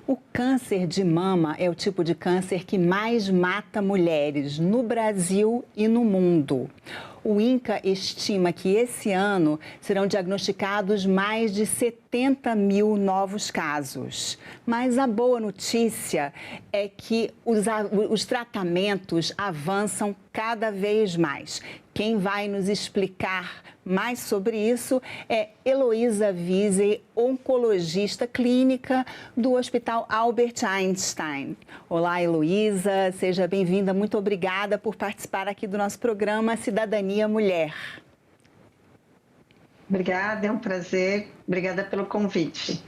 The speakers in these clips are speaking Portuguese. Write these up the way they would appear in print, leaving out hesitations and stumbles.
O câncer de mama é o tipo de câncer que mais mata mulheres no Brasil e no mundo. O INCA estima que esse ano serão diagnosticados mais de 70 mil novos casos. Mas a boa notícia é que os tratamentos avançam cada vez mais. Quem vai nos explicar mais sobre isso é Heloísa Visey, oncologista clínica do Hospital Albert Einstein. Olá, Heloísa, seja bem-vinda. Muito obrigada por participar aqui do nosso programa Cidadania Mulher. Obrigada, é um prazer. Obrigada pelo convite.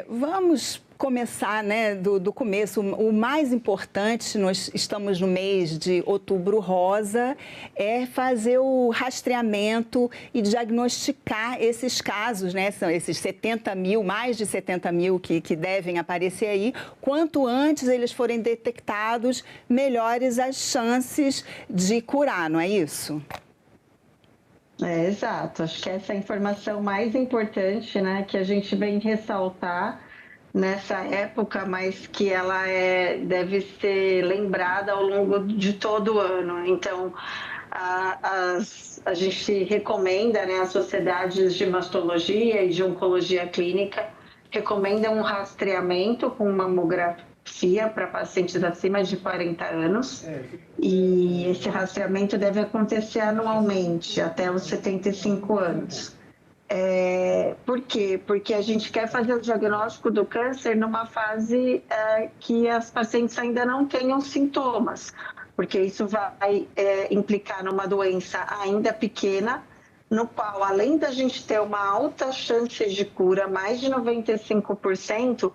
Vamos começar, do começo. O mais importante, nós estamos no mês de Outubro Rosa, é fazer o rastreamento e diagnosticar esses casos, São esses 70 mil, mais de 70 mil que devem aparecer aí. Quanto antes eles forem detectados, melhores as chances de curar, não é isso? Exato. Acho que essa é a informação mais importante, que a gente vem ressaltar nessa época, mas que ela deve ser lembrada ao longo de todo o ano. Então, a gente recomenda, as sociedades de mastologia e de oncologia clínica recomendam um rastreamento com mamografia para pacientes acima de 40 anos. E esse rastreamento deve acontecer anualmente, até os 75 anos. Por quê? Porque a gente quer fazer o diagnóstico do câncer numa fase que as pacientes ainda não tenham sintomas, porque isso vai implicar numa doença ainda pequena, no qual, além da gente ter uma alta chance de cura, mais de 95%,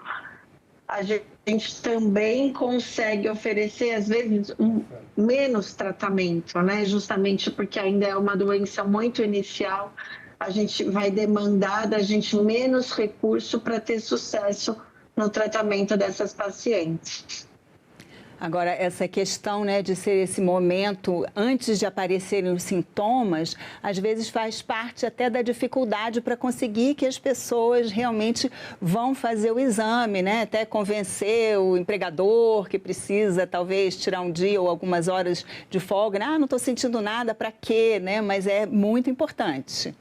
a gente também consegue oferecer, às vezes, menos tratamento, Justamente porque ainda é uma doença muito inicial, a gente vai demandar da gente menos recurso para ter sucesso no tratamento dessas pacientes. Agora, essa questão, de ser esse momento antes de aparecerem os sintomas, às vezes faz parte até da dificuldade para conseguir que as pessoas realmente vão fazer o exame, Até convencer o empregador que precisa, talvez, tirar um dia ou algumas horas de folga. Não estou sentindo nada, para quê, Mas é muito importante.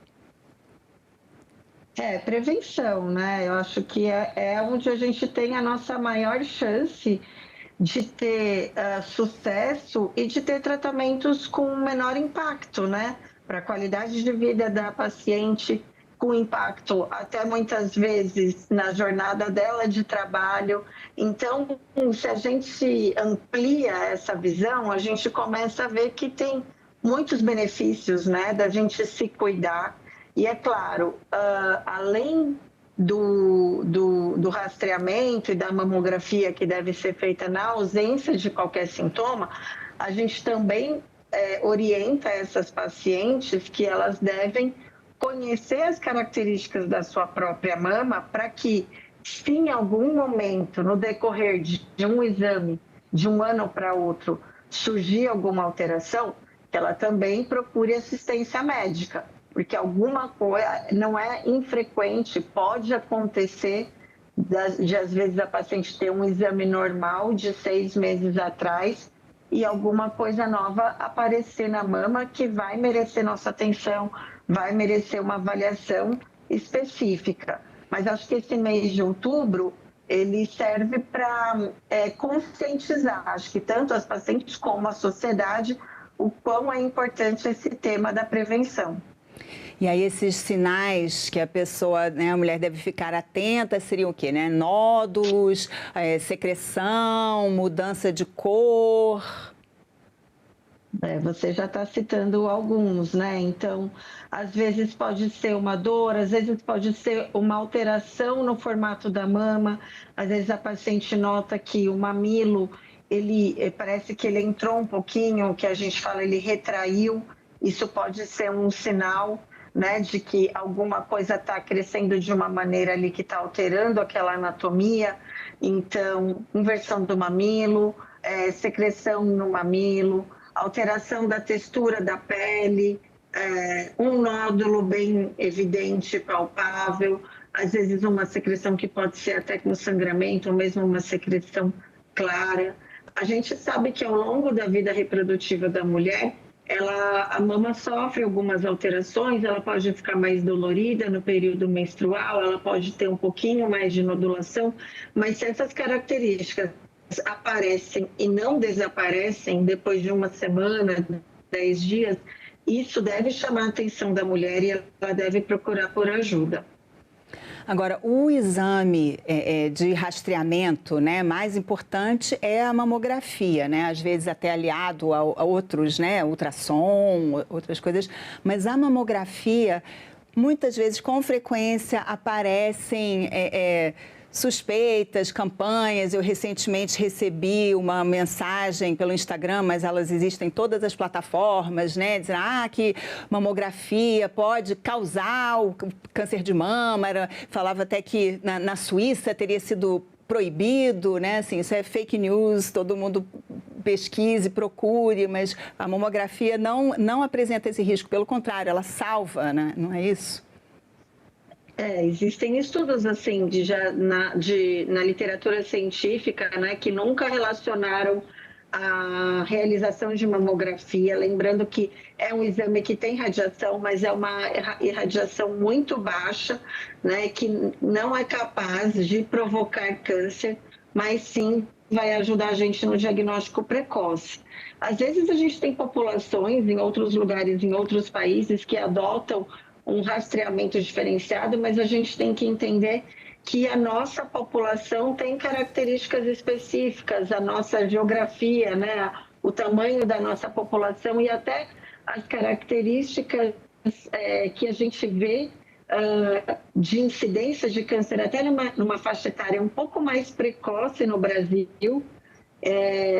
Prevenção, Eu acho que é onde a gente tem a nossa maior chance de ter sucesso e de ter tratamentos com menor impacto, Para a qualidade de vida da paciente, com impacto até muitas vezes na jornada dela de trabalho. Então, se a gente amplia essa visão, a gente começa a ver que tem muitos benefícios, da gente se cuidar. E é claro, além do rastreamento e da mamografia que deve ser feita na ausência de qualquer sintoma, a gente também orienta essas pacientes que elas devem conhecer as características da sua própria mama para que, se em algum momento, no decorrer de um exame, de um ano para outro, surgir alguma alteração, que ela também procure assistência médica. Porque alguma coisa não é infrequente, pode acontecer de às vezes a paciente ter um exame normal de 6 meses atrás e alguma coisa nova aparecer na mama que vai merecer nossa atenção, vai merecer uma avaliação específica. Mas acho que esse mês de outubro, ele serve para conscientizar, acho que tanto as pacientes como a sociedade, o quão é importante esse tema da prevenção. E aí esses sinais que a pessoa, a mulher deve ficar atenta, seriam o quê, Nódulos, secreção, mudança de cor? Você já está citando alguns, Então, às vezes pode ser uma dor, às vezes pode ser uma alteração no formato da mama, às vezes a paciente nota que o mamilo, ele parece que ele entrou um pouquinho, que a gente fala, ele retraiu, isso pode ser um sinal, de que alguma coisa está crescendo de uma maneira ali que está alterando aquela anatomia. Então, inversão do mamilo, secreção no mamilo, alteração da textura da pele, um nódulo bem evidente, palpável, às vezes uma secreção que pode ser até com sangramento, ou mesmo uma secreção clara. A gente sabe que ao longo da vida reprodutiva da mulher, a mama sofre algumas alterações, ela pode ficar mais dolorida no período menstrual, ela pode ter um pouquinho mais de nodulação, mas se essas características aparecem e não desaparecem depois de uma semana, 10 dias, isso deve chamar a atenção da mulher e ela deve procurar por ajuda. Agora, o exame de rastreamento, né, mais importante é a mamografia, né? Às vezes até aliado a outros, né, ultrassom, outras coisas. Mas a mamografia, muitas vezes, com frequência, aparecem suspeitas, campanhas. Eu recentemente recebi uma mensagem pelo Instagram, mas elas existem em todas as plataformas, né? Dizendo que mamografia pode causar o câncer de mama. Falava até que na Suíça teria sido proibido, né? Assim, isso é fake news, todo mundo pesquise, procure, mas a mamografia não apresenta esse risco, pelo contrário, ela salva, né? Não é isso? Existem estudos assim na literatura científica, né, que nunca relacionaram a realização de mamografia, lembrando que é um exame que tem radiação, mas é uma irradiação muito baixa, né, que não é capaz de provocar câncer, mas sim vai ajudar a gente no diagnóstico precoce. Às vezes a gente tem populações em outros lugares, em outros países, que adotam um rastreamento diferenciado, mas a gente tem que entender que a nossa população tem características específicas, a nossa geografia, né, o tamanho da nossa população e até as características que a gente vê de incidência de câncer, até numa faixa etária um pouco mais precoce no Brasil,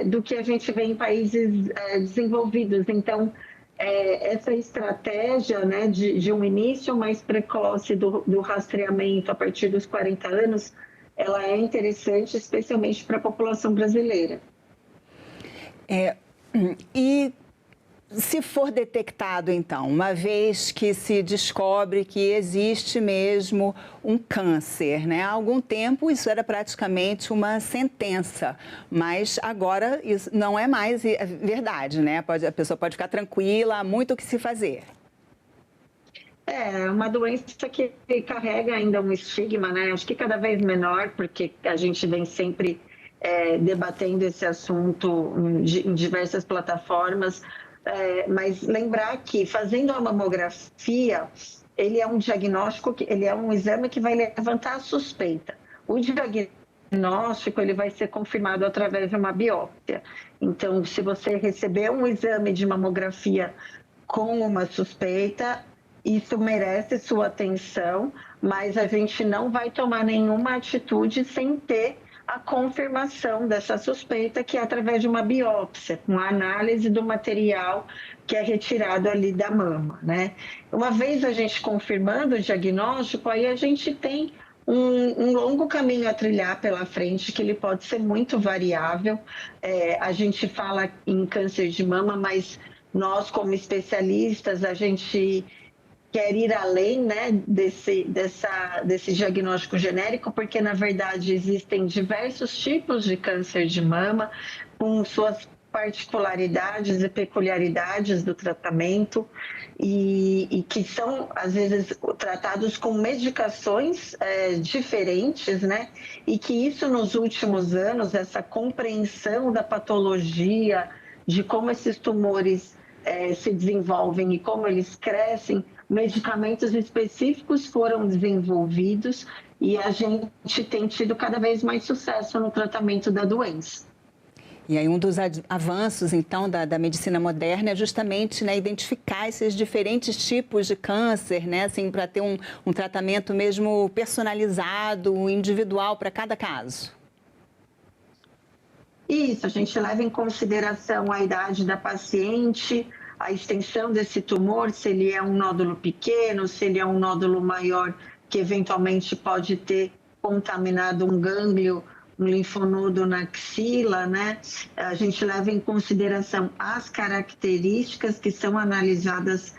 do que a gente vê em países desenvolvidos. Então, essa estratégia, né, de um início mais precoce do rastreamento a partir dos 40 anos, ela é interessante, especialmente para a população brasileira. E se for detectado, então, uma vez que se descobre que existe mesmo um câncer, né? Há algum tempo isso era praticamente uma sentença, mas agora isso não é mais verdade, né? A pessoa pode ficar tranquila, há muito o que se fazer. É uma doença que carrega ainda um estigma, né? Acho que cada vez menor, porque a gente vem sempre debatendo esse assunto em diversas plataformas. Mas lembrar que fazendo a mamografia, ele é um diagnóstico, ele é um exame que vai levantar a suspeita. O diagnóstico ele vai ser confirmado através de uma biópsia. Então, se você receber um exame de mamografia com uma suspeita, isso merece sua atenção, mas a gente não vai tomar nenhuma atitude sem ter a confirmação dessa suspeita, que é através de uma biópsia, uma análise do material que é retirado ali da mama, né? Uma vez a gente confirmando o diagnóstico, aí a gente tem um longo caminho a trilhar pela frente, que ele pode ser muito variável. A gente fala em câncer de mama, mas nós, como especialistas, a gente quer ir além, né, desse diagnóstico genérico, porque, na verdade, existem diversos tipos de câncer de mama, com suas particularidades e peculiaridades do tratamento, e que são, às vezes, tratados com medicações diferentes, né, e que isso, nos últimos anos, essa compreensão da patologia, de como esses tumores se desenvolvem e como eles crescem, medicamentos específicos foram desenvolvidos e a gente tem tido cada vez mais sucesso no tratamento da doença. E aí um dos avanços, então, da medicina moderna é justamente, né, identificar esses diferentes tipos de câncer, né, assim, para ter um tratamento mesmo personalizado, individual para cada caso. Isso, a gente leva em consideração a idade da paciente, a extensão desse tumor, se ele é um nódulo pequeno, se ele é um nódulo maior, que eventualmente pode ter contaminado um gânglio, um linfonodo na axila, né? A gente leva em consideração as características que são analisadas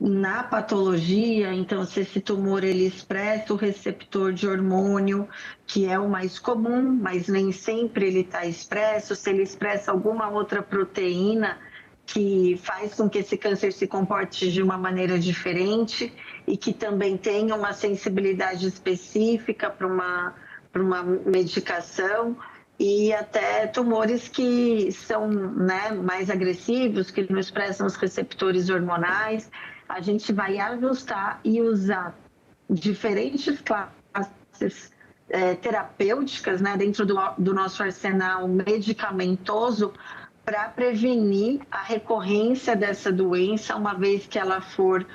na patologia, então se esse tumor ele expressa o receptor de hormônio, que é o mais comum, mas nem sempre ele está expresso, se ele expressa alguma outra proteína que faz com que esse câncer se comporte de uma maneira diferente e que também tenha uma sensibilidade específica para uma medicação, e até tumores que são, né, mais agressivos, que não expressam os receptores hormonais. A gente vai ajustar e usar diferentes classes terapêuticas, né, dentro do nosso arsenal medicamentoso, para prevenir a recorrência dessa doença, uma vez que ela for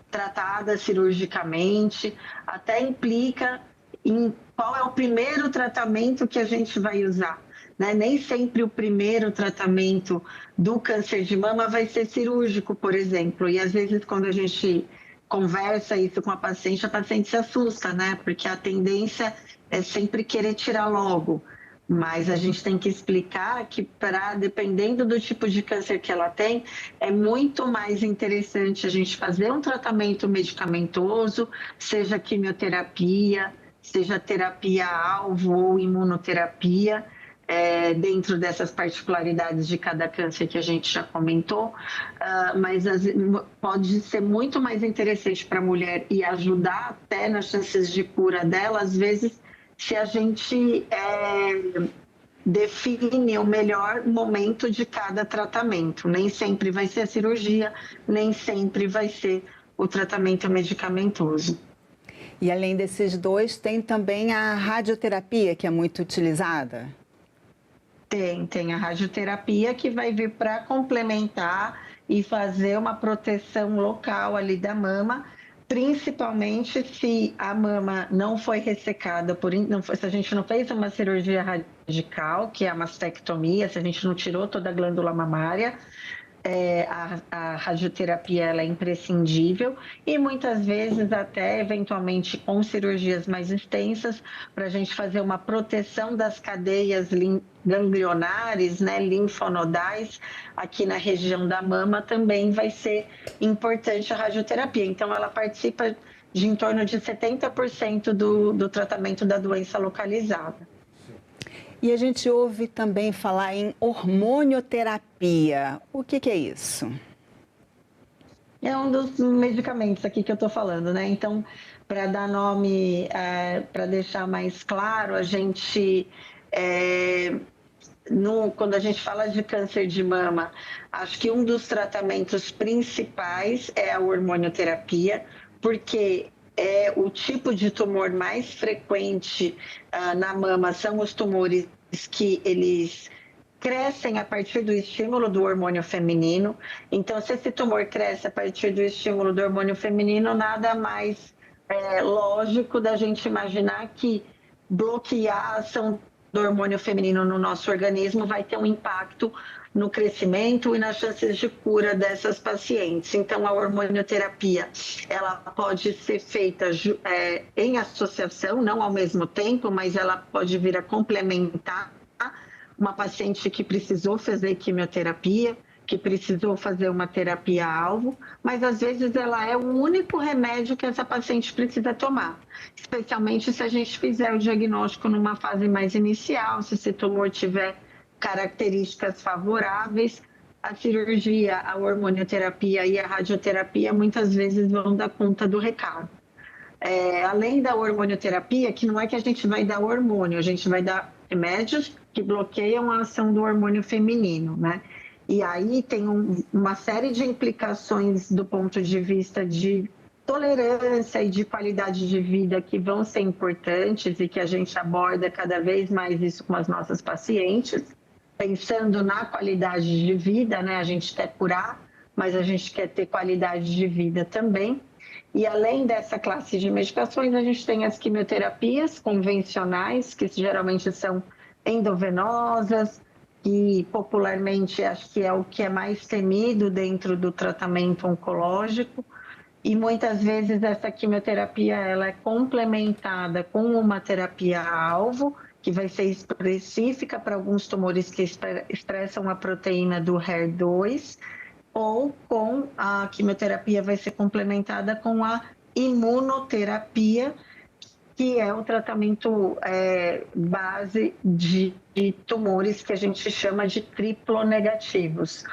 tratada cirurgicamente. Até implica em qual é o primeiro tratamento que a gente vai usar, né? Nem sempre o primeiro tratamento do câncer de mama vai ser cirúrgico, por exemplo. E às vezes, quando a gente conversa isso com a paciente se assusta, né? Porque a tendência é sempre querer tirar logo. Mas a gente tem que explicar que, dependendo do tipo de câncer que ela tem, é muito mais interessante a gente fazer um tratamento medicamentoso, seja quimioterapia, seja terapia-alvo ou imunoterapia, dentro dessas particularidades de cada câncer que a gente já comentou, mas pode ser muito mais interessante para a mulher e ajudar até nas chances de cura dela, às vezes, se a gente define o melhor momento de cada tratamento. Nem sempre vai ser a cirurgia, nem sempre vai ser o tratamento medicamentoso. E além desses dois, tem também a radioterapia, que é muito utilizada? Tem a radioterapia, que vai vir para complementar e fazer uma proteção local ali da mama, principalmente se a mama não foi ressecada, se a gente não fez uma cirurgia radical, que é a mastectomia, se a gente não tirou toda a glândula mamária. A radioterapia ela é imprescindível, e muitas vezes até eventualmente com cirurgias mais extensas, para a gente fazer uma proteção das cadeias ganglionares, né, linfonodais, aqui na região da mama, também vai ser importante a radioterapia. Então ela participa de em torno de 70% do tratamento da doença localizada. E a gente ouve também falar em hormonioterapia. O que é isso? É um dos medicamentos aqui que eu estou falando, né? Então, para dar nome, para deixar mais claro, a gente, quando a gente fala de câncer de mama, acho que um dos tratamentos principais é a hormonioterapia, porque o tipo de tumor mais frequente na mama são os tumores que eles crescem a partir do estímulo do hormônio feminino. Então, se esse tumor cresce a partir do estímulo do hormônio feminino, nada mais lógico da gente imaginar que bloquear a ação do hormônio feminino no nosso organismo vai ter um impacto no crescimento e nas chances de cura dessas pacientes. Então, a hormonioterapia, ela pode ser feita em associação, não ao mesmo tempo, mas ela pode vir a complementar uma paciente que precisou fazer quimioterapia, que precisou fazer uma terapia-alvo, mas às vezes ela é o único remédio que essa paciente precisa tomar, especialmente se a gente fizer o diagnóstico numa fase mais inicial, se esse tumor tiver características favoráveis. A cirurgia, a hormonioterapia e a radioterapia muitas vezes vão dar conta do recado. Além da hormonioterapia, que não é que a gente vai dar hormônio, a gente vai dar remédios que bloqueiam a ação do hormônio feminino, né? E aí tem uma série de implicações do ponto de vista de tolerância e de qualidade de vida que vão ser importantes e que a gente aborda cada vez mais isso com as nossas pacientes, pensando na qualidade de vida, né? A gente quer curar, mas a gente quer ter qualidade de vida também. E além dessa classe de medicações, a gente tem as quimioterapias convencionais, que geralmente são endovenosas, que popularmente acho que é o que é mais temido dentro do tratamento oncológico. E muitas vezes essa quimioterapia ela é complementada com uma terapia-alvo, que vai ser específica para alguns tumores que expressam a proteína do HER2, ou com a quimioterapia vai ser complementada com a imunoterapia, que é o tratamento base de tumores que a gente chama de triplonegativos.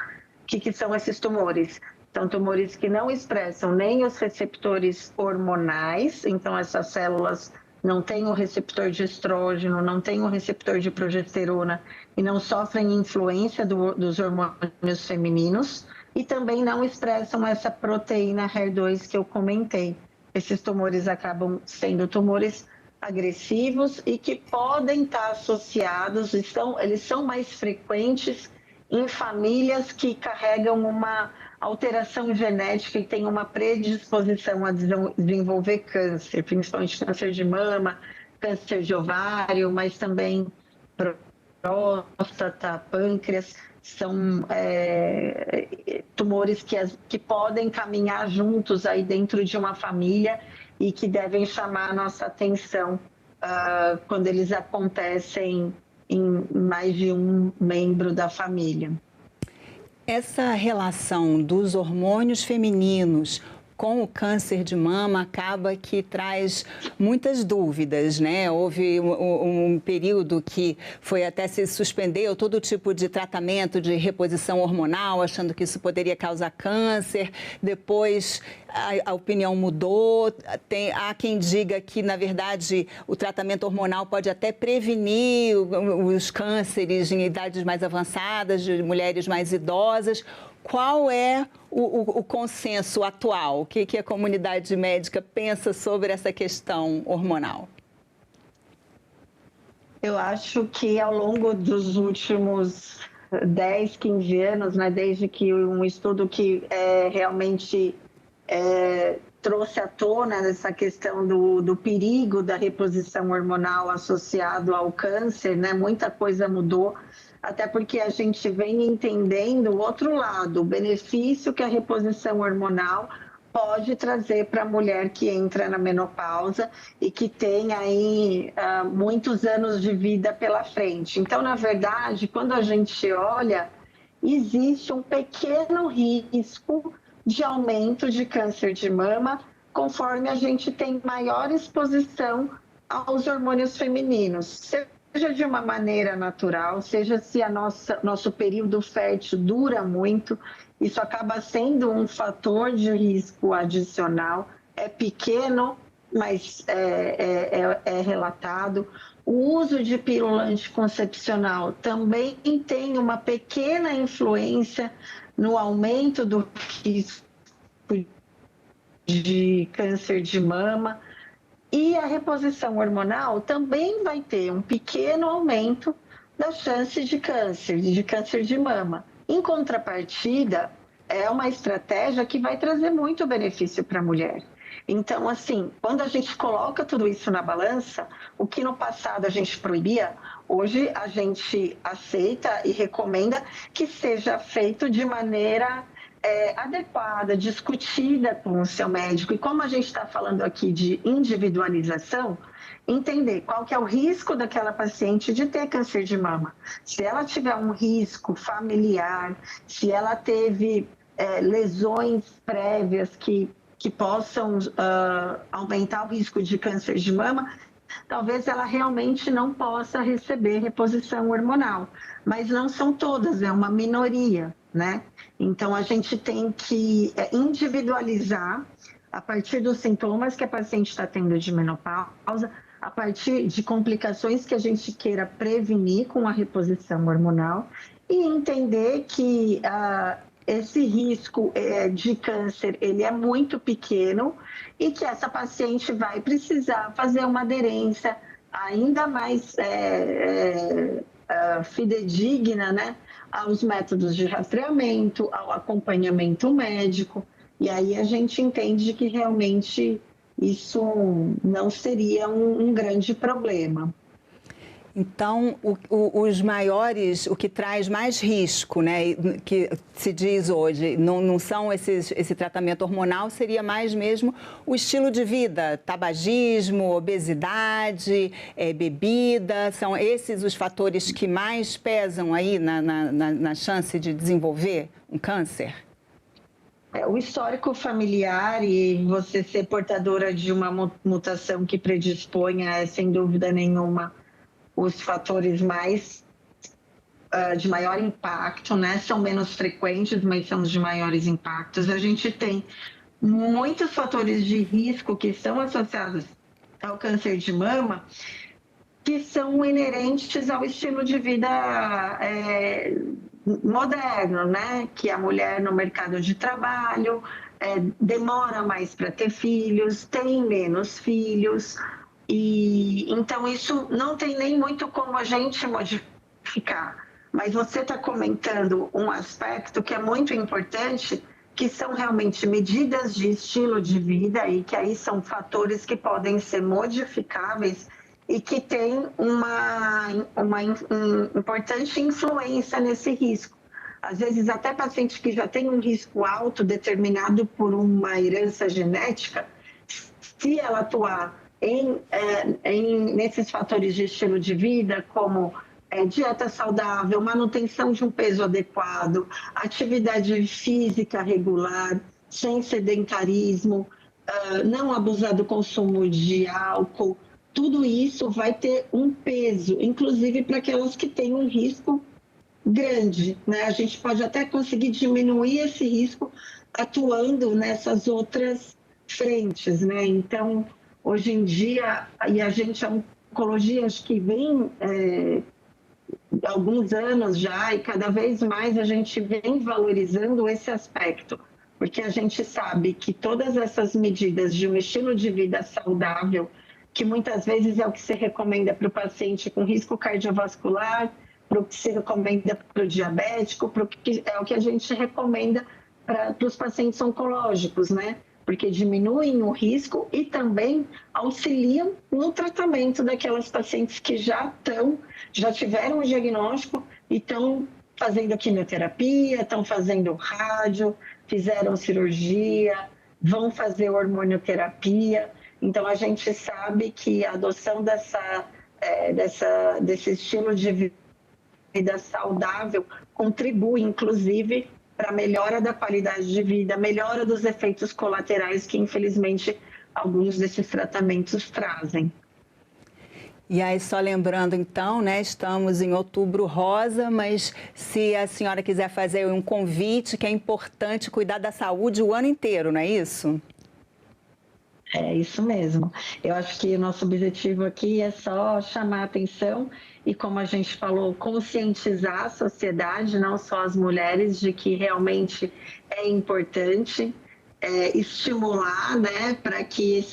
O que são esses tumores? São tumores que não expressam nem os receptores hormonais, então essas células não têm o receptor de estrógeno, não têm o receptor de progesterona e não sofrem influência dos hormônios femininos, e também não expressam essa proteína HER2 que eu comentei. Esses tumores acabam sendo tumores agressivos e que podem estar associados, eles são mais frequentes em famílias que carregam uma alteração genética e têm uma predisposição a desenvolver câncer, principalmente câncer de mama, câncer de ovário, mas também próstata, pâncreas. São tumores que podem caminhar juntos aí dentro de uma família e que devem chamar a nossa atenção quando eles acontecem em mais de um membro da família. Essa relação dos hormônios femininos com o câncer de mama acaba que traz muitas dúvidas, né? Houve um período que foi até se suspendeu todo tipo de tratamento de reposição hormonal, achando que isso poderia causar câncer. Depois a opinião mudou. Há quem diga que, na verdade, o tratamento hormonal pode até prevenir os cânceres em idades mais avançadas, de mulheres mais idosas. Qual é o consenso atual? O que a comunidade médica pensa sobre essa questão hormonal? Eu acho que ao longo dos últimos 10, 15 anos, né, desde que um estudo que realmente trouxe à tona essa questão do perigo da reposição hormonal associado ao câncer, né, muita coisa mudou. Até porque a gente vem entendendo o outro lado, o benefício que a reposição hormonal pode trazer para a mulher que entra na menopausa e que tem aí muitos anos de vida pela frente. Então, na verdade, quando a gente olha, existe um pequeno risco de aumento de câncer de mama conforme a gente tem maior exposição aos hormônios femininos. Seja de uma maneira natural, seja se nosso período fértil dura muito, isso acaba sendo um fator de risco adicional. É pequeno, mas é relatado. O uso de pílula anticoncepcional também tem uma pequena influência no aumento do risco de câncer de mama. E a reposição hormonal também vai ter um pequeno aumento da chance de câncer de mama. Em contrapartida, é uma estratégia que vai trazer muito benefício para a mulher. Então, assim, quando a gente coloca tudo isso na balança, o que no passado a gente proibia, hoje a gente aceita e recomenda que seja feito de maneira adequada, discutida com o seu médico. E como a gente está falando aqui de individualização, entender qual que é o risco daquela paciente de ter câncer de mama. Se ela tiver um risco familiar, se ela teve lesões prévias que possam aumentar o risco de câncer de mama, talvez ela realmente não possa receber reposição hormonal. Mas não são todas, é uma minoria, né? Então, a gente tem que individualizar a partir dos sintomas que a paciente está tendo de menopausa, a partir de complicações que a gente queira prevenir com a reposição hormonal e entender que esse risco de câncer ele é muito pequeno e que essa paciente vai precisar fazer uma aderência ainda mais fidedigna, né, aos métodos de rastreamento, ao acompanhamento médico, e aí a gente entende que realmente isso não seria um grande problema. Então, o que traz mais risco, né, que se diz hoje, não são esse tratamento hormonal, seria mais mesmo o estilo de vida, tabagismo, obesidade, bebida, são esses os fatores que mais pesam aí na chance de desenvolver um câncer? O histórico familiar e você ser portadora de uma mutação que predisponha, sem dúvida nenhuma, os fatores mais de maior impacto, né? São menos frequentes, mas são os de maiores impactos. A gente tem muitos fatores de risco que estão associados ao câncer de mama, que são inerentes ao estilo de vida moderno, né? Que a mulher no mercado de trabalho demora mais para ter filhos, tem menos filhos, e então isso não tem nem muito como a gente modificar. Mas você está comentando um aspecto que é muito importante, que são realmente medidas de estilo de vida e que aí são fatores que podem ser modificáveis e que têm uma importante influência nesse risco. Às vezes, até pacientes que já têm um risco alto determinado por uma herança genética, se ela atuar nesses fatores de estilo de vida, como dieta saudável, manutenção de um peso adequado, atividade física regular, sem sedentarismo, não abusar do consumo de álcool, tudo isso vai ter um peso, inclusive para aquelas que têm um risco grande, né? A gente pode até conseguir diminuir esse risco atuando nessas outras frentes, né? Então, hoje em dia, e a oncologia, acho que vem alguns anos já, e cada vez mais a gente vem valorizando esse aspecto, porque a gente sabe que todas essas medidas de um estilo de vida saudável, que muitas vezes é o que se recomenda para o paciente com risco cardiovascular, para o que se recomenda para o diabético, é o que a gente recomenda para os pacientes oncológicos, né? Porque diminuem o risco e também auxiliam no tratamento daquelas pacientes que já tiveram o diagnóstico e estão fazendo quimioterapia, estão fazendo rádio, fizeram cirurgia, vão fazer hormonioterapia. Então, a gente sabe que a adoção desse estilo de vida saudável contribui, inclusive, para a melhora da qualidade de vida, melhora dos efeitos colaterais que, infelizmente, alguns desses tratamentos trazem. E aí, só lembrando, então, né, estamos em Outubro Rosa, mas se a senhora quiser fazer um convite, que é importante cuidar da saúde o ano inteiro, não é isso? É isso mesmo. Eu acho que o nosso objetivo aqui é só chamar a atenção e, como a gente falou, conscientizar a sociedade, não só as mulheres, de que realmente é importante estimular, né, para que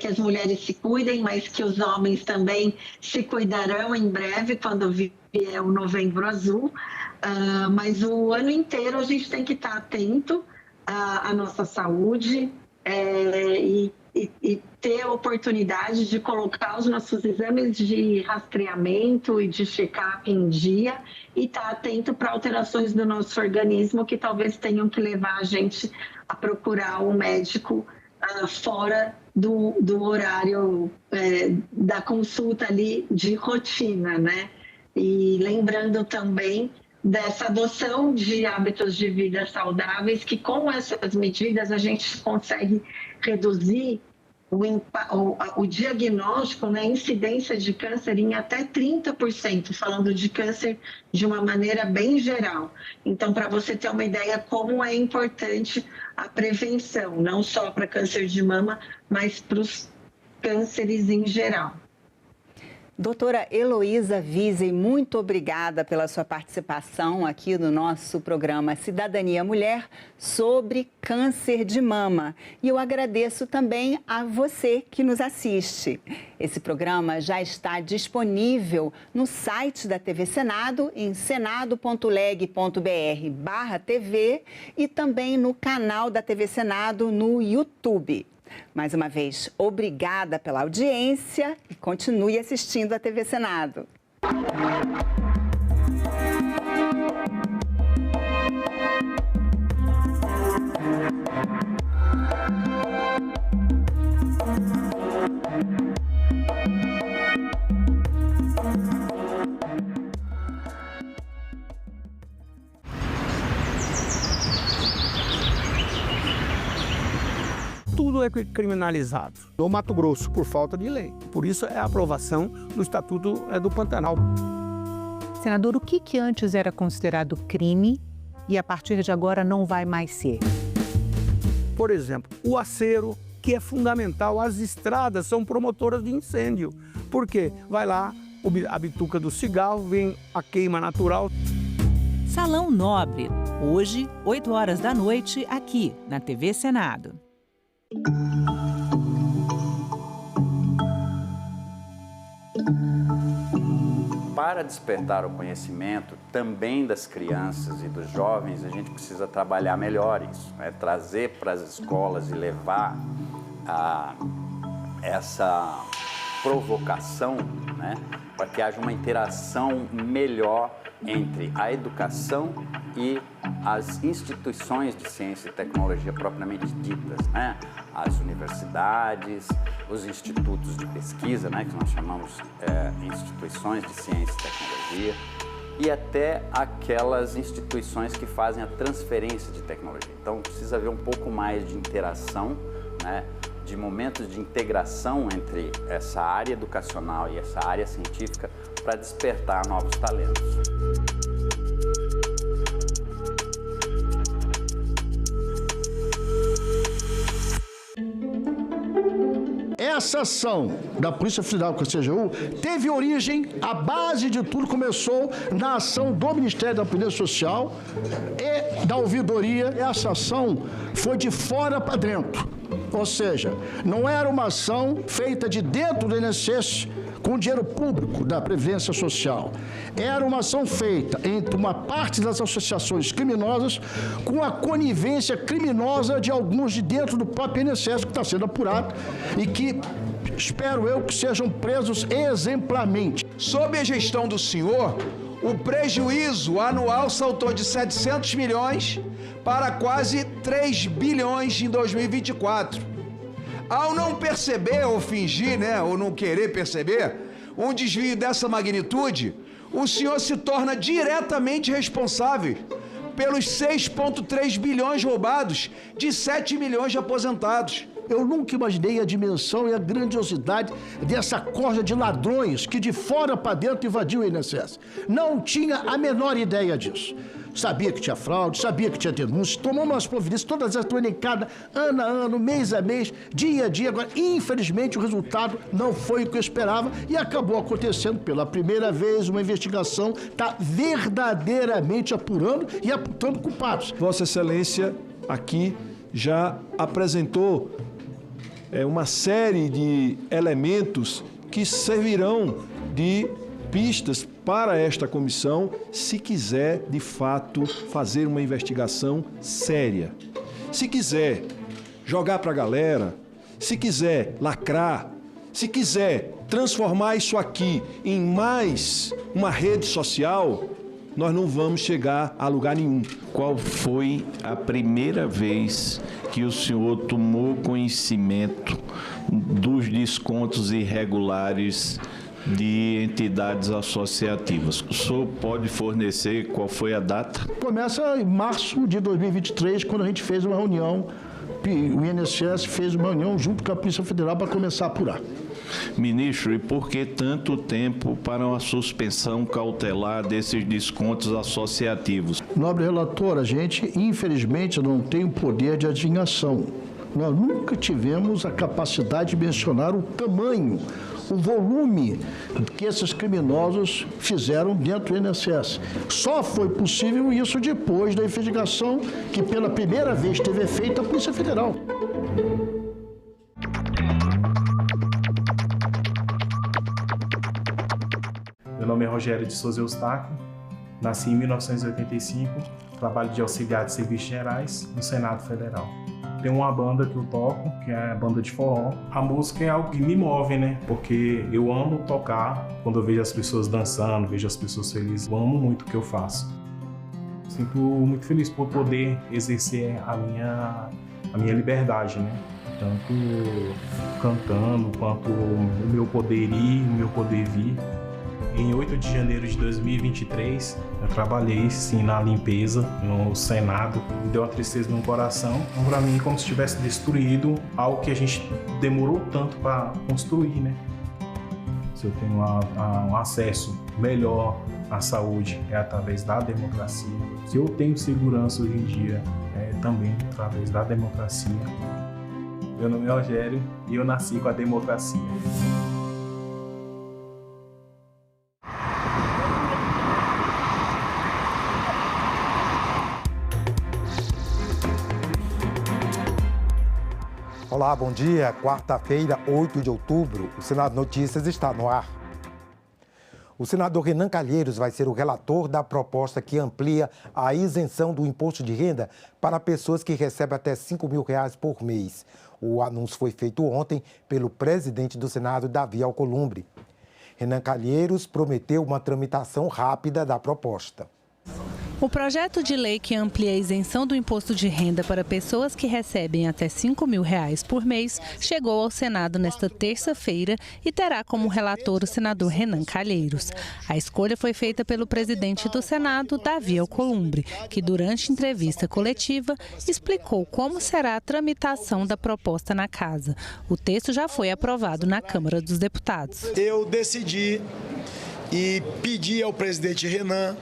as mulheres se cuidem, mas que os homens também se cuidarão em breve, quando vier o Novembro Azul. Mas o ano inteiro a gente tem que estar atento à nossa saúde, e ter a oportunidade de colocar os nossos exames de rastreamento e de check-up em dia e estar atento para alterações do nosso organismo que talvez tenham que levar a gente a procurar um médico fora do horário da consulta ali de rotina, né? E lembrando também dessa adoção de hábitos de vida saudáveis, que com essas medidas a gente consegue reduzir o diagnóstico, né, a incidência de câncer em até 30%, falando de câncer de uma maneira bem geral. Então, para você ter uma ideia como é importante a prevenção, não só para câncer de mama, mas para os cânceres em geral. Doutora Heloísa Wiesel, muito obrigada pela sua participação aqui no nosso programa Cidadania Mulher sobre câncer de mama. E eu agradeço também a você que nos assiste. Esse programa já está disponível no site da TV Senado, em senado.leg.br/TV e também no canal da TV Senado no YouTube. Mais uma vez, obrigada pela audiência e continue assistindo a TV Senado. é criminalizado? No Mato Grosso, por falta de lei. Por isso é a aprovação do Estatuto do Pantanal. Senador, o que antes era considerado crime e a partir de agora não vai mais ser? Por exemplo, o acero, que é fundamental. As estradas são promotoras de incêndio. Por quê? Vai lá, a bituca do cigarro, vem a queima natural. Salão Nobre, hoje, 8 horas da noite, aqui na TV Senado. Para despertar o conhecimento também das crianças e dos jovens, a gente precisa trabalhar melhor isso, né? Trazer para as escolas e levar essa provocação, né? Para que haja uma interação melhor entre a educação e as instituições de ciência e tecnologia propriamente ditas, né? As universidades, os institutos de pesquisa, né? Que nós chamamos instituições de ciência e tecnologia, e até aquelas instituições que fazem a transferência de tecnologia. Então, precisa haver um pouco mais de interação, né? De momentos de integração entre essa área educacional e essa área científica para despertar novos talentos. Essa ação da Polícia Federal com a CGU teve origem, a base de tudo começou na ação do Ministério da Previdência Social e da ouvidoria. Essa ação foi de fora para dentro, ou seja, não era uma ação feita de dentro do INSS com dinheiro público da Previdência Social. Era uma ação feita entre uma parte das associações criminosas com a conivência criminosa de alguns de dentro do próprio INSS, que está sendo apurado e que, espero eu, que sejam presos exemplarmente. Sob a gestão do senhor, o prejuízo anual saltou de 700 milhões para quase 3 bilhões em 2024. Ao não perceber ou fingir, né, ou não querer perceber, um desvio dessa magnitude, o senhor se torna diretamente responsável pelos 6,3 bilhões roubados de 7 milhões de aposentados. Eu nunca imaginei a dimensão e a grandiosidade dessa corja de ladrões que de fora para dentro invadiu o INSS. Não tinha a menor ideia disso. Sabia que tinha fraude, sabia que tinha denúncia, tomou umas providências, todas elas estão elencadas ano a ano, mês a mês, dia a dia. Agora, infelizmente, o resultado não foi o que eu esperava e acabou acontecendo pela primeira vez. Uma investigação está verdadeiramente apurando e apontando culpados. Vossa Excelência aqui já apresentou uma série de elementos que servirão de pistas para esta comissão, se quiser, de fato, fazer uma investigação séria. Se quiser jogar para a galera, se quiser lacrar, se quiser transformar isso aqui em mais uma rede social, nós não vamos chegar a lugar nenhum. Qual foi a primeira vez que o senhor tomou conhecimento dos descontos irregulares de entidades associativas? O senhor pode fornecer qual foi a data? Começa em março de 2023, quando a gente fez uma reunião, o INSS fez uma reunião junto com a Polícia Federal para começar a apurar. Ministro, e por que tanto tempo para uma suspensão cautelar desses descontos associativos? Nobre relator, a gente, infelizmente, não tem o poder de adivinhação. Nós nunca tivemos a capacidade de mencionar o tamanho, o volume que esses criminosos fizeram dentro do INSS. Só foi possível isso depois da investigação que pela primeira vez teve feita a Polícia Federal. Meu nome é Rogério de Souza Eustáquio, nasci em 1985, trabalho de auxiliar de serviços gerais no Senado Federal. Tem uma banda que eu toco, que é a banda de forró. A música é algo que me move, né? Porque eu amo tocar. Quando eu vejo as pessoas dançando, vejo as pessoas felizes, eu amo muito o que eu faço. Sinto muito feliz por poder exercer a minha liberdade, né? Tanto cantando, quanto o meu poder ir, o meu poder vir. Em 8 de janeiro de 2023, eu trabalhei sim na limpeza no Senado. Me deu uma tristeza no coração. Então, para mim, como se tivesse destruído algo que a gente demorou tanto para construir, né? Se eu tenho um acesso melhor à saúde, é através da democracia. Se eu tenho segurança hoje em dia, é também através da democracia. Meu nome é Rogério e eu nasci com a democracia. Olá, bom dia. Quarta-feira, 8 de outubro, o Senado Notícias está no ar. O senador Renan Calheiros vai ser o relator da proposta que amplia a isenção do imposto de renda para pessoas que recebem até R$ 5.000 por mês. O anúncio foi feito ontem pelo presidente do Senado, Davi Alcolumbre. Renan Calheiros prometeu uma tramitação rápida da proposta. O projeto de lei que amplia a isenção do imposto de renda para pessoas que recebem até R$ 5.000 por mês chegou ao Senado nesta terça-feira e terá como relator o senador Renan Calheiros. A escolha foi feita pelo presidente do Senado, Davi Alcolumbre, que durante entrevista coletiva explicou como será a tramitação da proposta na casa. O texto já foi aprovado na Câmara dos Deputados. Eu decidi e pedi ao presidente Renan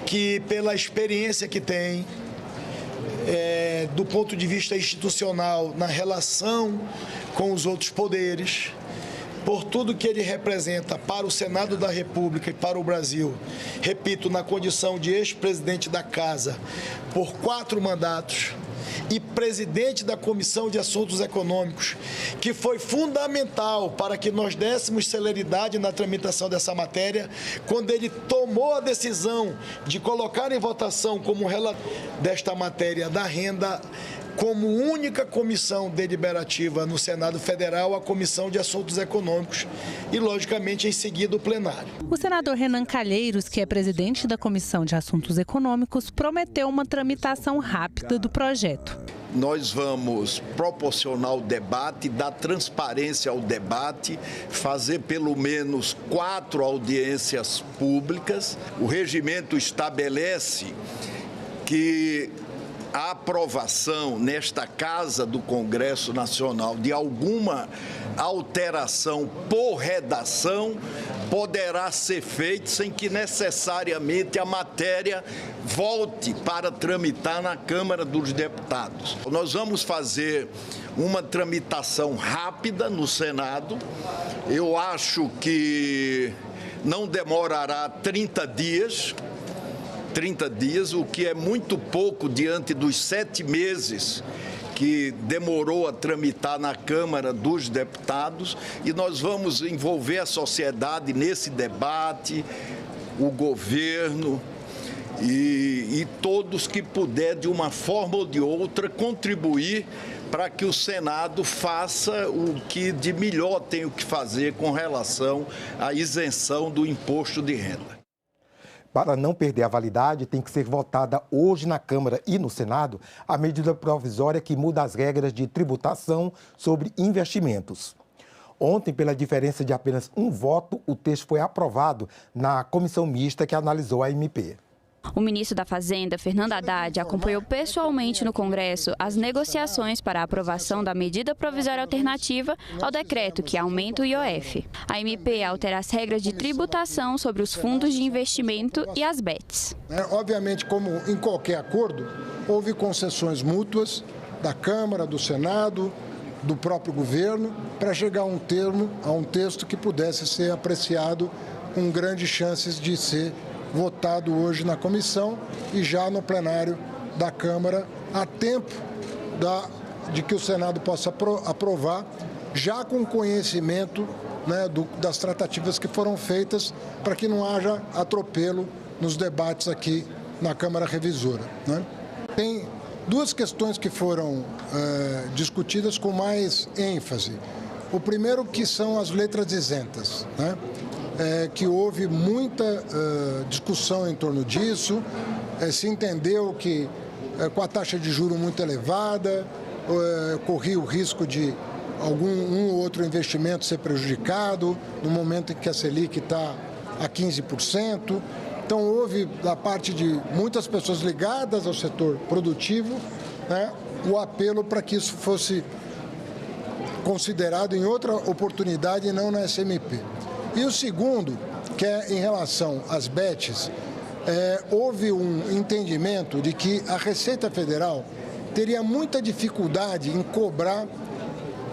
que, pela experiência que tem, do ponto de vista institucional, na relação com os outros poderes, por tudo que ele representa para o Senado da República e para o Brasil, repito, na condição de ex-presidente da Casa por 4 mandatos, e presidente da Comissão de Assuntos Econômicos, que foi fundamental para que nós dessemos celeridade na tramitação dessa matéria, quando ele tomou a decisão de colocar em votação como relator desta matéria da renda, como única comissão deliberativa no Senado Federal, a Comissão de Assuntos Econômicos e, logicamente, em seguida o plenário. O senador Renan Calheiros, que é presidente da Comissão de Assuntos Econômicos, prometeu uma tramitação rápida do projeto. Nós vamos proporcionar o debate, dar transparência ao debate, fazer pelo menos 4 audiências públicas. O regimento estabelece que a aprovação nesta Casa do Congresso Nacional de alguma alteração por redação poderá ser feita sem que necessariamente a matéria volte para tramitar na Câmara dos Deputados. Nós vamos fazer uma tramitação rápida no Senado. Eu acho que não demorará 30 dias, o que é muito pouco diante dos 7 meses que demorou a tramitar na Câmara dos Deputados, e nós vamos envolver a sociedade nesse debate, o governo e todos que puder, de uma forma ou de outra, contribuir para que o Senado faça o que de melhor tem o que fazer com relação à isenção do imposto de renda. Para não perder a validade, tem que ser votada hoje na Câmara e no Senado a medida provisória que muda as regras de tributação sobre investimentos. Ontem, pela diferença de apenas 1 voto, o texto foi aprovado na comissão mista que analisou a MP. O ministro da Fazenda, Fernando Haddad, acompanhou pessoalmente no Congresso as negociações para a aprovação da medida provisória alternativa ao decreto que aumenta o IOF. A MP altera as regras de tributação sobre os fundos de investimento e as BETs. Obviamente, como em qualquer acordo, houve concessões mútuas da Câmara, do Senado, do próprio governo, para chegar a um termo, a um texto que pudesse ser apreciado com grandes chances de ser votado hoje na comissão e já no plenário da Câmara, a tempo de que o Senado possa aprovar, já com conhecimento, né, das tratativas que foram feitas, para que não haja atropelo nos debates aqui na Câmara Revisora, né? Tem 2 questões que foram discutidas com mais ênfase. O primeiro, que são as letras isentas, né? Que houve muita discussão em torno disso, se entendeu que com a taxa de juros muito elevada, corria o risco de um ou outro investimento ser prejudicado, no momento em que a Selic está a 15%. Então, houve, da parte de muitas pessoas ligadas ao setor produtivo, né, o apelo para que isso fosse considerado em outra oportunidade e não na SMP. E o segundo, que é em relação às bets, houve um entendimento de que a Receita Federal teria muita dificuldade em cobrar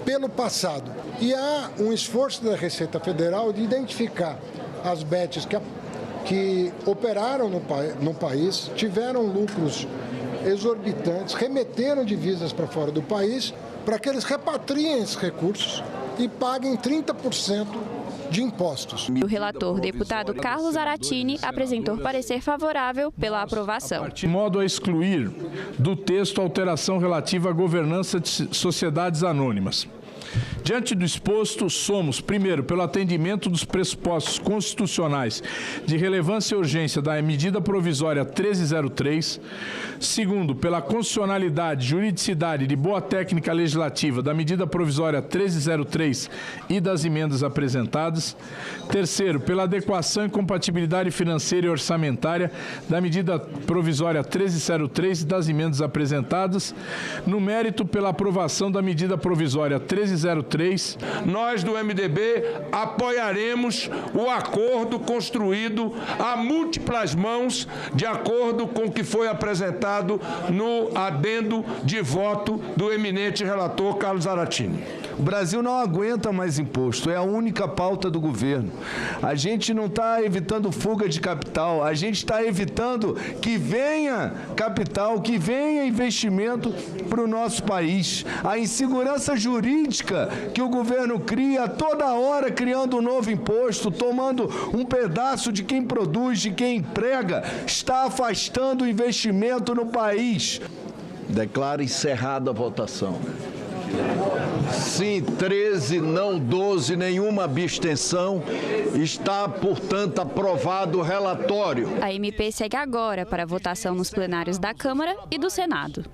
pelo passado. E há um esforço da Receita Federal de identificar as bets que operaram no país, tiveram lucros exorbitantes, remeteram divisas para fora do país, para que eles repatriem esses recursos e paguem 30% de impostos. O relator, deputado Carlos Zaratini, apresentou parecer favorável pela aprovação. De modo a excluir do texto a alteração relativa à governança de sociedades anônimas. Diante do exposto, somos, primeiro, pelo atendimento dos pressupostos constitucionais de relevância e urgência da medida provisória 1303, segundo, pela constitucionalidade, juridicidade e de boa técnica legislativa da medida provisória 1303 e das emendas apresentadas, terceiro, pela adequação e compatibilidade financeira e orçamentária da medida provisória 1303 e das emendas apresentadas, no mérito, pela aprovação da medida provisória 1303. Nós do MDB apoiaremos o acordo construído a múltiplas mãos, de acordo com o que foi apresentado no adendo de voto do eminente relator Carlos Zaratini. O Brasil não aguenta mais imposto, é a única pauta do governo. A gente não está evitando fuga de capital, a gente está evitando que venha capital, que venha investimento para o nosso país. A insegurança jurídica que o governo cria toda hora, criando um novo imposto, tomando um pedaço de quem produz, de quem emprega, está afastando o investimento no país. Declaro encerrada a votação. Sim, 13, não 12, nenhuma abstenção. Está, portanto, aprovado o relatório. A MP segue agora para votação nos plenários da Câmara e do Senado.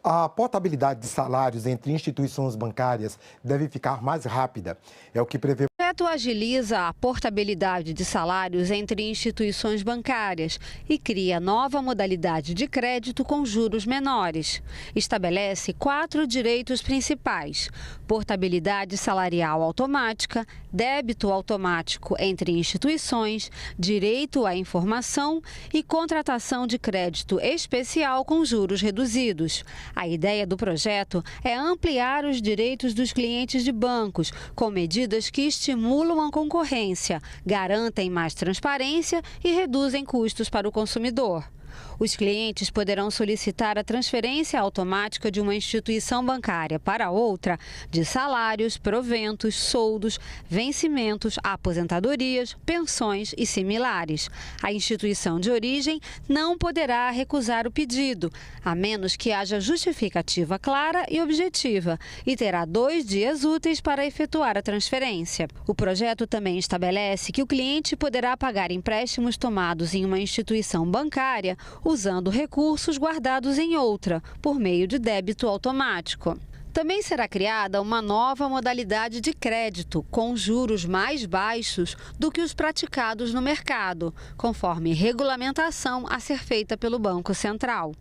A portabilidade de salários entre instituições bancárias deve ficar mais rápida. É o que prevê. O projeto agiliza a portabilidade de salários entre instituições bancárias e cria nova modalidade de crédito com juros menores. Estabelece 4 direitos principais: portabilidade salarial automática, débito automático entre instituições, direito à informação e contratação de crédito especial com juros reduzidos. A ideia do projeto é ampliar os direitos dos clientes de bancos, com medidas que estimulam a concorrência, garantem mais transparência e reduzem custos para o consumidor. Os clientes poderão solicitar a transferência automática de uma instituição bancária para outra de salários, proventos, soldos, vencimentos, aposentadorias, pensões e similares. A instituição de origem não poderá recusar o pedido, a menos que haja justificativa clara e objetiva, e terá 2 dias úteis para efetuar a transferência. O projeto também estabelece que o cliente poderá pagar empréstimos tomados em uma instituição bancária usando recursos guardados em outra, por meio de débito automático. Também será criada uma nova modalidade de crédito, com juros mais baixos do que os praticados no mercado, conforme regulamentação a ser feita pelo Banco Central.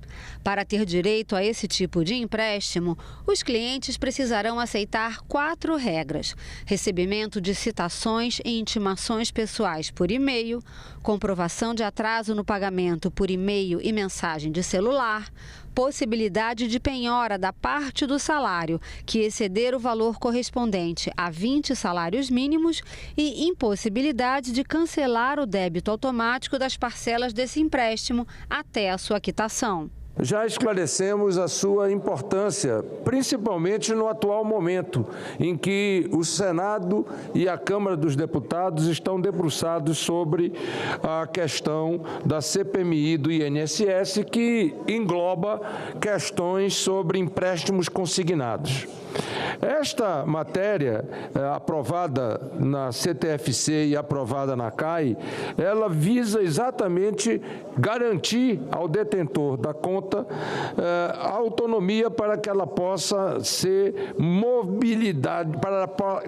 Para ter direito a esse tipo de empréstimo, os clientes precisarão aceitar 4 regras: recebimento de citações e intimações pessoais por e-mail, comprovação de atraso no pagamento por e-mail e mensagem de celular, possibilidade de penhora da parte do salário que exceder o valor correspondente a 20 salários mínimos e impossibilidade de cancelar o débito automático das parcelas desse empréstimo até a sua quitação. Já esclarecemos a sua importância, principalmente no atual momento, em que o Senado e a Câmara dos Deputados estão debruçados sobre a questão da CPMI do INSS, que engloba questões sobre empréstimos consignados. Esta matéria, aprovada na CTFC e aprovada na CAI, ela visa exatamente garantir ao detentor da conta a autonomia para que ela possa ser mobilidade,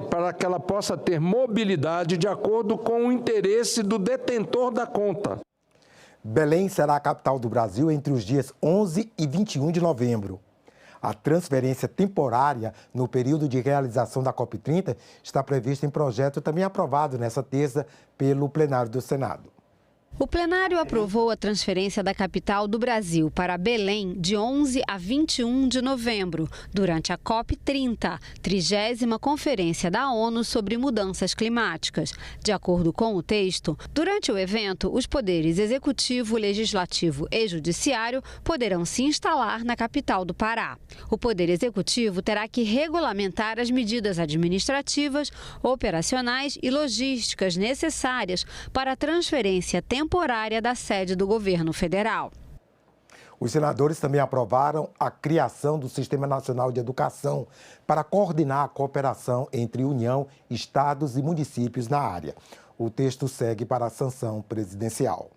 para que ela possa ter mobilidade de acordo com o interesse do detentor da conta. Belém será a capital do Brasil entre os dias 11 e 21 de novembro. A transferência temporária no período de realização da COP30 está prevista em projeto também aprovado nesta terça pelo plenário do Senado. O plenário aprovou a transferência da capital do Brasil para Belém de 11 a 21 de novembro, durante a COP30, 30ª Conferência da ONU sobre Mudanças Climáticas. De acordo com o texto, durante o evento, os poderes executivo, legislativo e judiciário poderão se instalar na capital do Pará. O poder executivo terá que regulamentar as medidas administrativas, operacionais e logísticas necessárias para a transferência temporária da sede do governo federal. Os senadores também aprovaram a criação do Sistema Nacional de Educação para coordenar a cooperação entre União, estados e municípios na área. O texto segue para a sanção presidencial.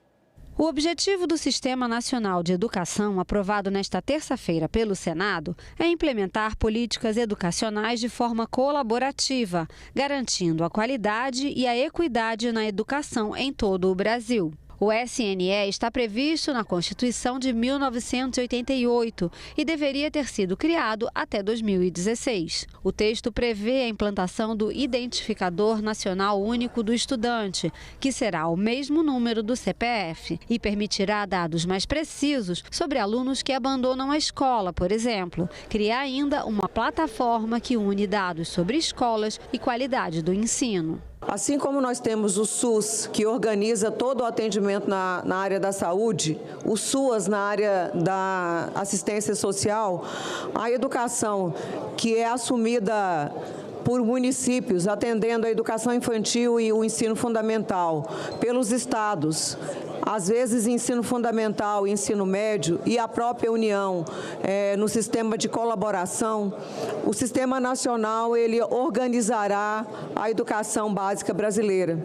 O objetivo do Sistema Nacional de Educação, aprovado nesta terça-feira pelo Senado, é implementar políticas educacionais de forma colaborativa, garantindo a qualidade e a equidade na educação em todo o Brasil. O SNE está previsto na Constituição de 1988 e deveria ter sido criado até 2016. O texto prevê a implantação do Identificador Nacional Único do Estudante, que será o mesmo número do CPF, e permitirá dados mais precisos sobre alunos que abandonam a escola, por exemplo. Criar ainda uma plataforma que une dados sobre escolas e qualidade do ensino. Assim como nós temos o SUS, que organiza todo o atendimento na área da saúde, o SUAS na área da assistência social, a educação, que é assumida por municípios, atendendo a educação infantil e o ensino fundamental, pelos estados, às vezes ensino fundamental e ensino médio, e a própria União no sistema de colaboração, o Sistema Nacional ele organizará a educação básica brasileira.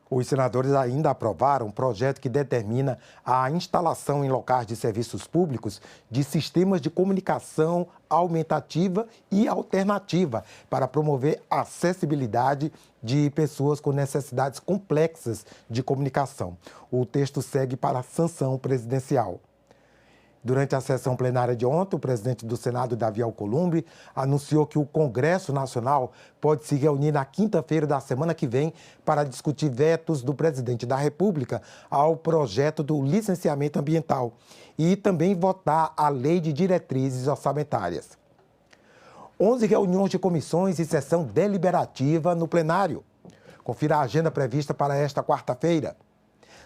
Os senadores ainda aprovaram um projeto que determina a instalação em locais de serviços públicos de sistemas de comunicação aumentativa e alternativa para promover a acessibilidade de pessoas com necessidades complexas de comunicação. O texto segue para a sanção presidencial. Durante a sessão plenária de ontem, o presidente do Senado, Davi Alcolumbre, anunciou que o Congresso Nacional pode se reunir na quinta-feira da semana que vem para discutir vetos do presidente da República ao projeto do licenciamento ambiental e também votar a lei de diretrizes orçamentárias. 11 reuniões de comissões e sessão deliberativa no plenário. Confira a agenda prevista para esta quarta-feira.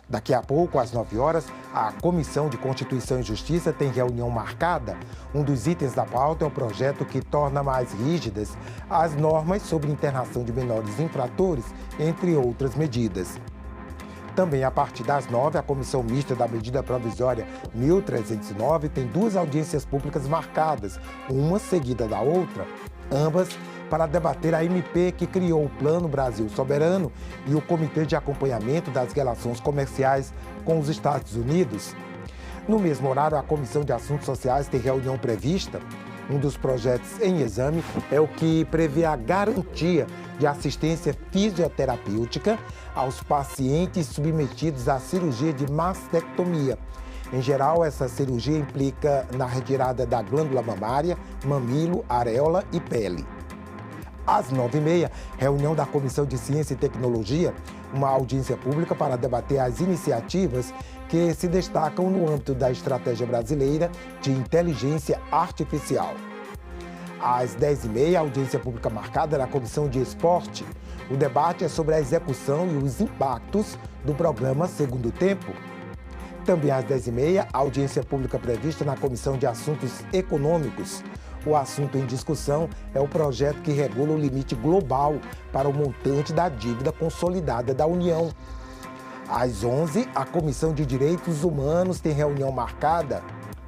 Daqui a pouco, às 9 horas, a Comissão de Constituição e Justiça tem reunião marcada. Um dos itens da pauta é o projeto que torna mais rígidas as normas sobre internação de menores infratores, entre outras medidas. Também, a partir das 9, a Comissão Mista da Medida Provisória 1309 tem 2 audiências públicas marcadas, uma seguida da outra, ambas para debater a MP que criou o Plano Brasil Soberano e o Comitê de Acompanhamento das Relações Comerciais com os Estados Unidos. No mesmo horário, a Comissão de Assuntos Sociais tem reunião prevista. Um dos projetos em exame é o que prevê a garantia de assistência fisioterapêutica aos pacientes submetidos à cirurgia de mastectomia. Em geral, essa cirurgia implica na retirada da glândula mamária, mamilo, areola e pele. Às 9h30, reunião da Comissão de Ciência e Tecnologia, uma audiência pública para debater as iniciativas que se destacam no âmbito da Estratégia Brasileira de Inteligência Artificial. Às 10h30, audiência pública marcada na Comissão de Esporte. O debate é sobre a execução e os impactos do programa Segundo Tempo. Também às 10h30, audiência pública prevista na Comissão de Assuntos Econômicos. O assunto em discussão é o projeto que regula o limite global para o montante da dívida consolidada da União. Às 11h, a Comissão de Direitos Humanos tem reunião marcada.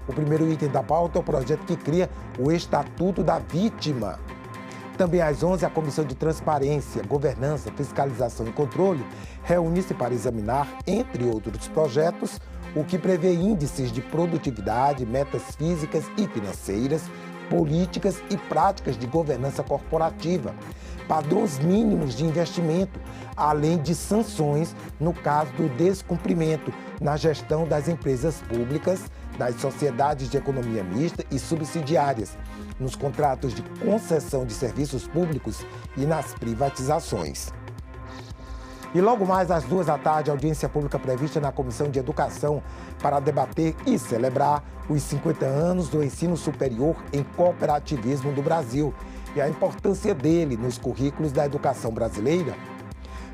O primeiro item da pauta é o projeto que cria o Estatuto da Vítima. Também às 11, a Comissão de Transparência, Governança, Fiscalização e Controle reúne-se para examinar, entre outros projetos, o que prevê índices de produtividade, metas físicas e financeiras, políticas e práticas de governança corporativa, padrões mínimos de investimento, além de sanções no caso do descumprimento na gestão das empresas públicas, das sociedades de economia mista e subsidiárias, nos contratos de concessão de serviços públicos e nas privatizações. E logo mais às 14h, audiência pública prevista na Comissão de Educação para debater e celebrar os 50 anos do ensino superior em cooperativismo do Brasil e a importância dele nos currículos da educação brasileira.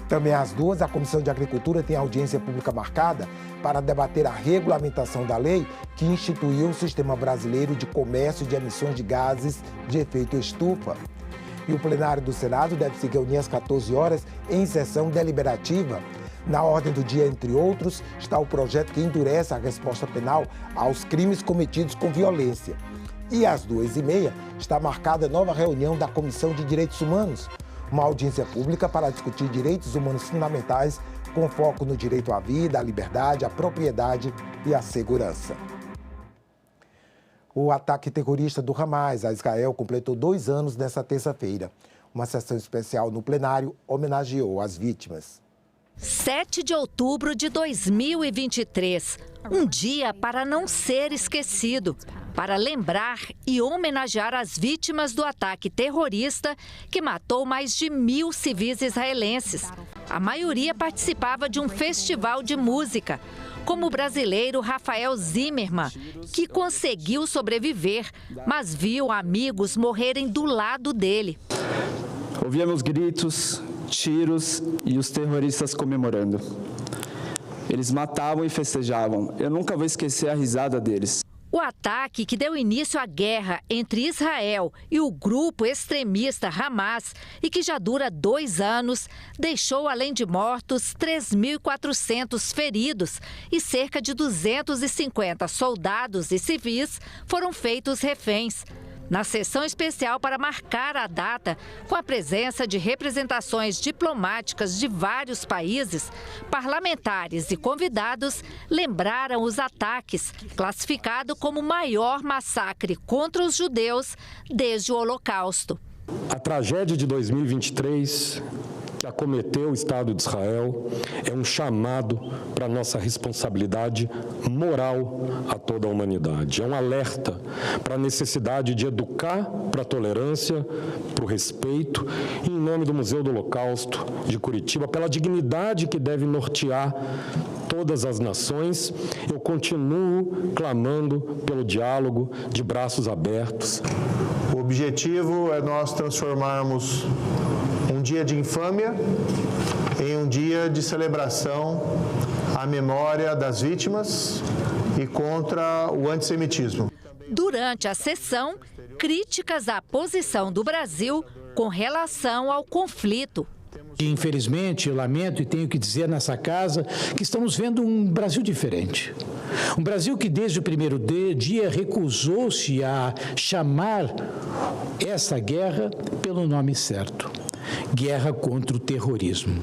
Também às 2h, a Comissão de Agricultura tem audiência pública marcada para debater a regulamentação da lei que instituiu o Sistema Brasileiro de Comércio de Emissões de Gases de Efeito Estufa. E o plenário do Senado deve se reunir às 14h em sessão deliberativa. Na ordem do dia, entre outros, está o projeto que endurece a resposta penal aos crimes cometidos com violência. E às 2h30 está marcada a nova reunião da Comissão de Direitos Humanos, uma audiência pública para discutir direitos humanos fundamentais com foco no direito à vida, à liberdade, à propriedade e à segurança. O ataque terrorista do Hamas a Israel completou 2 anos nesta terça-feira. Uma sessão especial no plenário homenageou as vítimas. 7 de outubro de 2023, um dia para não ser esquecido, para lembrar e homenagear as vítimas do ataque terrorista que matou mais de 1.000 civis israelenses. A maioria participava de um festival de música, como o brasileiro Rafael Zimmermann, que conseguiu sobreviver, mas viu amigos morrerem do lado dele. Ouvíamos gritos, tiros e os terroristas comemorando. Eles matavam e festejavam. Eu nunca vou esquecer a risada deles. O ataque que deu início à guerra entre Israel e o grupo extremista Hamas e que já dura 2 anos, deixou, além de mortos, 3.400 feridos e cerca de 250 soldados e civis foram feitos reféns. Na sessão especial para marcar a data, com a presença de representações diplomáticas de vários países, parlamentares e convidados lembraram os ataques, classificado como o maior massacre contra os judeus desde o Holocausto. A tragédia de 2023, que acometeu o Estado de Israel, é um chamado para a nossa responsabilidade moral a toda a humanidade. É um alerta para a necessidade de educar para a tolerância, para o respeito, e em nome do Museu do Holocausto de Curitiba, pela dignidade que deve nortear todas as nações, eu continuo clamando pelo diálogo de braços abertos. O objetivo é nós transformarmos um dia de infâmia em um dia de celebração à memória das vítimas e contra o antissemitismo. Durante a sessão, críticas à posição do Brasil com relação ao conflito. Infelizmente, eu lamento e tenho que dizer nessa casa que estamos vendo um Brasil diferente. Um Brasil que desde o primeiro dia recusou-se a chamar essa guerra pelo nome certo: guerra contra o terrorismo.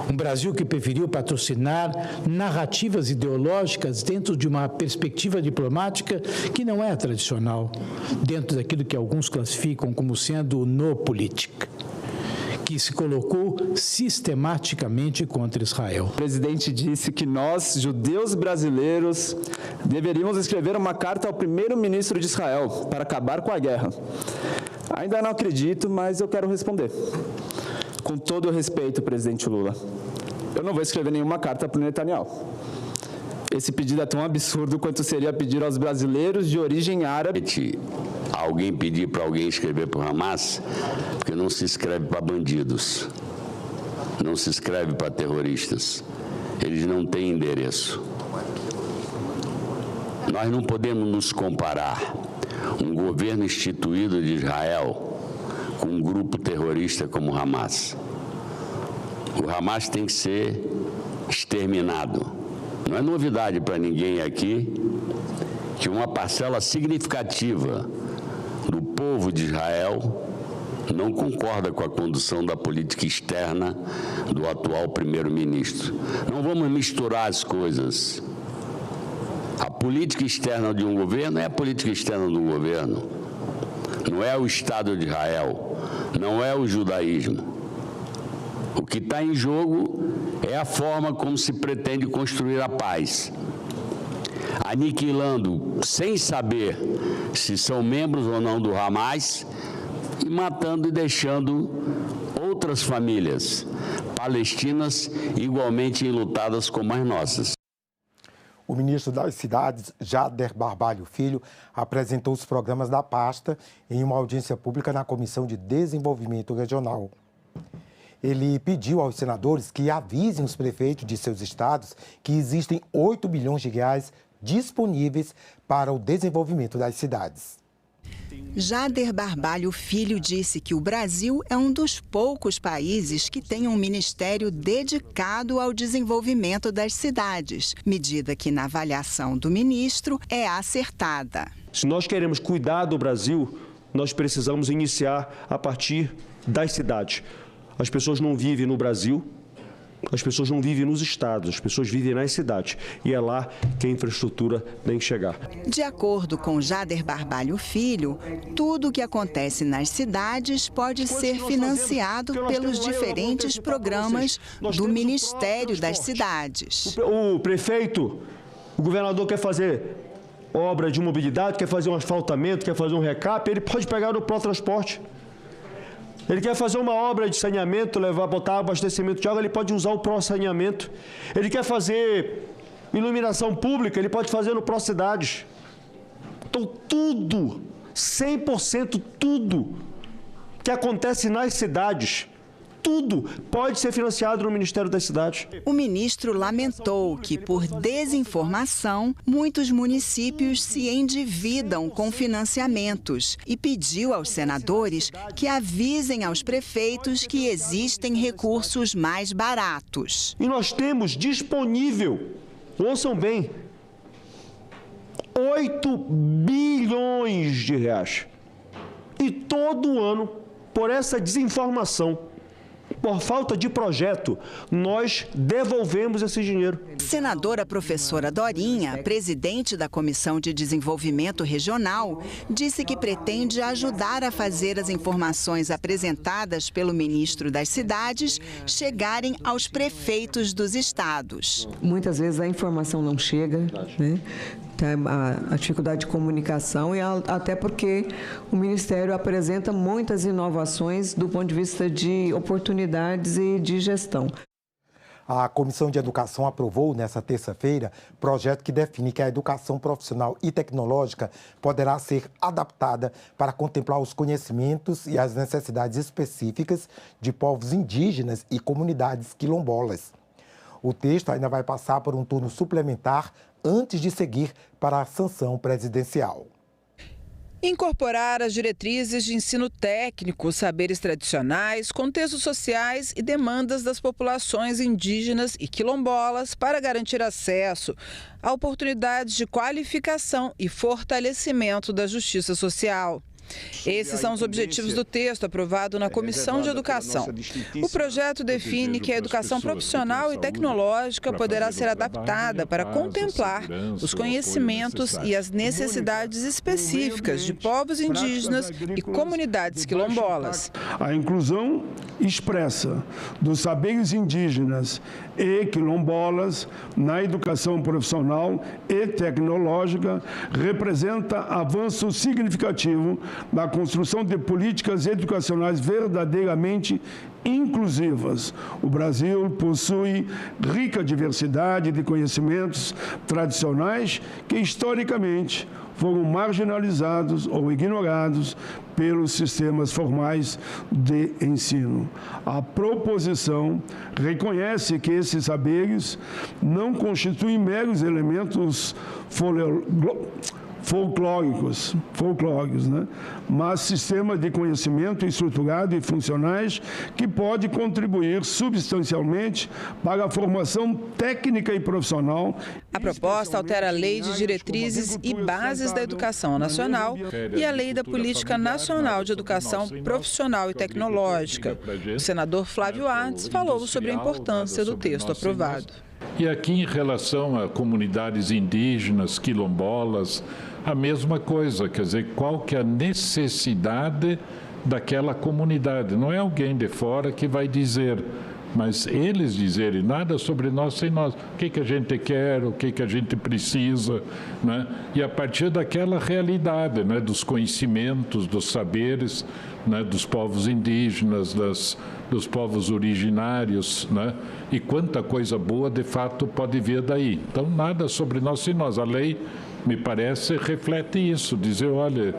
Um Brasil que preferiu patrocinar narrativas ideológicas dentro de uma perspectiva diplomática que não é tradicional, dentro daquilo que alguns classificam como sendo no política, que se colocou sistematicamente contra Israel. O presidente disse que nós, judeus brasileiros, deveríamos escrever uma carta ao primeiro-ministro de Israel para acabar com a guerra. Ainda não acredito, mas eu quero responder. Com todo o respeito, presidente Lula, eu não vou escrever nenhuma carta para o Netanyahu. Esse pedido é tão absurdo quanto seria pedir aos brasileiros de origem árabe. Alguém pedir para alguém escrever para o Hamas, porque não se escreve para bandidos, não se escreve para terroristas. Eles não têm endereço. Nós não podemos nos comparar um governo instituído de Israel com um grupo terrorista como o Hamas. O Hamas tem que ser exterminado. Não é novidade para ninguém aqui que uma parcela significativa do povo de Israel não concorda com a condução da política externa do atual primeiro-ministro. Não vamos misturar as coisas. A política externa de um governo é a política externa do governo. Não é o Estado de Israel, não é o judaísmo. O que está em jogo é a forma como se pretende construir a paz, aniquilando, sem saber se são membros ou não do Hamas, e matando e deixando outras famílias palestinas igualmente enlutadas como as nossas. O ministro das Cidades, Jader Barbalho Filho, apresentou os programas da pasta em uma audiência pública na Comissão de Desenvolvimento Regional. Ele pediu aos senadores que avisem os prefeitos de seus estados que existem 8 bilhões de reais disponíveis para o desenvolvimento das cidades. Jader Barbalho Filho disse que o Brasil é um dos poucos países que tem um ministério dedicado ao desenvolvimento das cidades, medida que, na avaliação do ministro, é acertada. Se nós queremos cuidar do Brasil, nós precisamos iniciar a partir das cidades. As pessoas não vivem no Brasil, as pessoas não vivem nos estados, as pessoas vivem nas cidades. E é lá que a infraestrutura tem que chegar. De acordo com Jader Barbalho Filho, tudo o que acontece nas cidades pode ser financiado pelos diferentes programas do Ministério das Cidades. O prefeito, o governador quer fazer obra de mobilidade, quer fazer um asfaltamento, quer fazer um recap, ele pode pegar no pró-transporte. Ele quer fazer uma obra de saneamento, botar abastecimento de água, ele pode usar o pró-saneamento. Ele quer fazer iluminação pública, ele pode fazer no pró-cidades. Então, tudo, 100% tudo que acontece nas cidades, tudo pode ser financiado no Ministério das Cidades. O ministro lamentou que, por desinformação, muitos municípios se endividam com financiamentos e pediu aos senadores que avisem aos prefeitos que existem recursos mais baratos. E nós temos disponível, ouçam bem, 8 bilhões de reais. E todo ano, por essa desinformação, por falta de projeto, nós devolvemos esse dinheiro. Senadora professora Dorinha, presidente da Comissão de Desenvolvimento Regional, disse que pretende ajudar a fazer as informações apresentadas pelo ministro das Cidades chegarem aos prefeitos dos estados. Muitas vezes a informação não chega, né? A dificuldade de comunicação e até porque o Ministério apresenta muitas inovações do ponto de vista de oportunidades e de gestão. A Comissão de Educação aprovou, nesta terça-feira, projeto que define que a educação profissional e tecnológica poderá ser adaptada para contemplar os conhecimentos e as necessidades específicas de povos indígenas e comunidades quilombolas. O texto ainda vai passar por um turno suplementar antes de seguir para a sanção presidencial. Incorporar as diretrizes de ensino técnico, saberes tradicionais, contextos sociais e demandas das populações indígenas e quilombolas para garantir acesso a oportunidades de qualificação e fortalecimento da justiça social. Esses são os objetivos do texto aprovado na Comissão de Educação. O projeto define que a educação profissional e tecnológica poderá ser adaptada para contemplar os conhecimentos e as necessidades específicas de povos indígenas e comunidades quilombolas. A inclusão expressa dos saberes indígenas e quilombolas na educação profissional e tecnológica representa avanço significativo na construção de políticas educacionais verdadeiramente inclusivas. O Brasil possui rica diversidade de conhecimentos tradicionais que, historicamente, foram marginalizados ou ignorados pelos sistemas formais de ensino. A proposição reconhece que esses folclóricos, né? Mas sistema de conhecimento estruturado e funcionais que pode contribuir substancialmente para a formação técnica e profissional. A proposta altera a Lei de Diretrizes e Bases da Educação Nacional e a Lei da Política Nacional de Educação Profissional e Tecnológica. O senador Flávio Ardes falou sobre a importância do texto aprovado. E aqui, em relação a comunidades indígenas, quilombolas, a mesma coisa, quer dizer, qual que é a necessidade daquela comunidade. Não é alguém de fora que vai dizer, mas eles dizerem nada sobre nós sem nós. O que a gente quer, o que a gente precisa, né? E a partir daquela realidade, né? Dos conhecimentos, dos saberes, né? Dos povos indígenas, dos povos originários, né? E quanta coisa boa, de fato, pode vir daí. Então, nada sobre nós sem nós. A lei, me parece, reflete isso, dizer, olha,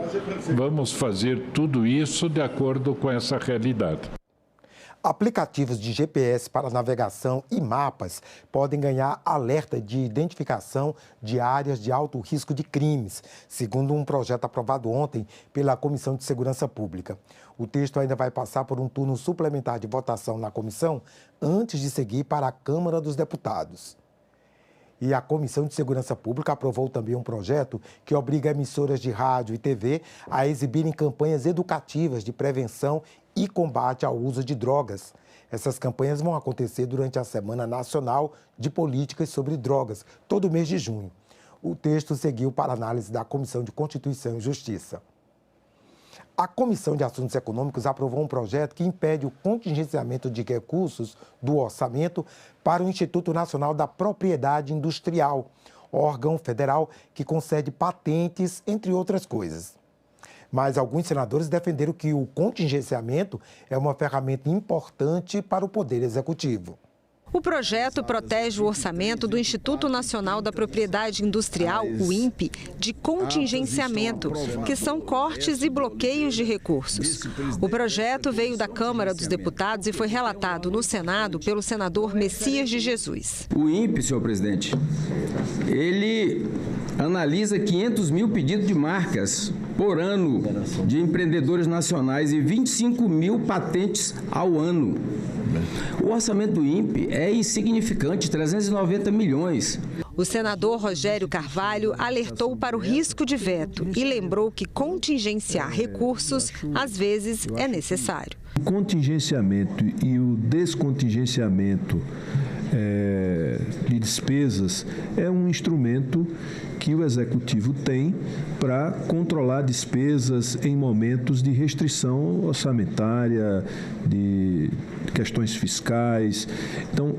vamos fazer tudo isso de acordo com essa realidade. Aplicativos de GPS para navegação e mapas podem ganhar alerta de identificação de áreas de alto risco de crimes, segundo um projeto aprovado ontem pela Comissão de Segurança Pública. O texto ainda vai passar por um turno suplementar de votação na comissão antes de seguir para a Câmara dos Deputados. E a Comissão de Segurança Pública aprovou também um projeto que obriga emissoras de rádio e TV a exibirem campanhas educativas de prevenção e combate ao uso de drogas. Essas campanhas vão acontecer durante a Semana Nacional de Políticas sobre Drogas, todo mês de junho. O texto seguiu para análise da Comissão de Constituição e Justiça. A Comissão de Assuntos Econômicos aprovou um projeto que impede o contingenciamento de recursos do orçamento para o Instituto Nacional da Propriedade Industrial, órgão federal que concede patentes, entre outras coisas. Mas alguns senadores defenderam que o contingenciamento é uma ferramenta importante para o Poder Executivo. O projeto protege o orçamento do Instituto Nacional da Propriedade Industrial, o INPE, de contingenciamento, que são cortes e bloqueios de recursos. O projeto veio da Câmara dos Deputados e foi relatado no Senado pelo senador Messias de Jesus. O INPE, senhor presidente, ele analisa 500 mil pedidos de marcas por ano de empreendedores nacionais e 25 mil patentes ao ano. O orçamento do INPE é insignificante, 390 milhões. O senador Rogério Carvalho alertou para o risco de veto e lembrou que contingenciar recursos, às vezes, é necessário. O contingenciamento e o descontingenciamento de despesas é um instrumento que o Executivo tem para controlar despesas em momentos de restrição orçamentária, de questões fiscais. Então,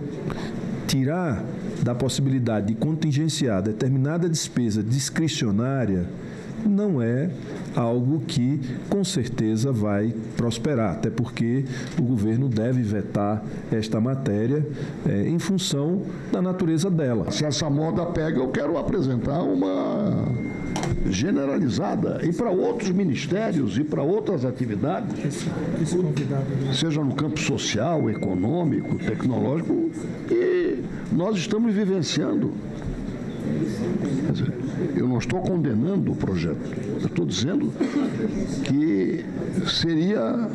tirar da possibilidade de contingenciar determinada despesa discricionária não é algo que, com certeza, vai prosperar, até porque o governo deve vetar esta matéria em função da natureza dela. Se essa moda pega, eu quero apresentar uma generalizada e para outros ministérios e para outras atividades, seja no campo social, econômico, tecnológico, e nós estamos vivenciando. Quer dizer, eu não estou condenando o projeto, eu estou dizendo que seria,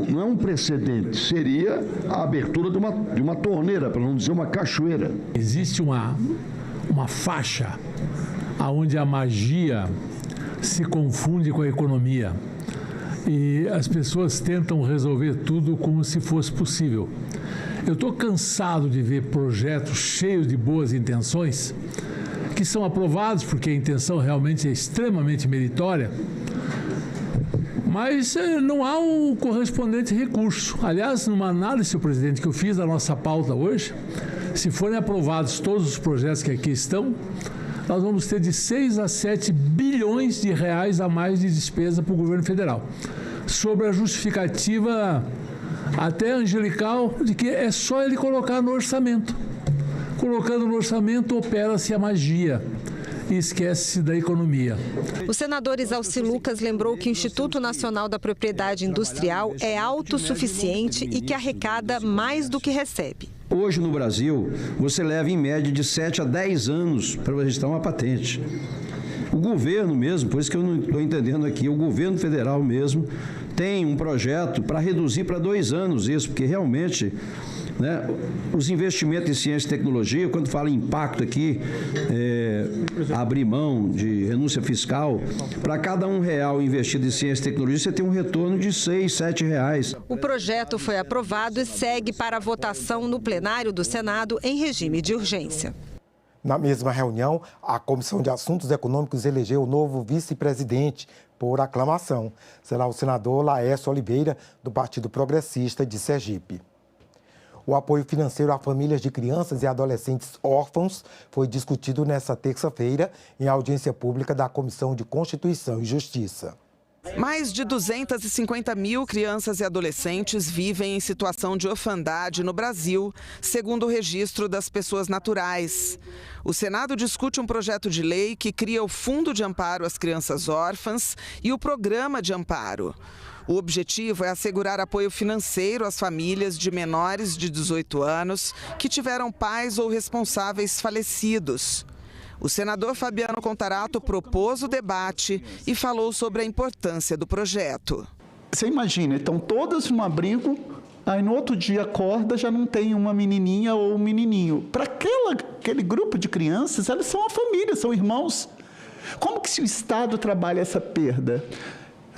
não é um precedente, seria a abertura de uma torneira, para não dizer uma cachoeira. Existe uma faixa onde a magia se confunde com a economia e as pessoas tentam resolver tudo como se fosse possível. Eu estou cansado de ver projetos cheios de boas intenções que são aprovados porque a intenção realmente é extremamente meritória, mas não há um correspondente recurso. Aliás, numa análise, senhor presidente, que eu fiz da nossa pauta hoje, se forem aprovados todos os projetos que aqui estão, nós vamos ter de 6 a 7 bilhões de reais a mais de despesa para o governo federal, sobre a justificativa até angelical de que é só ele colocar no orçamento. Colocando no orçamento, opera-se a magia e esquece-se da economia. O senador Isalci Lucas lembrou que o Instituto Nacional da Propriedade Industrial é autossuficiente e que arrecada mais do que recebe. Hoje, no Brasil, você leva em média de 7 a 10 anos para registrar uma patente. O governo mesmo, por isso que eu não estou entendendo aqui, o governo federal mesmo tem um projeto para reduzir para 2 anos isso, porque realmente, né, os investimentos em ciência e tecnologia, quando fala em impacto aqui, abrir mão de renúncia fiscal, para cada R$1 investido em ciência e tecnologia, você tem um retorno de R$6, R$7. O projeto foi aprovado e segue para a votação no plenário do Senado em regime de urgência. Na mesma reunião, a Comissão de Assuntos Econômicos elegeu o novo vice-presidente por aclamação. Será o senador Laércio Oliveira, do Partido Progressista de Sergipe. O apoio financeiro a famílias de crianças e adolescentes órfãos foi discutido nesta terça-feira em audiência pública da Comissão de Constituição e Justiça. Mais de 250 mil crianças e adolescentes vivem em situação de orfandade no Brasil, segundo o Registro das Pessoas Naturais. O Senado discute um projeto de lei que cria o Fundo de Amparo às Crianças Órfãs e o Programa de Amparo. O objetivo é assegurar apoio financeiro às famílias de menores de 18 anos que tiveram pais ou responsáveis falecidos. O senador Fabiano Contarato propôs o debate e falou sobre a importância do projeto. Você imagina, estão todas num abrigo, aí no outro dia acorda, já não tem uma menininha ou um menininho. Para aquele grupo de crianças, elas são uma família, são irmãos. Como que o Estado trabalha essa perda?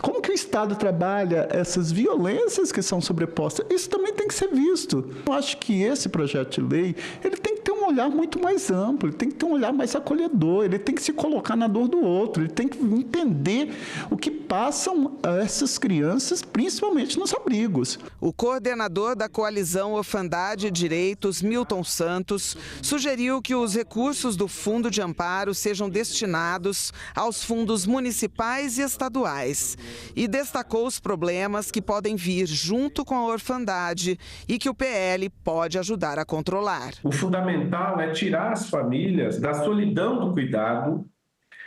Como que o Estado trabalha essas violências que são sobrepostas? Isso também tem que ser visto. Eu acho que esse projeto de lei, ele tem que ter um olhar muito mais amplo, ele tem que ter um olhar mais acolhedor, ele tem que se colocar na dor do outro, ele tem que entender o que passam essas crianças, principalmente nos abrigos. O coordenador da Coalizão Orfandade e Direitos, Milton Santos, sugeriu que os recursos do Fundo de Amparo sejam destinados aos fundos municipais e estaduais. E destacou os problemas que podem vir junto com a orfandade e que o PL pode ajudar a controlar. O fundamental é tirar as famílias da solidão do cuidado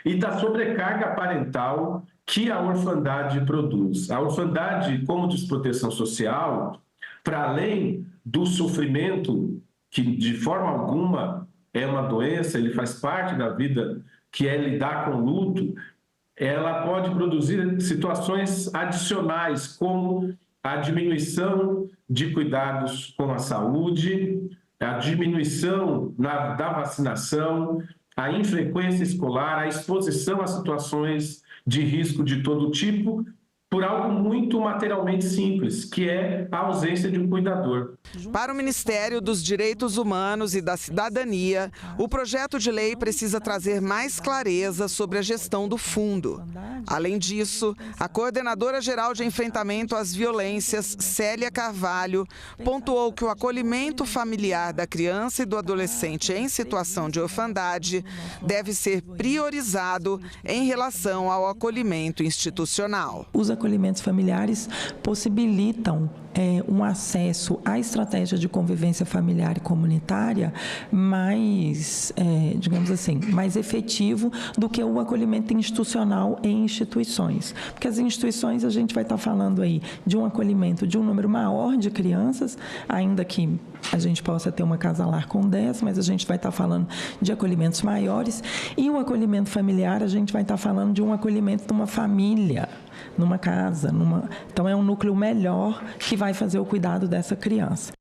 e da sobrecarga parental que a orfandade produz. A orfandade, como desproteção social, para além do sofrimento, que de forma alguma é uma doença, ele faz parte da vida, que é lidar com o luto, ela pode produzir situações adicionais, como a diminuição de cuidados com a saúde, a diminuição da vacinação, a infrequência escolar, a exposição a situações de risco de todo tipo, por algo muito materialmente simples, que é a ausência de um cuidador. Para o Ministério dos Direitos Humanos e da Cidadania, o projeto de lei precisa trazer mais clareza sobre a gestão do fundo. Além disso, a coordenadora-geral de enfrentamento às violências, Célia Carvalho, pontuou que o acolhimento familiar da criança e do adolescente em situação de orfandade deve ser priorizado em relação ao acolhimento institucional. Os acolhimentos familiares possibilitam um acesso à estratégia de convivência familiar e comunitária mais, digamos assim, mais efetivo do que o acolhimento institucional em instituições. Porque as instituições, a gente vai estar falando aí de um acolhimento de um número maior de crianças, ainda que a gente possa ter uma casa-lar com 10, mas a gente vai estar falando de acolhimentos maiores. E o acolhimento familiar, a gente vai estar falando de um acolhimento de uma família, numa casa, então é um núcleo melhor que vai fazer o cuidado dessa criança.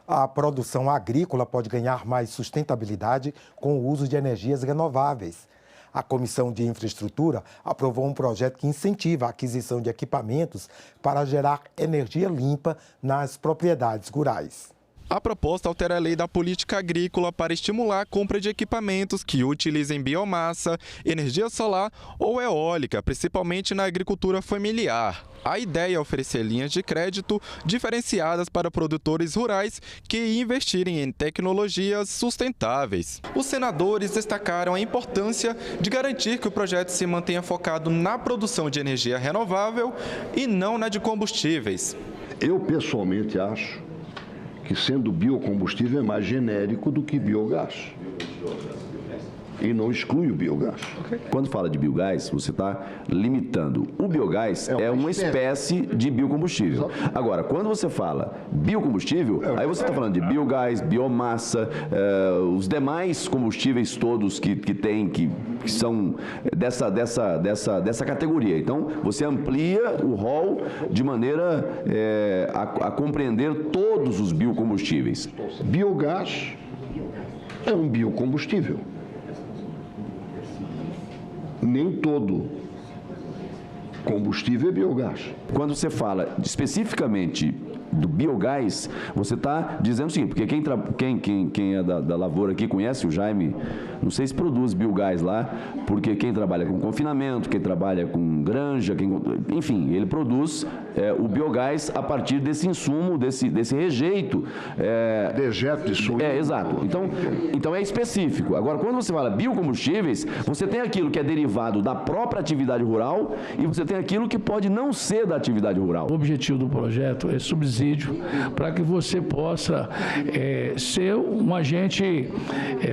A produção agrícola pode ganhar mais sustentabilidade com o uso de energias renováveis. A Comissão de Infraestrutura aprovou um projeto que incentiva a aquisição de equipamentos para gerar energia limpa nas propriedades rurais. A proposta altera a lei da política agrícola para estimular a compra de equipamentos que utilizem biomassa, energia solar ou eólica, principalmente na agricultura familiar. A ideia é oferecer linhas de crédito diferenciadas para produtores rurais que investirem em tecnologias sustentáveis. Os senadores destacaram a importância de garantir que o projeto se mantenha focado na produção de energia renovável e não na de combustíveis. Eu, pessoalmente, acho que sendo biocombustível é mais genérico do que biogás. e não exclui o biogás. Quando fala de biogás, você está limitando. O biogás é uma espécie de biocombustível. Agora, quando você fala biocombustível, aí você está falando de biogás, biomassa, os demais combustíveis todos que são dessa categoria. Então, você amplia o rol de maneira a compreender todos os biocombustíveis. Biogás é um biocombustível. Nem todo combustível é biogás. Quando você fala especificamente do biogás, você está dizendo o seguinte, porque quem é da lavoura aqui conhece o Jaime, não sei se produz biogás lá, porque quem trabalha com confinamento, quem trabalha com granja, enfim, ele produz o biogás a partir desse insumo, desse rejeito. Dejeto de suíno. Exato. Então é específico. Agora, quando você fala biocombustíveis, você tem aquilo que é derivado da própria atividade rural e você tem aquilo que pode não ser da atividade rural. O objetivo do projeto é subsídio para que você possa ser um agente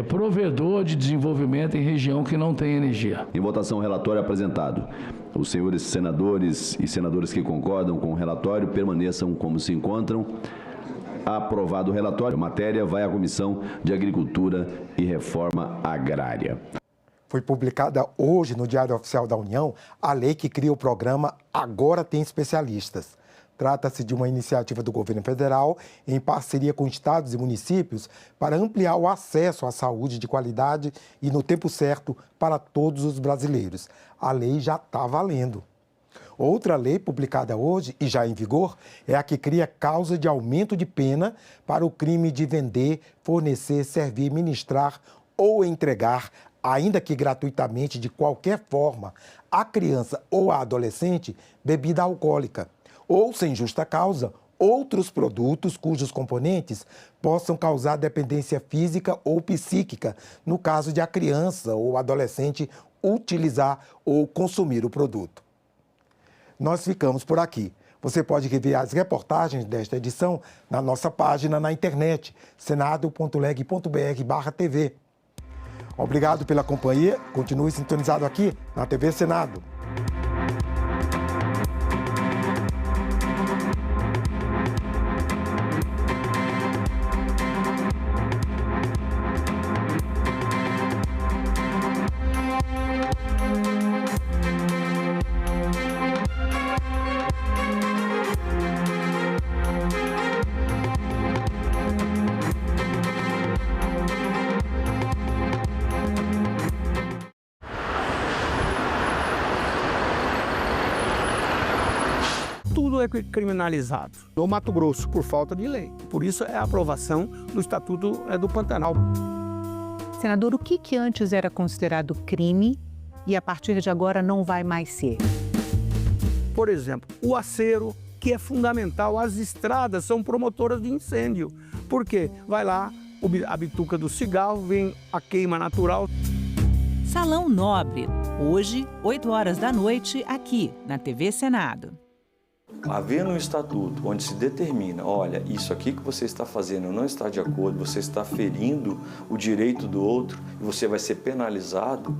provedor de desenvolvimento em região que não tem energia. Em votação, o relatório apresentado. Os senhores senadores e senadoras que concordam com o relatório permaneçam como se encontram. Aprovado o relatório, a matéria vai à Comissão de Agricultura e Reforma Agrária. Foi publicada hoje no Diário Oficial da União a lei que cria o programa Agora Tem Especialistas. Trata-se de uma iniciativa do governo federal em parceria com estados e municípios para ampliar o acesso à saúde de qualidade e no tempo certo para todos os brasileiros. A lei já está valendo. Outra lei publicada hoje e já em vigor é a que cria causa de aumento de pena para o crime de vender, fornecer, servir, ministrar ou entregar, ainda que gratuitamente, de qualquer forma, à criança ou à adolescente, bebida alcoólica, ou, sem justa causa, outros produtos cujos componentes possam causar dependência física ou psíquica, no caso de a criança ou adolescente utilizar ou consumir o produto. Nós ficamos por aqui. Você pode rever as reportagens desta edição na nossa página na internet, senado.leg.br/TV. Obrigado pela companhia. Continue sintonizado aqui na TV Senado. Tudo é criminalizado no Mato Grosso por falta de lei. Por isso é a aprovação do Estatuto do Pantanal. Senador, o que antes era considerado crime e a partir de agora não vai mais ser? Por exemplo, o acero, que é fundamental. As estradas são promotoras de incêndio. Por quê? Vai lá, a bituca do cigarro, vem a queima natural. Salão Nobre, hoje, 8 horas da noite, aqui na TV Senado. Havendo um estatuto onde se determina, olha, isso aqui que você está fazendo não está de acordo, você está ferindo o direito do outro e você vai ser penalizado,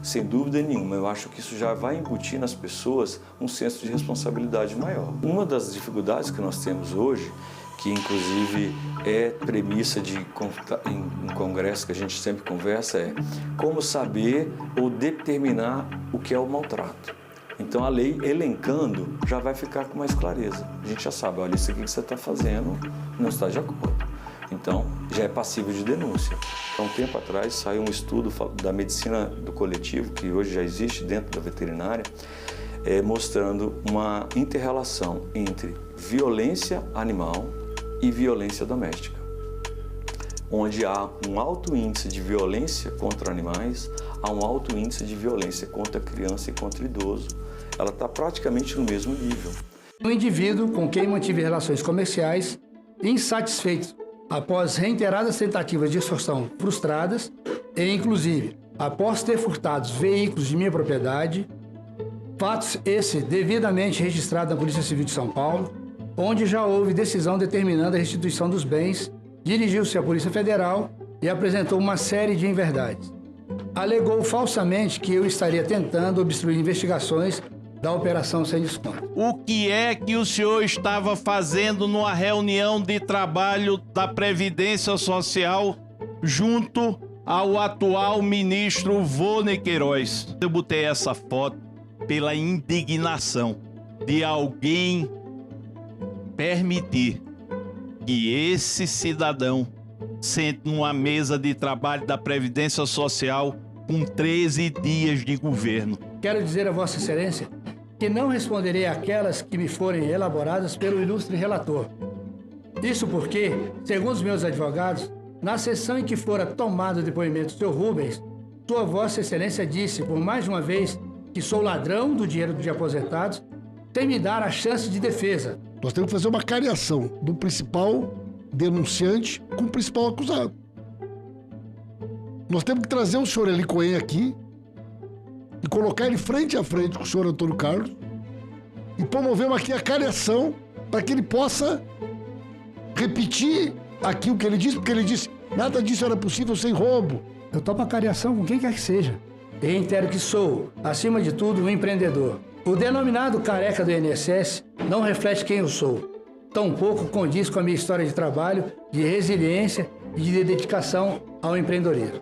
sem dúvida nenhuma, eu acho que isso já vai embutir nas pessoas um senso de responsabilidade maior. Uma das dificuldades que nós temos hoje, que inclusive é premissa em congresso que a gente sempre conversa, é como saber ou determinar o que é o maltrato. Então, a lei, elencando, já vai ficar com mais clareza. A gente já sabe, olha, isso aqui que você está fazendo não está de acordo. Então, já é passível de denúncia. Há um tempo atrás, saiu um estudo da medicina do coletivo, que hoje já existe dentro da veterinária, mostrando uma inter-relação entre violência animal e violência doméstica. Onde há um alto índice de violência contra animais, há um alto índice de violência contra criança e contra idoso. Ela está praticamente no mesmo nível. Um indivíduo com quem mantive relações comerciais, insatisfeito após reiteradas tentativas de extorsão frustradas e, inclusive, após ter furtado veículos de minha propriedade, fatos esse devidamente registrado na Polícia Civil de São Paulo, onde já houve decisão determinando a restituição dos bens, dirigiu-se à Polícia Federal e apresentou uma série de inverdades. alegou falsamente que eu estaria tentando obstruir investigações da Operação Sem Desconto. O que é que o senhor estava fazendo numa reunião de trabalho da Previdência Social junto ao atual ministro Vô Queiroz? Eu botei essa foto pela indignação de alguém permitir que esse cidadão sente numa mesa de trabalho da Previdência Social com 13 dias de governo. Quero dizer a Vossa Excelência que não responderei àquelas que me forem elaboradas pelo ilustre relator. Isso porque, segundo os meus advogados, na sessão em que fora tomado o depoimento do Sr. Rubens, Sua Vossa Excelência disse, por mais de uma vez, que sou ladrão do dinheiro de aposentados, sem me dar a chance de defesa. Nós temos que fazer uma cariação do principal denunciante com o principal acusado. Nós temos que trazer o senhor Eli Cohen aqui e colocar ele frente a frente com o senhor Antônio Carlos e promover aqui a cariação para que ele possa repetir aqui o que ele disse, porque ele disse nada disso era possível sem roubo. Eu topo a cariação com quem quer que seja. E reitero que sou, acima de tudo, um empreendedor. O denominado careca do INSS não reflete quem eu sou. Tampouco condiz com a minha história de trabalho, de resiliência e de dedicação ao empreendedorismo.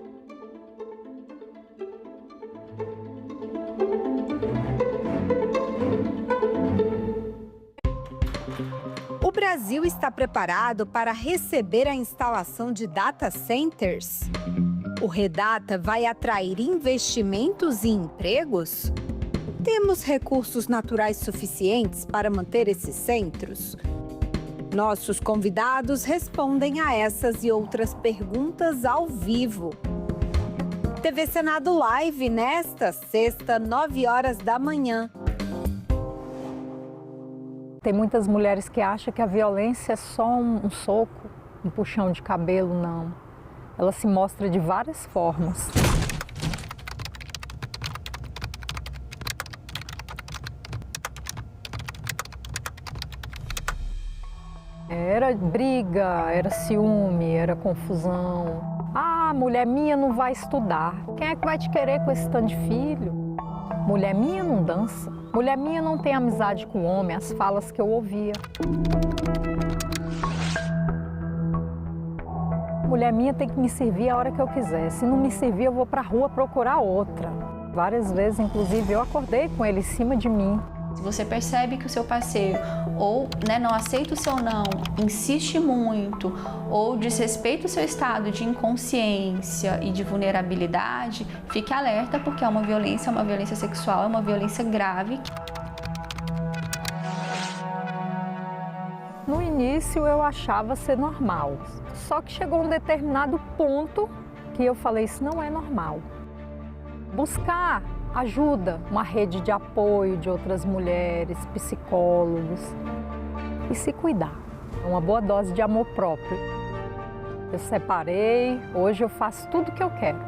O Brasil está preparado para receber a instalação de data centers? O Redata vai atrair investimentos e empregos? Temos recursos naturais suficientes para manter esses centros? Nossos convidados respondem a essas e outras perguntas ao vivo. TV Senado Live nesta sexta, 9 horas da manhã. Tem muitas mulheres que acham que a violência é só um soco, um puxão de cabelo, não. Ela se mostra de várias formas. Era briga, era ciúme, era confusão. Ah, mulher minha não vai estudar. Quem é que vai te querer com esse tanto de filho? Mulher minha não dança. Mulher minha não tem amizade com homem, as falas que eu ouvia. Mulher minha tem que me servir a hora que eu quiser. Se não me servir, eu vou pra rua procurar outra. Várias vezes, inclusive, eu acordei com ele em cima de mim. Se você percebe que o seu parceiro ou não aceita o seu não, insiste muito ou desrespeita o seu estado de inconsciência e de vulnerabilidade, fique alerta porque é uma violência sexual, é uma violência grave. No início eu achava ser normal, só que chegou um determinado ponto que eu falei, isso não é normal. Buscar ajuda, uma rede de apoio de outras mulheres, psicólogos e se cuidar. Uma boa dose de amor próprio. Eu separei, hoje eu faço tudo o que eu quero.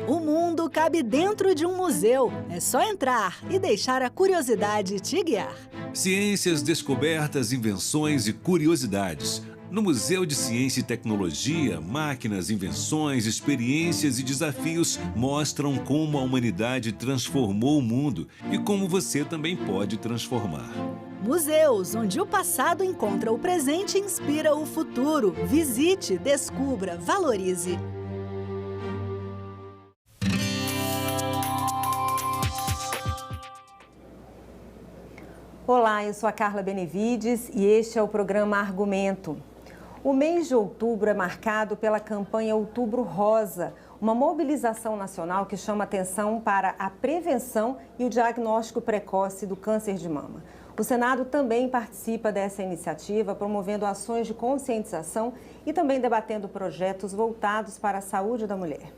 O mundo cabe dentro de um museu. É só entrar e deixar a curiosidade te guiar. Ciências, descobertas, invenções e curiosidades. No Museu de Ciência e Tecnologia, máquinas, invenções, experiências e desafios mostram como a humanidade transformou o mundo e como você também pode transformar. Museus, onde o passado encontra o presente e inspira o futuro. Visite, descubra, valorize. Olá, eu sou a Carla Benevides e este é o programa Argumento. O mês de outubro é marcado pela campanha Outubro Rosa, uma mobilização nacional que chama atenção para a prevenção e o diagnóstico precoce do câncer de mama. O Senado também participa dessa iniciativa, promovendo ações de conscientização e também debatendo projetos voltados para a saúde da mulher.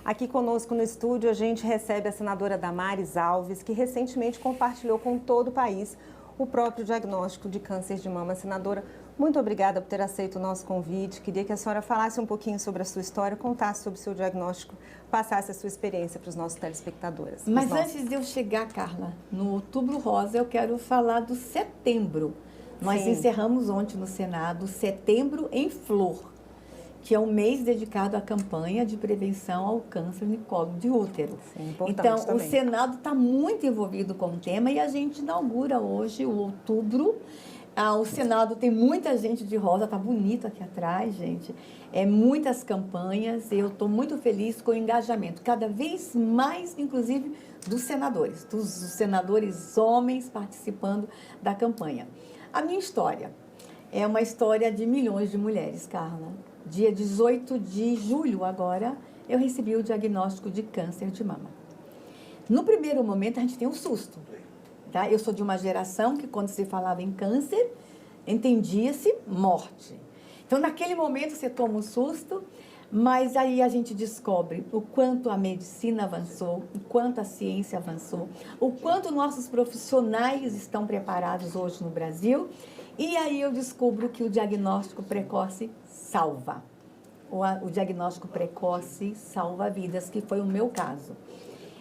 Aqui conosco no estúdio a gente recebe a senadora Damares Alves, que recentemente compartilhou com todo o país o próprio diagnóstico de câncer de mama. Senadora, muito obrigada por ter aceito o nosso convite. Queria que a senhora falasse um pouquinho sobre a sua história, contasse sobre o seu diagnóstico, passasse a sua experiência para os nossos telespectadores. Mas antes de eu chegar, Carla, no Outubro Rosa, eu quero falar do setembro. Nós Sim. encerramos ontem no Senado Setembro em Flor, que é um mês dedicado à campanha de prevenção ao câncer de colo de útero. Sim, importante então, também. o Senado está muito envolvido com o tema e a gente inaugura hoje, o outubro. O Senado tem muita gente de rosa, está bonito aqui atrás, gente. Muitas campanhas e eu estou muito feliz com o engajamento, cada vez mais, inclusive, dos senadores homens participando da campanha. A minha história é uma história de milhões de mulheres, Carla. Dia 18 de julho, agora, eu recebi o diagnóstico de câncer de mama. No primeiro momento, a gente tem um susto. Tá? Eu sou de uma geração que, quando se falava em câncer, entendia-se morte. Então, naquele momento, você toma um susto, mas aí a gente descobre o quanto a medicina avançou, o quanto a ciência avançou, o quanto nossos profissionais estão preparados hoje no Brasil. E aí eu descubro que o diagnóstico precoce salva. O diagnóstico precoce salva vidas, que foi o meu caso.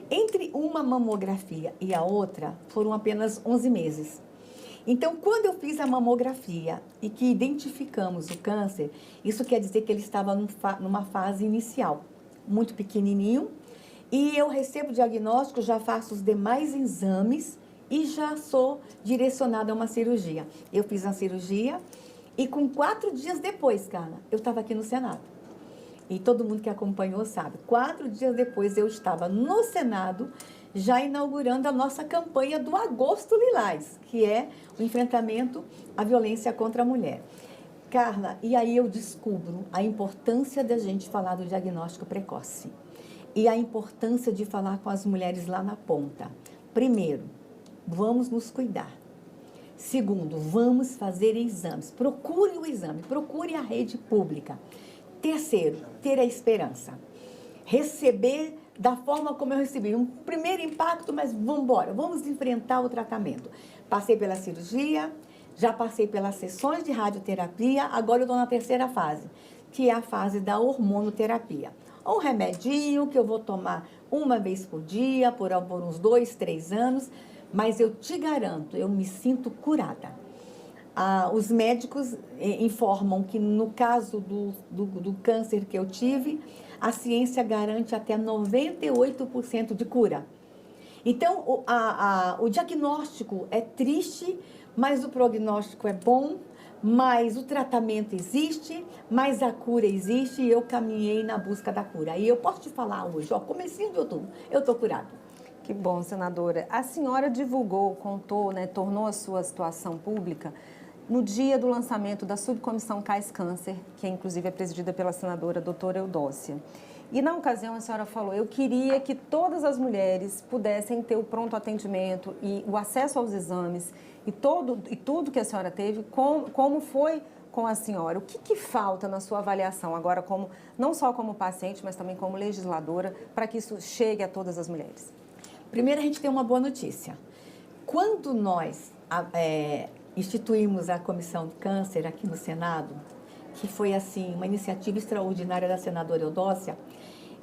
Entre uma mamografia e a outra, foram apenas 11 meses. Então, quando eu fiz a mamografia e que identificamos o câncer, isso quer dizer que ele estava numa fase inicial, muito pequenininho, e eu recebo o diagnóstico, já faço os demais exames e já sou direcionada a uma cirurgia. Eu fiz a cirurgia e com 4 dias depois, Carla, eu estava aqui no Senado. E todo mundo que acompanhou sabe, 4 dias depois eu estava no Senado, já inaugurando a nossa campanha do Agosto Lilás, que é o enfrentamento à violência contra a mulher. Carla, e aí eu descubro a importância da gente falar do diagnóstico precoce e a importância de falar com as mulheres lá na ponta. Primeiro, vamos nos cuidar. Segundo, vamos fazer exames. Procure o exame, procure a rede pública. Terceiro, ter a esperança. Receber da forma como eu recebi. Um primeiro impacto, mas vamos embora, vamos enfrentar o tratamento. Passei pela cirurgia, já passei pelas sessões de radioterapia, agora eu estou na terceira fase, que é a fase da hormonoterapia. Um remedinho que eu vou tomar uma vez por dia, por uns 2, 3 anos, mas eu te garanto, eu me sinto curada. Os médicos informam que no caso do câncer que eu tive, a ciência garante até 98% de cura. Então, o diagnóstico é triste, mas o prognóstico é bom, mas o tratamento existe, mas a cura existe e eu caminhei na busca da cura. E eu posso te falar hoje, comecinho de outubro, eu estou curada. Que bom, senadora. A senhora divulgou, contou, tornou a sua situação pública no dia do lançamento da subcomissão CAIS Câncer, que inclusive é presidida pela senadora doutora Eudócia. E na ocasião a senhora falou, eu queria que todas as mulheres pudessem ter o pronto atendimento e o acesso aos exames e tudo que a senhora teve, como foi com a senhora. O que falta na sua avaliação agora, não só como paciente, mas também como legisladora, para que isso chegue a todas as mulheres? Primeiro, a gente tem uma boa notícia. Quando nós instituímos a Comissão de Câncer aqui no Senado, que foi, assim, uma iniciativa extraordinária da senadora Eudócia,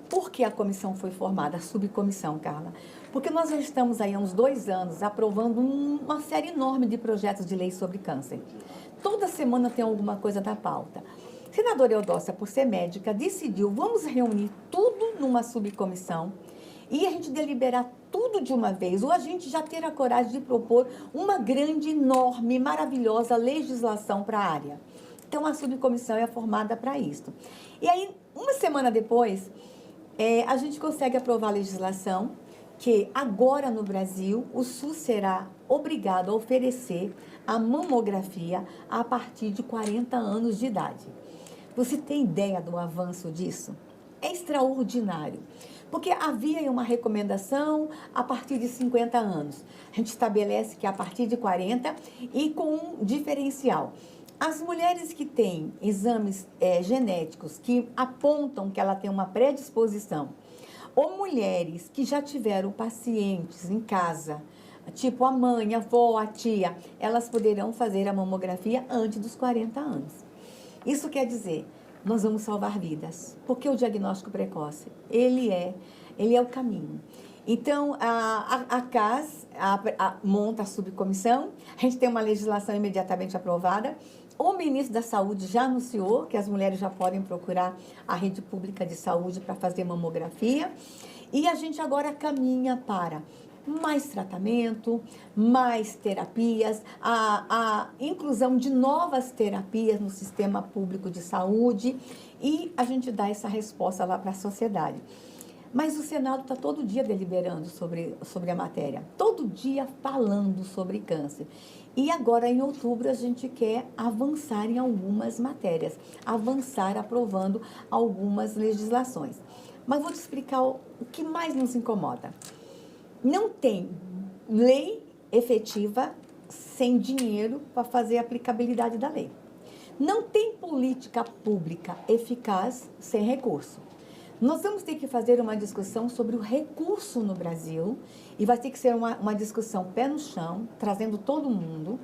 por que a comissão foi formada, a subcomissão, Carla? Porque nós já estamos aí há uns 2 anos aprovando uma série enorme de projetos de lei sobre câncer. Toda semana tem alguma coisa da pauta. A senadora Eudócia, por ser médica, decidiu, vamos reunir tudo numa subcomissão e a gente deliberar tudo de uma vez, ou a gente já ter a coragem de propor uma grande, enorme, maravilhosa legislação para a área. Então, a subcomissão é formada para isso. E aí, uma semana depois, a gente consegue aprovar a legislação que agora no Brasil o SUS será obrigado a oferecer a mamografia a partir de 40 anos de idade. Você tem ideia do avanço disso? É extraordinário. Porque havia uma recomendação a partir de 50 anos. A gente estabelece que a partir de 40 e com um diferencial. As mulheres que têm exames genéticos que apontam que ela tem uma predisposição, ou mulheres que já tiveram pacientes em casa, tipo a mãe, a avó, a tia, elas poderão fazer a mamografia antes dos 40 anos. Isso quer dizer, nós vamos salvar vidas, porque o diagnóstico precoce, ele é o caminho. Então, a CAS monta a subcomissão, a gente tem uma legislação imediatamente aprovada. O ministro da Saúde já anunciou que as mulheres já podem procurar a rede pública de saúde para fazer mamografia. E a gente agora caminha para mais tratamento, mais terapias, a inclusão de novas terapias no sistema público de saúde e a gente dá essa resposta lá para a sociedade. Mas o Senado está todo dia deliberando sobre a matéria, todo dia falando sobre câncer. E agora, em outubro, a gente quer avançar em algumas matérias, avançar aprovando algumas legislações. Mas vou te explicar o que mais nos incomoda. Não tem lei efetiva sem dinheiro para fazer a aplicabilidade da lei. Não tem política pública eficaz sem recurso. Nós vamos ter que fazer uma discussão sobre o recurso no Brasil e vai ter que ser uma discussão pé no chão, trazendo todo mundo,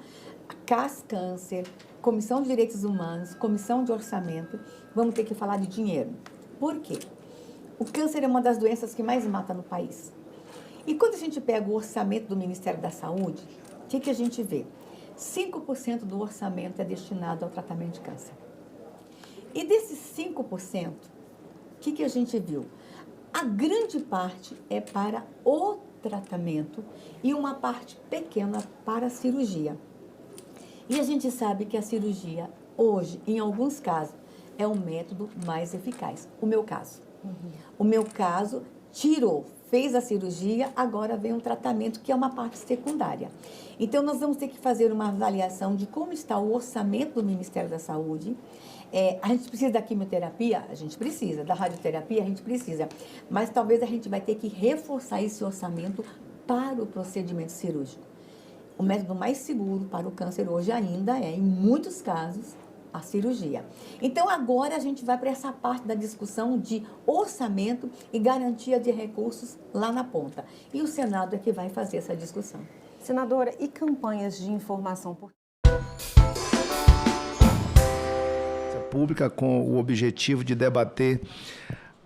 CAS Câncer, Comissão de Direitos Humanos, Comissão de Orçamento, vamos ter que falar de dinheiro. Por quê? O câncer é uma das doenças que mais mata no país. E quando a gente pega o orçamento do Ministério da Saúde, o que a gente vê? 5% do orçamento é destinado ao tratamento de câncer. E desses 5%, o que a gente viu? A grande parte é para o tratamento e uma parte pequena para a cirurgia. E a gente sabe que a cirurgia, hoje, em alguns casos, é o método mais eficaz. O meu caso. O meu caso, fez a cirurgia, agora vem um tratamento que é uma parte secundária. Então, nós vamos ter que fazer uma avaliação de como está o orçamento do Ministério da Saúde. A gente precisa da quimioterapia? A gente precisa. Da radioterapia? A gente precisa. Mas talvez a gente vai ter que reforçar esse orçamento para o procedimento cirúrgico. O método mais seguro para o câncer hoje ainda é, em muitos casos, a cirurgia. Então, agora a gente vai para essa parte da discussão de orçamento e garantia de recursos lá na ponta. E o Senado é que vai fazer essa discussão. Senadora, e campanhas de informação? Pública com o objetivo de debater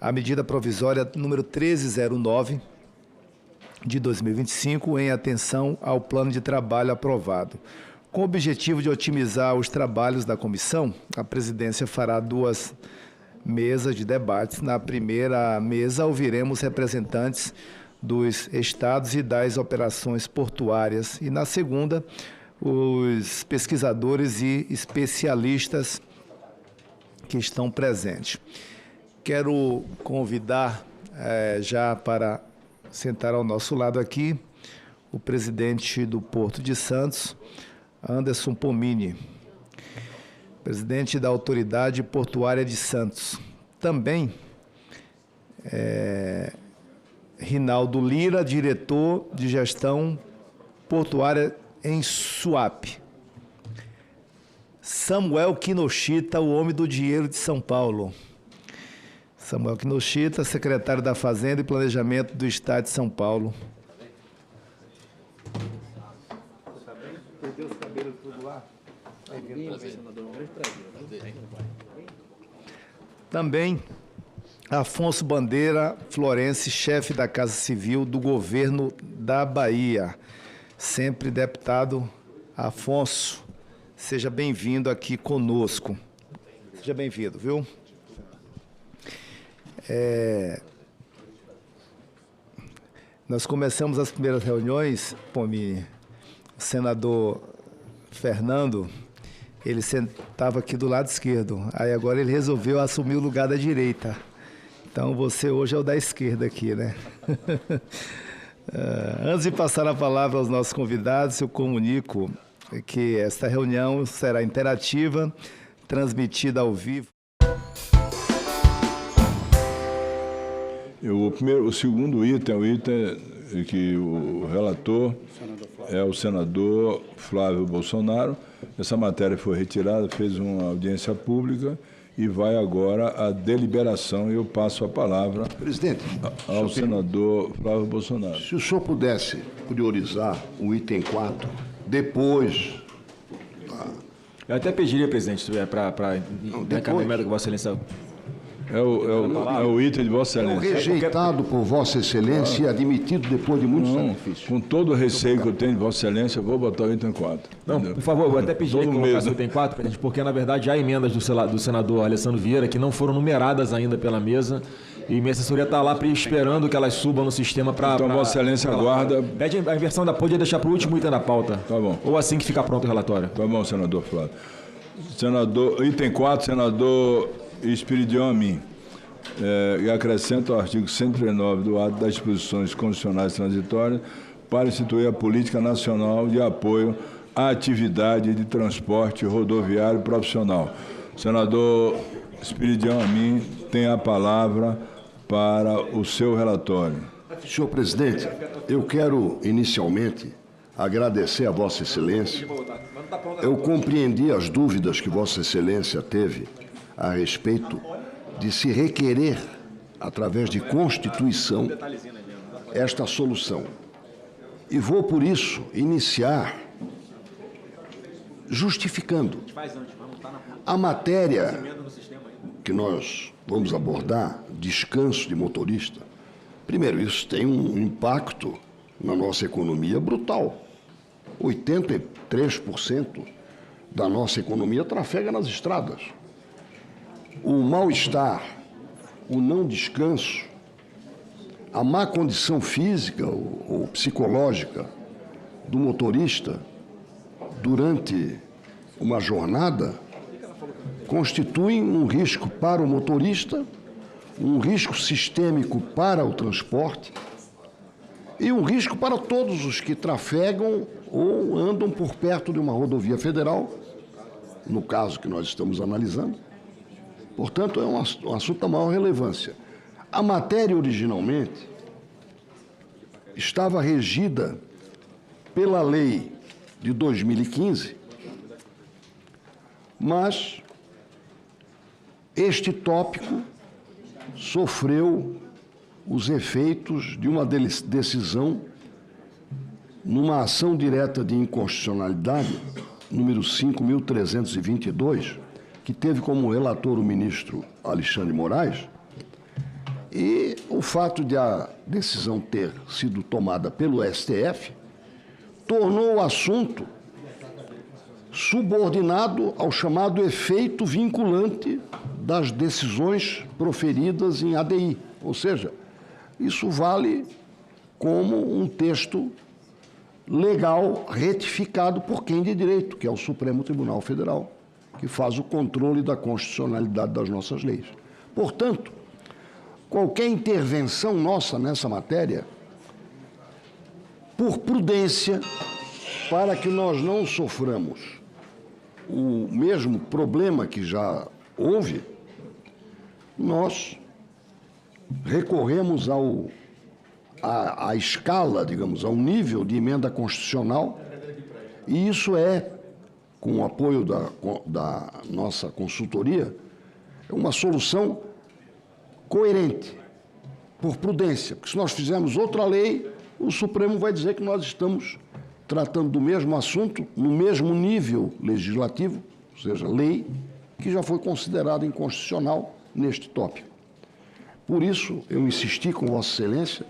a medida provisória número 1309 de 2025 em atenção ao plano de trabalho aprovado. Com o objetivo de otimizar os trabalhos da comissão, a presidência fará 2 mesas de debates. Na primeira mesa, ouviremos representantes dos estados e das operações portuárias. E na segunda, os pesquisadores e especialistas que estão presentes. Quero convidar já para sentar ao nosso lado aqui o presidente do Porto de Santos, Anderson Pomini, presidente da Autoridade Portuária de Santos. Também Rinaldo Lira, diretor de gestão portuária em Suape. Samuel Kinoshita, o homem do dinheiro de São Paulo. Samuel Kinoshita, secretário da Fazenda e Planejamento do Estado de São Paulo. Perdeu os cabelos tudo lá? Também Afonso Bandeira Florense, chefe da Casa Civil do Governo da Bahia. Sempre deputado Afonso, seja bem-vindo aqui conosco. Seja bem-vindo, viu? Nós começamos as primeiras reuniões, Pomini, o senador Fernando, ele sentava aqui do lado esquerdo, aí agora ele resolveu assumir o lugar da direita. Então você hoje é o da esquerda aqui, né? Antes de passar a palavra aos nossos convidados, eu comunico que esta reunião será interativa, transmitida ao vivo. O segundo item é o item que o relator é o senador Flávio Bolsonaro. Essa matéria foi retirada, fez uma audiência pública e vai agora à deliberação. E eu passo a palavra, presidente, ao senador Flávio Bolsonaro. Se o senhor pudesse priorizar o item 4, depois... Eu até pediria, presidente, para encaminhar com Vossa Excelência. É o item de Vossa Excelência. Rejeitado por Vossa Excelência e admitido depois de muitos sacrifícios. Com todo o receio que eu tenho de Vossa Excelência, eu vou botar o item 4. Não, por favor, eu vou até pedir que colocasse o item 4, porque na verdade há emendas do senador Alessandro Vieira que não foram numeradas ainda pela mesa. E minha assessoria está lá esperando que elas subam no sistema para... Então, Vossa Excelência aguarda... Pede a inversão da podia deixar para o último item da pauta. Tá bom. Ou assim que ficar pronto o relatório. Tá bom, senador Flávio. Item 4, senador Espiridião Amin. E acrescenta o artigo 139 do ato das disposições constitucionais transitórias para instituir a Política Nacional de Apoio à Atividade de Transporte Rodoviário Profissional. Senador Espiridião Amin tem a palavra para o seu relatório. Senhor presidente, eu quero inicialmente agradecer a Vossa Excelência. Eu compreendi as dúvidas que Vossa Excelência teve a respeito de se requerer, através de Constituição, esta solução. E vou, por isso, iniciar justificando. A matéria que nós vamos abordar, descanso de motorista, primeiro, isso tem um impacto na nossa economia brutal. 83% da nossa economia trafega nas estradas. O mal-estar, o não descanso, a má condição física ou psicológica do motorista durante uma jornada constituem um risco para o motorista, um risco sistêmico para o transporte e um risco para todos os que trafegam ou andam por perto de uma rodovia federal, no caso que nós estamos analisando. Portanto, é um assunto da maior relevância. A matéria, originalmente, estava regida pela lei de 2015, mas este tópico sofreu os efeitos de uma decisão numa ação direta de inconstitucionalidade, número 5.322, que teve como relator o ministro Alexandre de Moraes, e o fato de a decisão ter sido tomada pelo STF tornou o assunto subordinado ao chamado efeito vinculante das decisões proferidas em ADI. Ou seja, isso vale como um texto legal retificado por quem de direito, que é o Supremo Tribunal Federal, que faz o controle da constitucionalidade das nossas leis. Portanto, qualquer intervenção nossa nessa matéria, por prudência, para que nós não soframos o mesmo problema que já houve, nós recorremos à escala, digamos, ao nível de emenda constitucional, e isso é, com o apoio da nossa consultoria, uma solução coerente, por prudência, porque se nós fizermos outra lei, o Supremo vai dizer que nós estamos tratando do mesmo assunto, no mesmo nível legislativo, ou seja, lei, que já foi considerada inconstitucional neste tópico. Por isso, eu insisti com Vossa Excelência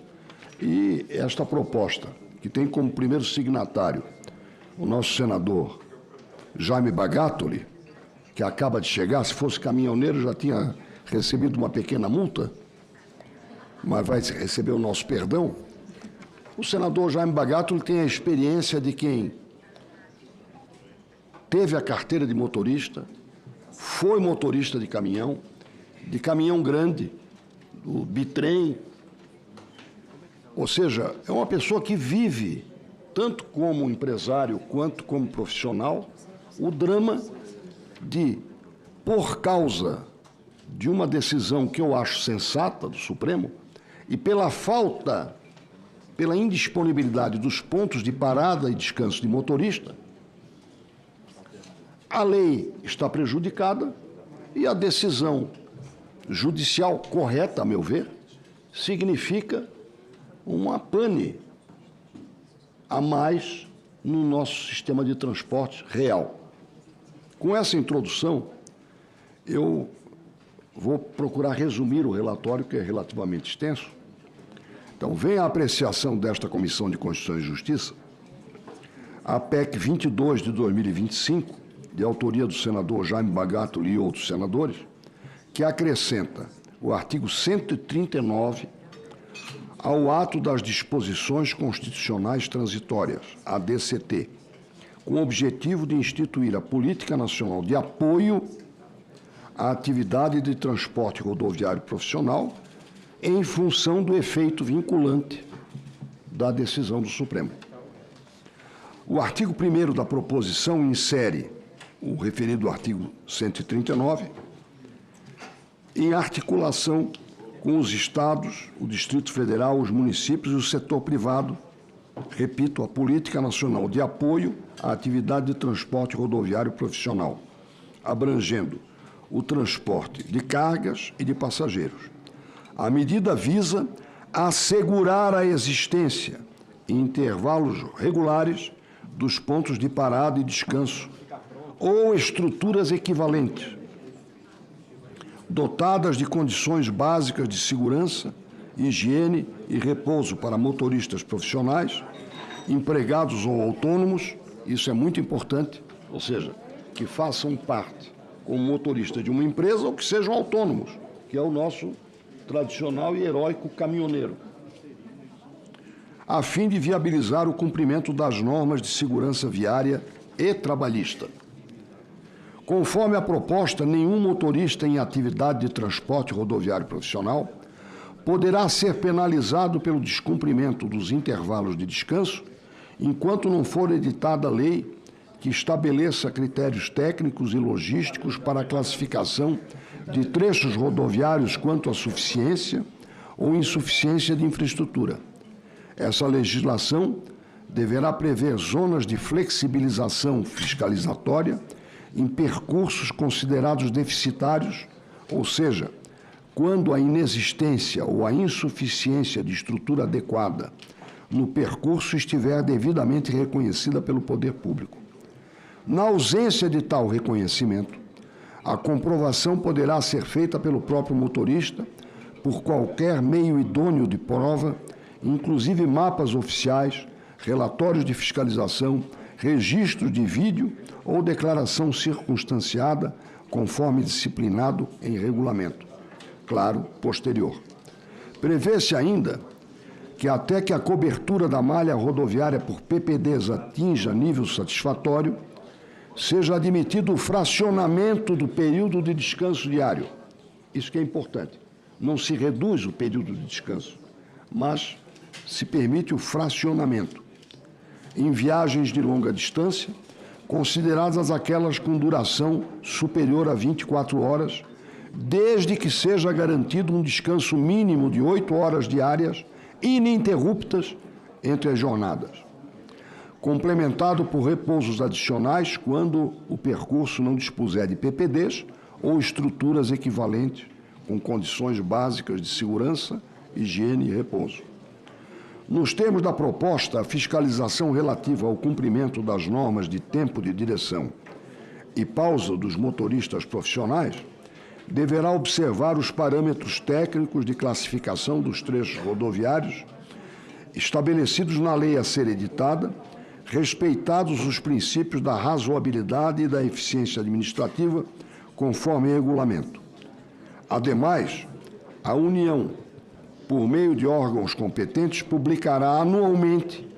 e esta proposta, que tem como primeiro signatário o nosso senador Jaime Bagatoli, que acaba de chegar, se fosse caminhoneiro já tinha recebido uma pequena multa, mas vai receber o nosso perdão. O senador Jaime Bagatoli tem a experiência de quem teve a carteira de motorista, foi motorista de caminhão grande, do bitrem, ou seja, é uma pessoa que vive, tanto como empresário quanto como profissional, o drama de, por causa de uma decisão que eu acho sensata do Supremo, e pela indisponibilidade dos pontos de parada e descanso de motorista, a lei está prejudicada e a decisão judicial correta, a meu ver, significa uma pane a mais no nosso sistema de transporte real. Com essa introdução, eu Vou procurar resumir o relatório, que é relativamente extenso. Então, vem a apreciação desta Comissão de Constituição e Justiça a PEC 22 de 2025, de autoria do senador Jaime Bagatoli e outros senadores, que acrescenta o artigo 139 ao ato das disposições constitucionais transitórias, a DCT, com o objetivo de instituir a Política Nacional de Apoio à atividade de transporte rodoviário profissional em função do efeito vinculante da decisão do Supremo. O artigo 1º da proposição insere o referido artigo 139 em articulação com os estados, o Distrito Federal, os municípios e o setor privado, repito, a Política Nacional de Apoio à atividade de transporte rodoviário profissional, abrangendo o transporte de cargas e de passageiros. A medida visa assegurar a existência, em intervalos regulares, dos pontos de parada e descanso ou estruturas equivalentes, dotadas de condições básicas de segurança, higiene e repouso para motoristas profissionais, empregados ou autônomos, isso é muito importante, ou seja, que façam parte como motorista de uma empresa ou que sejam autônomos, que é o nosso tradicional e heróico caminhoneiro, a fim de viabilizar o cumprimento das normas de segurança viária e trabalhista. Conforme a proposta, nenhum motorista em atividade de transporte rodoviário profissional poderá ser penalizado pelo descumprimento dos intervalos de descanso enquanto não for editada a lei que estabeleça critérios técnicos e logísticos para a classificação de trechos rodoviários quanto à suficiência ou insuficiência de infraestrutura. Essa legislação deverá prever zonas de flexibilização fiscalizatória em percursos considerados deficitários, ou seja, quando a inexistência ou a insuficiência de estrutura adequada no percurso estiver devidamente reconhecida pelo poder público. Na ausência de tal reconhecimento, a comprovação poderá ser feita pelo próprio motorista por qualquer meio idôneo de prova, inclusive mapas oficiais, relatórios de fiscalização, registros de vídeo ou declaração circunstanciada, conforme disciplinado em regulamento, claro, posterior. Prevê-se ainda que até que a cobertura da malha rodoviária por PPDs atinja nível satisfatório, seja admitido o fracionamento do período de descanso diário. Isso que é importante. Não se reduz o período de descanso, mas se permite o fracionamento em viagens de longa distância, consideradas aquelas com duração superior a 24 horas, desde que seja garantido um descanso mínimo de 8 horas diárias, ininterruptas entre as jornadas, complementado por repousos adicionais quando o percurso não dispuser de PPDs ou estruturas equivalentes com condições básicas de segurança, higiene e repouso. Nos termos da proposta, a fiscalização relativa ao cumprimento das normas de tempo de direção e pausa dos motoristas profissionais deverá observar os parâmetros técnicos de classificação dos trechos rodoviários estabelecidos na lei a ser editada, respeitados os princípios da razoabilidade e da eficiência administrativa, conforme regulamento. Ademais, a União, por meio de órgãos competentes, publicará anualmente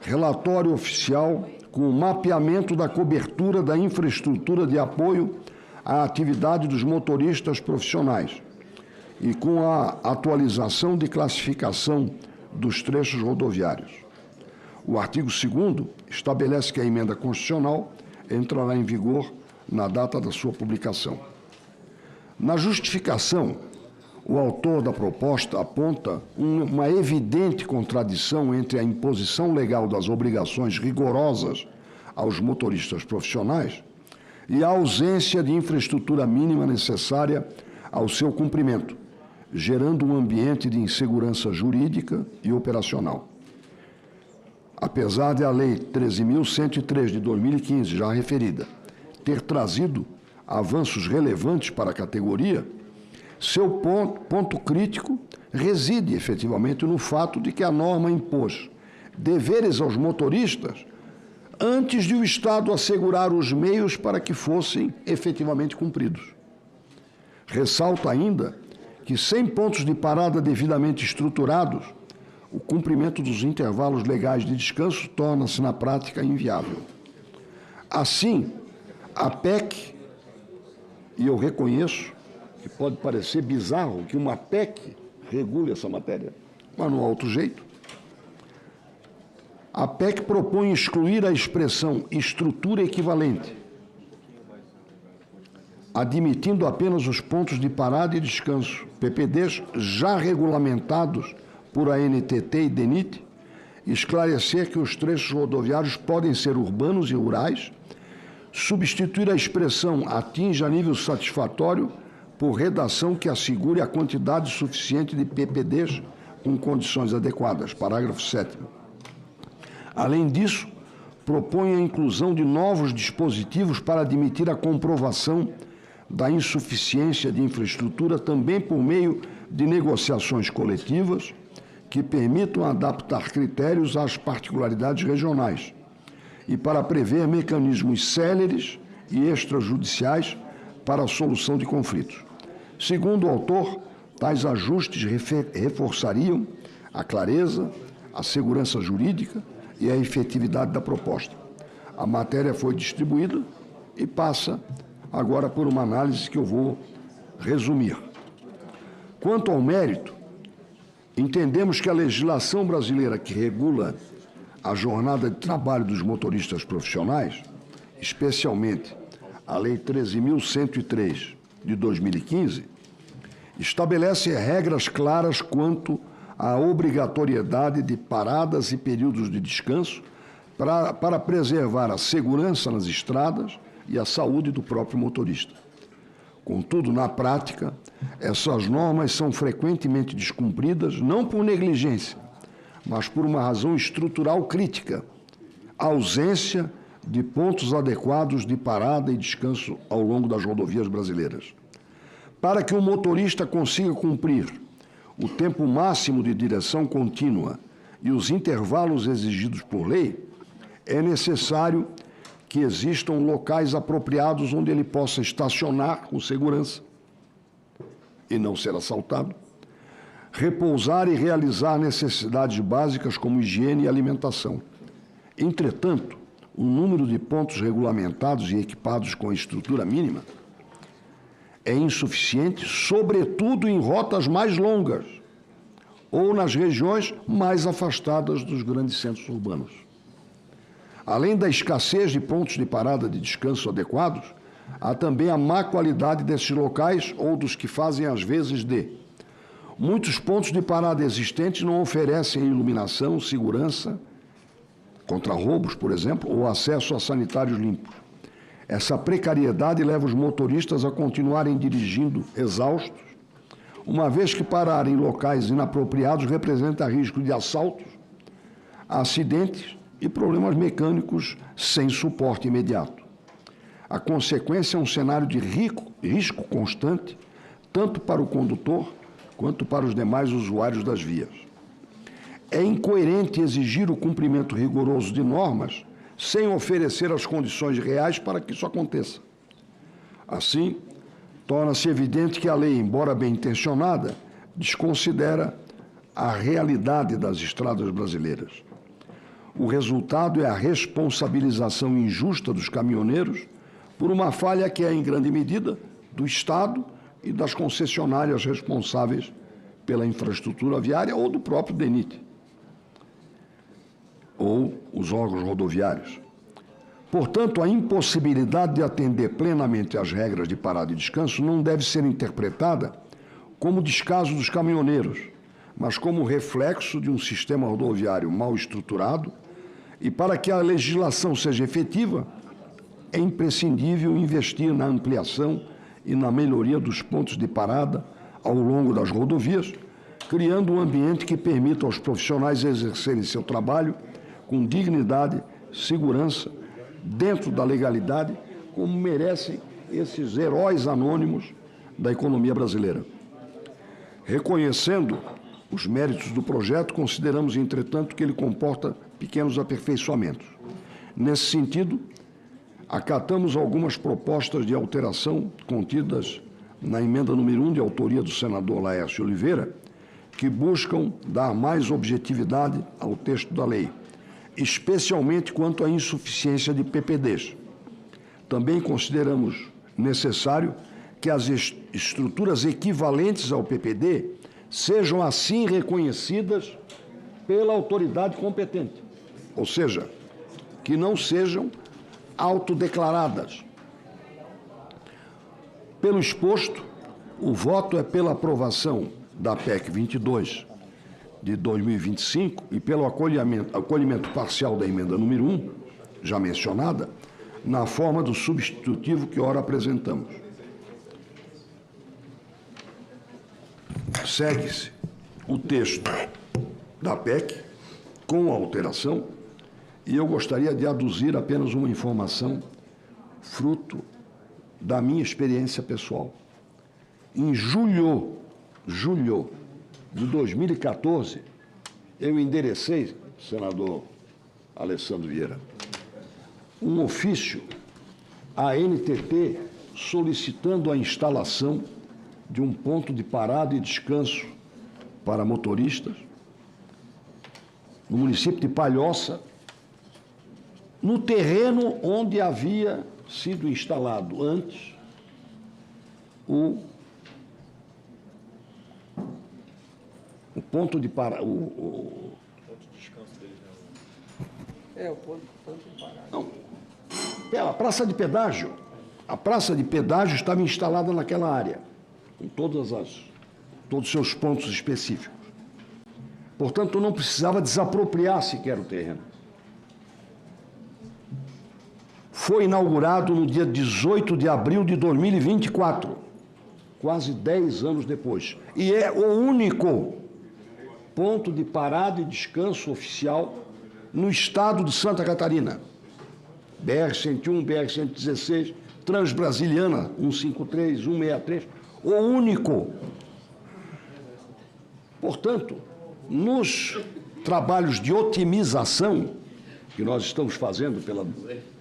relatório oficial com o mapeamento da cobertura da infraestrutura de apoio à atividade dos motoristas profissionais e com a atualização de classificação dos trechos rodoviários. O artigo 2º estabelece que a emenda constitucional entrará em vigor na data da sua publicação. Na justificação, o autor da proposta aponta uma evidente contradição entre a imposição legal das obrigações rigorosas aos motoristas profissionais e a ausência de infraestrutura mínima necessária ao seu cumprimento, gerando um ambiente de insegurança jurídica e operacional. Apesar de a Lei 13.103 de 2015, já referida, ter trazido avanços relevantes para a categoria, Seu ponto crítico reside efetivamente no fato de que a norma impôs deveres aos motoristas antes de o Estado assegurar os meios para que fossem efetivamente cumpridos. Ressalta ainda que, sem pontos de parada devidamente estruturados, o cumprimento dos intervalos legais de descanso torna-se, na prática, inviável. Assim, a PEC, e eu reconheço que pode parecer bizarro que uma PEC regule essa matéria, mas não há outro jeito. A PEC propõe excluir a expressão estrutura equivalente, admitindo apenas os pontos de parada e descanso, PPDs já regulamentados por ANTT e DENIT, esclarecer que os trechos rodoviários podem ser urbanos e rurais, substituir a expressão atinge a nível satisfatório por redação que assegure a quantidade suficiente de PPDs com condições adequadas, parágrafo 7º. Além disso, propõe a inclusão de novos dispositivos para admitir a comprovação da insuficiência de infraestrutura também por meio de negociações coletivas que permitam adaptar critérios às particularidades regionais e para prever mecanismos céleres e extrajudiciais para a solução de conflitos. Segundo o autor, tais ajustes reforçariam a clareza, a segurança jurídica e a efetividade da proposta. A matéria foi distribuída e passa agora por uma análise que eu vou resumir. Quanto ao mérito, entendemos que a legislação brasileira que regula a jornada de trabalho dos motoristas profissionais, especialmente a Lei 13.103 de 2015, estabelece regras claras quanto à obrigatoriedade de paradas e períodos de descanso para preservar a segurança nas estradas e a saúde do próprio motorista. Contudo, na prática, essas normas são frequentemente descumpridas não por negligência, mas por uma razão estrutural crítica, a ausência de pontos adequados de parada e descanso ao longo das rodovias brasileiras. Para que o motorista consiga cumprir o tempo máximo de direção contínua e os intervalos exigidos por lei, é necessário que existam locais apropriados onde ele possa estacionar com segurança e não ser assaltado, repousar e realizar necessidades básicas como higiene e alimentação. Entretanto, o número de pontos regulamentados e equipados com a estrutura mínima é insuficiente, sobretudo em rotas mais longas ou nas regiões mais afastadas dos grandes centros urbanos. Além da escassez de pontos de parada de descanso adequados, há também a má qualidade desses locais ou dos que fazem as vezes de. Muitos pontos de parada existentes não oferecem iluminação, segurança contra roubos, por exemplo, ou acesso a sanitários limpos. Essa precariedade leva os motoristas a continuarem dirigindo exaustos, uma vez que parar em locais inapropriados representa risco de assaltos, acidentes e problemas mecânicos sem suporte imediato. A consequência é um cenário de risco constante, tanto para o condutor quanto para os demais usuários das vias. É incoerente exigir o cumprimento rigoroso de normas sem oferecer as condições reais para que isso aconteça. Assim, torna-se evidente que a lei, embora bem intencionada, desconsidera a realidade das estradas brasileiras. O resultado é a responsabilização injusta dos caminhoneiros por uma falha que é, em grande medida, do Estado e das concessionárias responsáveis pela infraestrutura viária ou do próprio DENIT, ou os órgãos rodoviários. Portanto, a impossibilidade de atender plenamente às regras de parada e descanso não deve ser interpretada como descaso dos caminhoneiros, mas como reflexo de um sistema rodoviário mal estruturado, e para que a legislação seja efetiva, é imprescindível investir na ampliação e na melhoria dos pontos de parada ao longo das rodovias, criando um ambiente que permita aos profissionais exercerem seu trabalho com dignidade, segurança, dentro da legalidade, como merecem esses heróis anônimos da economia brasileira. Reconhecendo os méritos do projeto, consideramos, entretanto, que ele comporta pequenos aperfeiçoamentos. Nesse sentido, acatamos algumas propostas de alteração contidas na emenda número 1, de autoria do senador Laércio Oliveira, que buscam dar mais objetividade ao texto da lei, especialmente quanto à insuficiência de PPDs. Também consideramos necessário que as estruturas equivalentes ao PPD sejam assim reconhecidas pela autoridade competente, ou seja, que não sejam autodeclaradas. Pelo exposto, o voto é pela aprovação da PEC 22 de 2025 e pelo acolhimento parcial da emenda número 1, já mencionada, na forma do substitutivo que ora apresentamos. Segue-se o texto da PEC com a alteração e eu gostaria de aduzir apenas uma informação fruto da minha experiência pessoal. Em julho de 2014, eu enderecei, senador Alessandro Vieira, um ofício à NTT solicitando a instalação de um ponto de parada e descanso para motoristas no município de Palhoça, no terreno onde havia sido instalado antes o ponto de parada. O ponto de parada. Não, a praça de pedágio. A praça de pedágio estava instalada naquela área, com todos os seus pontos específicos. Portanto, não precisava desapropriar sequer o terreno. Foi inaugurado no dia 18 de abril de 2024, quase 10 anos depois. E é o único ponto de parada e descanso oficial no estado de Santa Catarina. BR-101, BR-116, Transbrasiliana 153, 163, o único. Portanto, nos trabalhos de otimização que nós estamos fazendo pela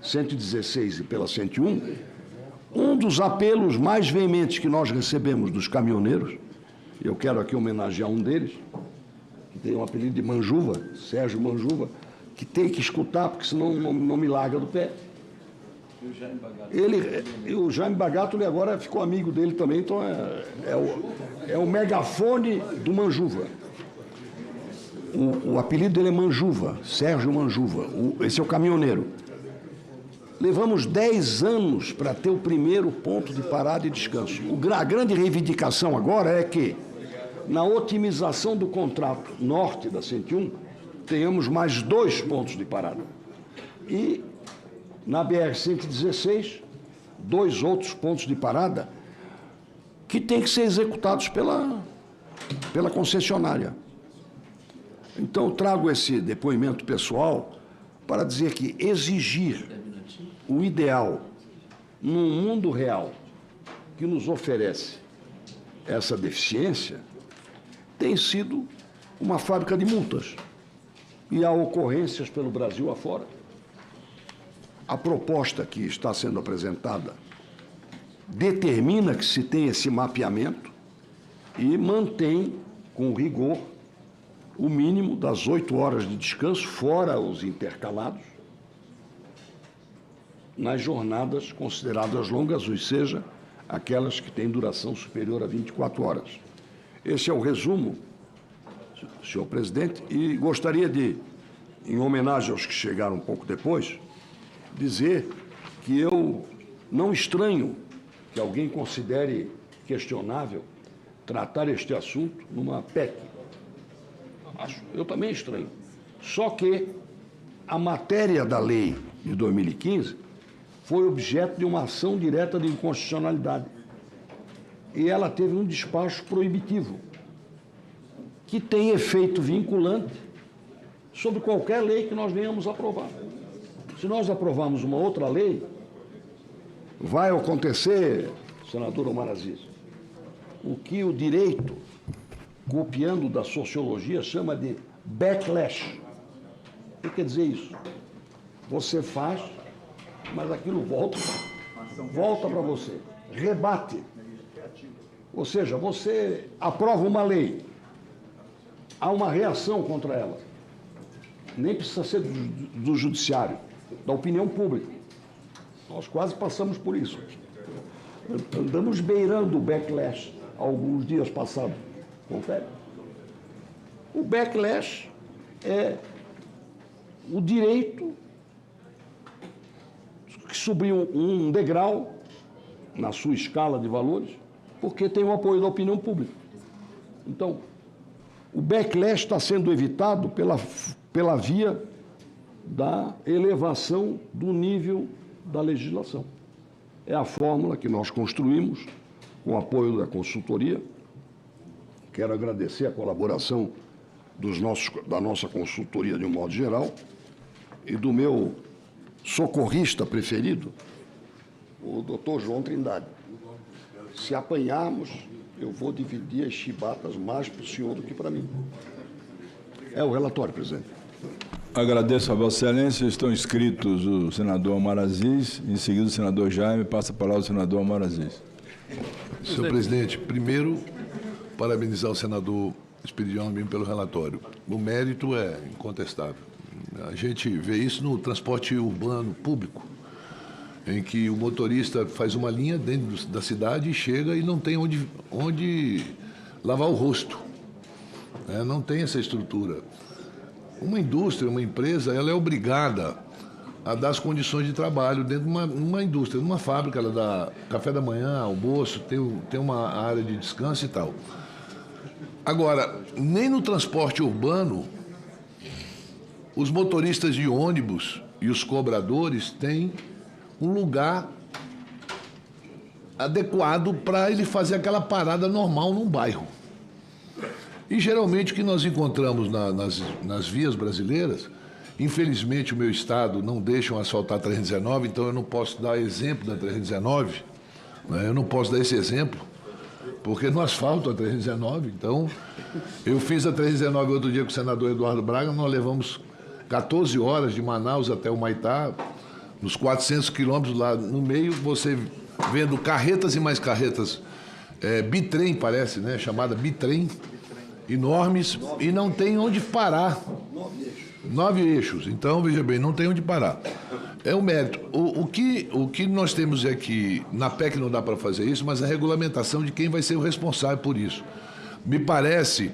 116 e pela 101, um dos apelos mais veementes que nós recebemos dos caminhoneiros, eu quero aqui homenagear um deles, que tem um apelido de Manjuva, Sérgio Manjuva, que tem que escutar, porque senão não me larga do pé. O Jaime Bagato, ele agora ficou amigo dele também, então é o megafone do Manjuva. O apelido dele é Manjuva, Sérgio Manjuva, esse é o caminhoneiro. Levamos 10 anos para ter o primeiro ponto de parada e descanso. A grande reivindicação agora é que, na otimização do contrato norte da 101, tenhamos mais 2 pontos de parada. E, na BR-116, 2 outros pontos de parada que têm que ser executados pela concessionária. Então, trago esse depoimento pessoal para dizer que exigir o ideal num mundo real que nos oferece essa deficiência tem sido uma fábrica de multas. E há ocorrências pelo Brasil afora. A proposta que está sendo apresentada determina que se tenha esse mapeamento e mantém com rigor o mínimo das 8 horas de descanso, fora os intercalados, nas jornadas consideradas longas, ou seja, aquelas que têm duração superior a 24 horas. Esse é o resumo, senhor presidente, e gostaria de, em homenagem aos que chegaram um pouco depois, dizer que eu não estranho que alguém considere questionável tratar este assunto numa PEC. Eu também estranho. Só que a matéria da lei de 2015 foi objeto de uma ação direta de inconstitucionalidade. E ela teve um despacho proibitivo, que tem efeito vinculante sobre qualquer lei que nós venhamos aprovar. Se nós aprovarmos uma outra lei, vai acontecer, senador Omar Aziz, o que o direito copiando da sociologia, chama de backlash. O que quer dizer isso? Você faz, mas aquilo volta para você, rebate. Ou seja, você aprova uma lei, há uma reação contra ela. Nem precisa ser do judiciário, da opinião pública. Nós quase passamos por isso. Andamos beirando o backlash alguns dias passados. Confere? O backlash é o direito que subiu um degrau na sua escala de valores, porque tem o apoio da opinião pública. Então, o backlash está sendo evitado pela via da elevação do nível da legislação. É a fórmula que nós construímos com o apoio da consultoria. Quero agradecer a colaboração da nossa consultoria de um modo geral e do meu socorrista preferido, o doutor João Trindade. Se apanharmos, eu vou dividir as chibatas mais para o senhor do que para mim. É o relatório, presidente. Agradeço a Vossa Excelência. Estão inscritos o senador Omar Aziz, em seguida o senador Jaime, passa a palavra ao senador Omar Aziz. Senhor presidente, primeiro, parabenizar o senador Esperidião Amin pelo relatório. O mérito é incontestável. A gente vê isso no transporte urbano público, em que o motorista faz uma linha dentro da cidade e chega e não tem onde lavar o rosto. Não tem essa estrutura. Uma indústria, uma empresa, ela é obrigada a dar as condições de trabalho dentro de uma indústria. Numa fábrica, ela dá café da manhã, almoço, tem uma área de descanso e tal. Agora, nem no transporte urbano, os motoristas de ônibus e os cobradores têm um lugar adequado para ele fazer aquela parada normal num bairro. E geralmente o que nós encontramos nas vias brasileiras, infelizmente o meu estado não deixa asfaltar a 319, então eu não posso dar exemplo da 319, né? Eu não posso dar esse exemplo, porque não asfalto a 319. Então, eu fiz a 319 outro dia com o senador Eduardo Braga, nós levamos 14 horas de Manaus até o Maitá, nos 400 quilômetros lá no meio, você vendo carretas e mais carretas, bitrem parece, né? Chamada bitrem, enormes, e não tem onde parar. 9 eixos. Então, veja bem, não tem onde parar. É um mérito. O que nós temos é que, na PEC não dá para fazer isso, mas a regulamentação de quem vai ser o responsável por isso. Me parece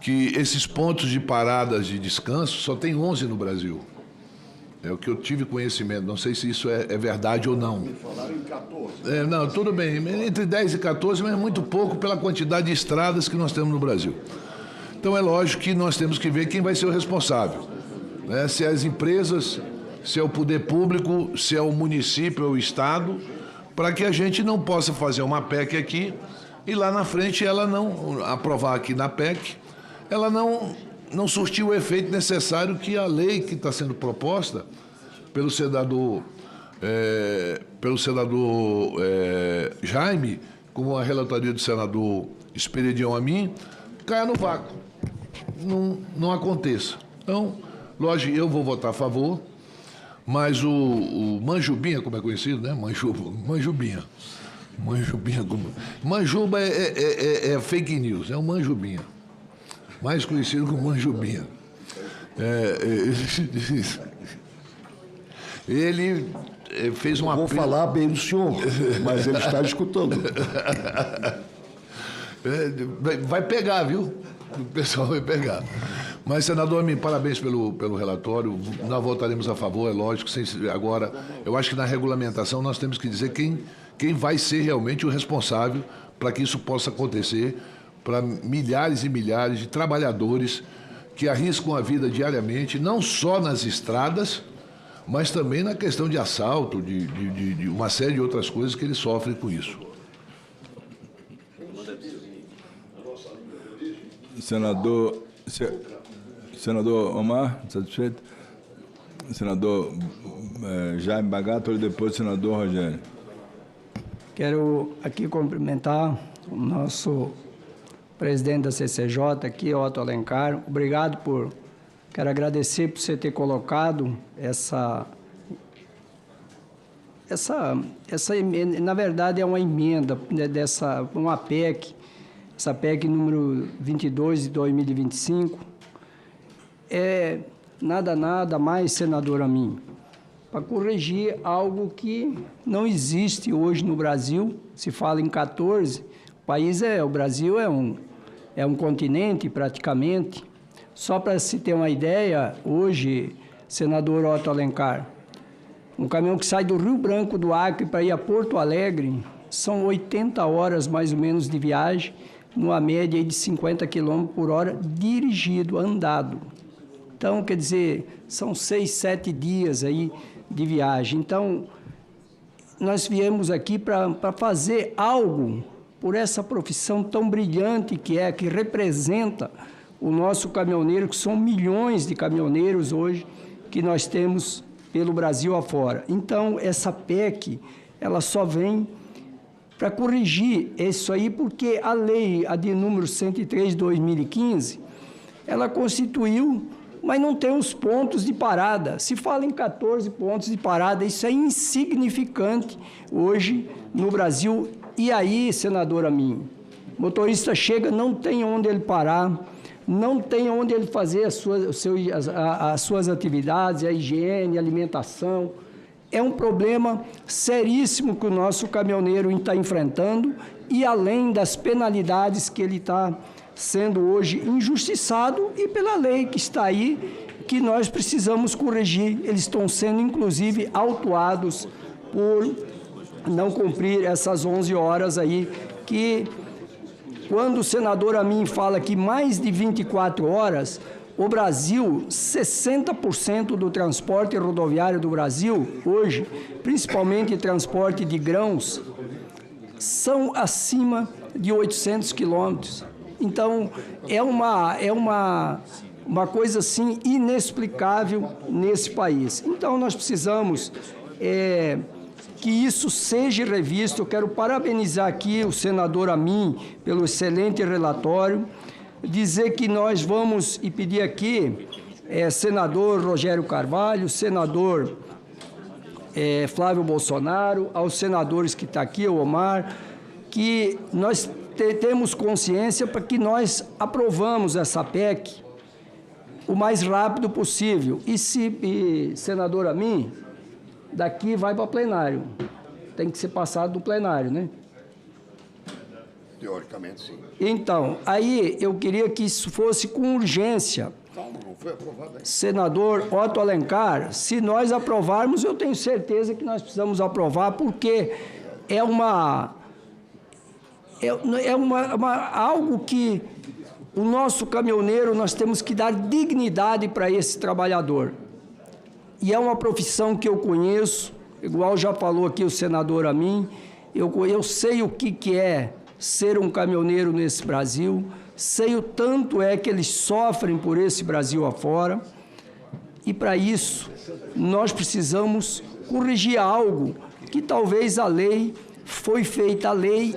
que esses pontos de paradas de descanso só tem 11 no Brasil. É o que eu tive conhecimento. Não sei se isso é verdade ou não. Me falaram em 14. Não, tudo bem. Entre 10 e 14, mas é muito pouco pela quantidade de estradas que nós temos no Brasil. Então, é lógico que nós temos que ver quem vai ser o responsável. Né? Se é as empresas, se é o poder público, se é o município ou o Estado, para que a gente não possa fazer uma PEC aqui e lá na frente ela não aprovar aqui na PEC, ela não surtiu o efeito necessário que a lei que está sendo proposta pelo senador Jaime, como a relatoria do senador Esperidião Amin, caia no vácuo. Não aconteça. Então, lógico, eu vou votar a favor, mas o Manjubinha, como é conhecido, né? Manjubinha. Manjuba é fake news, é o Manjubinha. Mais conhecido como Manjubinha. Ele fez uma... Vou falar bem do senhor, mas ele está escutando. Vai pegar, viu? O pessoal vai pegar. Mas, senador, parabéns pelo relatório. Nós votaremos a favor, é lógico. Agora, eu acho que na regulamentação nós temos que dizer quem vai ser realmente o responsável para que isso possa acontecer para milhares e milhares de trabalhadores que arriscam a vida diariamente, não só nas estradas, mas também na questão de assalto, de uma série de outras coisas que eles sofrem com isso. Senador Omar, satisfeito? Senador Jaime Bagato e depois o senador Rogério. Quero aqui cumprimentar o nosso presidente da CCJ aqui, Otto Alencar. Quero agradecer por você ter colocado na verdade é uma emenda, né, uma PEC, essa PEC número 22 de 2025, é nada mais, senador Amin, para corrigir algo que não existe hoje no Brasil. Se fala em 14, o Brasil é um continente praticamente. Só para se ter uma ideia, hoje, senador Otto Alencar, um caminhão que sai do Rio Branco do Acre para ir a Porto Alegre, são 80 horas mais ou menos de viagem, numa média de 50 km por hora, dirigido, andado. Então, quer dizer, são 6, 7 dias aí de viagem. Então, nós viemos aqui para fazer algo por essa profissão tão brilhante que representa o nosso caminhoneiro, que são milhões de caminhoneiros hoje que nós temos pelo Brasil afora. Então, essa PEC, ela só vem para corrigir isso aí, porque a lei, a de número 103 de 2015, ela constituiu, mas não tem os pontos de parada. Se fala em 14 pontos de parada, isso é insignificante hoje no Brasil. E aí, senador Amin, o motorista chega, não tem onde ele parar, não tem onde ele fazer as suas atividades, a higiene, a alimentação. É um problema seríssimo que o nosso caminhoneiro está enfrentando, e além das penalidades que ele está sendo hoje injustiçado, e pela lei que está aí, que nós precisamos corrigir. Eles estão sendo, inclusive, autuados por não cumprir essas 11 horas aí, que quando o senador Amin fala que mais de 24 horas, o Brasil, 60% do transporte rodoviário do Brasil, hoje, principalmente transporte de grãos, são acima de 800 quilômetros. Então, é uma coisa assim inexplicável nesse país. Então, nós precisamos que isso seja revisto. Eu quero parabenizar aqui o senador Amin pelo excelente relatório, dizer que nós vamos e pedir aqui, senador Rogério Carvalho, senador Flávio Bolsonaro, aos senadores que estão aqui, o Omar, que nós temos consciência para que nós aprovamos essa PEC o mais rápido possível. E senador Amin, daqui vai para plenário. Tem que ser passado no plenário, né? Teoricamente, sim. Então, aí eu queria que isso fosse com urgência. Não foi aprovado ainda. Senador Otto Alencar, se nós aprovarmos, eu tenho certeza que nós precisamos aprovar, porque é algo que o nosso caminhoneiro, nós temos que dar dignidade para esse trabalhador. E é uma profissão que eu conheço, igual já falou aqui o senador Amin, eu sei o que é ser um caminhoneiro nesse Brasil, sei o tanto é que eles sofrem por esse Brasil afora, e para isso nós precisamos corrigir algo que talvez a lei foi feita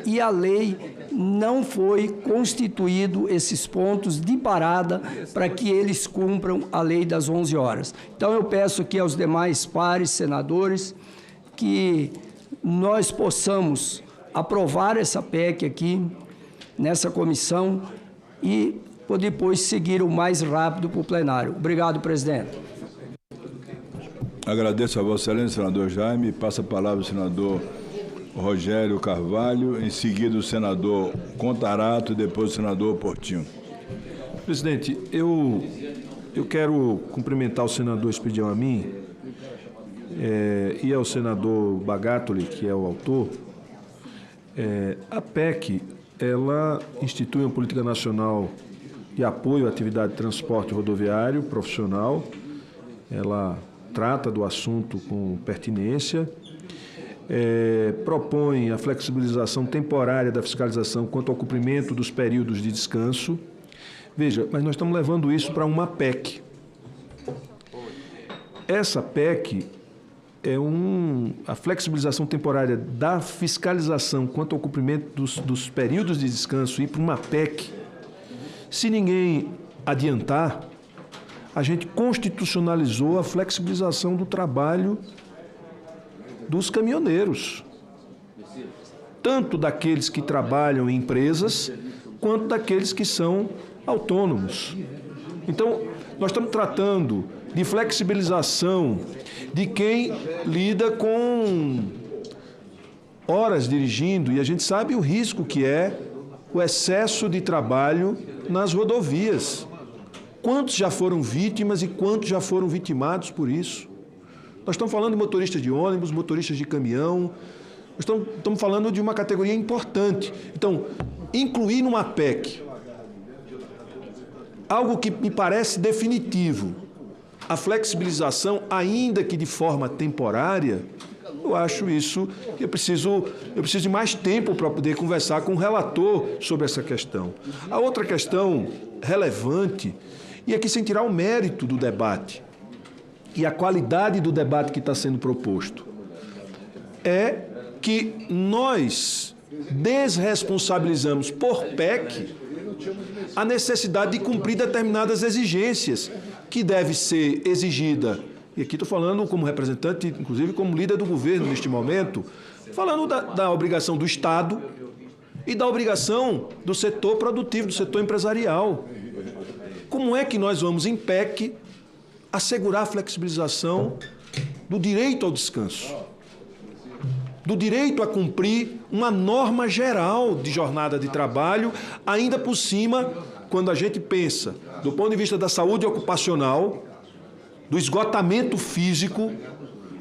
e a lei não foi constituído esses pontos de parada para que eles cumpram a lei das 11 horas. Então eu peço aqui aos demais pares, senadores, que nós possamos aprovar essa PEC aqui, nessa comissão, e depois seguir o mais rápido para o plenário. Obrigado, presidente. Agradeço a Vossa Excelência, senador Jaime. Passa a palavra ao senador Rogério Carvalho, em seguida o senador Contarato e depois o senador Portinho. Presidente, eu quero cumprimentar o senador Expedião Amin e ao senador Bagatoli, que é o autor. A PEC, ela institui uma política nacional de apoio à atividade de transporte rodoviário profissional. Ela trata do assunto com pertinência. Propõe a flexibilização temporária da fiscalização quanto ao cumprimento dos períodos de descanso. Veja, mas nós estamos levando isso para uma PEC. Essa PEC é a flexibilização temporária da fiscalização quanto ao cumprimento dos períodos de descanso, ir para uma PEC, Se ninguém adiantar, a gente constitucionalizou a flexibilização do trabalho dos caminhoneiros, tanto daqueles que trabalham em empresas, quanto daqueles que são autônomos. Então, nós estamos tratando de flexibilização de quem lida com horas dirigindo, e a gente sabe o risco que é o excesso de trabalho nas rodovias. Quantos já foram vítimas e quantos já foram vitimados por isso? Nós estamos falando de motoristas de ônibus, motoristas de caminhão, estamos falando de uma categoria importante. Então, incluir numa PEC algo que me parece definitivo, a flexibilização, ainda que de forma temporária, eu acho isso que eu preciso de mais tempo para poder conversar com o relator sobre essa questão. A outra questão relevante, e aqui sem tirar o mérito do debate e a qualidade do debate que está sendo proposto, é que nós desresponsabilizamos por PEC a necessidade de cumprir determinadas exigências que deve ser exigida. E aqui estou falando como representante, inclusive como líder do governo neste momento, falando da obrigação do Estado e da obrigação do setor produtivo, do setor empresarial. Como é que nós vamos, em PEC, assegurar a flexibilização do direito ao descanso, do direito a cumprir uma norma geral de jornada de trabalho, ainda por cima, quando a gente pensa do ponto de vista da saúde ocupacional, do esgotamento físico,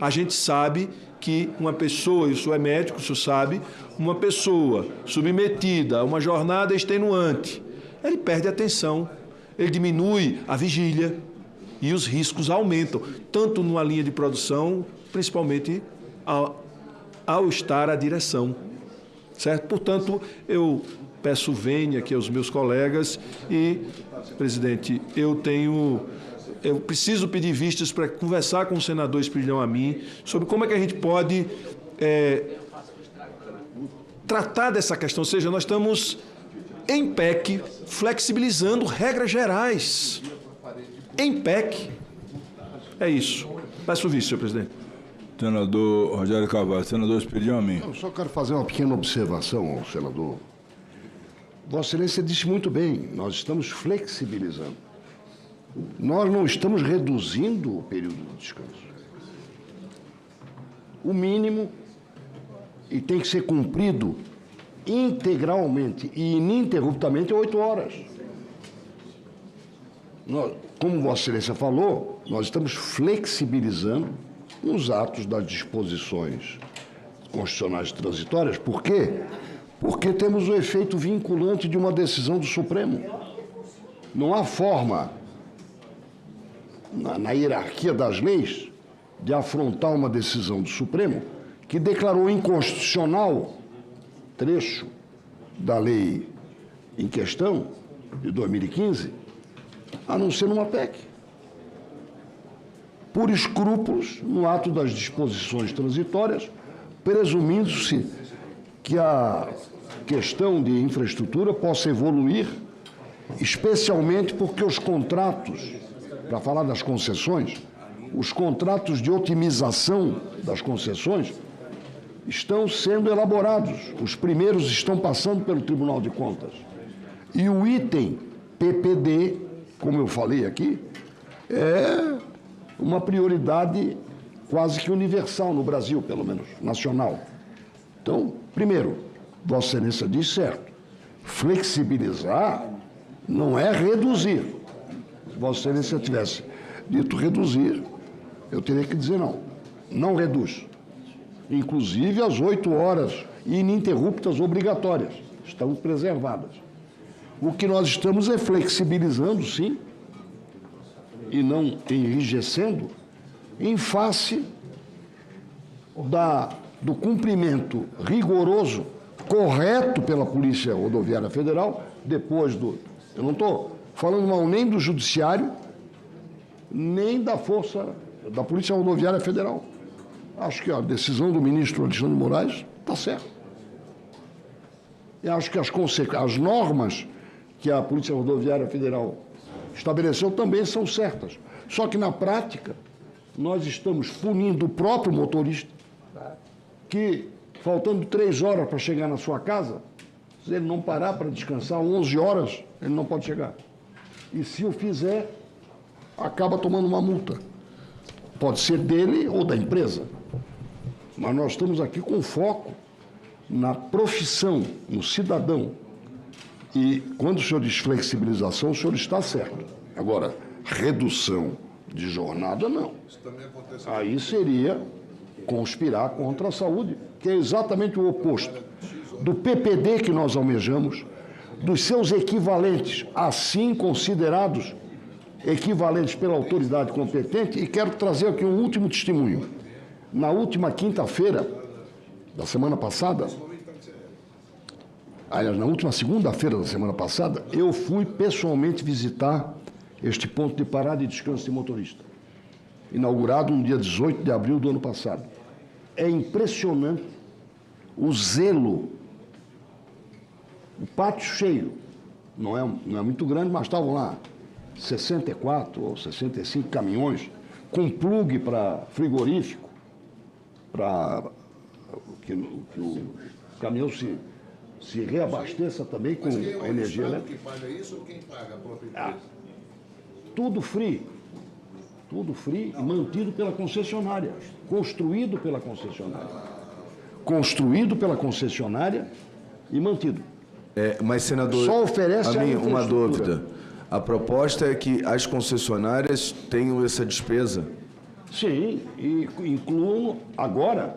a gente sabe que uma pessoa, e o senhor é médico, o senhor sabe, uma pessoa submetida a uma jornada extenuante, ele perde a atenção, ele diminui a vigília e os riscos aumentam, tanto numa linha de produção, principalmente ao estar à direção, certo? Portanto, eu peço vênia aqui aos meus colegas e, presidente, eu preciso pedir vistas para conversar com o senador Espridão Amin sobre como é que a gente pode tratar dessa questão. Ou seja, nós estamos em PEC flexibilizando regras gerais. Em PEC. É isso. Peço o vice, senhor presidente. Senador Rogério Carvalho. Senador Espridão Amin. Eu só quero fazer uma pequena observação ao senador. Vossa Excelência disse muito bem, nós estamos flexibilizando. Nós não estamos reduzindo o período de descanso. O mínimo, e tem que ser cumprido integralmente e ininterruptamente, 8 horas. Como Vossa Excelência falou, nós estamos flexibilizando os atos das disposições constitucionais transitórias. Por quê? Porque temos o efeito vinculante de uma decisão do Supremo. Não há forma, na hierarquia das leis, de afrontar uma decisão do Supremo que declarou inconstitucional trecho da lei em questão, de 2015, a não ser numa PEC. Por escrúpulos no ato das disposições transitórias, presumindo-se que a questão de infraestrutura possa evoluir, especialmente porque os contratos, para falar das concessões, os contratos de otimização das concessões estão sendo elaborados. Os primeiros estão passando pelo Tribunal de Contas. E o item PPD, como eu falei aqui, é uma prioridade quase que universal no Brasil, pelo menos, nacional. Então, primeiro, Vossa Excelência diz certo, flexibilizar não é reduzir. Se Vossa Excelência tivesse dito reduzir, eu teria que dizer não, não reduz. Inclusive as 8 horas ininterruptas obrigatórias estão preservadas. O que nós estamos é flexibilizando, sim, e não enrijecendo, em face do cumprimento rigoroso, correto pela Polícia Rodoviária Federal, depois do... Eu não estou falando mal nem do Judiciário, nem da Polícia Rodoviária Federal. Acho que a decisão do ministro Alexandre de Moraes está certa. E acho que as normas que a Polícia Rodoviária Federal estabeleceu também são certas. Só que, na prática, nós estamos punindo o próprio motorista, que, faltando 3 horas para chegar na sua casa, se ele não parar para descansar, 11 horas, ele não pode chegar. E se o fizer, acaba tomando uma multa. Pode ser dele ou da empresa. Mas nós estamos aqui com foco na profissão, no cidadão. E quando o senhor diz flexibilização, o senhor está certo. Agora, redução de jornada, não. Aí seria conspirar contra a saúde, que é exatamente o oposto do PPD que nós almejamos, dos seus equivalentes, assim considerados equivalentes pela autoridade competente. E quero trazer aqui um último testemunho. Na última quinta-feira da semana passada, aliás, na última segunda-feira da semana passada, eu fui pessoalmente visitar este ponto de parada e descanso de motorista, inaugurado no dia 18 de abril do ano passado. É impressionante o zelo, o pátio cheio, não é muito grande, mas estavam lá 64 ou 65 caminhões com plugue para frigorífico, para que o caminhão se reabasteça também com a energia elétrica. Quem paga isso ou quem paga a própria empresa? Tudo free e mantido pela concessionária, construído pela concessionária e mantido. Mas, senador, só oferece a mim uma dúvida. A proposta é que as concessionárias tenham essa despesa? Sim, e incluam agora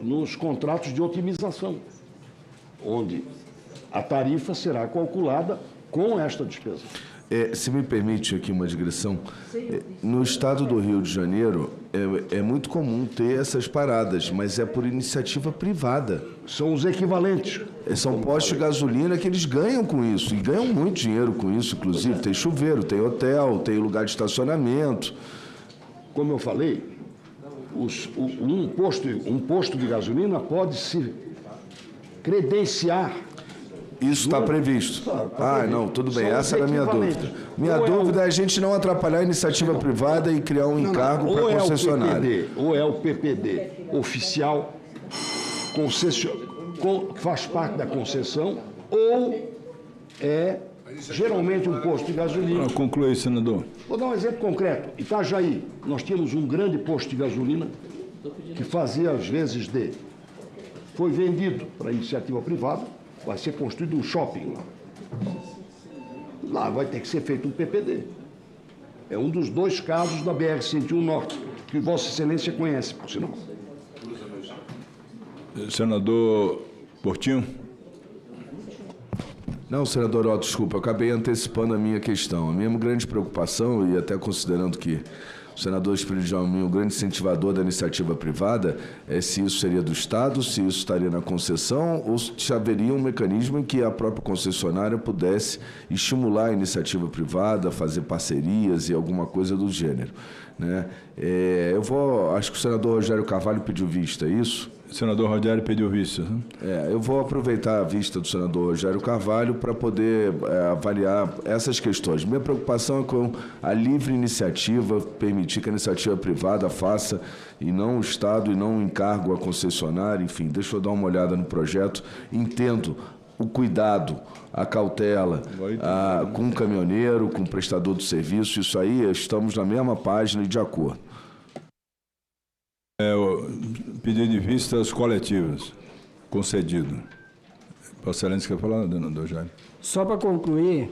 nos contratos de otimização, onde a tarifa será calculada com esta despesa. Se me permite aqui uma digressão, no estado do Rio de Janeiro é muito comum ter essas paradas, mas é por iniciativa privada. São os equivalentes. São postos de gasolina que eles ganham com isso, e ganham muito dinheiro com isso, inclusive. Tem chuveiro, tem hotel, tem lugar de estacionamento. Como eu falei, um posto de gasolina pode se credenciar. Isso está previsto. Não, tudo bem. Essa era a minha dúvida. Minha dúvida é a gente não atrapalhar a iniciativa privada e criar um encargo para a concessionária. Ou é o PPD oficial, que faz parte da concessão, ou é geralmente um posto de gasolina. Conclui, senador. Vou dar um exemplo concreto. Itajaí, nós tínhamos um grande posto de gasolina que fazia às vezes foi vendido para a iniciativa privada. Vai ser construído um shopping lá. Lá vai ter que ser feito um PPD. É um dos 2 casos da BR-101 Norte, que Vossa Excelência conhece, por sinal. Senador Portinho. Não, senador Otto, desculpa, eu acabei antecipando a minha questão. A minha grande preocupação, e até considerando que o senador Espírito de Almin, o grande incentivador da iniciativa privada, é se isso seria do Estado, se isso estaria na concessão, ou se haveria um mecanismo em que a própria concessionária pudesse estimular a iniciativa privada, fazer parcerias e alguma coisa do gênero, né? Acho que o senador Rogério Carvalho pediu vista, é isso? O senador Rogério pediu vista. Eu vou aproveitar a vista do senador Rogério Carvalho para poder avaliar essas questões. Minha preocupação é com a livre iniciativa, permitir que a iniciativa privada faça, e não o Estado, e não o encargo à concessionária. Enfim, deixa eu dar uma olhada no projeto. Entendo o cuidado, a cautela com o caminhoneiro, com o prestador do serviço. Isso aí, estamos na mesma página e de acordo. Pedido de vistas coletivas, concedido. Vossa Excelência quer falar, senador Jair? Só para concluir,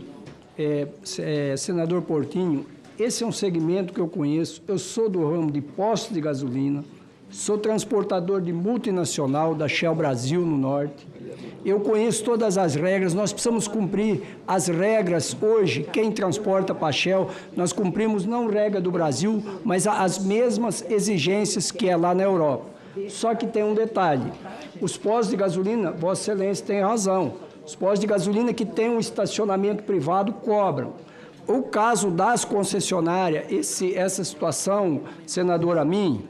senador Portinho, esse é um segmento que eu conheço. Eu sou do ramo de postos de gasolina, sou transportador de multinacional da Shell Brasil no Norte. Eu conheço todas as regras, nós precisamos cumprir as regras hoje. Quem transporta para a Shell, nós cumprimos não regra do Brasil, mas as mesmas exigências que é lá na Europa. Só que tem um detalhe, os postos de gasolina, Vossa Excelência tem razão, os postos de gasolina que têm um estacionamento privado cobram. O caso das concessionárias, essa situação, senador Amin,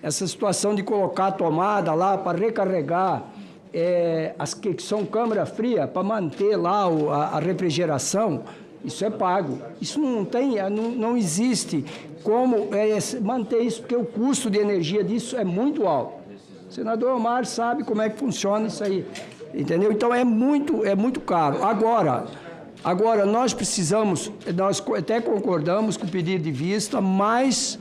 essa situação de colocar a tomada lá para recarregar, as que são câmara fria, para manter lá a refrigeração, isso é pago. Isso não existe como manter isso, porque o custo de energia disso é muito alto. O senador Omar sabe como é que funciona isso aí, entendeu? Então é muito caro. Agora nós até concordamos com o pedido de vista, mas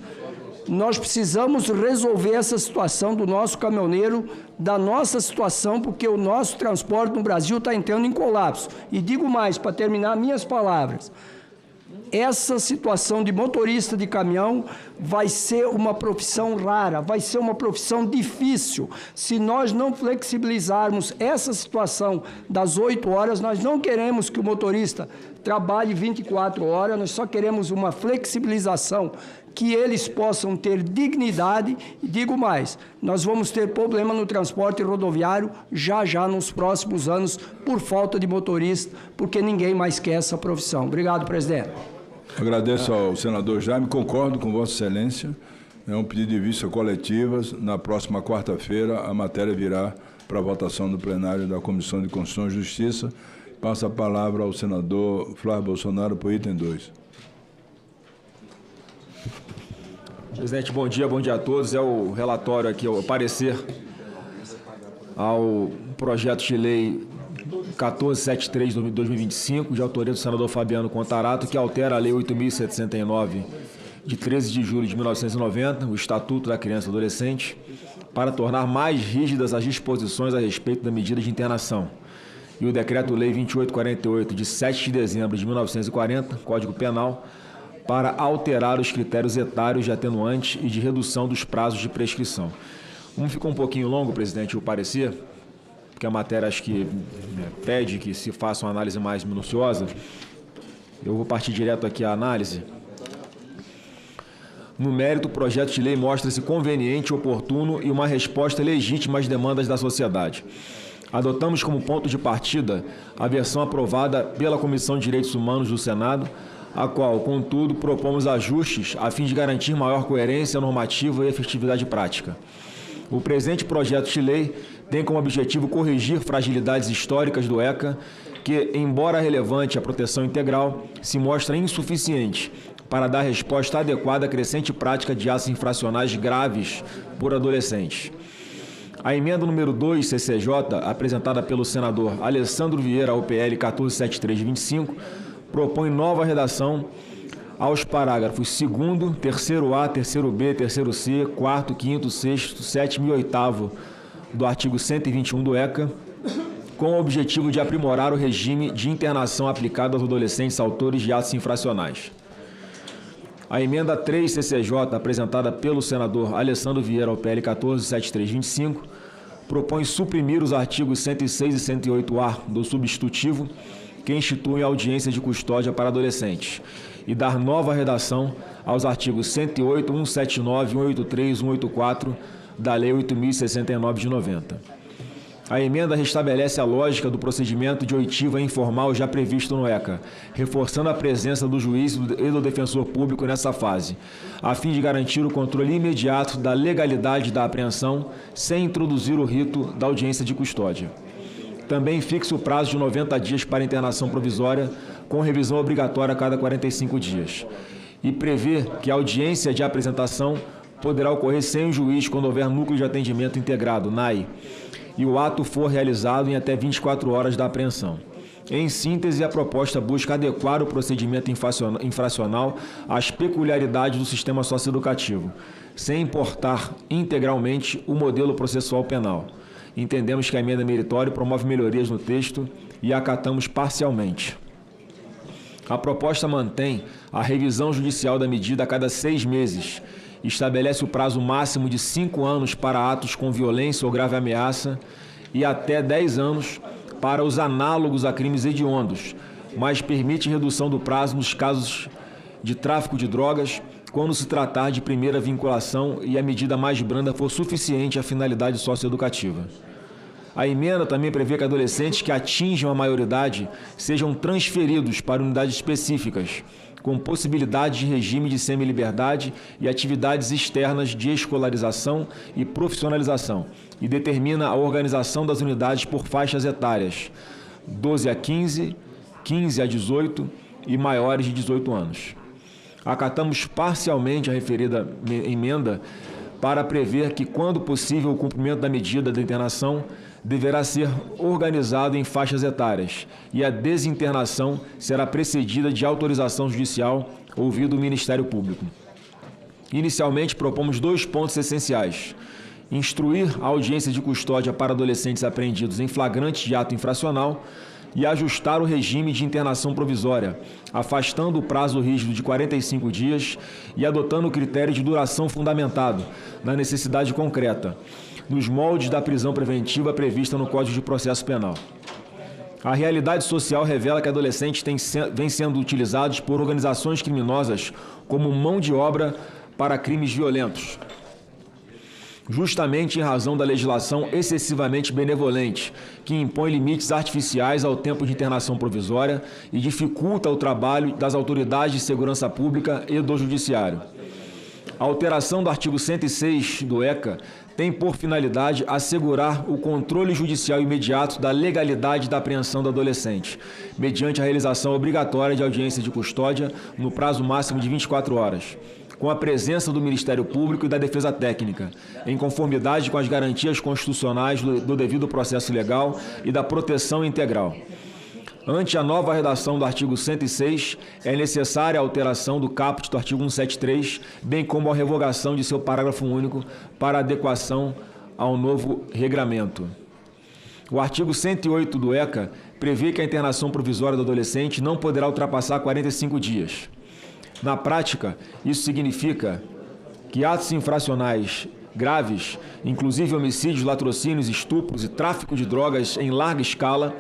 nós precisamos resolver essa situação do nosso caminhoneiro, da nossa situação, porque o nosso transporte no Brasil está entrando em colapso. E digo mais, para terminar minhas palavras, essa situação de motorista de caminhão vai ser uma profissão rara, vai ser uma profissão difícil. Se nós não flexibilizarmos essa situação das 8 horas, nós não queremos que o motorista trabalhe 24 horas, nós só queremos uma flexibilização, que eles possam ter dignidade. E digo mais, nós vamos ter problema no transporte rodoviário já nos próximos anos por falta de motorista, porque ninguém mais quer essa profissão. Obrigado, presidente. Agradeço ao senador Jaime, concordo com Vossa Excelência, é um pedido de vista coletivas. Na próxima quarta-feira a matéria virá para votação no plenário da Comissão de Constituição e Justiça. Passo a palavra ao senador Flávio Bolsonaro por item 2. Presidente, bom dia a todos. É o relatório aqui, o parecer ao projeto de lei 1473 de 2025, de autoria do senador Fabiano Contarato, que altera a lei 8.709, de 13 de julho de 1990, o Estatuto da Criança e do Adolescente, para tornar mais rígidas as disposições a respeito da medida de internação. E o Decreto-Lei 2848, de 7 de dezembro de 1940, Código Penal, para alterar os critérios etários de atenuante e de redução dos prazos de prescrição. Como ficou um pouquinho longo, presidente, o parecer, porque a matéria acho que pede que se faça uma análise mais minuciosa, eu vou partir direto aqui à análise. No mérito, o projeto de lei mostra-se conveniente, oportuno e uma resposta legítima às demandas da sociedade. Adotamos como ponto de partida a versão aprovada pela Comissão de Direitos Humanos do Senado, a qual, contudo, propomos ajustes a fim de garantir maior coerência normativa e efetividade prática. O presente projeto de lei tem como objetivo corrigir fragilidades históricas do ECA, que, embora relevante à proteção integral, se mostra insuficiente para dar resposta adequada à crescente prática de atos infracionais graves por adolescentes. A emenda número 2, CCJ, apresentada pelo senador Alessandro Vieira, ao PL 1473 de 25, propõe nova redação aos parágrafos 2º, 3º A, 3º B, 3º C, 4º, 5º, 6º, 7º e 8º do artigo 121 do ECA, com o objetivo de aprimorar o regime de internação aplicado aos adolescentes autores de atos infracionais. A emenda 3 CCJ, apresentada pelo senador Alessandro Vieira ao PL 1473/25, propõe suprimir os artigos 106 e 108A do substitutivo, que instituem audiência de custódia para adolescentes, e dar nova redação aos artigos 108, 179, 183, 184 da Lei 8.069 de 90. A emenda restabelece a lógica do procedimento de oitiva informal já previsto no ECA, reforçando a presença do juiz e do defensor público nessa fase, a fim de garantir o controle imediato da legalidade da apreensão, sem introduzir o rito da audiência de custódia. Também fixa o prazo de 90 dias para internação provisória, com revisão obrigatória a cada 45 dias. E prevê que a audiência de apresentação poderá ocorrer sem o juiz quando houver núcleo de atendimento integrado, NAI, e o ato for realizado em até 24 horas da apreensão. Em síntese, a proposta busca adequar o procedimento infracional às peculiaridades do sistema socioeducativo, sem importar integralmente o modelo processual penal. Entendemos que a emenda meritória promove melhorias no texto e a acatamos parcialmente. A proposta mantém a revisão judicial da medida a cada 6 meses, estabelece o prazo máximo de 5 anos para atos com violência ou grave ameaça e até 10 anos para os análogos a crimes hediondos, mas permite redução do prazo nos casos de tráfico de drogas, quando se tratar de primeira vinculação e a medida mais branda for suficiente à finalidade socioeducativa. A emenda também prevê que adolescentes que atinjam a maioridade sejam transferidos para unidades específicas, com possibilidade de regime de semiliberdade e atividades externas de escolarização e profissionalização, e determina a organização das unidades por faixas etárias, 12 a 15, 15 a 18 e maiores de 18 anos. Acatamos parcialmente a referida emenda para prever que, quando possível, o cumprimento da medida de internação deverá ser organizado em faixas etárias e a desinternação será precedida de autorização judicial, ouvido o Ministério Público. Inicialmente, propomos 2 pontos essenciais: instruir a audiência de custódia para adolescentes apreendidos em flagrante de ato infracional e ajustar o regime de internação provisória, afastando o prazo rígido de 45 dias e adotando o critério de duração fundamentado na necessidade concreta, nos moldes da prisão preventiva prevista no Código de Processo Penal. A realidade social revela que adolescentes vêm sendo utilizados por organizações criminosas como mão de obra para crimes violentos, justamente em razão da legislação excessivamente benevolente, que impõe limites artificiais ao tempo de internação provisória e dificulta o trabalho das autoridades de segurança pública e do judiciário. A alteração do artigo 106 do ECA tem por finalidade assegurar o controle judicial imediato da legalidade da apreensão do adolescente, mediante a realização obrigatória de audiência de custódia no prazo máximo de 24 horas, com a presença do Ministério Público e da Defesa Técnica, em conformidade com as garantias constitucionais do devido processo legal e da proteção integral. Ante a nova redação do artigo 106, é necessária a alteração do caput do artigo 173, bem como a revogação de seu parágrafo único para adequação ao novo regramento. O artigo 108 do ECA prevê que a internação provisória do adolescente não poderá ultrapassar 45 dias. Na prática, isso significa que atos infracionais graves, inclusive homicídios, latrocínios, estupros e tráfico de drogas em larga escala,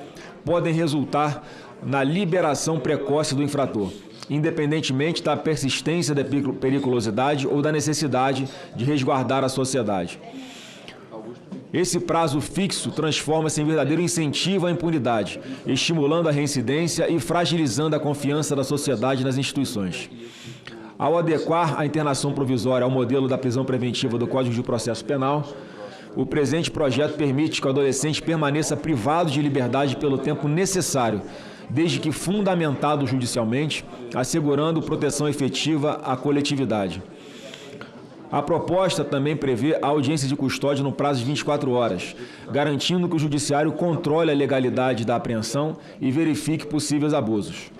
podem resultar na liberação precoce do infrator, independentemente da persistência da periculosidade ou da necessidade de resguardar a sociedade. Esse prazo fixo transforma-se em verdadeiro incentivo à impunidade, estimulando a reincidência e fragilizando a confiança da sociedade nas instituições. Ao adequar a internação provisória ao modelo da prisão preventiva do Código de Processo Penal, o presente projeto permite que o adolescente permaneça privado de liberdade pelo tempo necessário, desde que fundamentado judicialmente, assegurando proteção efetiva à coletividade. A proposta também prevê a audiência de custódia no prazo de 24 horas, garantindo que o judiciário controle a legalidade da apreensão e verifique possíveis abusos.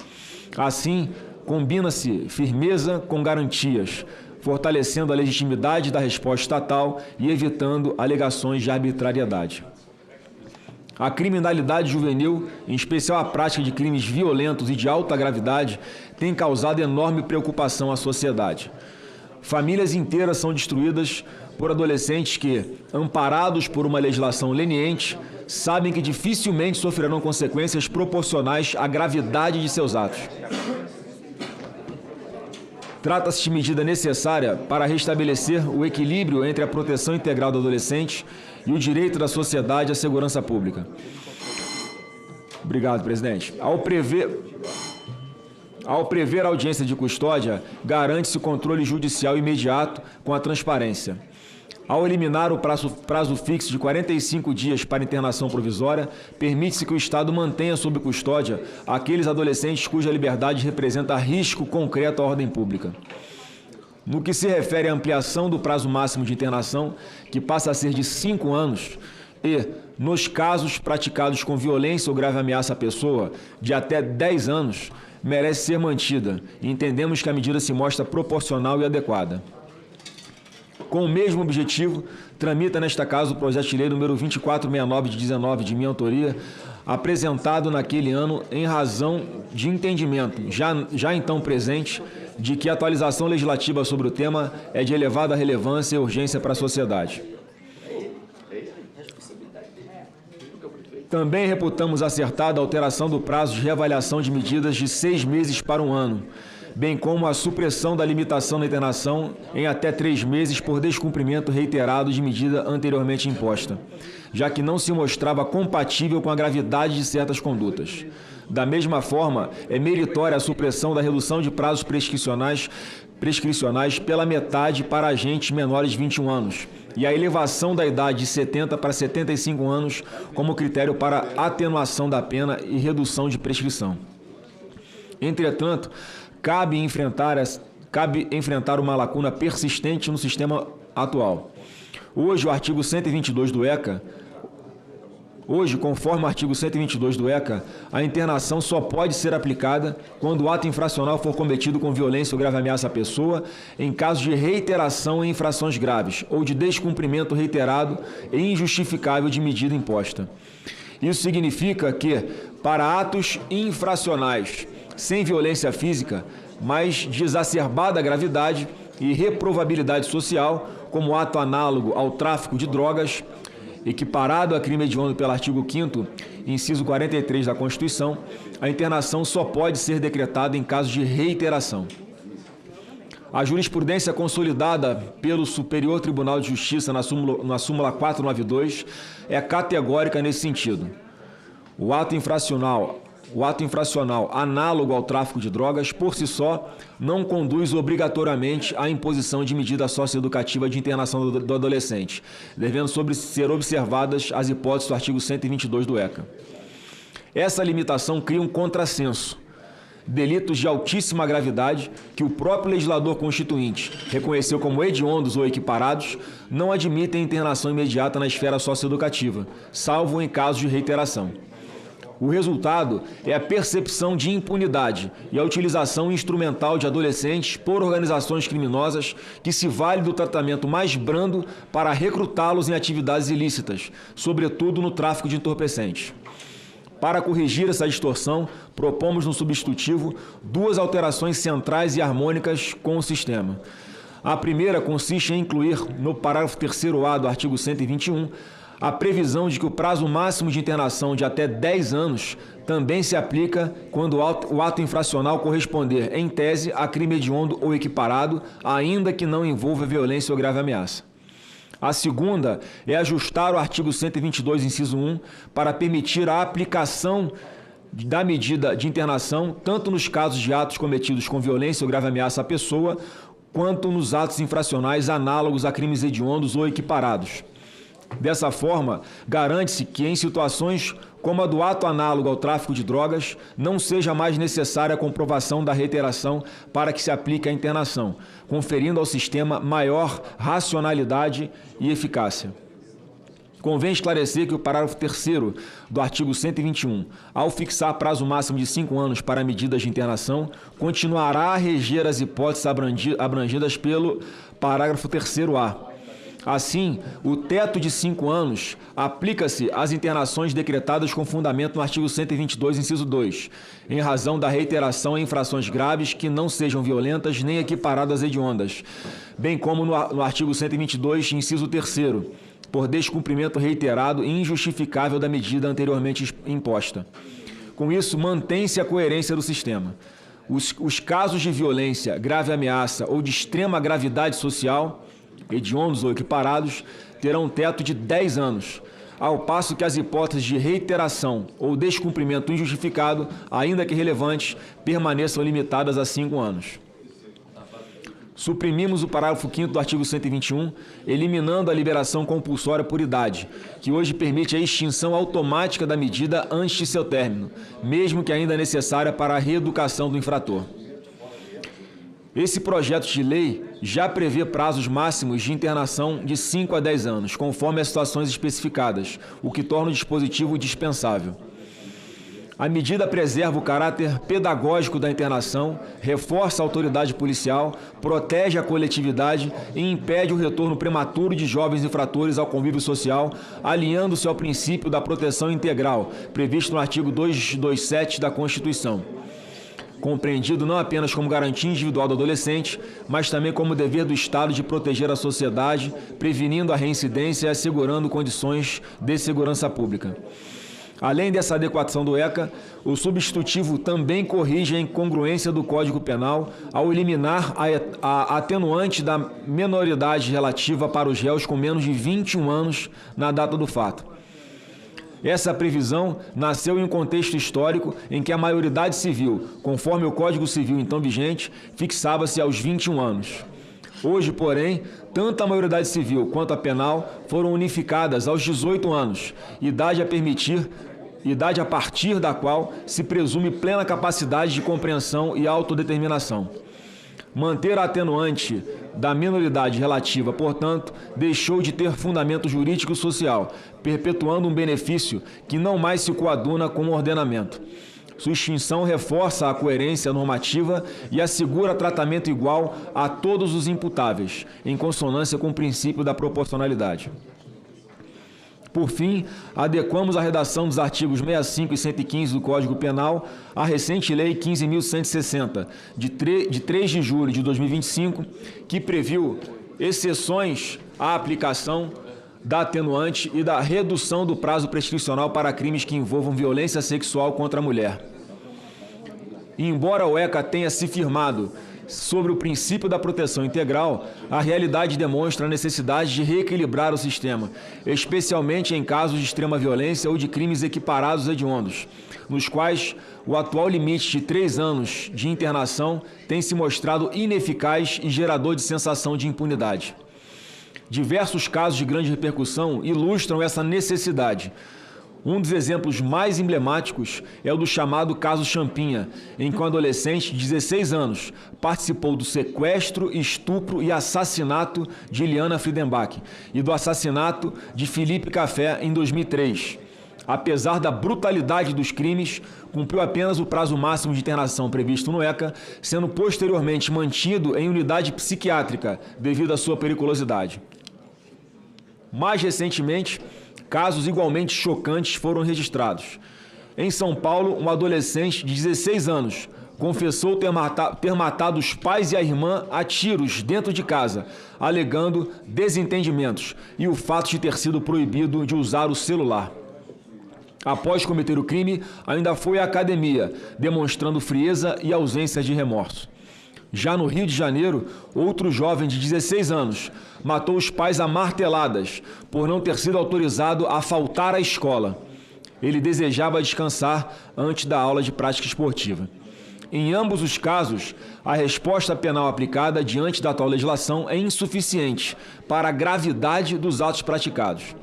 Assim, combina-se firmeza com garantias, fortalecendo a legitimidade da resposta estatal e evitando alegações de arbitrariedade. A criminalidade juvenil, em especial a prática de crimes violentos e de alta gravidade, tem causado enorme preocupação à sociedade. Famílias inteiras são destruídas por adolescentes que, amparados por uma legislação leniente, sabem que dificilmente sofrerão consequências proporcionais à gravidade de seus atos. Trata-se de medida necessária para restabelecer o equilíbrio entre a proteção integral do adolescente e o direito da sociedade à segurança pública. Obrigado, presidente. Ao prever a audiência de custódia, garante-se o controle judicial imediato com a transparência. Ao eliminar o prazo fixo de 45 dias para internação provisória, permite-se que o Estado mantenha sob custódia aqueles adolescentes cuja liberdade representa risco concreto à ordem pública. No que se refere à ampliação do prazo máximo de internação, que passa a ser de 5 anos, e, nos casos praticados com violência ou grave ameaça à pessoa, de até 10 anos, merece ser mantida, e entendemos que a medida se mostra proporcional e adequada. Com o mesmo objetivo, tramita nesta casa o projeto de lei número 2469 de 19, de minha autoria, apresentado naquele ano em razão de entendimento, já então presente, de que a atualização legislativa sobre o tema é de elevada relevância e urgência para a sociedade. Também reputamos acertada a alteração do prazo de reavaliação de medidas de 6 meses para 1 ano, bem como a supressão da limitação da internação em até 3 meses por descumprimento reiterado de medida anteriormente imposta, já que não se mostrava compatível com a gravidade de certas condutas. Da mesma forma, é meritória a supressão da redução de prazos prescricionais pela metade para agentes menores de 21 anos e a elevação da idade de 70 para 75 anos como critério para atenuação da pena e redução de prescrição. Entretanto, cabe enfrentar uma lacuna persistente no sistema atual. Hoje, conforme o artigo 122 do ECA, a internação só pode ser aplicada quando o ato infracional for cometido com violência ou grave ameaça à pessoa, em caso de reiteração em infrações graves ou de descumprimento reiterado e injustificável de medida imposta. Isso significa que, para atos infracionais sem violência física, mas de exacerbada gravidade e reprovabilidade social, como ato análogo ao tráfico de drogas, equiparado a crime hediondo pelo artigo 5º, inciso 43 da Constituição, a internação só pode ser decretada em caso de reiteração. A jurisprudência consolidada pelo Superior Tribunal de Justiça na súmula 492 é categórica nesse sentido. O ato infracional análogo ao tráfico de drogas, por si só, não conduz obrigatoriamente à imposição de medida socioeducativa de internação do adolescente, devendo ser observadas as hipóteses do artigo 122 do ECA. Essa limitação cria um contrassenso. Delitos de altíssima gravidade, que o próprio legislador constituinte reconheceu como hediondos ou equiparados, não admitem internação imediata na esfera socioeducativa, salvo em casos de reiteração. O resultado é a percepção de impunidade e a utilização instrumental de adolescentes por organizações criminosas que se valem do tratamento mais brando para recrutá-los em atividades ilícitas, sobretudo no tráfico de entorpecentes. Para corrigir essa distorção, propomos no substitutivo 2 alterações centrais e harmônicas com o sistema. A primeira consiste em incluir no parágrafo 3º-A do artigo 121 a previsão de que o prazo máximo de internação de até 10 anos também se aplica quando o ato infracional corresponder, em tese, a crime hediondo ou equiparado, ainda que não envolva violência ou grave ameaça. A segunda é ajustar o artigo 122, inciso 1, para permitir a aplicação da medida de internação tanto nos casos de atos cometidos com violência ou grave ameaça à pessoa, quanto nos atos infracionais análogos a crimes hediondos ou equiparados. Dessa forma, garante-se que em situações como a do ato análogo ao tráfico de drogas, não seja mais necessária a comprovação da reiteração para que se aplique a internação, conferindo ao sistema maior racionalidade e eficácia. Convém esclarecer que o parágrafo 3º do artigo 121, ao fixar prazo máximo de 5 anos para medidas de internação, continuará a reger as hipóteses abrangidas pelo parágrafo 3º-A. Assim, o teto de 5 anos aplica-se às internações decretadas com fundamento no artigo 122, inciso 2, em razão da reiteração em infrações graves que não sejam violentas nem equiparadas hediondas, bem como no artigo 122, inciso 3º, por descumprimento reiterado e injustificável da medida anteriormente imposta. Com isso, mantém-se a coerência do sistema. Os casos de violência, grave ameaça ou de extrema gravidade social, hediondos ou equiparados, terão um teto de 10 anos, ao passo que as hipóteses de reiteração ou descumprimento injustificado, ainda que relevantes, permaneçam limitadas a 5 anos. Suprimimos o parágrafo 5º do artigo 121, eliminando a liberação compulsória por idade, que hoje permite a extinção automática da medida antes de seu término, mesmo que ainda necessária para a reeducação do infrator. Esse projeto de lei já prevê prazos máximos de internação de 5 a 10 anos, conforme as situações especificadas, o que torna o dispositivo dispensável. A medida preserva o caráter pedagógico da internação, reforça a autoridade policial, protege a coletividade e impede o retorno prematuro de jovens infratores ao convívio social, alinhando-se ao princípio da proteção integral, previsto no artigo 227 da Constituição. Compreendido não apenas como garantia individual do adolescente, mas também como dever do Estado de proteger a sociedade, prevenindo a reincidência e assegurando condições de segurança pública. Além dessa adequação do ECA, o substitutivo também corrige a incongruência do Código Penal ao eliminar a atenuante da menoridade relativa para os réus com menos de 21 anos na data do fato. Essa previsão nasceu em um contexto histórico em que a maioridade civil, conforme o Código Civil então vigente, fixava-se aos 21 anos. Hoje, porém, tanto a maioridade civil quanto a penal foram unificadas aos 18 anos, idade a partir da qual se presume plena capacidade de compreensão e autodeterminação. Manter a atenuante da minoridade relativa, portanto, deixou de ter fundamento jurídico e social, perpetuando um benefício que não mais se coaduna com o ordenamento. Sua extinção reforça a coerência normativa e assegura tratamento igual a todos os imputáveis, em consonância com o princípio da proporcionalidade. Por fim, adequamos a redação dos artigos 65 e 115 do Código Penal à recente Lei 15.160, de 3 de julho de 2025, que previu exceções à aplicação da atenuante e da redução do prazo prescricional para crimes que envolvam violência sexual contra a mulher. E embora o ECA tenha se firmado sobre o princípio da proteção integral, a realidade demonstra a necessidade de reequilibrar o sistema, especialmente em casos de extrema violência ou de crimes equiparados hediondos, nos quais o atual limite de 3 anos de internação tem se mostrado ineficaz e gerador de sensação de impunidade. Diversos casos de grande repercussão ilustram essa necessidade. Um dos exemplos mais emblemáticos é o do chamado caso Champinha, em que um adolescente de 16 anos participou do sequestro, estupro e assassinato de Eliana Friedenbach e do assassinato de Felipe Café em 2003. Apesar da brutalidade dos crimes, cumpriu apenas o prazo máximo de internação previsto no ECA, sendo posteriormente mantido em unidade psiquiátrica devido à sua periculosidade. Mais recentemente, casos igualmente chocantes foram registrados. Em São Paulo, um adolescente de 16 anos confessou ter matado os pais e a irmã a tiros dentro de casa, alegando desentendimentos e o fato de ter sido proibido de usar o celular. Após cometer o crime, ainda foi à academia, demonstrando frieza e ausência de remorso. Já no Rio de Janeiro, outro jovem de 16 anos matou os pais a marteladas por não ter sido autorizado a faltar à escola. Ele desejava descansar antes da aula de prática esportiva. Em ambos os casos, a resposta penal aplicada diante da atual legislação é insuficiente para a gravidade dos atos praticados.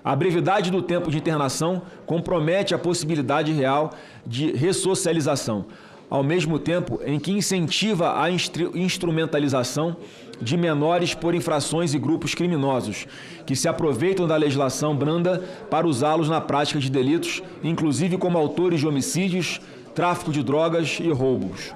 A brevidade do tempo de internação compromete a possibilidade real de ressocialização, ao mesmo tempo em que incentiva a instrumentalização de menores por infrações e grupos criminosos, que se aproveitam da legislação branda para usá-los na prática de delitos, inclusive como autores de homicídios, tráfico de drogas e roubos.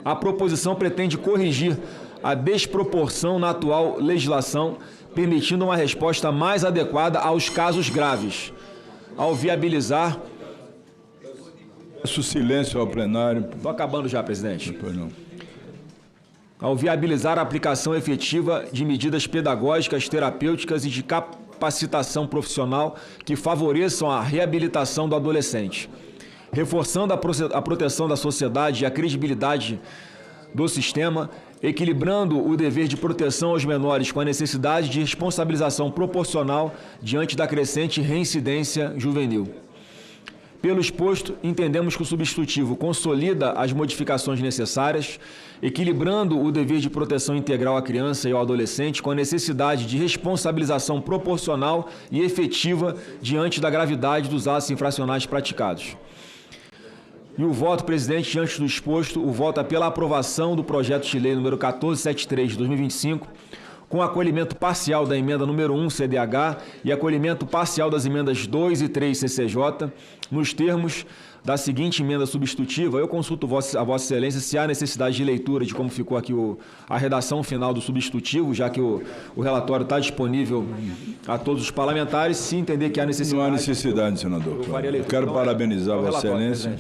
A proposição pretende corrigir a desproporção na atual legislação, permitindo uma resposta mais adequada aos casos graves, ao viabilizar... Peço silêncio ao plenário. Estou acabando já, presidente. Depois não. Ao viabilizar a aplicação efetiva de medidas pedagógicas, terapêuticas e de capacitação profissional que favoreçam a reabilitação do adolescente, reforçando a proteção da sociedade e a credibilidade do sistema, equilibrando o dever de proteção aos menores com a necessidade de responsabilização proporcional diante da crescente reincidência juvenil. Pelo exposto, entendemos que o substitutivo consolida as modificações necessárias, equilibrando o dever de proteção integral à criança e ao adolescente com a necessidade de responsabilização proporcional e efetiva diante da gravidade dos atos infracionais praticados. E o voto, presidente, diante do exposto, o voto é pela aprovação do projeto de lei número 1473 de 2025, com acolhimento parcial da emenda número 1 CDH e acolhimento parcial das emendas 2 e 3 CCJ, nos termos da seguinte emenda substitutiva. Eu consulto a Vossa Excelência se há necessidade de leitura de como ficou aqui a redação final do substitutivo, já que o relatório está disponível a todos os parlamentares. Se entender que há necessidade... Não há necessidade, senador. Eu quero parabenizar a Vossa Excelência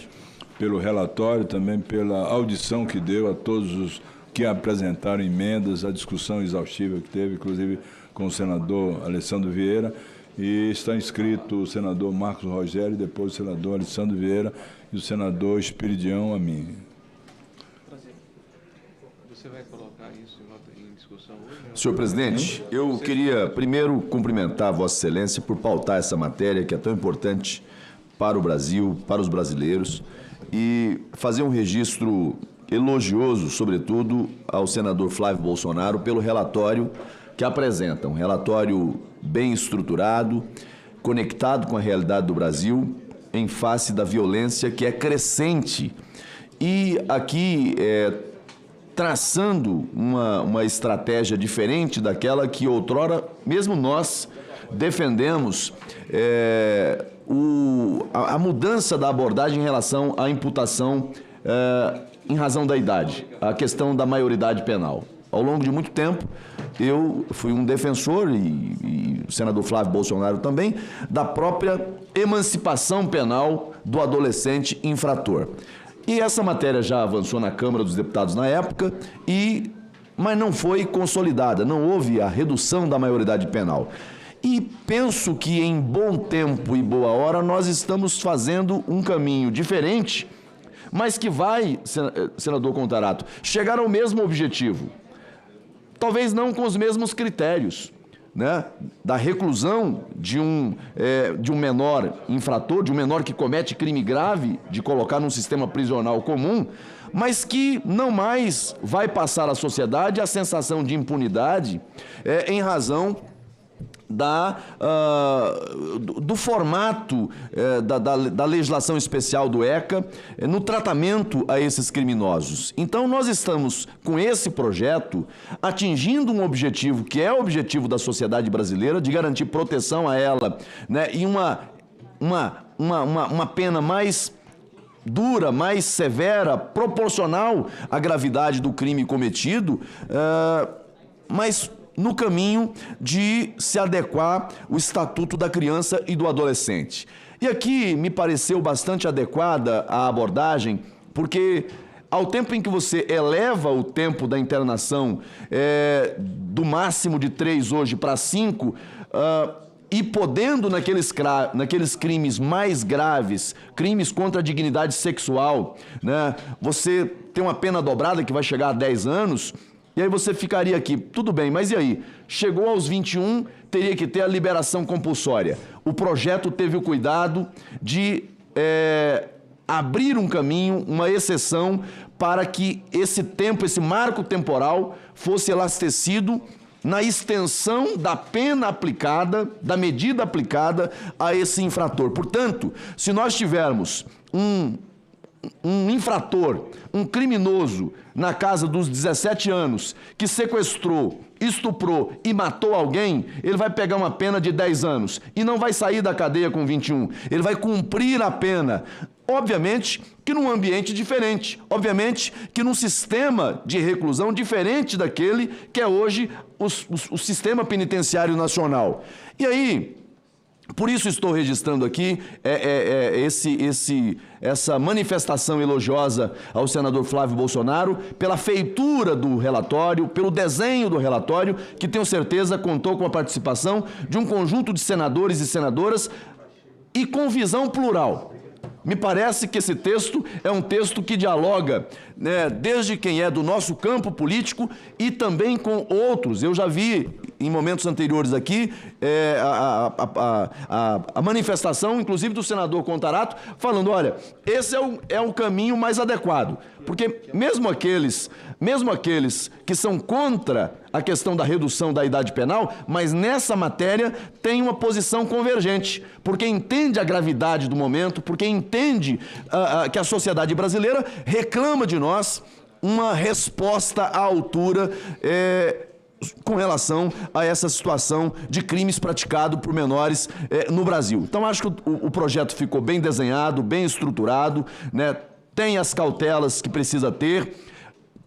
pelo relatório, também pela audição que deu a todos os que apresentaram emendas, a discussão exaustiva que teve, inclusive com o senador Alessandro Vieira, E está inscrito o senador Marcos Rogério, depois o senador Alessandro Vieira e o senador Espiridião a mim. Você vai colocar isso em discussão hoje? Senhor presidente, eu queria primeiro cumprimentar Vossa Excelência por pautar essa matéria que é tão importante para o Brasil, para os brasileiros, e fazer um registro elogioso, sobretudo, ao senador Flávio Bolsonaro pelo relatório que apresenta. Um relatório bem estruturado, conectado com a realidade do Brasil, em face da violência que é crescente. E aqui, traçando uma estratégia diferente daquela que outrora, mesmo nós, defendemos, a mudança da abordagem em relação à imputação em razão da idade, a questão da maioridade penal. Ao longo de muito tempo, eu fui um defensor, e o senador Flávio Bolsonaro também, da própria emancipação penal do adolescente infrator. E essa matéria já avançou na Câmara dos Deputados na época, mas não foi consolidada, não houve a redução da maioridade penal. E penso que em bom tempo e boa hora nós estamos fazendo um caminho diferente, mas que vai, senador Contarato, chegar ao mesmo objetivo. Talvez não com os mesmos critérios, né? Da reclusão de um menor infrator, de um menor que comete crime grave, de colocar num sistema prisional comum, mas que não mais vai passar à sociedade a sensação de impunidade em razão do formato da legislação especial do ECA no tratamento a esses criminosos. Então, nós estamos, com esse projeto, atingindo um objetivo que é o objetivo da sociedade brasileira, de garantir proteção a ela, né, e uma pena mais dura, mais severa, proporcional à gravidade do crime cometido, mas no caminho de se adequar o Estatuto da Criança e do Adolescente. E aqui me pareceu bastante adequada a abordagem, porque ao tempo em que você eleva o tempo da internação do máximo de 3 hoje para 5, e podendo naqueles crimes mais graves, crimes contra a dignidade sexual, né, você tem uma pena dobrada que vai chegar a 10 anos, e aí você ficaria aqui, tudo bem, mas e aí? Chegou aos 21, teria que ter a liberação compulsória. O projeto teve o cuidado de abrir um caminho, uma exceção, para que esse tempo, esse marco temporal, fosse elastecido na extensão da pena aplicada, da medida aplicada a esse infrator. Portanto, se nós tivermos um infrator, um criminoso na casa dos 17 anos que sequestrou, estuprou e matou alguém, ele vai pegar uma pena de 10 anos e não vai sair da cadeia com 21. Ele vai cumprir a pena. Obviamente que num ambiente diferente, obviamente que num sistema de reclusão diferente daquele que é hoje o sistema penitenciário nacional. E aí, por isso estou registrando aqui essa manifestação elogiosa ao senador Flávio Bolsonaro pela feitura do relatório, pelo desenho do relatório, que tenho certeza contou com a participação de um conjunto de senadores e senadoras e com visão plural. Me parece que esse texto é um texto que dialoga, né, desde quem é do nosso campo político e também com outros. Eu já vi em momentos anteriores aqui a manifestação, inclusive do senador Contarato, falando, olha, esse é o caminho mais adequado. Porque mesmo aqueles que são contra a questão da redução da idade penal, mas nessa matéria tem uma posição convergente, porque entende a gravidade do momento, porque entende que a sociedade brasileira reclama de nós uma resposta à altura com relação a essa situação de crimes praticados por menores no Brasil. Então, acho que o projeto ficou bem desenhado, bem estruturado, né? Tem as cautelas que precisa ter.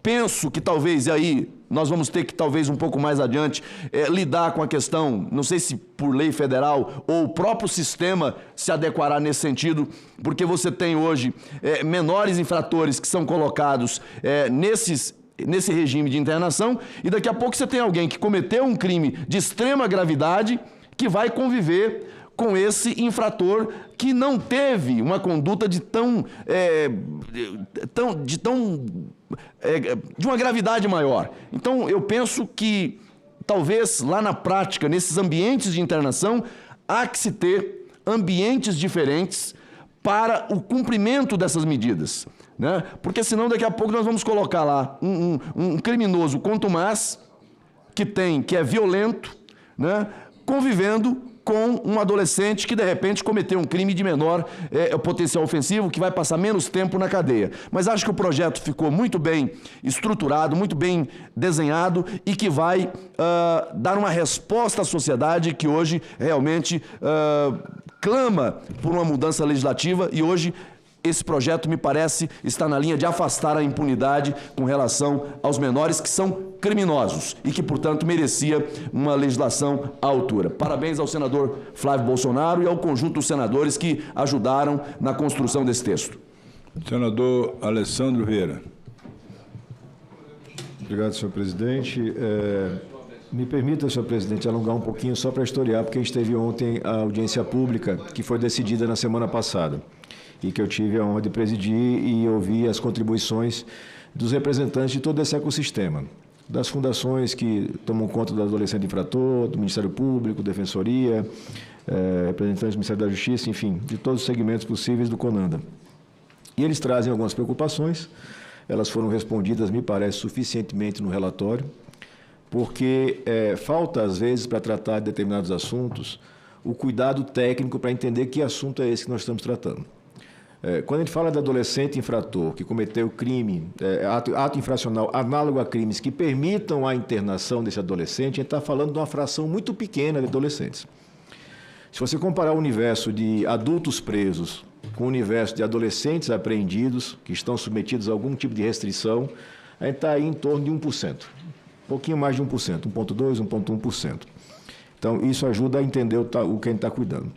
Penso que talvez, e aí nós vamos ter que talvez um pouco mais adiante lidar com a questão, não sei se por lei federal ou o próprio sistema se adequará nesse sentido, porque você tem hoje menores infratores que são colocados nesse regime de internação, e daqui a pouco você tem alguém que cometeu um crime de extrema gravidade, que vai conviver com esse infrator que não teve uma conduta de uma gravidade maior. Então, eu penso que, talvez, lá na prática, nesses ambientes de internação, há que se ter ambientes diferentes para o cumprimento dessas medidas, né? Porque senão daqui a pouco nós vamos colocar lá um criminoso contumaz, que é violento, né? Convivendo com um adolescente que, de repente, cometeu um crime de menor potencial ofensivo, que vai passar menos tempo na cadeia. Mas acho que o projeto ficou muito bem estruturado, muito bem desenhado e que vai dar uma resposta à sociedade que hoje realmente clama por uma mudança legislativa, e hoje esse projeto, me parece, está na linha de afastar a impunidade com relação aos menores que são criminosos e que, portanto, merecia uma legislação à altura. Parabéns ao senador Flávio Bolsonaro e ao conjunto dos senadores que ajudaram na construção desse texto. Senador Alessandro Vieira. Obrigado, senhor presidente. Me permita, senhor presidente, alongar um pouquinho só para historiar, porque a gente teve ontem a audiência pública que foi decidida na semana passada e que eu tive a honra de presidir e ouvir as contribuições dos representantes de todo esse ecossistema, das fundações que tomam conta do adolescente infrator, do Ministério Público, Defensoria, representantes do Ministério da Justiça, enfim, de todos os segmentos possíveis do CONANDA. E eles trazem algumas preocupações, elas foram respondidas, me parece, suficientemente no relatório, porque falta, às vezes, para tratar de determinados assuntos, o cuidado técnico para entender que assunto é esse que nós estamos tratando. Quando a gente fala de adolescente infrator que cometeu crime, ato infracional análogo a crimes que permitam a internação desse adolescente, a gente está falando de uma fração muito pequena de adolescentes. Se você comparar o universo de adultos presos com o universo de adolescentes apreendidos, que estão submetidos a algum tipo de restrição, a gente está aí em torno de 1%. Um pouquinho mais de 1%, 1,2%, 1,1%. Então, isso ajuda a entender o que a gente está cuidando.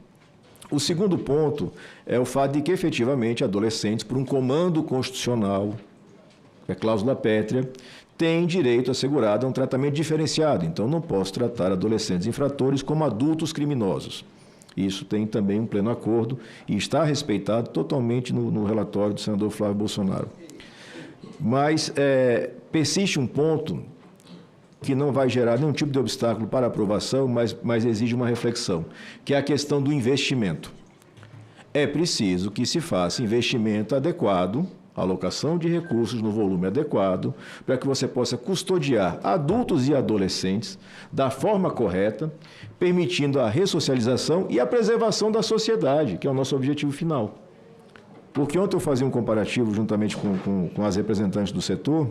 O segundo ponto é o fato de que, efetivamente, adolescentes, por um comando constitucional, cláusula pétrea, têm direito assegurado a um tratamento diferenciado. Então, não posso tratar adolescentes infratores como adultos criminosos. Isso tem também um pleno acordo e está respeitado totalmente no relatório do senador Flávio Bolsonaro. Mas persiste um ponto que não vai gerar nenhum tipo de obstáculo para a aprovação, mas exige uma reflexão, que é a questão do investimento. É preciso que se faça investimento adequado, alocação de recursos no volume adequado, para que você possa custodiar adultos e adolescentes da forma correta, permitindo a ressocialização e a preservação da sociedade, que é o nosso objetivo final. Porque ontem eu fazia um comparativo juntamente com as representantes do setor.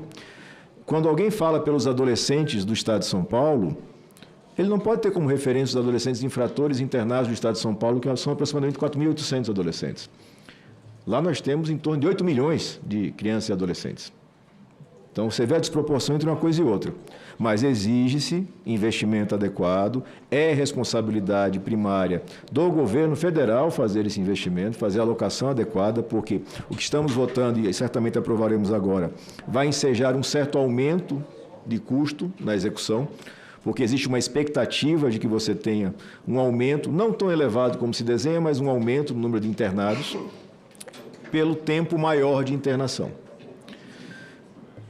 Quando alguém fala pelos adolescentes do Estado de São Paulo, ele não pode ter como referência os adolescentes infratores internados do Estado de São Paulo, que são aproximadamente 4.800 adolescentes. Lá nós temos em torno de 8 milhões de crianças e adolescentes. Então, você vê a desproporção entre uma coisa e outra. Mas exige-se investimento adequado, é responsabilidade primária do governo federal fazer esse investimento, fazer a alocação adequada, porque o que estamos votando, e certamente aprovaremos agora, vai ensejar um certo aumento de custo na execução, porque existe uma expectativa de que você tenha um aumento, não tão elevado como se desenha, mas um aumento no número de internados, pelo tempo maior de internação.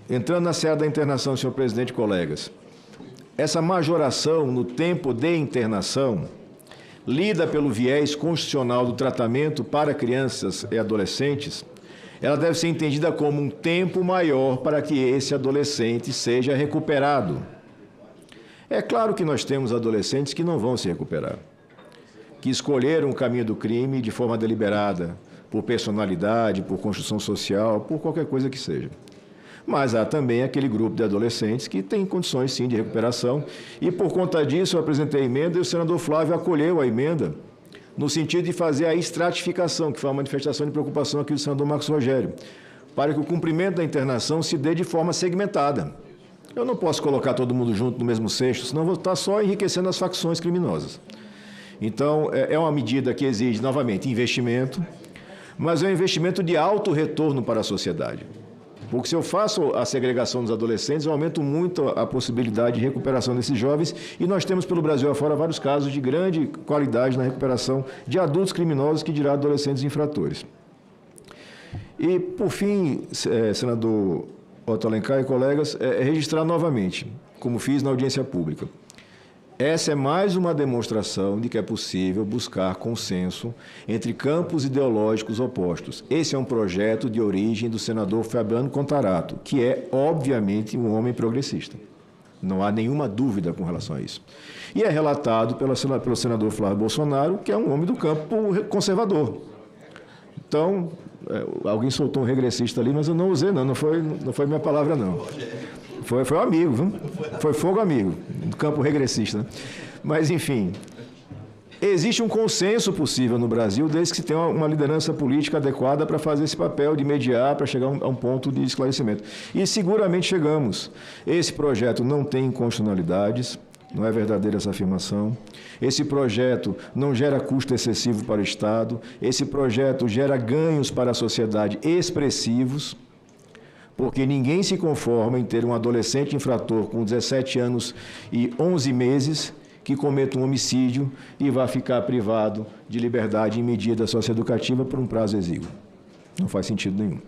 Entrando na seara da internação, senhor presidente e colegas, essa majoração no tempo de internação, lida pelo viés constitucional do tratamento para crianças e adolescentes, ela deve ser entendida como um tempo maior para que esse adolescente seja recuperado. É claro que nós temos adolescentes que não vão se recuperar, que escolheram o caminho do crime de forma deliberada, por personalidade, por construção social, por qualquer coisa que seja. Mas há também aquele grupo de adolescentes que tem condições, sim, de recuperação. E, por conta disso, eu apresentei a emenda e o senador Flávio acolheu a emenda no sentido de fazer a estratificação, que foi uma manifestação de preocupação aqui do senador Marcos Rogério, para que o cumprimento da internação se dê de forma segmentada. Eu não posso colocar todo mundo junto no mesmo cesto, senão vou estar só enriquecendo as facções criminosas. Então, é uma medida que exige, novamente, investimento, mas é um investimento de alto retorno para a sociedade. Porque se eu faço a segregação dos adolescentes, eu aumento muito a possibilidade de recuperação desses jovens, e nós temos pelo Brasil afora vários casos de grande qualidade na recuperação de adultos criminosos, que dirá adolescentes infratores. E, por fim, senador Otto Alencar e colegas, registrar novamente, como fiz na audiência pública, essa é mais uma demonstração de que é possível buscar consenso entre campos ideológicos opostos. Esse é um projeto de origem do senador Fabiano Contarato, que é, obviamente, um homem progressista. Não há nenhuma dúvida com relação a isso. E é relatado pelo senador Flávio Bolsonaro, que é um homem do campo conservador. Então, alguém soltou um regressista ali, mas eu não usei, não foi minha palavra, não. Foi um amigo, viu? Foi fogo amigo, do campo regressista. Né? Mas, enfim, existe um consenso possível no Brasil, desde que se tenha uma liderança política adequada para fazer esse papel de mediar, para chegar a um ponto de esclarecimento. E seguramente chegamos. Esse projeto não tem inconstitucionalidades, não é verdadeira essa afirmação. Esse projeto não gera custo excessivo para o Estado. Esse projeto gera ganhos para a sociedade expressivos, porque ninguém se conforma em ter um adolescente infrator com 17 anos e 11 meses que cometa um homicídio e vá ficar privado de liberdade em medida socioeducativa por um prazo exíguo. Não faz sentido nenhum.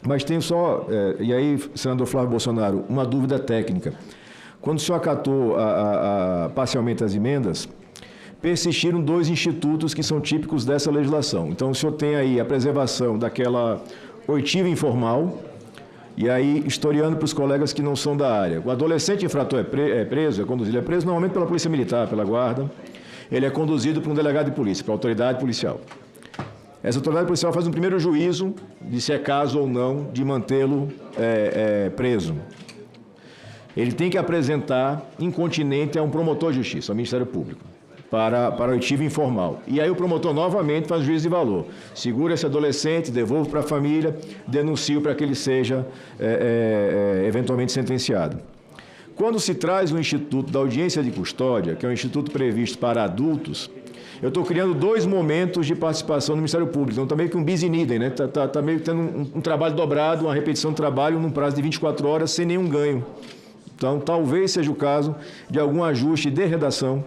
Mas tenho só, e aí, senador Flávio Bolsonaro, uma dúvida técnica. Quando o senhor acatou parcialmente as emendas, persistiram 2 institutos que são típicos dessa legislação. Então, o senhor tem aí a preservação daquela oitiva informal. E aí, historiando para os colegas que não são da área. O adolescente infrator é preso normalmente pela Polícia Militar, pela Guarda. Ele é conduzido por um delegado de polícia, para a autoridade policial. Essa autoridade policial faz um primeiro juízo de se é caso ou não de mantê-lo preso. Ele tem que apresentar incontinente a um promotor de justiça, ao Ministério Público, para oitiva informal. E aí o promotor novamente faz juízo de valor. Segura esse adolescente, devolve para a família, denuncia para que ele seja eventualmente sentenciado. Quando se traz o instituto da audiência de custódia, que é um instituto previsto para adultos, eu estou criando 2 momentos de participação no Ministério Público. Então está meio que um bis in idem, né? Está meio que tendo um trabalho dobrado, uma repetição de trabalho num prazo de 24 horas sem nenhum ganho. Então talvez seja o caso de algum ajuste de redação,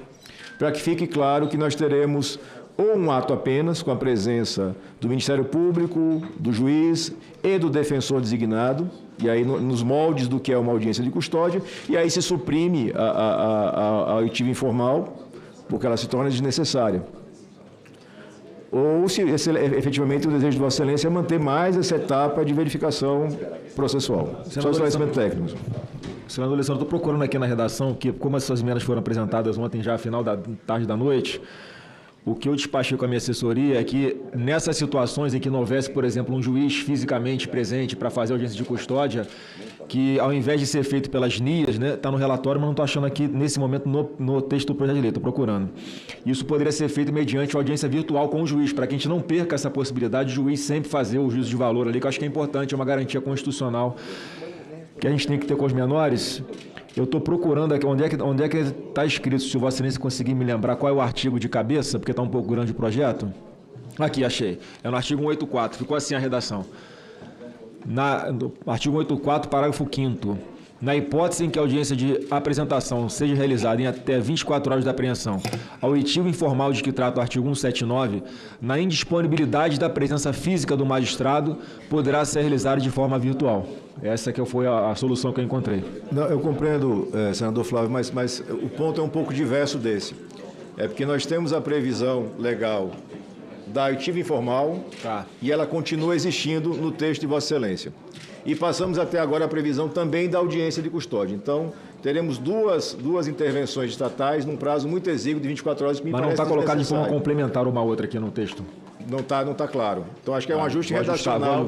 para que fique claro que nós teremos ou um ato apenas, com a presença do Ministério Público, do juiz e do defensor designado, e aí nos moldes do que é uma audiência de custódia, e aí se suprime a oitiva informal, porque ela se torna desnecessária. Ou se efetivamente o desejo de Vossa Excelência é manter mais essa etapa de verificação processual. Só esclarecimento técnico. Senador Alessandro, estou procurando aqui na redação, que como essas emendas foram apresentadas ontem já, final da tarde da noite, o que eu despachei com a minha assessoria é que nessas situações em que não houvesse, por exemplo, um juiz fisicamente presente para fazer audiência de custódia, que ao invés de ser feito pelas NIAs, né, está no relatório, mas não estou achando aqui nesse momento no texto do projeto de lei, estou procurando. Isso poderia ser feito mediante audiência virtual com o juiz, para que a gente não perca essa possibilidade de o juiz sempre fazer o juízo de valor ali, que eu acho que é importante, é uma garantia constitucional que a gente tem que ter com os menores. Eu estou procurando aqui, onde é que está escrito, se o Vossa Excelência conseguir me lembrar qual é o artigo de cabeça, porque está um pouco grande o projeto. Aqui, achei. É no artigo 184, ficou assim a redação. No artigo 184, parágrafo 5º. Na hipótese em que a audiência de apresentação seja realizada em até 24 horas da apreensão, ao oitivo informal de que trata o artigo 179, na indisponibilidade da presença física do magistrado, poderá ser realizada de forma virtual. Essa que foi a solução que eu encontrei. Não, eu compreendo, senador Flávio, mas o ponto é um pouco diverso desse. É porque nós temos a previsão legal da oitiva informal, e ela continua existindo no texto de Vossa Excelência. E passamos até agora a previsão também da audiência de custódia. Então, teremos duas intervenções estatais num prazo muito exíguo de 24 horas. Mas não está colocado de forma complementar uma outra aqui no texto? Não está claro. Então, acho que é um ajuste redacional.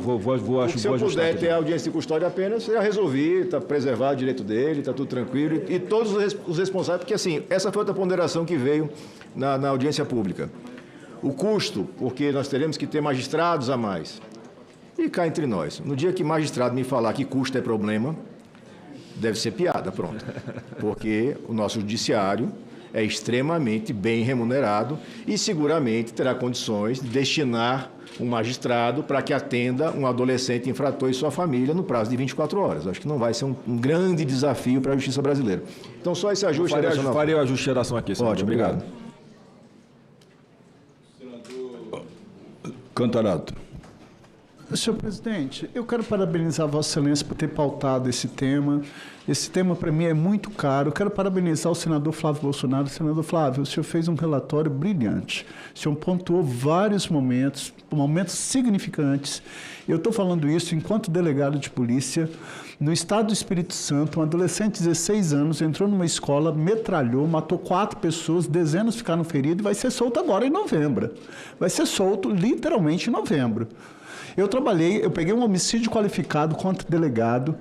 Se eu puder ter a audiência de custódia apenas, eu já resolvi, está preservado o direito dele, está tudo tranquilo. E todos os responsáveis, porque assim, essa foi outra ponderação que veio na audiência pública. O custo, porque nós teremos que ter magistrados a mais. E cá entre nós, no dia que magistrado me falar que custo é problema, deve ser piada, pronto. Porque o nosso judiciário é extremamente bem remunerado e seguramente terá condições de destinar um magistrado para que atenda um adolescente infrator e sua família no prazo de 24 horas. Acho que não vai ser um grande desafio para a justiça brasileira. Então, só esse ajuste redacional. Farei o ajuste de redação aqui, senador. Ótimo, obrigado. Contarato. Senhor presidente, eu quero parabenizar Vossa Excelência por ter pautado esse tema. Esse tema, para mim, é muito caro. Eu quero parabenizar o senador Flávio Bolsonaro. Senador Flávio, o senhor fez um relatório brilhante. O senhor pontuou vários momentos significantes. Eu estou falando isso enquanto delegado de polícia. No estado do Espírito Santo, um adolescente de 16 anos entrou numa escola, metralhou, matou 4 pessoas, dezenas ficaram feridos e vai ser solto agora em novembro. Vai ser solto literalmente em novembro. Eu peguei um homicídio qualificado contra delegado.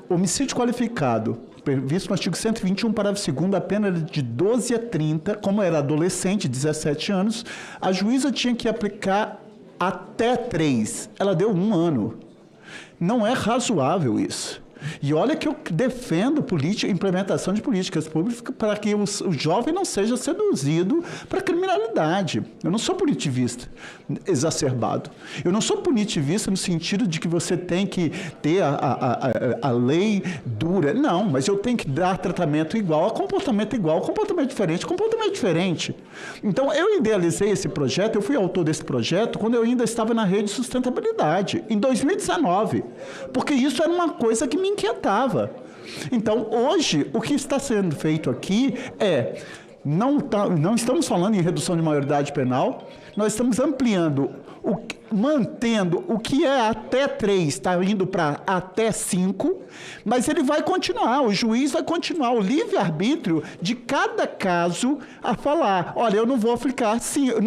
Homicídio qualificado, previsto no artigo 121, parágrafo 2º, a pena era de 12 a 30, como era adolescente, 17 anos, a juíza tinha que aplicar até 3. Ela deu 1 ano. Não é razoável isso. E olha que eu defendo implementação de políticas públicas para que o jovem não seja seduzido para a criminalidade. Eu não sou punitivista exacerbado. Eu não sou punitivista no sentido de que você tem que ter a lei dura. Não, mas eu tenho que dar tratamento igual a comportamento igual, comportamento diferente. Então, eu idealizei esse projeto, eu fui autor desse projeto quando eu ainda estava na Rede de Sustentabilidade, em 2019, porque isso era uma coisa que me inquietava. Então, hoje, o que está sendo feito aqui é, não estamos falando em redução de maioridade penal, nós estamos ampliando, mantendo o que é até 3, está indo para até 5, mas ele vai continuar, o juiz vai continuar o livre-arbítrio de cada caso a falar, olha, eu não vou aplicar 5, eu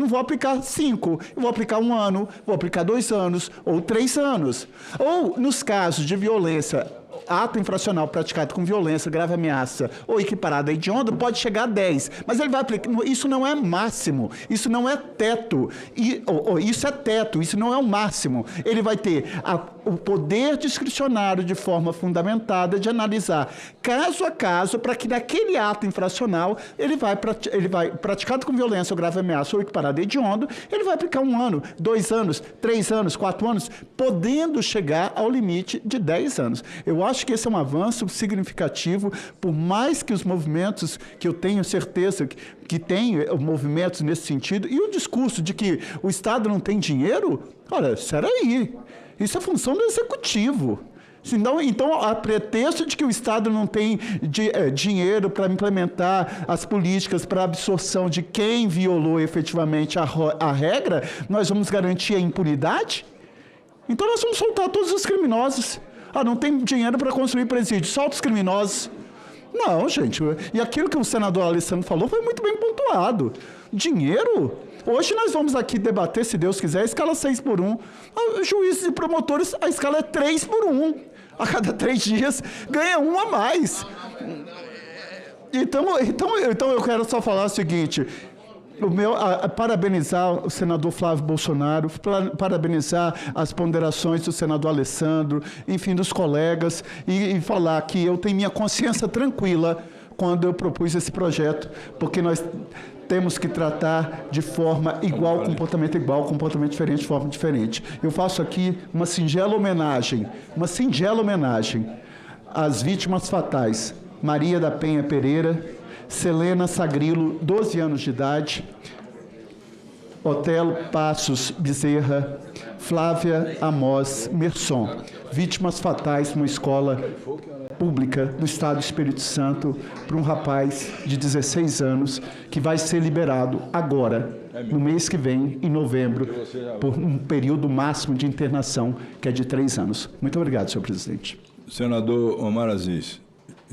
vou aplicar 1 ano, vou aplicar 2 anos, ou 3 anos. Ou, nos casos de violência, ato infracional praticado com violência, grave ameaça ou equiparado a hediondo, pode chegar a 10. Mas ele vai aplicar. Isso não é máximo, isso não é teto. Isso é teto, isso não é o máximo. Ele vai ter o poder discricionário de forma fundamentada de analisar caso a caso para que naquele ato infracional ele vai praticado com violência ou grave ameaça ou equiparado a hediondo, ele vai aplicar 1 ano, 2 anos, 3 anos, 4 anos, podendo chegar ao limite de 10 anos. Eu acho que esse é um avanço significativo, por mais que os movimentos, que eu tenho certeza que tem movimentos nesse sentido, e o discurso de que o Estado não tem dinheiro, olha, será aí, isso é função do Executivo. Então, a pretexto de que o Estado não tem dinheiro para implementar as políticas para absorção de quem violou efetivamente a regra, nós vamos garantir a impunidade? Então, nós vamos soltar todos os criminosos. Não tem dinheiro para construir presídio, solta os criminosos. Não, gente, e aquilo que o senador Alessandro falou foi muito bem pontuado. Dinheiro? Hoje nós vamos aqui debater, se Deus quiser, a escala 6x1. Juízes e promotores, a escala é 3x1. A cada 3 dias ganha 1 a mais. Então eu quero só falar o seguinte... parabenizar o senador Flávio Bolsonaro, parabenizar as ponderações do senador Alessandro, enfim, dos colegas, e falar que eu tenho minha consciência tranquila quando eu propus esse projeto, porque nós temos que tratar de forma igual, comportamento diferente, de forma diferente. Eu faço aqui uma singela homenagem às vítimas fatais. Maria da Penha Pereira, Selena Sagrilo, 12 anos de idade, Otelo Passos Bezerra, Flávia Amós Merson, vítimas fatais numa escola pública no estado do Espírito Santo, para um rapaz de 16 anos que vai ser liberado agora, no mês que vem, em novembro, por um período máximo de internação, que é de 3 anos. Muito obrigado, senhor presidente. Senador Omar Aziz.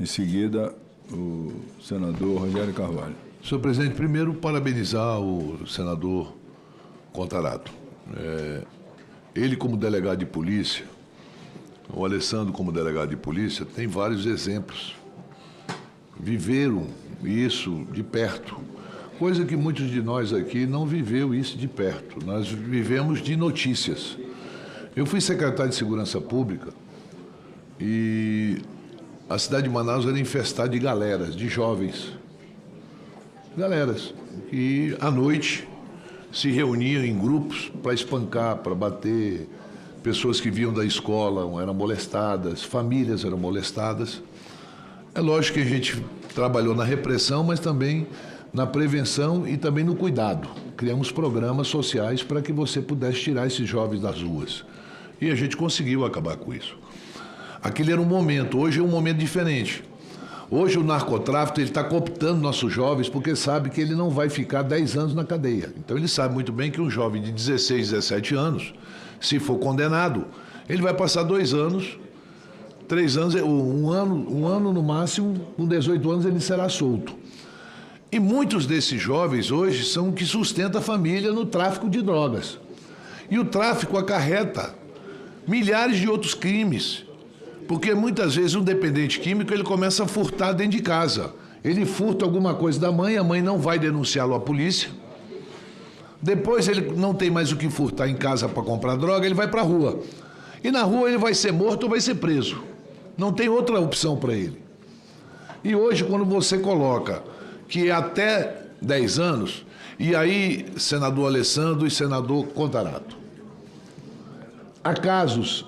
Em seguida, o senador Rogério Carvalho. Senhor presidente, primeiro parabenizar o senador Contarato. Ele, como delegado de polícia, o Alessandro, como delegado de polícia, tem vários exemplos. Viveram isso de perto, coisa que muitos de nós aqui não viveu isso de perto. Nós vivemos de notícias. Eu fui secretário de Segurança Pública e a cidade de Manaus era infestada de galeras, de jovens. galeras que à noite se reuniam em grupos para espancar, para bater. Pessoas que vinham da escola eram molestadas, famílias eram molestadas. É lógico que a gente trabalhou na repressão, mas também na prevenção e também no cuidado. Criamos programas sociais para que você pudesse tirar esses jovens das ruas. E a gente conseguiu acabar com isso. Aquele era um momento, hoje é um momento diferente. Hoje o narcotráfico está cooptando nossos jovens porque sabe que ele não vai ficar 10 anos na cadeia. Então ele sabe muito bem que um jovem de 16, 17 anos, se for condenado, ele vai passar 2 anos, 3 anos, um ano no máximo, com 18 anos ele será solto. E muitos desses jovens hoje são o que sustenta a família no tráfico de drogas. E o tráfico acarreta milhares de outros crimes. Porque muitas vezes um dependente químico ele começa a furtar dentro de casa. Ele furta alguma coisa da mãe, a mãe não vai denunciá-lo à polícia. Depois ele não tem mais o que furtar em casa para comprar droga, ele vai para a rua. E na rua ele vai ser morto ou vai ser preso. Não tem outra opção para ele. E hoje, quando você coloca que é até 10 anos, e aí, senador Alessandro e senador Contarato, há casos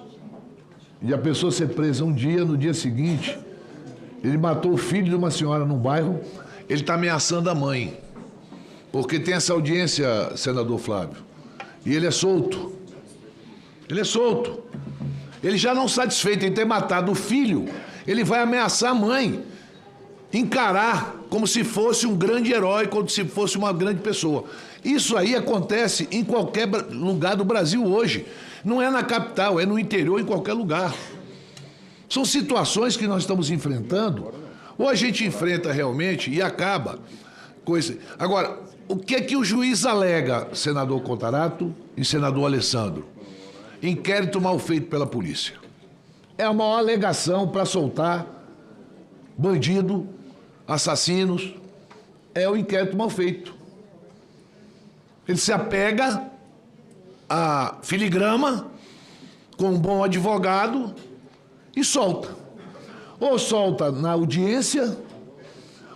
de a pessoa ser presa um dia, no dia seguinte, ele matou o filho de uma senhora num bairro, ele está ameaçando a mãe. Porque tem essa audiência, senador Flávio, e ele é solto. Ele é solto. Ele já não satisfeito em ter matado o filho, ele vai ameaçar a mãe, encarar como se fosse um grande herói, como se fosse uma grande pessoa. Isso aí acontece em qualquer lugar do Brasil hoje. Não é na capital, é no interior, em qualquer lugar. São situações que nós estamos enfrentando, ou a gente enfrenta realmente e acaba. Agora, o que é que o juiz alega, senador Contarato e senador Alessandro? Inquérito mal feito pela polícia. É a maior alegação para soltar bandido, assassinos, é o inquérito mal feito. Ele se apega a filigrama com um bom advogado e solta. Ou solta na audiência,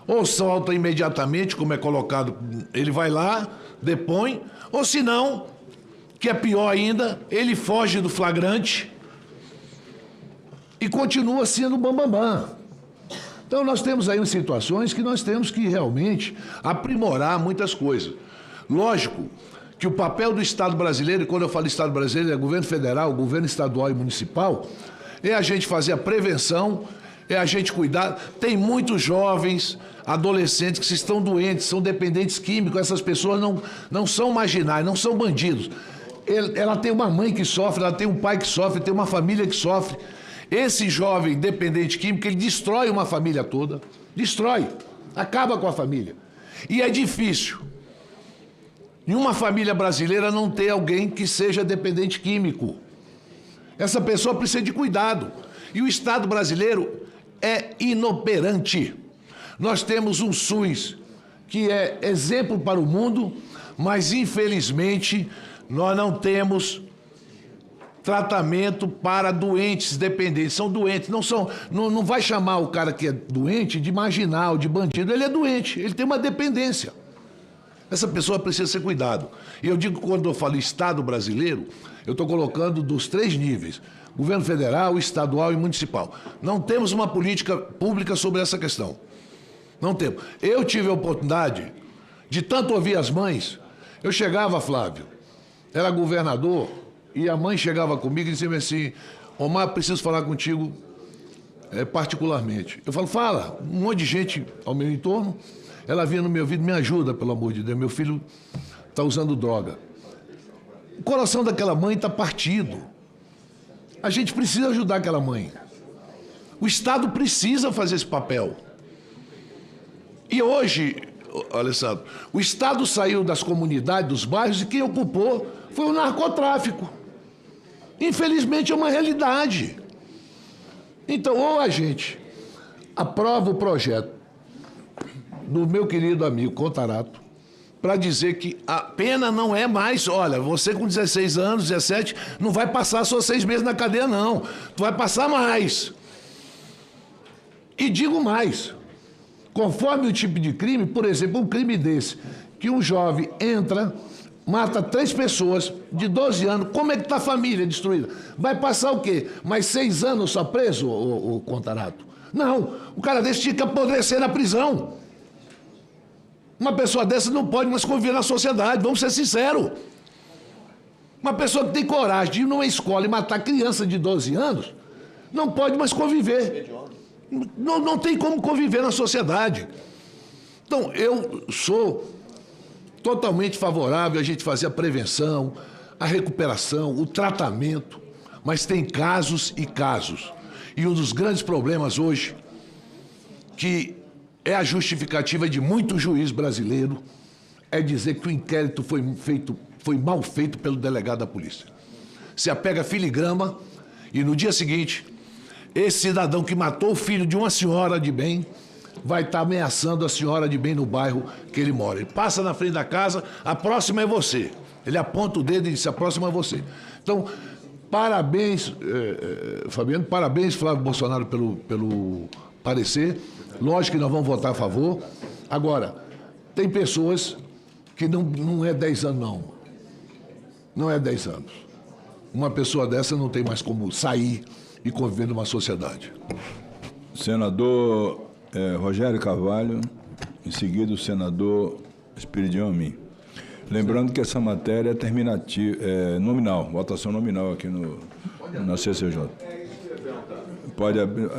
ou solta imediatamente, como é colocado, ele vai lá, depõe, ou se não, que é pior ainda, ele foge do flagrante e continua sendo bambambam. Então nós temos aí situações que nós temos que realmente aprimorar muitas coisas. Lógico que o papel do Estado brasileiro, e quando eu falo Estado brasileiro, é governo federal, governo estadual e municipal, é a gente fazer a prevenção, é a gente cuidar. Tem muitos jovens, adolescentes que estão doentes, são dependentes químicos, essas pessoas não são marginais, não são bandidos. Ela tem uma mãe que sofre, ela tem um pai que sofre, tem uma família que sofre. Esse jovem dependente químico, ele destrói uma família toda, destrói, acaba com a família. E é difícil, em uma família brasileira, não ter alguém que seja dependente químico. Essa pessoa precisa de cuidado. E o Estado brasileiro é inoperante. Nós temos um SUS que é exemplo para o mundo, mas infelizmente nós não temos tratamento para doentes dependentes. São doentes, não vai chamar o cara que é doente de marginal, de bandido. Ele é doente, ele tem uma dependência. Essa pessoa precisa ser cuidado. E eu digo, quando eu falo Estado brasileiro, eu estou colocando dos 3 níveis: governo federal, estadual e municipal. Não temos uma política pública sobre essa questão. Não temos. Eu tive a oportunidade de tanto ouvir as mães. Eu chegava, Flávio, era governador, e a mãe chegava comigo e dizia assim: Omar, preciso falar contigo particularmente. Eu falo, fala. Um monte de gente ao meu entorno. Ela vinha no meu ouvido: me ajuda, pelo amor de Deus, meu filho está usando droga. O coração daquela mãe está partido. A gente precisa ajudar aquela mãe. O Estado precisa fazer esse papel. E hoje, Alessandro, o Estado saiu das comunidades, dos bairros, e quem ocupou foi o narcotráfico. Infelizmente é uma realidade. Então, ou a gente aprova o projeto do meu querido amigo Contarato, para dizer que a pena não é mais, olha, você com 16 anos, 17, não vai passar só 6 meses na cadeia, não. Tu vai passar mais. E digo mais, Conforme o tipo de crime, por exemplo, um crime desse, que um jovem entra, mata 3 pessoas de 12 anos, como é que está a família destruída? Vai passar o quê? Mais 6 anos só preso, o Contarato? Não, o cara desse tinha que apodrecer na prisão. Uma pessoa dessa não pode mais conviver na sociedade, vamos ser sinceros. Uma pessoa que tem coragem de ir numa escola e matar criança de 12 anos, não pode mais conviver. Não tem como conviver na sociedade. Então, eu sou totalmente favorável a gente fazer a prevenção, a recuperação, o tratamento, mas tem casos e casos. E um dos grandes problemas hoje, que é a justificativa de muito juiz brasileiro, é dizer que o inquérito foi mal feito pelo delegado da polícia. Se apega a filigrama e no dia seguinte, esse cidadão que matou o filho de uma senhora de bem vai estar ameaçando a senhora de bem no bairro que ele mora. Ele passa na frente da casa, a próxima é você. Ele aponta o dedo e diz, a próxima é você. Então, parabéns, Fabiano, parabéns, Flávio Bolsonaro, pelo parecer. Lógico que nós vamos votar a favor. Agora, tem pessoas que não é 10 anos, não. Não é 10 anos. Uma pessoa dessa não tem mais como sair e conviver numa sociedade. Senador Rogério Carvalho, em seguida o senador Espiridião Amin. Lembrando que essa matéria é terminativa, nominal, votação nominal aqui na CCJ. Pode abrir.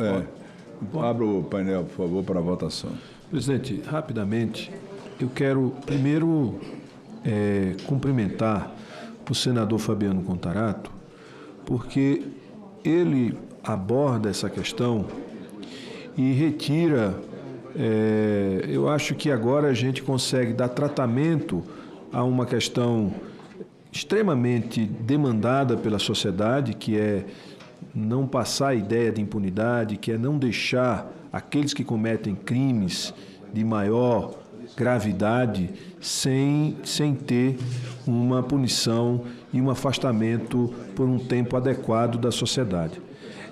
Abra o painel, por favor, para a votação. Presidente, rapidamente, eu quero primeiro cumprimentar o senador Fabiano Contarato, porque ele aborda essa questão e retira. Eu acho que agora a gente consegue dar tratamento a uma questão extremamente demandada pela sociedade, que é não passar a ideia de impunidade, que é não deixar aqueles que cometem crimes de maior gravidade sem ter uma punição e um afastamento por um tempo adequado da sociedade.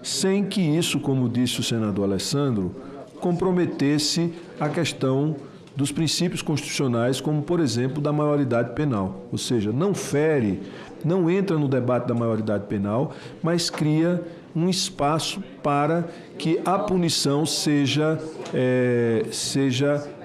Sem que isso, como disse o senador Alessandro, comprometesse a questão dos princípios constitucionais, como, por exemplo, da maioridade penal. Ou seja, não fere, não entra no debate da maioridade penal, mas cria um espaço para que a punição seja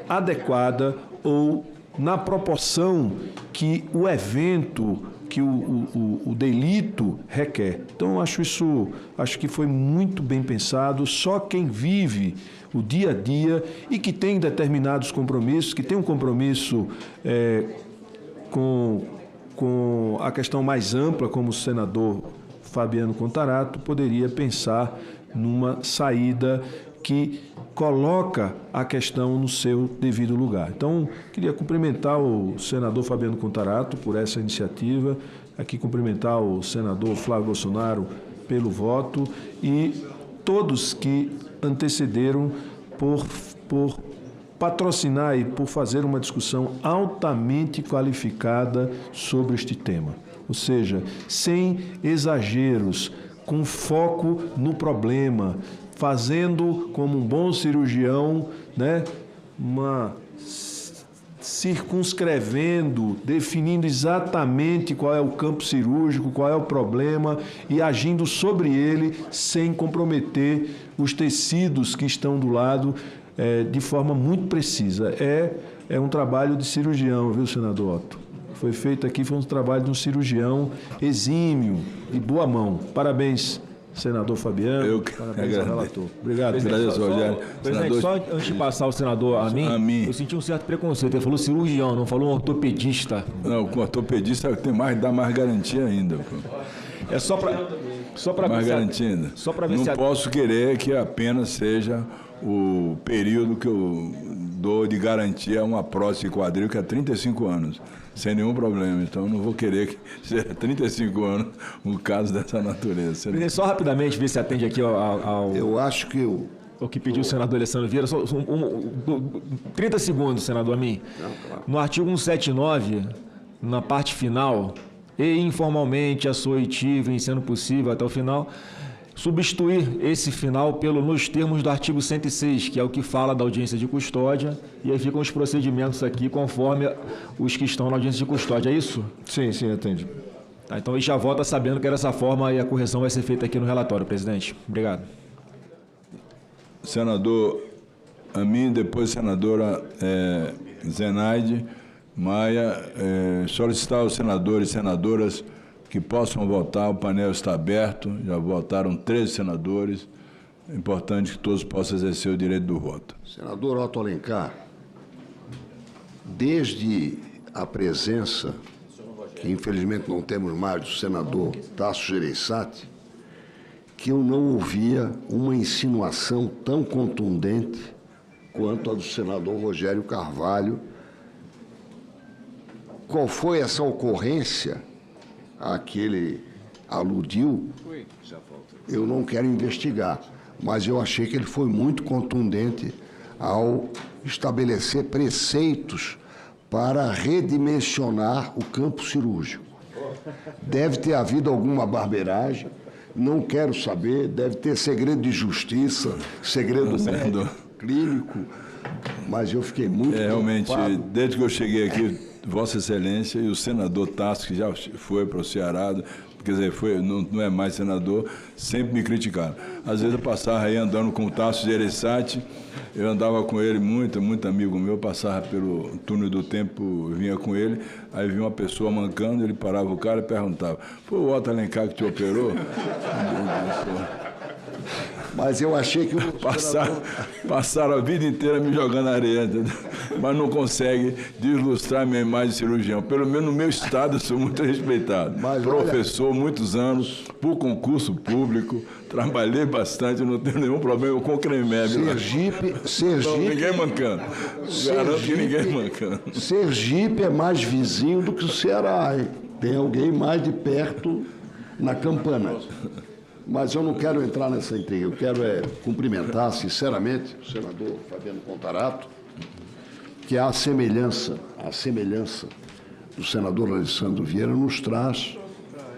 adequada ou na proporção que o evento, que o delito requer. Então, acho que foi muito bem pensado. Só quem vive o dia a dia e que tem determinados compromissos, que tem um compromisso com a questão mais ampla, como o senador Fabiano Contarato, poderia pensar numa saída que coloca a questão no seu devido lugar. Então, queria cumprimentar o senador Fabiano Contarato por essa iniciativa, aqui cumprimentar o senador Flávio Bolsonaro pelo voto e todos que antecederam por patrocinar e por fazer uma discussão altamente qualificada sobre este tema. Ou seja, sem exageros, com foco no problema, fazendo como um bom cirurgião, circunscrevendo, definindo exatamente qual é o campo cirúrgico, qual é o problema e agindo sobre ele sem comprometer os tecidos que estão do lado de forma muito precisa. É um trabalho de cirurgião, viu, senador Otto? Foi feito aqui, foi um trabalho de um cirurgião exímio, de boa mão. Parabéns, senador Fabiano. Parabéns ao relator. Obrigado. Rogério. Presidente, só antes de passar o senador a mim, eu senti um certo preconceito. Ele falou cirurgião, não falou ortopedista. Não, com ortopedista dá mais garantia ainda. Pô. É só para mais garantia ainda. Só para ver não posso querer que a pena seja o período que eu dou de garantia a uma prótese de quadril, que é 35 anos. Sem nenhum problema. Então, não vou querer que seja 35 anos um caso dessa natureza. Só rapidamente, ver se atende aqui ao... Eu acho que o que pediu o senador Alessandro Vieira. 30 segundos, senador Amin. Claro. No artigo 179, na parte final, e informalmente, açoitivo, em sendo possível até o final, substituir esse final pelo nos termos do artigo 106, que é o que fala da audiência de custódia, e aí ficam os procedimentos aqui conforme os que estão na audiência de custódia, é isso? Sim, entendi. Tá, então a gente já vota sabendo que é dessa forma e a correção vai ser feita aqui no relatório, presidente. Obrigado. Senador Amin, depois senadora Zenaide Maia, solicitar aos senadores e senadoras que possam votar, o painel está aberto, já votaram 13 senadores, é importante que todos possam exercer o direito do voto. Senador Otto Alencar, desde a presença, que infelizmente não temos mais, do senador Tasso Gereissati, que eu não ouvia uma insinuação tão contundente quanto a do senador Rogério Carvalho. Qual foi essa ocorrência a que ele aludiu? Eu não quero investigar, mas eu achei que ele foi muito contundente ao estabelecer preceitos para redimensionar o campo cirúrgico. Deve ter havido alguma barbeiragem, não quero saber, deve ter segredo de justiça, segredo clínico, mas eu fiquei muito realmente, preocupado. desde que eu cheguei aqui, Vossa Excelência e o senador Tasso, que já foi para o Ceará, quer dizer, não é mais senador, sempre me criticaram. Às vezes eu passava aí andando com o Tasso Gereissati, eu andava com ele muito amigo meu, passava pelo túnel do tempo, vinha com ele, aí vinha uma pessoa mancando, ele parava o cara e perguntava: foi o Otto Alencar que te operou? Mas eu achei que passaram a vida inteira me jogando areia, entendeu? Mas não consegue deslustrar minha imagem de cirurgião. Pelo menos no meu estado eu sou muito respeitado. Professor, muitos anos, por concurso público, trabalhei bastante, não tenho nenhum problema com o CREMEB. Sergipe... Então, ninguém mancando. Garanto que ninguém mancando. Sergipe é mais vizinho do que o Ceará, hein? Tem alguém mais de perto na campana. Mas eu não quero entrar nessa intriga, eu quero cumprimentar sinceramente o senador Fabiano Contarato, que a semelhança do senador Alessandro Vieira nos traz,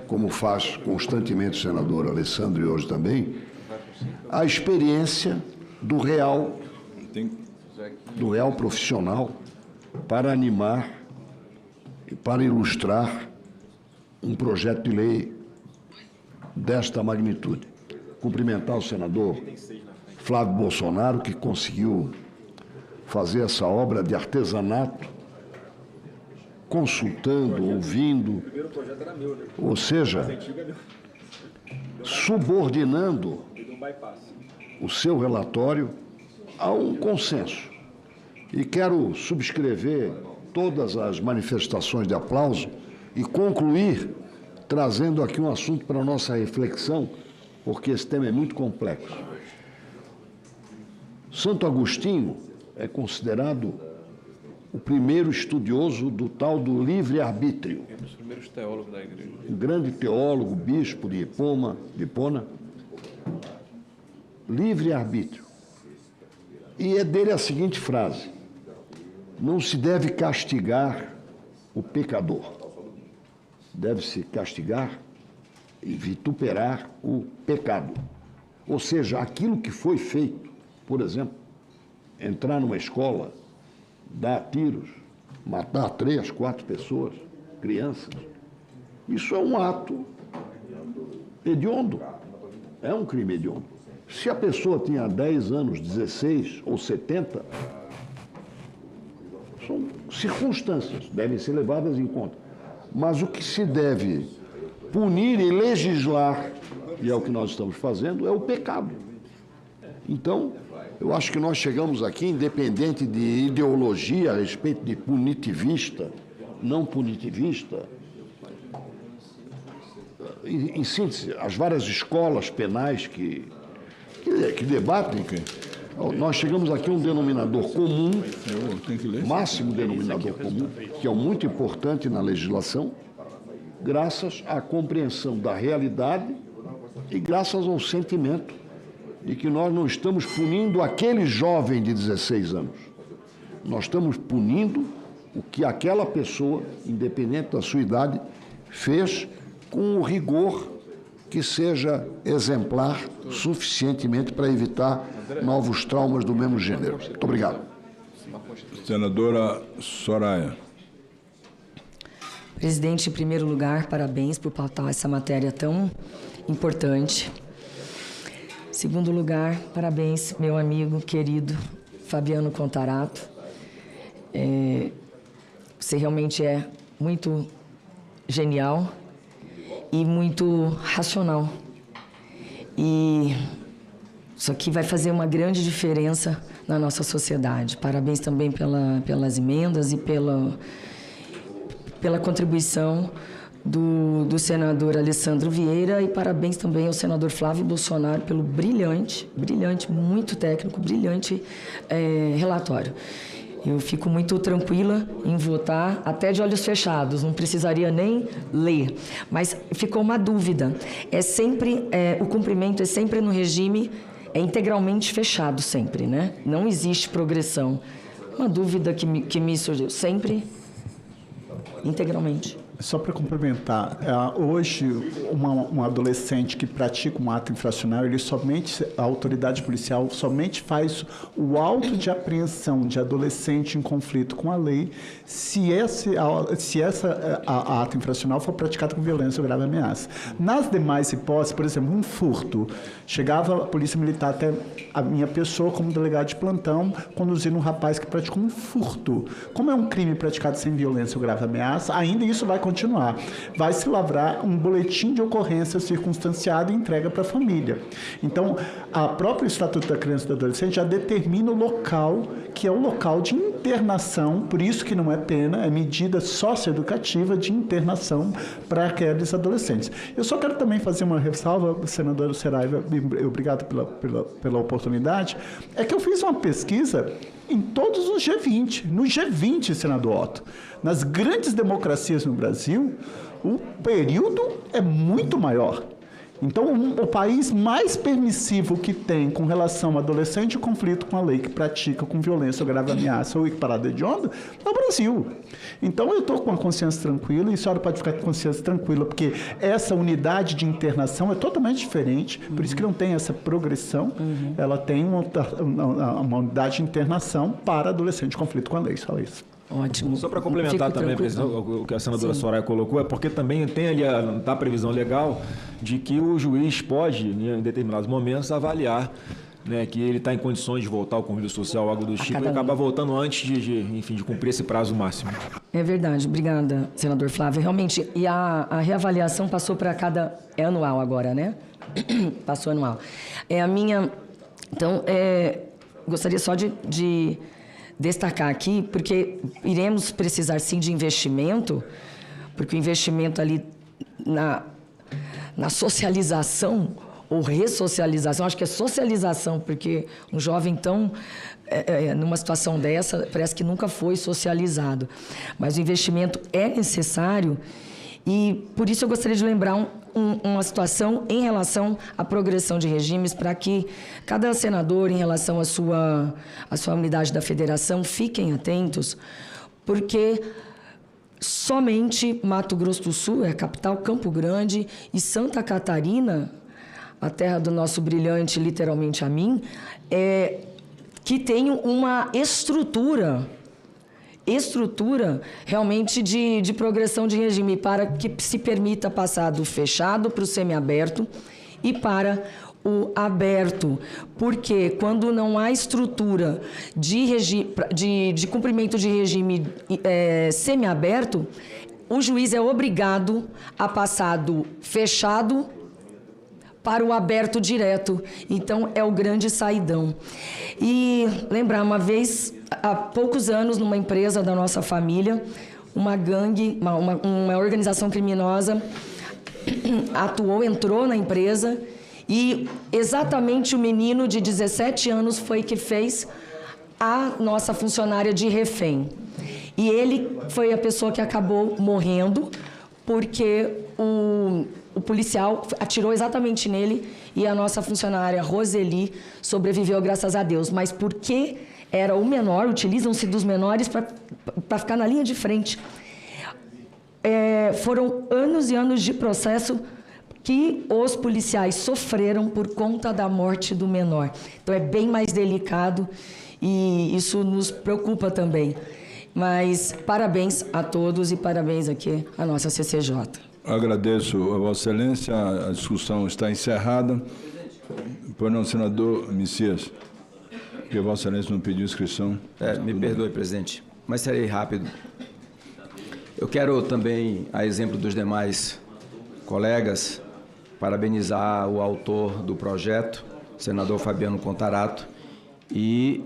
como faz constantemente o senador Alessandro e hoje também, a experiência do real profissional para animar e para ilustrar um projeto de lei desta magnitude. Cumprimentar o senador Flávio Bolsonaro, que conseguiu fazer essa obra de artesanato, consultando, ouvindo, ou seja, subordinando o seu relatório a um consenso. E quero subscrever todas as manifestações de aplauso e concluir trazendo aqui um assunto para a nossa reflexão, porque esse tema é muito complexo. Santo Agostinho é considerado o primeiro estudioso do tal do livre-arbítrio. Um dos primeiros teólogos da igreja. Um grande teólogo, bispo de Hipona. Livre-arbítrio. E é dele a seguinte frase: não se deve castigar o pecador. Deve-se castigar e vituperar o pecado. Ou seja, aquilo que foi feito, por exemplo, entrar numa escola, dar tiros, matar 3, 4 pessoas, crianças, isso é um ato hediondo, é um crime hediondo. Se a pessoa tinha 10 anos, 16 ou 70, são circunstâncias, devem ser levadas em conta. Mas o que se deve punir e legislar, e é o que nós estamos fazendo, é o pecado. Então, eu acho que nós chegamos aqui, independente de ideologia a respeito de punitivista, não punitivista, em síntese, as várias escolas penais que debatem, nós chegamos aqui a um denominador comum, máximo denominador comum, que é muito importante na legislação, graças à compreensão da realidade e graças ao sentimento de que nós não estamos punindo aquele jovem de 16 anos. Nós estamos punindo o que aquela pessoa, independente da sua idade, fez com o rigor que seja exemplar suficientemente para evitar novos traumas do mesmo gênero. Muito obrigado. Senadora Soraya. Presidente, em primeiro lugar, parabéns por pautar essa matéria tão importante. Em segundo lugar, parabéns, meu amigo querido Fabiano Contarato. Você realmente é muito genial e muito racional. E isso aqui vai fazer uma grande diferença na nossa sociedade. Parabéns também pelas emendas e pela contribuição do senador Alessandro Vieira, e parabéns também ao senador Flávio Bolsonaro pelo brilhante, muito técnico, brilhante relatório. Eu fico muito tranquila em votar, até de olhos fechados, não precisaria nem ler. Mas ficou uma dúvida. O cumprimento é sempre no regime integralmente fechado, sempre, né? Não existe progressão. Uma dúvida que me surgiu, sempre integralmente. Só para complementar, hoje um adolescente que pratica um ato infracional, a autoridade policial somente faz o auto de apreensão de adolescente em conflito com a lei se esse ato infracional for praticado com violência ou grave ameaça. Nas demais hipóteses, por exemplo, um furto, chegava a polícia militar até a minha pessoa como delegado de plantão, conduzindo um rapaz que praticou um furto. Como é um crime praticado sem violência ou grave ameaça, ainda isso vai continuar. Vai se lavrar um boletim de ocorrência circunstanciado e entrega para a família. Então, a própria Estatuto da Criança e do Adolescente já determina o local, que é o local de internação, por isso que não é pena, é medida socioeducativa de internação para aqueles adolescentes. Eu só quero também fazer uma ressalva, senadora Saraiva, obrigado pela oportunidade, é que eu fiz uma pesquisa em todos os G20, no G20, senador Otto. Nas grandes democracias no Brasil, o período é muito maior. Então, o país mais permissivo que tem com relação ao adolescente em conflito com a lei que pratica com violência ou grave ameaça ou equiparada hedionda é o Brasil. Então, eu estou com a consciência tranquila, e a senhora pode ficar com a consciência tranquila, porque essa unidade de internação é totalmente diferente, por isso que não tem essa progressão, ela tem uma unidade de internação para adolescente em conflito com a lei, só isso. Ótimo. Só para complementar também, presidente, o que a senadora Soraya colocou, é porque também tem ali a previsão legal de que o juiz pode, em determinados momentos, avaliar, né, que ele está em condições de voltar ao convívio social, algo do tipo, e acabar voltando antes de cumprir esse prazo máximo. É verdade. Obrigada, senador Flávio. Realmente, e a reavaliação passou para cada... É anual agora, né? Passou anual. Então, gostaria só de destacar aqui, porque iremos precisar sim de investimento, porque o investimento ali na socialização ou ressocialização, acho que é socialização, porque um jovem tão, numa situação dessa, parece que nunca foi socializado. Mas o investimento é necessário e, por isso, eu gostaria de lembrar uma situação em relação à progressão de regimes, para que cada senador, em relação à sua unidade da federação, fiquem atentos, porque somente Mato Grosso do Sul, a capital, Campo Grande e Santa Catarina, a terra do nosso brilhante, literalmente a mim, que tem uma estrutura realmente de progressão de regime, para que se permita passar do fechado para o semiaberto e para o aberto. Porque quando não há estrutura de cumprimento de regime semiaberto, o juiz é obrigado a passar do fechado para o aberto direto. Então, é o grande saidão. E lembrar, uma vez, há poucos anos, numa empresa da nossa família, uma gangue, uma organização criminosa entrou na empresa e exatamente o menino de 17 anos foi que fez a nossa funcionária de refém. E ele foi a pessoa que acabou morrendo, porque o policial atirou exatamente nele e a nossa funcionária, Roseli, sobreviveu, graças a Deus. Mas porque era o menor, utilizam-se dos menores para ficar na linha de frente. Foram anos e anos de processo que os policiais sofreram por conta da morte do menor. Então é bem mais delicado e isso nos preocupa também. Mas parabéns a todos e parabéns aqui à nossa CCJ. Agradeço a Vossa Excelência, a discussão está encerrada. Pois não, senador Messias, que Vossa Excelência não pediu inscrição. Me perdoe, presidente, mas serei rápido. Eu quero também, a exemplo dos demais colegas, parabenizar o autor do projeto, senador Fabiano Contarato, e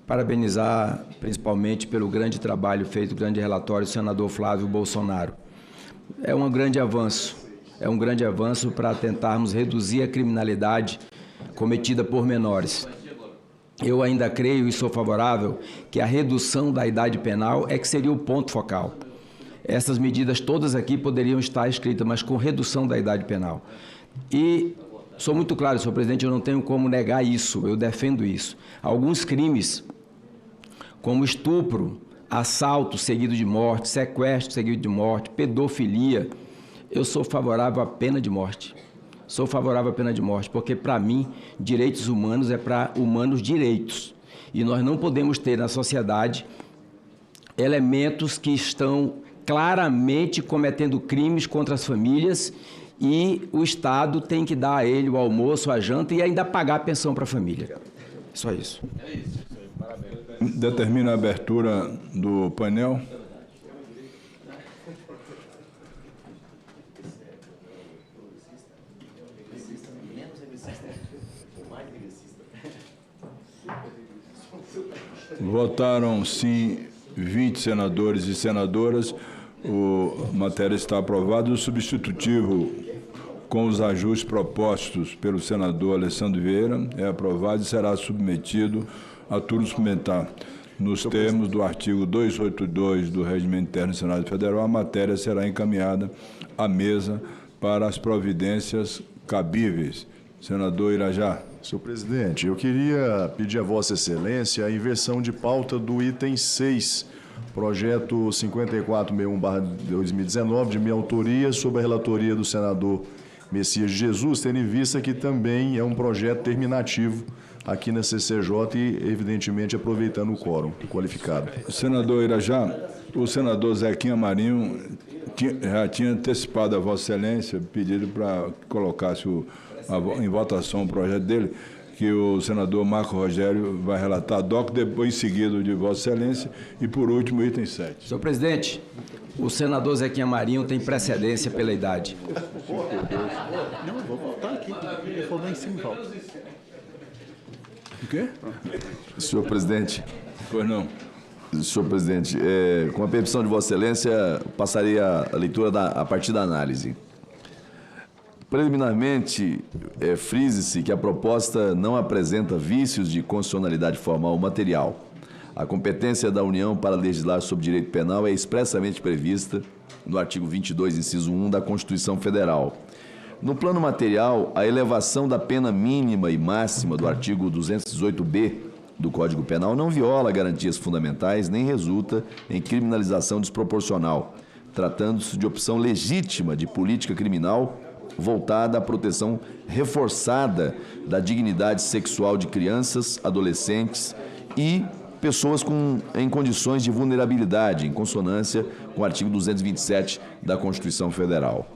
parabenizar principalmente pelo grande trabalho feito, grande relatório, o senador Flávio Bolsonaro. É um grande avanço para tentarmos reduzir a criminalidade cometida por menores. Eu ainda creio e sou favorável que a redução da idade penal é que seria o ponto focal. Essas medidas todas aqui poderiam estar escritas, mas com redução da idade penal. E sou muito claro, senhor presidente, eu não tenho como negar isso, eu defendo isso. Alguns crimes, como estupro, assalto seguido de morte, sequestro seguido de morte, pedofilia, eu sou favorável à pena de morte. Sou favorável à pena de morte, porque, para mim, direitos humanos é para humanos direitos. E nós não podemos ter na sociedade elementos que estão claramente cometendo crimes contra as famílias e o Estado tem que dar a ele o almoço, a janta e ainda pagar a pensão para a família. Só isso. Determina a abertura do painel. Votaram sim 20 senadores e senadoras. A matéria está aprovada. O substitutivo, com os ajustes propostos pelo senador Alessandro Vieira, é aprovado e será submetido a turno suplementar. Nos termos do artigo 282 do Regimento Interno do Senado Federal, a matéria será encaminhada à mesa para as providências cabíveis. Senador Irajá. Senhor presidente, eu queria pedir a Vossa Excelência a inversão de pauta do item 6, projeto 5461/2019, de minha autoria, sob a relatoria do senador Messias Jesus, tendo em vista que também é um projeto terminativo aqui na CCJ e, evidentemente, aproveitando o quórum qualificado. Senador Irajá, o senador Zequinha Marinho já tinha antecipado a Vossa Excelência, pedido para que colocasse em votação o projeto dele, que o senador Marco Rogério vai relatar, depois em seguida de Vossa Excelência, e por último, item 7. Senhor presidente, o senador Zequinha Marinho tem precedência pela idade. Não, eu vou voltar aqui. Eu vou lá em cima e volto. O quê? Senhor presidente. Pois não. Senhor presidente, com a permissão de Vossa Excelência, passarei a leitura a partir da análise. Preliminarmente, frise-se que a proposta não apresenta vícios de constitucionalidade formal ou material. A competência da União para legislar sobre direito penal é expressamente prevista no artigo 22, inciso 1 da Constituição Federal. No plano material, a elevação da pena mínima e máxima do artigo 218b do Código Penal não viola garantias fundamentais nem resulta em criminalização desproporcional, tratando-se de opção legítima de política criminal voltada à proteção reforçada da dignidade sexual de crianças, adolescentes e pessoas em condições de vulnerabilidade, em consonância com o artigo 227 da Constituição Federal.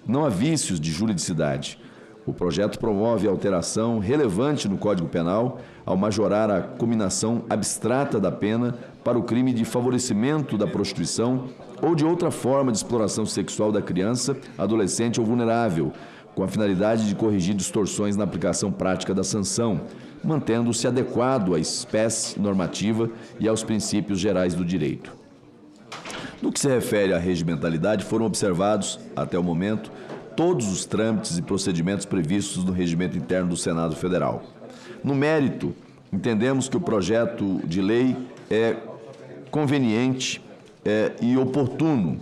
Não há vícios de juridicidade. O projeto promove alteração relevante no Código Penal ao majorar a cominação abstrata da pena para o crime de favorecimento da prostituição ou de outra forma de exploração sexual da criança, adolescente ou vulnerável, com a finalidade de corrigir distorções na aplicação prática da sanção, mantendo-se adequado à espécie normativa e aos princípios gerais do direito. No que se refere à regimentalidade, foram observados, até o momento, todos os trâmites e procedimentos previstos no regimento interno do Senado Federal. No mérito, entendemos que o projeto de lei é conveniente e oportuno.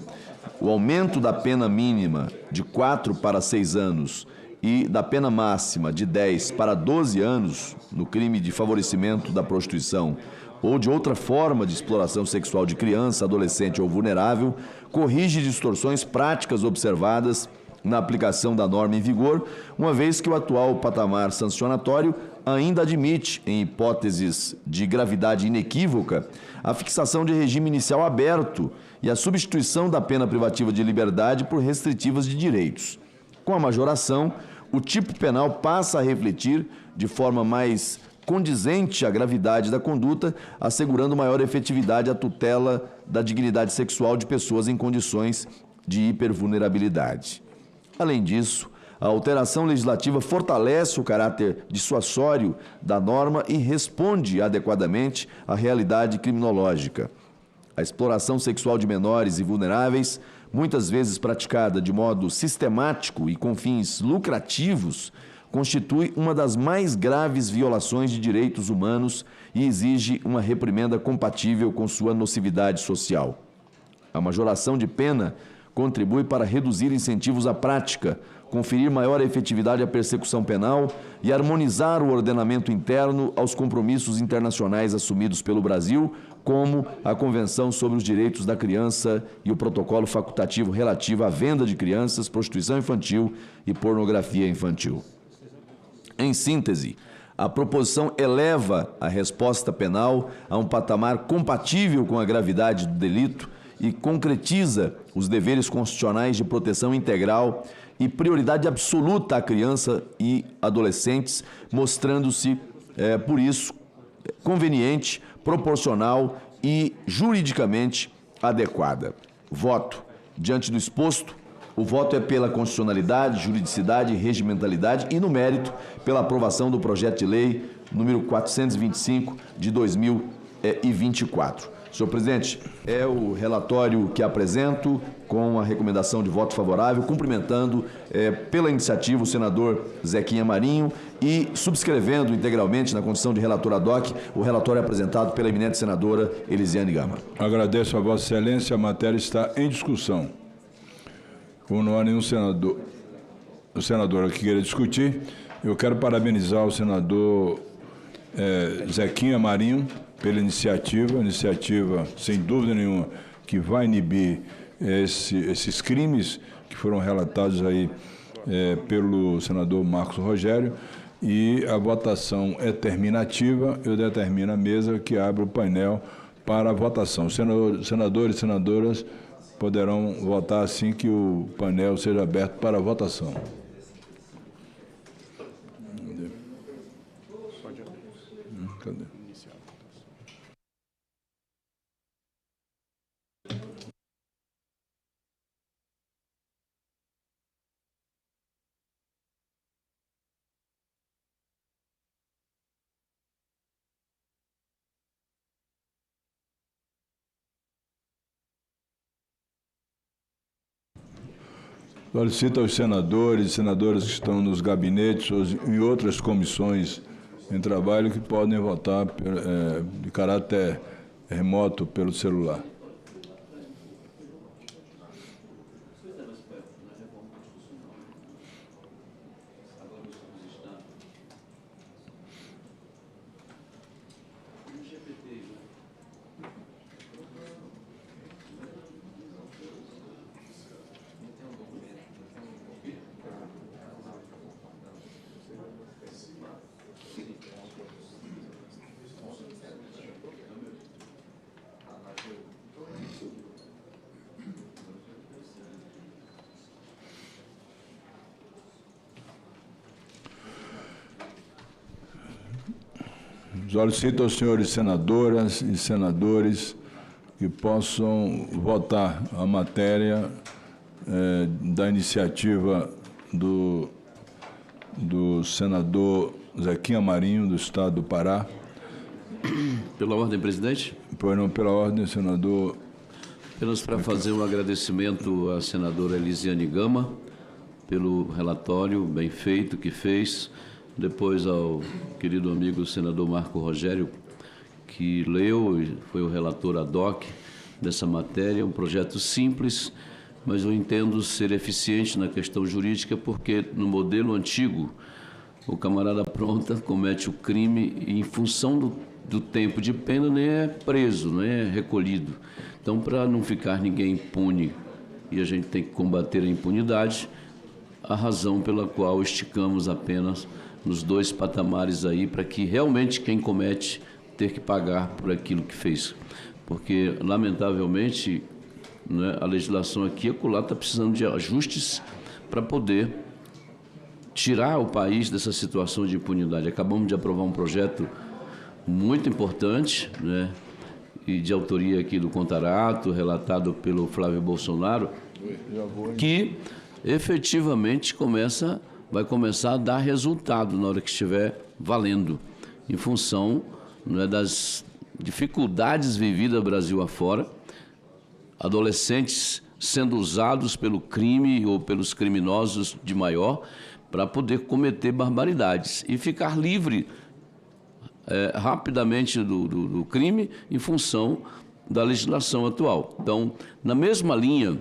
O aumento da pena mínima de 4 para 6 anos e da pena máxima de 10 para 12 anos no crime de favorecimento da prostituição ou de outra forma de exploração sexual de criança, adolescente ou vulnerável, corrige distorções práticas observadas na aplicação da norma em vigor, uma vez que o atual patamar sancionatório ainda admite, em hipóteses de gravidade inequívoca, a fixação de regime inicial aberto e a substituição da pena privativa de liberdade por restritivas de direitos. Com a majoração, o tipo penal passa a refletir de forma mais condizente à gravidade da conduta, assegurando maior efetividade à tutela da dignidade sexual de pessoas em condições de hipervulnerabilidade. Além disso, a alteração legislativa fortalece o caráter dissuasório da norma e responde adequadamente à realidade criminológica. A exploração sexual de menores e vulneráveis, muitas vezes praticada de modo sistemático e com fins lucrativos, constitui uma das mais graves violações de direitos humanos e exige uma reprimenda compatível com sua nocividade social. A majoração de pena contribui para reduzir incentivos à prática, conferir maior efetividade à persecução penal e harmonizar o ordenamento interno aos compromissos internacionais assumidos pelo Brasil, como a Convenção sobre os Direitos da Criança e o Protocolo Facultativo relativo à venda de crianças, prostituição infantil e pornografia infantil. Em síntese, a proposição eleva a resposta penal a um patamar compatível com a gravidade do delito e concretiza os deveres constitucionais de proteção integral e prioridade absoluta à criança e adolescentes, mostrando-se, por isso, conveniente, proporcional e juridicamente adequada. Voto. Diante do exposto, o voto é pela constitucionalidade, juridicidade e regimentalidade e, no mérito, pela aprovação do projeto de lei número 425 de 2024. Senhor presidente, é o relatório que apresento com a recomendação de voto favorável, cumprimentando pela iniciativa o senador Zequinha Marinho e subscrevendo integralmente, na condição de relator ad hoc, o relatório apresentado pela eminente senadora Elisiane Gama. Agradeço a Vossa Excelência, a matéria está em discussão. Como não há nenhum senador que queira discutir, eu quero parabenizar o senador Zequinha Marinho pela iniciativa, sem dúvida nenhuma, que vai inibir esses crimes que foram relatados aí pelo senador Marcos Rogério, e a votação é terminativa. Eu determino a mesa que abre o painel para a votação. Senadores e senadoras poderão votar assim que o painel seja aberto para a votação. Cadê? Solicito aos senadores e senadoras que estão nos gabinetes ou em outras comissões em trabalho que podem votar de caráter remoto pelo celular. Solicito aos senhores senadoras e senadores que possam votar a matéria da iniciativa do senador Zequinha Marinho, do Estado do Pará. Pela ordem, presidente? Pois não, pela ordem, senador. Apenas para fazer um agradecimento à senadora Elisiane Gama pelo relatório bem feito que fez. Depois ao querido amigo senador Marco Rogério, que leu e foi o relator ad hoc dessa matéria. Um projeto simples, mas eu entendo ser eficiente na questão jurídica, porque no modelo antigo, o camarada apronta, comete o crime e, em função do tempo de pena, nem é preso, nem é recolhido. Então, para não ficar ninguém impune, e a gente tem que combater a impunidade, a razão pela qual esticamos apenas nos 2 patamares aí, para que realmente quem comete ter que pagar por aquilo que fez. Porque, lamentavelmente, né, a legislação aqui acolá está precisando de ajustes para poder tirar o país dessa situação de impunidade. Acabamos de aprovar um projeto muito importante, né, e de autoria aqui do Contarato, relatado pelo Flávio Bolsonaro, que efetivamente vai começar a dar resultado na hora que estiver valendo, em função, né, das dificuldades vividas Brasil afora, adolescentes sendo usados pelo crime ou pelos criminosos de maior para poder cometer barbaridades e ficar livre rapidamente do crime em função da legislação atual. Então, na mesma linha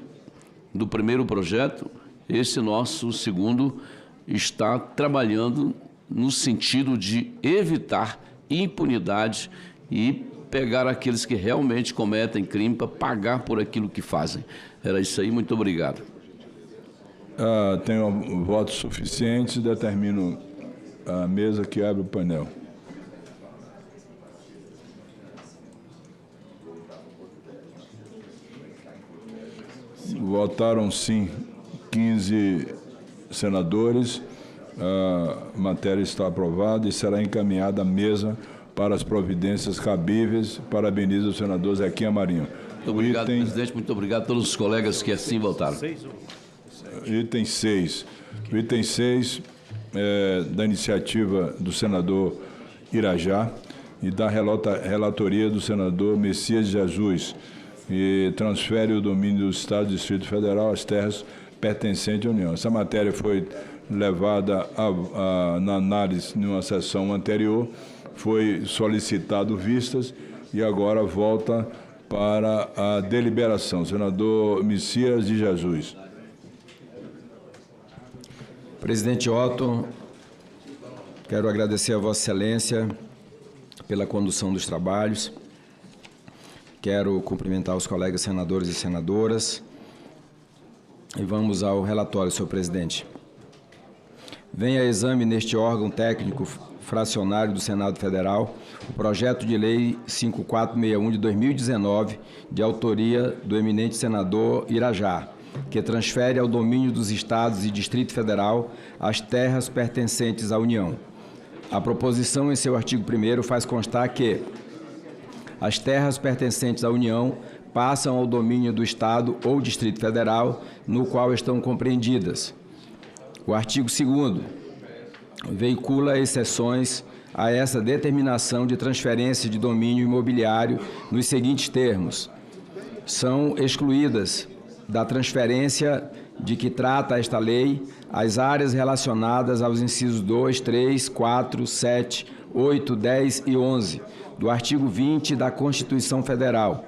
do primeiro projeto, esse nosso segundo está trabalhando no sentido de evitar impunidade e pegar aqueles que realmente cometem crime para pagar por aquilo que fazem. Era isso aí, muito obrigado. Tenho votos suficientes, determino a mesa que abre o painel. Votaram sim 15 senadores. A matéria está aprovada e será encaminhada à mesa para as providências cabíveis. Parabenizo o senador Zequinha Marinho. Muito obrigado, presidente. Muito obrigado a todos os colegas que assim votaram. Item 6. O item 6 é da iniciativa do senador Irajá e da relatoria do senador Messias Jesus, e transfere o domínio do Estado e Distrito Federal às terras pertencentes à União. Essa matéria foi levada na análise numa sessão anterior, foi solicitado vistas e agora volta para a deliberação. Senador Messias de Jesus. Presidente Otto, quero agradecer a Vossa Excelência pela condução dos trabalhos. Quero cumprimentar os colegas senadores e senadoras. E vamos ao relatório, senhor presidente. Vem a exame neste órgão técnico fracionário do Senado Federal o projeto de lei 5461 de 2019, de autoria do eminente senador Irajá, que transfere ao domínio dos Estados e Distrito Federal as terras pertencentes à União. A proposição, em seu artigo 1º, faz constar que as terras pertencentes à União passam ao domínio do Estado ou Distrito Federal, no qual estão compreendidas. O artigo 2º veicula exceções a essa determinação de transferência de domínio imobiliário nos seguintes termos: são excluídas da transferência de que trata esta lei as áreas relacionadas aos incisos 2, 3, 4, 7, 8, 10 e 11 do artigo 20 da Constituição Federal,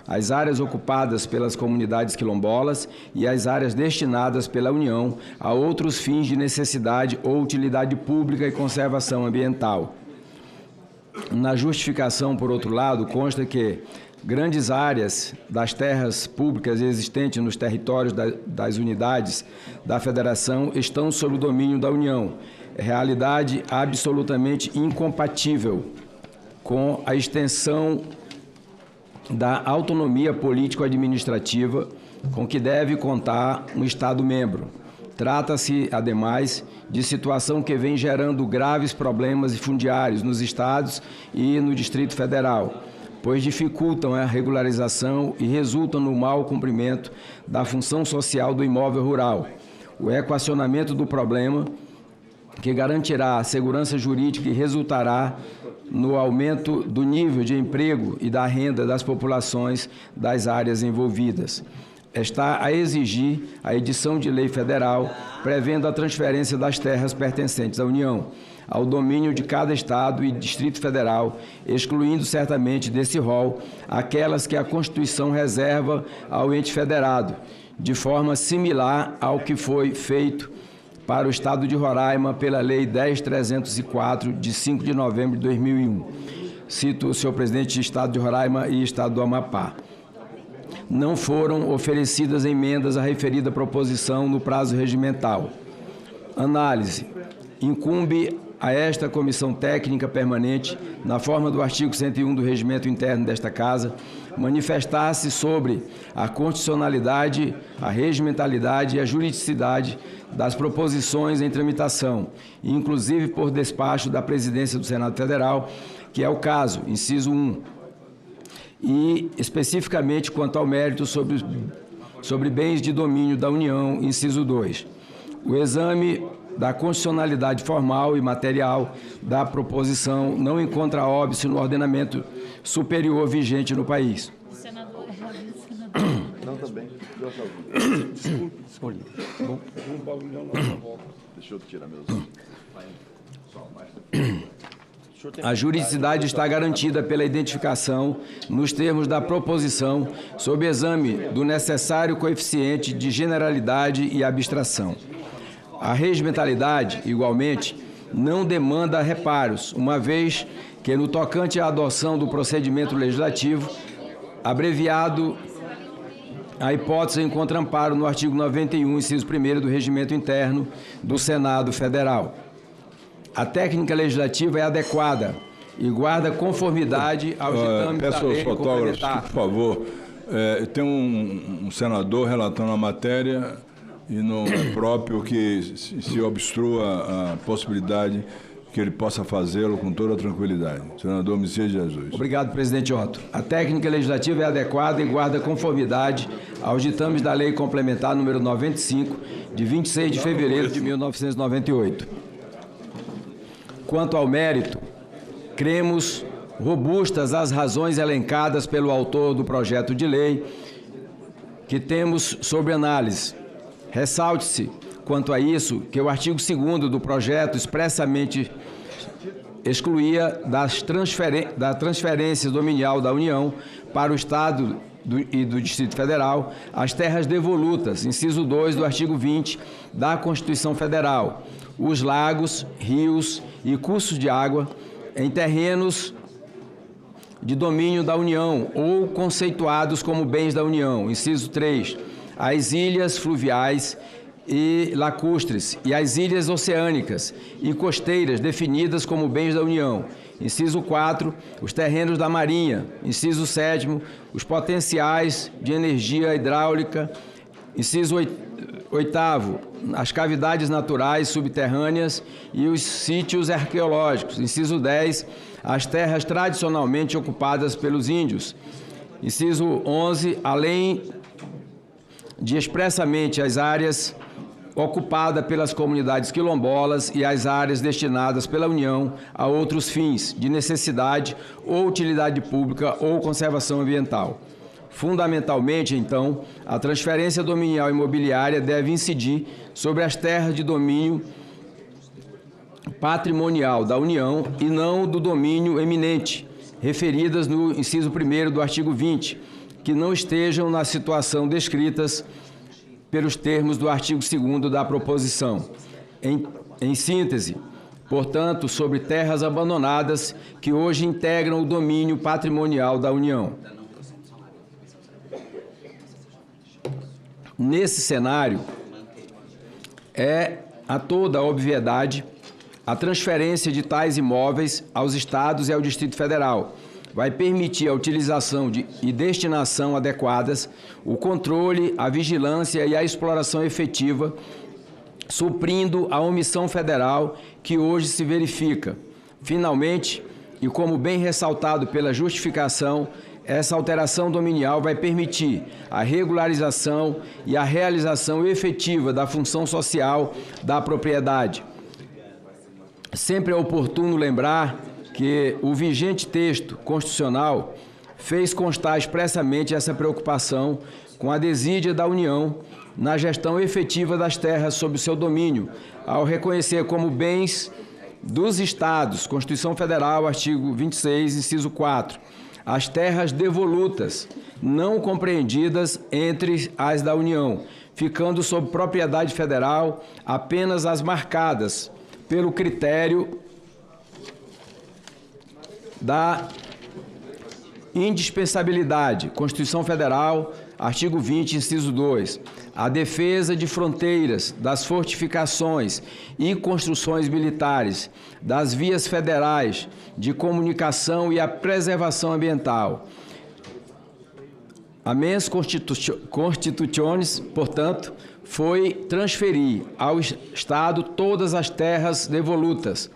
as áreas ocupadas pelas comunidades quilombolas e as áreas destinadas pela União a outros fins de necessidade ou utilidade pública e conservação ambiental. Na justificação, por outro lado, consta que grandes áreas das terras públicas existentes nos territórios das unidades da Federação estão sob o domínio da União, realidade absolutamente incompatível com a extensão da autonomia político-administrativa com que deve contar um Estado-membro. Trata-se, ademais, de situação que vem gerando graves problemas fundiários nos estados e no Distrito Federal, pois dificultam a regularização e resultam no mau cumprimento da função social do imóvel rural. O equacionamento do problema, que garantirá a segurança jurídica e resultará no aumento do nível de emprego e da renda das populações das áreas envolvidas. Está a exigir a edição de lei federal prevendo a transferência das terras pertencentes à União ao domínio de cada Estado e Distrito Federal, excluindo certamente desse rol aquelas que a Constituição reserva ao ente federado, de forma similar ao que foi feito para o Estado de Roraima pela Lei 10.304, de 5 de novembro de 2001. Cito o senhor presidente de Estado de Roraima e Estado do Amapá. Não foram oferecidas emendas à referida proposição no prazo regimental. Análise. Incumbe a esta Comissão Técnica Permanente, na forma do artigo 101 do Regimento Interno desta Casa, manifestar-se sobre a constitucionalidade, a regimentalidade e a juridicidade das proposições em tramitação, inclusive por despacho da Presidência do Senado Federal, que é o caso, inciso 1, e especificamente quanto ao mérito sobre bens de domínio da União, inciso 2. O exame da constitucionalidade formal e material da proposição não encontra óbice no ordenamento superior vigente no país. Senador. Não, também. Desculpe. Deixa eu tirar meus... A juridicidade está garantida pela identificação, nos termos da proposição, sob exame do necessário coeficiente de generalidade e abstração. A regimentalidade, igualmente, não demanda reparos, uma vez que, no tocante à adoção do procedimento legislativo, abreviado, a hipótese encontra amparo no artigo 91, inciso 1º do Regimento Interno do Senado Federal. A técnica legislativa é adequada e guarda conformidade aos ditames da lei complementar. Por favor, tem um senador relatando a matéria e não é próprio que se obstrua a possibilidade que ele possa fazê-lo com toda a tranquilidade. Senador Messias Jesus. Obrigado, presidente Otto. A técnica legislativa é adequada e guarda conformidade aos ditames da Lei Complementar número 95, de 26 de fevereiro de 1998. Quanto ao mérito, cremos robustas as razões elencadas pelo autor do projeto de lei que temos sobre análise. Ressalte-se, quanto a isso, que o artigo 2º do projeto expressamente excluía da transferência dominial da União para o Estado e do Distrito Federal as terras devolutas, inciso 2 do artigo 20 da Constituição Federal, os lagos, rios e cursos de água em terrenos de domínio da União ou conceituados como bens da União, inciso 3, as ilhas fluviais e lacustres e as ilhas oceânicas e costeiras definidas como bens da União, inciso 4, os terrenos da Marinha, inciso 7º, os potenciais de energia hidráulica, inciso 8º, as cavidades naturais subterrâneas e os sítios arqueológicos, inciso 10, as terras tradicionalmente ocupadas pelos índios, inciso 11, além de expressamente as áreas ocupadas pelas comunidades quilombolas e as áreas destinadas pela União a outros fins de necessidade ou utilidade pública ou conservação ambiental. Fundamentalmente, então, a transferência dominial imobiliária deve incidir sobre as terras de domínio patrimonial da União e não do domínio eminente, referidas no inciso 1º do artigo 20, que não estejam na situação descritas pelos termos do artigo 2º da proposição. Em síntese, portanto, sobre terras abandonadas que hoje integram o domínio patrimonial da União. Nesse cenário, é a toda obviedade a transferência de tais imóveis aos Estados e ao Distrito Federal. Vai permitir a utilização e destinação adequadas, o controle, a vigilância e a exploração efetiva, suprindo a omissão federal que hoje se verifica. Finalmente, e como bem ressaltado pela justificação, essa alteração dominial vai permitir a regularização e a realização efetiva da função social da propriedade. Sempre é oportuno lembrar que o vigente texto constitucional fez constar expressamente essa preocupação com a desídia da União na gestão efetiva das terras sob o seu domínio, ao reconhecer como bens dos Estados, Constituição Federal, artigo 26, inciso 4, as terras devolutas, não compreendidas entre as da União, ficando sob propriedade federal apenas as marcadas pelo critério da indispensabilidade, Constituição Federal, artigo 20, inciso 2. a defesa de fronteiras, das fortificações e construções militares, das vias federais, de comunicação e a preservação ambiental. A mens constitutionis, portanto, foi transferir ao Estado todas as terras devolutas,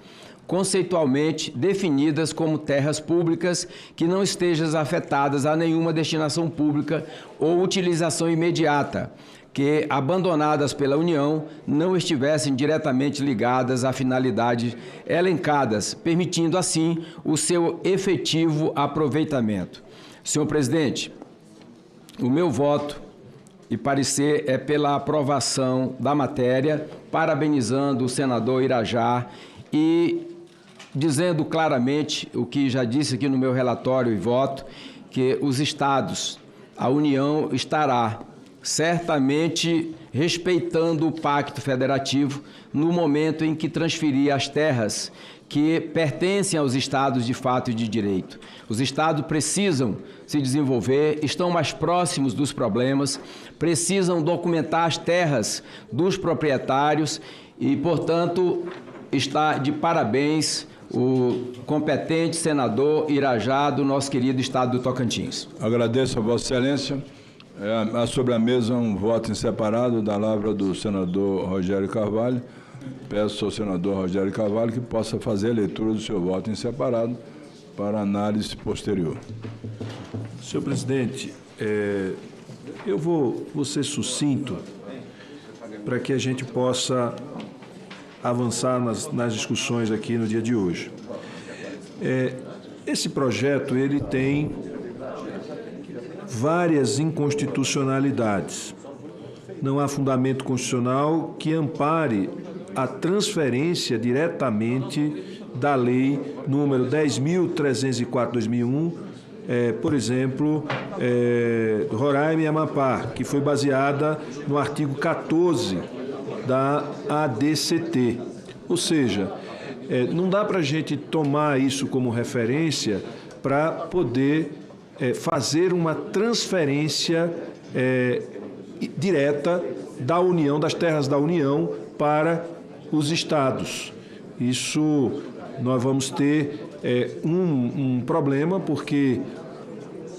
conceitualmente definidas como terras públicas que não estejam afetadas a nenhuma destinação pública ou utilização imediata, que, abandonadas pela União, não estivessem diretamente ligadas a finalidades elencadas, permitindo, assim, o seu efetivo aproveitamento. Senhor presidente, o meu voto e parecer é pela aprovação da matéria, parabenizando o senador Irajá e dizendo claramente o que já disse aqui no meu relatório e voto, que os estados, a União estará certamente respeitando o Pacto Federativo no momento em que transferir as terras que pertencem aos estados de fato e de direito. Os estados precisam se desenvolver, estão mais próximos dos problemas, precisam documentar as terras dos proprietários e, portanto, está de parabéns o competente senador Irajá do nosso querido estado do Tocantins. Agradeço a Vossa Excelência. Sobre a mesa, um voto em separado da lavra do senador Rogério Carvalho. Peço ao senador Rogério Carvalho que possa fazer a leitura do seu voto em separado para análise posterior. Senhor presidente, eu vou ser sucinto para que a gente possa avançar nas discussões aqui no dia de hoje. Esse projeto ele tem várias inconstitucionalidades. Não há fundamento constitucional que ampare a transferência diretamente da lei número 10.304/2001, por exemplo, Roraima e Amapá, que foi baseada no artigo 14 da ADCT. Ou seja, não dá para a gente tomar isso como referência para poder fazer uma transferência direta da União, das terras da União, para os estados. Isso nós vamos ter um problema, porque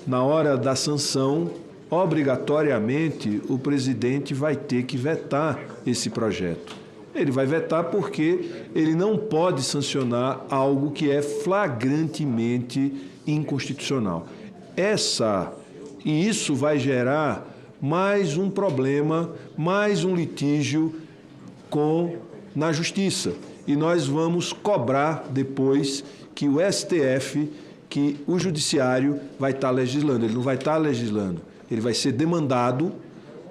na hora da sanção, obrigatoriamente, o presidente vai ter que vetar esse projeto. Ele vai vetar porque ele não pode sancionar algo que é flagrantemente inconstitucional. E isso vai gerar mais um problema, mais um litígio na Justiça. E nós vamos cobrar depois que o STF, que o Judiciário vai estar legislando. Ele não vai estar legislando, ele vai ser demandado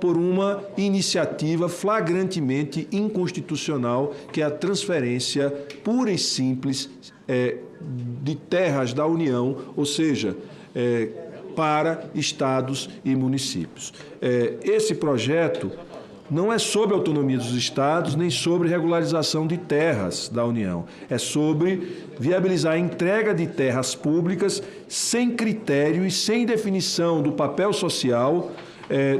por uma iniciativa flagrantemente inconstitucional, que é a transferência pura e simples de terras da União, ou seja, para estados e municípios. Esse projeto não é sobre a autonomia dos estados, nem sobre regularização de terras da União. É sobre viabilizar a entrega de terras públicas sem critério e sem definição do papel social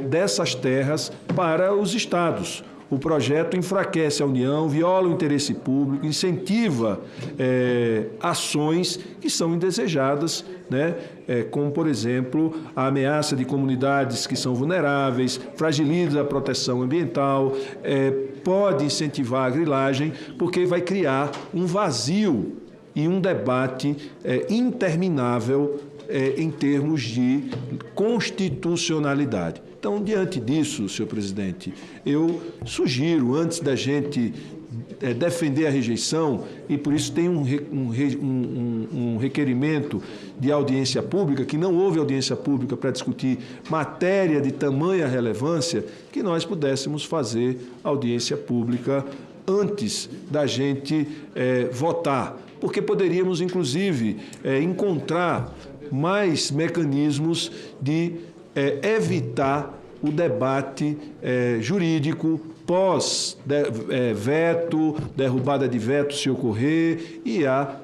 dessas terras para os estados. O projeto enfraquece a União, viola o interesse público, incentiva ações que são indesejadas, né? Como, por exemplo, a ameaça de comunidades que são vulneráveis, fragiliza a proteção ambiental, pode incentivar a grilagem, porque vai criar um vazio e um debate interminável em termos de constitucionalidade. Então, diante disso, senhor presidente, eu sugiro, antes da gente defender a rejeição, e por isso tem um requerimento de audiência pública, que não houve audiência pública para discutir matéria de tamanha relevância, que nós pudéssemos fazer audiência pública antes da gente votar, porque poderíamos, inclusive, encontrar mais mecanismos de evitar o debate jurídico pós-veto, derrubada de veto se ocorrer, e a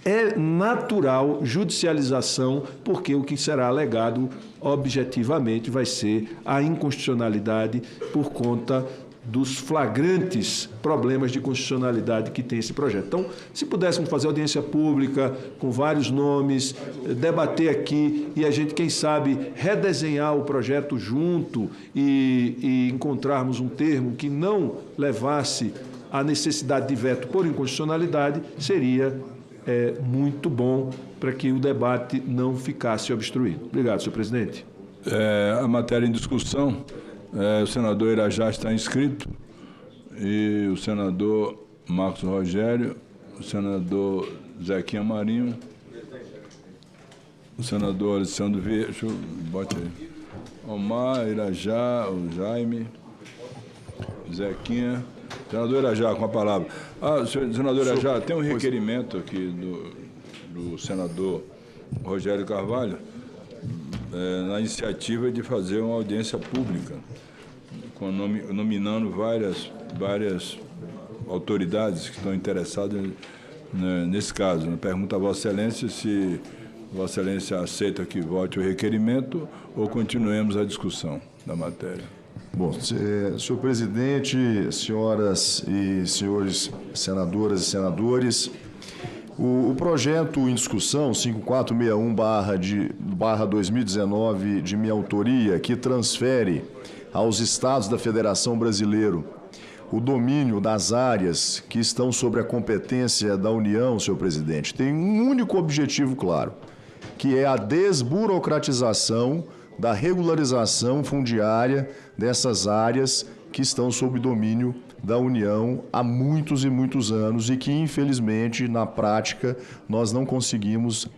é natural judicialização, porque o que será alegado objetivamente vai ser a inconstitucionalidade por conta dos flagrantes problemas de constitucionalidade que tem esse projeto. Então, se pudéssemos fazer audiência pública com vários nomes, debater aqui e a gente, quem sabe, redesenhar o projeto junto e encontrarmos um termo que não levasse à necessidade de veto por inconstitucionalidade, seria muito bom para que o debate não ficasse obstruído. Obrigado, senhor presidente. A matéria em discussão, o senador Irajá está inscrito, e o senador Marcos Rogério, o senador Zequinha Marinho, o senador Alessandro Vieira, bote aí, Omar, Irajá, o Jaime, Zequinha. Senador Irajá, com a palavra. Senador Irajá, tem um requerimento aqui do senador Rogério Carvalho, na iniciativa de fazer uma audiência pública, nominando várias autoridades que estão interessadas nesse caso. Pergunta a Vossa Excelência se Vossa Excelência aceita que vote o requerimento ou continuemos a discussão da matéria. Bom, senhor presidente, senhoras e senhores senadoras e senadores, o projeto em discussão, 5461/2019, de minha autoria, que transfere aos Estados da Federação Brasileira o domínio das áreas que estão sob a competência da União, senhor presidente, tem um único objetivo claro, que é a desburocratização da regularização fundiária dessas áreas que estão sob domínio da União há muitos e muitos anos e que, infelizmente, na prática, nós não conseguimos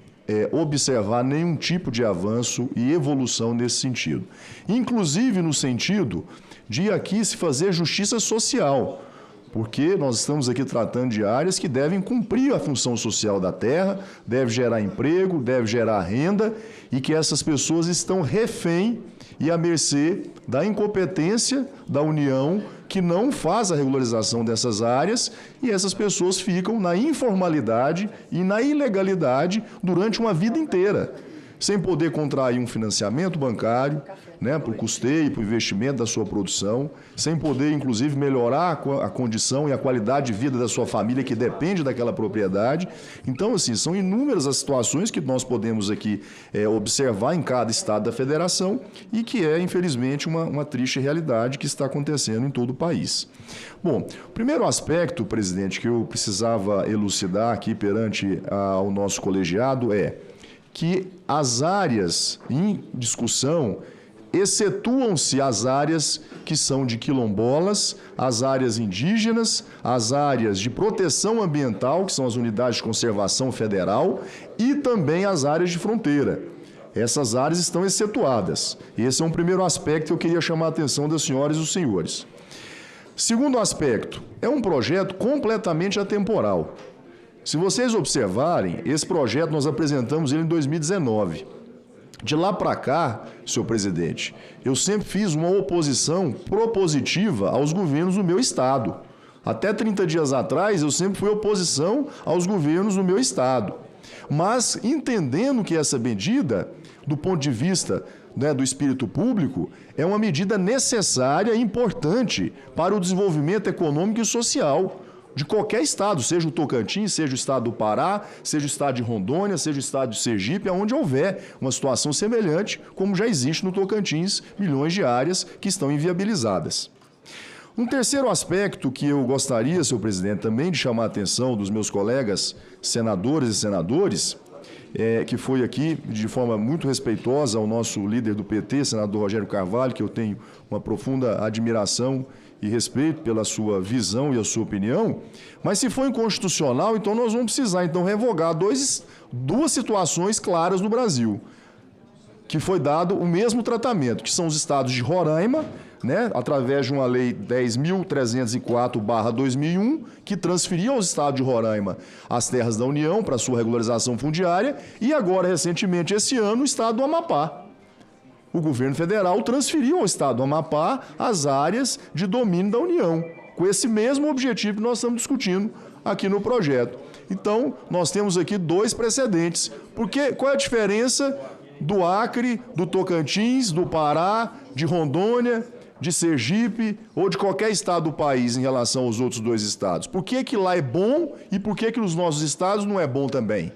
observar nenhum tipo de avanço e evolução nesse sentido. Inclusive no sentido de aqui se fazer justiça social, porque nós estamos aqui tratando de áreas que devem cumprir a função social da terra, deve gerar emprego, deve gerar renda, e que essas pessoas estão refém e à mercê da incompetência da União, que não faz a regularização dessas áreas, e essas pessoas ficam na informalidade e na ilegalidade durante uma vida inteira, sem poder contrair um financiamento bancário, né, para o custeio, para o investimento da sua produção, sem poder, inclusive, melhorar a condição e a qualidade de vida da sua família, que depende daquela propriedade. Então, assim, são inúmeras as situações que nós podemos aqui observar em cada estado da federação e que é, infelizmente, uma triste realidade que está acontecendo em todo o país. Bom, o primeiro aspecto, presidente, que eu precisava elucidar aqui perante ao nosso colegiado é que as áreas em discussão excetuam-se as áreas que são de quilombolas, as áreas indígenas, as áreas de proteção ambiental, que são as unidades de conservação federal, e também as áreas de fronteira. Essas áreas estão excetuadas. Esse é um primeiro aspecto que eu queria chamar a atenção das senhoras e dos senhores. Segundo aspecto, é um projeto completamente atemporal. Se vocês observarem, esse projeto nós apresentamos ele em 2019. De lá para cá, senhor presidente, eu sempre fiz uma oposição propositiva aos governos do meu estado. Até 30 dias atrás, eu sempre fui oposição aos governos do meu estado. Mas, entendendo que essa medida, do ponto de vista do espírito público, é uma medida necessária e importante para o desenvolvimento econômico e social de qualquer estado, seja o Tocantins, seja o estado do Pará, seja o estado de Rondônia, seja o estado de Sergipe, aonde houver uma situação semelhante, como já existe no Tocantins, milhões de áreas que estão inviabilizadas. Um terceiro aspecto que eu gostaria, senhor presidente, também de chamar a atenção dos meus colegas senadores e senadores, que foi aqui, de forma muito respeitosa, ao nosso líder do PT, senador Rogério Carvalho, que eu tenho uma profunda admiração e respeito pela sua visão e a sua opinião, mas se for inconstitucional, então nós vamos precisar então revogar duas situações claras no Brasil, que foi dado o mesmo tratamento, que são os estados de Roraima, né, através de uma lei 10.304/2001, que transferia aos estados de Roraima as terras da União para sua regularização fundiária, e agora, recentemente, esse ano, o estado do Amapá. O governo federal transferiu ao estado do Amapá as áreas de domínio da União, com esse mesmo objetivo que nós estamos discutindo aqui no projeto. Então, nós temos aqui 2 precedentes. Porque qual é a diferença do Acre, do Tocantins, do Pará, de Rondônia, de Sergipe ou de qualquer estado do país em relação aos outros 2 estados? Por que que lá é bom e por que que nos nossos estados não é bom também?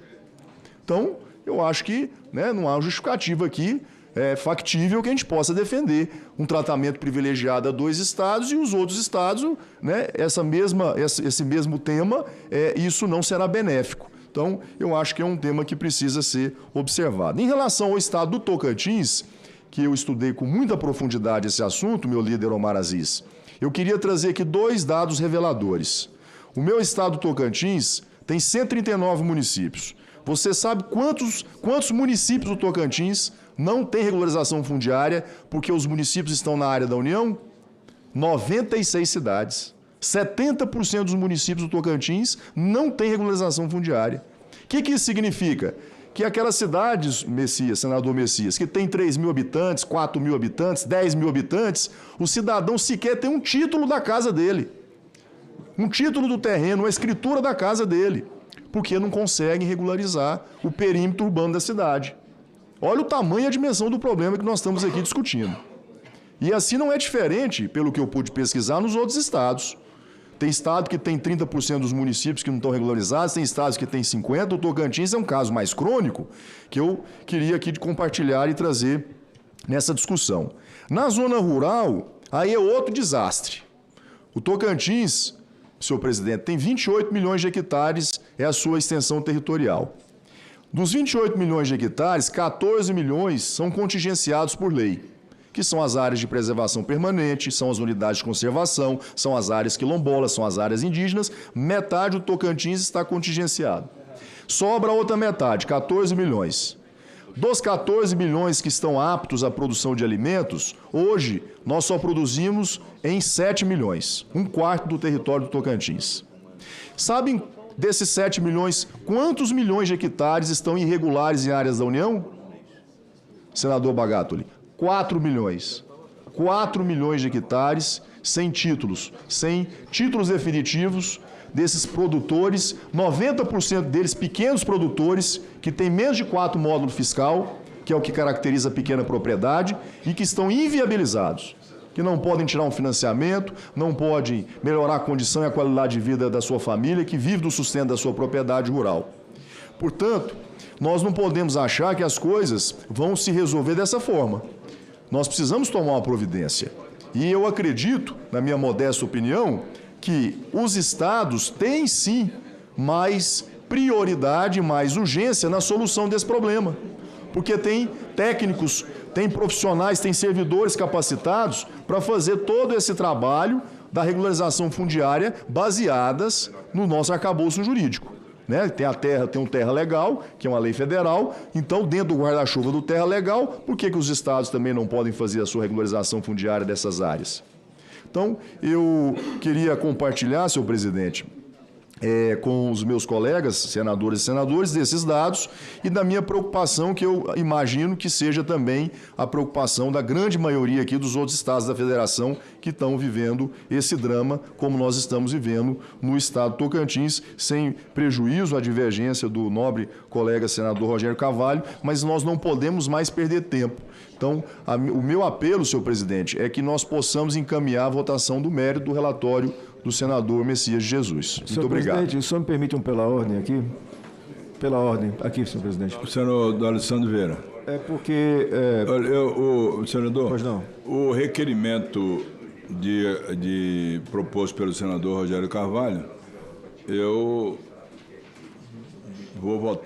Então, eu acho que, né, não há justificativa aqui factível que a gente possa defender um tratamento privilegiado a 2 estados e os outros estados, né, esse mesmo tema, isso não será benéfico. Então, eu acho que é um tema que precisa ser observado. Em relação ao estado do Tocantins, que eu estudei com muita profundidade esse assunto, meu líder Omar Aziz, eu queria trazer aqui 2 dados reveladores. O meu estado do Tocantins tem 139 municípios. Você sabe quantos municípios do Tocantins não têm regularização fundiária porque os municípios estão na área da União? 96 cidades. 70% dos municípios do Tocantins não têm regularização fundiária. O que isso significa? Que aquelas cidades, senador Messias, que tem 3 mil habitantes, 4 mil habitantes, 10 mil habitantes, o cidadão sequer tem um título da casa dele. Um título do terreno, uma escritura da casa dele. Porque não conseguem regularizar o perímetro urbano da cidade. Olha o tamanho e a dimensão do problema que nós estamos aqui discutindo. E assim não é diferente, pelo que eu pude pesquisar, nos outros estados. Tem estado que tem 30% dos municípios que não estão regularizados, tem estados que tem 50%, o Tocantins é um caso mais crônico, que eu queria aqui compartilhar e trazer nessa discussão. Na zona rural, aí é outro desastre. O Tocantins, senhor presidente, tem 28 milhões de hectares, é a sua extensão territorial. Dos 28 milhões de hectares, 14 milhões são contingenciados por lei, que são as áreas de preservação permanente, são as unidades de conservação, são as áreas quilombolas, são as áreas indígenas. Metade do Tocantins está contingenciado. Sobra a outra metade, 14 milhões. Dos 14 milhões que estão aptos à produção de alimentos, hoje nós só produzimos em 7 milhões, 1/4 do território do Tocantins. Sabem desses 7 milhões, quantos milhões de hectares estão irregulares em áreas da União? Senador Bagatoli, 4 milhões. 4 milhões de hectares sem títulos definitivos desses produtores, 90% deles pequenos produtores, que têm menos de 4 módulos fiscal, que é o que caracteriza a pequena propriedade, e que estão inviabilizados, que não podem tirar um financiamento, não podem melhorar a condição e a qualidade de vida da sua família, que vive do sustento da sua propriedade rural. Portanto, nós não podemos achar que as coisas vão se resolver dessa forma. Nós precisamos tomar uma providência. E eu acredito, na minha modesta opinião, que os estados têm sim mais prioridade, mais urgência na solução desse problema. Porque tem técnicos, tem profissionais, tem servidores capacitados para fazer todo esse trabalho da regularização fundiária baseadas no nosso arcabouço jurídico. Né? Tem um terra legal, que é uma lei federal, então dentro do guarda-chuva do terra legal, por que os estados também não podem fazer a sua regularização fundiária dessas áreas? Então, eu queria compartilhar, senhor presidente, com os meus colegas, senadores e senadores, desses dados e da minha preocupação, que eu imagino que seja também a preocupação da grande maioria aqui dos outros estados da federação que estão vivendo esse drama, como nós estamos vivendo no estado do Tocantins, sem prejuízo à divergência do nobre colega senador Rogério Carvalho, mas nós não podemos mais perder tempo. Então, o meu apelo, senhor presidente, é que nós possamos encaminhar a votação do mérito do relatório do senador Messias de Jesus. Muito obrigado. Presidente, o senhor me permite pela ordem aqui? Pela ordem, aqui, senhor presidente. O senador Alessandro Vieira. É porque... senador, pois não. O requerimento proposto pelo senador Rogério Carvalho, eu vou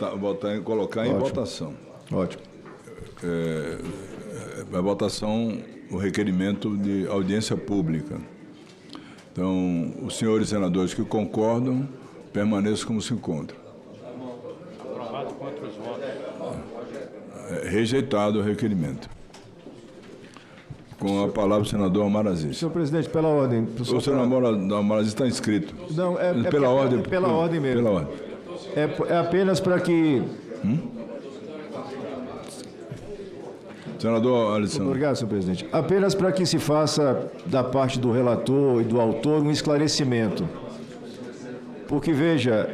colocar em votação. Ótimo. A votação, o requerimento de audiência pública. Então, os senhores senadores que concordam, permaneçam como se encontram. Aprovado contra os votos. Rejeitado o requerimento. Com a palavra o senador Omar Aziz. Senhor presidente, pela ordem... O senador Omar Aziz está inscrito. Não, pela ordem. Pela ordem mesmo. Pela ordem. É apenas para que... Senador Alessandro. Obrigado, senhor presidente. Apenas para que se faça, da parte do relator e do autor, um esclarecimento. Porque, veja,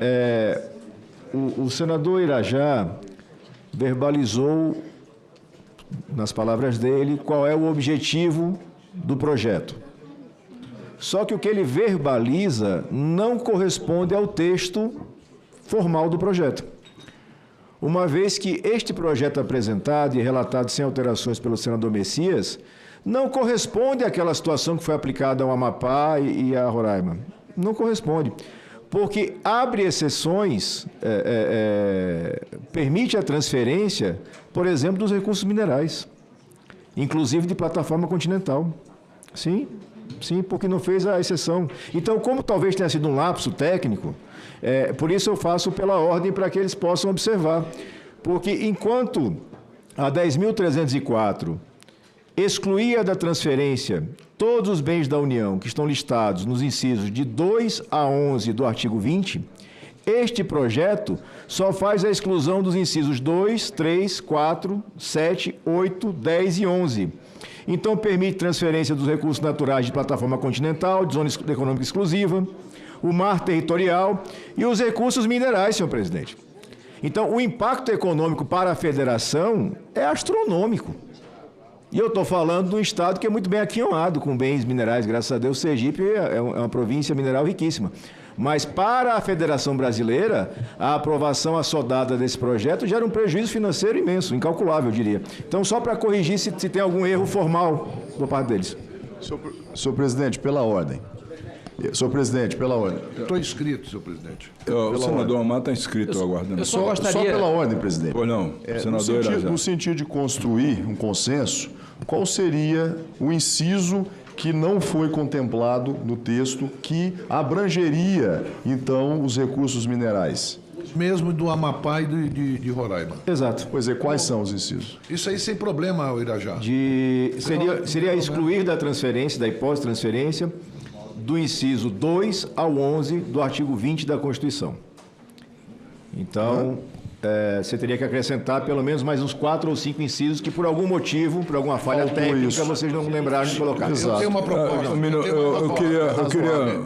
o senador Irajá verbalizou, nas palavras dele, qual é o objetivo do projeto. Só que o que ele verbaliza não corresponde ao texto formal do projeto. Uma vez que este projeto apresentado e relatado sem alterações pelo senador Messias não corresponde àquela situação que foi aplicada ao Amapá e a Roraima. Não corresponde. Porque abre exceções, permite a transferência, por exemplo, dos recursos minerais, inclusive de plataforma continental. Sim, porque não fez a exceção. Então, como talvez tenha sido um lapso técnico, por isso eu faço pela ordem para que eles possam observar. Porque enquanto a 10.304 excluía da transferência todos os bens da União que estão listados nos incisos de 2 a 11 do artigo 20, este projeto só faz a exclusão dos incisos 2, 3, 4, 7, 8, 10 e 11. Então, permite transferência dos recursos naturais de plataforma continental, de zona econômica exclusiva, o mar territorial e os recursos minerais, senhor presidente. Então, o impacto econômico para a federação é astronômico. E eu estou falando de um estado que é muito bem aquinhoado com bens minerais, graças a Deus. Sergipe é uma província mineral riquíssima. Mas para a Federação Brasileira, a aprovação assodada desse projeto gera um prejuízo financeiro imenso, incalculável, eu diria. Então, só para corrigir se tem algum erro formal por parte deles. Senhor presidente, pela ordem. Senhor presidente, pela ordem. Estou inscrito, senhor presidente. O senador Amar está inscrito, aguardando. Só pela ordem, presidente. Pois não, senador Irajá. No sentido de construir um consenso, qual seria o inciso que não foi contemplado no texto que abrangeria, então, os recursos minerais? Mesmo do Amapá e de Roraima. Exato. Pois é, quais são os incisos? Isso aí sem problema, Irajá. Seria excluir da transferência, da hipótese de transferência, do inciso 2 ao 11 do artigo 20 da Constituição. Então, você teria que acrescentar pelo menos mais uns 4 ou 5 incisos que, por algum motivo, por alguma falha técnica, vocês não lembraram de colocar. Eu tenho uma proposta.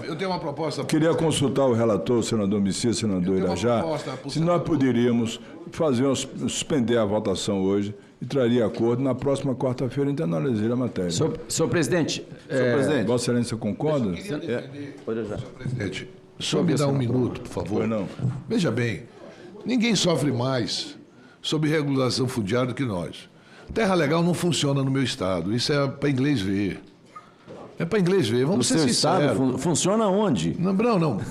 Eu tenho uma proposta. Queria consultar o relator, o senador Messias, o senador Irajá, se nós poderíamos suspender a votação hoje e traria acordo na próxima quarta-feira e analisar a matéria. Senhor presidente. Vossa Excelência concorda? Senhor presidente, só me dá um minuto, por favor. Pois não. Veja bem, ninguém sofre mais sob regulação fundiária do que nós. Terra legal não funciona no meu estado. Isso é para inglês ver. É para inglês ver. Vamos ser sinceros. Estado funciona onde? Não.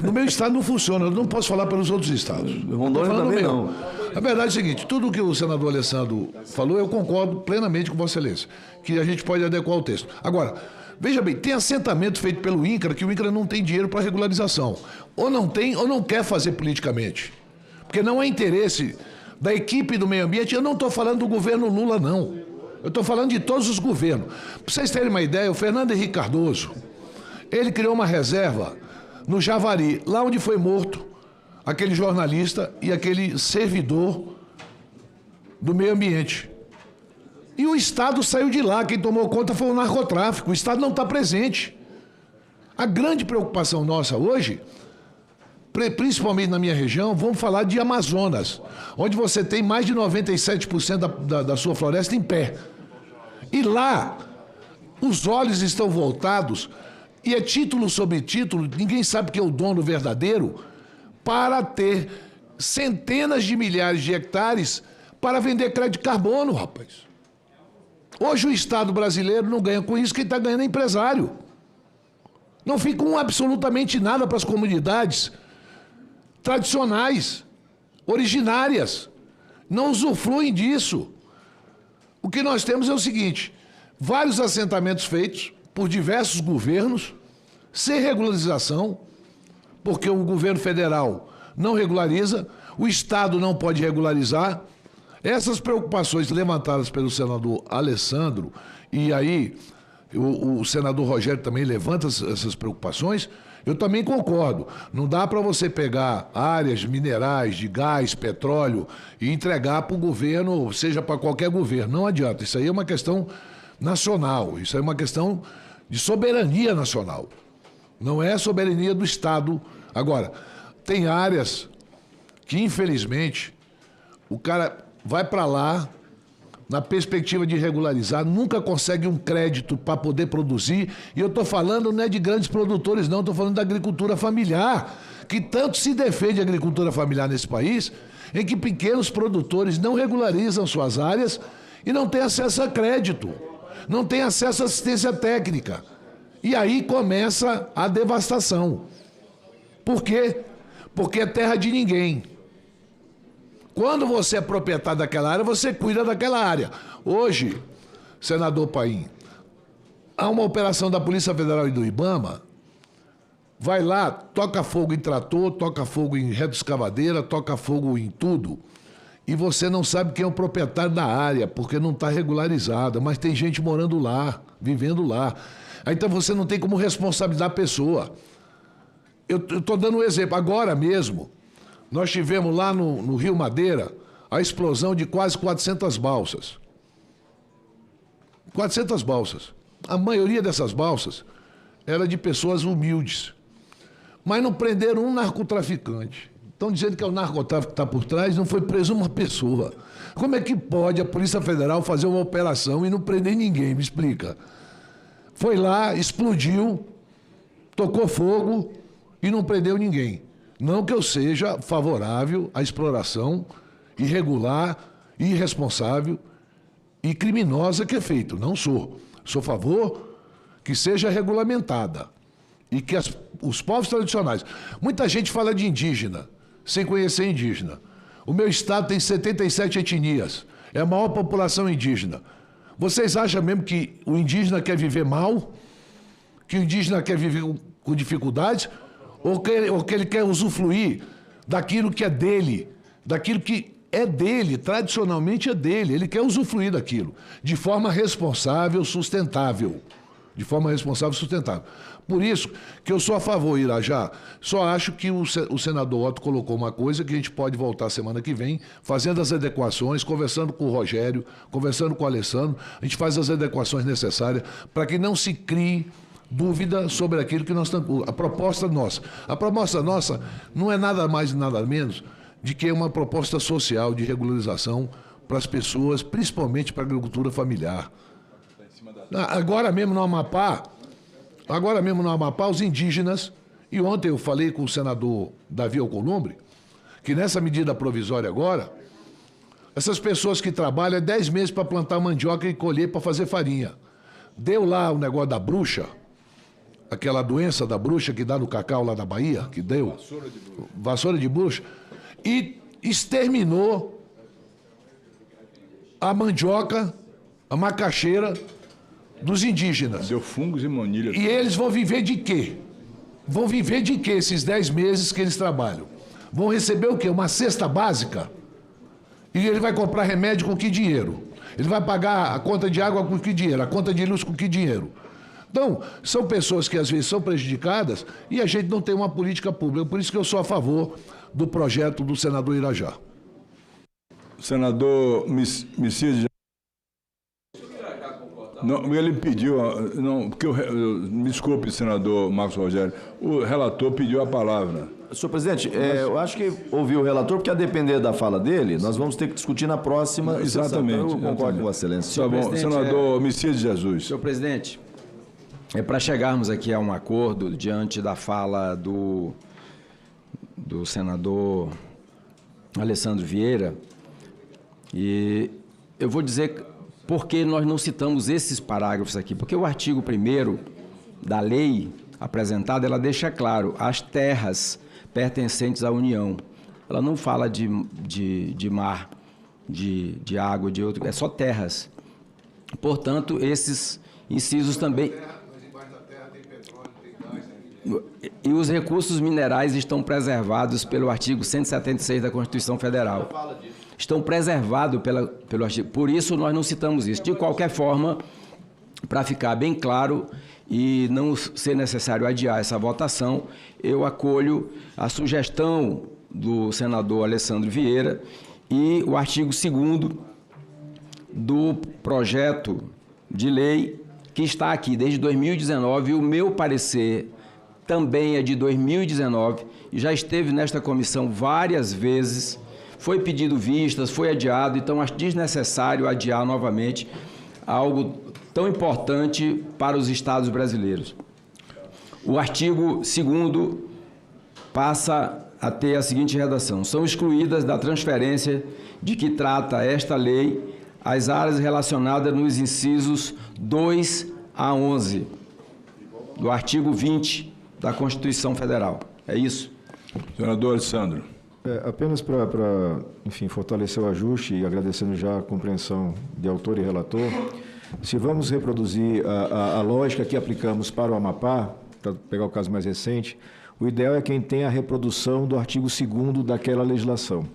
No meu estado não funciona. Eu não posso falar pelos outros estados. Rondônia também não. A verdade é o seguinte, tudo o que o senador Alessandro falou, eu concordo plenamente com Vossa Excelência, que a gente pode adequar o texto. Agora, veja bem, tem assentamento feito pelo INCRA, que o INCRA não tem dinheiro para regularização. Ou não tem, ou não quer fazer politicamente. Porque não é interesse da equipe do meio ambiente. Eu não estou falando do governo Lula, não. Eu estou falando de todos os governos. Para vocês terem uma ideia, o Fernando Henrique Cardoso, ele criou uma reserva no Javari, lá onde foi morto aquele jornalista e aquele servidor do meio ambiente. E o Estado saiu de lá, quem tomou conta foi o narcotráfico, o Estado não está presente. A grande preocupação nossa hoje, principalmente na minha região, vamos falar de Amazonas, onde você tem mais de 97% da sua floresta em pé. E lá, os olhos estão voltados, e é título sobre título, ninguém sabe quem é o dono verdadeiro, para ter centenas de milhares de hectares para vender crédito de carbono, rapaz. Hoje o Estado brasileiro não ganha com isso, quem está ganhando é empresário. Não fica absolutamente nada para as comunidades tradicionais, originárias. Não usufruem disso. O que nós temos é o seguinte, vários assentamentos feitos por diversos governos, sem regularização, porque o governo federal não regulariza, o Estado não pode regularizar. Essas preocupações levantadas pelo senador Alessandro, e aí o senador Rogério também levanta essas preocupações, eu também concordo. Não dá para você pegar áreas minerais, de gás, petróleo, e entregar para o governo, seja para qualquer governo. Não adianta. Isso aí é uma questão nacional, isso aí é uma questão de soberania nacional. Não é soberania do Estado. Agora, tem áreas que, infelizmente, o cara vai para lá, na perspectiva de regularizar, nunca consegue um crédito para poder produzir. E eu estou falando não é de grandes produtores, não, estou falando da agricultura familiar, que tanto se defende a agricultura familiar nesse país, em que pequenos produtores não regularizam suas áreas e não têm acesso a crédito, não têm acesso a assistência técnica. E aí começa a devastação. Por quê? Porque é terra de ninguém. Quando você é proprietário daquela área, você cuida daquela área. Hoje, senador Paim, há uma operação da Polícia Federal e do IBAMA, vai lá, toca fogo em trator, toca fogo em retroescavadeira, toca fogo em tudo, e você não sabe quem é o proprietário da área, porque não está regularizada, mas tem gente morando lá, vivendo lá. Então você não tem como responsabilizar a pessoa. Eu estou dando um exemplo. Agora mesmo, nós tivemos lá no Rio Madeira a explosão de quase 400 balsas. 400 balsas. A maioria dessas balsas era de pessoas humildes. Mas não prenderam um narcotraficante. Estão dizendo que é o narcotráfico que está por trás, não foi preso uma pessoa. Como é que pode a Polícia Federal fazer uma operação e não prender ninguém? Me explica. Foi lá, explodiu, tocou fogo e não prendeu ninguém. Não que eu seja favorável à exploração irregular, irresponsável e criminosa que é feito. Não sou. Sou a favor que seja regulamentada e que os povos tradicionais... Muita gente fala de indígena, sem conhecer indígena. O meu estado tem 77 etnias. É a maior população indígena. Vocês acham mesmo que o indígena quer viver mal? Que o indígena quer viver com dificuldades? Ou que ele quer usufruir daquilo que é dele, daquilo que é dele, tradicionalmente é dele. Ele quer usufruir daquilo, de forma responsável, sustentável. De forma responsável e sustentável. Por isso que eu sou a favor, Irajá. Só acho que o senador Otto colocou uma coisa que a gente pode voltar semana que vem, fazendo as adequações, conversando com o Rogério, conversando com o Alessandro. A gente faz as adequações necessárias para que não se crie dúvida sobre aquilo que nós estamos... A proposta nossa não é nada mais e nada menos de que uma proposta social de regularização para as pessoas, principalmente para a agricultura familiar. Agora mesmo no Amapá, os indígenas, e ontem eu falei com o senador Davi Alcolumbre, que nessa medida provisória agora, essas pessoas que trabalham 10 meses para plantar mandioca e colher para fazer farinha. Deu lá o negócio da bruxa, aquela doença da bruxa que dá no cacau lá da Bahia, que deu, vassoura de bruxa, e exterminou a mandioca, a macaxeira dos indígenas. Deu fungos e monilhas. E eles vão viver de quê? Vão viver de quê esses 10 meses que eles trabalham? Vão receber o quê? Uma cesta básica? E ele vai comprar remédio com que dinheiro? Ele vai pagar a conta de água com que dinheiro? A conta de luz com que dinheiro? Então, são pessoas que às vezes são prejudicadas e a gente não tem uma política pública. Por isso que eu sou a favor do projeto do senador Irajá. Senador Messias... Não, ele pediu... Não, porque me desculpe, senador Marcos Rogério, o relator pediu a palavra. Senhor presidente, eu acho que ouviu o relator, porque a depender da fala dele, nós vamos ter que discutir na próxima sessão. Exatamente. Eu concordo com a excelência. Tá bom, senador Messias de Jesus. Senhor presidente, para chegarmos aqui a um acordo diante da fala do senador Alessandro Vieira, e eu vou dizer por que nós não citamos esses parágrafos aqui, porque o artigo 1º da lei apresentada, ela deixa claro, as terras pertencentes à União. Ela não fala de mar, de água, de outro, é só terras. Portanto, esses incisos também... E os recursos minerais estão preservados pelo artigo 176 da Constituição Federal. Estão preservados pelo artigo. Por isso, nós não citamos isso. De qualquer forma, para ficar bem claro e não ser necessário adiar essa votação, eu acolho a sugestão do senador Alessandro Vieira e o artigo 2º do projeto de lei que está aqui desde 2019, e o meu parecer também é de 2019 e já esteve nesta comissão várias vezes. Foi pedido vistas, foi adiado, então acho desnecessário adiar novamente algo tão importante para os estados brasileiros. O artigo 2º passa a ter a seguinte redação: são excluídas da transferência de que trata esta lei as áreas relacionadas nos incisos 2 a 11 do artigo 20 da Constituição Federal. É isso. Senador Alessandro. Apenas para, enfim, fortalecer o ajuste e agradecendo já a compreensão de autor e relator, se vamos reproduzir a lógica que aplicamos para o Amapá, para pegar o caso mais recente, o ideal é quem tem a reprodução do artigo 2º daquela legislação.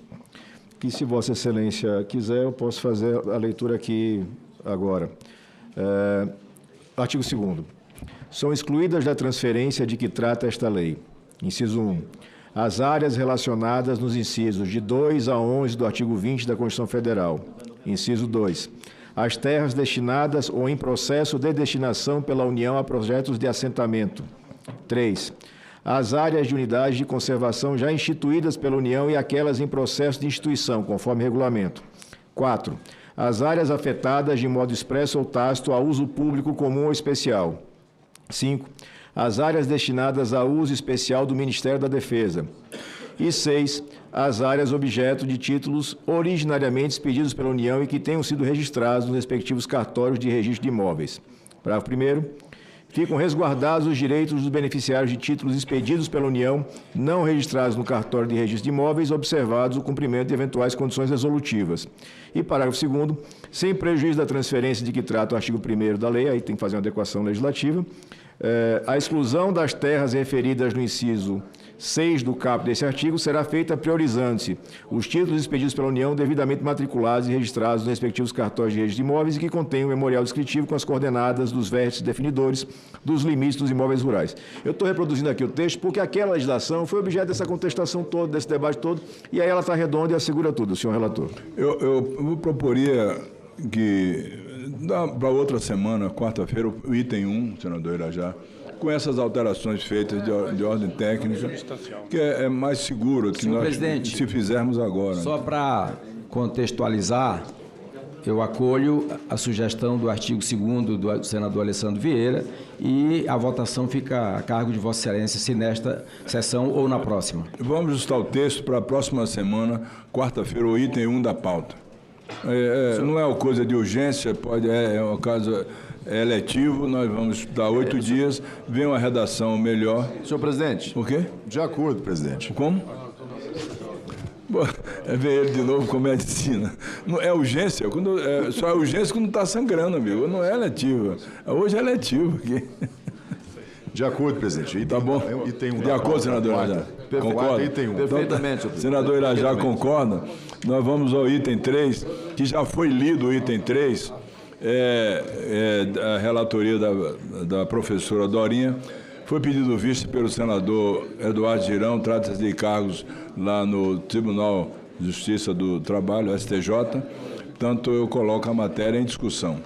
Que, se Vossa Excelência quiser, eu posso fazer a leitura aqui agora. Artigo 2º. São excluídas da transferência de que trata esta lei. Inciso 1. As áreas relacionadas nos incisos de 2 a 11 do artigo 20 da Constituição Federal. Inciso 2. As terras destinadas ou em processo de destinação pela União a projetos de assentamento. 3. As áreas de unidade de conservação já instituídas pela União e aquelas em processo de instituição, conforme regulamento. 4. As áreas afetadas de modo expresso ou tácito a uso público comum ou especial. 5. As áreas destinadas a uso especial do Ministério da Defesa. E 6. As áreas objeto de títulos originariamente expedidos pela União e que tenham sido registrados nos respectivos cartórios de registro de imóveis. Parágrafo 1º. Ficam resguardados os direitos dos beneficiários de títulos expedidos pela União, não registrados no cartório de registro de imóveis, observados o cumprimento de eventuais condições resolutivas. E parágrafo 2º. Sem prejuízo da transferência de que trata o artigo 1º da lei, aí tem que fazer uma adequação legislativa, a exclusão das terras referidas no inciso 6 do caput desse artigo será feita priorizando-se os títulos expedidos pela União devidamente matriculados e registrados nos respectivos cartórios de registro de imóveis e que contêm um memorial descritivo com as coordenadas dos vértices definidores dos limites dos imóveis rurais. Eu estou reproduzindo aqui o texto porque aquela legislação foi objeto dessa contestação toda, desse debate todo, e aí ela está redonda e assegura tudo, senhor relator. Eu proporia que para outra semana, quarta-feira, o item 1, senador Irajá, com essas alterações feitas de ordem técnica, que é mais seguro que nós, presidente, se fizermos agora. Só para contextualizar, eu acolho a sugestão do artigo 2º do senador Alessandro Vieira e a votação fica a cargo de Vossa Excelência, se nesta sessão ou na próxima. Vamos ajustar o texto para a próxima semana, quarta-feira, o item 1 da pauta. Não é uma coisa de urgência, é um caso eletivo, nós vamos dar 8 dias, vem uma redação melhor. Senhor presidente. O quê? De acordo, presidente. Como? Ver ele de novo com medicina. Não é urgência, só é urgência quando está sangrando, amigo. Não é eletiva. Hoje é eletivo aqui. De acordo, presidente. Tá bom. De acordo, senador Irajá. Concorda? Item 1. Perfeitamente. Senador Irajá concorda. Nós vamos ao item 3, que já foi lido o item 3, a relatoria da professora Dorinha. Foi pedido vista pelo senador Eduardo Girão, trata-se de cargos lá no Tribunal de Justiça do Trabalho, STJ. Portanto, eu coloco a matéria em discussão.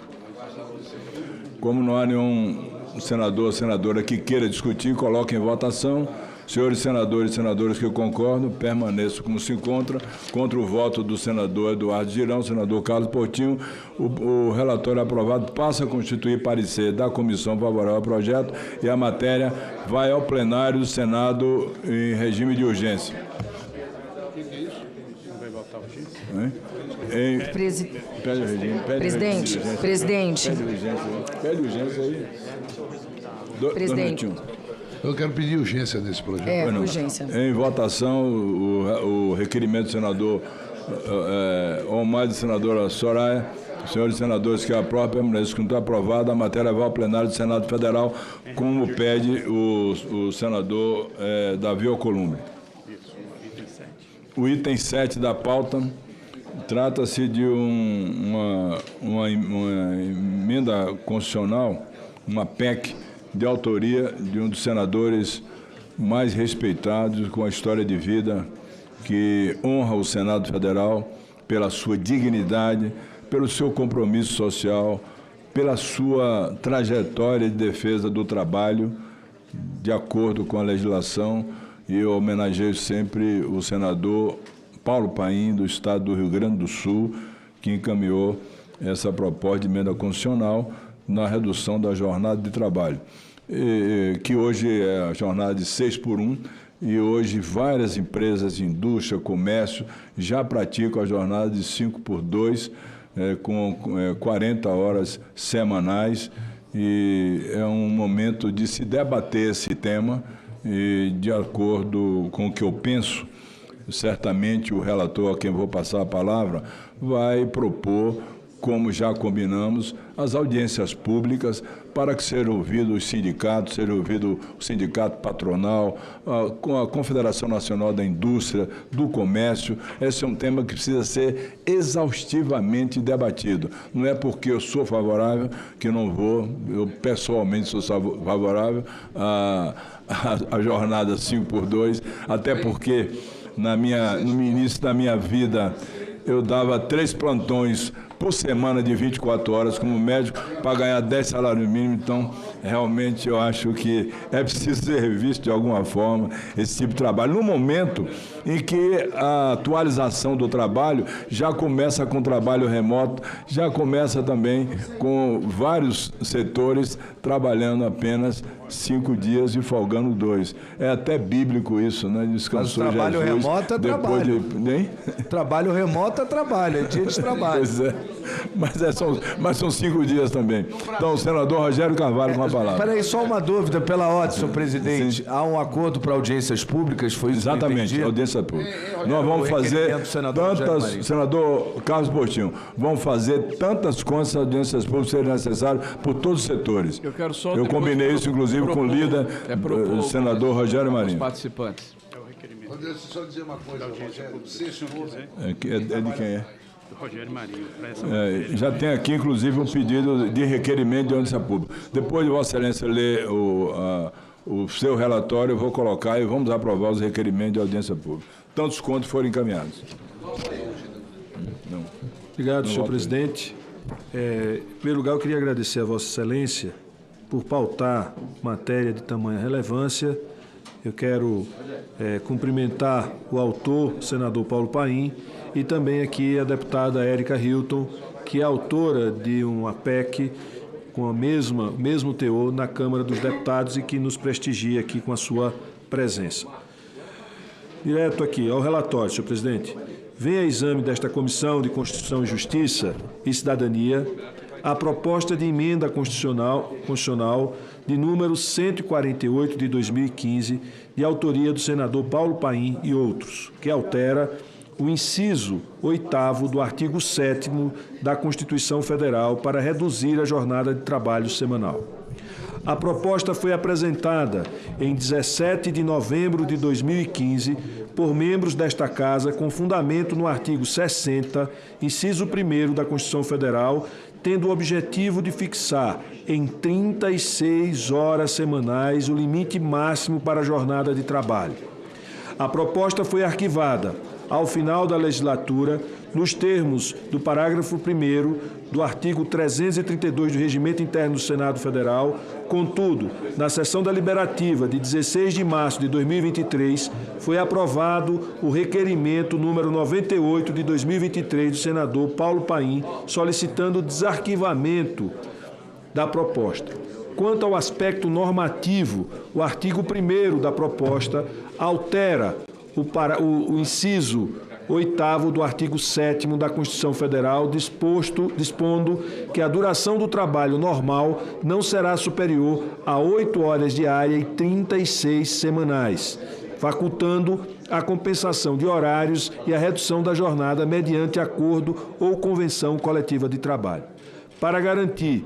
Como não há nenhum senador ou senadora que queira discutir, coloque em votação. Senhores senadores e senadoras que concordam, permaneçam como se encontra. Contra o voto do senador Eduardo Girão, senador Carlos Portinho, o relatório aprovado passa a constituir parecer da comissão favorável ao projeto e a matéria vai ao plenário do Senado em regime de urgência. O que é isso? Não vai votar o título? Presidente. Pede urgência aí. Presidente. Eu quero pedir urgência nesse projeto. Urgência. Em votação, o requerimento do senador Omar e da senadora Soraya. Senhores senadores que aprovam, permanecem como está aprovado. A matéria vai ao plenário do Senado Federal, como pede o senador Davi Alcolumbre. O item 7 da pauta trata-se de uma emenda constitucional, uma PEC, de autoria de um dos senadores mais respeitados, com a história de vida que honra o Senado Federal pela sua dignidade, pelo seu compromisso social, pela sua trajetória de defesa do trabalho de acordo com a legislação, e eu homenageio sempre o senador Paulo Paim, do estado do Rio Grande do Sul, que encaminhou essa proposta de emenda constitucional na redução da jornada de trabalho, que hoje é a jornada de 6x1, e hoje várias empresas, indústria, comércio, já praticam a jornada de 5x2, com 40 horas semanais, e é um momento de se debater esse tema, e de acordo com o que eu penso, certamente o relator, a quem vou passar a palavra, vai propor, como já combinamos, as audiências públicas para que sejam ouvidos os sindicatos, seja ouvido o sindicato patronal, a Confederação Nacional da Indústria, do Comércio. Esse é um tema que precisa ser exaustivamente debatido. Não é porque eu sou favorável que não vou, eu pessoalmente sou favorável à jornada 5x2, até porque no início da minha vida eu dava 3 plantões por semana de 24 horas como médico para ganhar 10 salários mínimos. Então, realmente, eu acho que é preciso ser revisto de alguma forma esse tipo de trabalho. No momento em que a atualização do trabalho já começa com trabalho remoto, já começa também com vários setores trabalhando apenas 5 dias e folgando 2. É até bíblico isso, né? Descansou Mas o trabalho Jesus, remoto é trabalho. Trabalho remoto é trabalho, é dia de trabalho. Pois é. Mas são 5 dias também. Então, o senador Rogério Carvalho com a palavra. Peraí, só uma dúvida, pela ordem, senhor presidente. Sim. Há um acordo para audiências públicas? Foi isso? Exatamente, audiência pública. Nós vamos fazer tantas, senador Carlos Portinho, vamos fazer tantas quantas audiências públicas serem necessárias por todos os setores. Eu combinei isso, inclusive, com o líder, o senador Rogério Marinho. Participantes. Deixa eu só dizer uma coisa, Rogério. É de quem é? Rogério Marinho. Já tem aqui, inclusive, um pedido de requerimento de audiência pública. Depois de Vossa Excelência ler o seu relatório, eu vou colocar e vamos aprovar os requerimentos de audiência pública, tantos quantos forem encaminhados. Obrigado, senhor presidente. Em primeiro lugar, eu queria agradecer a Vossa Excelência por pautar matéria de tamanha relevância. Eu quero cumprimentar o autor, o senador Paulo Paim, e também aqui a deputada Érica Hilton, que é autora de uma PEC com o mesmo teor na Câmara dos Deputados e que nos prestigia aqui com a sua presença. Direto aqui ao relatório, senhor presidente. Vem a exame desta Comissão de Constituição e Justiça e Cidadania a proposta de emenda constitucional de número 148 de 2015, de autoria do senador Paulo Paim e outros, que altera o inciso 8º do artigo 7º da Constituição Federal para reduzir a jornada de trabalho semanal. A proposta foi apresentada em 17 de novembro de 2015 por membros desta Casa com fundamento no artigo 60, inciso 1º da Constituição Federal, tendo o objetivo de fixar em 36 horas semanais o limite máximo para a jornada de trabalho. A proposta foi arquivada ao final da legislatura, nos termos do parágrafo 1º do artigo 332 do Regimento Interno do Senado Federal. Contudo, na sessão deliberativa de 16 de março de 2023, foi aprovado o requerimento número 98 de 2023 do senador Paulo Paim, solicitando o desarquivamento da proposta. Quanto ao aspecto normativo, o artigo 1º da proposta altera o inciso 8º do artigo 7º da Constituição Federal, dispondo que a duração do trabalho normal não será superior a 8 horas diárias e 36 semanais, facultando a compensação de horários e a redução da jornada mediante acordo ou convenção coletiva de trabalho. Para garantir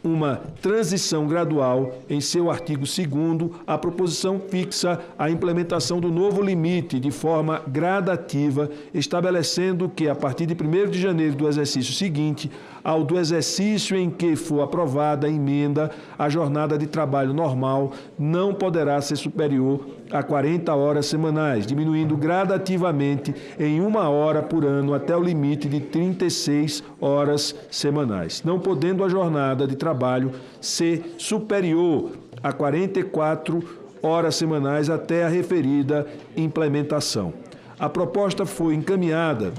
uma transição gradual, em seu artigo 2º, a proposição fixa a implementação do novo limite de forma gradativa, estabelecendo que, a partir de 1º de janeiro do exercício seguinte, ao do exercício em que for aprovada a emenda, a jornada de trabalho normal não poderá ser superior a 40 horas semanais, diminuindo gradativamente em 1 hora por ano até o limite de 36 horas semanais, não podendo a jornada de trabalho ser superior a 44 horas semanais até a referida implementação. A proposta foi encaminhada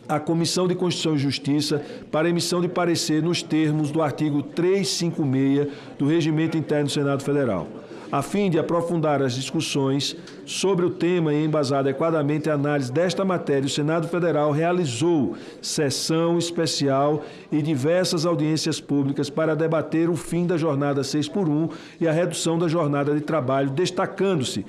à Comissão de Constituição e Justiça para emissão de parecer nos termos do artigo 356 do Regimento Interno do Senado Federal. A fim de aprofundar as discussões sobre o tema e embasar adequadamente a análise desta matéria, o Senado Federal realizou sessão especial e diversas audiências públicas para debater o fim da jornada 6x1 e a redução da jornada de trabalho, destacando-se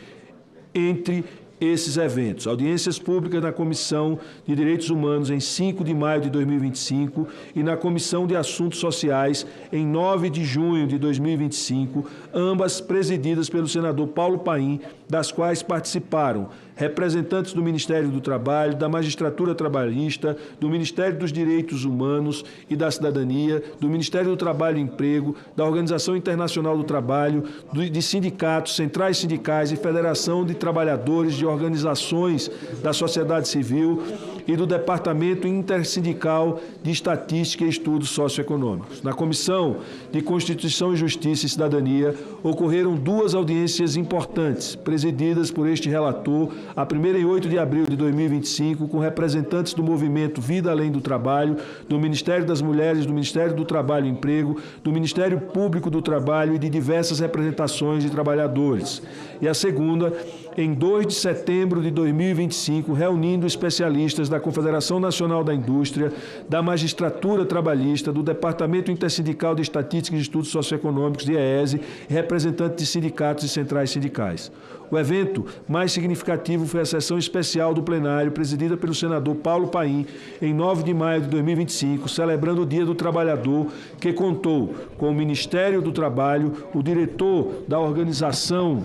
entre esses eventos. Audiências públicas na Comissão de Direitos Humanos em 5 de maio de 2025 e na Comissão de Assuntos Sociais em 9 de junho de 2025, ambas presididas pelo senador Paulo Paim, das quais participaram representantes do Ministério do Trabalho, da Magistratura Trabalhista, do Ministério dos Direitos Humanos e da Cidadania, do Ministério do Trabalho e Emprego, da Organização Internacional do Trabalho, de sindicatos, centrais sindicais e Federação de Trabalhadores de Organizações da Sociedade Civil e do Departamento Intersindical de Estatística e Estudos Socioeconômicos. Na Comissão de Constituição e Justiça e Cidadania, ocorreram 2 audiências importantes, presididas por este relator, a primeira em 8 de abril de 2025, com representantes do movimento Vida Além do Trabalho, do Ministério das Mulheres, do Ministério do Trabalho e Emprego, do Ministério Público do Trabalho e de diversas representações de trabalhadores. E a segunda, em 2 de setembro de 2025, reunindo especialistas da Confederação Nacional da Indústria, da Magistratura Trabalhista, do Departamento Intersindical de Estatística e Estudos Socioeconômicos, de EESE, e representantes de sindicatos e centrais sindicais. O evento mais significativo foi a sessão especial do plenário, presidida pelo senador Paulo Paim, em 9 de maio de 2025, celebrando o Dia do Trabalhador, que contou com o Ministério do Trabalho, o diretor da Organização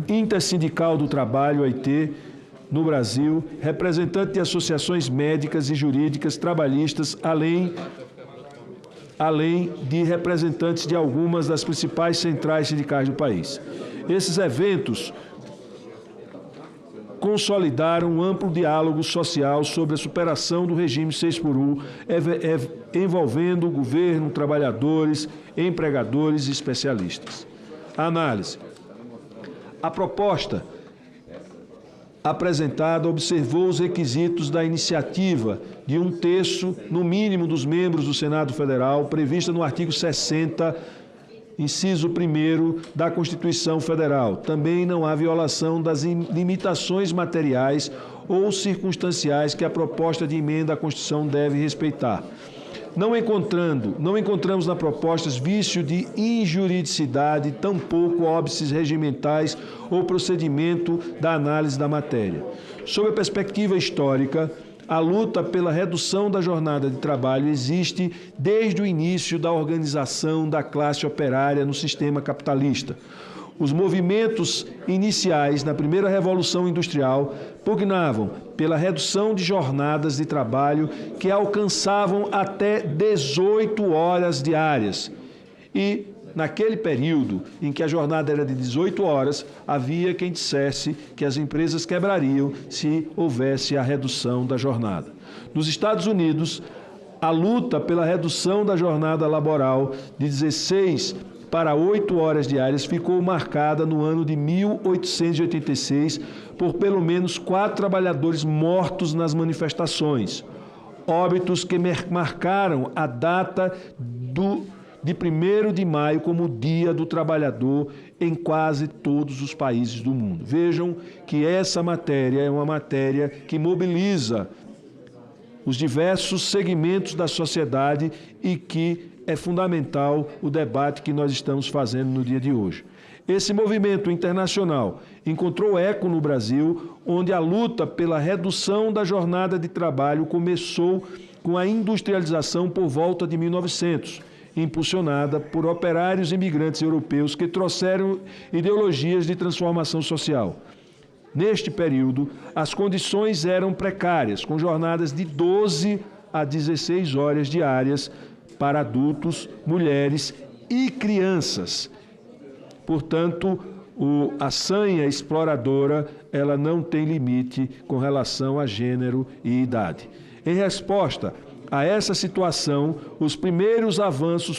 Intersindical do Trabalho, AIT, no Brasil, representante de associações médicas e jurídicas trabalhistas, além de representantes de algumas das principais centrais sindicais do país. Esses eventos consolidaram um amplo diálogo social sobre a superação do regime 6x1, envolvendo o governo, trabalhadores, empregadores e especialistas. A análise. A proposta apresentada observou os requisitos da iniciativa de 1/3, no mínimo, dos membros do Senado Federal, prevista no artigo 60, inciso 1º da Constituição Federal. Também não há violação das limitações materiais ou circunstanciais que a proposta de emenda à Constituição deve respeitar. Não encontramos na proposta vício de injuridicidade, tampouco óbices regimentais ou procedimento da análise da matéria. Sob a perspectiva histórica, a luta pela redução da jornada de trabalho existe desde o início da organização da classe operária no sistema capitalista. Os movimentos iniciais na primeira Revolução Industrial pugnavam pela redução de jornadas de trabalho que alcançavam até 18 horas diárias. E, naquele período em que a jornada era de 18 horas, havia quem dissesse que as empresas quebrariam se houvesse a redução da jornada. Nos Estados Unidos, a luta pela redução da jornada laboral de 16 para 8 horas diárias ficou marcada no ano de 1886 por pelo menos 4 trabalhadores mortos nas manifestações. Óbitos que marcaram a data de 1º de maio como Dia do Trabalhador em quase todos os países do mundo. Vejam que essa matéria é uma matéria que mobiliza os diversos segmentos da sociedade e que é fundamental o debate que nós estamos fazendo no dia de hoje. Esse movimento internacional encontrou eco no Brasil, onde a luta pela redução da jornada de trabalho começou com a industrialização por volta de 1900, impulsionada por operários imigrantes europeus que trouxeram ideologias de transformação social. Neste período, as condições eram precárias, com jornadas de 12 a 16 horas diárias para adultos, mulheres e crianças. Portanto, a sanha exploradora, ela não tem limite com relação a gênero e idade. Em resposta a essa situação, os primeiros avanços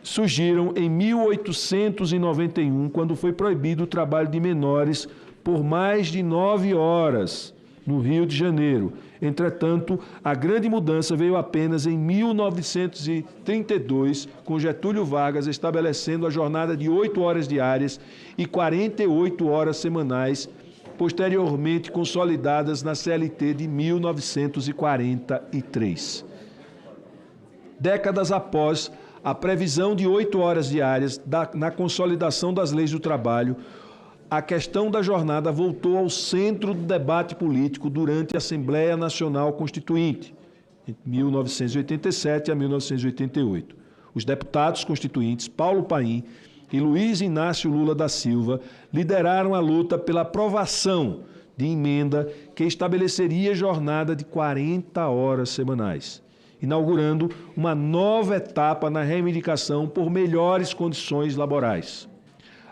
surgiram em 1891, quando foi proibido o trabalho de menores por mais de 9 horas no Rio de Janeiro. Entretanto, a grande mudança veio apenas em 1932, com Getúlio Vargas estabelecendo a jornada de 8 horas diárias e 48 horas semanais, posteriormente consolidadas na CLT de 1943. Décadas após a previsão de 8 horas diárias na consolidação das leis do trabalho, a questão da jornada voltou ao centro do debate político durante a Assembleia Nacional Constituinte, de 1987 a 1988. Os deputados constituintes Paulo Paim e Luiz Inácio Lula da Silva lideraram a luta pela aprovação de emenda que estabeleceria jornada de 40 horas semanais, inaugurando uma nova etapa na reivindicação por melhores condições laborais.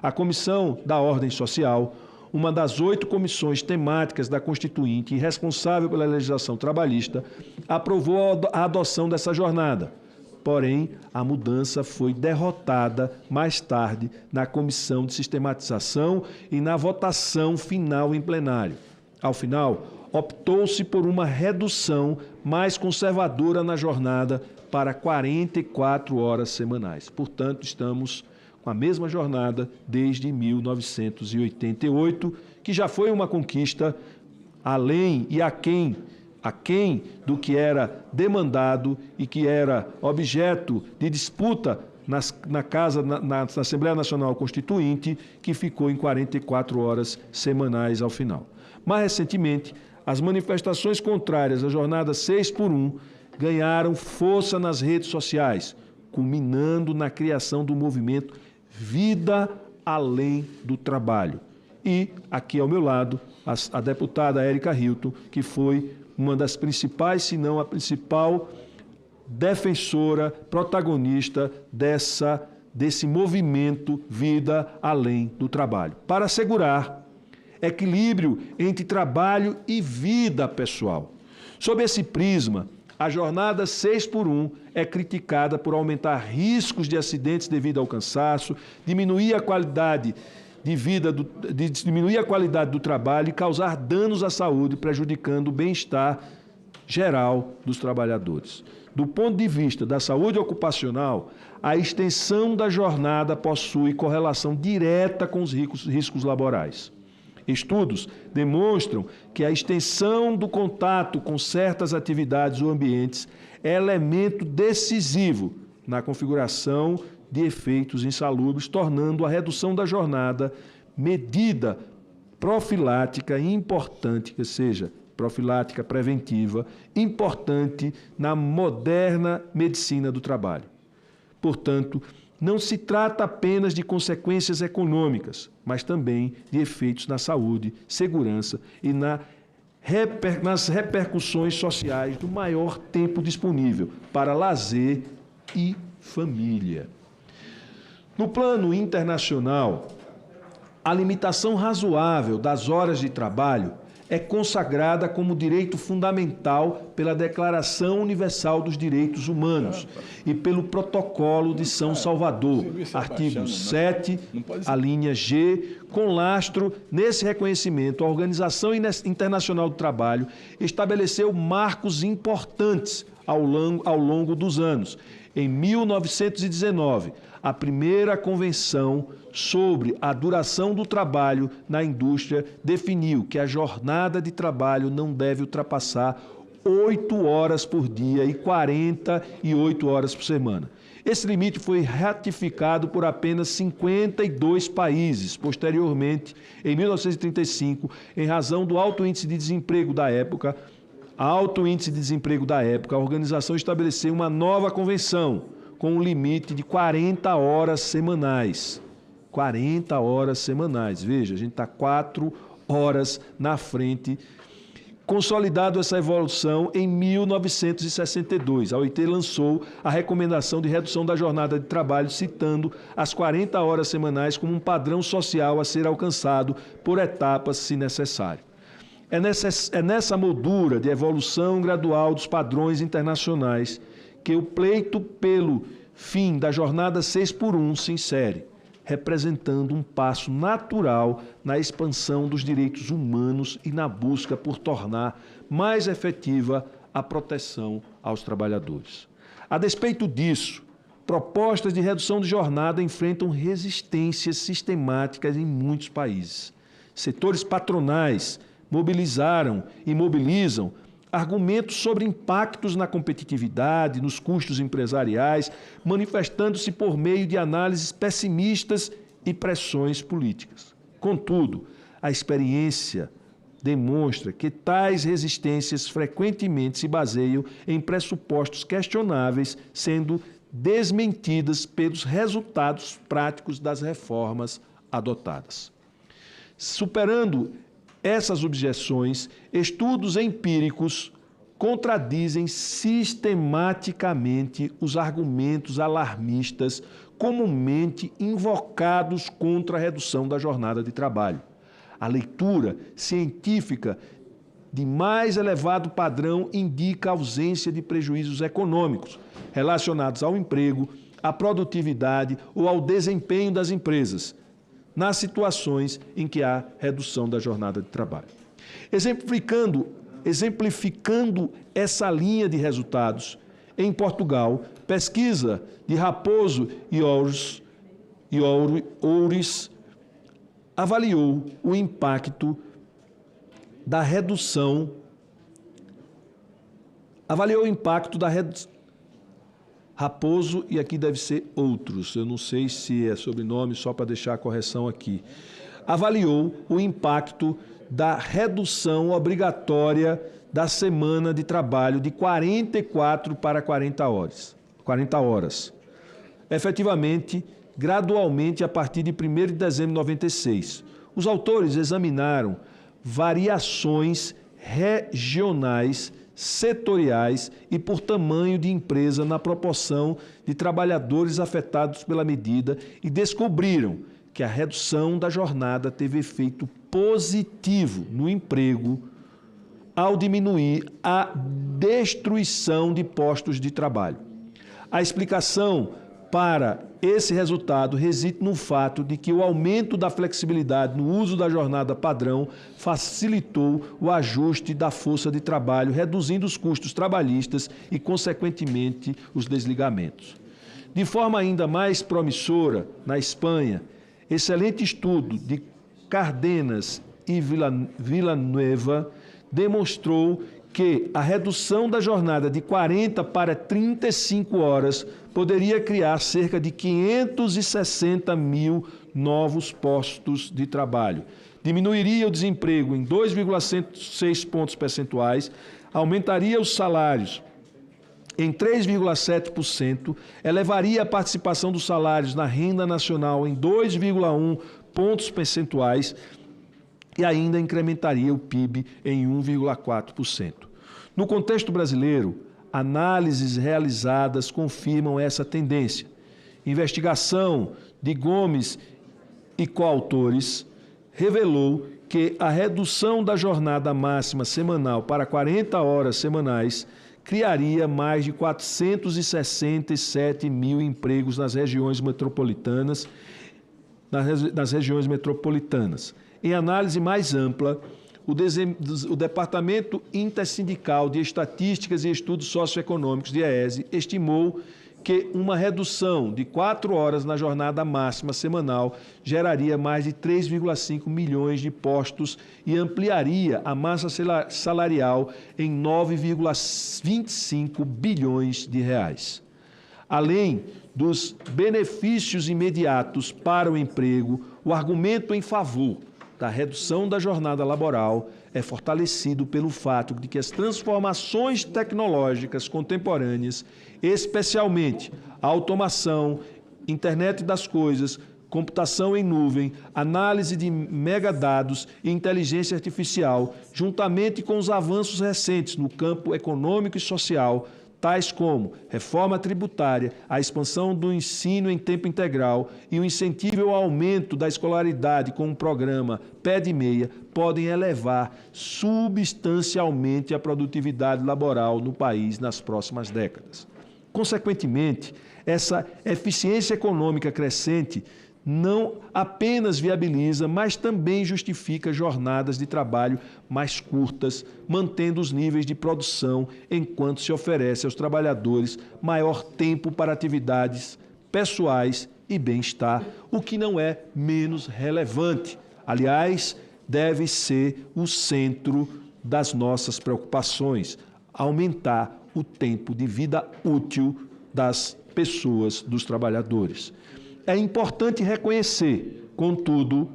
A Comissão da Ordem Social, uma das 8 comissões temáticas da Constituinte e responsável pela legislação trabalhista, aprovou a adoção dessa jornada. Porém, a mudança foi derrotada mais tarde na Comissão de Sistematização e na votação final em plenário. Ao final, optou-se por uma redução mais conservadora na jornada para 44 horas semanais. Portanto, estamos com a mesma jornada desde 1988, que já foi uma conquista além e aquém do que era demandado e que era objeto de disputa na Assembleia Nacional Constituinte, que ficou em 44 horas semanais ao final. Mais recentemente, as manifestações contrárias à jornada 6x1 ganharam força nas redes sociais, culminando na criação do movimento Vida Além do Trabalho. E, aqui ao meu lado, a deputada Érica Hilton, que foi uma das principais, se não a principal defensora, protagonista desse movimento Vida Além do Trabalho, para assegurar equilíbrio entre trabalho e vida pessoal. Sob esse prisma, a jornada 6x1 é criticada por aumentar riscos de acidentes devido ao cansaço, diminuir a qualidade de vida, diminuir a qualidade do trabalho e causar danos à saúde, prejudicando o bem-estar geral dos trabalhadores. Do ponto de vista da saúde ocupacional, a extensão da jornada possui correlação direta com os riscos laborais. Estudos demonstram que a extensão do contato com certas atividades ou ambientes é elemento decisivo na configuração de efeitos insalubres, tornando a redução da jornada medida profilática importante, que seja profilática preventiva, importante na moderna medicina do trabalho. Portanto, não se trata apenas de consequências econômicas, mas também de efeitos na saúde, segurança e nas repercussões sociais do maior tempo disponível para lazer e família. No plano internacional, a limitação razoável das horas de trabalho é consagrada como direito fundamental pela Declaração Universal dos Direitos Humanos e pelo Protocolo de São Salvador, artigo 7, a linha G, com lastro nesse reconhecimento. A Organização Internacional do Trabalho estabeleceu marcos importantes ao longo dos anos. Em 1919, a primeira convenção sobre a duração do trabalho na indústria definiu que a jornada de trabalho não deve ultrapassar 8 horas por dia e 48 horas por semana. Esse limite foi ratificado por apenas 52 países. Posteriormente, em 1935, em razão do alto índice de desemprego da época, a organização estabeleceu uma nova convenção com um limite de 40 horas semanais. 40 horas semanais. Veja, a gente está 4 horas na frente. Consolidado essa evolução em 1962, a OIT lançou a recomendação de redução da jornada de trabalho, citando as 40 horas semanais como um padrão social a ser alcançado por etapas, se necessário. É nessa moldura de evolução gradual dos padrões internacionais que o pleito pelo fim da jornada 6x1 se insere, representando um passo natural na expansão dos direitos humanos e na busca por tornar mais efetiva a proteção aos trabalhadores. A despeito disso, propostas de redução de jornada enfrentam resistências sistemáticas em muitos países. Setores patronais mobilizaram e mobilizam argumentos sobre impactos na competitividade, nos custos empresariais, manifestando-se por meio de análises pessimistas e pressões políticas. Contudo, a experiência demonstra que tais resistências frequentemente se baseiam em pressupostos questionáveis, sendo desmentidas pelos resultados práticos das reformas adotadas. Superando essas objeções, estudos empíricos contradizem sistematicamente os argumentos alarmistas comumente invocados contra a redução da jornada de trabalho. A leitura científica de mais elevado padrão indica a ausência de prejuízos econômicos relacionados ao emprego, à produtividade ou ao desempenho das empresas, nas situações em que há redução da jornada de trabalho. Exemplificando essa linha de resultados, em Portugal, pesquisa de Raposo e Oures avaliou o impacto da redução Raposo, e aqui deve ser Outros, eu não sei se é sobrenome, só para deixar a correção aqui. Avaliou o impacto da redução obrigatória da semana de trabalho de 44 para 40 horas. Efetivamente, gradualmente a partir de 1º de dezembro de 96. Os autores examinaram variações regionais, setoriais e por tamanho de empresa na proporção de trabalhadores afetados pela medida e descobriram que a redução da jornada teve efeito positivo no emprego ao diminuir a destruição de postos de trabalho. A explicação para esse resultado reside no fato de que o aumento da flexibilidade no uso da jornada padrão facilitou o ajuste da força de trabalho, reduzindo os custos trabalhistas e, consequentemente, os desligamentos. De forma ainda mais promissora, na Espanha, excelente estudo de Cárdenas e Villanueva demonstrou que a redução da jornada de 40 para 35 horas poderia criar cerca de 560 mil novos postos de trabalho. Diminuiria o desemprego em 2,6 pontos percentuais, aumentaria os salários em 3,7%, elevaria a participação dos salários na renda nacional em 2,1 pontos percentuais e ainda incrementaria o PIB em 1,4%. No contexto brasileiro, análises realizadas confirmam essa tendência. Investigação de Gomes e coautores revelou que a redução da jornada máxima semanal para 40 horas semanais criaria mais de 467 mil empregos nas regiões metropolitanas. Em análise mais ampla, o Departamento Intersindical de Estatísticas e Estudos Socioeconômicos, DIEESE, estimou que uma redução de 4 horas na jornada máxima semanal geraria mais de 3,5 milhões de postos e ampliaria a massa salarial em 9,25 bilhões de reais. Além dos benefícios imediatos para o emprego, o argumento em favor da redução da jornada laboral é fortalecido pelo fato de que as transformações tecnológicas contemporâneas, especialmente a automação, internet das coisas, computação em nuvem, análise de megadados e inteligência artificial, juntamente com os avanços recentes no campo econômico e social, tais como reforma tributária, a expansão do ensino em tempo integral e o incentivo ao aumento da escolaridade com o programa Pé de Meia, podem elevar substancialmente a produtividade laboral no país nas próximas décadas. Consequentemente, essa eficiência econômica crescente não apenas viabiliza, mas também justifica jornadas de trabalho mais curtas, mantendo os níveis de produção, enquanto se oferece aos trabalhadores maior tempo para atividades pessoais e bem-estar, o que não é menos relevante. Aliás, deve ser o centro das nossas preocupações, aumentar o tempo de vida útil das pessoas, dos trabalhadores. É importante reconhecer, contudo,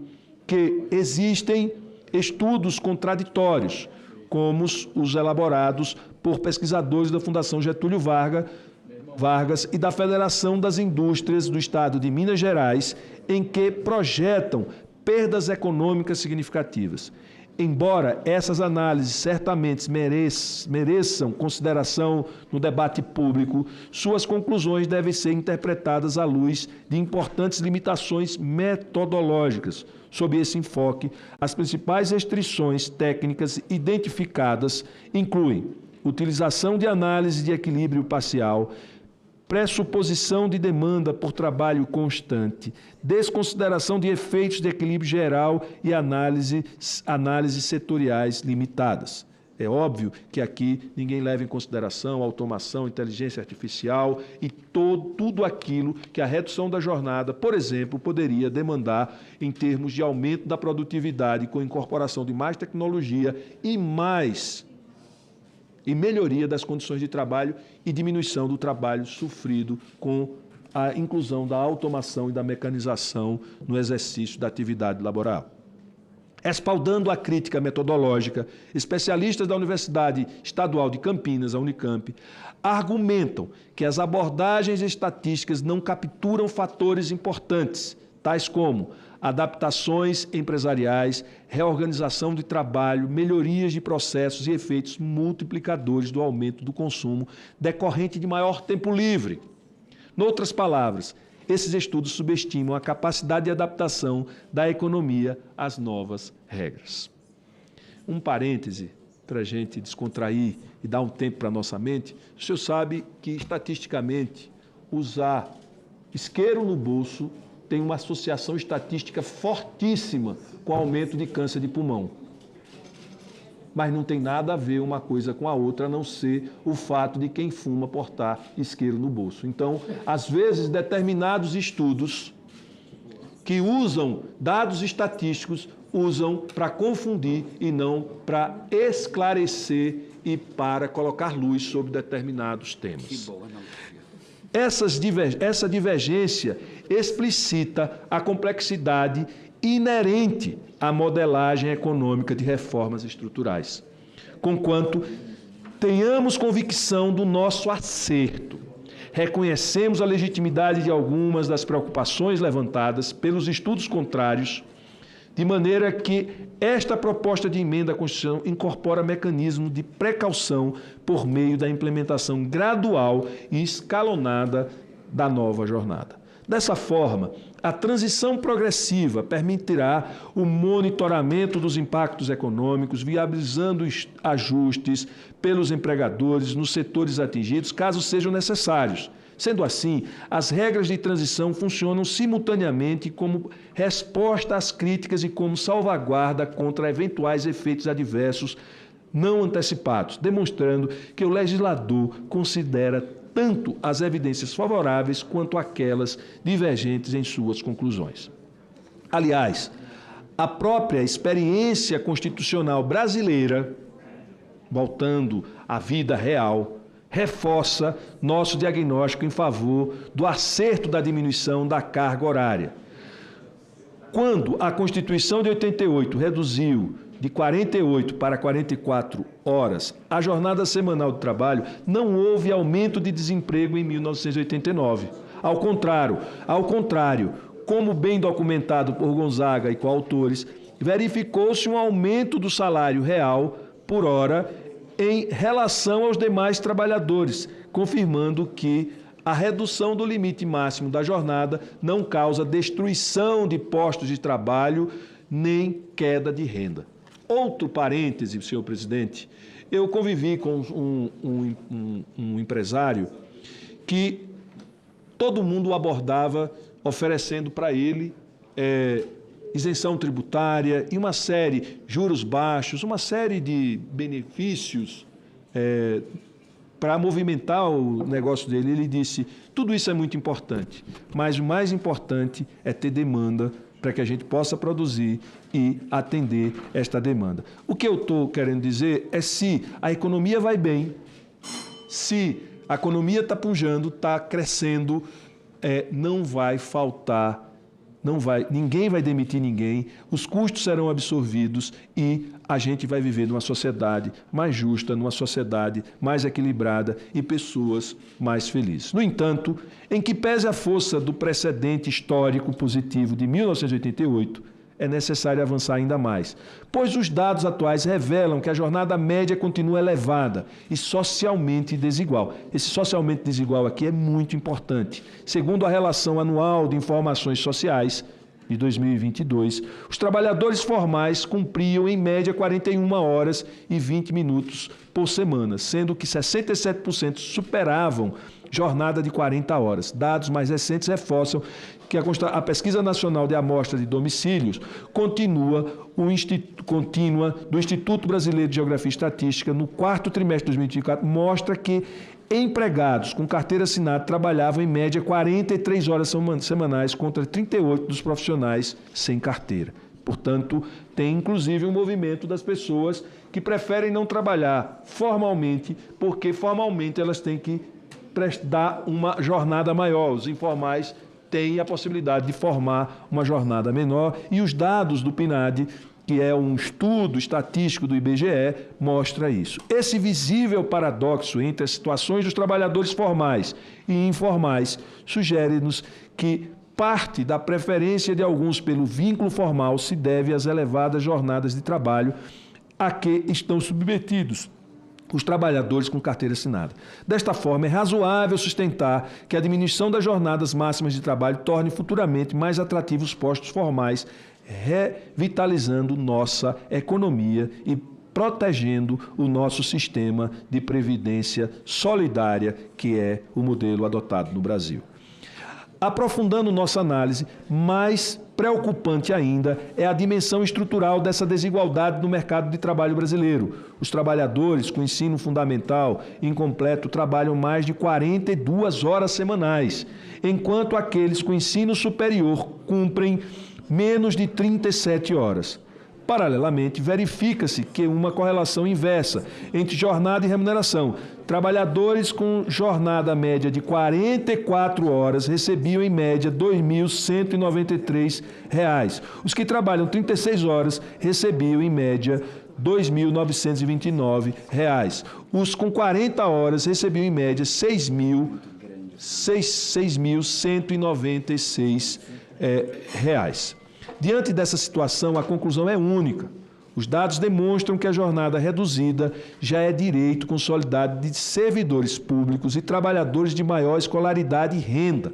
que existem estudos contraditórios, como os elaborados por pesquisadores da Fundação Getúlio Vargas e da Federação das Indústrias do Estado de Minas Gerais, em que projetam perdas econômicas significativas. Embora essas análises certamente mereçam consideração no debate público, suas conclusões devem ser interpretadas à luz de importantes limitações metodológicas. Sob esse enfoque, as principais restrições técnicas identificadas incluem utilização de análise de equilíbrio parcial, pressuposição de demanda por trabalho constante, desconsideração de efeitos de equilíbrio geral e análises setoriais limitadas. É óbvio que aqui ninguém leva em consideração automação, inteligência artificial e tudo aquilo que a redução da jornada, por exemplo, poderia demandar em termos de aumento da produtividade com incorporação de mais tecnologia e melhoria das condições de trabalho e diminuição do trabalho sofrido com a inclusão da automação e da mecanização no exercício da atividade laboral. Respaldando a crítica metodológica, especialistas da Universidade Estadual de Campinas, a Unicamp, argumentam que as abordagens estatísticas não capturam fatores importantes, tais como adaptações empresariais, reorganização de trabalho, melhorias de processos e efeitos multiplicadores do aumento do consumo decorrente de maior tempo livre. Noutras palavras, esses estudos subestimam a capacidade de adaptação da economia às novas regras. Um parêntese para a gente descontrair e dar um tempo para a nossa mente. O senhor sabe que, estatisticamente, usar isqueiro no bolso tem uma associação estatística fortíssima com o aumento de câncer de pulmão. Mas não tem nada a ver uma coisa com a outra, a não ser o fato de quem fuma portar isqueiro no bolso. Então, às vezes, determinados estudos que usam dados estatísticos usam para confundir e não para esclarecer e para colocar luz sobre determinados temas. Que boa analogia. Essa divergência explicita a complexidade inerente à modelagem econômica de reformas estruturais. Conquanto tenhamos convicção do nosso acerto, reconhecemos a legitimidade de algumas das preocupações levantadas pelos estudos contrários, de maneira que esta proposta de emenda à Constituição incorpora mecanismo de precaução por meio da implementação gradual e escalonada da nova jornada. Dessa forma, a transição progressiva permitirá o monitoramento dos impactos econômicos, viabilizando ajustes pelos empregadores nos setores atingidos, caso sejam necessários. Sendo assim, as regras de transição funcionam simultaneamente como resposta às críticas e como salvaguarda contra eventuais efeitos adversos não antecipados, demonstrando que o legislador considera tanto as evidências favoráveis quanto aquelas divergentes em suas conclusões. Aliás, a própria experiência constitucional brasileira, voltando à vida real, reforça nosso diagnóstico em favor do acerto da diminuição da carga horária. Quando a Constituição de 88 reduziu de 48 para 44 horas a jornada semanal de trabalho, não houve aumento de desemprego em 1989. Ao contrário, como bem documentado por Gonzaga e coautores, verificou-se um aumento do salário real por hora em relação aos demais trabalhadores, confirmando que a redução do limite máximo da jornada não causa destruição de postos de trabalho nem queda de renda. Outro parêntese, senhor presidente, eu convivi com um empresário que todo mundo o abordava oferecendo para ele isenção tributária e uma série, juros baixos, uma série de benefícios para movimentar o negócio dele. Ele disse, tudo isso é muito importante, mas o mais importante é ter demanda para que a gente possa produzir e atender esta demanda. O que eu estou querendo dizer é, se a economia vai bem, se a economia está pujando, está crescendo, não vai faltar, ninguém vai demitir ninguém, os custos serão absorvidos e a gente vai viver numa sociedade mais justa, numa sociedade mais equilibrada e pessoas mais felizes. No entanto, em que pese a força do precedente histórico positivo de 1988, é necessário avançar ainda mais, pois os dados atuais revelam que a jornada média continua elevada e socialmente desigual. Esse socialmente desigual aqui é muito importante. Segundo a Relação Anual de Informações Sociais de 2022, os trabalhadores formais cumpriam em média 41 horas e 20 minutos por semana, sendo que 67% superavam jornada de 40 horas. Dados mais recentes reforçam que a Pesquisa Nacional de Amostra de Domicílios contínua do Instituto Brasileiro de Geografia e Estatística, no quarto trimestre de 2024, mostra que empregados com carteira assinada trabalhavam em média 43 horas semanais contra 38 dos profissionais sem carteira. Portanto, tem inclusive um movimento das pessoas que preferem não trabalhar formalmente, porque formalmente elas têm que dar uma jornada maior. Os informais têm a possibilidade de formar uma jornada menor e os dados do PNAD, que é um estudo estatístico do IBGE, mostra isso. Esse visível paradoxo entre as situações dos trabalhadores formais e informais sugere-nos que parte da preferência de alguns pelo vínculo formal se deve às elevadas jornadas de trabalho a que estão submetidos os trabalhadores com carteira assinada. Desta forma, é razoável sustentar que a diminuição das jornadas máximas de trabalho torne futuramente mais atrativos os postos formais, revitalizando nossa economia e protegendo o nosso sistema de previdência solidária, que é o modelo adotado no Brasil. Aprofundando nossa análise, mais preocupante ainda é a dimensão estrutural dessa desigualdade no mercado de trabalho brasileiro. Os trabalhadores com ensino fundamental incompleto trabalham mais de 42 horas semanais, enquanto aqueles com ensino superior cumprem menos de 37 horas. Paralelamente, verifica-se que uma correlação inversa entre jornada e remuneração. Trabalhadores com jornada média de 44 horas recebiam, em média, R$ 2.193. Os que trabalham 36 horas recebiam, em média, R$ 2.929. Os com 40 horas recebiam, em média, R$ 6.196. Diante dessa situação, a conclusão é única. Os dados demonstram que a jornada reduzida já é direito consolidado de servidores públicos e trabalhadores de maior escolaridade e renda,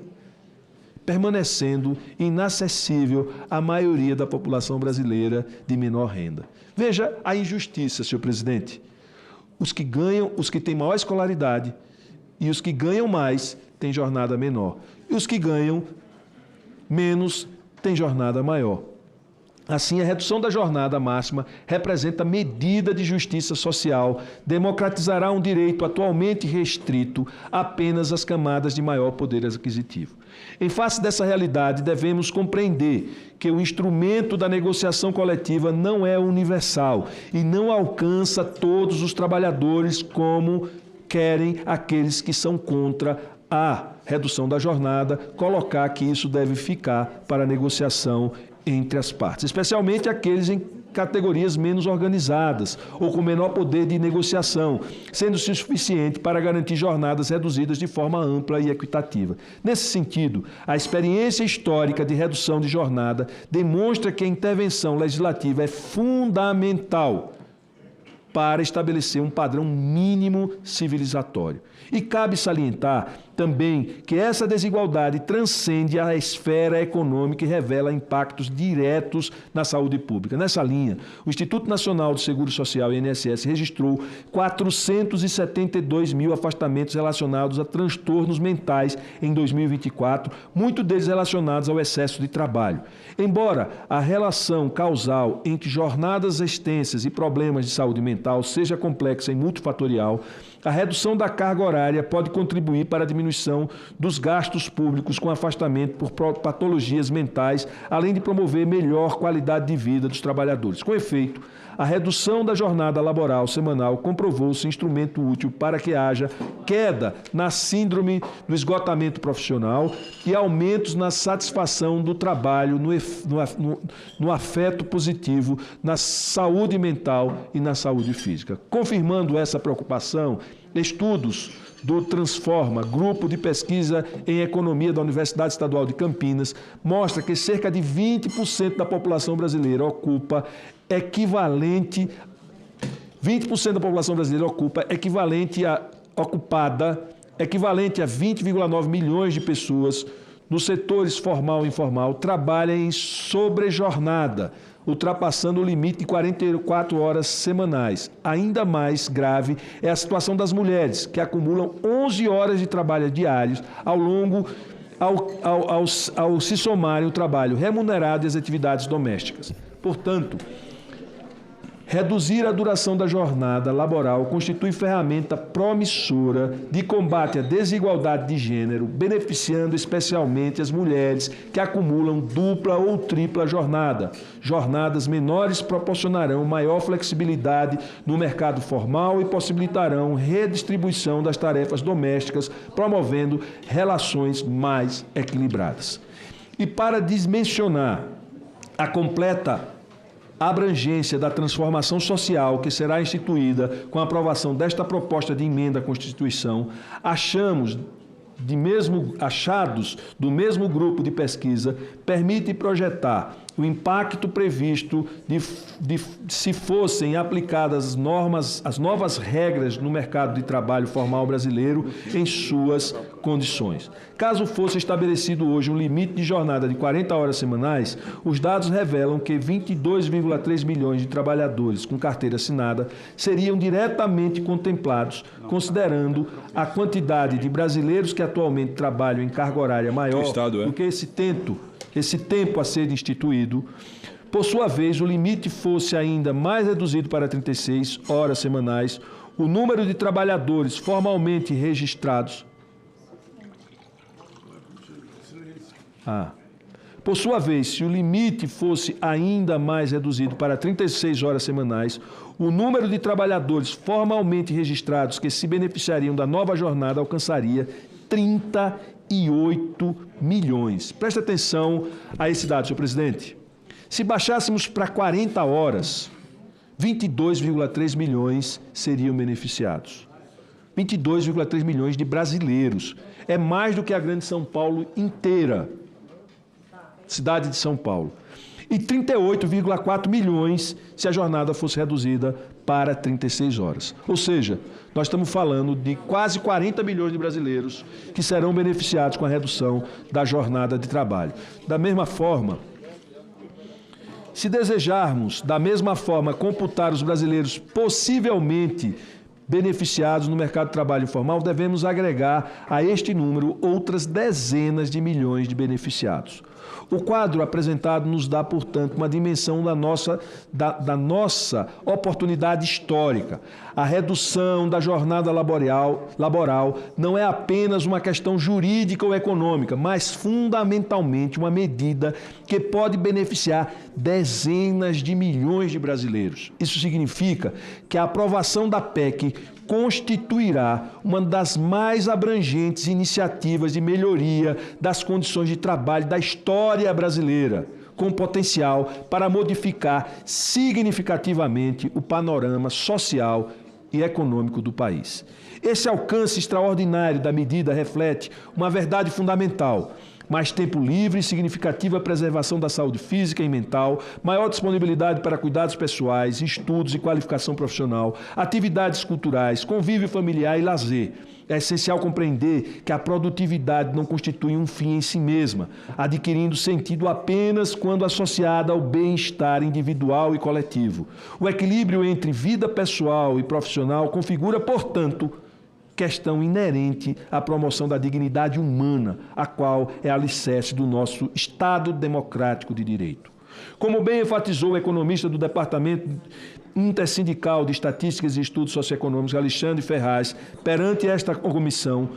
permanecendo inacessível à maioria da população brasileira de menor renda. Veja a injustiça, senhor presidente. Os que têm maior escolaridade e os que ganham mais têm jornada menor. E os que ganham menos tem jornada maior. Assim, a redução da jornada máxima representa medida de justiça social, democratizará um direito atualmente restrito apenas às camadas de maior poder aquisitivo. Em face dessa realidade, devemos compreender que o instrumento da negociação coletiva não é universal e não alcança todos os trabalhadores como querem aqueles que são contra a redução da jornada, colocar que isso deve ficar para negociação entre as partes, especialmente aqueles em categorias menos organizadas ou com menor poder de negociação, sendo suficiente para garantir jornadas reduzidas de forma ampla e equitativa. Nesse sentido, a experiência histórica de redução de jornada demonstra que a intervenção legislativa é fundamental para estabelecer um padrão mínimo civilizatório. E cabe salientar também que essa desigualdade transcende a esfera econômica e revela impactos diretos na saúde pública. Nessa linha, o Instituto Nacional do Seguro Social, INSS, registrou 472 mil afastamentos relacionados a transtornos mentais em 2024, muitos deles relacionados ao excesso de trabalho. Embora a relação causal entre jornadas extensas e problemas de saúde mental seja complexa e multifatorial, a redução da carga horária pode contribuir para a diminuição dos gastos públicos com afastamento por patologias mentais, além de promover melhor qualidade de vida dos trabalhadores. Com efeito, a redução da jornada laboral semanal comprovou-se instrumento útil para que haja queda na síndrome do esgotamento profissional e aumentos na satisfação do trabalho, no afeto positivo, na saúde mental e na saúde física. Confirmando essa preocupação, estudos do Transforma, grupo de pesquisa em economia da Universidade Estadual de Campinas, mostra que cerca de 20% da população brasileira ocupa equivalente 20,9 milhões de pessoas nos setores formal e informal trabalham em sobrejornada, ultrapassando o limite de 44 horas semanais. Ainda mais grave é a situação das mulheres, que acumulam 11 horas de trabalho diários ao se somarem o trabalho remunerado e as atividades domésticas. Portanto, reduzir a duração da jornada laboral constitui ferramenta promissora de combate à desigualdade de gênero, beneficiando especialmente as mulheres que acumulam dupla ou tripla jornada. Jornadas menores proporcionarão maior flexibilidade no mercado formal e possibilitarão redistribuição das tarefas domésticas, promovendo relações mais equilibradas. E para dimensionar a completa abrangência da transformação social que será instituída com a aprovação desta proposta de emenda à Constituição, achados do mesmo grupo de pesquisa, permite projetar o impacto previsto se fossem aplicadas as novas regras no mercado de trabalho formal brasileiro em suas condições. Caso fosse estabelecido hoje um limite de jornada de 40 horas semanais, os dados revelam que 22,3 milhões de trabalhadores com carteira assinada seriam diretamente contemplados, considerando a quantidade de brasileiros que atualmente trabalham em carga horária maior do que esse tempo a ser instituído. Por sua vez, o limite fosse ainda mais reduzido para 36 horas semanais, o número de trabalhadores formalmente registrados. Por sua vez, se o limite fosse ainda mais reduzido para 36 horas semanais, o número de trabalhadores formalmente registrados que se beneficiariam da nova jornada alcançaria 38 milhões. Preste atenção a esse dado, senhor presidente. Se baixássemos para 40 horas, 22,3 milhões seriam beneficiados. 22,3 milhões de brasileiros. É mais do que a grande São Paulo inteira, cidade de São Paulo. E 38,4 milhões se a jornada fosse reduzida para 36 horas. Ou seja, nós estamos falando de quase 40 milhões de brasileiros que serão beneficiados com a redução da jornada de trabalho. Da mesma forma, se desejarmos, computar os brasileiros possivelmente beneficiados no mercado de trabalho informal, devemos agregar a este número outras dezenas de milhões de beneficiados. O quadro apresentado nos dá, portanto, uma dimensão da nossa oportunidade histórica. A redução da jornada laboral não é apenas uma questão jurídica ou econômica, mas fundamentalmente uma medida que pode beneficiar dezenas de milhões de brasileiros. Isso significa que a aprovação da PEC constituirá uma das mais abrangentes iniciativas de melhoria das condições de trabalho da história brasileira, com potencial para modificar significativamente o panorama social e econômico do país. Esse alcance extraordinário da medida reflete uma verdade fundamental. mais tempo livre, significativa preservação da saúde física e mental, maior disponibilidade para cuidados pessoais, estudos e qualificação profissional, atividades culturais, convívio familiar e lazer. É essencial compreender que a produtividade não constitui um fim em si mesma, adquirindo sentido apenas quando associada ao bem-estar individual e coletivo. O equilíbrio entre vida pessoal e profissional configura, portanto, questão inerente à promoção da dignidade humana, a qual é alicerce do nosso Estado democrático de direito. Como bem enfatizou o economista do Departamento Intersindical de Estatísticas e Estudos Socioeconômicos, Alexandre Ferraz, perante esta comissão,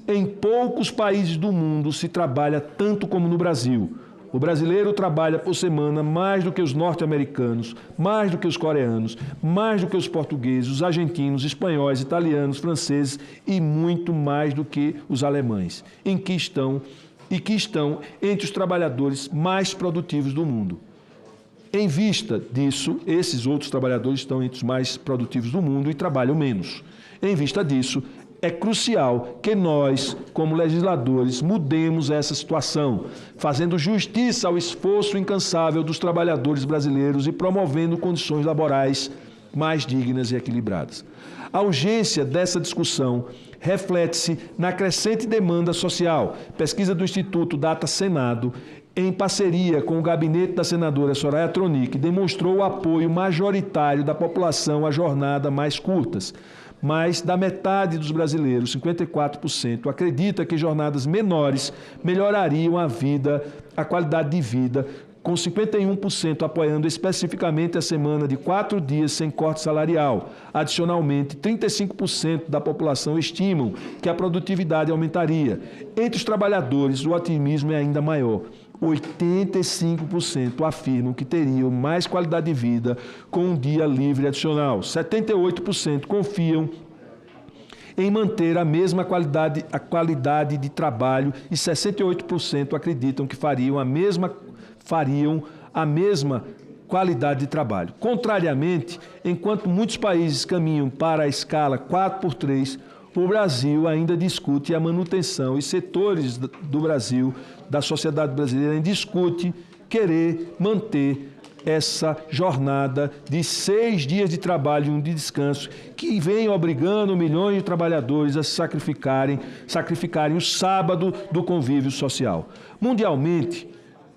em poucos países do mundo se trabalha tanto como no Brasil. O brasileiro trabalha por semana mais do que os norte-americanos, mais do que os coreanos, mais do que os portugueses, os argentinos, espanhóis, italianos, franceses e muito mais do que os alemães, que estão entre os trabalhadores mais produtivos do mundo. Em vista disso, esses outros trabalhadores estão entre os mais produtivos do mundo e trabalham menos. Em vista disso, é crucial que nós, como legisladores, mudemos essa situação, fazendo justiça ao esforço incansável dos trabalhadores brasileiros e promovendo condições laborais mais dignas e equilibradas. A urgência dessa discussão reflete-se na crescente demanda social. Pesquisa do Instituto Data Senado, em parceria com o gabinete da senadora Soraya Tronic, demonstrou o apoio majoritário da população a jornadas mais curtas. Mais da metade dos brasileiros, 54%, acredita que jornadas menores melhorariam a qualidade de vida, com 51% apoiando especificamente a semana de 4 dias sem corte salarial. Adicionalmente, 35% da população estimam que a produtividade aumentaria. Entre os trabalhadores, o otimismo é ainda maior. 85% afirmam que teriam mais qualidade de vida com um dia livre adicional. 78% confiam em manter a mesma qualidade de trabalho e 68% acreditam que fariam a mesma qualidade de trabalho. Contrariamente, enquanto muitos países caminham para a escala 4x3, o Brasil ainda discute a manutenção e setores do Brasil, da sociedade brasileira, ainda discute querer manter essa jornada de 6 dias de trabalho e 1 de descanso, que vem obrigando milhões de trabalhadores a sacrificarem o sábado do convívio social. Mundialmente,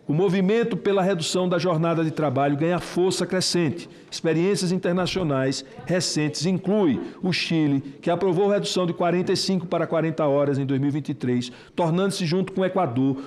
o movimento pela redução da jornada de trabalho ganha força crescente. Experiências internacionais recentes incluem o Chile, que aprovou a redução de 45 para 40 horas em 2023, tornando-se, junto com o Equador,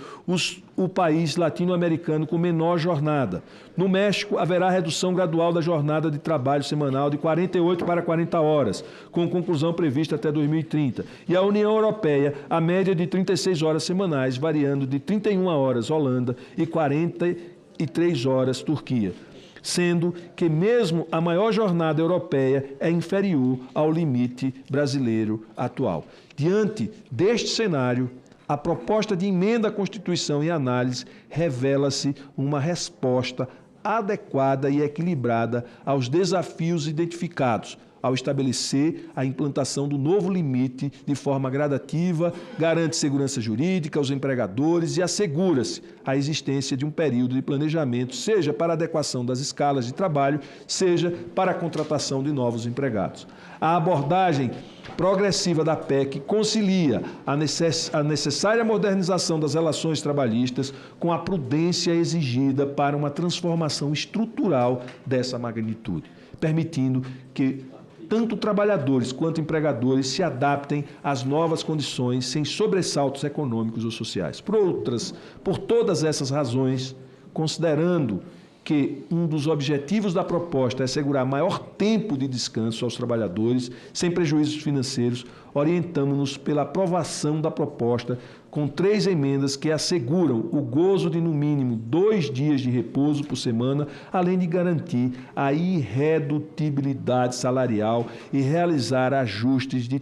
o país latino-americano com menor jornada. No México, haverá redução gradual da jornada de trabalho semanal de 48 para 40 horas, com conclusão prevista até 2030. E a União Europeia, a média de 36 horas semanais, variando de 31 horas Holanda e 43 horas Turquia, sendo que mesmo a maior jornada europeia é inferior ao limite brasileiro atual. Diante deste cenário, a proposta de emenda à Constituição em análise revela-se uma resposta adequada e equilibrada aos desafios identificados, ao estabelecer a implantação do novo limite de forma gradativa, garante segurança jurídica aos empregadores e assegura-se a existência de um período de planejamento, seja para a adequação das escalas de trabalho, seja para a contratação de novos empregados. A abordagem progressiva da PEC concilia a necessária modernização das relações trabalhistas com a prudência exigida para uma transformação estrutural dessa magnitude, permitindo que tanto trabalhadores quanto empregadores se adaptem às novas condições sem sobressaltos econômicos ou sociais. Por todas essas razões, considerando que um dos objetivos da proposta é assegurar maior tempo de descanso aos trabalhadores, sem prejuízos financeiros, orientamos-nos pela aprovação da proposta com 3 emendas que asseguram o gozo de, no mínimo, 2 dias de repouso por semana, além de garantir a irredutibilidade salarial e realizar ajustes de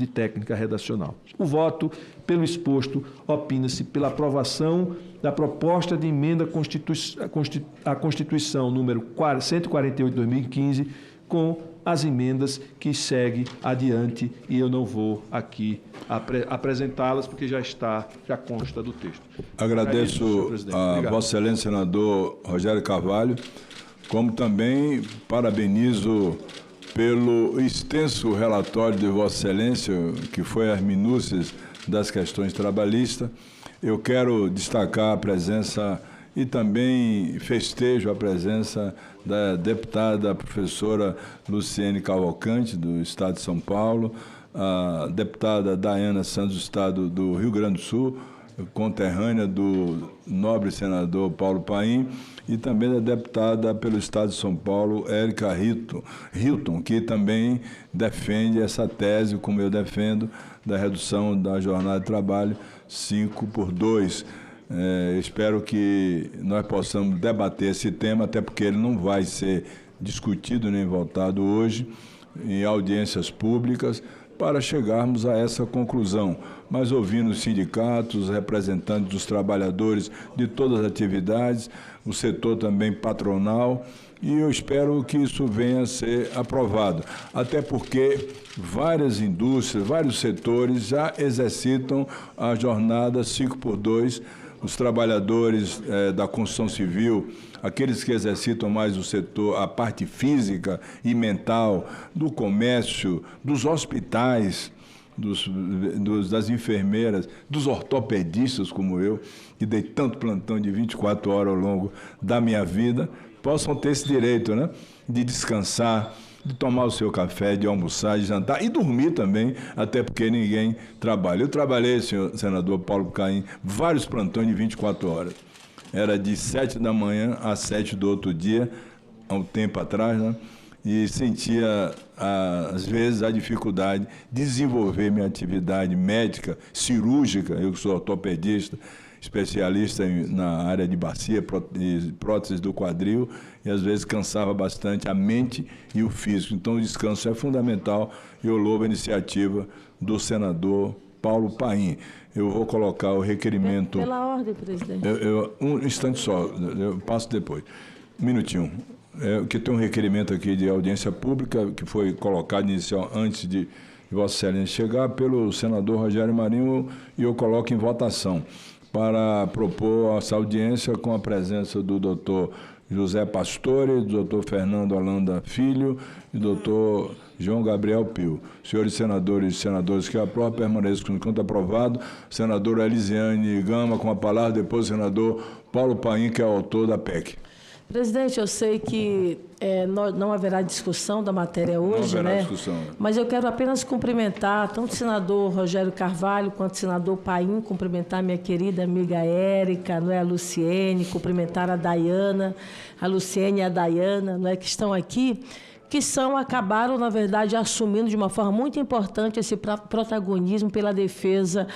técnica redacional. O voto, pelo exposto, opina-se pela aprovação da proposta de emenda à Constituição número 148 de 2015, com as emendas que seguem adiante e eu não vou aqui apresentá-las porque já consta do texto. Agradeço a Vossa Excelência, senador Rogério Carvalho, como também parabenizo pelo extenso relatório de Vossa Excelência, que foi as minúcias das questões trabalhistas. Eu quero destacar a presença e também festejo a presença da deputada professora Luciene Cavalcante, do Estado de São Paulo, a deputada Daiana Santos, do Estado do Rio Grande do Sul, conterrânea do nobre senador Paulo Paim, e também da deputada pelo Estado de São Paulo, Érica Hilton, que também defende essa tese, como eu defendo, da redução da jornada de trabalho 5x2. Espero que nós possamos debater esse tema, até porque ele não vai ser discutido nem votado hoje em audiências públicas, para chegarmos a essa conclusão. Mas ouvindo os sindicatos, representantes dos trabalhadores de todas as atividades, o setor também patronal, e eu espero que isso venha a ser aprovado, até porque várias indústrias, vários setores já exercitam a jornada 5x2, os trabalhadores da construção civil, aqueles que exercitam mais o setor, a parte física e mental, do comércio, dos hospitais, das enfermeiras, dos ortopedistas como eu, que dei tanto plantão de 24 horas ao longo da minha vida, possam ter esse direito, né, de descansar, de tomar o seu café, de almoçar, de jantar e dormir também, até porque ninguém trabalha. Eu trabalhei, senhor senador Paulo Paim, vários plantões de 24 horas. Era de 7 da manhã às 7 do outro dia, há um tempo atrás, né? E sentia, às vezes, a dificuldade de desenvolver minha atividade médica, cirúrgica. Eu que sou ortopedista, especialista na área de bacia, próteses do quadril, e às vezes cansava bastante a mente e o físico. Então o descanso é fundamental e eu louvo a iniciativa do senador Paulo Paim. Eu vou colocar o requerimento... Pela ordem, presidente. Um instante só, eu passo depois. Um minutinho. Que tem um requerimento aqui de audiência pública que foi colocado inicial antes de Vossa Excelência chegar pelo senador Rogério Marinho, e eu coloco em votação para propor essa audiência com a presença do doutor José Pastore, do doutor Fernando Holanda Filho e do doutor João Gabriel Pio. Senhores senadores e senadoras que aprovam, permaneçam enquanto aprovado. Senadora Elisiane Gama, com a palavra, depois o senador Paulo Paim, que é o autor da PEC. Presidente, eu sei que não haverá discussão da matéria hoje, não haverá né? Discussão. Mas eu quero apenas cumprimentar tanto o senador Rogério Carvalho quanto o senador Paim, cumprimentar minha querida amiga Érica, não é, a Luciene, cumprimentar a Daiana, a Luciene e a Daiana, não é, que estão aqui, que acabaram, na verdade, assumindo de uma forma muito importante esse protagonismo pela defesa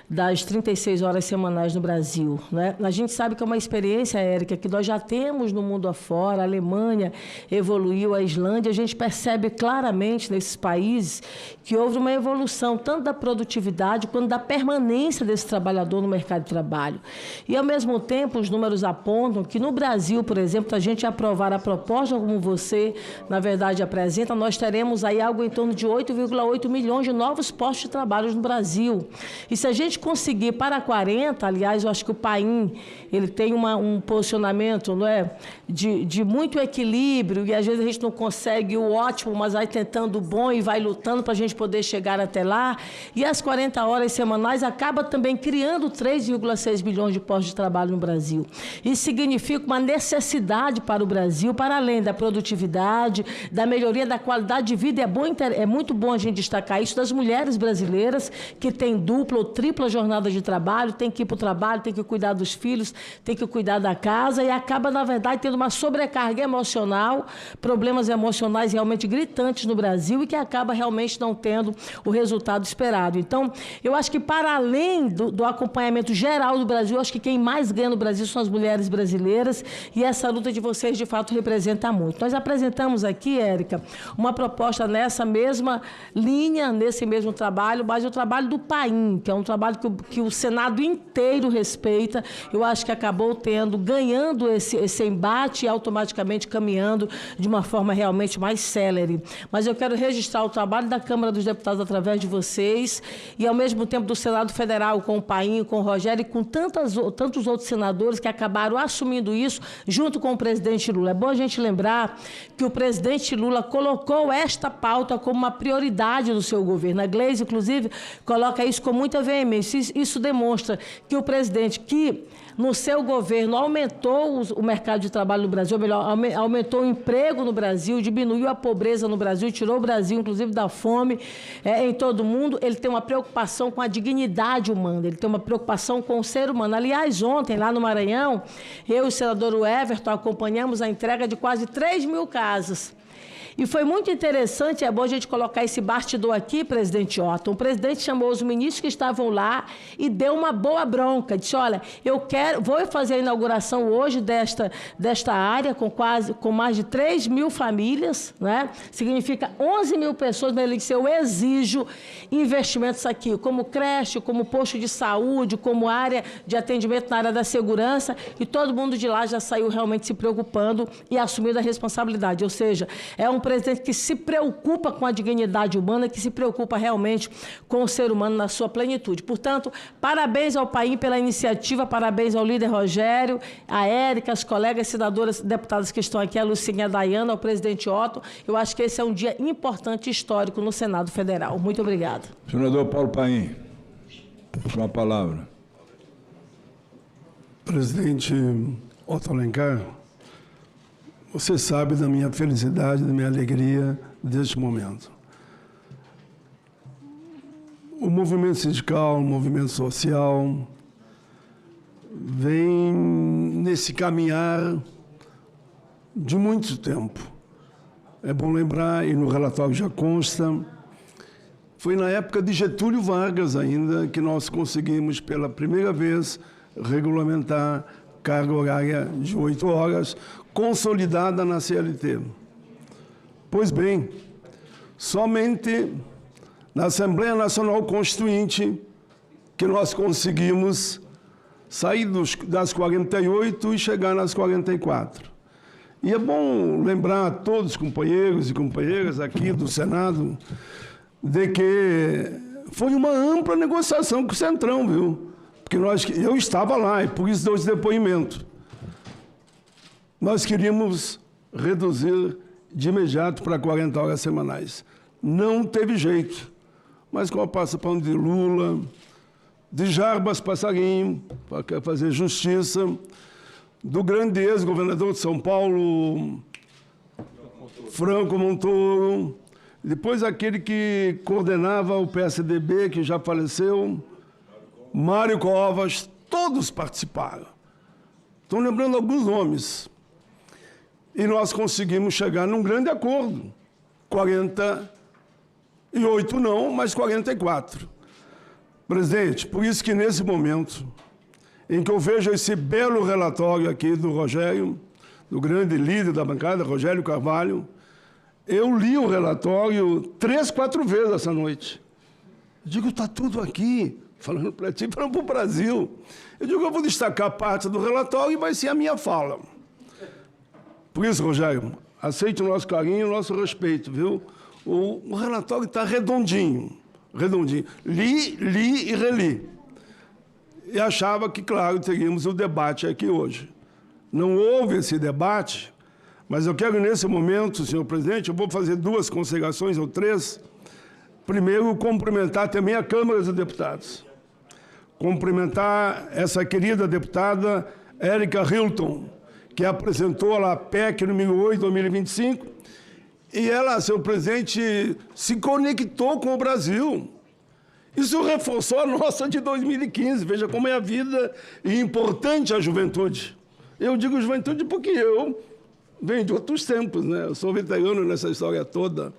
das 36 horas semanais no Brasil, né? A gente sabe que é uma experiência, Érica, que nós já temos no mundo afora. A Alemanha evoluiu, a Islândia. A gente percebe claramente nesses países que houve uma evolução tanto da produtividade quanto da permanência desse trabalhador no mercado de trabalho. E, ao mesmo tempo, os números apontam que no Brasil, por exemplo, a gente aprovar a proposta como você, na verdade, apresenta, nós teremos aí algo em torno de 8,8 milhões de novos postos de trabalho no Brasil. E se a gente conseguir para 40, aliás, eu acho que o Paim, ele tem um posicionamento, não é, de muito equilíbrio, e às vezes a gente não consegue o ótimo, mas vai tentando o bom e vai lutando para a gente poder chegar até lá. E as 40 horas semanais acaba também criando 3,6 milhões de postos de trabalho no Brasil. Isso significa uma necessidade para o Brasil, para além da produtividade, da melhoria da qualidade de vida. É muito bom a gente destacar isso, das mulheres brasileiras que têm dupla ou tripla jornada de trabalho, tem que ir para o trabalho, tem que cuidar dos filhos, tem que cuidar da casa, e acaba, na verdade, tendo uma sobrecarga emocional, problemas emocionais realmente gritantes no Brasil, e que acaba realmente não tendo o resultado esperado. Então, eu acho que, para além do acompanhamento geral do Brasil, eu acho que quem mais ganha no Brasil são as mulheres brasileiras, e essa luta de vocês, de fato, representa muito. Nós apresentamos aqui, Érica, uma proposta nessa mesma linha, nesse mesmo trabalho, mas o trabalho do PAIN, que é um trabalho que o Senado inteiro respeita. Eu acho que acabou ganhando esse embate e automaticamente caminhando de uma forma realmente mais célere. Mas eu quero registrar o trabalho da Câmara dos Deputados através de vocês e, ao mesmo tempo, do Senado Federal, com o PAIN, com o Rogério e com tantos outros senadores que acabaram assumindo isso junto com o presidente Lula. É bom a gente lembrar que o presidente Lula colocou esta pauta como uma prioridade do seu governo. A Gleisi, inclusive, coloca isso com muita veemência. Isso demonstra que o presidente, que no seu governo aumentou o mercado de trabalho no Brasil, ou melhor, aumentou o emprego no Brasil, diminuiu a pobreza no Brasil, tirou o Brasil, inclusive, da fome em todo o mundo. Ele tem uma preocupação com a dignidade humana, ele tem uma preocupação com o ser humano. Aliás, ontem, lá no Maranhão, eu e o senador Everton acompanhamos a entrega de quase 3.000 casas. E foi muito interessante, é bom a gente colocar esse bastidor aqui, presidente Otton. O presidente chamou os ministros que estavam lá e deu uma boa bronca. Disse, olha, vou fazer a inauguração hoje desta área com mais de 3.000 famílias, né? Significa 11.000 pessoas, mas ele disse, eu exijo investimentos aqui, como creche, como posto de saúde, como área de atendimento na área da segurança, e todo mundo de lá já saiu realmente se preocupando e assumindo a responsabilidade. Ou seja, é um presidente que se preocupa com a dignidade humana, que se preocupa realmente com o ser humano na sua plenitude. Portanto, parabéns ao PAIN pela iniciativa, parabéns ao líder Rogério, a Érica, as colegas senadoras, deputadas que estão aqui, a Lucinha e a Dayana, ao presidente Otton. Eu acho que esse é um dia importante e histórico no Senado Federal. Muito obrigada. Senador Paulo Paim, uma palavra. Presidente Otto Alencar, você sabe da minha felicidade, da minha alegria deste momento. O movimento sindical, o movimento social, vem nesse caminhar de muito tempo. É bom lembrar, e no relatório já consta, foi na época de Getúlio Vargas ainda que nós conseguimos pela primeira vez regulamentar carga horária de 8 horas, consolidada na CLT. Pois bem, somente na Assembleia Nacional Constituinte que nós conseguimos sair das 48 e chegar nas 44. E é bom lembrar a todos os companheiros e companheiras aqui do Senado de que foi uma ampla negociação com o Centrão, viu? Porque eu estava lá e por isso dou esse depoimento. Nós queríamos reduzir de imediato para 40 horas semanais. Não teve jeito. Mas com a participação de Lula, de Jarbas Passarinho, para fazer justiça, do grande ex-governador de São Paulo, Franco Montoro, depois aquele que coordenava o PSDB, que já faleceu, Mário Covas, todos participaram. Estão lembrando alguns nomes. E nós conseguimos chegar num grande acordo. 48 não, mas 44. Presidente, por isso que nesse momento em que eu vejo esse belo relatório aqui do Rogério, do grande líder da bancada, Rogério Carvalho, eu li o relatório 3, 4 vezes essa noite. Eu digo, está tudo aqui, falando para ti, falando para o Brasil. Eu digo, eu vou destacar parte do relatório e vai ser a minha fala. Por isso, Rogério, aceite o nosso carinho, o nosso respeito, viu? O relatório está redondinho, redondinho. Li e reli. E achava que, claro, teríamos o debate aqui hoje. Não houve esse debate, mas eu quero, nesse momento, senhor presidente, eu vou fazer 2 considerações ou 3. Primeiro, cumprimentar também a Câmara dos Deputados. Cumprimentar essa querida deputada Érica Hilton, que apresentou a PEC número 8, 2025, e ela, senhor presidente, se conectou com o Brasil. Isso reforçou a nossa de 2015. Veja como é a vida e importante a juventude. Eu digo juventude porque eu venho de outros tempos, né? Eu sou veterano nessa história toda.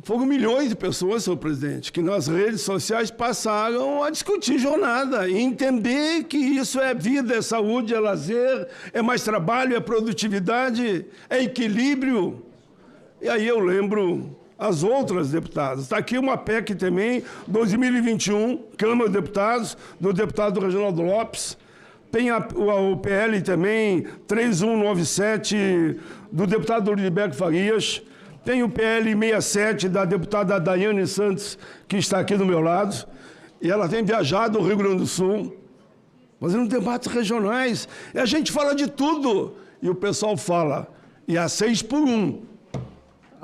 Foram milhões de pessoas, senhor presidente, que nas redes sociais passaram a discutir jornada e entender que isso é vida, é saúde, é lazer, é mais trabalho, é produtividade, é equilíbrio. E aí eu lembro as outras deputadas. Está aqui uma PEC também, 2021, Câmara de Deputados, do deputado Reginaldo Lopes. Tem o PL também, 3197, do deputado Luriberto Farias. Tem o PL 67, da deputada Daiane Santos, que está aqui do meu lado. E ela tem viajado ao Rio Grande do Sul, fazendo debates regionais. E a gente fala de tudo. E o pessoal fala, e a 6x1.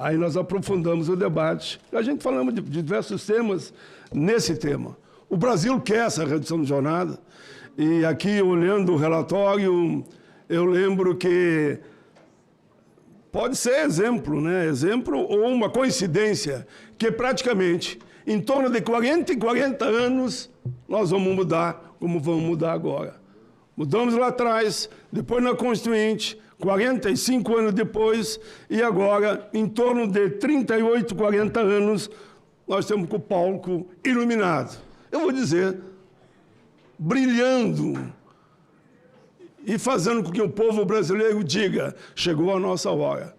Aí nós aprofundamos o debate. A gente falamos de diversos temas nesse tema. O Brasil quer essa redução de jornada. E aqui, olhando o relatório, eu lembro que pode ser exemplo, né? Exemplo ou uma coincidência, que praticamente, em torno de 40 e 40 anos, nós vamos mudar como vamos mudar agora. Mudamos lá atrás, depois na Constituinte, 45 anos depois, e agora, em torno de 38, 40 anos, nós temos com o palco iluminado. Eu vou dizer, brilhando e fazendo com que o povo brasileiro diga, chegou a nossa hora.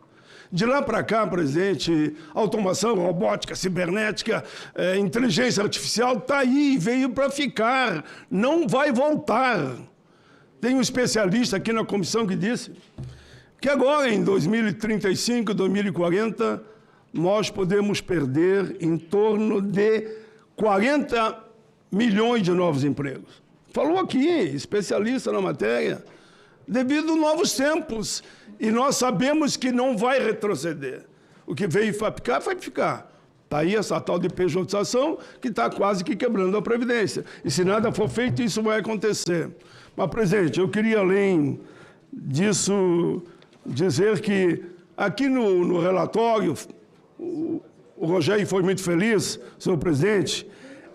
De lá para cá, presidente, automação, robótica, cibernética, inteligência artificial, está aí, veio para ficar, não vai voltar. Tem um especialista aqui na comissão que disse que agora, em 2035, 2040, nós podemos perder em torno de 40 milhões de novos empregos. Falou aqui, especialista na matéria, devido a novos tempos. E nós sabemos que não vai retroceder. O que veio para ficar, vai ficar. Está aí essa tal de pejotização que está quase que quebrando a Previdência. E se nada for feito, isso vai acontecer. Mas, presidente, eu queria, além disso, dizer que aqui no relatório, o Rogério foi muito feliz, senhor presidente,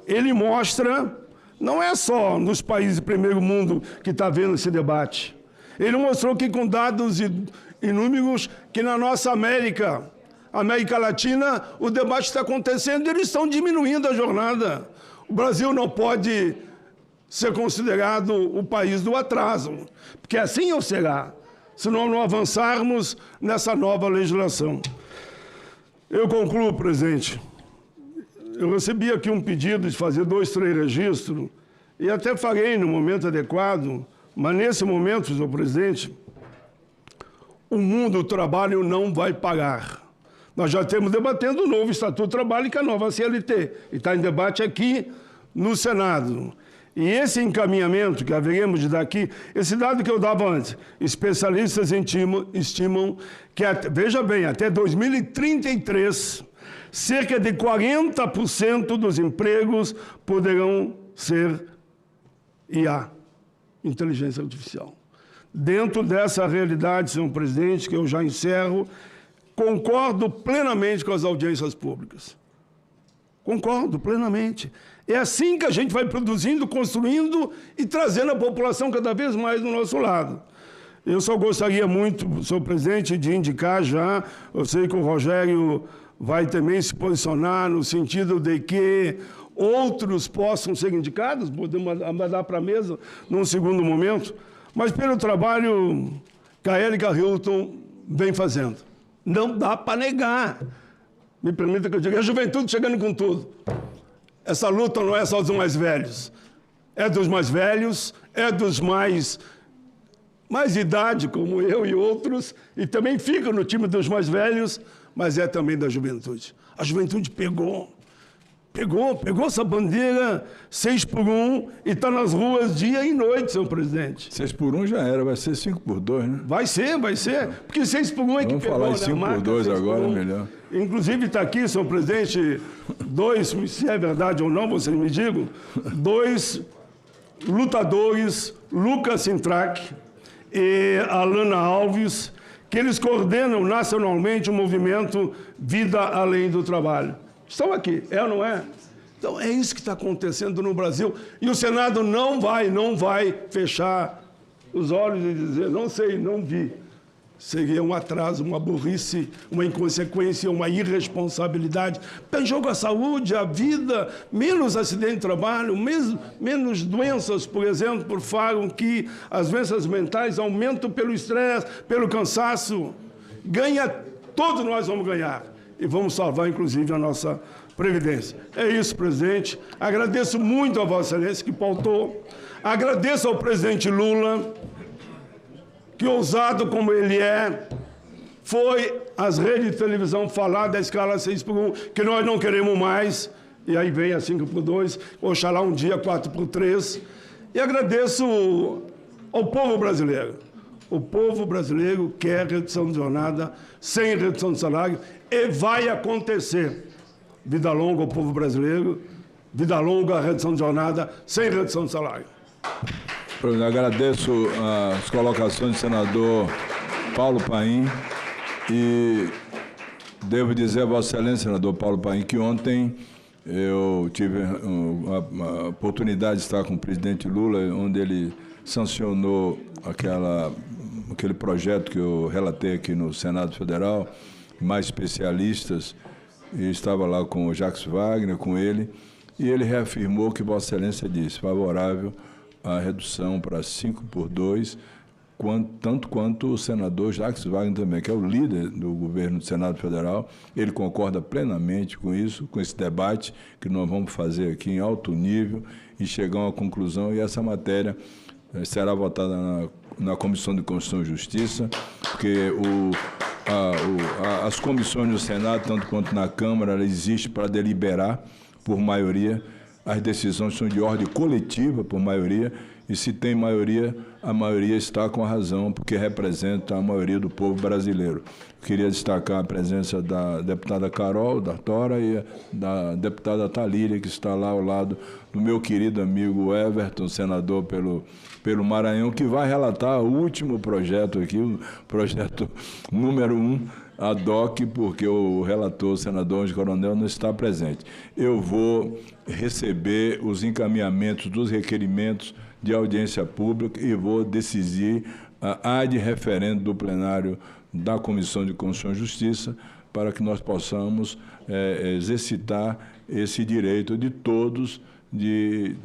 ele mostra, não é só nos países de primeiro mundo que está vendo esse debate. Ele mostrou que com dados e números que na nossa América Latina, o debate está acontecendo e eles estão diminuindo a jornada. O Brasil não pode ser considerado o país do atraso, porque assim ou será, se nós não avançarmos nessa nova legislação. Eu concluo, presidente. Eu recebi aqui um pedido de fazer 2, 3 registros, e até farei no momento adequado, mas nesse momento, senhor presidente, o mundo do trabalho não vai pagar. Nós já estamos debatendo o novo Estatuto do Trabalho, que é a nova CLT, e está em debate aqui no Senado. E esse encaminhamento que haveremos de dar aqui, esse dado que eu dava antes, especialistas estimam que, veja bem, até 2033, cerca de 40% dos empregos poderão ser IA, inteligência artificial. Dentro dessa realidade, senhor presidente, que eu já encerro, concordo plenamente com as audiências públicas. Concordo plenamente. É assim que a gente vai produzindo, construindo e trazendo a população cada vez mais do nosso lado. Eu só gostaria muito, senhor presidente, de indicar já, eu sei que o Rogério vai também se posicionar no sentido de que outros possam ser indicados, podemos mandar para a mesa num segundo momento, mas pelo trabalho que a Érica Hilton vem fazendo. Não dá para negar. Me permita que eu diga, a juventude chegando com tudo. Essa luta não é só dos mais velhos. É dos mais velhos, é dos mais idade, como eu e outros, e também fica no time dos mais velhos, mas é também da juventude. A juventude pegou essa bandeira 6x1 e está nas ruas dia e noite, senhor presidente. 6x1 já era, vai ser 5x2, né? Vai ser, porque 6x1 é que pegou, vamos falar em 5x2 agora, é melhor. Inclusive está aqui, senhor presidente, se é verdade ou não, vocês me digam, 2 lutadores, Lucas Sintrac e Alana Alves, que eles coordenam nacionalmente o movimento Vida Além do Trabalho. Estão aqui, é ou não é? Então, é isso que está acontecendo no Brasil. E o Senado não vai fechar os olhos e dizer, não sei, não vi. Seria um atraso, uma burrice, uma inconsequência, uma irresponsabilidade. Está em jogo a saúde, a vida, menos acidente de trabalho, menos doenças, por exemplo, falam que as doenças mentais aumentam pelo estresse, pelo cansaço. Ganha todos nós vamos ganhar e vamos salvar, inclusive, a nossa Previdência. É isso, presidente. Agradeço muito a Vossa Excelência que pautou. Agradeço ao presidente Lula, que, ousado como ele é, foi às redes de televisão falar da escala 6x1, que nós não queremos mais, e aí vem a 5x2, oxalá um dia 4x3. E agradeço ao povo brasileiro. O povo brasileiro quer redução de jornada sem redução de salário, e vai acontecer. Vida longa ao povo brasileiro, vida longa a redução de jornada sem redução de salário. Eu agradeço as colocações do senador Paulo Paim e devo dizer a Vossa Excelência, senador Paulo Paim, que ontem eu tive a oportunidade de estar com o presidente Lula, onde ele sancionou aquele projeto que eu relatei aqui no Senado Federal, mais especialistas, e estava lá com o Jacques Wagner, com ele, e ele reafirmou que Vossa Excelência disse favorável à redução para 5x2, tanto quanto o senador Jacques Wagner também, que é o líder do governo do Senado Federal. Ele concorda plenamente com isso, com esse debate que nós vamos fazer aqui em alto nível e chegar a uma conclusão, e essa matéria será votada na Comissão de Constituição e Justiça, porque as comissões do Senado, tanto quanto na Câmara, ela existe para deliberar por maioria. As decisões são de ordem coletiva, por maioria, e se tem maioria, a maioria está com a razão, porque representa a maioria do povo brasileiro. Queria destacar a presença da deputada Carol D'Artora e da deputada Talíria, que está lá ao lado do meu querido amigo Everton, senador pelo Maranhão, que vai relatar o último projeto aqui, o projeto número 1, ad hoc, porque o relator, o senador Ângelo Coronel, não está presente. Eu vou receber os encaminhamentos dos requerimentos de audiência pública e vou decidir a ad referendo do plenário da Comissão de Constituição e Justiça, para que nós possamos exercitar esse direito de todos de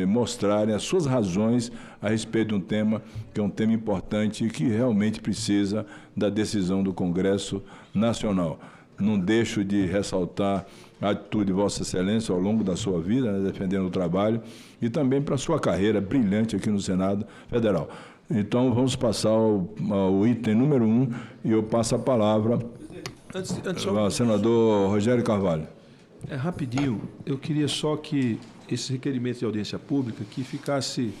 mostrarem as suas razões a respeito de um tema que é um tema importante e que realmente precisa da decisão do Congresso Nacional. Não deixo de ressaltar a atitude de Vossa Excelência ao longo da sua vida, né, defendendo o trabalho, e também para a sua carreira brilhante aqui no Senado Federal. Então, vamos passar ao item número 1, e eu passo a palavra ao senador Rogério Carvalho. Rapidinho, eu queria só que esse requerimento de audiência pública que ficasse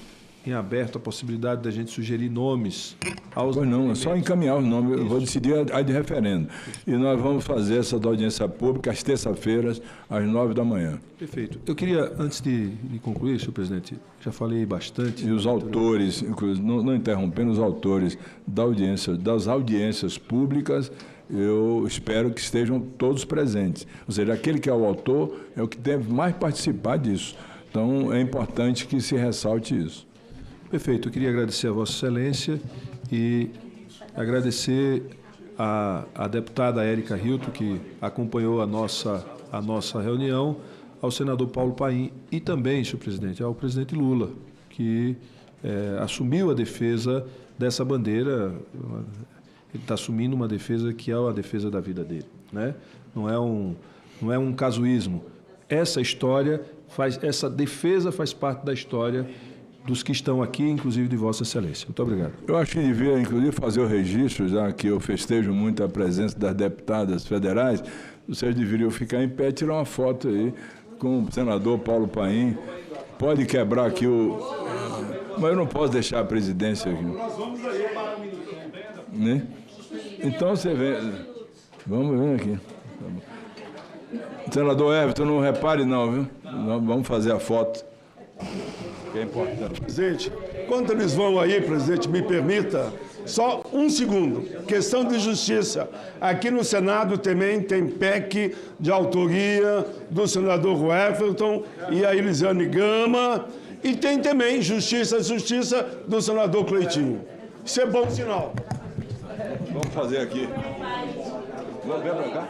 em aberto a possibilidade da gente sugerir nomes aos... Pois não, é só encaminhar os nomes, eu vou decidir a de referendo. E nós vamos fazer essa audiência pública às terças-feiras, às 9 da manhã. Perfeito. Eu queria, antes de concluir, senhor presidente, já falei bastante... E os autores, não interrompendo os autores das audiências públicas, eu espero que estejam todos presentes. Ou seja, aquele que é o autor é o que deve mais participar disso. Então, é importante que se ressalte isso. Perfeito. Eu queria agradecer a Vossa Excelência e agradecer a deputada Érica Hilton, que acompanhou a nossa reunião, ao senador Paulo Paim e também, senhor presidente, ao presidente Lula, que assumiu a defesa dessa bandeira. Ele está assumindo uma defesa que é a defesa da vida dele, né? Não é um casuísmo. Essa defesa faz parte da história dos que estão aqui, inclusive de Vossa Excelência. Muito obrigado. Eu acho que devia, inclusive, fazer o registro, já que eu festejo muito a presença das deputadas federais, vocês deveriam ficar em pé e tirar uma foto aí com o senador Paulo Paim. Pode quebrar aqui mas eu não posso deixar a presidência aqui. Nós vamos aí para o ministério, né? Então você vem. Vamos ver aqui. Senador Everton, não repare não, viu? Vamos fazer a foto, que é importante. Presidente, quando eles vão aí, presidente, me permita, só um segundo. Questão de justiça. Aqui no Senado também tem PEC de autoria do senador Everton e a Elisiane Gama, e tem também justiça do senador Cleitinho. Isso é bom sinal. Vamos fazer aqui. Vamos ver para cá?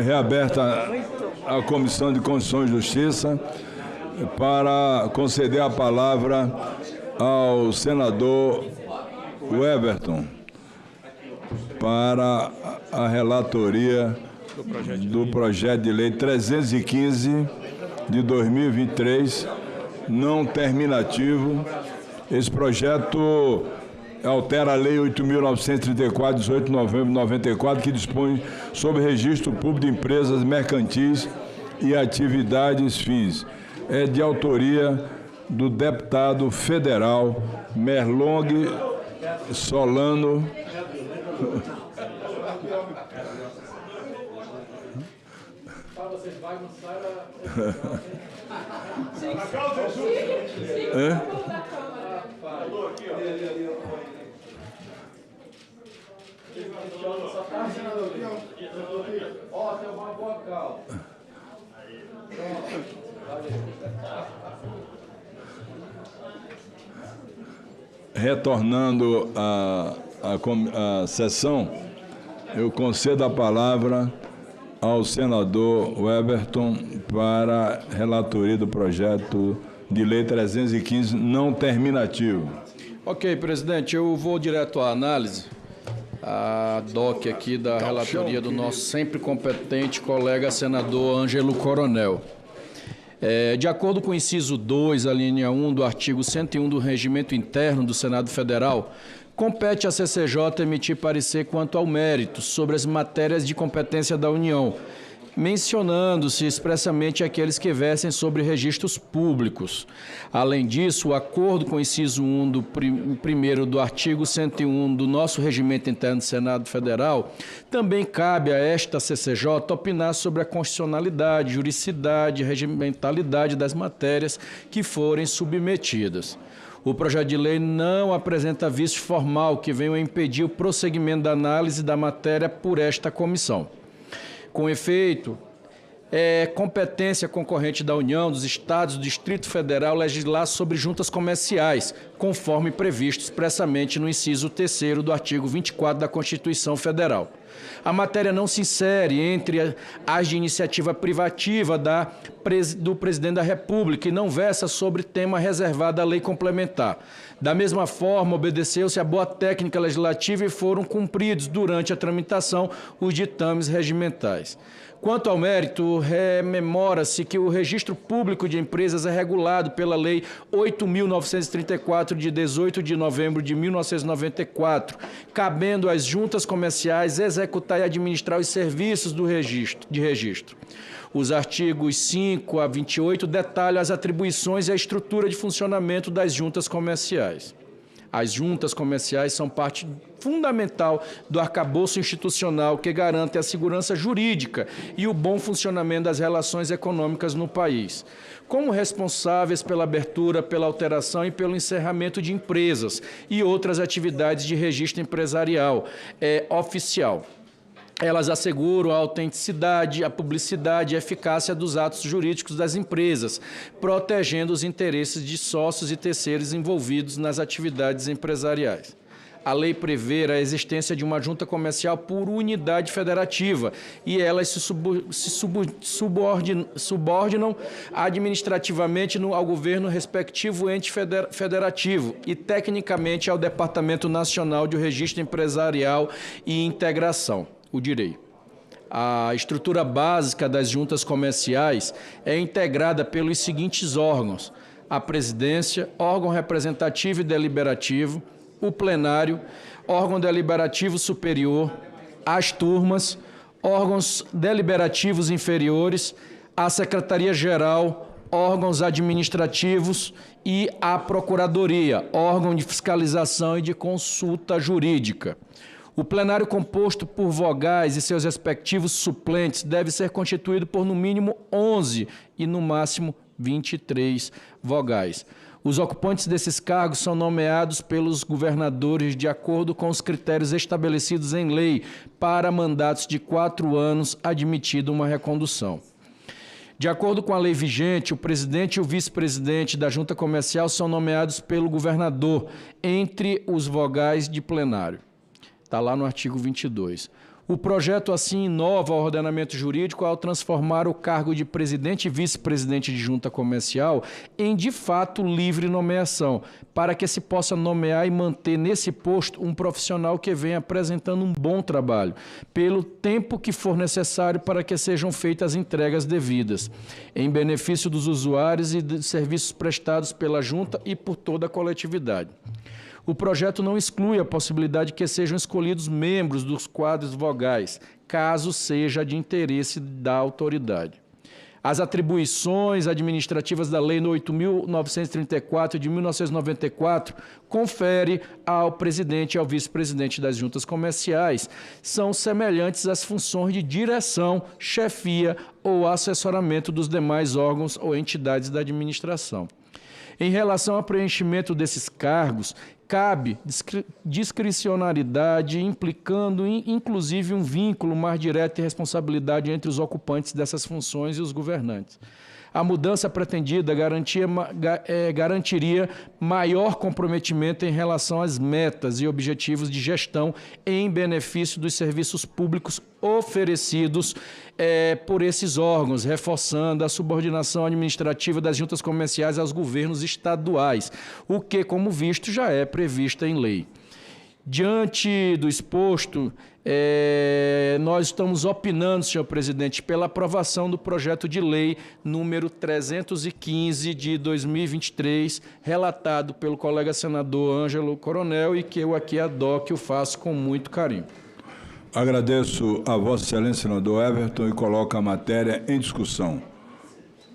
reaberta a Comissão de Constituição e Justiça para conceder a palavra ao senador Weberton para a relatoria do projeto de lei 315 de 2023, não terminativo. Esse projeto altera a Lei 8.934, 18 de novembro de 94, que dispõe sobre registro público de empresas mercantis e atividades fins. É de autoria do deputado federal Merlong Solano. Retornando à sessão, eu concedo a palavra ao senador Weberton para a relatoria do projeto de lei 315 não terminativo. Ok, presidente, eu vou direto à análise. A DOC aqui da relatoria do nosso sempre competente colega senador Ângelo Coronel. De acordo com o inciso 2, a linha 1 do artigo 101 do Regimento Interno do Senado Federal, compete à CCJ emitir parecer quanto ao mérito sobre as matérias de competência da União, mencionando-se expressamente aqueles que versem sobre registros públicos. Além disso, o acordo com o inciso 1 do primeiro do artigo 101 do nosso Regimento Interno do Senado Federal, também cabe a esta CCJ opinar sobre a constitucionalidade, juridicidade e regimentalidade das matérias que forem submetidas. O projeto de lei não apresenta vício formal que venha a impedir o prosseguimento da análise da matéria por esta comissão. Com efeito, é competência concorrente da União, dos Estados, do Distrito Federal legislar sobre juntas comerciais, conforme previsto expressamente no inciso 3º do artigo 24 da Constituição Federal. A matéria não se insere entre as de iniciativa privativa do Presidente da República e não versa sobre tema reservado à lei complementar. Da mesma forma, obedeceu-se à boa técnica legislativa e foram cumpridos durante a tramitação os ditames regimentais. Quanto ao mérito, rememora-se que o registro público de empresas é regulado pela Lei 8.934, de 18 de novembro de 1994, cabendo às juntas comerciais executar e administrar os serviços de registro. Os artigos 5 a 28 detalham as atribuições e a estrutura de funcionamento das juntas comerciais. As juntas comerciais são parte fundamental do arcabouço institucional que garante a segurança jurídica e o bom funcionamento das relações econômicas no país. Como responsáveis pela abertura, pela alteração e pelo encerramento de empresas e outras atividades de registro empresarial oficial. Elas asseguram a autenticidade, a publicidade e a eficácia dos atos jurídicos das empresas, protegendo os interesses de sócios e terceiros envolvidos nas atividades empresariais. A lei prevê a existência de uma junta comercial por unidade federativa e elas se subordinam administrativamente ao governo respectivo ente federativo e tecnicamente ao Departamento Nacional de Registro Empresarial e Integração. O DIREI. A estrutura básica das juntas comerciais é integrada pelos seguintes órgãos: a presidência, órgão representativo e deliberativo, o plenário, órgão deliberativo superior, as turmas, órgãos deliberativos inferiores, a secretaria-geral, órgãos administrativos e a procuradoria, órgão de fiscalização e de consulta jurídica. O plenário composto por vogais e seus respectivos suplentes deve ser constituído por no mínimo 11 e no máximo 23 vogais. Os ocupantes desses cargos são nomeados pelos governadores de acordo com os critérios estabelecidos em lei para mandatos de 4 anos, admitida uma recondução. De acordo com a lei vigente, o presidente e o vice-presidente da junta comercial são nomeados pelo governador entre os vogais de plenário. Está lá no artigo 22. O projeto, assim, inova o ordenamento jurídico ao transformar o cargo de presidente e vice-presidente de junta comercial em, de fato, livre nomeação, para que se possa nomear e manter nesse posto um profissional que venha apresentando um bom trabalho, pelo tempo que for necessário para que sejam feitas as entregas devidas, em benefício dos usuários e dos serviços prestados pela junta e por toda a coletividade. O projeto não exclui a possibilidade de que sejam escolhidos membros dos quadros vogais, caso seja de interesse da autoridade. As atribuições administrativas da Lei 8.934 de 1994 confere ao presidente e ao vice-presidente das juntas comerciais são semelhantes às funções de direção, chefia ou assessoramento dos demais órgãos ou entidades da administração. Em relação ao preenchimento desses cargos, cabe discricionariedade, implicando inclusive um vínculo mais direto e responsabilidade entre os ocupantes dessas funções e os governantes. A mudança pretendida garantiria maior comprometimento em relação às metas e objetivos de gestão em benefício dos serviços públicos oferecidos por esses órgãos, reforçando a subordinação administrativa das juntas comerciais aos governos estaduais, o que, como visto, já é previsto em lei. Diante do exposto, nós estamos opinando, senhor presidente, pela aprovação do projeto de lei número 315 de 2023, relatado pelo colega senador Ângelo Coronel e que eu aqui adoro, que eu faço com muito carinho. Agradeço a Vossa Excelência, senador Everton, e coloco a matéria em discussão.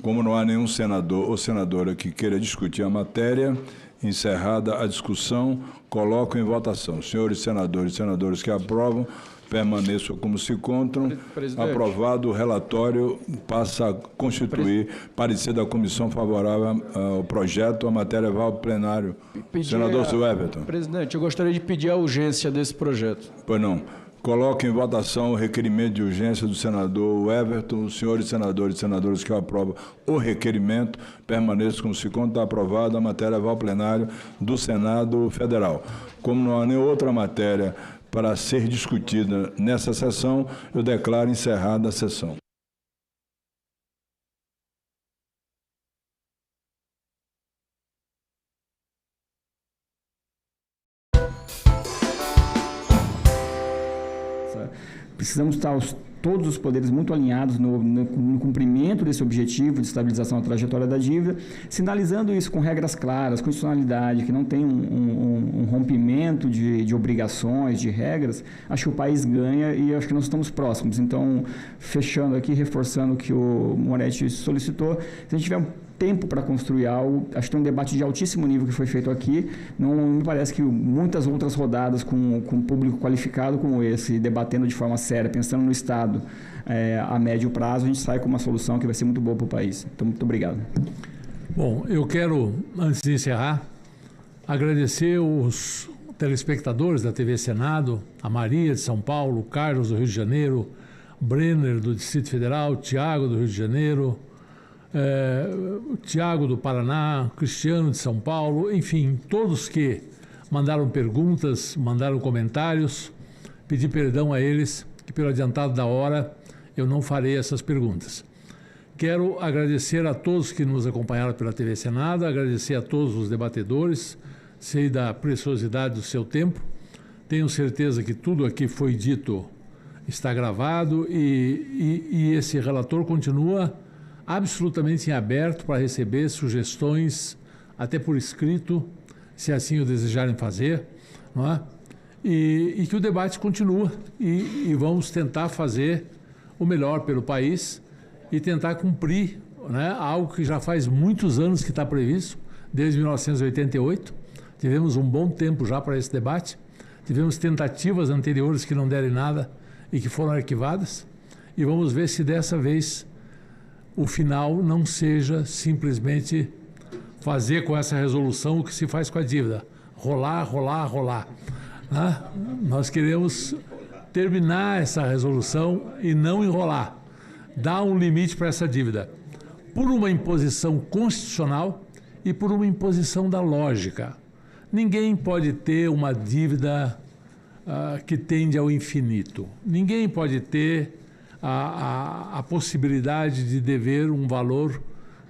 Como não há nenhum senador ou senadora que queira discutir a matéria, encerrada a discussão, coloco em votação. Senhores senadores e senadoras que aprovam, permaneçam como se encontram. Presidente. Aprovado o relatório, passa a constituir parecer da comissão favorável ao projeto. A matéria vai ao plenário. Senador Silvio Everton. Presidente, eu gostaria de pedir a urgência desse projeto. Pois não. Coloco em votação o requerimento de urgência do senador Everton. Os senhores senadores e senadoras que aprovam o requerimento, permaneçam como se encontra. Está aprovado, a matéria vai ao plenário do Senado Federal. Como não há nenhuma outra matéria para ser discutida nessa sessão, eu declaro encerrada a sessão. Precisamos estar todos os poderes muito alinhados no cumprimento desse objetivo de estabilização da trajetória da dívida, sinalizando isso com regras claras, constitucionalidade, que não tem um rompimento de obrigações, de regras. Acho que o país ganha e acho que nós estamos próximos. Então, fechando aqui, reforçando o que o Moretti solicitou, se a gente tiver um tempo para construir algo, acho que tem um debate de altíssimo nível que foi feito aqui, não me parece que muitas outras rodadas com público qualificado como esse, debatendo de forma séria, pensando no Estado a médio prazo, a gente sai com uma solução que vai ser muito boa para o país. Então, muito obrigado. Bom, eu quero, antes de encerrar, agradecer os telespectadores da TV Senado, a Maria de São Paulo, Carlos do Rio de Janeiro, Brenner do Distrito Federal, Tiago do Rio de Janeiro, Tiago do Paraná, Cristiano de São Paulo, enfim, todos que mandaram perguntas, mandaram comentários, pedi perdão a eles, que pelo adiantado da hora eu não farei essas perguntas. Quero agradecer a todos que nos acompanharam pela TV Senado, agradecer a todos os debatedores, sei da preciosidade do seu tempo, tenho certeza que tudo aqui foi dito, está gravado e esse relator continua absolutamente em aberto para receber sugestões, até por escrito, se assim o desejarem fazer, não é? E que o debate continua e vamos tentar fazer o melhor pelo país e tentar cumprir, né, algo que já faz muitos anos que está previsto, desde 1988. Tivemos um bom tempo já para esse debate, tivemos tentativas anteriores que não deram em nada e que foram arquivadas, e vamos ver se dessa vez o final não seja simplesmente fazer com essa resolução o que se faz com a dívida. Rolar, rolar, rolar. Né? Nós queremos terminar essa resolução e não enrolar. Dar um limite para essa dívida. Por uma imposição constitucional e por uma imposição da lógica. Ninguém pode ter uma dívida que tende ao infinito. Ninguém pode ter a possibilidade de dever um valor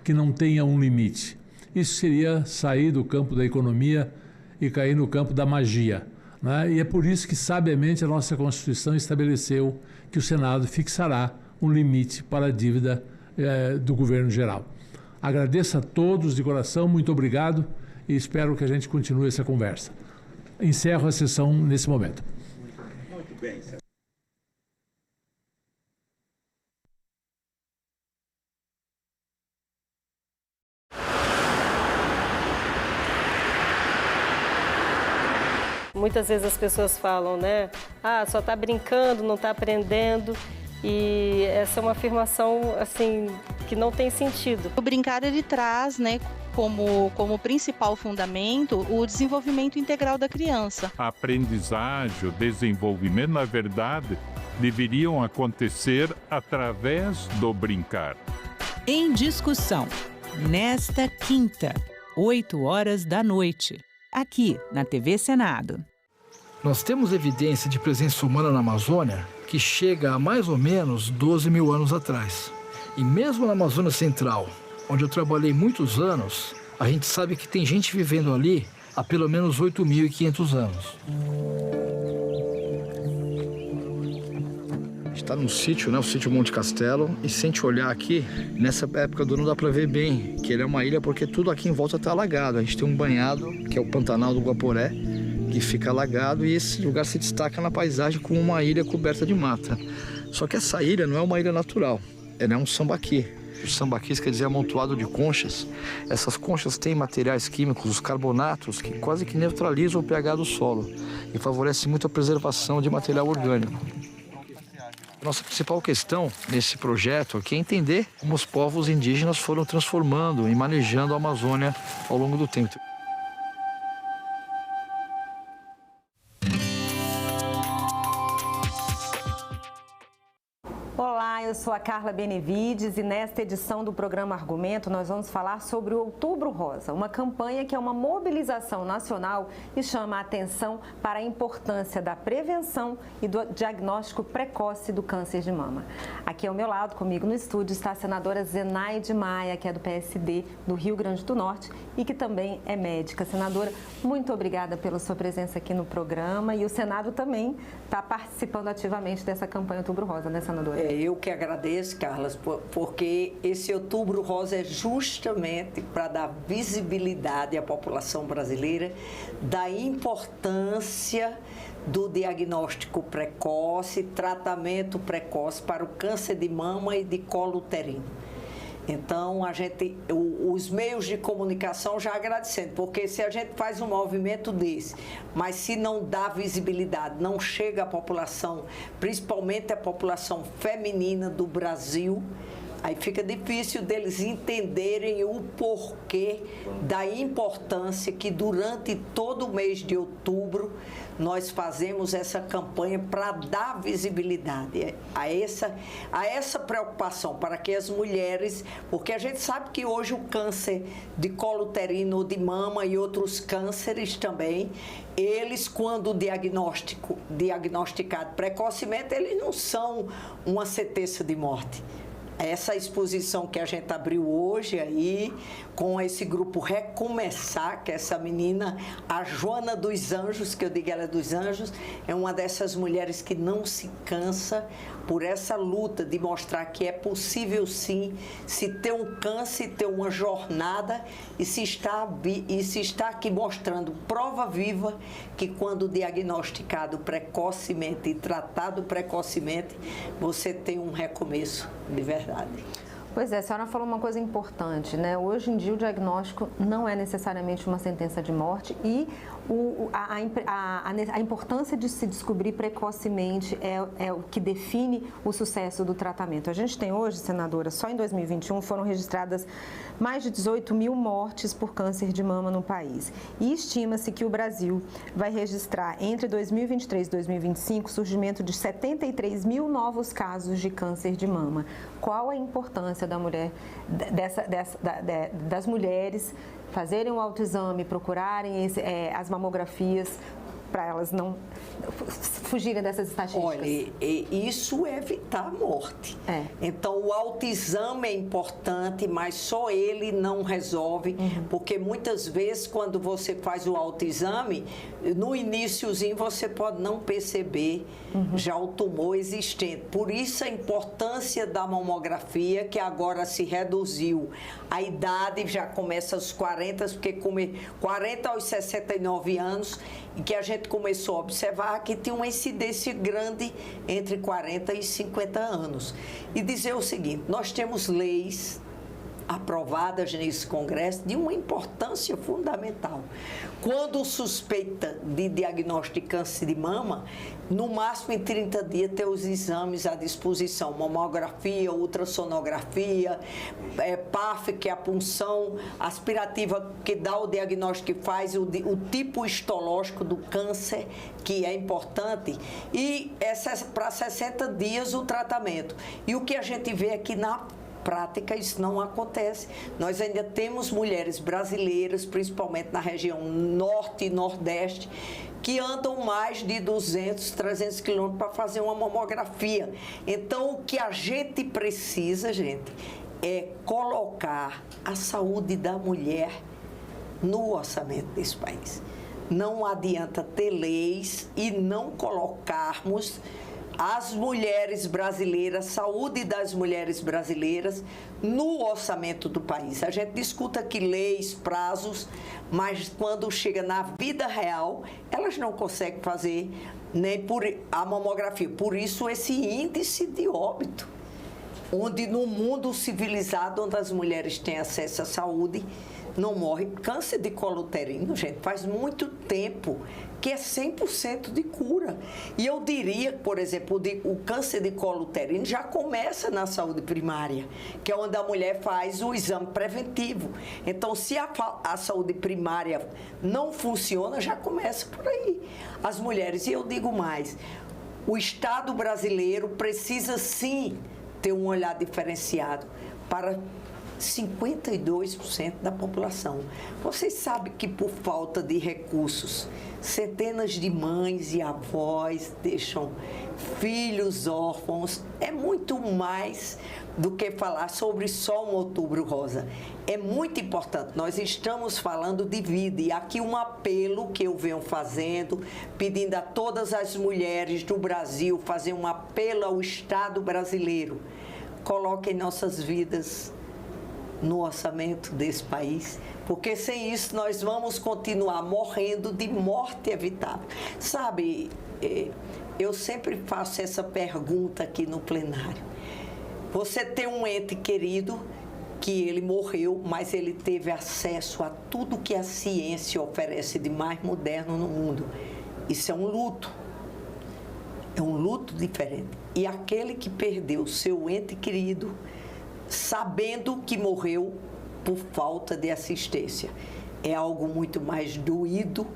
que não tenha um limite. Isso seria sair do campo da economia e cair no campo da magia, né? E é por isso que, sabiamente, a nossa Constituição estabeleceu que o Senado fixará um limite para a dívida do governo geral. Agradeço a todos de coração, muito obrigado e espero que a gente continue essa conversa. Encerro a sessão nesse momento. Muito bem. Muitas vezes as pessoas falam, né? Ah, só está brincando, não está aprendendo. E essa é uma afirmação, assim, que não tem sentido. O brincar, ele traz, né, como principal fundamento o desenvolvimento integral da criança. A aprendizagem, o desenvolvimento, na verdade, deveriam acontecer através do brincar. Em discussão, nesta quinta, 20h, aqui na TV Senado. Nós temos evidência de presença humana na Amazônia que chega a mais ou menos 12 mil anos atrás. E mesmo na Amazônia Central, onde eu trabalhei muitos anos, a gente sabe que tem gente vivendo ali há pelo menos 8.500 anos. A gente está num sítio, né, o sítio Monte Castelo, e se a gente olhar aqui, nessa época do ano dá para ver bem que ele é uma ilha porque tudo aqui em volta está alagado. A gente tem um banhado, que é o Pantanal do Guaporé, que fica alagado, e esse lugar se destaca na paisagem como uma ilha coberta de mata. Só que essa ilha não é uma ilha natural, ela é um sambaqui. Os sambaquis quer dizer amontoado de conchas. Essas conchas têm materiais químicos, os carbonatos, que quase que neutralizam o pH do solo e favorecem muito a preservação de material orgânico. Nossa principal questão nesse projeto aqui é entender como os povos indígenas foram transformando e manejando a Amazônia ao longo do tempo. Olá, eu sou a Carla Benevides e nesta edição do programa Argumento nós vamos falar sobre o Outubro Rosa, uma campanha que é uma mobilização nacional e chama a atenção para a importância da prevenção e do diagnóstico precoce do câncer de mama. Aqui ao meu lado, comigo no estúdio, está a senadora Zenaide Maia, que é do PSD do Rio Grande do Norte e que também é médica. Senadora, muito obrigada pela sua presença aqui no programa e o Senado também está participando ativamente dessa campanha Outubro Rosa, né, senadora? Eu que agradeço, Carlas, porque esse Outubro Rosa é justamente para dar visibilidade à população brasileira da importância do diagnóstico precoce, tratamento precoce para o câncer de mama e de colo uterino. Então, os meios de comunicação já agradecendo, porque se a gente faz um movimento desse, mas se não dá visibilidade, não chega à população, principalmente a população feminina do Brasil, aí fica difícil deles entenderem o porquê da importância que durante todo o mês de outubro nós fazemos essa campanha para dar visibilidade a essa preocupação, para que as mulheres, porque a gente sabe que hoje o câncer de colo uterino ou de mama e outros cânceres também, eles, quando diagnosticados precocemente, eles não são uma sentença de morte. Essa exposição que a gente abriu hoje aí, com esse grupo Recomeçar, que essa menina, a Joana dos Anjos, que eu digo ela é dos Anjos, é uma dessas mulheres que não se cansa por essa luta de mostrar que é possível sim se ter um câncer, ter uma jornada e se está aqui mostrando prova viva que quando diagnosticado precocemente e tratado precocemente, você tem um recomeço de verdade. Pois é, a senhora falou uma coisa importante, né? Hoje em dia o diagnóstico não é necessariamente uma sentença de morte e a importância de se descobrir precocemente é o que define o sucesso do tratamento. A gente tem hoje, senadora, só em 2021 foram registradas mais de 18 mil mortes por câncer de mama no país. E estima-se que o Brasil vai registrar entre 2023 e 2025 o surgimento de 73 mil novos casos de câncer de mama. Qual a importância da mulher, das mulheres fazerem o autoexame, procurarem as mamografias para elas não fugirem dessas estatísticas? Olha, isso é evitar a morte. Então, o autoexame é importante, mas só ele não resolve, porque muitas vezes, quando você faz o autoexame, no iniciozinho você pode não perceber já o tumor existente. Por isso a importância da mamografia, que agora se reduziu. A idade já começa aos 40, porque 40 aos 69 anos, e que a gente começou a observar que tinha uma incidência grande entre 40 e 50 anos. E dizer o seguinte, nós temos leis aprovadas nesse Congresso de uma importância fundamental. Quando suspeita de diagnóstico de câncer de mama, no máximo em 30 dias ter os exames à disposição, mamografia, ultrassonografia, PAF, que é a punção aspirativa que dá o diagnóstico, que faz o tipo histológico do câncer, que é importante, e para 60 dias o tratamento. E o que a gente vê aqui na prática, isso não acontece. Nós ainda temos mulheres brasileiras, principalmente na região norte e nordeste, que andam mais de 200, 300 quilômetros para fazer uma mamografia. Então, o que a gente precisa, gente, é colocar a saúde da mulher no orçamento desse país. Não adianta ter leis e não colocarmos as mulheres brasileiras, saúde das mulheres brasileiras no orçamento do país. A gente discuta aqui leis, prazos, mas quando chega na vida real, elas não conseguem fazer nem por a mamografia. Por isso esse índice de óbito, onde no mundo civilizado, onde as mulheres têm acesso à saúde, não morre. Câncer de colo uterino, gente, faz muito tempo que é 100% de cura. E eu diria, por exemplo, o câncer de colo uterino já começa na saúde primária, que é onde a mulher faz o exame preventivo. Então, se a saúde primária não funciona, já começa por aí. As mulheres, e eu digo mais, o Estado brasileiro precisa sim ter um olhar diferenciado para 52% da população. Vocês sabem que por falta de recursos, centenas de mães e avós deixam filhos órfãos. É muito mais do que falar sobre só um Outubro Rosa. É muito importante. Nós estamos falando de vida. E aqui um apelo que eu venho fazendo, pedindo a todas as mulheres do Brasil, fazer um apelo ao Estado brasileiro. Coloquem nossas vidas no orçamento desse país, porque sem isso nós vamos continuar morrendo de morte evitável. Sabe, eu sempre faço essa pergunta aqui no plenário. Você tem um ente querido que ele morreu, mas ele teve acesso a tudo que a ciência oferece de mais moderno no mundo. Isso é um luto. É um luto diferente. E aquele que perdeu seu ente querido, sabendo que morreu por falta de assistência, é algo muito mais doído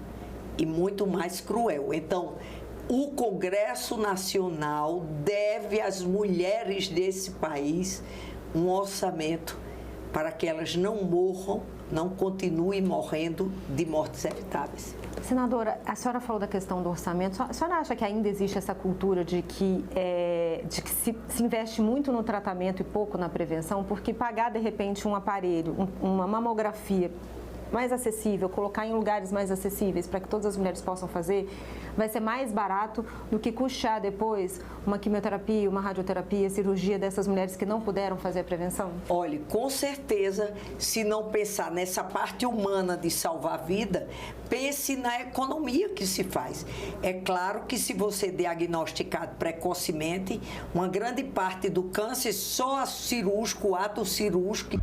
e muito mais cruel. Então, o Congresso Nacional deve às mulheres desse país um orçamento para que elas não morram, não continuem morrendo de mortes evitáveis. Senadora, a senhora falou da questão do orçamento. A senhora acha que ainda existe essa cultura de que se investe muito no tratamento e pouco na prevenção? Porque pagar, de repente, um aparelho, uma mamografia mais acessível, colocar em lugares mais acessíveis para que todas as mulheres possam fazer, vai ser mais barato do que custear depois uma quimioterapia, uma radioterapia, cirurgia dessas mulheres que não puderam fazer a prevenção? Olha, com certeza, se não pensar nessa parte humana de salvar a vida, pense na economia que se faz. É claro que se você diagnosticado precocemente, uma grande parte do câncer, só cirúrgico, o ato cirúrgico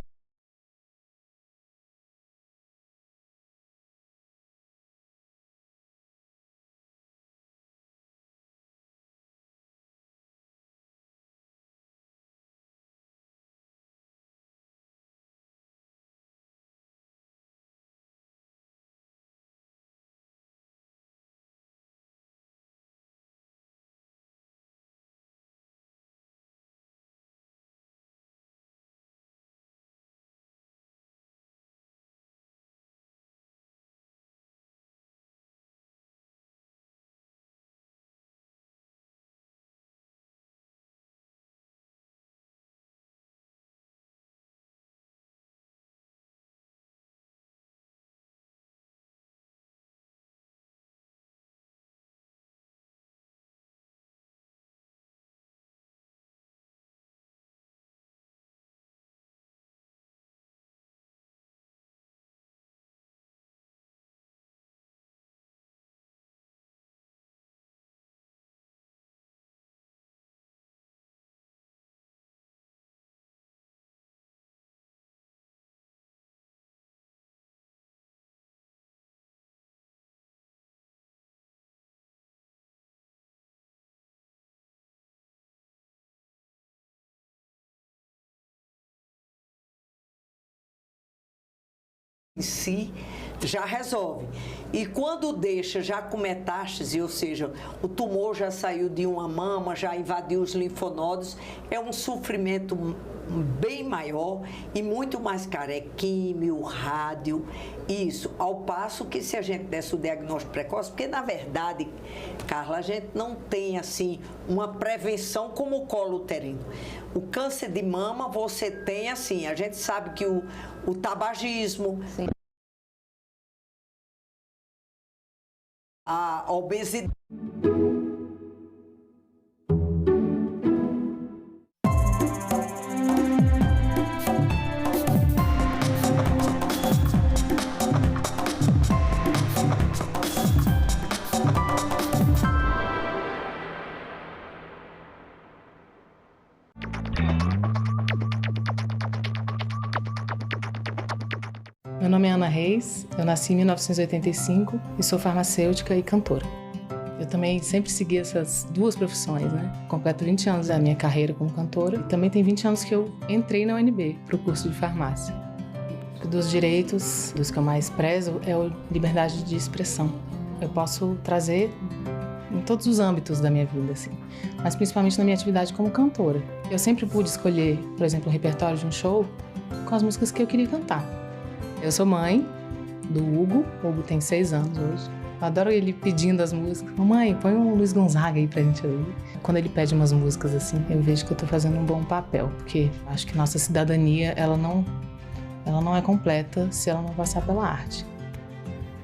em si já resolve. E quando deixa já com metástase, ou seja, o tumor já saiu de uma mama, já invadiu os linfonodos, é um sofrimento bem maior e muito mais caro. É químio, rádio, isso. Ao passo que se a gente desse o diagnóstico precoce, porque na verdade, Carla, a gente não tem assim uma prevenção como o colo uterino. O câncer de mama você tem assim, a gente sabe que o tabagismo, sim, a obesidade. Meu nome é Ana Reis, eu nasci em 1985 e sou farmacêutica e cantora. Eu também sempre segui essas duas profissões, né? Completo 20 anos da minha carreira como cantora e também tem 20 anos que eu entrei na UNB para o curso de farmácia. Dos direitos, dos que eu mais prezo, é a liberdade de expressão. Eu posso trazer em todos os âmbitos da minha vida, assim, mas principalmente na minha atividade como cantora. Eu sempre pude escolher, por exemplo, o repertório de um show com as músicas que eu queria cantar. Eu sou mãe do Hugo. O Hugo tem 6 anos hoje. Eu adoro ele pedindo as músicas. Mamãe, põe um Luiz Gonzaga aí pra gente ouvir. Quando ele pede umas músicas assim, eu vejo que eu tô fazendo um bom papel. Porque acho que nossa cidadania, ela não é completa se ela não passar pela arte.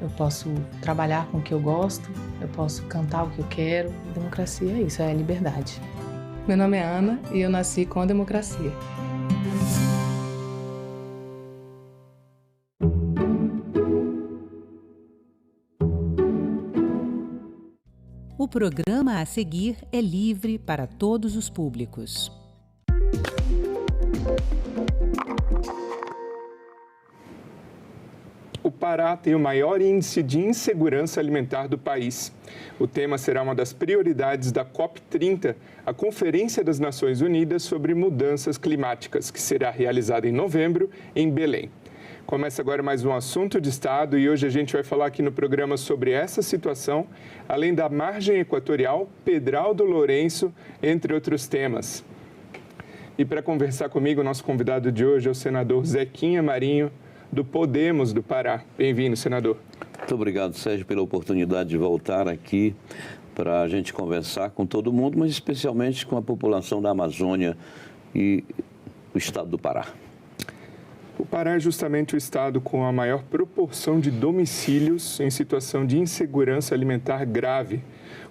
Eu posso trabalhar com o que eu gosto, eu posso cantar o que eu quero. Democracia é isso, é liberdade. Meu nome é Ana e eu nasci com a democracia. O programa a seguir é livre para todos os públicos. O Pará tem o maior índice de insegurança alimentar do país. O tema será uma das prioridades da COP30, a Conferência das Nações Unidas sobre Mudanças Climáticas, que será realizada em novembro em Belém. Começa agora mais um assunto de Estado e hoje a gente vai falar aqui no programa sobre essa situação, além da margem equatorial, Pedral do Lourenço, entre outros temas. E para conversar comigo, o nosso convidado de hoje é o senador Zequinha Marinho, do Podemos do Pará. Bem-vindo, senador. Muito obrigado, Sérgio, pela oportunidade de voltar aqui para a gente conversar com todo mundo, mas especialmente com a população da Amazônia e o estado do Pará. O Pará é justamente o estado com a maior proporção de domicílios em situação de insegurança alimentar grave.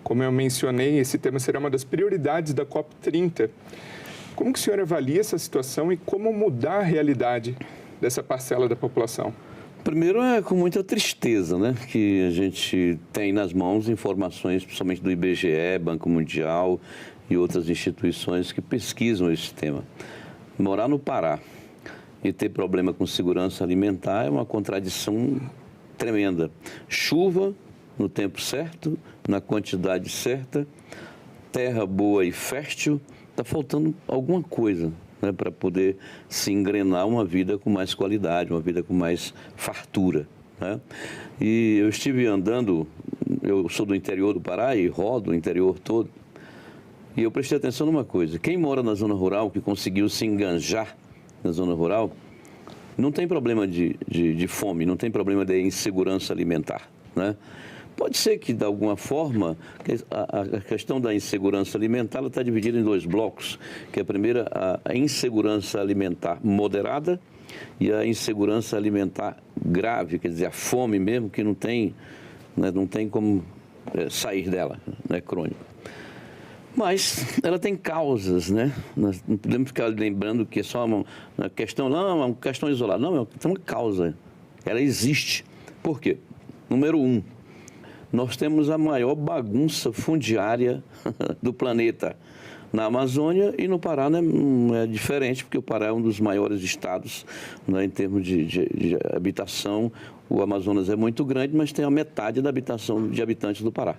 Como eu mencionei, esse tema será uma das prioridades da COP30. Como que o senhor avalia essa situação e como mudar a realidade dessa parcela da população? Primeiro, é com muita tristeza, né, que a gente tem nas mãos informações, principalmente do IBGE, Banco Mundial e outras instituições que pesquisam esse tema. Morar no Pará e ter problema com segurança alimentar é uma contradição tremenda. Chuva no tempo certo, na quantidade certa, terra boa e fértil, está faltando alguma coisa, né, para poder se engrenar uma vida com mais qualidade, uma vida com mais fartura, né? E eu estive andando, eu sou do interior do Pará e rodo o interior todo, e eu prestei atenção numa coisa: quem mora na zona rural, que conseguiu se enganjar na zona rural, não tem problema de fome, não tem problema de insegurança alimentar, né? Pode ser que, de alguma forma, a questão da insegurança alimentar está dividida em 2 blocos, que é a primeira, a insegurança alimentar moderada e a insegurança alimentar grave, quer dizer, a fome mesmo, que não tem, né, não tem como sair dela, né, crônica. Mas ela tem causas, né? Nós não podemos ficar lembrando que é só uma questão, não, é uma questão isolada. Não, é uma causa. Ela existe. Por quê? Número 1, nós temos a maior bagunça fundiária do planeta. Na Amazônia e no Pará, né, não é diferente, porque o Pará é um dos maiores estados, né, em termos de habitação. O Amazonas é muito grande, mas tem a metade da habitação de habitantes do Pará,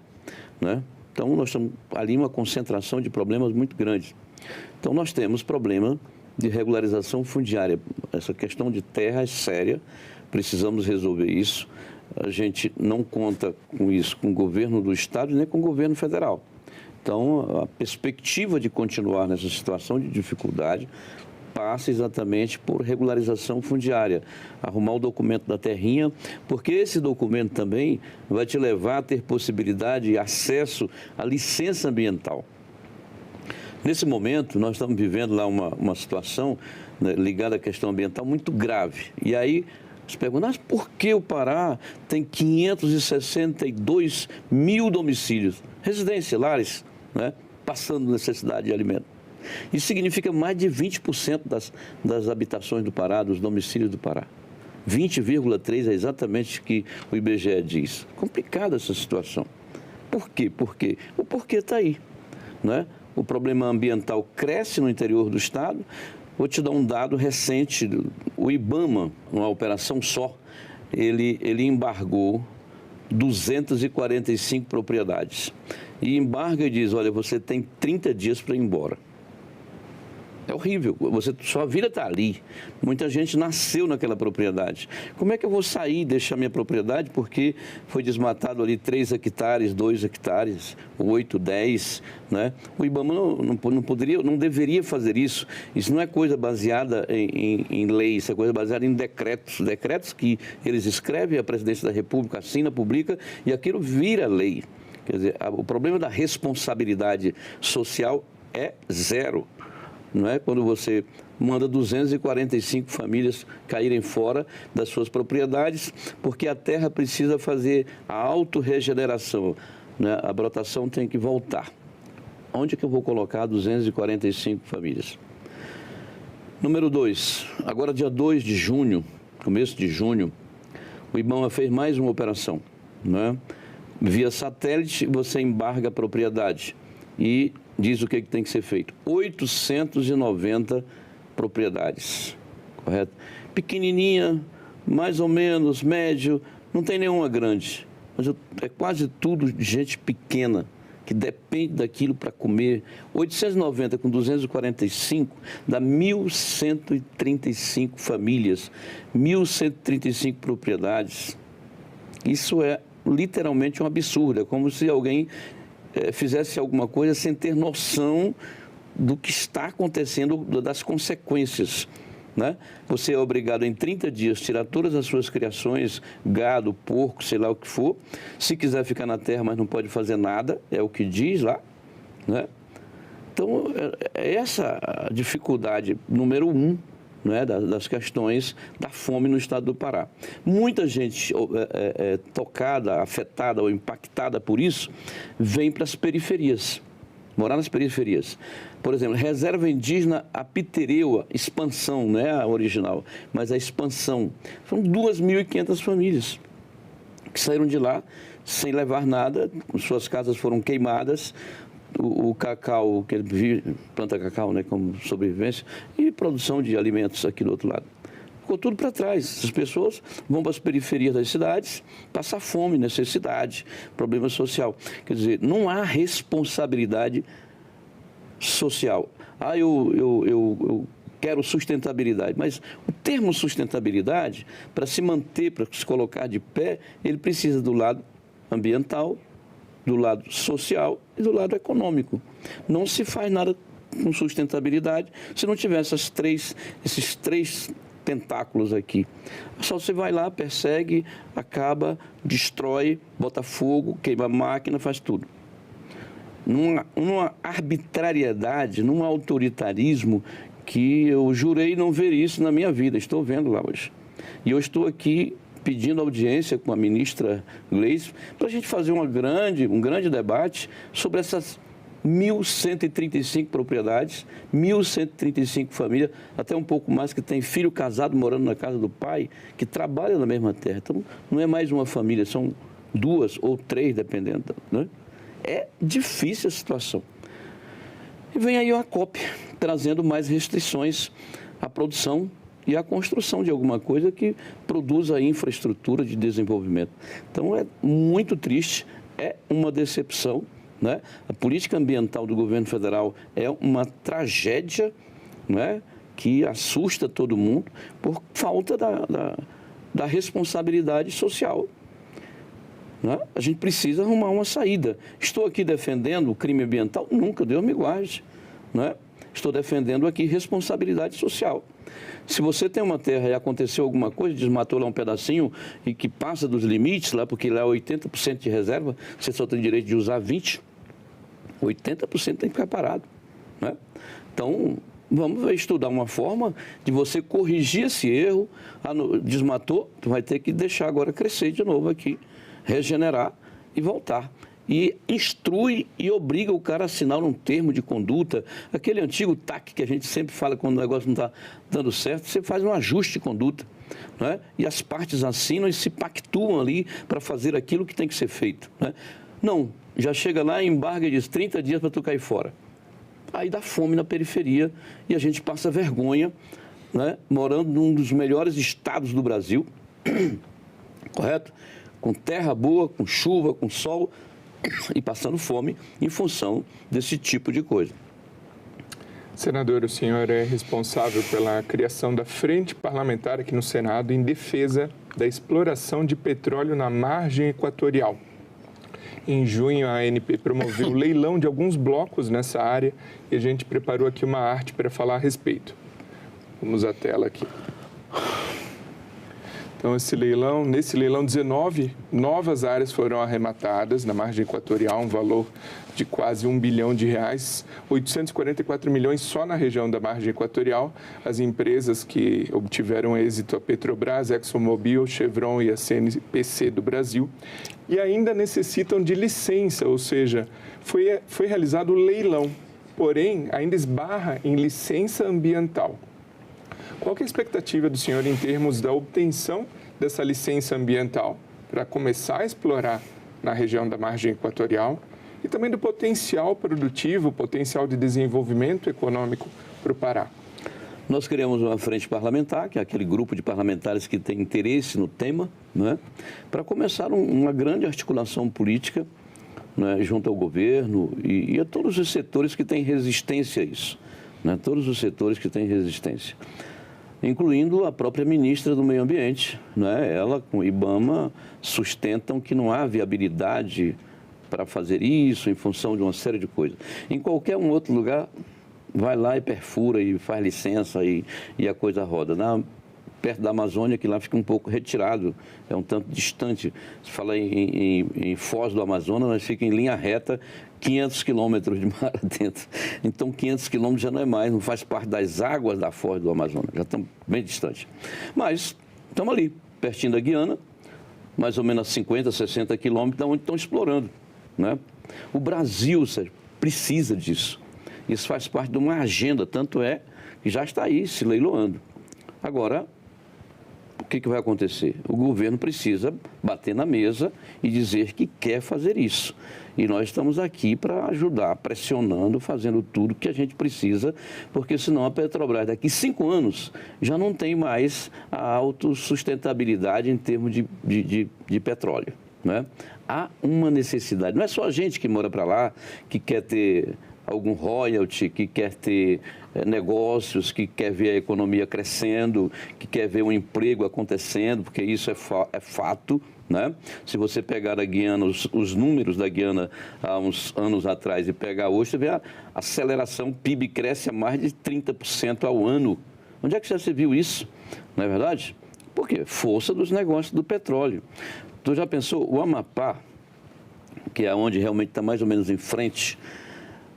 né? Então, nós temos ali uma concentração de problemas muito grandes. Então, nós temos problema de regularização fundiária. Essa questão de terra é séria, precisamos resolver isso. A gente não conta com isso com o governo do Estado nem com o governo federal. Então, a perspectiva de continuar nessa situação de dificuldade passa exatamente por regularização fundiária, arrumar o documento da terrinha, porque esse documento também vai te levar a ter possibilidade e acesso à licença ambiental. Nesse momento, nós estamos vivendo lá uma situação, né, ligada à questão ambiental muito grave. E aí, se perguntam, mas por que o Pará tem 562 mil domicílios, residências, lares, né, passando necessidade de alimento? Isso significa mais de 20% das habitações do Pará, dos domicílios do Pará. 20,3% é exatamente o que o IBGE diz. Complicada essa situação. Por quê? O porquê está aí, né? O problema ambiental cresce no interior do Estado. Vou te dar um dado recente. O IBAMA, uma operação só, ele embargou 245 propriedades. E embarga e diz, olha, você tem 30 dias para ir embora. É horrível, sua vida está ali. Muita gente nasceu naquela propriedade. Como é que eu vou sair e deixar minha propriedade porque foi desmatado ali 3 hectares, 2 hectares, 8, 10, né? O IBAMA não deveria fazer isso. Isso não é coisa baseada em lei, isso é coisa baseada em decretos. Decretos que eles escrevem, a Presidência da República assina, publica e aquilo vira lei. Quer dizer, o problema da responsabilidade social é zero. Não é? Quando você manda 245 famílias caírem fora das suas propriedades, porque a terra precisa fazer a autorregeneração, né? A brotação tem que voltar. Onde é que eu vou colocar 245 famílias? Número 2, agora dia 2 de junho, começo de junho, o IBAMA fez mais uma operação, né? Via satélite, você embarga a propriedade e diz o que tem que ser feito. 890 propriedades, correto? Pequenininha, mais ou menos, médio, não tem nenhuma grande. Mas é quase tudo gente pequena, que depende daquilo para comer. 890 com 245 dá 1.135 famílias, 1.135 propriedades. Isso é literalmente um absurdo. É como se alguém fizesse alguma coisa sem ter noção do que está acontecendo, das consequências, né? Você é obrigado em 30 dias tirar todas as suas criações, gado, porco, sei lá o que for. Se quiser ficar na terra, mas não pode fazer nada, é o que diz lá, né? Então, é essa a dificuldade número 1, né, das questões da fome no estado do Pará. Muita gente tocada, afetada ou impactada por isso, vem para as periferias, morar nas periferias. Por exemplo, reserva indígena Apitereua, expansão, não é a original, mas a expansão. São 2.500 famílias que saíram de lá sem levar nada, suas casas foram queimadas, o cacau, que ele planta cacau, né, como sobrevivência, e produção de alimentos aqui do outro lado. Ficou tudo para trás. As pessoas vão para as periferias das cidades, passar fome, necessidade, problema social. Quer dizer, não há responsabilidade social. Eu quero sustentabilidade, mas o termo sustentabilidade, para se manter, para se colocar de pé, ele precisa do lado ambiental, do lado social e do lado econômico. Não se faz nada com sustentabilidade se não tiver esses três tentáculos aqui. Só você vai lá, persegue, acaba, destrói, bota fogo, queima a máquina, faz tudo. Numa arbitrariedade, num autoritarismo que eu jurei não ver isso na minha vida. Estou vendo lá hoje. E eu estou aqui pedindo audiência com a ministra Gleisi para a gente fazer um grande debate sobre essas 1.135 propriedades, 1.135 famílias, até um pouco mais, que tem filho casado morando na casa do pai, que trabalha na mesma terra. Então, não é mais uma família, são 2 ou 3, dependendo, né? É difícil a situação. E vem aí a COP, trazendo mais restrições à produção e à construção de alguma coisa que produza a infraestrutura de desenvolvimento. Então, é muito triste, é uma decepção, né? A política ambiental do governo federal é uma tragédia, né? Que assusta todo mundo por falta da responsabilidade social. Né? A gente precisa arrumar uma saída. Estou aqui defendendo o crime ambiental? Nunca, Deus me guarde. Né? Estou defendendo aqui responsabilidade social. Se você tem uma terra e aconteceu alguma coisa, desmatou lá um pedacinho e que passa dos limites, lá porque lá é 80% de reserva, você só tem direito de usar 20%, 80% tem que ficar parado. Né? Então, vamos estudar uma forma de você corrigir esse erro. Desmatou, tu vai ter que deixar agora crescer de novo aqui, regenerar e voltar. E instrui e obriga o cara a assinar um termo de conduta, aquele antigo TAC que a gente sempre fala quando o negócio não está dando certo, você faz um ajuste de conduta, né? E as partes assinam e se pactuam ali para fazer aquilo que tem que ser feito. Né? Não, já chega lá, embarga e diz 30 dias para tu cair fora. Aí dá fome na periferia e a gente passa vergonha, né? Morando num dos melhores estados do Brasil, correto? Com terra boa, com chuva, com sol, e passando fome em função desse tipo de coisa. Senador, o senhor é responsável pela criação da Frente Parlamentar aqui no Senado em defesa da exploração de petróleo na margem equatorial. Em junho, a ANP promoveu o leilão de alguns blocos nessa área e a gente preparou aqui uma arte para falar a respeito. Vamos à tela aqui. Então, nesse leilão, 19 novas áreas foram arrematadas na margem equatorial, um valor de quase R$1 bilhão, 844 milhões só na região da margem equatorial. As empresas que obtiveram êxito, a Petrobras, ExxonMobil, Chevron e a CNPC do Brasil, e ainda necessitam de licença, ou seja, foi realizado o leilão, porém ainda esbarra em licença ambiental. Qual que é a expectativa do senhor em termos da obtenção dessa licença ambiental para começar a explorar na região da margem equatorial e também do potencial produtivo, potencial de desenvolvimento econômico para o Pará? Nós criamos uma frente parlamentar, que é aquele grupo de parlamentares que tem interesse no tema, né, para começar uma grande articulação política, né, junto ao governo e a todos os setores que têm resistência a isso, né, todos os setores que têm resistência, incluindo a própria ministra do Meio Ambiente, né? Ela com o IBAMA sustentam que não há viabilidade para fazer isso em função de uma série de coisas. Em qualquer um outro lugar, vai lá e perfura e faz licença e a coisa roda. Perto da Amazônia, que lá fica um pouco retirado, é um tanto distante. Se fala em Foz do Amazonas, mas fica em linha reta, 500 quilômetros de mar dentro. Então, 500 quilômetros já não é mais, não faz parte das águas da Foz do Amazonas, já estão bem distantes. Mas estamos ali, pertinho da Guiana, mais ou menos a 50, 60 quilômetros, da onde estão explorando. Né? O Brasil, Sérgio, precisa disso. Isso faz parte de uma agenda, tanto é que já está aí se leiloando. Agora, o que vai acontecer? O governo precisa bater na mesa e dizer que quer fazer isso. E nós estamos aqui para ajudar, pressionando, fazendo tudo que a gente precisa, porque senão a Petrobras daqui 5 anos já não tem mais a autossustentabilidade em termos de petróleo. Né? Há uma necessidade, não é só a gente que mora para lá, que quer ter algum royalty, que quer ter negócios, que quer ver a economia crescendo, que quer ver um emprego acontecendo, porque isso é fato. Né? Se você pegar a Guiana, os números da Guiana há uns anos atrás e pegar hoje, você vê a aceleração, o PIB cresce a mais de 30% ao ano. Onde é que já se viu isso? Não é verdade? Por quê? Força dos negócios do petróleo. Tu já pensou, o Amapá, que é onde realmente está mais ou menos em frente,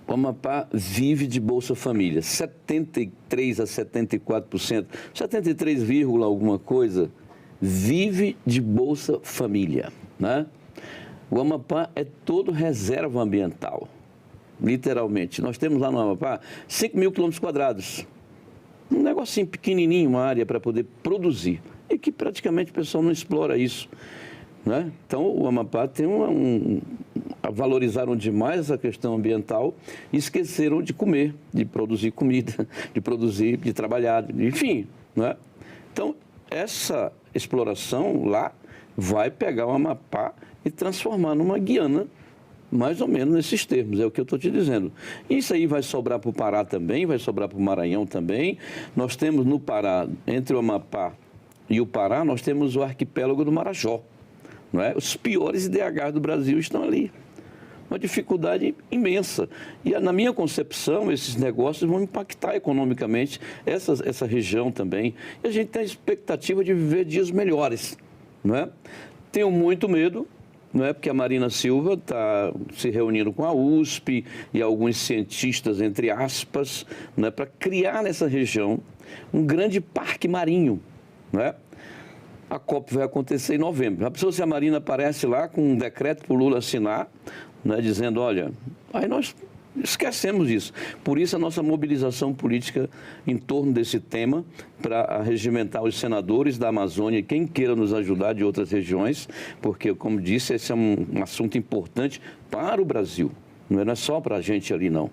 o Amapá vive de Bolsa Família, 73% a 74%, 73, alguma coisa, vive de Bolsa Família. Né? O Amapá é todo reserva ambiental, literalmente. Nós temos lá no Amapá 5 mil quilômetros quadrados, um negocinho pequenininho, uma área para poder produzir, e que praticamente o pessoal não explora isso. Né? Então, o Amapá tem valorizaram demais a questão ambiental e esqueceram de comer, de produzir comida, de trabalhar, enfim. Né? Então, essa exploração lá vai pegar o Amapá e transformar numa Guiana Mais ou menos nesses termos, é o que eu estou te dizendo. Isso aí vai sobrar para o Pará também, vai sobrar para o Maranhão também. Nós temos no Pará, entre o Amapá e o Pará, nós temos o arquipélago do Marajó. Não é? Os piores IDHs do Brasil estão ali. Uma dificuldade imensa. E, na minha concepção, esses negócios vão impactar economicamente essa região também. E a gente tem a expectativa de viver dias melhores. Não é? Tenho muito medo, não é? Porque a Marina Silva está se reunindo com a USP e alguns cientistas, entre aspas, não é? Para criar nessa região um grande parque marinho. Não é? A COP vai acontecer em novembro. A pessoa, se a Marina aparece lá com um decreto para o Lula assinar, né, dizendo, olha, aí nós esquecemos isso. Por isso a nossa mobilização política em torno desse tema, para regimentar os senadores da Amazônia e quem queira nos ajudar de outras regiões, porque, como disse, esse é um assunto importante para o Brasil. Não é só para a gente ali, não.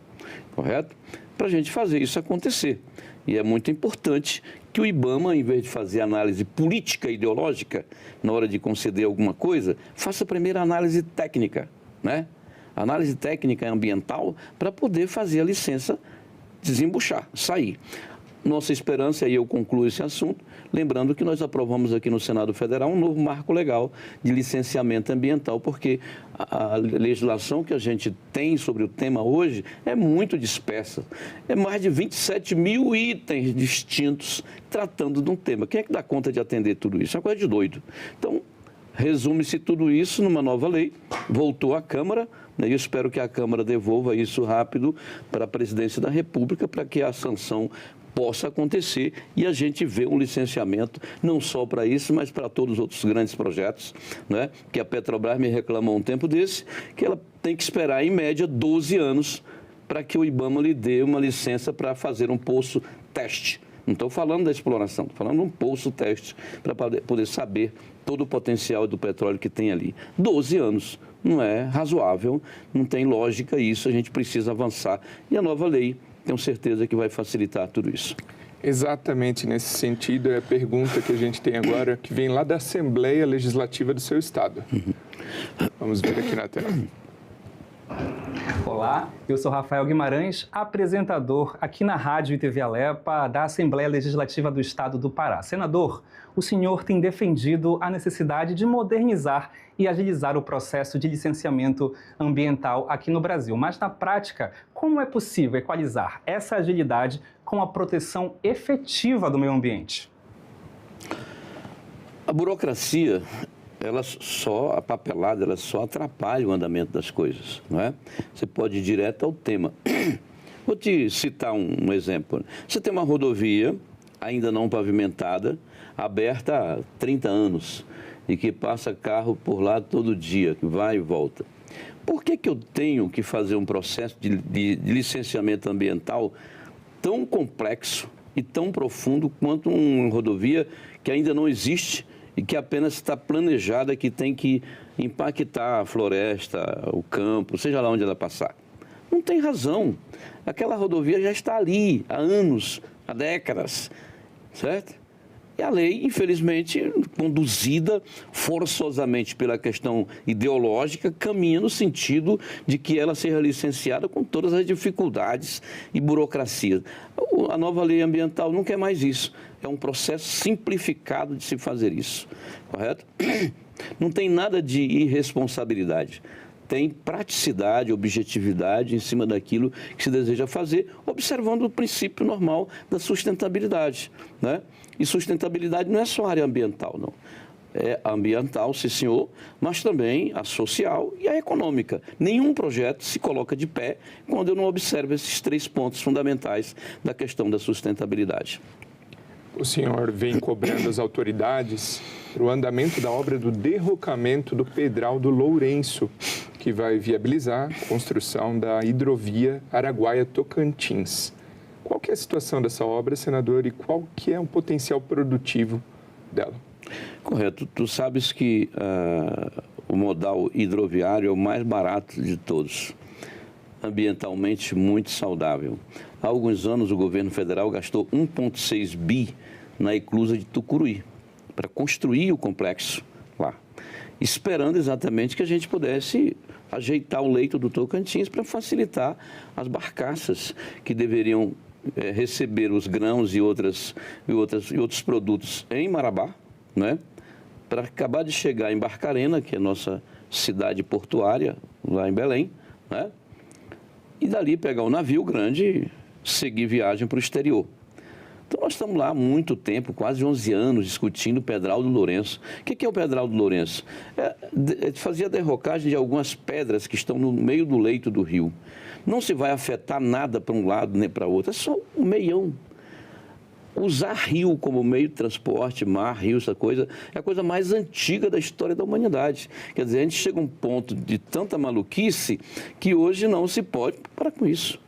Correto? Para a gente fazer isso acontecer. E é muito importante que o IBAMA, em vez de fazer análise política e ideológica, na hora de conceder alguma coisa, faça primeiro a análise técnica, né? Análise técnica ambiental para poder fazer a licença desembuchar, sair. Nossa esperança, e eu concluo esse assunto, lembrando que nós aprovamos aqui no Senado Federal um novo marco legal de licenciamento ambiental, porque a legislação que a gente tem sobre o tema hoje é muito dispersa. É mais de 27 mil itens distintos tratando de um tema. Quem é que dá conta de atender tudo isso? É uma coisa de doido. Então, resume-se tudo isso numa nova lei, voltou à Câmara, né? Eu espero que a Câmara devolva isso rápido para a Presidência da República, para que a sanção possa acontecer e a gente vê um licenciamento, não só para isso, mas para todos os outros grandes projetos, né? Que a Petrobras me reclamou um tempo desse, que ela tem que esperar, em média, 12 anos para que o IBAMA lhe dê uma licença para fazer um poço teste. Não estou falando da exploração, estou falando de um poço teste para poder saber todo o potencial do petróleo que tem ali. 12 anos, não é razoável, não tem lógica isso, a gente precisa avançar. E a nova lei, tenho certeza que vai facilitar tudo isso. Exatamente nesse sentido é a pergunta que a gente tem agora, que vem lá da Assembleia Legislativa do seu estado. Vamos ver aqui na tela. Olá, eu sou Rafael Guimarães, apresentador aqui na Rádio e TV Alepa da Assembleia Legislativa do Estado do Pará. Senador, o senhor tem defendido a necessidade de modernizar e agilizar o processo de licenciamento ambiental aqui no Brasil. Mas, na prática, como é possível equalizar essa agilidade com a proteção efetiva do meio ambiente? A burocracia, a papelada, ela só atrapalha o andamento das coisas, não é? Você pode ir direto ao tema. Vou te citar um exemplo. Você tem uma rodovia ainda não pavimentada, aberta há 30 anos, e que passa carro por lá todo dia, que vai e volta. Por que eu tenho que fazer um processo de licenciamento ambiental tão complexo e tão profundo quanto uma rodovia que ainda não existe e que apenas está planejada, que tem que impactar a floresta, o campo, seja lá onde ela passar? Não tem razão. Aquela rodovia já está ali há anos, há décadas, certo? E a lei, infelizmente, conduzida forçosamente pela questão ideológica, caminha no sentido de que ela seja licenciada com todas as dificuldades e burocracia. A nova lei ambiental não quer mais isso. É um processo simplificado de se fazer isso, correto? Não tem nada de irresponsabilidade. Tem praticidade, objetividade em cima daquilo que se deseja fazer, observando o princípio normal da sustentabilidade, né? E sustentabilidade não é só a área ambiental, não. É ambiental, sim senhor, mas também a social e a econômica. Nenhum projeto se coloca de pé quando eu não observo esses 3 pontos fundamentais da questão da sustentabilidade. O senhor vem cobrando as autoridades para o andamento da obra do derrocamento do Pedral do Lourenço, que vai viabilizar a construção da hidrovia Araguaia-Tocantins. Qual que é a situação dessa obra, senador, e qual que é o potencial produtivo dela? Correto. Tu sabes que o modal hidroviário é o mais barato de todos, ambientalmente muito saudável. Há alguns anos o governo federal gastou 1,6 bi na eclusa de Tucuruí para construir o complexo lá. esperando exatamente que a gente pudesse ajeitar o leito do Tocantins para facilitar as barcaças que deveriam receber os grãos e outros produtos em Marabá, né? Para acabar de chegar em Barcarena, que é a nossa cidade portuária, lá em Belém, né? E dali pegar um navio grande e seguir viagem para o exterior. Então, nós estamos lá há muito tempo, quase 11 anos, discutindo o Pedral do Lourenço. O que é o Pedral do Lourenço? Fazia a derrocagem de algumas pedras que estão no meio do leito do rio. Não se vai afetar nada para um lado nem para outro, é só um meião. Usar rio como meio de transporte, mar, rio, essa coisa, é a coisa mais antiga da história da humanidade. Quer dizer, a gente chega a um ponto de tanta maluquice que hoje não se pode parar com isso.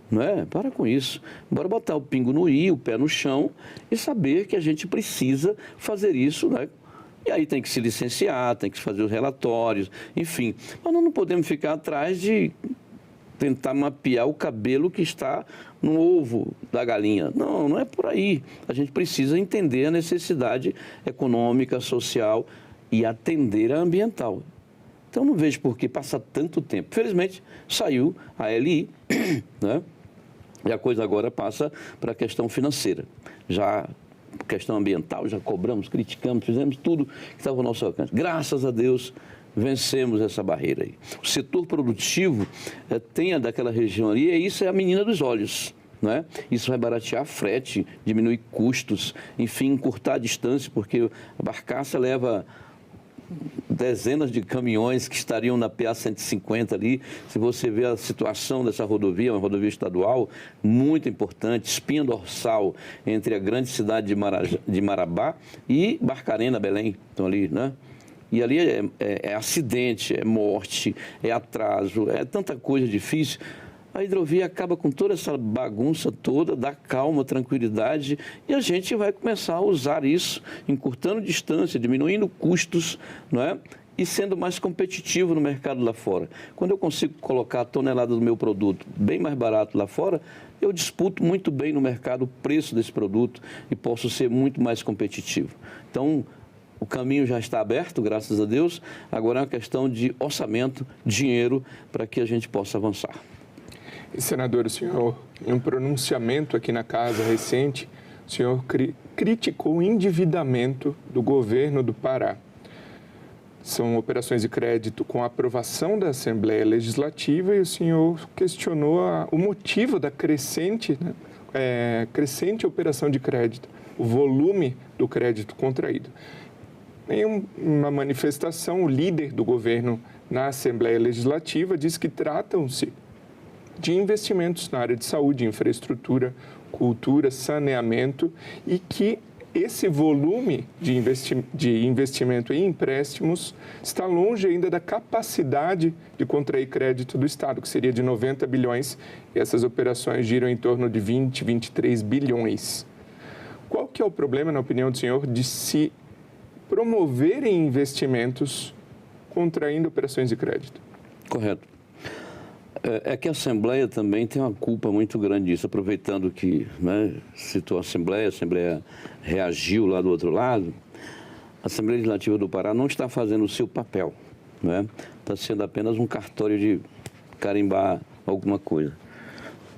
Não é? Para com isso. Bora botar o pingo no i, o pé no chão e saber que a gente precisa fazer isso, né? E aí tem que se licenciar, tem que fazer os relatórios, enfim. Mas nós não podemos ficar atrás de tentar mapear o cabelo que está no ovo da galinha. Não, não é por aí. A gente precisa entender a necessidade econômica, social e atender a ambiental. Então não vejo por que passar tanto tempo. Felizmente saiu a LI, né? E a coisa agora passa para a questão financeira. Já questão ambiental, já cobramos, criticamos, fizemos tudo que estava ao nosso alcance. Graças a Deus, vencemos essa barreira aí. O setor produtivo tem daquela região ali, e isso é a menina dos olhos. Né? Isso vai baratear frete, diminuir custos, enfim, encurtar a distância, porque a barcaça leva dezenas de caminhões que estariam na PA 150 ali. Se você vê a situação dessa rodovia, uma rodovia estadual muito importante, espinha dorsal entre a grande cidade de Marabá e Barcarena, Belém, estão ali, né? E ali é acidente, é morte, é atraso, é tanta coisa difícil. A hidrovia acaba com toda essa bagunça toda, dá calma, tranquilidade, e a gente vai começar a usar isso, encurtando distância, diminuindo custos, não é? E sendo mais competitivo no mercado lá fora. Quando eu consigo colocar a tonelada do meu produto bem mais barato lá fora, eu disputo muito bem no mercado o preço desse produto e posso ser muito mais competitivo. Então, o caminho já está aberto, graças a Deus. Agora é uma questão de orçamento, dinheiro, para que a gente possa avançar. E, senador, o senhor, em um pronunciamento aqui na casa recente, o senhor criticou o endividamento do governo do Pará. São operações de crédito com aprovação da Assembleia Legislativa e o senhor questionou o motivo da crescente operação de crédito, o volume do crédito contraído. Em uma manifestação, o líder do governo na Assembleia Legislativa disse que tratam-se de investimentos na área de saúde, infraestrutura, cultura, saneamento e que esse volume de investimento em empréstimos está longe ainda da capacidade de contrair crédito do Estado, que seria de 90 bilhões, e essas operações giram em torno de 20, 23 bilhões. Qual que é o problema, na opinião do senhor, de se promoverem investimentos contraindo operações de crédito? Correto. É que a Assembleia também tem uma culpa muito grande disso, aproveitando que, né, citou a Assembleia reagiu lá do outro lado. A Assembleia Legislativa do Pará não está fazendo o seu papel, né? Está sendo apenas um cartório de carimbar alguma coisa.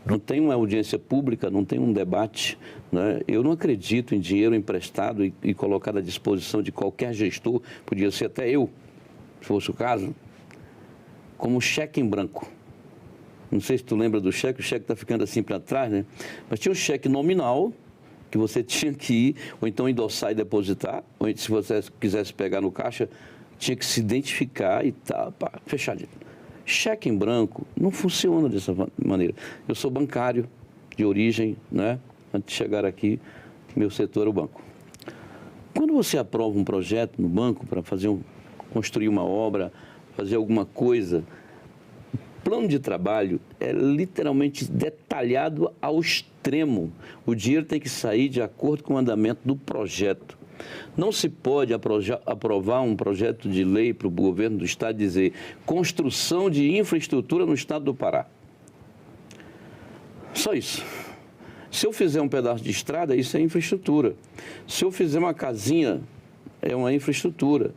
Não tem uma audiência pública, não tem um debate, né? Eu não acredito em dinheiro emprestado e colocado à disposição de qualquer gestor, podia ser até eu, se fosse o caso, como cheque em branco. Não sei se tu lembra do cheque, o cheque está ficando assim para trás, né? Mas tinha um cheque nominal que você tinha que ir, ou então endossar e depositar, ou se você quisesse pegar no caixa, tinha que se identificar e tá, fechadinho. Cheque em branco não funciona dessa maneira. Eu sou bancário de origem, né? Antes de chegar aqui, meu setor era o banco. Quando você aprova um projeto no banco para construir uma obra, fazer alguma coisa, plano de trabalho é literalmente detalhado ao extremo. O dinheiro tem que sair de acordo com o andamento do projeto. Não se pode aprovar um projeto de lei para o governo do Estado dizer construção de infraestrutura no Estado do Pará. Só isso. Se eu fizer um pedaço de estrada, isso é infraestrutura. Se eu fizer uma casinha, é uma infraestrutura.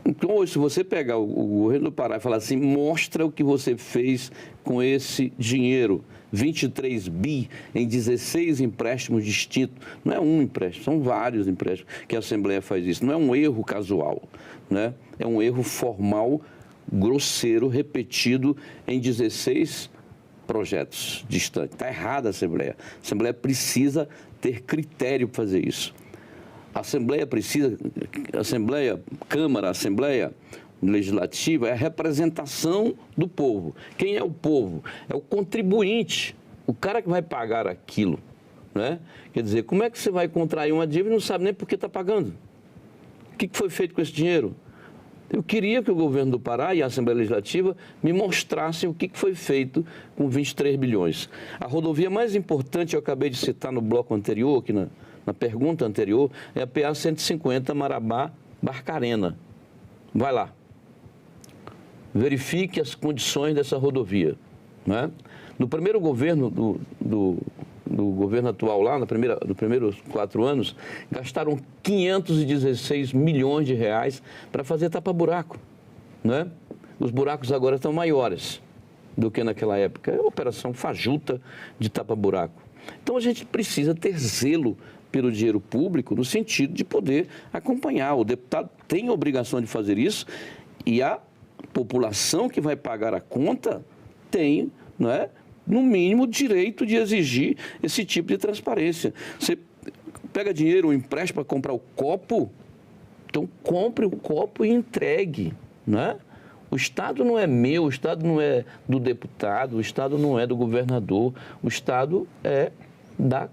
Então, hoje, se você pegar o governo do Pará e falar assim, mostra o que você fez com esse dinheiro, 23 bi em 16 empréstimos distintos. Não é um empréstimo, são vários empréstimos que a Assembleia faz isso. Não é um erro casual, né? É um erro formal, grosseiro, repetido em 16 projetos distantes. Está errada a Assembleia. A Assembleia precisa ter critério para fazer isso. A Assembleia precisa, Câmara, Assembleia Legislativa é a representação do povo. Quem é o povo? É o contribuinte, o cara que vai pagar aquilo, né? Quer dizer, como é que você vai contrair uma dívida e não sabe nem por que está pagando? O que foi feito com esse dinheiro? Eu queria que o governo do Pará e a Assembleia Legislativa me mostrassem o que foi feito com 23 bilhões. A rodovia mais importante, eu acabei de citar no bloco anterior, aqui na pergunta anterior, é a PA 150 Marabá-Barcarena. Vai lá. Verifique as condições dessa rodovia, né? No primeiro governo do governo atual lá, nos primeiros 4 anos, gastaram 516 milhões de reais para fazer tapa-buraco, né? Os buracos agora estão maiores do que naquela época. É uma operação fajuta de tapa-buraco. Então a gente precisa ter zelo pelo dinheiro público no sentido de poder acompanhar. O deputado tem a obrigação de fazer isso e a população que vai pagar a conta tem, não é, no mínimo, direito de exigir esse tipo de transparência. Você pega dinheiro ou empréstimo para comprar o copo, então compre o copo e entregue, né? O Estado não é meu, o Estado não é do deputado, o Estado não é do governador, o Estado é da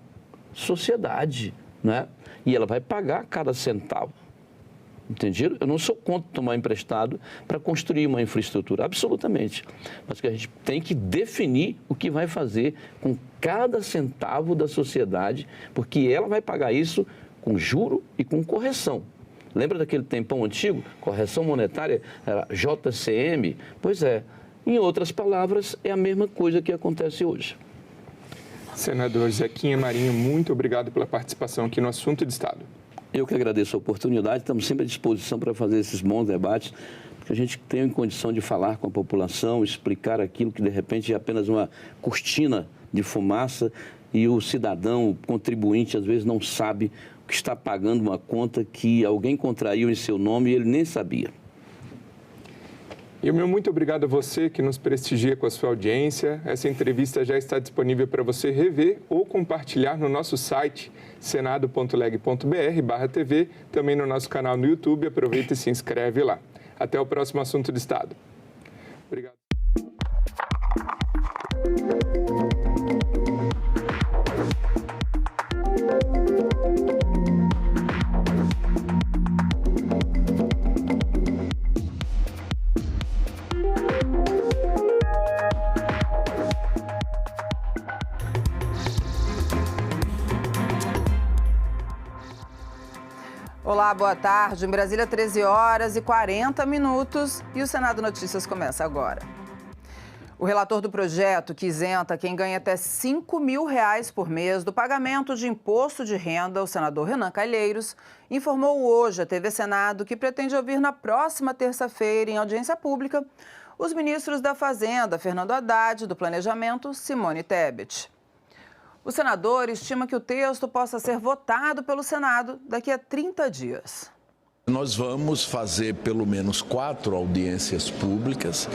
sociedade, né? E ela vai pagar cada centavo. Entendido? Eu não sou contra tomar emprestado para construir uma infraestrutura, absolutamente. Mas que a gente tem que definir o que vai fazer com cada centavo da sociedade, porque ela vai pagar isso com juro e com correção. Lembra daquele tempão antigo? Correção monetária era JCM? Pois é. Em outras palavras, é a mesma coisa que acontece hoje. Senador Zequinha Marinho, muito obrigado pela participação aqui no Assunto de Estado. Eu que agradeço a oportunidade, estamos sempre à disposição para fazer esses bons debates, porque a gente tem condição de falar com a população, explicar aquilo que de repente é apenas uma cortina de fumaça e o cidadão, o contribuinte, às vezes não sabe que está pagando uma conta que alguém contraiu em seu nome e ele nem sabia. E o meu muito obrigado a você que nos prestigia com a sua audiência. Essa entrevista já está disponível para você rever ou compartilhar no nosso site senado.leg.br/TV, também no nosso canal no YouTube. Aproveita e se inscreve lá. Até o próximo Assunto de Estado. Obrigado. Olá, boa tarde. Em Brasília, 13h40 e o Senado Notícias começa agora. O relator do projeto, que isenta quem ganha até R$ 5 mil por mês do pagamento de imposto de renda, o senador Renan Calheiros, informou hoje à TV Senado que pretende ouvir na próxima terça-feira, em audiência pública, os ministros da Fazenda, Fernando Haddad, e do Planejamento, Simone Tebet. O senador estima que o texto possa ser votado pelo Senado daqui a 30 dias. Nós vamos fazer pelo menos 4 audiências públicas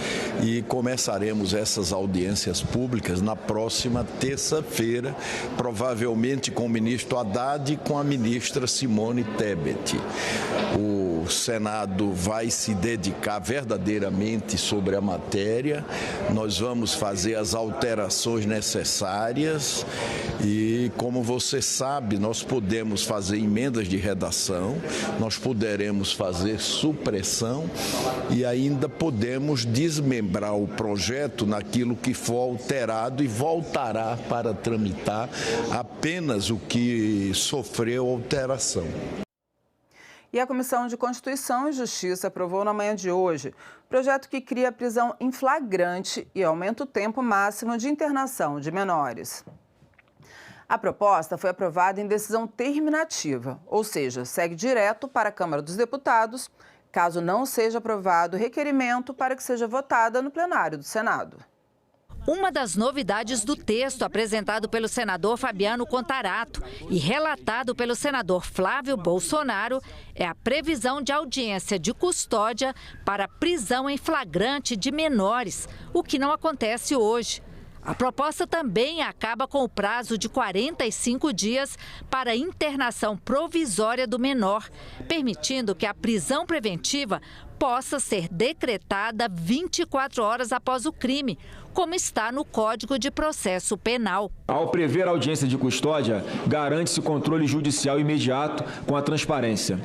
e começaremos essas audiências públicas na próxima terça-feira, provavelmente com o ministro Haddad e com a ministra Simone Tebet. O Senado vai se dedicar verdadeiramente sobre a matéria, nós vamos fazer as alterações necessárias e, como você sabe, nós podemos fazer emendas de redação, nós poderemos fazer supressão e ainda podemos desmembrar o projeto naquilo que for alterado e voltará para tramitar apenas o que sofreu alteração. E a Comissão de Constituição e Justiça aprovou na manhã de hoje projeto que cria a prisão em flagrante e aumenta o tempo máximo de internação de menores. A proposta foi aprovada em decisão terminativa, ou seja, segue direto para a Câmara dos Deputados, caso não seja aprovado o requerimento para que seja votada no plenário do Senado. Uma das novidades do texto apresentado pelo senador Fabiano Contarato e relatado pelo senador Flávio Bolsonaro é a previsão de audiência de custódia para prisão em flagrante de menores, o que não acontece hoje. A proposta também acaba com o prazo de 45 dias para internação provisória do menor, permitindo que a prisão preventiva possa ser decretada 24 horas após o crime, como está no Código de Processo Penal. Ao prever a audiência de custódia, garante-se o controle judicial imediato com a transparência.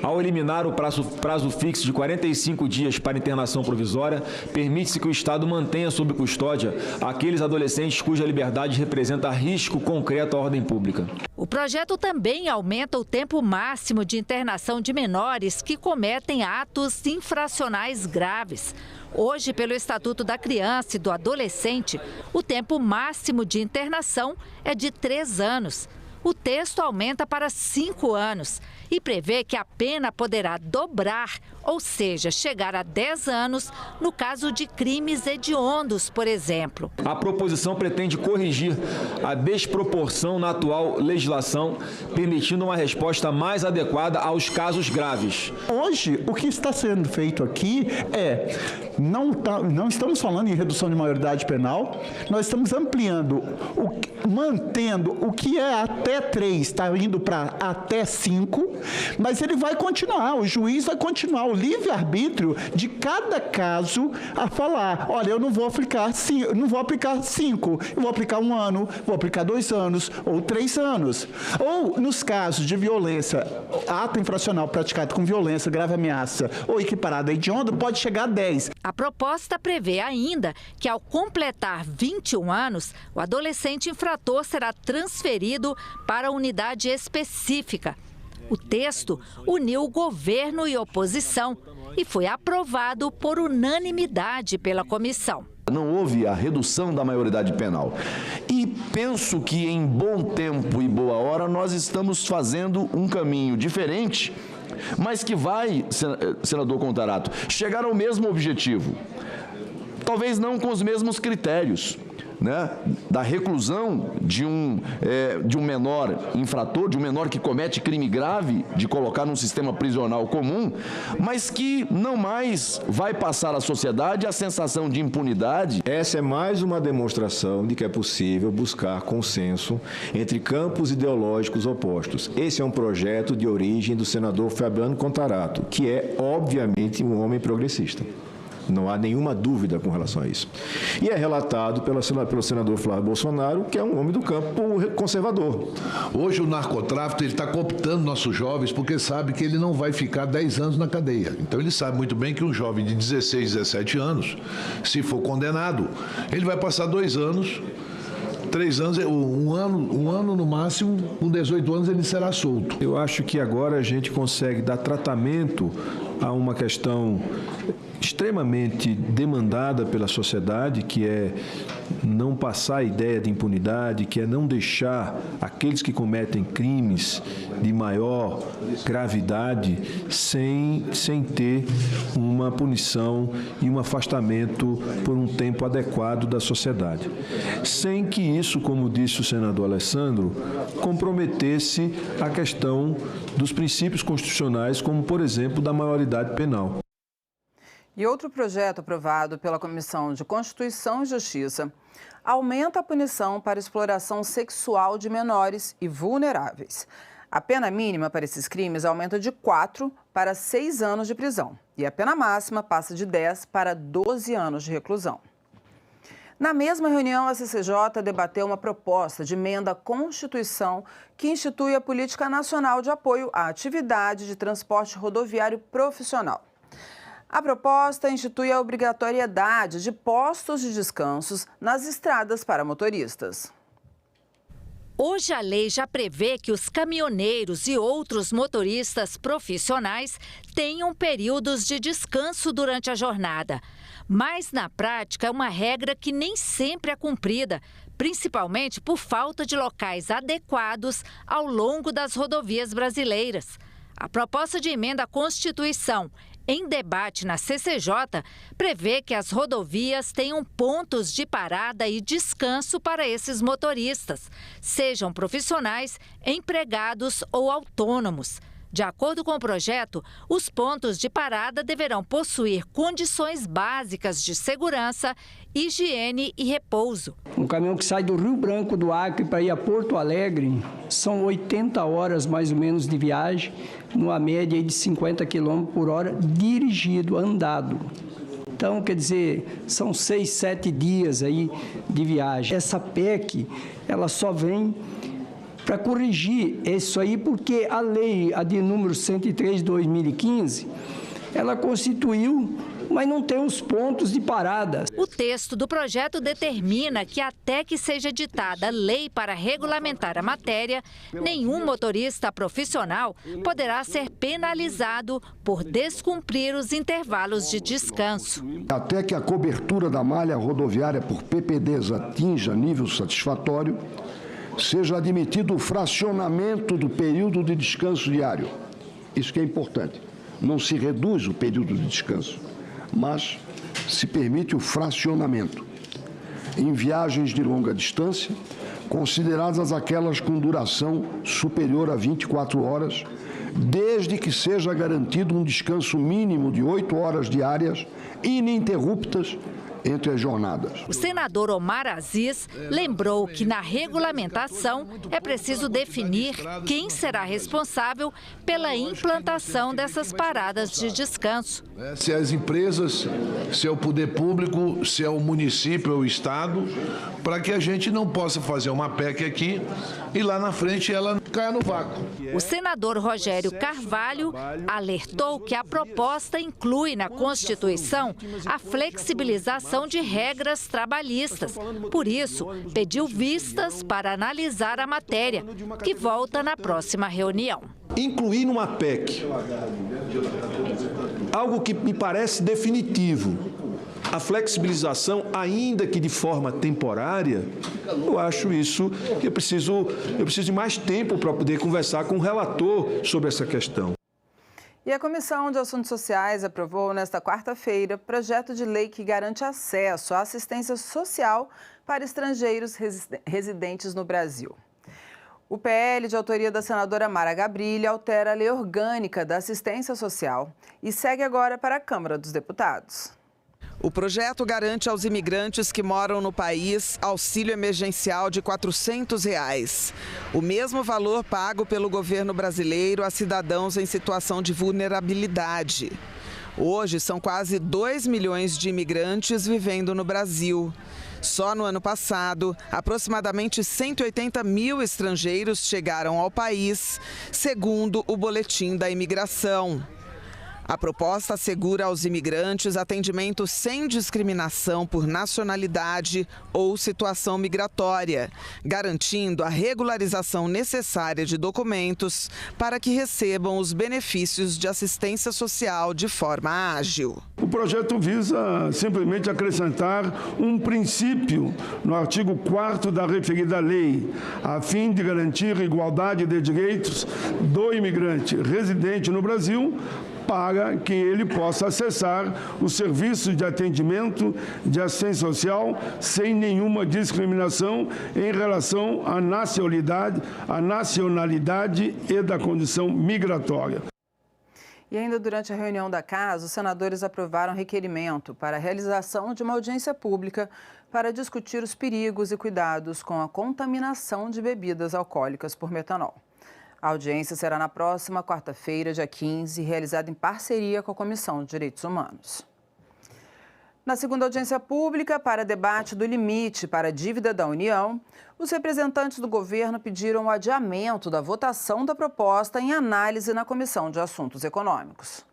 Ao eliminar o prazo fixo de 45 dias para internação provisória, permite-se que o Estado mantenha sob custódia aqueles adolescentes cuja liberdade representa risco concreto à ordem pública. O projeto também aumenta o tempo máximo de internação de menores que cometem atos infracionais graves. Hoje, pelo Estatuto da Criança e do Adolescente, o tempo máximo de internação é de 3 anos. O texto aumenta para 5 anos e prevê que a pena poderá dobrar, ou seja, chegar a 10 anos, no caso de crimes hediondos, por exemplo. A proposição pretende corrigir a desproporção na atual legislação, permitindo uma resposta mais adequada aos casos graves. Hoje, o que está sendo feito aqui não estamos falando em redução de maioridade penal, nós estamos ampliando, mantendo o que é até 3, está indo para até 5, mas ele vai continuar, o juiz vai continuar, o livre-arbítrio de cada caso a falar, olha, eu não vou aplicar 5, eu vou aplicar 1 ano, vou aplicar 2 anos ou 3 anos. Ou nos casos de violência, ato infracional praticado com violência, grave ameaça ou equiparado a hediondo, pode chegar a 10. A proposta prevê ainda que, ao completar 21 anos, o adolescente infrator será transferido para a unidade específica. O texto uniu governo e oposição e foi aprovado por unanimidade pela comissão. Não houve a redução da maioridade penal. E penso que em bom tempo e boa hora nós estamos fazendo um caminho diferente, mas que vai, senador Contarato, chegar ao mesmo objetivo. Talvez não com os mesmos critérios, né, da reclusão de um menor infrator, de um menor que comete crime grave, de colocar num sistema prisional comum, mas que não mais vai passar à sociedade a sensação de impunidade. Essa é mais uma demonstração de que é possível buscar consenso entre campos ideológicos opostos. Esse é um projeto de origem do senador Fabiano Contarato, que é, obviamente, um homem progressista. Não há nenhuma dúvida com relação a isso. E é relatado pelo senador Flávio Bolsonaro, que é um homem do campo conservador. Hoje o narcotráfico está cooptando nossos jovens porque sabe que ele não vai ficar 10 anos na cadeia. Então ele sabe muito bem que um jovem de 16, 17 anos, se for condenado, ele vai passar 2 anos, 3 anos, um ano no máximo, com 18 anos ele será solto. Eu acho que agora a gente consegue dar tratamento a uma questão extremamente demandada pela sociedade, que é não passar a ideia de impunidade, que é não deixar aqueles que cometem crimes de maior gravidade sem ter uma punição e um afastamento por um tempo adequado da sociedade. Sem que isso, como disse o senador Alessandro, comprometesse a questão dos princípios constitucionais, como, por exemplo, da maioridade penal. E outro projeto aprovado pela Comissão de Constituição e Justiça aumenta a punição para exploração sexual de menores e vulneráveis. A pena mínima para esses crimes aumenta de 4 para 6 anos de prisão e a pena máxima passa de 10 para 12 anos de reclusão. Na mesma reunião, a CCJ debateu uma proposta de emenda à Constituição que institui a Política Nacional de Apoio à Atividade de Transporte Rodoviário Profissional. A proposta institui a obrigatoriedade de postos de descansos nas estradas para motoristas. Hoje a lei já prevê que os caminhoneiros e outros motoristas profissionais tenham períodos de descanso durante a jornada. Mas, na prática, é uma regra que nem sempre é cumprida, principalmente por falta de locais adequados ao longo das rodovias brasileiras. A proposta de emenda à Constituição em debate na CCJ, prevê que as rodovias tenham pontos de parada e descanso para esses motoristas, sejam profissionais, empregados ou autônomos. De acordo com o projeto, os pontos de parada deverão possuir condições básicas de segurança, higiene e repouso. Um caminhão que sai do Rio Branco do Acre para ir a Porto Alegre, são 80 horas mais ou menos de viagem, numa média de 50 km por hora, dirigido, andado. Então, quer dizer, são 6, 7 dias aí de viagem. Essa PEC, ela só vem para corrigir isso aí, porque a lei, a de número 103 de 2015, ela constituiu, mas não tem os pontos de parada. O texto do projeto determina que até que seja ditada lei para regulamentar a matéria, nenhum motorista profissional poderá ser penalizado por descumprir os intervalos de descanso. Até que a cobertura da malha rodoviária por PPDs atinja nível satisfatório, seja admitido o fracionamento do período de descanso diário. Isso que é importante. Não se reduz o período de descanso, mas se permite o fracionamento. Em viagens de longa distância, consideradas aquelas com duração superior a 24 horas, desde que seja garantido um descanso mínimo de 8 horas diárias, ininterruptas, entre as jornadas. O senador Omar Aziz lembrou que na regulamentação é preciso definir quem será responsável pela implantação dessas paradas de descanso. Se é as empresas, se é o poder público, se é o município ou o estado, para que a gente não possa fazer uma PEC aqui e lá na frente ela caia no vácuo. O senador Rogério Carvalho alertou que a proposta inclui na Constituição a flexibilização de regras trabalhistas. Por isso, pediu vistas para analisar a matéria, que volta na próxima reunião. Incluir numa PEC algo que me parece definitivo, a flexibilização, ainda que de forma temporária, eu acho isso que eu preciso de mais tempo para poder conversar com o relator sobre essa questão. E a Comissão de Assuntos Sociais aprovou nesta quarta-feira projeto de lei que garante acesso à assistência social para estrangeiros residentes no Brasil. O PL, de autoria da senadora Mara Gabrilli, altera a lei orgânica da assistência social e segue agora para a Câmara dos Deputados. O projeto garante aos imigrantes que moram no país auxílio emergencial de R$ 400, o mesmo valor pago pelo governo brasileiro a cidadãos em situação de vulnerabilidade. Hoje, são quase 2 milhões de imigrantes vivendo no Brasil. Só no ano passado, aproximadamente 180 mil estrangeiros chegaram ao país, segundo o Boletim da Imigração. A proposta assegura aos imigrantes atendimento sem discriminação por nacionalidade ou situação migratória, garantindo a regularização necessária de documentos para que recebam os benefícios de assistência social de forma ágil. O projeto visa simplesmente acrescentar um princípio no artigo 4º da referida lei, a fim de garantir igualdade de direitos do imigrante residente no Brasil, para que ele possa acessar os serviços de atendimento de assistência social sem nenhuma discriminação em relação à nacionalidade e da condição migratória. E ainda durante a reunião da Casa, os senadores aprovaram requerimento para a realização de uma audiência pública para discutir os perigos e cuidados com a contaminação de bebidas alcoólicas por metanol. A audiência será na próxima quarta-feira, dia 15, realizada em parceria com a Comissão de Direitos Humanos. Na segunda audiência pública, para debate do limite para a dívida da União, os representantes do governo pediram o adiamento da votação da proposta em análise na Comissão de Assuntos Econômicos.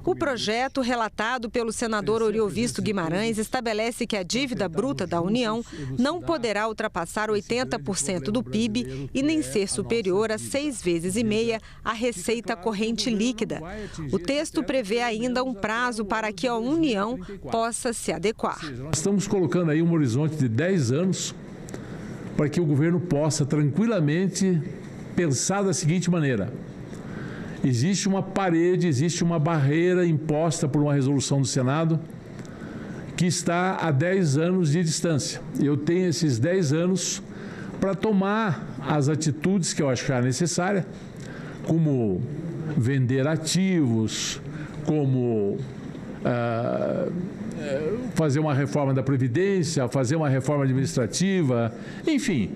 O projeto, relatado pelo senador Oriovisto Guimarães, estabelece que a dívida bruta da União não poderá ultrapassar 80% do PIB e nem ser superior a 6,5 vezes a receita corrente líquida. O texto prevê ainda um prazo para que a União possa se adequar. Estamos colocando aí um horizonte de 10 anos para que o governo possa tranquilamente pensar da seguinte maneira: existe uma parede, existe uma barreira imposta por uma resolução do Senado que está a 10 anos de distância. Eu tenho esses 10 anos para tomar as atitudes que eu achar necessária, como vender ativos, como fazer uma reforma da Previdência, fazer uma reforma administrativa, enfim.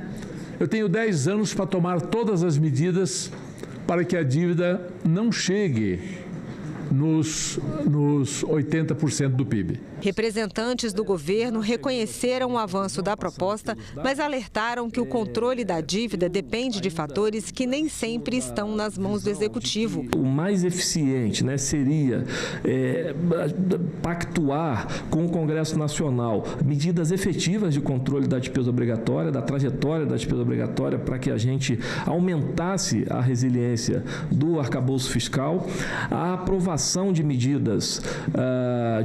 Eu tenho 10 anos para tomar todas as medidas para que a dívida não chegue nos 80% do PIB. Representantes do governo reconheceram o avanço da proposta, mas alertaram que o controle da dívida depende de fatores que nem sempre estão nas mãos do Executivo. O mais eficiente, seria pactuar com o Congresso Nacional medidas efetivas de controle da despesa obrigatória, da trajetória da despesa obrigatória, para que a gente aumentasse a resiliência do arcabouço fiscal, a aprovação de medidas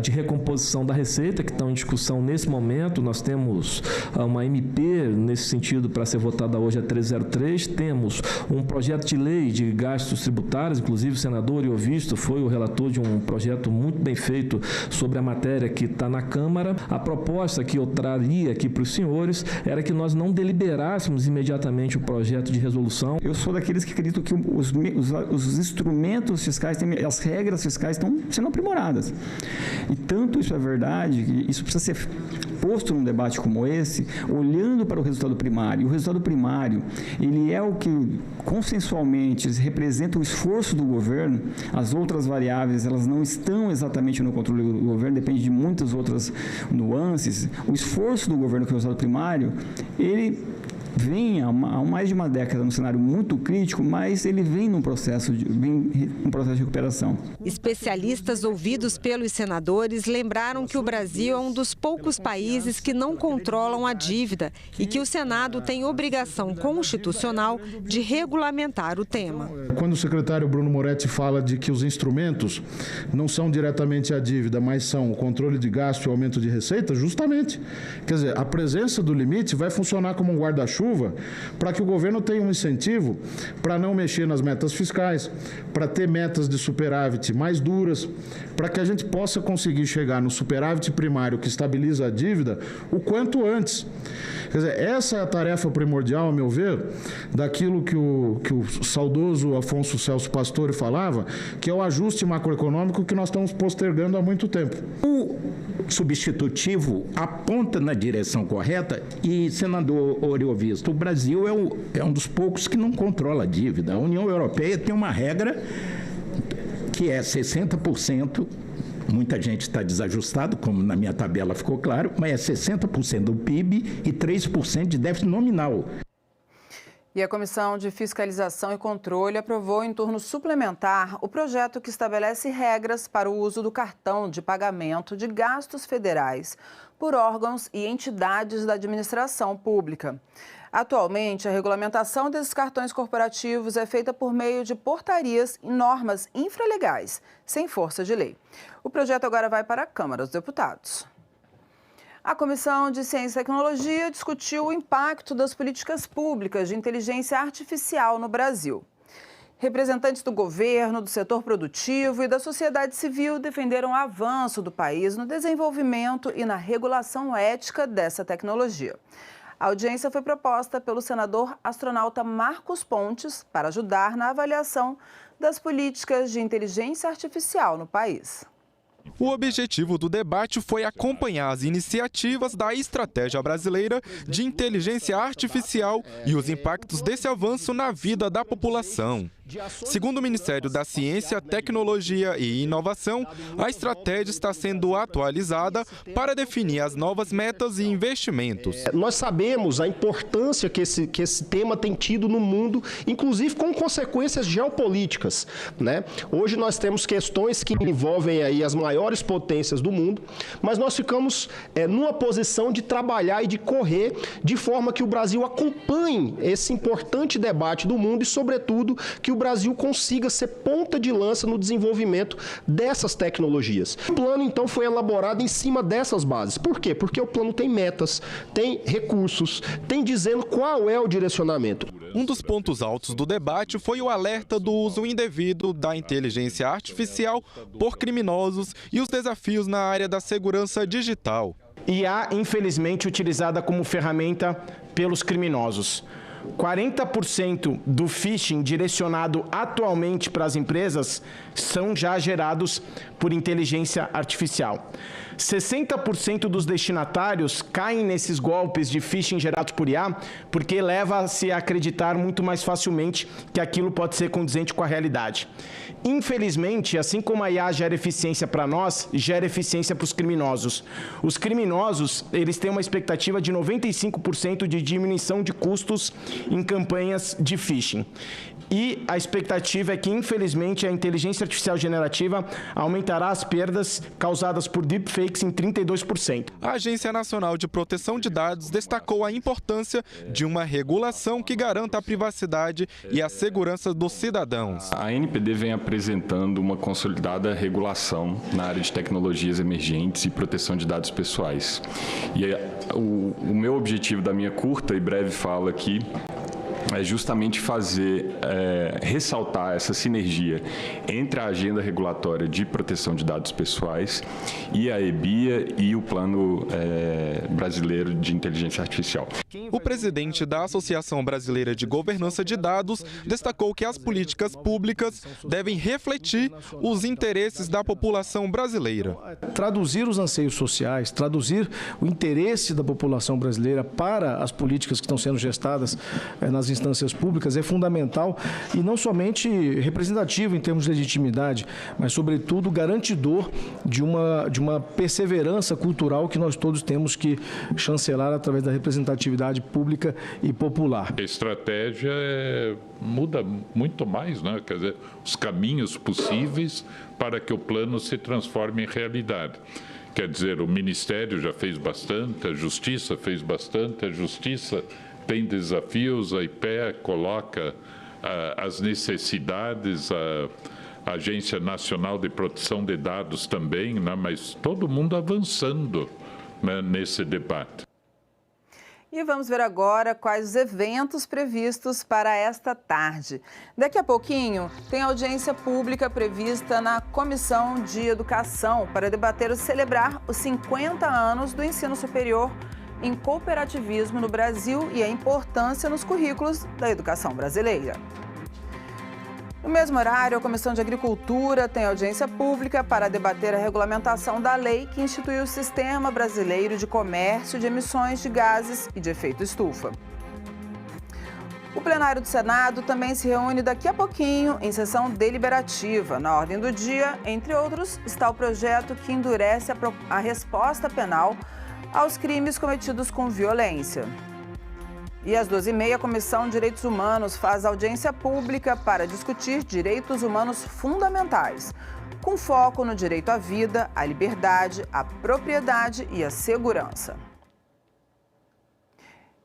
de recomposição da Receita, que estão em discussão nesse momento. Nós temos uma MP nesse sentido para ser votada hoje, a 303. Temos um projeto de lei de gastos tributários, inclusive o senador Iovisto foi o relator de um projeto muito bem feito sobre a matéria que está na Câmara. A proposta que eu traria aqui para os senhores era que nós não deliberássemos imediatamente o projeto de resolução. Eu sou daqueles que acreditam que os instrumentos fiscais, as regras fiscais estão sendo aprimoradas. E tanto isso é verdade, que isso precisa ser posto num debate como esse, olhando para o resultado primário. E o resultado primário, ele é o que consensualmente representa o esforço do governo. As outras variáveis, elas não estão exatamente no controle do governo, depende de muitas outras nuances. O esforço do governo, que é o resultado primário, ele vem há mais de uma década num cenário muito crítico, mas ele vem num processo de recuperação. Especialistas ouvidos pelos senadores lembraram que o Brasil é um dos poucos países que não controlam a dívida e que o Senado tem obrigação constitucional de regulamentar o tema. Quando o secretário Bruno Moretti fala de que os instrumentos não são diretamente a dívida, mas são o controle de gasto e o aumento de receita, justamente. Quer dizer, a presença do limite vai funcionar como um guarda-chuva para que o governo tenha um incentivo para não mexer nas metas fiscais, para ter metas de superávit mais duras, para que a gente possa conseguir chegar no superávit primário que estabiliza a dívida o quanto antes. Quer dizer, essa é a tarefa primordial, a meu ver, daquilo que o saudoso Afonso Celso Pastore falava, que é o ajuste macroeconômico que nós estamos postergando há muito tempo. O substitutivo aponta na direção correta e, senador Oriovisto, o Brasil é um dos poucos que não controla a dívida. A União Europeia tem uma regra que é 60%, muita gente está desajustado, como na minha tabela ficou claro, mas é 60% do PIB e 3% de déficit nominal. E a Comissão de Fiscalização e Controle aprovou em turno suplementar o projeto que estabelece regras para o uso do cartão de pagamento de gastos federais por órgãos e entidades da administração pública. Atualmente, a regulamentação desses cartões corporativos é feita por meio de portarias e normas infralegais, sem força de lei. O projeto agora vai para a Câmara dos Deputados. A Comissão de Ciência e Tecnologia discutiu o impacto das políticas públicas de inteligência artificial no Brasil. Representantes do governo, do setor produtivo e da sociedade civil defenderam o avanço do país no desenvolvimento e na regulação ética dessa tecnologia. A audiência foi proposta pelo senador astronauta Marcos Pontes para ajudar na avaliação das políticas de inteligência artificial no país. O objetivo do debate foi acompanhar as iniciativas da Estratégia Brasileira de Inteligência Artificial e os impactos desse avanço na vida da população. Segundo o Ministério da Ciência, Tecnologia e Inovação, a estratégia está sendo atualizada para definir as novas metas e investimentos. Nós sabemos a importância que esse tema tem tido no mundo, inclusive com consequências geopolíticas, né? Hoje nós temos questões que envolvem aí as maiores potências do mundo, mas nós ficamos numa posição de trabalhar e de correr de forma que o Brasil acompanhe esse importante debate do mundo e, sobretudo, que o Brasil consiga ser ponta de lança no desenvolvimento dessas tecnologias. O plano, então, foi elaborado em cima dessas bases. Por quê? Porque o plano tem metas, tem recursos, tem dizendo qual é o direcionamento. Um dos pontos altos do debate foi o alerta do uso indevido da inteligência artificial por criminosos e os desafios na área da segurança digital. IA, infelizmente, utilizada como ferramenta pelos criminosos. 40% do phishing direcionado atualmente para as empresas são já gerados por inteligência artificial. 60% dos destinatários caem nesses golpes de phishing gerados por IA porque leva-se a acreditar muito mais facilmente que aquilo pode ser condizente com a realidade. Infelizmente, assim como a IA gera eficiência para nós, gera eficiência para os criminosos. Os criminosos, eles têm uma expectativa de 95% de diminuição de custos em campanhas de phishing. E a expectativa é que, infelizmente, a inteligência artificial generativa aumentará as perdas causadas por deepfakes em 32%. A Agência Nacional de Proteção de Dados destacou a importância de uma regulação que garanta a privacidade e a segurança dos cidadãos. A ANPD vem apresentando uma consolidada regulação na área de tecnologias emergentes e proteção de dados pessoais. E o meu objetivo da minha curta e breve fala aqui é justamente ressaltar essa sinergia entre a agenda regulatória de proteção de dados pessoais e a EBIA e o Plano Brasileiro de Inteligência Artificial. O presidente da Associação Brasileira de Governança de Dados destacou que as políticas públicas devem refletir os interesses da população brasileira. Traduzir os anseios sociais, traduzir o interesse da população brasileira para as políticas que estão sendo gestadas nas instâncias públicas é fundamental e não somente representativo em termos de legitimidade, mas, sobretudo, garantidor de uma perseverança cultural que nós todos temos que chancelar através da representatividade pública e popular. A estratégia muda muito mais, né? Quer dizer, os caminhos possíveis para que o plano se transforme em realidade. Quer dizer, o Ministério já fez bastante, a Justiça fez bastante, a Justiça tem desafios, a IPEA coloca as necessidades, a Agência Nacional de Proteção de Dados também, né? Mas todo mundo avançando, né, nesse debate. E vamos ver agora quais os eventos previstos para esta tarde. Daqui a pouquinho, tem audiência pública prevista na Comissão de Educação para debater ou celebrar os 50 anos do ensino superior em cooperativismo no Brasil e a importância nos currículos da educação brasileira. No mesmo horário, a Comissão de Agricultura tem audiência pública para debater a regulamentação da lei que instituiu o Sistema Brasileiro de Comércio de Emissões de Gases e de Efeito Estufa. O plenário do Senado também se reúne daqui a pouquinho em sessão deliberativa. Na ordem do dia, entre outros, está o projeto que endurece a resposta penal aos crimes cometidos com violência. E às 12h30, a Comissão de Direitos Humanos faz audiência pública para discutir direitos humanos fundamentais, com foco no direito à vida, à liberdade, à propriedade e à segurança.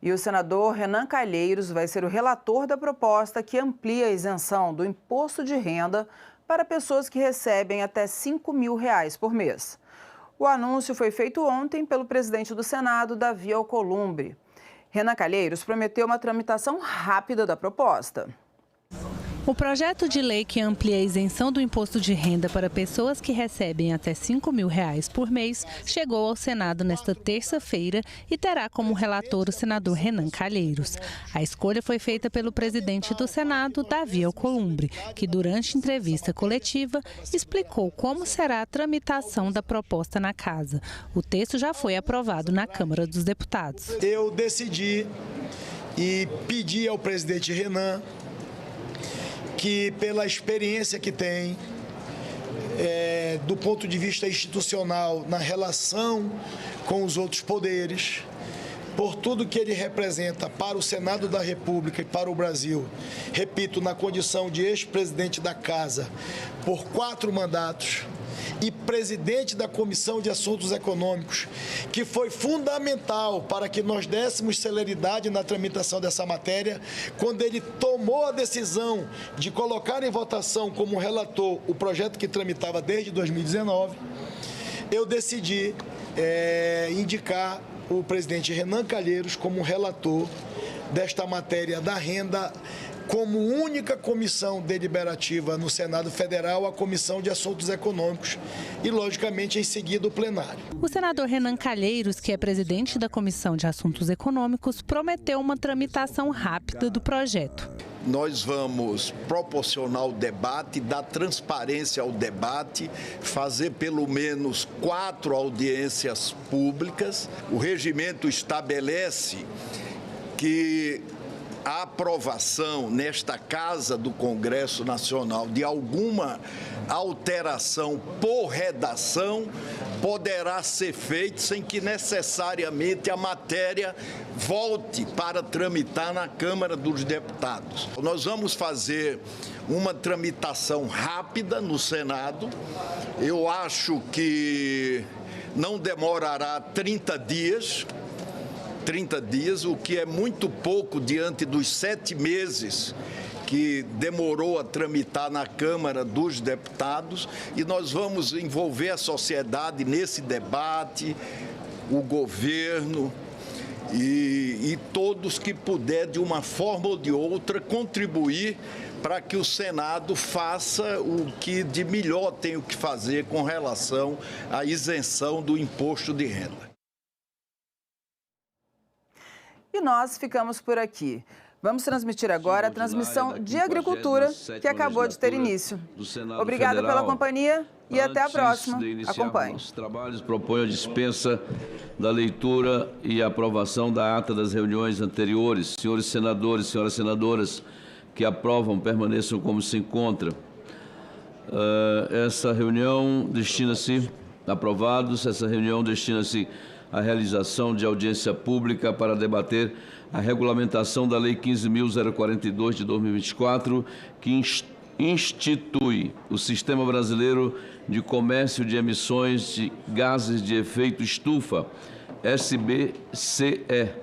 E o senador Renan Calheiros vai ser o relator da proposta que amplia a isenção do imposto de renda para pessoas que recebem até R$ 5.000 por mês. O anúncio foi feito ontem pelo presidente do Senado, Davi Alcolumbre. Renan Calheiros prometeu uma tramitação rápida da proposta. O projeto de lei que amplia a isenção do imposto de renda para pessoas que recebem até R$ 5.000 por mês chegou ao Senado nesta terça-feira e terá como relator o senador Renan Calheiros. A escolha foi feita pelo presidente do Senado, Davi Alcolumbre, que durante entrevista coletiva explicou como será a tramitação da proposta na casa. O texto já foi aprovado na Câmara dos Deputados. Eu decidi e pedi ao presidente Renan que, pela experiência que tem, do ponto de vista institucional, na relação com os outros poderes, por tudo que ele representa para o Senado da República e para o Brasil. Repito, na condição de ex-presidente da Casa por 4 mandatos e presidente da Comissão de Assuntos Econômicos, que foi fundamental para que nós dessemos celeridade na tramitação dessa matéria, quando ele tomou a decisão de colocar em votação como relator o projeto que tramitava desde 2019, eu decidi indicar o presidente Renan Calheiros como relator desta matéria da renda, como única comissão deliberativa no Senado Federal, a Comissão de Assuntos Econômicos e, logicamente, em seguida, o plenário. O senador Renan Calheiros, que é presidente da Comissão de Assuntos Econômicos, prometeu uma tramitação rápida do projeto. Nós vamos proporcionar o debate, dar transparência ao debate, fazer pelo menos 4 audiências públicas. O regimento estabelece que a aprovação nesta Casa do Congresso Nacional de alguma alteração por redação poderá ser feita sem que necessariamente a matéria volte para tramitar na Câmara dos Deputados. Nós vamos fazer uma tramitação rápida no Senado. Eu acho que não demorará 30 dias, o que é muito pouco diante dos 7 meses que demorou a tramitar na Câmara dos Deputados, e nós vamos envolver a sociedade nesse debate, o governo e todos que puder, de uma forma ou de outra, contribuir para que o Senado faça o que de melhor tem o que fazer com relação à isenção do imposto de renda. E nós ficamos por aqui. Vamos transmitir agora a transmissão de Agricultura, que acabou de ter início. Obrigada pela companhia e até a próxima. Acompanhe. Os trabalhos propõem a dispensa da leitura e aprovação da ata das reuniões anteriores. Senhores senadores, senhoras senadoras que aprovam, permaneçam como se encontram. Essa reunião destina-se, aprovados, essa reunião destina-se à realização de audiência pública para debater a regulamentação da Lei 15.042 de 2024, que institui o Sistema Brasileiro de Comércio de Emissões de Gases de Efeito Estufa, SBCE,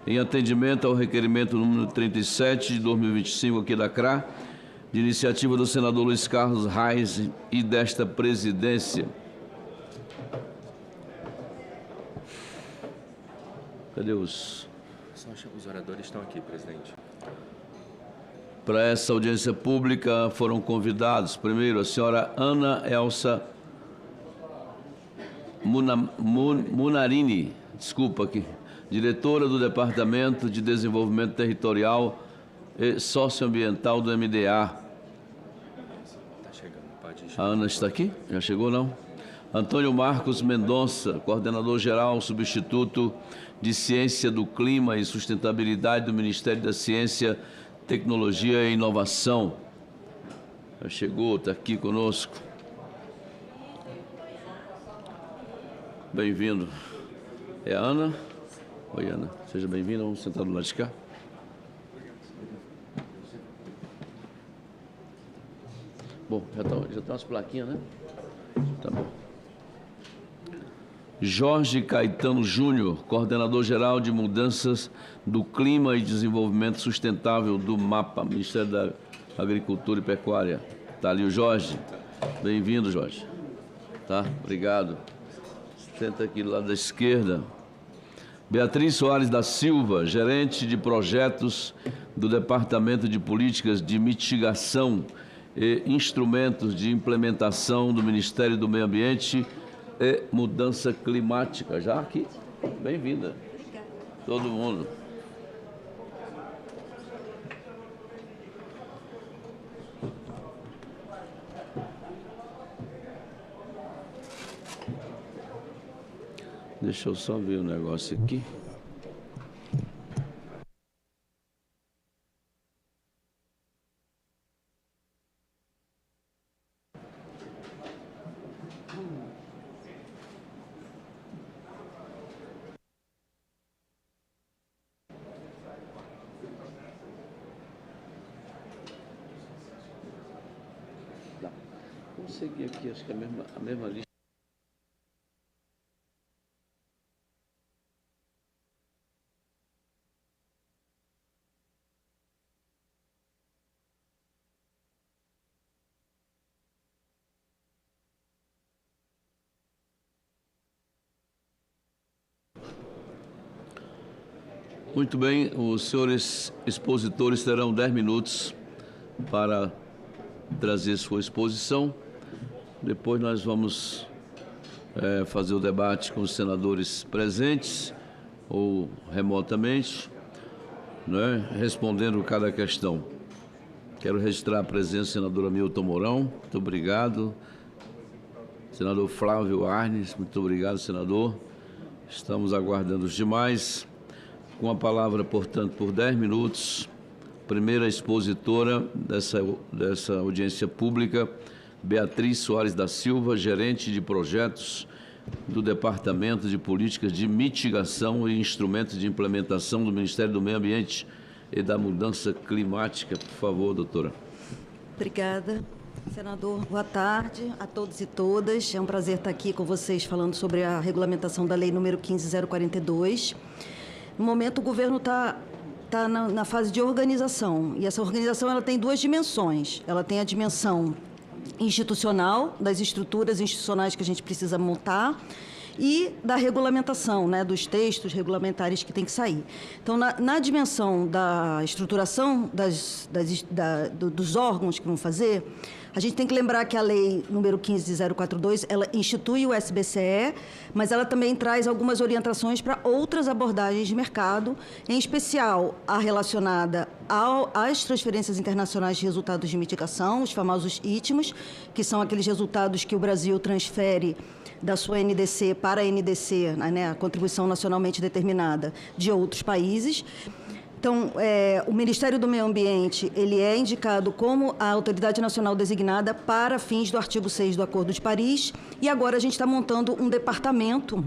em atendimento ao requerimento número 37 de 2025 aqui da CRA, de iniciativa do senador Luiz Carlos Reis e desta presidência. Cadê os oradores? Estão aqui, presidente. Para essa audiência pública foram convidados, primeiro, a senhora Ana Elsa Munarini, diretora do Departamento de Desenvolvimento Territorial e Socioambiental do MDA. A Ana está aqui? Já chegou, não? Antônio Marcos Mendonça, coordenador-geral substituto de Ciência do Clima e Sustentabilidade do Ministério da Ciência, Tecnologia e Inovação. Já chegou, está aqui conosco. Bem-vindo. É a Ana? Oi, Ana. Seja bem-vinda. Vamos sentar do lado de cá. Bom, já tem umas plaquinhas, né? Tá bom. Jorge Caetano Júnior, coordenador-geral de Mudanças do Clima e Desenvolvimento Sustentável do MAPA, Ministério da Agricultura e Pecuária. Está ali o Jorge. Bem-vindo, Jorge. Tá? Obrigado. Senta aqui do lado da esquerda. Beatriz Soares da Silva, gerente de projetos do Departamento de Políticas de Mitigação e Instrumentos de Implementação do Ministério do Meio Ambiente e Mudança Climática. Já aqui, bem-vinda. Todo mundo. Deixa eu só ver um negócio aqui. Vamos seguir aqui, acho que é a mesma lista. Muito bem, os senhores expositores terão 10 minutos para trazer sua exposição. Depois nós vamos fazer o debate com os senadores presentes ou remotamente, né, respondendo cada questão. Quero registrar a presença do senador Hamilton Mourão, muito obrigado. Senador Flávio Arnes, muito obrigado, senador. Estamos aguardando os demais. Com a palavra, portanto, por 10 minutos, primeira expositora dessa audiência pública, Beatriz Soares da Silva, gerente de projetos do Departamento de Políticas de Mitigação e Instrumentos de Implementação do Ministério do Meio Ambiente e da Mudança Climática. Por favor, doutora. Obrigada. Senador, boa tarde a todos e todas. É um prazer estar aqui com vocês falando sobre a regulamentação da Lei número 15.042. No momento, o governo está na fase de organização, e essa organização ela tem duas dimensões. Ela tem a dimensão institucional, das estruturas institucionais que a gente precisa montar, e da regulamentação, né, dos textos regulamentares que tem que sair. Então, na dimensão da estruturação dos órgãos que vão fazer, a gente tem que lembrar que a lei número 15.042, ela institui o SBCE, mas ela também traz algumas orientações para outras abordagens de mercado, em especial a relacionada às transferências internacionais de resultados de mitigação, os famosos ITMOS, que são aqueles resultados que o Brasil transfere da sua NDC para a NDC, né, a contribuição nacionalmente determinada, de outros países. Então, o Ministério do Meio Ambiente, ele é indicado como a autoridade nacional designada para fins do artigo 6 do Acordo de Paris, e agora a gente está montando um departamento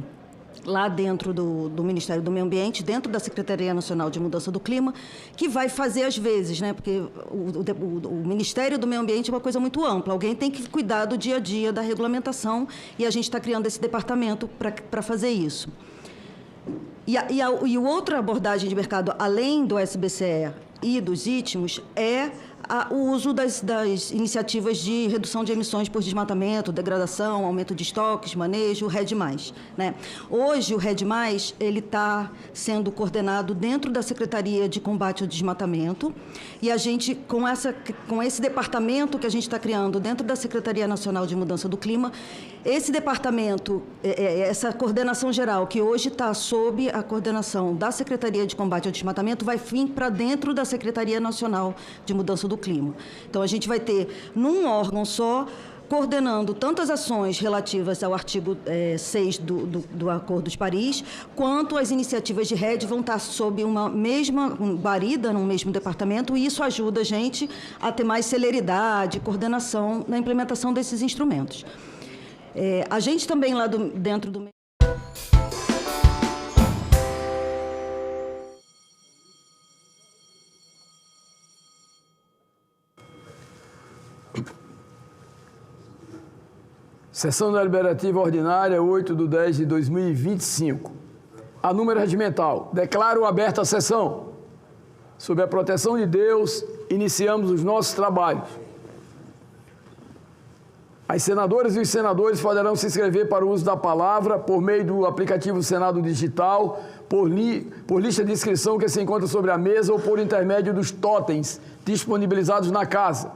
lá dentro do Ministério do Meio Ambiente, dentro da Secretaria Nacional de Mudança do Clima, que vai fazer às vezes, né? Porque o Ministério do Meio Ambiente é uma coisa muito ampla, alguém tem que cuidar do dia a dia da regulamentação, e a gente está criando esse departamento para fazer isso. E outra abordagem de mercado, além do SBCE e dos ITMOS, é o uso das iniciativas de redução de emissões por desmatamento, degradação, aumento de estoques, manejo, o RED+. Né? Hoje, o RED+, ele está sendo coordenado dentro da Secretaria de Combate ao Desmatamento, e a gente, com esse departamento que a gente está criando dentro da Secretaria Nacional de Mudança do Clima, esse departamento, essa coordenação geral, que hoje está sob a coordenação da Secretaria de Combate ao Desmatamento, vai vir para dentro da Secretaria Nacional de Mudança do Clima. Então, a gente vai ter, num órgão só, coordenando tantas ações relativas ao artigo 6 do Acordo de Paris, quanto as iniciativas de RED vão estar sob uma mesma guarida, num mesmo departamento, e isso ajuda a gente a ter mais celeridade, coordenação na implementação desses instrumentos. A gente também lá dentro do... Sessão deliberativa ordinária 8/10/2025. A número regimental. Declaro aberta a sessão. Sob a proteção de Deus, iniciamos os nossos trabalhos. As senadoras e os senadores poderão se inscrever para o uso da palavra por meio do aplicativo Senado Digital, por lista de inscrição que se encontra sobre a mesa ou por intermédio dos totens disponibilizados na casa.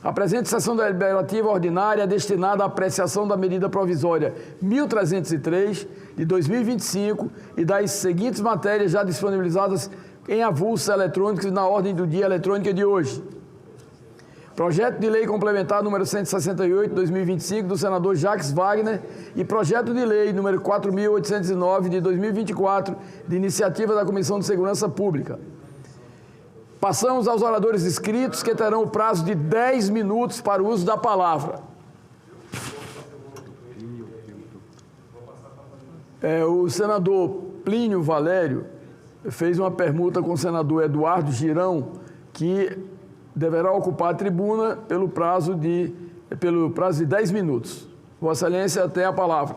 A presente sessão deliberativa ordinária é destinada à apreciação da medida provisória 1303 de 2025 e das seguintes matérias já disponibilizadas em avulsos eletrônicos na ordem do dia eletrônica de hoje. Projeto de lei complementar número 168 de 2025 do senador Jacques Wagner e projeto de lei número 4.809 de 2024 de iniciativa da Comissão de Segurança Pública. Passamos aos oradores inscritos, que terão o prazo de 10 minutos para o uso da palavra. O senador Plínio Valério fez uma permuta com o senador Eduardo Girão, que deverá ocupar a tribuna pelo prazo de 10 minutos. Vossa Excelência tem a palavra.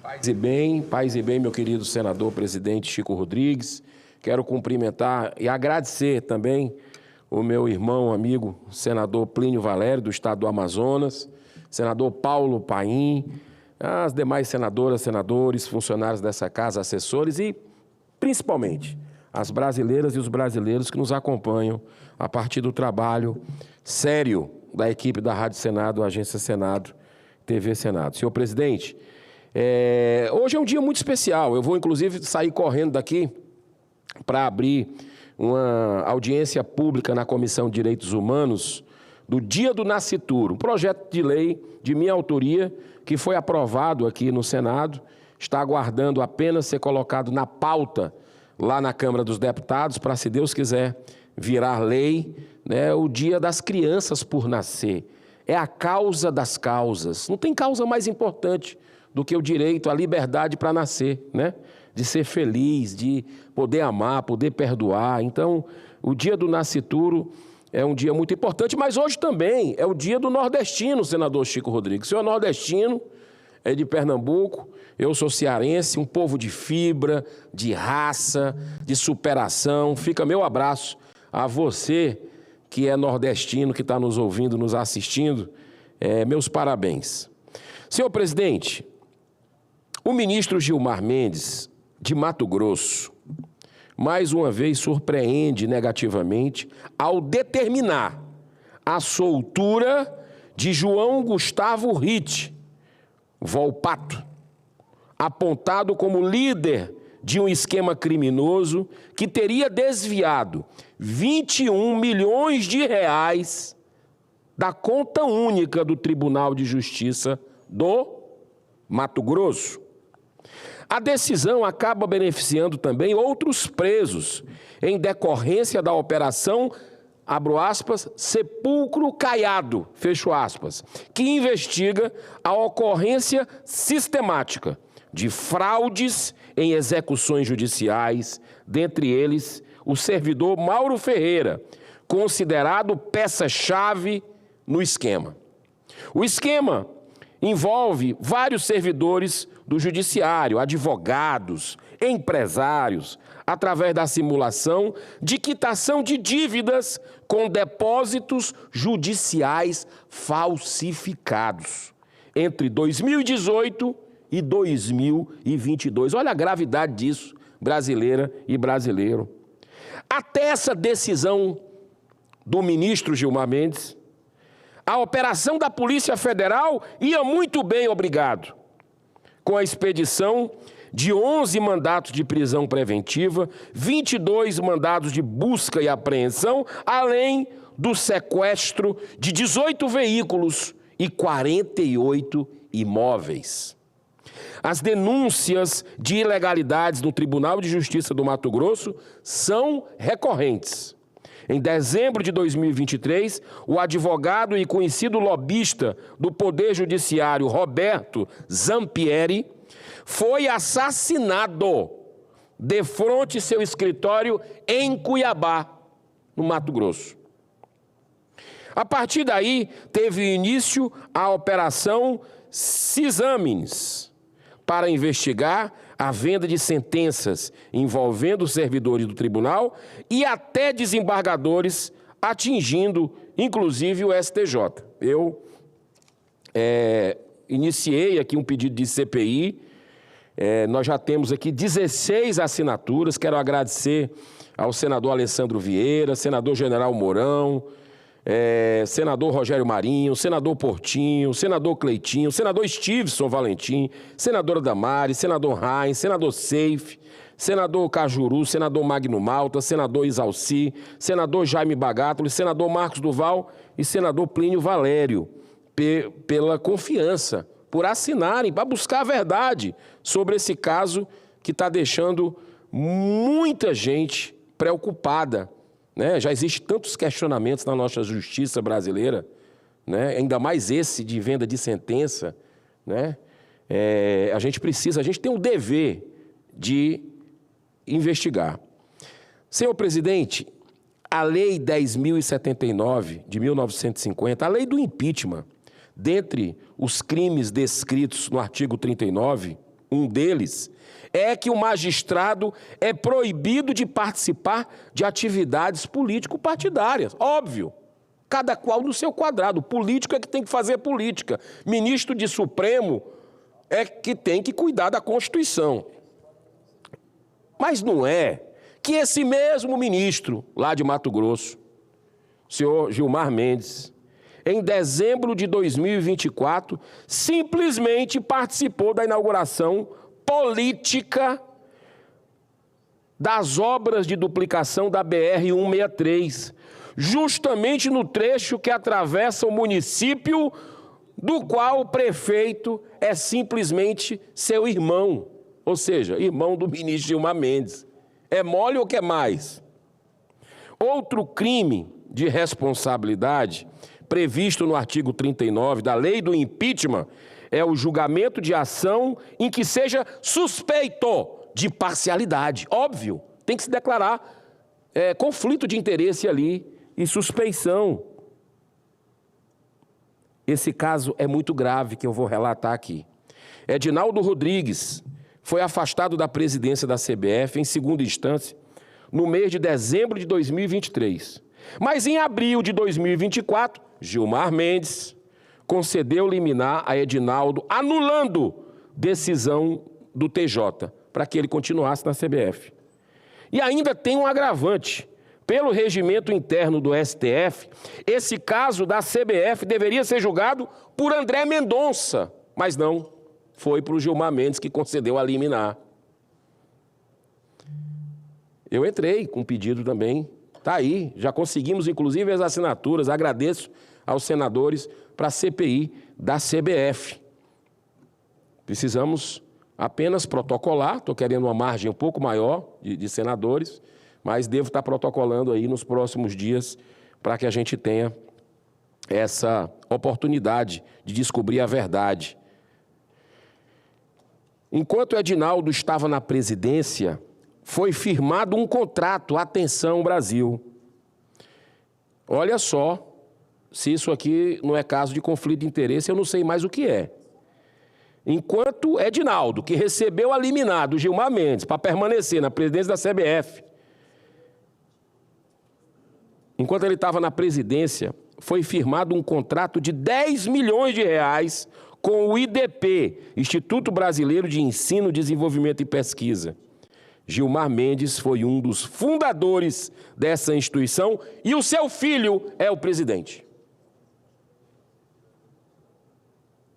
Paz e bem, meu querido senador presidente Chico Rodrigues. Quero cumprimentar e agradecer também o meu irmão, amigo, senador Plínio Valério, do estado do Amazonas, senador Paulo Paim, as demais senadoras, senadores, funcionários dessa casa, assessores e, principalmente, as brasileiras e os brasileiros que nos acompanham a partir do trabalho sério da equipe da Rádio Senado, Agência Senado, TV Senado. Senhor presidente, hoje é um dia muito especial. Eu vou, inclusive, sair correndo daqui para abrir uma audiência pública na Comissão de Direitos Humanos do Dia do Nascituro, um projeto de lei de minha autoria que foi aprovado aqui no Senado, está aguardando apenas ser colocado na pauta lá na Câmara dos Deputados para, se Deus quiser, virar lei, né, o Dia das Crianças por Nascer. É a causa das causas. Não tem causa mais importante do que o direito à liberdade para nascer, né? De ser feliz, de poder amar, poder perdoar. Então, o Dia do Nascituro é um dia muito importante, mas hoje também é o dia do nordestino, senador Chico Rodrigues. O senhor é nordestino, é de Pernambuco, eu sou cearense, um povo de fibra, de raça, de superação. Fica meu abraço a você que é nordestino, que está nos ouvindo, nos assistindo. Meus parabéns. Senhor presidente, o ministro Gilmar Mendes, de Mato Grosso, mais uma vez surpreende negativamente ao determinar a soltura de João Gustavo Ritt, Volpato, apontado como líder de um esquema criminoso que teria desviado 21 milhões de reais da conta única do Tribunal de Justiça do Mato Grosso. A decisão acaba beneficiando também outros presos, em decorrência da operação, abro aspas, Sepulcro Caiado, fecho aspas, que investiga a ocorrência sistemática de fraudes em execuções judiciais, dentre eles o servidor Mauro Ferreira, considerado peça-chave no esquema. O esquema envolve vários servidores do judiciário, advogados, empresários, através da simulação de quitação de dívidas com depósitos judiciais falsificados entre 2018 e 2022. Olha a gravidade disso, brasileira e brasileiro. Até essa decisão do ministro Gilmar Mendes, a operação da Polícia Federal ia muito bem, obrigado, com a expedição de 11 mandatos de prisão preventiva, 22 mandados de busca e apreensão, além do sequestro de 18 veículos e 48 imóveis. As denúncias de ilegalidades no Tribunal de Justiça do Mato Grosso são recorrentes. Em dezembro de 2023, o advogado e conhecido lobista do Poder Judiciário, Roberto Zampieri, foi assassinado defronte seu escritório em Cuiabá, no Mato Grosso. A partir daí, teve início a Operação Cisâmenes, para investigar a venda de sentenças envolvendo servidores do tribunal e até desembargadores, atingindo, inclusive, o STJ. Eu iniciei aqui um pedido de CPI, nós já temos aqui 16 assinaturas, quero agradecer ao senador Alessandro Vieira, senador General Mourão, senador Rogério Marinho, senador Portinho, senador Cleitinho, senador Stevenson Valentim, senadora Damares, senador Heinz, senador Seife, senador Cajuru, senador Magno Malta, senador Isalci, senador Jaime Bagatoli, senador Marcos Duval e senador Plínio Valério, pela confiança, por assinarem, para buscar a verdade sobre esse caso que está deixando muita gente preocupada. Né? Já existem tantos questionamentos na nossa justiça brasileira, né? Ainda mais esse de venda de sentença. Né? A gente tem o dever de investigar. Senhor presidente, a Lei 10.079, de 1950, a lei do impeachment, dentre os crimes descritos no artigo 39, um deles é que o magistrado é proibido de participar de atividades político-partidárias. Óbvio, cada qual no seu quadrado. O político é que tem que fazer política. Ministro de Supremo é que tem que cuidar da Constituição. Mas não é que esse mesmo ministro, lá de Mato Grosso, o senhor Gilmar Mendes, em dezembro de 2024, simplesmente participou da inauguração política das obras de duplicação da BR-163, justamente no trecho que atravessa o município do qual o prefeito é simplesmente seu irmão, ou seja, irmão do ministro Gilmar Mendes. É mole ou quer mais? Outro crime de responsabilidade previsto no artigo 39 da lei do impeachment é o julgamento de ação em que seja suspeito de parcialidade. Óbvio, tem que se declarar conflito de interesse ali e suspeição. Esse caso é muito grave que eu vou relatar aqui. Edinaldo Rodrigues foi afastado da presidência da CBF em segunda instância no mês de dezembro de 2023. Mas em abril de 2024, Gilmar Mendes concedeu liminar a Edinaldo, anulando decisão do TJ, para que ele continuasse na CBF. E ainda tem um agravante. Pelo regimento interno do STF, esse caso da CBF deveria ser julgado por André Mendonça, mas não, foi para o Gilmar Mendes que concedeu a liminar. Eu entrei com pedido também, está aí, já conseguimos inclusive as assinaturas, agradeço aos senadores para a CPI da CBF. Precisamos apenas protocolar, estou querendo uma margem um pouco maior de senadores, mas devo estar protocolando aí nos próximos dias para que a gente tenha essa oportunidade de descobrir a verdade. Enquanto Edinaldo estava na presidência, foi firmado um contrato, atenção Brasil. Olha só, se isso aqui não é caso de conflito de interesse, eu não sei mais o que é. Enquanto Edinaldo, que recebeu a liminar do Gilmar Mendes para permanecer na presidência da CBF, enquanto ele estava na presidência, foi firmado um contrato de 10 milhões de reais com o IDP, Instituto Brasileiro de Ensino, Desenvolvimento e Pesquisa. Gilmar Mendes foi um dos fundadores dessa instituição e o seu filho é o presidente.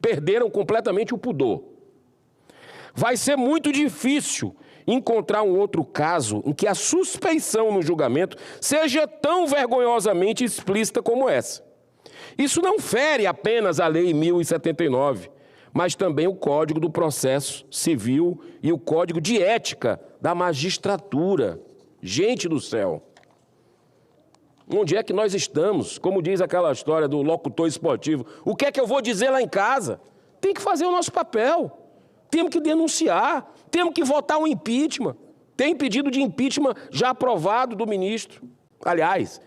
Perderam completamente o pudor. Vai ser muito difícil encontrar um outro caso em que a suspeição no julgamento seja tão vergonhosamente explícita como essa. Isso não fere apenas a Lei 1079, mas também o Código do Processo Civil e o Código de Ética da Magistratura. Gente do céu! Onde é que nós estamos? Como diz aquela história do locutor esportivo, o que é que eu vou dizer lá em casa? Tem que fazer o nosso papel. Temos que denunciar, temos que votar um impeachment. Tem pedido de impeachment já aprovado do ministro. Aliás,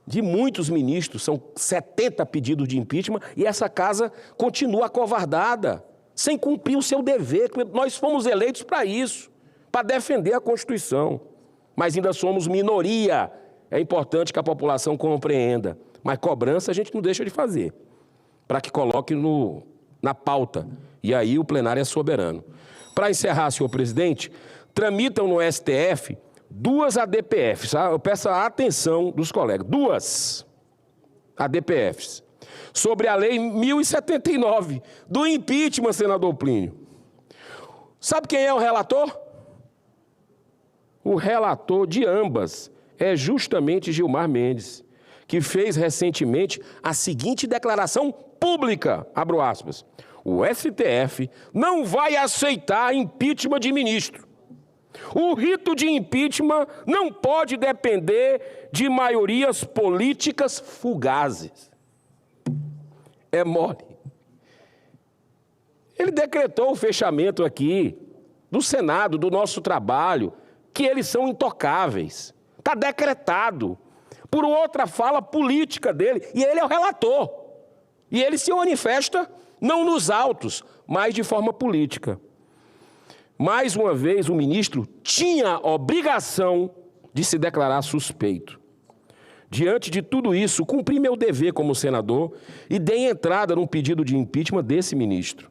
de muitos ministros, são 70 pedidos de impeachment, e essa casa continua acovardada, sem cumprir o seu dever. Nós fomos eleitos para isso, para defender a Constituição. Mas ainda somos minoria. É importante que a população compreenda. Mas cobrança a gente não deixa de fazer, para que coloque na pauta. E aí o plenário é soberano. Para encerrar, senhor presidente, tramitam no STF 2 ADPFs, eu peço a atenção dos colegas, 2 ADPFs, sobre a Lei 1079, do impeachment, senador Plínio. Sabe quem é o relator? O relator de ambas é justamente Gilmar Mendes, que fez recentemente a seguinte declaração pública, abro aspas, o STF não vai aceitar impeachment de ministro. O rito de impeachment não pode depender de maiorias políticas fugazes. É mole. Ele decretou o fechamento aqui do Senado, do nosso trabalho, que eles são intocáveis. Está decretado. por outra fala política dele. E ele é o relator. E ele se manifesta não nos autos, mas de forma política. Mais uma vez, o ministro tinha a obrigação de se declarar suspeito. Diante de tudo isso, cumpri meu dever como senador e dei entrada num pedido de impeachment desse ministro.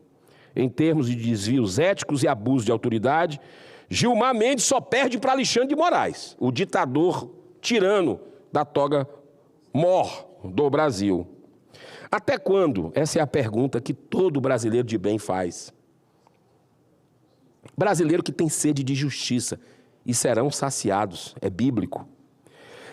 Em termos de desvios éticos e abuso de autoridade, Gilmar Mendes só perde para Alexandre de Moraes, o ditador tirano da toga mor do Brasil. Até quando? Essa é a pergunta que todo brasileiro de bem faz. Brasileiro que tem sede de justiça e serão saciados, é bíblico.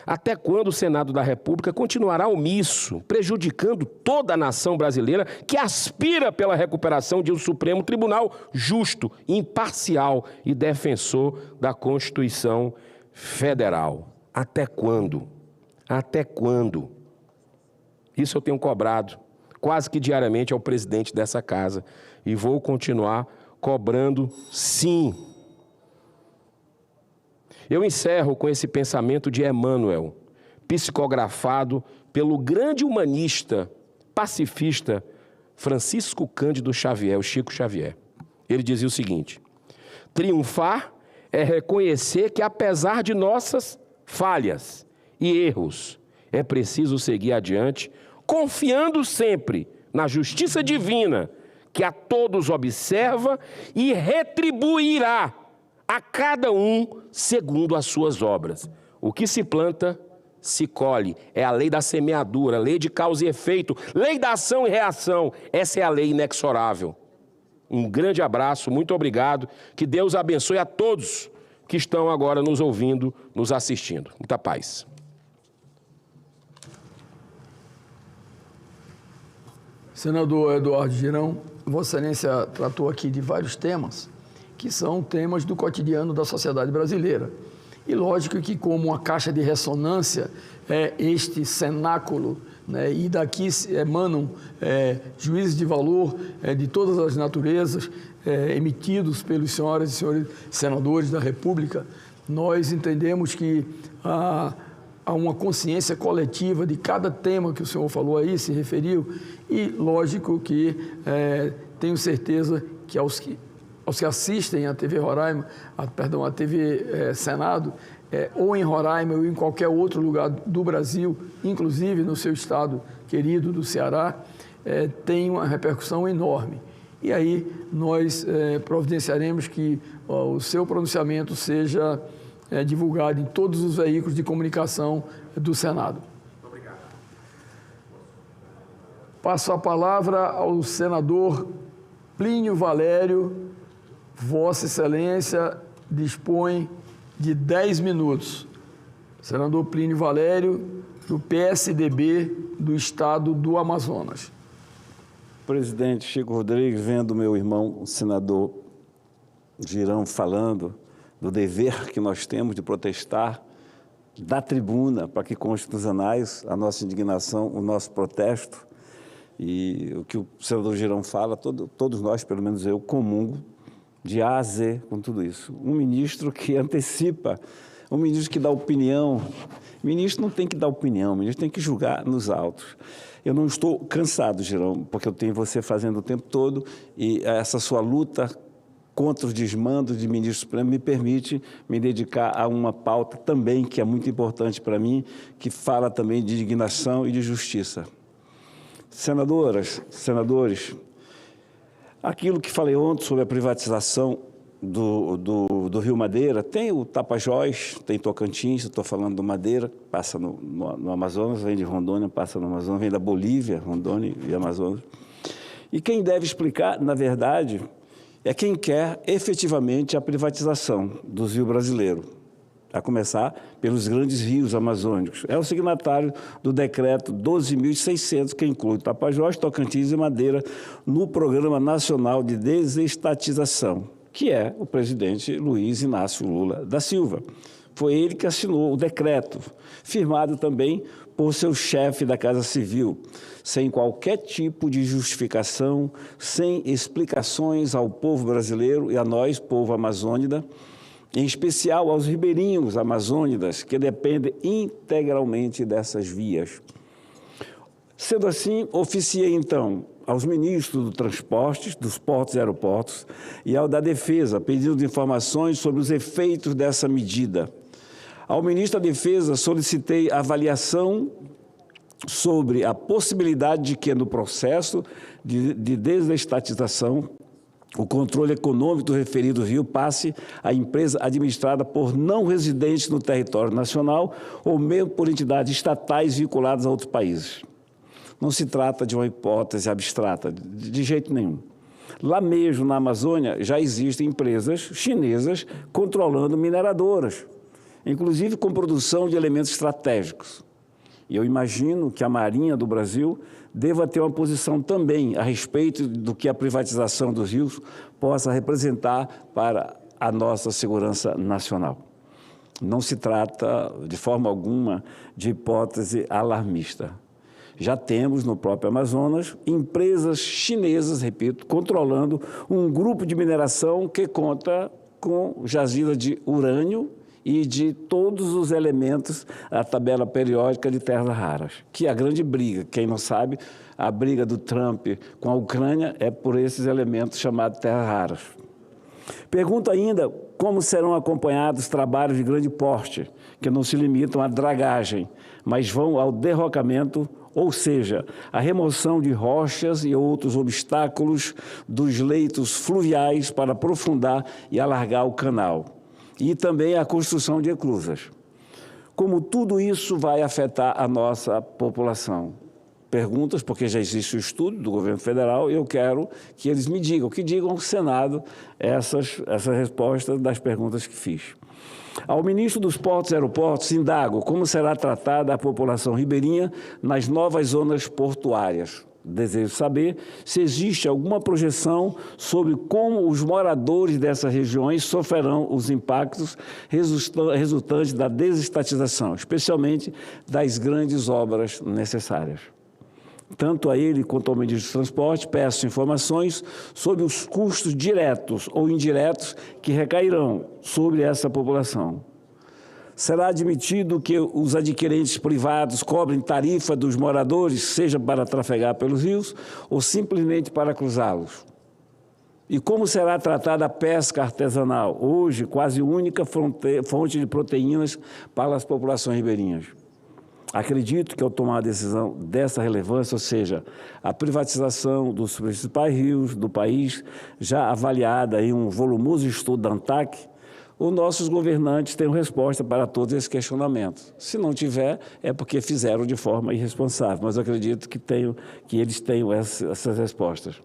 Até quando o Senado da República continuará omisso, prejudicando toda a nação brasileira que aspira pela recuperação de um Supremo Tribunal justo, imparcial e defensor da Constituição Federal? Até quando? Até quando? Isso eu tenho cobrado quase que diariamente ao presidente dessa casa e vou continuar cobrando, sim. Eu encerro com esse pensamento de Emmanuel, psicografado pelo grande humanista, pacifista Francisco Cândido Xavier, o Chico Xavier. Ele dizia o seguinte: triunfar é reconhecer que, apesar de nossas falhas e erros, é preciso seguir adiante, confiando sempre na justiça divina, que a todos observa e retribuirá a cada um segundo as suas obras. O que se planta, se colhe. É a lei da semeadura, lei de causa e efeito, lei da ação e reação. Essa é a lei inexorável. Um grande abraço, muito obrigado. Que Deus abençoe a todos que estão agora nos ouvindo, nos assistindo. Muita paz. Senador Eduardo Girão, Vossa Excelência tratou aqui de vários temas que são temas do cotidiano da sociedade brasileira. E lógico que, como uma caixa de ressonância, é este cenáculo, né, e daqui emanam juízes de valor de todas as naturezas, emitidos pelos senhoras e senhores senadores da República, nós entendemos que há uma consciência coletiva de cada tema que o senhor falou aí, se referiu, e lógico que tenho certeza que aos que assistem à TV Roraima, à TV Senado, ou em Roraima ou em qualquer outro lugar do Brasil, inclusive no seu estado querido do Ceará, tem uma repercussão enorme. E aí nós providenciaremos que o seu pronunciamento seja divulgado em todos os veículos de comunicação do Senado. Obrigado. Passo a palavra ao senador Plínio Valério. Vossa Excelência dispõe de 10 minutos. Senador Plínio Valério, do PSDB do Estado do Amazonas. Presidente Chico Rodrigues, vendo meu irmão, o senador Girão, falando do dever que nós temos de protestar da tribuna, para que conste nos anais a nossa indignação, o nosso protesto. E o que o senador Girão fala, todos nós, pelo menos eu, comungo de A a Z com tudo isso. Um ministro que antecipa, um ministro que dá opinião. O ministro não tem que dar opinião, o ministro tem que julgar nos autos. Eu não estou cansado, Girão, porque eu tenho você fazendo o tempo todo e essa sua luta contra os desmandos de ministro supremo me permite me dedicar a uma pauta também que é muito importante para mim, que fala também de indignação e de justiça. Senadoras, senadores, aquilo que falei ontem sobre a privatização do Rio Madeira, tem o Tapajós, tem Tocantins, estou falando do Madeira, passa no Amazonas, vem de Rondônia, passa no Amazonas, vem da Bolívia, Rondônia e Amazonas. E quem deve explicar, na verdade, é quem quer efetivamente a privatização do rio brasileiro, a começar pelos grandes rios amazônicos. É o signatário do decreto 12.600, que inclui Tapajós, Tocantins e Madeira no Programa Nacional de Desestatização, que é o presidente Luiz Inácio Lula da Silva. Foi ele que assinou o decreto, firmado também por seu chefe da Casa Civil, sem qualquer tipo de justificação, sem explicações ao povo brasileiro e a nós, povo amazônida, em especial aos ribeirinhos amazônicos que dependem integralmente dessas vias. Sendo assim, oficiei então aos ministros do Transporte, dos Portos e Aeroportos e ao da Defesa, pedindo informações sobre os efeitos dessa medida. Ao ministro da Defesa solicitei avaliação sobre a possibilidade de que no processo de desestatização o controle econômico do referido rio passe à empresa administrada por não residentes no território nacional ou mesmo por entidades estatais vinculadas a outros países. Não se trata de uma hipótese abstrata, de jeito nenhum. Lá mesmo, na Amazônia, já existem empresas chinesas controlando mineradoras, inclusive com produção de elementos estratégicos. E eu imagino que a Marinha do Brasil deva ter uma posição também a respeito do que a privatização dos rios possa representar para a nossa segurança nacional. Não se trata, de forma alguma, de hipótese alarmista. Já temos no próprio Amazonas empresas chinesas, repito, controlando um grupo de mineração que conta com jazida de urânio e de todos os elementos da tabela periódica de terras raras, que é a grande briga. Quem não sabe, a briga do Trump com a Ucrânia é por esses elementos chamados terras raras. Pergunto ainda como serão acompanhados trabalhos de grande porte, que não se limitam à dragagem, mas vão ao derrocamento, ou seja, a remoção de rochas e outros obstáculos dos leitos fluviais para aprofundar e alargar o canal. E também a construção de eclusas. Como tudo isso vai afetar a nossa população? Perguntas, porque já existe o estudo do governo federal e eu quero que eles me digam, que digam ao Senado essas respostas das perguntas que fiz. Ao ministro dos Portos e Aeroportos, indago como será tratada a população ribeirinha nas novas zonas portuárias. Desejo saber se existe alguma projeção sobre como os moradores dessas regiões sofrerão os impactos resultantes da desestatização, especialmente das grandes obras necessárias. Tanto a ele quanto ao ministro do Transporte, peço informações sobre os custos diretos ou indiretos que recairão sobre essa população. Será admitido que os adquirentes privados cobrem tarifa dos moradores, seja para trafegar pelos rios ou simplesmente para cruzá-los? E como será tratada a pesca artesanal, hoje quase única fonte de proteínas para as populações ribeirinhas? Acredito que ao tomar a decisão dessa relevância, ou seja, a privatização dos principais rios do país, já avaliada em um volumoso estudo da ANTAC, os nossos governantes têm resposta para todos esses questionamentos. Se não tiver, é porque fizeram de forma irresponsável, mas eu acredito que eles tenham essas respostas.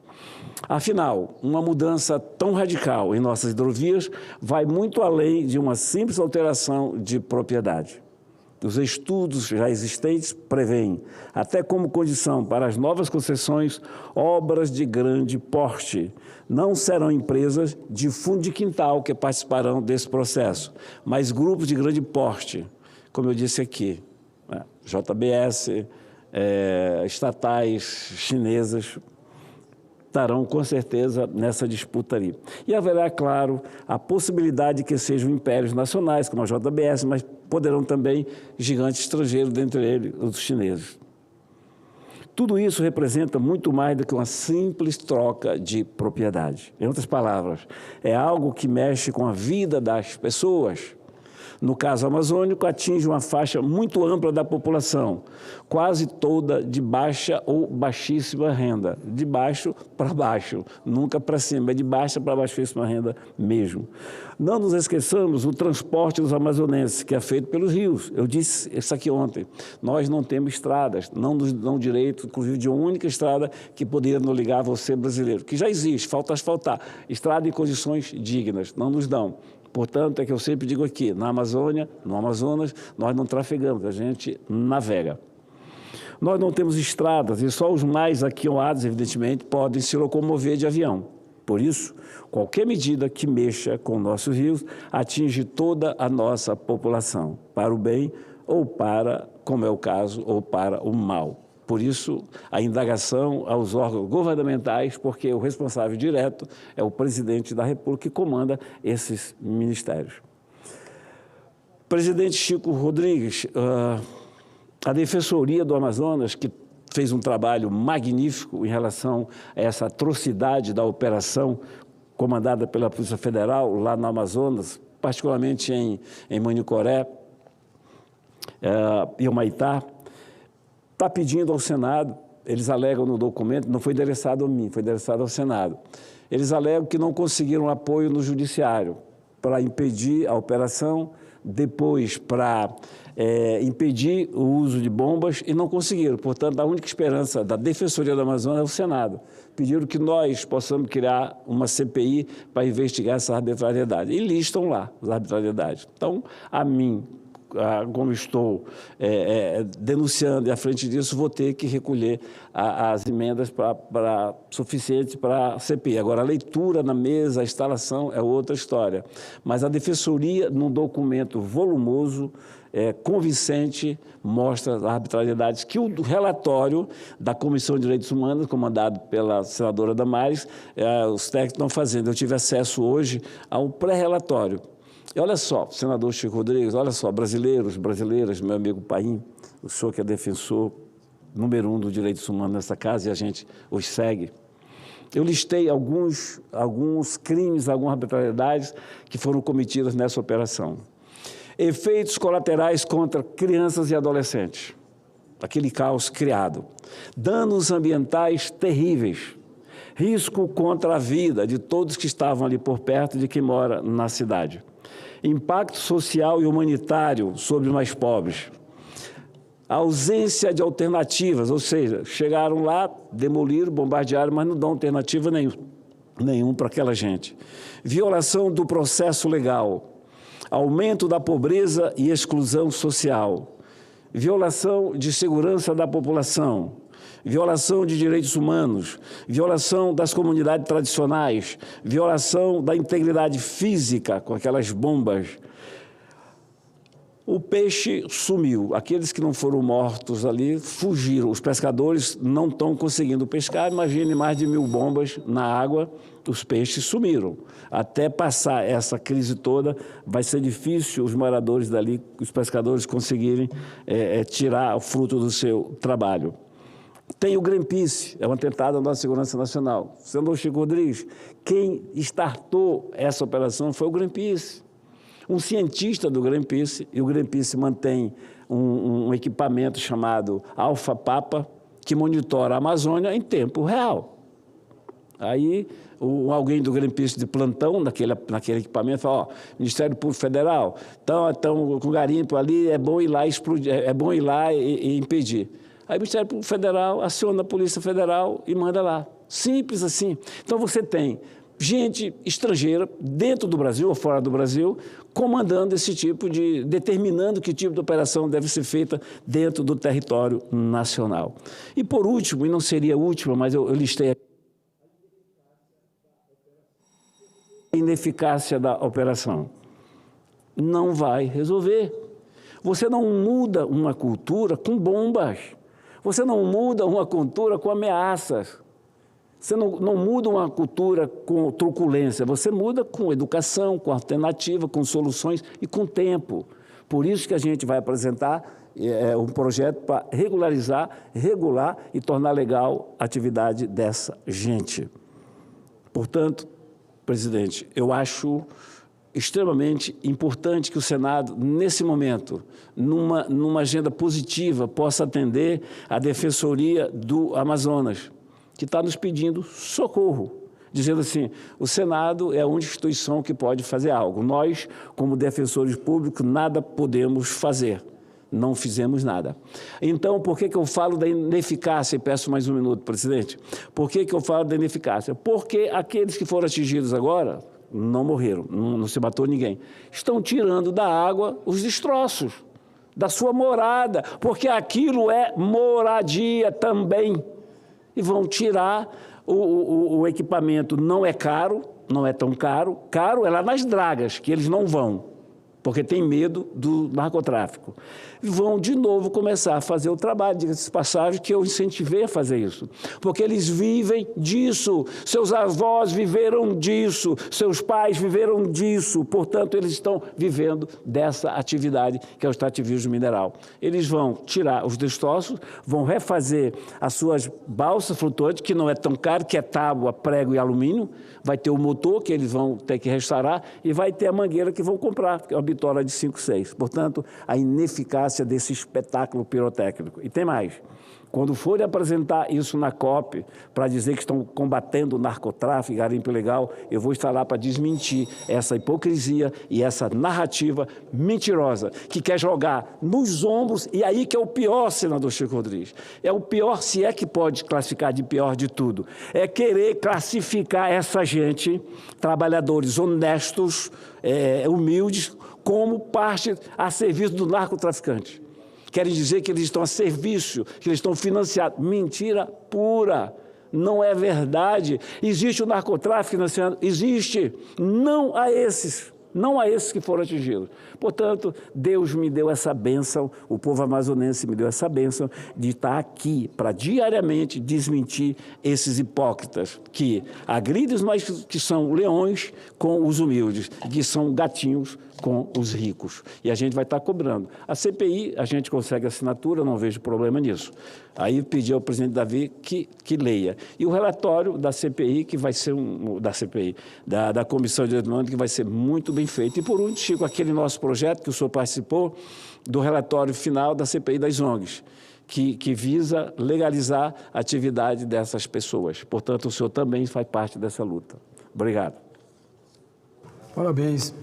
Afinal, uma mudança tão radical em nossas hidrovias vai muito além de uma simples alteração de propriedade. Os estudos já existentes prevêem, até como condição para as novas concessões, obras de grande porte. Não serão empresas de fundo de quintal que participarão desse processo, mas grupos de grande porte, como eu disse aqui, JBS, estatais chinesas, estarão com certeza nessa disputa ali. E haverá, claro, a possibilidade de que sejam impérios nacionais, como a JBS, mas poderão também gigantes estrangeiros, dentre eles os chineses. Tudo isso representa muito mais do que uma simples troca de propriedade. Em outras palavras, é algo que mexe com a vida das pessoas. No caso amazônico, atinge uma faixa muito ampla da população, quase toda de baixa ou baixíssima renda, de baixo para baixo, nunca para cima, é de baixa para baixíssima renda mesmo. Não nos esqueçamos o transporte dos amazonenses, que é feito pelos rios. Eu disse isso aqui ontem. Nós não temos estradas, não nos dão direito, inclusive, de uma única estrada que poderia nos ligar a você brasileiro, que já existe, falta asfaltar. Estrada em condições dignas, não nos dão. Portanto, é que eu sempre digo aqui, na Amazônia, no Amazonas, nós não trafegamos, a gente navega. Nós não temos estradas e só os mais aquioados, evidentemente, podem se locomover de avião. Por isso, qualquer medida que mexa com nossos rios atinge toda a nossa população, para o bem ou para, como é o caso, ou para o mal. Por isso, a indagação aos órgãos governamentais, porque o responsável direto é o presidente da República que comanda esses ministérios. Presidente Chico Rodrigues, a Defensoria do Amazonas, que fez um trabalho magnífico em relação a essa atrocidade da operação comandada pela Polícia Federal lá no Amazonas, particularmente em Manicoré e Humaitá, está pedindo ao Senado, eles alegam no documento, não foi endereçado a mim, foi endereçado ao Senado, eles alegam que não conseguiram apoio no Judiciário para impedir a operação, depois para impedir o uso de bombas e não conseguiram. Portanto, a única esperança da Defensoria do Amazonas é o Senado. Pediram que nós possamos criar uma CPI para investigar essa arbitrariedade. E listam lá as arbitrariedades. Então, a mim, como estou denunciando e à frente disso, vou ter que recolher as emendas suficientes para a CPI. Agora, a leitura na mesa, a instalação é outra história. Mas a Defensoria, num documento volumoso, convincente, mostra as arbitrariedades que o relatório da Comissão de Direitos Humanos, comandado pela senadora Damares, os técnicos estão fazendo. Eu tive acesso hoje a um pré-relatório. E olha só, senador Chico Rodrigues, olha só, brasileiros, brasileiras, meu amigo Paim, o senhor que é defensor número 1 dos direitos humanos nessa casa e a gente os segue. Eu listei alguns crimes, algumas arbitrariedades que foram cometidas nessa operação. Efeitos colaterais contra crianças e adolescentes, aquele caos criado. Danos ambientais terríveis. Risco contra a vida de todos que estavam ali por perto e de quem mora na cidade. Impacto social e humanitário sobre os mais pobres. A ausência de alternativas, ou seja, chegaram lá, demoliram, bombardearam, mas não dão alternativa nenhum para aquela gente. Violação do processo legal. Aumento da pobreza e exclusão social. Violação de segurança da população. Violação de direitos humanos, violação das comunidades tradicionais, violação da integridade física com aquelas bombas. O peixe sumiu. Aqueles que não foram mortos ali fugiram. Os pescadores não estão conseguindo pescar. Imagine mais de 1000 bombas na água, os peixes sumiram. Até passar essa crise toda, vai ser difícil os moradores dali, os pescadores conseguirem tirar o fruto do seu trabalho. Tem o Greenpeace, é um atentado à nossa segurança nacional. Senador Chico Rodrigues, quem startou essa operação foi o Greenpeace. Um cientista do Greenpeace, e o Greenpeace mantém um equipamento chamado Alpha Papa, que monitora a Amazônia em tempo real. Aí, alguém do Greenpeace de plantão, naquele equipamento, fala, Ministério Público Federal, estão com garimpo ali, é bom ir lá explodir, é bom ir lá e impedir. Aí o Ministério Público Federal aciona a Polícia Federal e manda lá. Simples assim. Então você tem gente estrangeira, dentro do Brasil ou fora do Brasil, comandando esse tipo determinando que tipo de operação deve ser feita dentro do território nacional. E por último, e não seria a última, mas eu listei aqui, a ineficácia da operação. Não vai resolver. Você não muda uma cultura com bombas. Você não muda uma cultura com ameaças. Você não muda uma cultura com truculência. Você muda com educação, com alternativa, com soluções e com tempo. Por isso que a gente vai apresentar um projeto para regular e tornar legal a atividade dessa gente. Portanto, presidente, eu acho extremamente importante que o Senado, nesse momento, numa agenda positiva, possa atender a Defensoria do Amazonas, que está nos pedindo socorro, dizendo assim, o Senado é a única instituição que pode fazer algo. Nós, como defensores públicos, nada podemos fazer. Não fizemos nada. Então, por que eu falo da ineficácia? E peço mais um minuto, presidente. Por que eu falo da ineficácia? Porque aqueles que foram atingidos agora não morreram, não se matou ninguém. Estão tirando da água os destroços da sua morada, porque aquilo é moradia também. E vão tirar o equipamento. Não é caro, não é tão caro. Caro é lá nas dragas, que eles não vão. porque tem medo do narcotráfico. Vão, de novo, começar a fazer o trabalho, diga-se de passagem, que eu incentivei a fazer isso, porque eles vivem disso, seus avós viveram disso, seus pais viveram disso, portanto, eles estão vivendo dessa atividade, que é o extrativismo mineral. Eles vão tirar os destroços, vão refazer as suas balsas flutuantes, que não é tão caro, que é tábua, prego e alumínio, vai ter o motor, que eles vão ter que restaurar, e vai ter a mangueira que vão comprar, que é uma bitola de 5,6. Portanto, a ineficácia desse espetáculo pirotécnico. E tem mais. Quando forem apresentar isso na COP, para dizer que estão combatendo o narcotráfico e garimpo ilegal, eu vou estar lá para desmentir essa hipocrisia e essa narrativa mentirosa, que quer jogar nos ombros, e aí que é o pior, senador Chico Rodrigues. É o pior, se é que pode classificar de pior de tudo. É querer classificar essa gente, trabalhadores honestos, humildes, como parte a serviço do narcotraficante. Querem dizer que eles estão a serviço, que eles estão financiados. Mentira pura. Não é verdade. Existe o narcotráfico financiando? Existe. Não a esses que foram atingidos. Portanto, Deus me deu essa bênção, o povo amazonense me deu essa bênção de estar aqui para diariamente desmentir esses hipócritas que agridem nós que são leões com os humildes, que são gatinhos com os ricos. E a gente vai estar cobrando. A CPI, a gente consegue assinatura, não vejo problema nisso. Aí pedi ao presidente Davi que leia. E o relatório da CPI, que vai ser da Comissão de Direitos Humanos, que vai ser muito bem feito. E por último, Chico, aquele nosso projeto que o senhor participou, do relatório final da CPI das ONGs, que visa legalizar a atividade dessas pessoas. Portanto, o senhor também faz parte dessa luta. Obrigado. Parabéns.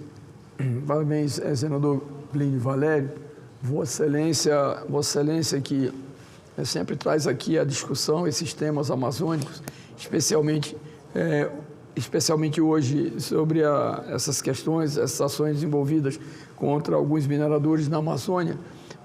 Parabéns, senador Plínio Valério. Vossa Excelência que sempre traz aqui a discussão, esses temas amazônicos, especialmente hoje sobre essas questões, essas ações desenvolvidas contra alguns mineradores na Amazônia,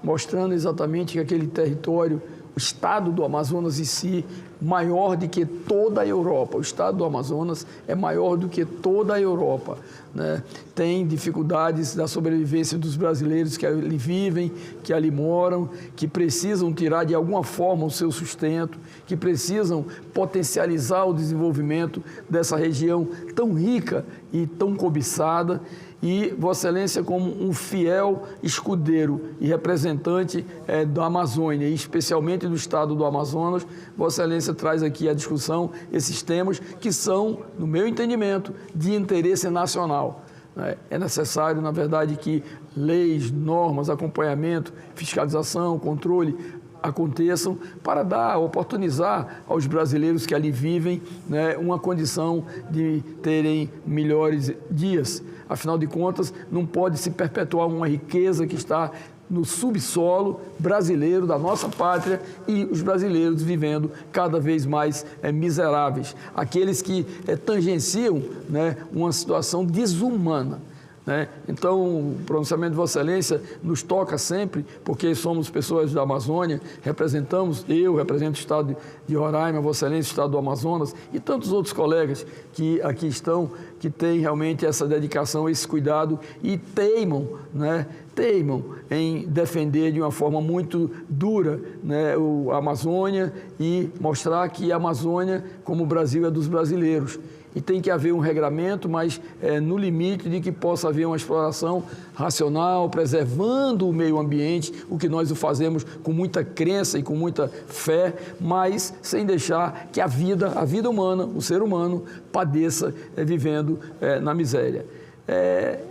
mostrando exatamente que aquele território, o estado do Amazonas em si, maior do que toda a Europa. O estado do Amazonas é maior do que toda a Europa, né? Tem dificuldades da sobrevivência dos brasileiros que ali vivem, que ali moram, que precisam tirar de alguma forma o seu sustento, que precisam potencializar o desenvolvimento dessa região tão rica e tão cobiçada. E Vossa Excelência, como um fiel escudeiro e representante da Amazônia, e especialmente do estado do Amazonas, Vossa Excelência traz aqui à discussão esses temas que são, no meu entendimento, de interesse nacional. É necessário, na verdade, que leis, normas, acompanhamento, fiscalização, controle aconteçam para oportunizar aos brasileiros que ali vivem, né, uma condição de terem melhores dias. Afinal de contas, não pode se perpetuar uma riqueza que está no subsolo brasileiro da nossa pátria e os brasileiros vivendo cada vez mais miseráveis. Aqueles que tangenciam, né, uma situação desumana. Então, o pronunciamento de Vossa Excelência nos toca sempre, porque somos pessoas da Amazônia, eu represento o estado de Roraima, Vossa Excelência, o estado do Amazonas, e tantos outros colegas que aqui estão, que têm realmente essa dedicação, esse cuidado e teimam em defender de uma forma muito dura, né, a Amazônia e mostrar que a Amazônia, como o Brasil, é dos brasileiros. E tem que haver um regramento, mas no limite de que possa haver uma exploração racional, preservando o meio ambiente, o que nós o fazemos com muita crença e com muita fé, mas sem deixar que a vida humana, o ser humano, padeça vivendo na miséria.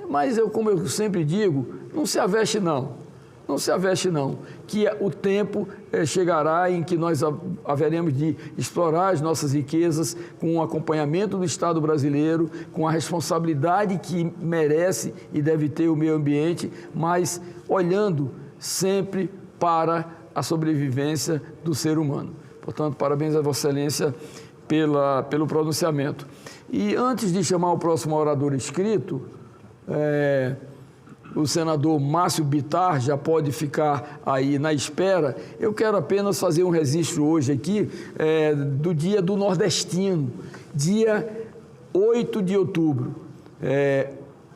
Mas como eu sempre digo, não se aveste não. Não se aveste não, que o tempo chegará em que nós haveremos de explorar as nossas riquezas com o acompanhamento do Estado brasileiro, com a responsabilidade que merece e deve ter o meio ambiente, mas olhando sempre para a sobrevivência do ser humano. Portanto, parabéns a Vossa Excelência pelo pronunciamento. E antes de chamar o próximo orador inscrito, o senador Márcio Bittar já pode ficar aí na espera. Eu quero apenas fazer um registro hoje aqui do Dia do Nordestino, dia 8 de outubro.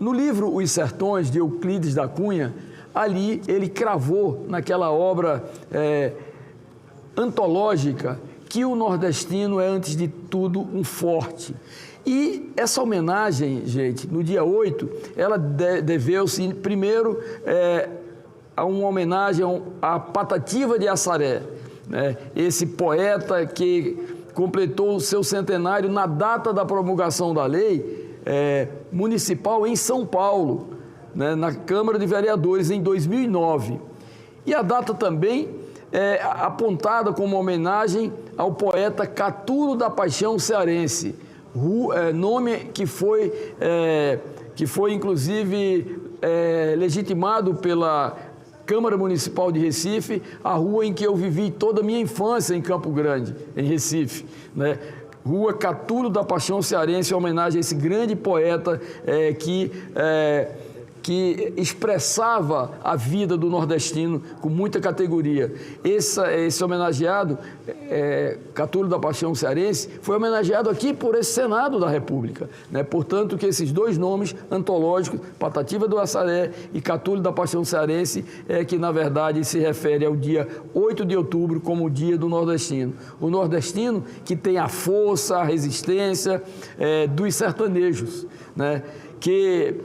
No livro Os Sertões, de Euclides da Cunha, ali ele cravou naquela obra antológica que o nordestino é, antes de tudo, um forte. E essa homenagem, gente, no dia 8, ela deveu-se, primeiro, a uma homenagem à Patativa de Assaré, né? Esse poeta que completou o seu centenário na data da promulgação da lei municipal em São Paulo, né? Na Câmara de Vereadores, em 2009. E a data também é apontada como homenagem ao poeta Catulo da Paixão cearense, nome que foi inclusive legitimado pela Câmara Municipal de Recife, a rua em que eu vivi toda a minha infância em Campo Grande, em Recife, né? Rua Catulo da Paixão cearense, em homenagem a esse grande poeta que expressava a vida do nordestino com muita categoria. Esse homenageado, Catulo da Paixão cearense, foi homenageado aqui por esse Senado da República, né? Portanto, que esses dois nomes antológicos, Patativa do Assaré e Catulo da Paixão cearense, que na verdade se refere ao dia 8 de outubro como o dia do nordestino. O nordestino que tem a força, a resistência dos sertanejos, né? Que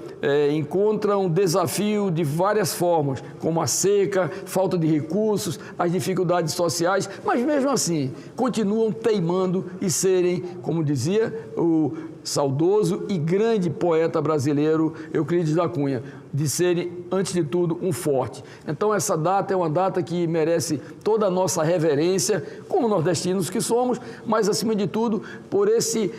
encontram desafio de várias formas, como a seca, falta de recursos, as dificuldades sociais, mas mesmo assim continuam teimando e serem, como dizia o saudoso e grande poeta brasileiro Euclides da Cunha, de serem, antes de tudo, um forte. Então, essa data é uma data que merece toda a nossa reverência, como nordestinos que somos, mas, acima de tudo, por esse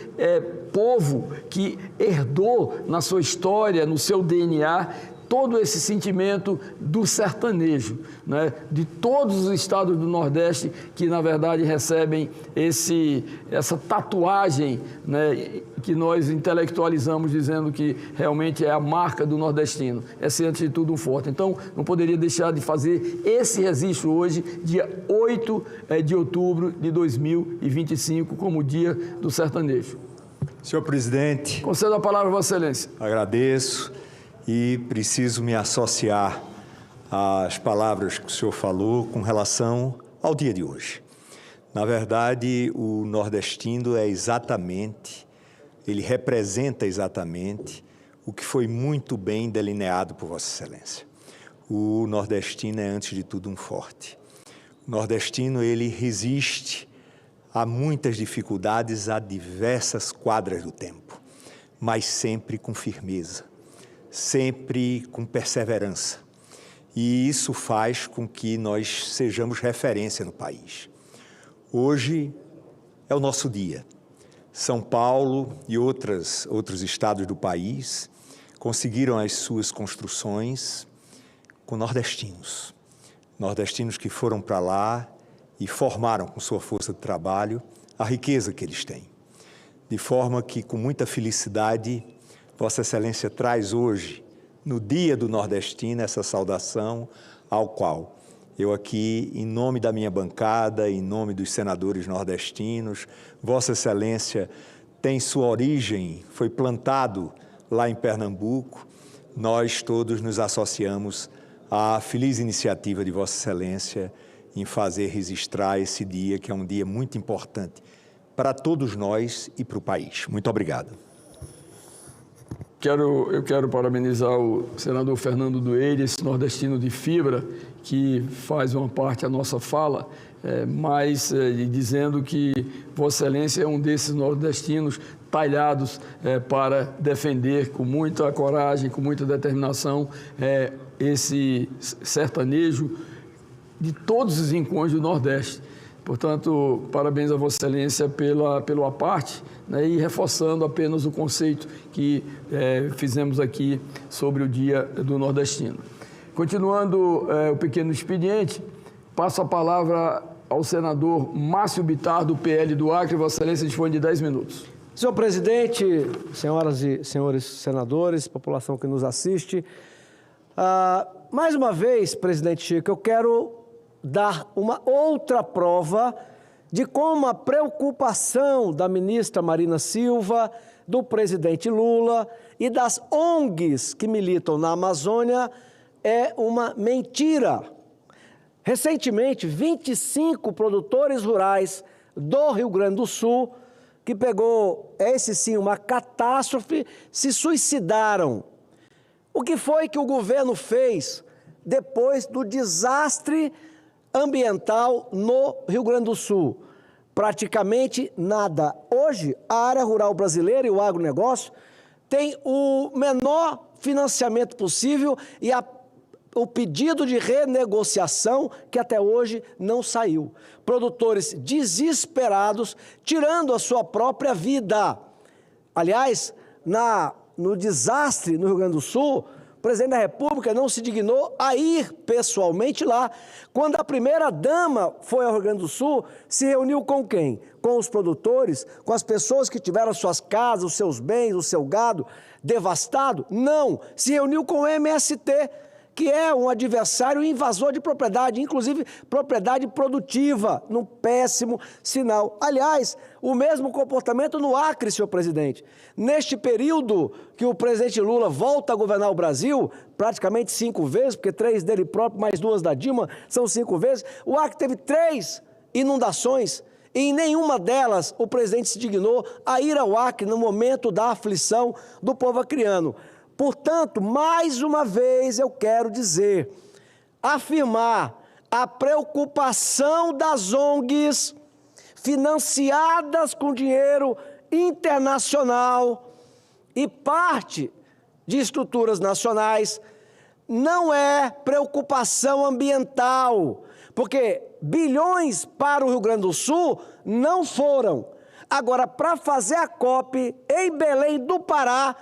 povo que herdou na sua história, no seu DNA, todo esse sentimento do sertanejo, né? De todos os estados do Nordeste que, na verdade, recebem essa tatuagem, né? Que nós intelectualizamos dizendo que realmente é a marca do nordestino. É ser, antes de tudo, um forte. Então, não poderia deixar de fazer esse registro hoje, dia 8 de outubro de 2025, como dia do sertanejo. Senhor presidente... Concedo a palavra a Vossa Excelência. Agradeço. E preciso me associar às palavras que o senhor falou com relação ao dia de hoje. Na verdade, o nordestino ele representa exatamente o que foi muito bem delineado por Vossa Excelência. O nordestino é, antes de tudo, um forte. O nordestino, ele resiste a muitas dificuldades, a diversas quadras do tempo, mas sempre com firmeza, sempre com perseverança. E isso faz com que nós sejamos referência no país. Hoje é o nosso dia. São Paulo e outros estados do país conseguiram as suas construções com nordestinos. Nordestinos que foram para lá e formaram com sua força de trabalho a riqueza que eles têm. De forma que, com muita felicidade, Vossa Excelência traz hoje, no Dia do Nordestino, essa saudação ao qual eu aqui, em nome da minha bancada, em nome dos senadores nordestinos, Vossa Excelência tem sua origem, foi plantado lá em Pernambuco, nós todos nos associamos à feliz iniciativa de Vossa Excelência em fazer registrar esse dia, que é um dia muito importante para todos nós e para o país. Muito obrigado. Eu quero parabenizar o senador Fernando Dueire, esse nordestino de fibra, que faz uma parte da nossa fala, mas dizendo que Vossa Excelência é um desses nordestinos talhados para defender com muita coragem, com muita determinação, esse sertanejo de todos os rincões do Nordeste. Portanto, parabéns a Vossa Excelência pelo aparte, né, e reforçando apenas o conceito que fizemos aqui sobre o Dia do Nordestino. Continuando o pequeno expediente, passo a palavra ao senador Márcio Bittar, do PL do Acre. Vossa Excelência dispõe de 10 minutos. Senhor presidente, senhoras e senhores senadores, população que nos assiste, mais uma vez, presidente Chico, eu quero dar uma outra prova de como a preocupação da ministra Marina Silva, do presidente Lula e das ONGs que militam na Amazônia é uma mentira. Recentemente, 25 produtores rurais do Rio Grande do Sul, que pegou, esse sim, uma catástrofe, se suicidaram. O que foi que o governo fez depois do desastre ambiental no Rio Grande do Sul? Praticamente nada. Hoje, a área rural brasileira e o agronegócio tem o menor financiamento possível e o pedido de renegociação que até hoje não saiu. Produtores desesperados, tirando a sua própria vida. Aliás, no desastre no Rio Grande do Sul, o presidente da República não se dignou a ir pessoalmente lá. Quando a primeira-dama foi ao Rio Grande do Sul, se reuniu com quem? Com os produtores, com as pessoas que tiveram suas casas, os seus bens, o seu gado devastado? Não, se reuniu com o MST, que é um adversário invasor de propriedade, inclusive propriedade produtiva, num péssimo sinal. Aliás, o mesmo comportamento no Acre, senhor presidente. Neste período que o presidente Lula volta a governar o Brasil, praticamente 5 vezes, porque 3 dele próprio, mais 2 da Dilma, são 5 vezes, o Acre teve 3 inundações, e em nenhuma delas o presidente se dignou a ir ao Acre no momento da aflição do povo acreano. Portanto, mais uma vez eu quero dizer, afirmar a preocupação das ONGs financiadas com dinheiro internacional e parte de estruturas nacionais não é preocupação ambiental, porque bilhões para o Rio Grande do Sul não foram. Agora, para fazer a COP em Belém do Pará,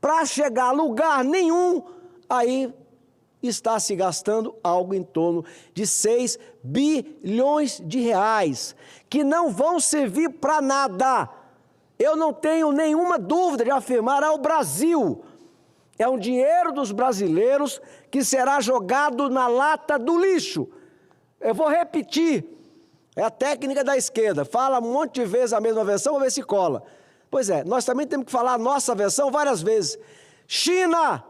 para chegar a lugar nenhum, aí está se gastando algo em torno de 6 bilhões de reais, que não vão servir para nada. Eu não tenho nenhuma dúvida de afirmar ao Brasil. É um dinheiro dos brasileiros que será jogado na lata do lixo. Eu vou repetir, é a técnica da esquerda, fala um monte de vezes a mesma versão, vamos ver se cola. Pois é, nós também temos que falar a nossa versão várias vezes. China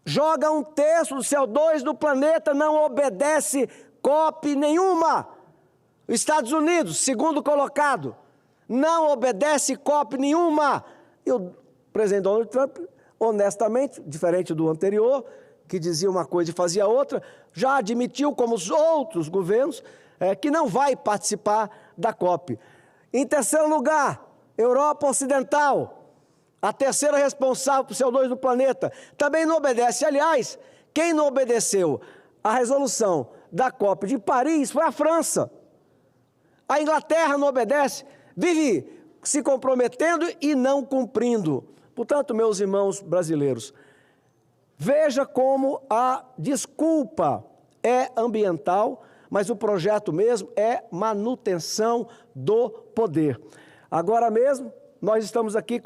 joga 1/3 do CO2 do planeta, não obedece COP nenhuma. Estados Unidos, segundo colocado, não obedece COP nenhuma. E o presidente Donald Trump, honestamente, diferente do anterior, que dizia uma coisa e fazia outra, já admitiu, como os outros governos, que não vai participar da COP. Em terceiro lugar, Europa Ocidental, a terceira responsável por CO2 do planeta, também não obedece. Aliás, quem não obedeceu à resolução da COP de Paris foi a França. A Inglaterra não obedece, vive se comprometendo e não cumprindo. Portanto, meus irmãos brasileiros, veja como a desculpa é ambiental, mas o projeto mesmo é manutenção do poder. Agora mesmo, nós estamos aqui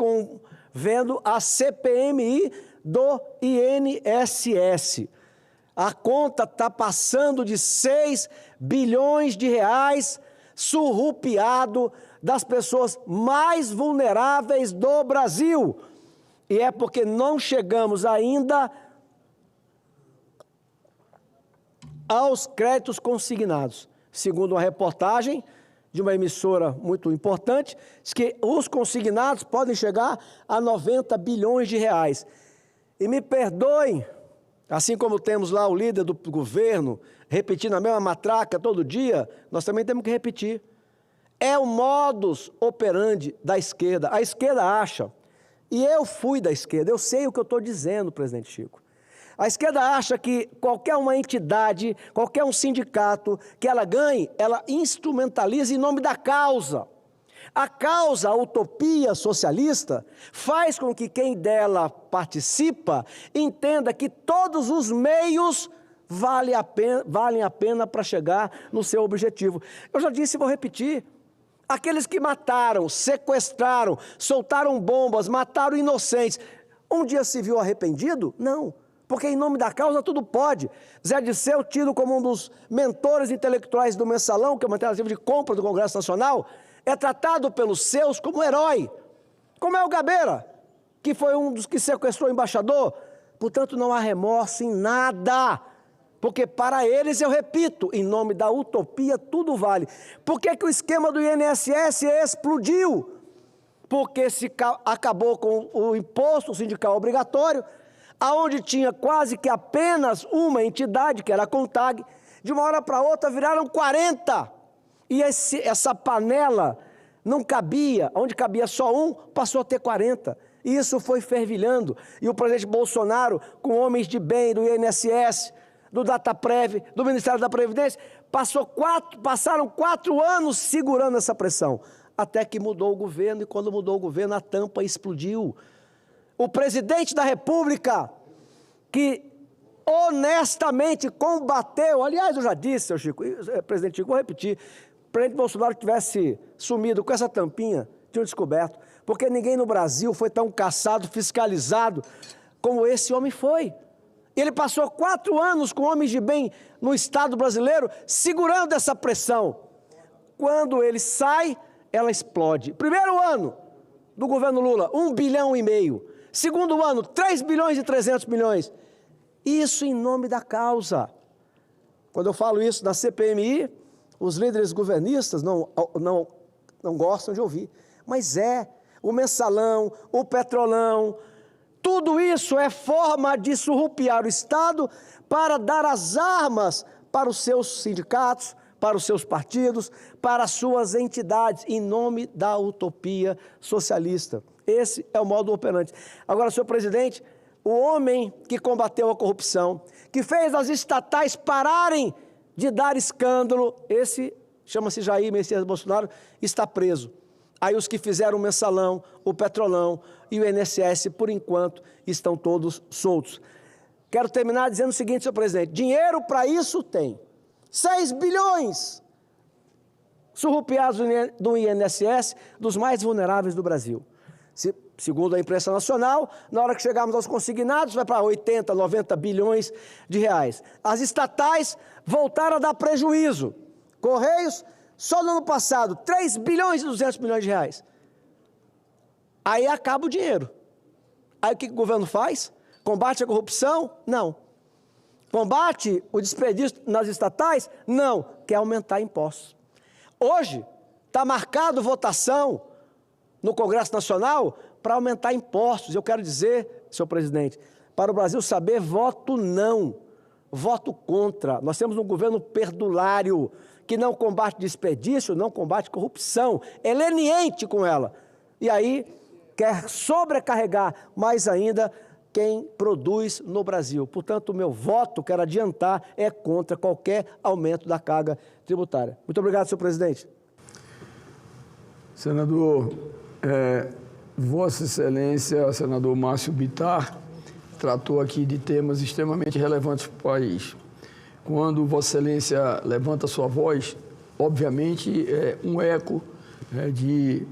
vendo a CPMI do INSS. A conta está passando de 6 bilhões de reais surrupiado das pessoas mais vulneráveis do Brasil. E é porque não chegamos ainda aos créditos consignados. Segundo uma reportagem de uma emissora muito importante, diz que os consignados podem chegar a 90 bilhões de reais. E me perdoem, assim como temos lá o líder do governo repetindo a mesma matraca todo dia, nós também temos que repetir. É o modus operandi da esquerda. A esquerda acha, e eu fui da esquerda, eu sei o que eu estou dizendo, presidente Chico. A esquerda acha que qualquer uma entidade, qualquer um sindicato que ela ganhe, ela instrumentaliza em nome da causa. A causa, a utopia socialista, faz com que quem dela participa entenda que todos os meios valem a pena para chegar no seu objetivo. Eu já disse e vou repetir. Aqueles que mataram, sequestraram, soltaram bombas, mataram inocentes, um dia se viu arrependido? Não. porque em nome da causa tudo pode. Zé Disseu, tido como um dos mentores intelectuais do Mensalão, que é uma alternativa de compra do Congresso Nacional, é tratado pelos seus como um herói, como é o Gabeira, que foi um dos que sequestrou o embaixador. Portanto, não há remorso em nada, porque para eles, eu repito, em nome da utopia tudo vale. Por que o esquema do INSS explodiu? Porque se acabou com o imposto sindical obrigatório, aonde tinha quase que apenas uma entidade, que era a CONTAG, de uma hora para outra viraram 40. E essa panela não cabia, onde cabia só um, passou a ter 40. E isso foi fervilhando. E o presidente Bolsonaro, com homens de bem do INSS, do Dataprev, do Ministério da Previdência, passaram 4 anos segurando essa pressão. Até que mudou o governo, e quando mudou o governo, a tampa explodiu. O presidente da República, que honestamente combateu, aliás, eu já disse, seu Chico, presidente Chico, vou repetir, se o presidente Bolsonaro tivesse sumido com essa tampinha, tinham descoberto, porque ninguém no Brasil foi tão caçado, fiscalizado, como esse homem foi. Ele passou 4 anos com homens de bem no Estado brasileiro, segurando essa pressão. Quando ele sai, ela explode. Primeiro ano do governo Lula, 1,5 bilhão. Segundo ano, 3 bilhões e 300 milhões. Isso em nome da causa. Quando eu falo isso na CPMI, os líderes governistas não gostam de ouvir. Mas o Mensalão, o Petrolão, tudo isso é forma de surrupiar o Estado para dar as armas para os seus sindicatos, para os seus partidos, para as suas entidades, em nome da utopia socialista. Esse é o modo operante. Agora, senhor presidente, o homem que combateu a corrupção, que fez as estatais pararem de dar escândalo, esse chama-se Jair Messias Bolsonaro, está preso. Aí os que fizeram o Mensalão, o Petrolão e o INSS, por enquanto, estão todos soltos. Quero terminar dizendo o seguinte, senhor presidente, dinheiro para isso tem. 6 bilhões surrupiados do INSS, dos mais vulneráveis do Brasil. Segundo a imprensa nacional, na hora que chegarmos aos consignados, vai para 80, 90 bilhões de reais. As estatais voltaram a dar prejuízo. Correios, só no ano passado, 3 bilhões e 200 milhões de reais. Aí acaba o dinheiro. Aí o que o governo faz? Combate a corrupção? Não. Combate o desperdício nas estatais? Não. Quer aumentar impostos. Hoje, está marcado votação no Congresso Nacional para aumentar impostos. Eu quero dizer, senhor presidente, para o Brasil saber, voto não, voto contra. Nós temos um governo perdulário, que não combate desperdício, não combate corrupção, é leniente com ela. E aí quer sobrecarregar mais ainda quem produz no Brasil. Portanto, o meu voto, quero adiantar, é contra qualquer aumento da carga tributária. Muito obrigado, senhor presidente. Senador, Vossa Excelência, senador Márcio Bittar, tratou aqui de temas extremamente relevantes para o país. Quando Vossa Excelência levanta sua voz, obviamente é um eco de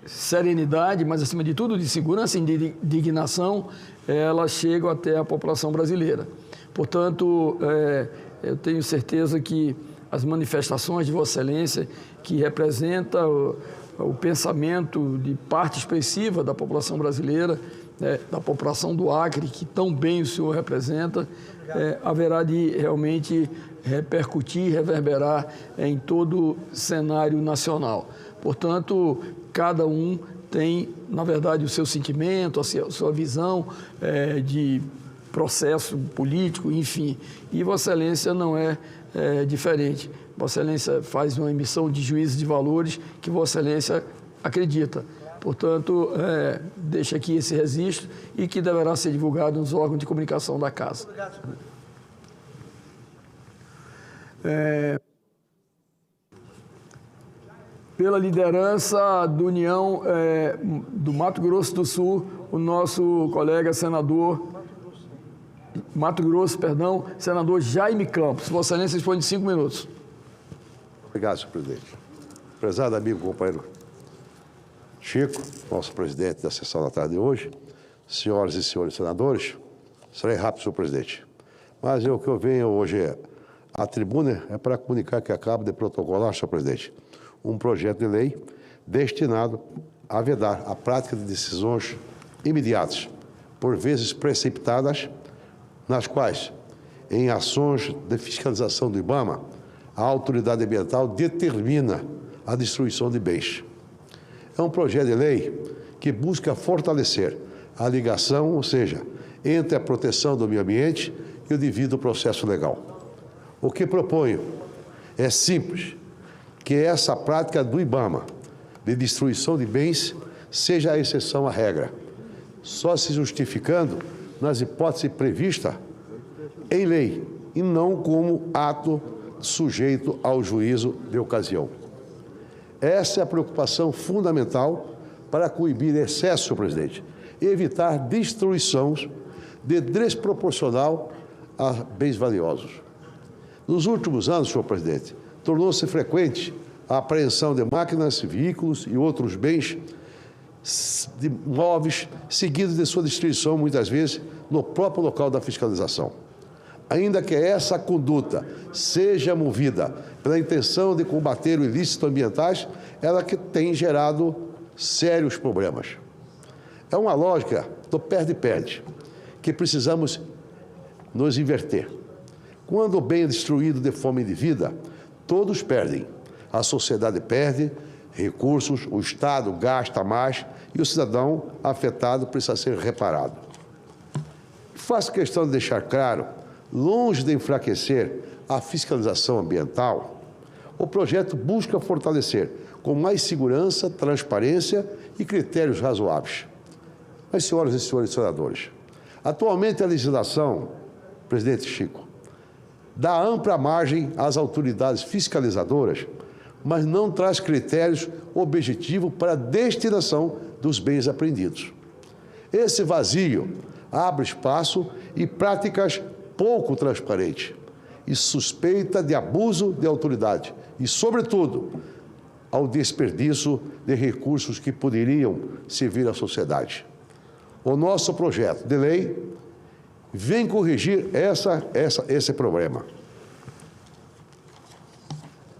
serenidade, mas acima de tudo de segurança e de indignação, elas chegam até a população brasileira. Portanto, eu tenho certeza que as manifestações de Vossa Excelência, que representa o pensamento de parte expressiva da população brasileira, da população do Acre, que tão bem o senhor representa, haverá de realmente repercutir, reverberar em todo o cenário nacional. Portanto, cada um tem, na verdade, o seu sentimento, a sua visão de processo político, enfim. E Vossa Excelência não é diferente. Vossa Excelência faz uma emissão de juízos de valores que Vossa Excelência acredita. Portanto, deixa aqui esse registro e que deverá ser divulgado nos órgãos de comunicação da Casa. Obrigado. Pela liderança do União do Mato Grosso do Sul, o nosso colega senador senador Jaime Campos. Vossa Excelência dispõe de 5 minutos. Obrigado, senhor presidente. Prezado amigo, companheiro Chico, nosso presidente da sessão da tarde de hoje, senhoras e senhores senadores, serei rápido, senhor presidente. Mas o que eu venho hoje à tribuna é para comunicar que acabo de protocolar, senhor presidente, um projeto de lei destinado a vedar a prática de decisões imediatas, por vezes precipitadas, nas quais, em ações de fiscalização do IBAMA, a autoridade ambiental determina a destruição de bens. É um projeto de lei que busca fortalecer a ligação, ou seja, entre a proteção do meio ambiente e o devido processo legal. O que proponho é simples, que essa prática do IBAMA de destruição de bens seja a exceção à regra, só se justificando nas hipóteses previstas em lei e não como ato sujeito ao juízo de ocasião. Essa é a preocupação fundamental para coibir excesso, senhor presidente, e evitar destruição desproporcional a bens valiosos. Nos últimos anos, senhor presidente, tornou-se frequente a apreensão de máquinas, veículos e outros bens de móveis, seguidos de sua destruição, muitas vezes, no próprio local da fiscalização. Ainda que essa conduta seja movida pela intenção de combater o ilícito ambientais, ela que tem gerado sérios problemas. É uma lógica do perde-perde, que precisamos nos inverter. Quando o bem é destruído de forma indevida, todos perdem. A sociedade perde recursos, o Estado gasta mais e o cidadão afetado precisa ser reparado. Faço questão de deixar claro, longe de enfraquecer a fiscalização ambiental, o projeto busca fortalecer com mais segurança, transparência e critérios razoáveis. Mas, senhoras e senhores senadores, atualmente a legislação, presidente Chico, dá ampla margem às autoridades fiscalizadoras, mas não traz critérios objetivos para a destinação dos bens apreendidos. Esse vazio abre espaço e práticas pouco transparentes e suspeita de abuso de autoridade e, sobretudo, ao desperdício de recursos que poderiam servir à sociedade. O nosso projeto de lei vem corrigir esse problema.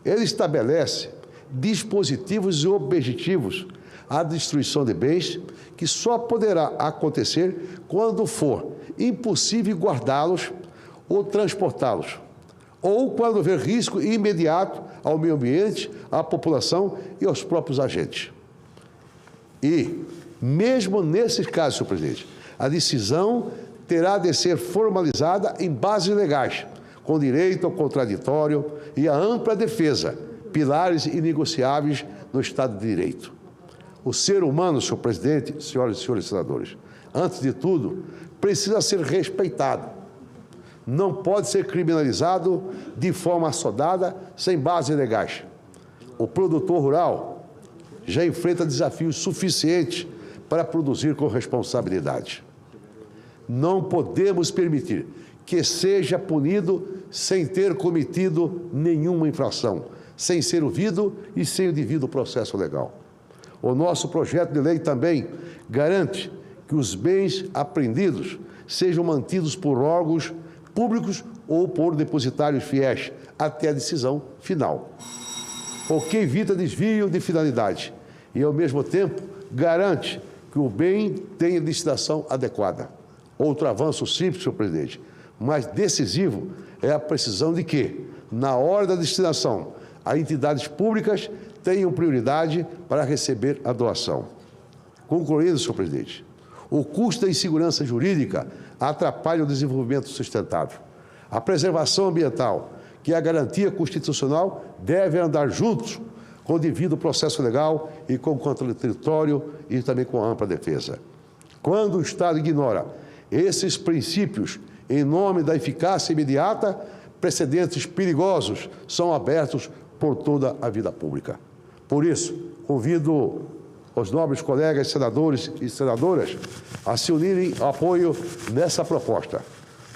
Ele estabelece dispositivos e objetivos à destruição de bens que só poderá acontecer quando for impossível guardá-los ou transportá-los, ou quando houver risco imediato ao meio ambiente, à população e aos próprios agentes. E, mesmo nesses casos, senhor presidente, a decisão terá de ser formalizada em bases legais, com direito ao contraditório e a ampla defesa, pilares inegociáveis no Estado de Direito. O ser humano, senhor presidente, senhoras e senhores senadores, antes de tudo, precisa ser respeitado. Não pode ser criminalizado de forma assodada, sem bases legais. O produtor rural já enfrenta desafios suficientes para produzir com responsabilidade. Não podemos permitir que seja punido sem ter cometido nenhuma infração, sem ser ouvido e sem o devido processo legal. O nosso projeto de lei também garante que os bens apreendidos sejam mantidos por órgãos públicos ou por depositários fiéis até a decisão final, o que evita desvio de finalidade e, ao mesmo tempo, garante que o bem tenha destinação adequada. Outro avanço simples, senhor presidente, mas decisivo, é a precisão de que, na hora da destinação, as entidades públicas tenham prioridade para receber a doação. Concluindo, senhor presidente, o custo da insegurança jurídica atrapalha o desenvolvimento sustentável. A preservação ambiental, que é a garantia constitucional, deve andar juntos com o devido processo legal e com o contraditório e também com a ampla defesa. Quando o Estado ignora esses princípios em nome da eficácia imediata, precedentes perigosos são abertos por toda a vida pública. Por isso, convido os nobres colegas senadores e senadoras a se unirem ao apoio nessa proposta.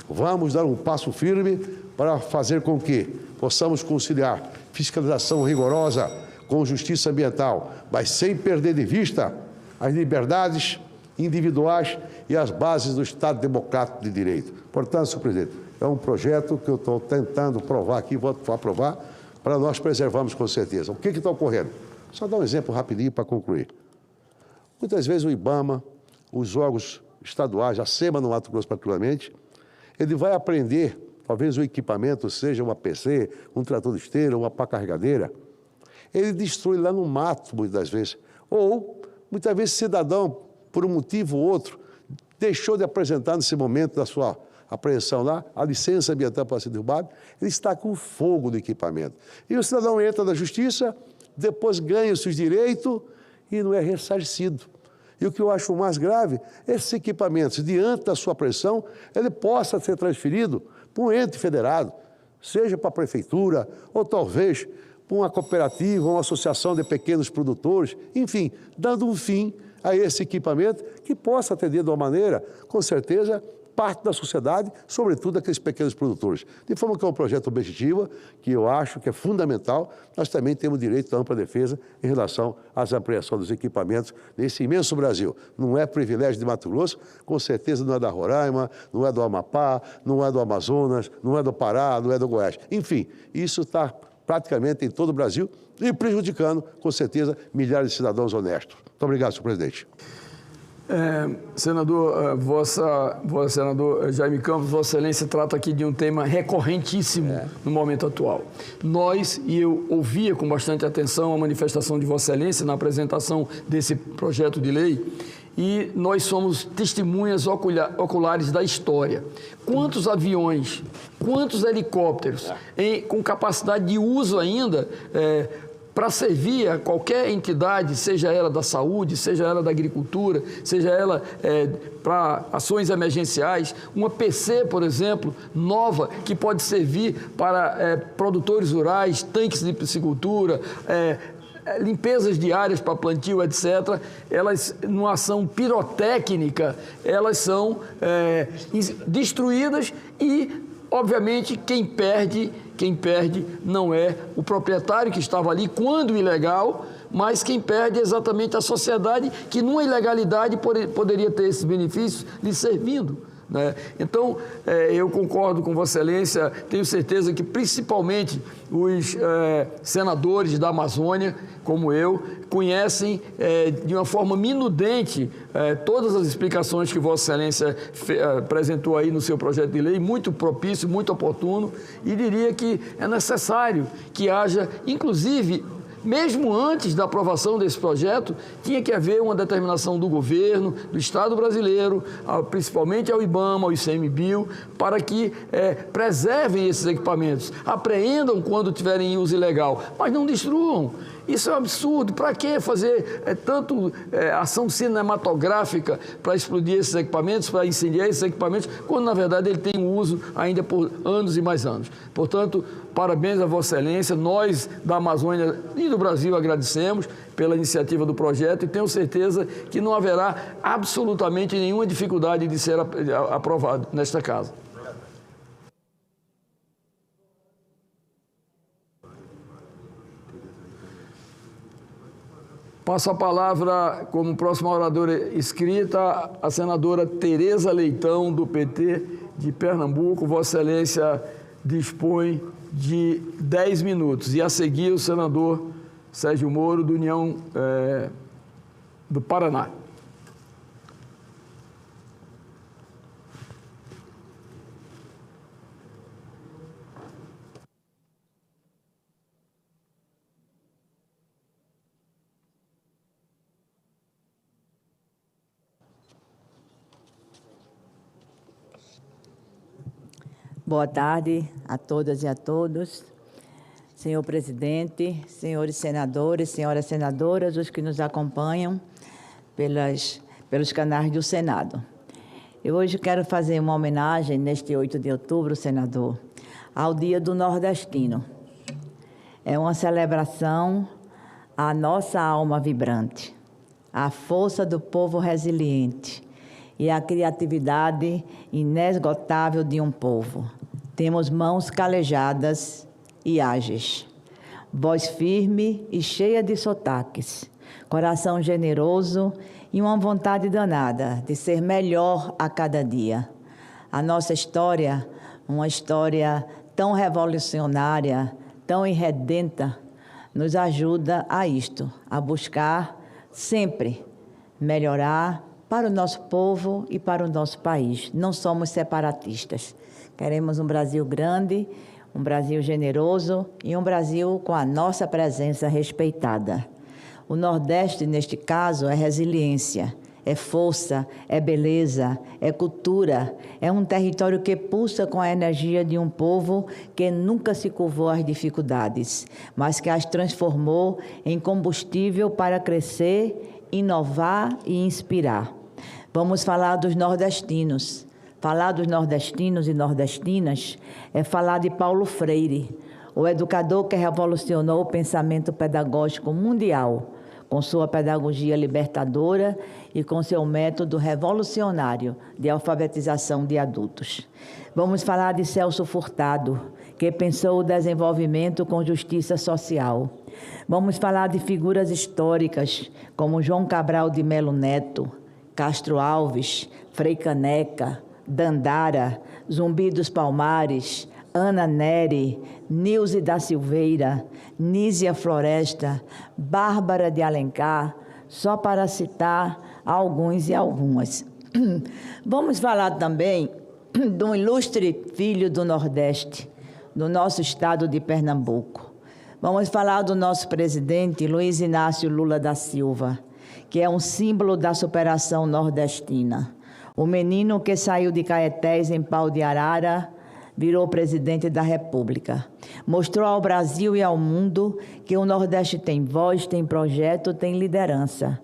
Vamos dar um passo firme para fazer com que possamos conciliar fiscalização rigorosa com justiça ambiental, mas sem perder de vista as liberdades individuais e as bases do Estado Democrático de Direito. Portanto, senhor presidente, é um projeto que eu estou tentando provar aqui, vou aprovar, para nós preservarmos com certeza. O que está ocorrendo? Só dar um exemplo rapidinho para concluir. Muitas vezes o IBAMA, os órgãos estaduais, a SEMA no Mato Grosso particularmente, ele vai aprender, talvez o equipamento seja uma PC, um trator de esteira, uma pá carregadeira, ele destrui lá no mato, muitas das vezes. Ou, muitas vezes, cidadão, por um motivo ou outro, deixou de apresentar nesse momento da sua apreensão lá, a licença ambiental para ser derrubado, ele está com fogo no equipamento. E o cidadão entra na justiça, depois ganha os seus direitos e não é ressarcido. E o que eu acho mais grave, esses equipamentos, diante da sua pressão, ele possa ser transferido para um ente federado, seja para a prefeitura, ou talvez para uma cooperativa, uma associação de pequenos produtores, enfim, dando um fim a esse equipamento que possa atender de uma maneira, com certeza, parte da sociedade, sobretudo aqueles pequenos produtores. De forma que é um projeto objetivo, que eu acho que é fundamental, nós também temos direito à ampla defesa em relação às apreensões dos equipamentos nesse imenso Brasil. Não é privilégio de Mato Grosso, com certeza não é da Roraima, não é do Amapá, não é do Amazonas, não é do Pará, não é do Goiás. Enfim, isso está praticamente em todo o Brasil e prejudicando, com certeza, milhares de cidadãos honestos. Muito obrigado, senhor presidente. Senador, senador Jaime Campos, Vossa Excelência trata aqui de um tema recorrentíssimo no momento atual. E eu ouvia com bastante atenção a manifestação de Vossa Excelência na apresentação desse projeto de lei, e nós somos testemunhas oculares da história. Quantos aviões, quantos helicópteros com capacidade de uso ainda para servir a qualquer entidade, seja ela da saúde, seja ela da agricultura, seja ela para ações emergenciais, uma PC, por exemplo, nova, que pode servir para produtores rurais, tanques de piscicultura, limpezas diárias para plantio, etc., elas, numa ação pirotécnica, elas são destruídas e, obviamente, quem perde não é o proprietário que estava ali quando ilegal, mas quem perde é exatamente a sociedade que, numa ilegalidade, poderia ter esses benefícios lhe servindo. Né? Então, eu concordo com Vossa Excelência, tenho certeza que principalmente os senadores da Amazônia, como eu, conhecem de uma forma minudente todas as explicações que Vossa Excelência apresentou aí no seu projeto de lei, muito propício, muito oportuno, e diria que é necessário que haja, inclusive, mesmo antes da aprovação desse projeto, tinha que haver uma determinação do governo, do Estado brasileiro, principalmente ao IBAMA, ao ICMBio, para que preservem esses equipamentos, apreendam quando tiverem em uso ilegal, mas não destruam. Isso é um absurdo. Para que fazer tanto ação cinematográfica para explodir esses equipamentos, para incendiar esses equipamentos, quando, na verdade, ele tem um uso ainda por anos e mais anos. Portanto, parabéns a Vossa Excelência. Nós, da Amazônia e do Brasil, agradecemos pela iniciativa do projeto e tenho certeza que não haverá absolutamente nenhuma dificuldade de ser aprovado nesta casa. Passo a palavra, como próxima oradora escrita, a senadora Tereza Leitão, do PT de Pernambuco. Vossa Excelência dispõe de 10 minutos. E a seguir, o senador Sérgio Moro, do União do Paraná. Boa tarde a todas e a todos. Senhor presidente, senhores senadores, senhoras senadoras, os que nos acompanham pelos canais do Senado. Eu hoje quero fazer uma homenagem, neste 8 de outubro, senador, ao Dia do Nordestino. É uma celebração à nossa alma vibrante, à força do povo resiliente e à criatividade inesgotável de um povo. Temos mãos calejadas e ágeis, voz firme e cheia de sotaques, coração generoso e uma vontade danada de ser melhor a cada dia. A nossa história, uma história tão revolucionária, tão irredenta, nos ajuda a isto, a buscar sempre melhorar para o nosso povo e para o nosso país. Não somos separatistas. Queremos um Brasil grande, um Brasil generoso e um Brasil com a nossa presença respeitada. O Nordeste, neste caso, é resiliência, é força, é beleza, é cultura, é um território que pulsa com a energia de um povo que nunca se curvou às dificuldades, mas que as transformou em combustível para crescer, inovar e inspirar. Vamos falar dos nordestinos. Falar dos nordestinos e nordestinas é falar de Paulo Freire, o educador que revolucionou o pensamento pedagógico mundial, com sua pedagogia libertadora e com seu método revolucionário de alfabetização de adultos. Vamos falar de Celso Furtado, que pensou o desenvolvimento com justiça social. Vamos falar de figuras históricas como João Cabral de Melo Neto, Castro Alves, Frei Caneca, Dandara, Zumbi dos Palmares, Ana Nery, Nilze da Silveira, Nísia Floresta, Bárbara de Alencar, só para citar alguns e algumas. Vamos falar também de um ilustre filho do Nordeste, do nosso estado de Pernambuco. Vamos falar do nosso presidente Luiz Inácio Lula da Silva, que é um símbolo da superação nordestina. O menino que saiu de Caetés em Pau de Arara virou presidente da República. Mostrou ao Brasil e ao mundo que o Nordeste tem voz, tem projeto, tem liderança.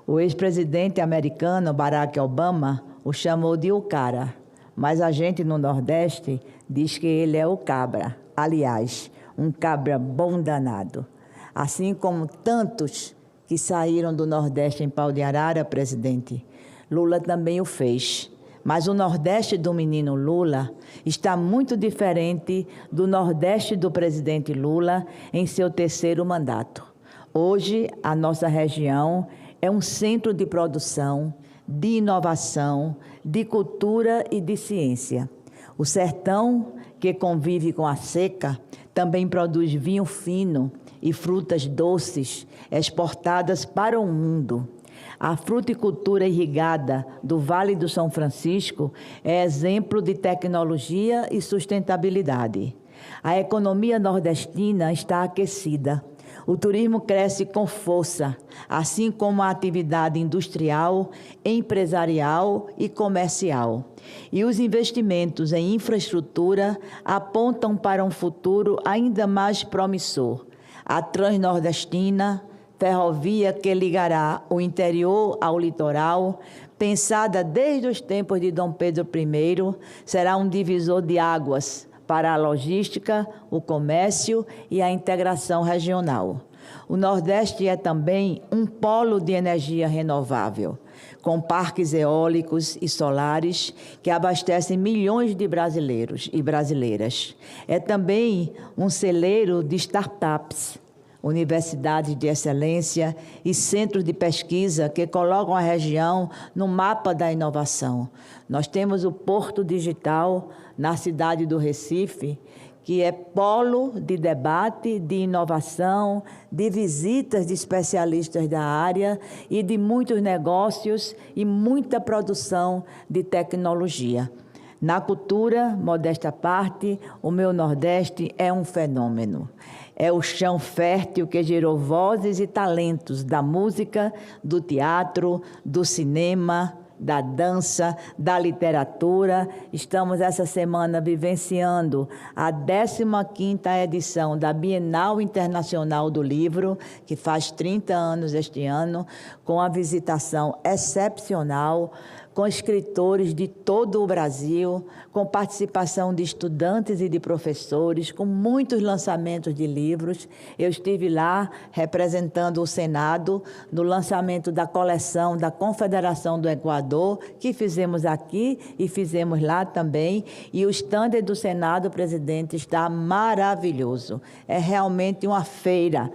O ex-presidente americano Barack Obama o chamou de o cara, mas a gente no Nordeste diz que ele é o cabra. Aliás, um cabra bom danado. Assim como tantos que saíram do Nordeste em Pau de Arara, presidente, Lula também o fez. Mas o Nordeste do menino Lula está muito diferente do Nordeste do presidente Lula em seu terceiro mandato. Hoje, a nossa região é um centro de produção, de inovação, de cultura e de ciência. O sertão, que convive com a seca, também produz vinho fino e frutas doces exportadas para o mundo. A fruticultura irrigada do Vale do São Francisco é exemplo de tecnologia e sustentabilidade. A economia nordestina está aquecida. O turismo cresce com força, assim como a atividade industrial, empresarial e comercial. E os investimentos em infraestrutura apontam para um futuro ainda mais promissor. A Transnordestina, ferrovia que ligará o interior ao litoral, pensada desde os tempos de Dom Pedro I, será um divisor de águas para a logística, o comércio e a integração regional. O Nordeste é também um polo de energia renovável, com parques eólicos e solares que abastecem milhões de brasileiros e brasileiras. É também um celeiro de startups, universidades de excelência e centros de pesquisa que colocam a região no mapa da inovação. Nós temos o Porto Digital na cidade do Recife, que é polo de debate, de inovação, de visitas de especialistas da área e de muitos negócios e muita produção de tecnologia. Na cultura, modesta parte, o meu Nordeste é um fenômeno. É o chão fértil que gerou vozes e talentos da música, do teatro, do cinema, da dança, da literatura. Estamos essa semana vivenciando a 15ª edição da Bienal Internacional do Livro, que faz 30 anos este ano, com a visitação excepcional, com escritores de todo o Brasil, com participação de estudantes e de professores, com muitos lançamentos de livros. Eu estive lá representando o Senado no lançamento da coleção da Confederação do Equador, que fizemos aqui e fizemos lá também. E o stand do Senado, presidente, está maravilhoso. É realmente uma feira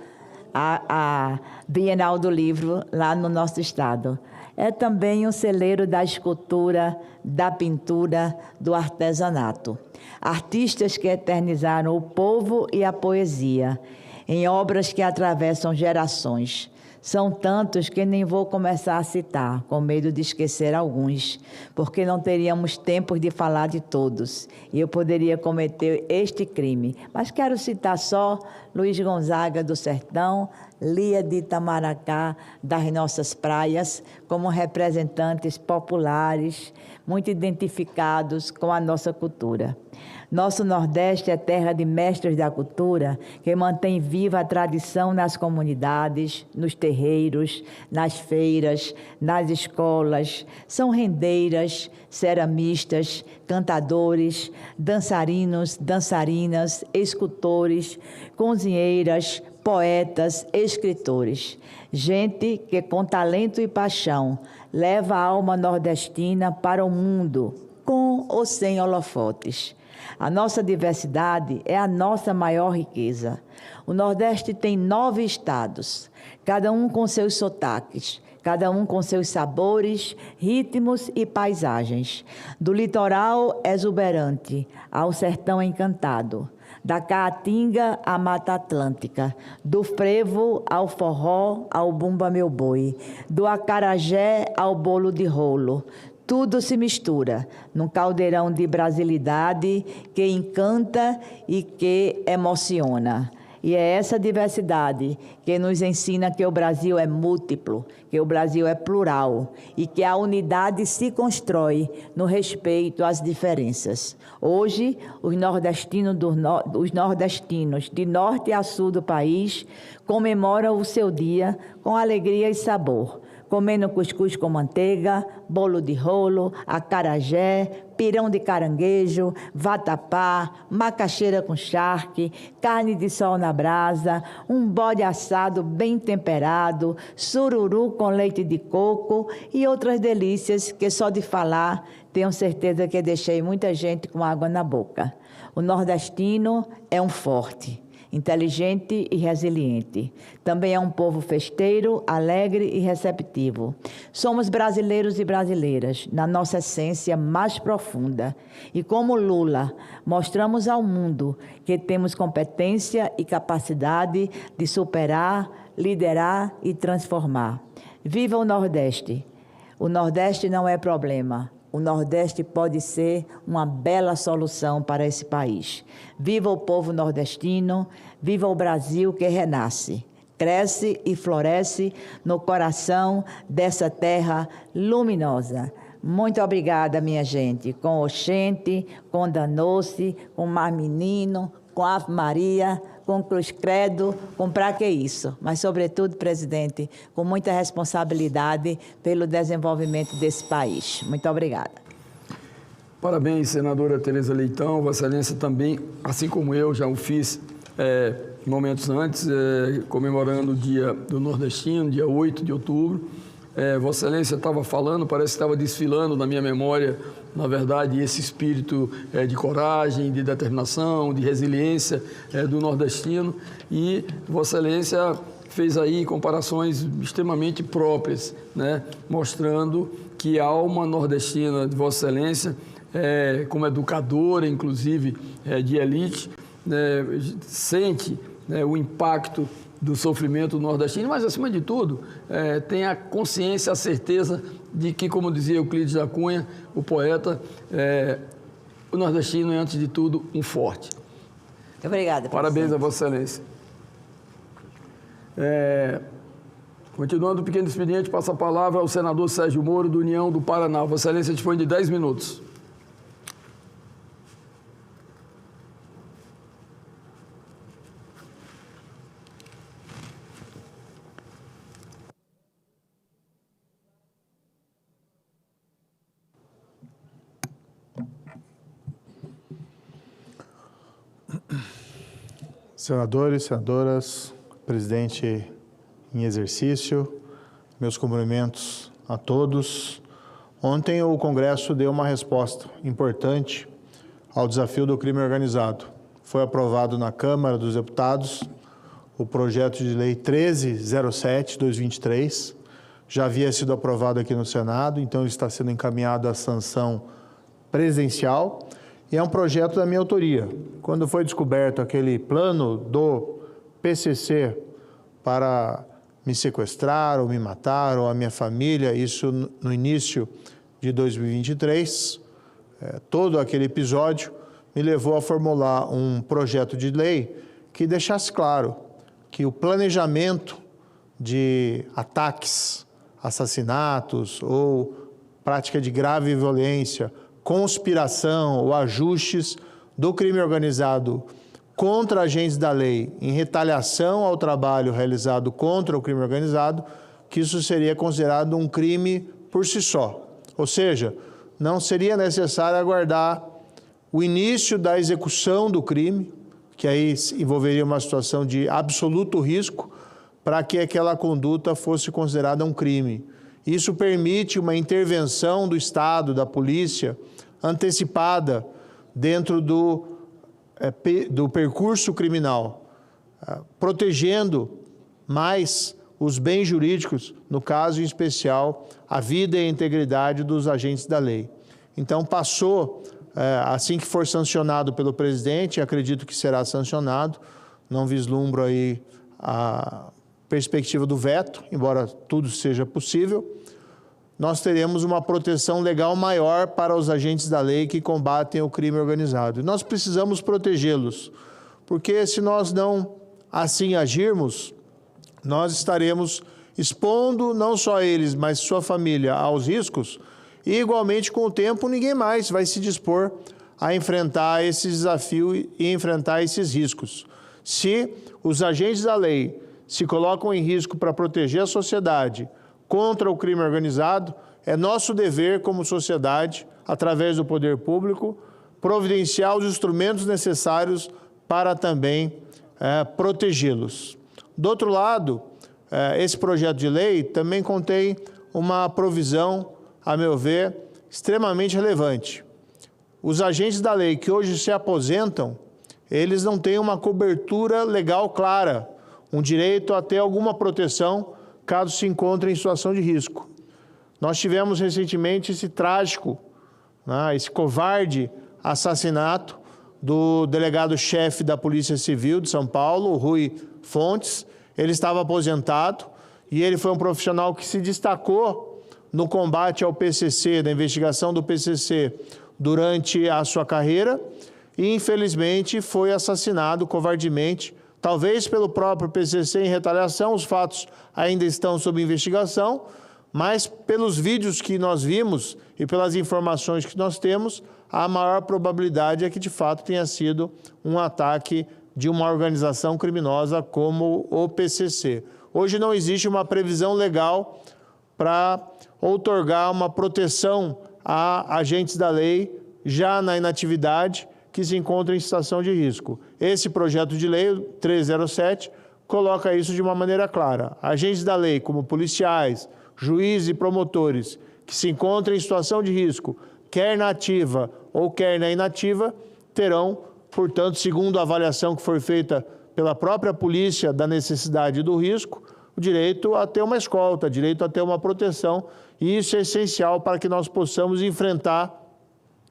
a Bienal do Livro lá no nosso estado. É também um celeiro da escultura, da pintura, do artesanato. Artistas que eternizaram o povo e a poesia em obras que atravessam gerações. São tantos que nem vou começar a citar, com medo de esquecer alguns, porque não teríamos tempo de falar de todos, e eu poderia cometer este crime. Mas quero citar só Luiz Gonzaga do Sertão, Lia de Itamaracá, das nossas praias, como representantes populares, muito identificados com a nossa cultura. Nosso Nordeste é terra de mestres da cultura, que mantém viva a tradição nas comunidades, nos terreiros, nas feiras, nas escolas. São rendeiras, ceramistas, cantadores, dançarinos, dançarinas, escultores, cozinheiras, poetas, escritores. Gente que com talento e paixão leva a alma nordestina para o mundo, com ou sem holofotes. A nossa diversidade é a nossa maior riqueza. O Nordeste tem 9 estados, cada um com seus sotaques, cada um com seus sabores, ritmos e paisagens. Do litoral exuberante ao sertão encantado, da Caatinga à Mata Atlântica, do frevo ao forró, ao bumba meu boi, do acarajé ao bolo de rolo. Tudo se mistura num caldeirão de brasilidade que encanta e que emociona. E é essa diversidade que nos ensina que o Brasil é múltiplo, que o Brasil é plural e que a unidade se constrói no respeito às diferenças. Hoje, os nordestinos de norte a sul do país comemoram o seu dia com alegria e sabor, comendo cuscuz com manteiga, bolo de rolo, acarajé, pirão de caranguejo, vatapá, macaxeira com charque, carne de sol na brasa, um bode assado bem temperado, sururu com leite de coco e outras delícias que só de falar tenho certeza que deixei muita gente com água na boca. O nordestino é um forte, inteligente e resiliente. Também é um povo festeiro, alegre e receptivo. Somos brasileiros e brasileiras, na nossa essência mais profunda. E como Lula, mostramos ao mundo que temos competência e capacidade de superar, liderar e transformar. Viva o Nordeste! O Nordeste não é problema. O Nordeste pode ser uma bela solução para esse país. Viva o povo nordestino, viva o Brasil que renasce, cresce e floresce no coração dessa terra luminosa. Muito obrigada, minha gente, com Oxente, com Danou-se, com Mar Menino, com Ave Maria, com Cruz Credo, com pra que isso? Mas, sobretudo, presidente, com muita responsabilidade pelo desenvolvimento desse país. Muito obrigada. Parabéns, senadora Tereza Leitão. Vossa Excelência também, assim como eu, já o fiz momentos antes, comemorando o Dia do Nordestino, dia 8 de outubro. Vossa Excelência estava falando, parece que estava desfilando na minha memória, na verdade, esse espírito de coragem, de determinação, de resiliência do nordestino. E Vossa Excelência fez aí comparações extremamente próprias, né? Mostrando que a alma nordestina de Vossa Excelência, como educadora, inclusive, de elite, sente o impacto do sofrimento nordestino, mas, acima de tudo, tem a consciência, a certeza de que, como dizia Euclides da Cunha, o poeta, o nordestino é, antes de tudo, um forte. Obrigada. Parabéns a Vossa Excelência. Continuando o pequeno expediente, passa a palavra ao senador Sérgio Moro, do União do Paraná. Vossa Excelência dispõe de 10 minutos. Senadores, senadoras, presidente em exercício, meus cumprimentos a todos. Ontem o Congresso deu uma resposta importante ao desafio do crime organizado. Foi aprovado na Câmara dos Deputados o projeto de lei 1307/2023, já havia sido aprovado aqui no Senado, então está sendo encaminhado à sanção presidencial, e é um projeto da minha autoria. Quando foi descoberto aquele plano do PCC para me sequestrar ou me matar, ou a minha família, isso no início de 2023, todo aquele episódio me levou a formular um projeto de lei que deixasse claro que o planejamento de ataques, assassinatos ou prática de grave violência, conspiração ou ajustes do crime organizado contra agentes da lei em retaliação ao trabalho realizado contra o crime organizado, que isso seria considerado um crime por si só. Ou seja, não seria necessário aguardar o início da execução do crime, que aí envolveria uma situação de absoluto risco, para que aquela conduta fosse considerada um crime. Isso permite uma intervenção do Estado, da polícia, antecipada dentro do percurso criminal, protegendo mais os bens jurídicos, no caso em especial, a vida e a integridade dos agentes da lei. Então passou, assim que for sancionado pelo presidente, acredito que será sancionado, não vislumbro aí a perspectiva do veto, embora tudo seja possível, nós teremos uma proteção legal maior para os agentes da lei que combatem o crime organizado. E nós precisamos protegê-los, porque se nós não assim agirmos, nós estaremos expondo não só eles, mas sua família aos riscos, e igualmente com o tempo ninguém mais vai se dispor a enfrentar esse desafio e enfrentar esses riscos. Se os agentes da lei se colocam em risco para proteger a sociedade contra o crime organizado, é nosso dever como sociedade, através do poder público, providenciar os instrumentos necessários para também protegê-los. Do outro lado, esse projeto de lei também contém uma provisão, a meu ver, extremamente relevante. Os agentes da lei que hoje se aposentam, eles não têm uma cobertura legal clara, um direito a ter alguma proteção caso se encontrem em situação de risco. Nós tivemos recentemente esse trágico, esse covarde assassinato do delegado-chefe da Polícia Civil de São Paulo, Rui Fontes. Ele estava aposentado e ele foi um profissional que se destacou no combate ao PCC, da investigação do PCC, durante a sua carreira e, infelizmente, foi assassinado covardemente, talvez pelo próprio PCC em retaliação. Os fatos ainda estão sob investigação, mas pelos vídeos que nós vimos e pelas informações que nós temos, a maior probabilidade é que, de fato, tenha sido um ataque de uma organização criminosa como o PCC. Hoje não existe uma previsão legal para outorgar uma proteção a agentes da lei já na inatividade que se encontram em situação de risco. Esse projeto de lei, 1307, coloca isso de uma maneira clara. Agentes da lei, como policiais, juízes e promotores, que se encontram em situação de risco, quer na ativa ou quer na inativa, terão, portanto, segundo a avaliação que foi feita pela própria polícia da necessidade do risco, o direito a ter uma escolta, direito a ter uma proteção, e isso é essencial para que nós possamos enfrentar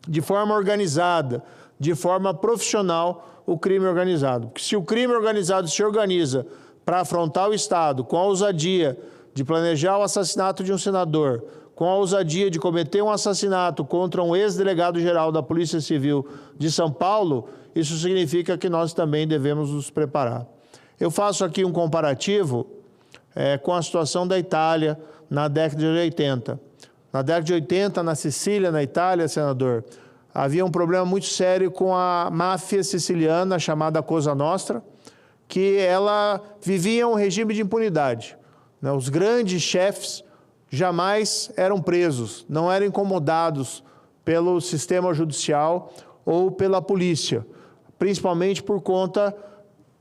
de forma organizada, de forma profissional, o crime organizado. Porque se o crime organizado se organiza para afrontar o Estado com a ousadia de planejar o assassinato de um senador, com a ousadia de cometer um assassinato contra um ex-delegado-geral da Polícia Civil de São Paulo, isso significa que nós também devemos nos preparar. Eu faço aqui um comparativo com a situação da Itália na década de 80. Na década de 80, na Sicília, na Itália, senador, havia um problema muito sério com a máfia siciliana, chamada Cosa Nostra, que ela vivia um regime de impunidade. Os grandes chefes jamais eram presos, não eram incomodados pelo sistema judicial ou pela polícia, principalmente por conta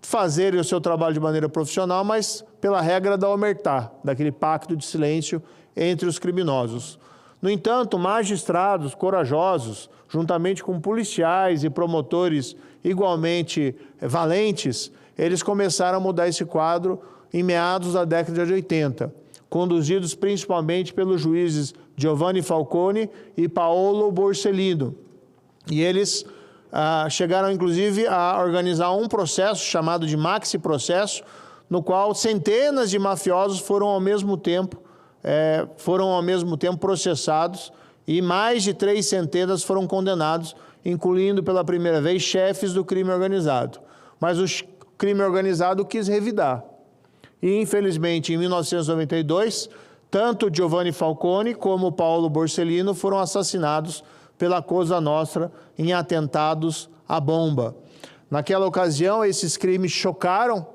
de fazerem o seu trabalho de maneira profissional, mas pela regra da omertá, daquele pacto de silêncio entre os criminosos. No entanto, magistrados corajosos, juntamente com policiais e promotores igualmente valentes, eles começaram a mudar esse quadro em meados da década de 80, conduzidos principalmente pelos juízes Giovanni Falcone e Paolo Borsellino. E eles chegaram, inclusive, a organizar um processo chamado de Maxi Processo, no qual centenas de mafiosos foram ao mesmo tempo processados e mais de 3 centenas foram condenados, incluindo pela primeira vez chefes do crime organizado. Mas o crime organizado quis revidar. E, infelizmente, em 1992, tanto Giovanni Falcone como Paolo Borsellino foram assassinados pela Cosa Nostra em atentados à bomba. Naquela ocasião, esses crimes chocaram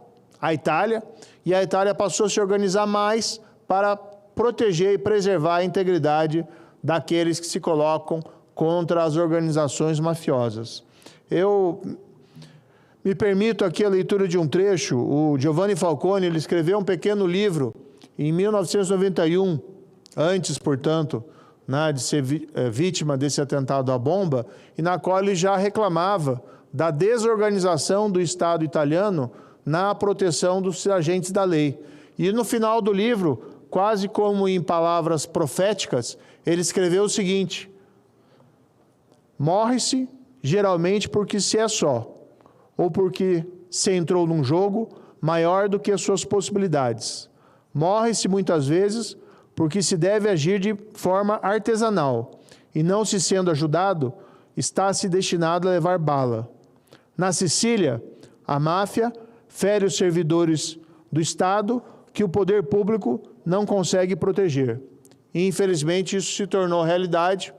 a Itália e a Itália passou a se organizar mais para proteger e preservar a integridade daqueles que se colocam contra as organizações mafiosas. Eu me permito aqui a leitura de um trecho. O Giovanni Falcone, ele escreveu um pequeno livro em 1991, antes, portanto, de ser vítima desse atentado à bomba, e na qual ele já reclamava da desorganização do Estado italiano na proteção dos agentes da lei. E no final do livro, quase como em palavras proféticas, ele escreveu o seguinte: morre-se geralmente porque se é só, ou porque se entrou num jogo maior do que as suas possibilidades. Morre-se muitas vezes porque se deve agir de forma artesanal, e não se sendo ajudado, está-se destinado a levar bala. Na Sicília, a máfia fere os servidores do Estado que o poder público não consegue proteger. E, infelizmente, isso se tornou realidade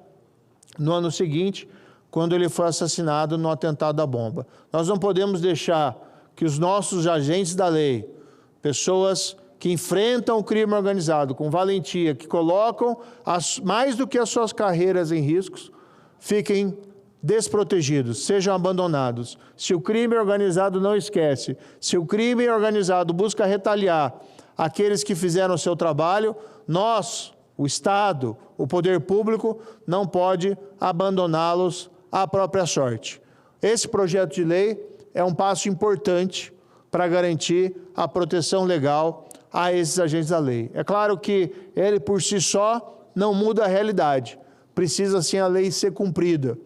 no ano seguinte, quando ele foi assassinado no atentado à bomba. Nós não podemos deixar que os nossos agentes da lei, pessoas que enfrentam o crime organizado com valentia, que colocam mais do que as suas carreiras em riscos, fiquem desprotegidos, sejam abandonados. Se o crime organizado não esquece, se o crime organizado busca retaliar aqueles que fizeram o seu trabalho, nós, o Estado, o poder público, não pode abandoná-los à própria sorte. Esse projeto de lei é um passo importante para garantir a proteção legal a esses agentes da lei. É claro que ele, por si só, não muda a realidade. Precisa, sim, a lei ser cumprida.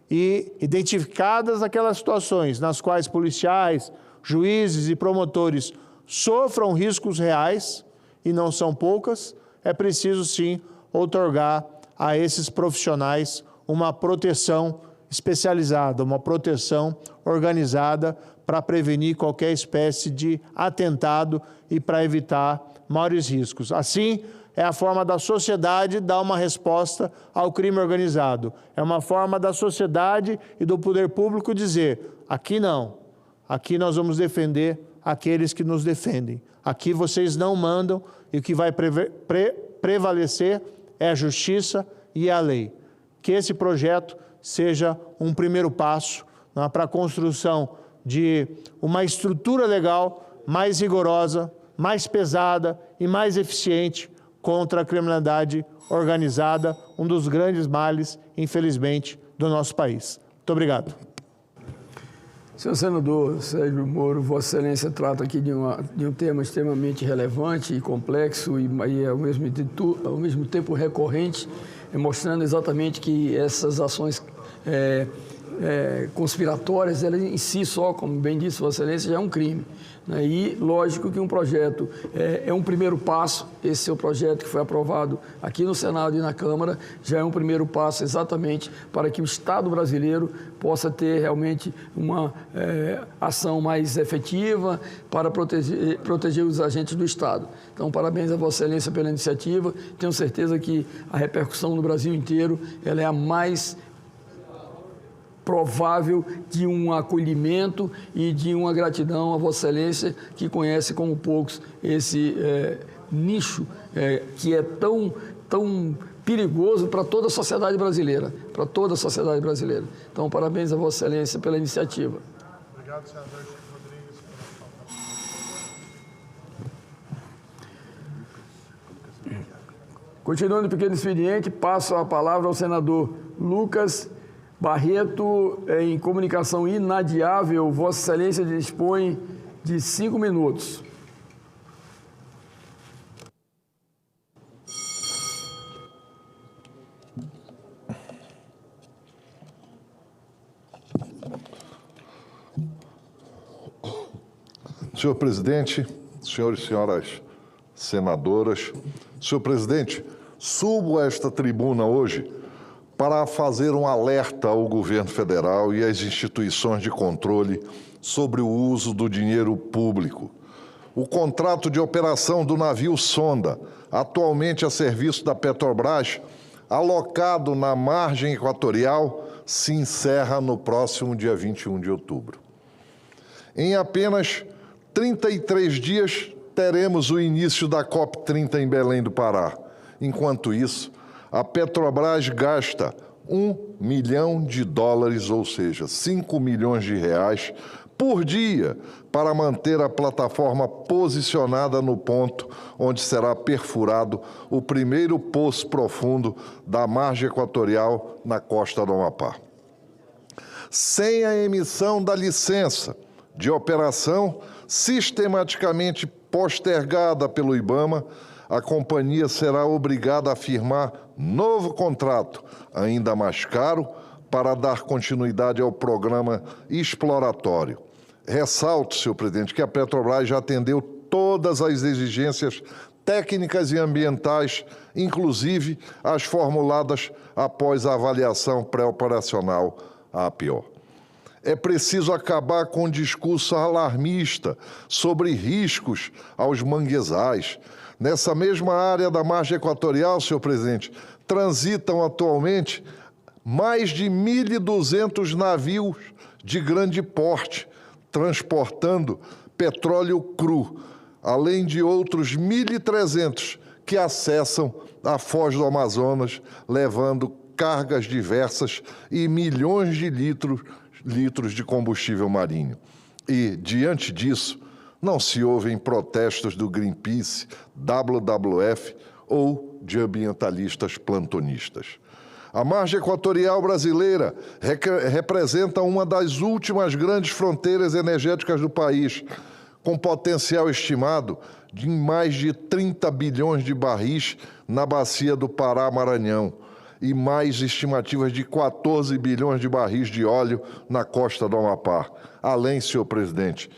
E, identificadas aquelas situações nas quais policiais, juízes e promotores sofram riscos reais, e não são poucas, é preciso, sim, outorgar a esses profissionais uma proteção especializada, uma proteção organizada para prevenir qualquer espécie de atentado e para evitar maiores riscos. Assim, é a forma da sociedade dar uma resposta ao crime organizado. É uma forma da sociedade e do poder público dizer: aqui não, aqui nós vamos defender aqueles que nos defendem. Aqui vocês não mandam e o que vai prevalecer é a justiça e a lei. Que esse projeto seja um primeiro passo para a construção de uma estrutura legal mais rigorosa, mais pesada e mais eficiente contra a criminalidade organizada, um dos grandes males, infelizmente, do nosso país. Muito obrigado. Senhor senador Sérgio Moro, Vossa Excelência trata aqui de um tema extremamente relevante e complexo e ao mesmo tempo recorrente, mostrando exatamente que essas ações conspiratórias, elas em si só, como bem disse Vossa Excelência, já é um crime. Né? E lógico que um projeto é um primeiro passo. Esse é o projeto que foi aprovado aqui no Senado e na Câmara, já é um primeiro passo exatamente para que o Estado brasileiro possa ter realmente uma ação mais efetiva para proteger os agentes do Estado. Então, parabéns a Vossa Excelência pela iniciativa. Tenho certeza que a repercussão no Brasil inteiro ela é a mais provável de um acolhimento e de uma gratidão a Vossa Excelência, que conhece como poucos esse nicho que é tão perigoso para toda a sociedade brasileira, Então, parabéns a Vossa Excelência pela iniciativa. Obrigado, senador Rodrigues. Continuando o pequeno expediente, passo a palavra ao senador Lucas Barreto. Em comunicação inadiável, Vossa Excelência dispõe de 5 minutos. Senhor presidente, senhores e senhoras senadoras, senhor presidente, subo a esta tribuna hoje para fazer um alerta ao governo federal e às instituições de controle sobre o uso do dinheiro público. O contrato de operação do navio Sonda, atualmente a serviço da Petrobras, alocado na margem equatorial, se encerra no próximo dia 21 de outubro. Em apenas 33 dias, teremos o início da COP30 em Belém do Pará. Enquanto isso, a Petrobras gasta $1 milhão, ou seja, 5 milhões de reais, por dia, para manter a plataforma posicionada no ponto onde será perfurado o primeiro poço profundo da margem equatorial na costa do Amapá. Sem a emissão da licença de operação, sistematicamente postergada pelo IBAMA, a companhia será obrigada a firmar novo contrato, ainda mais caro, para dar continuidade ao programa exploratório. Ressalto, senhor presidente, que a Petrobras já atendeu todas as exigências técnicas e ambientais, inclusive as formuladas após a avaliação pré-operacional APO. É preciso acabar com o discurso alarmista sobre riscos aos manguezais. Nessa mesma área da margem equatorial, senhor presidente, transitam atualmente mais de 1.200 navios de grande porte, transportando petróleo cru, além de outros 1.300 que acessam a foz do Amazonas, levando cargas diversas e milhões de litros de combustível marinho. E, diante disso, não se ouvem protestos do Greenpeace, WWF ou de ambientalistas plantonistas. A margem equatorial brasileira representa uma das últimas grandes fronteiras energéticas do país, com potencial estimado de mais de 30 bilhões de barris na bacia do Pará-Maranhão e mais estimativas de 14 bilhões de barris de óleo na costa do Amapá. Além, senhor presidente,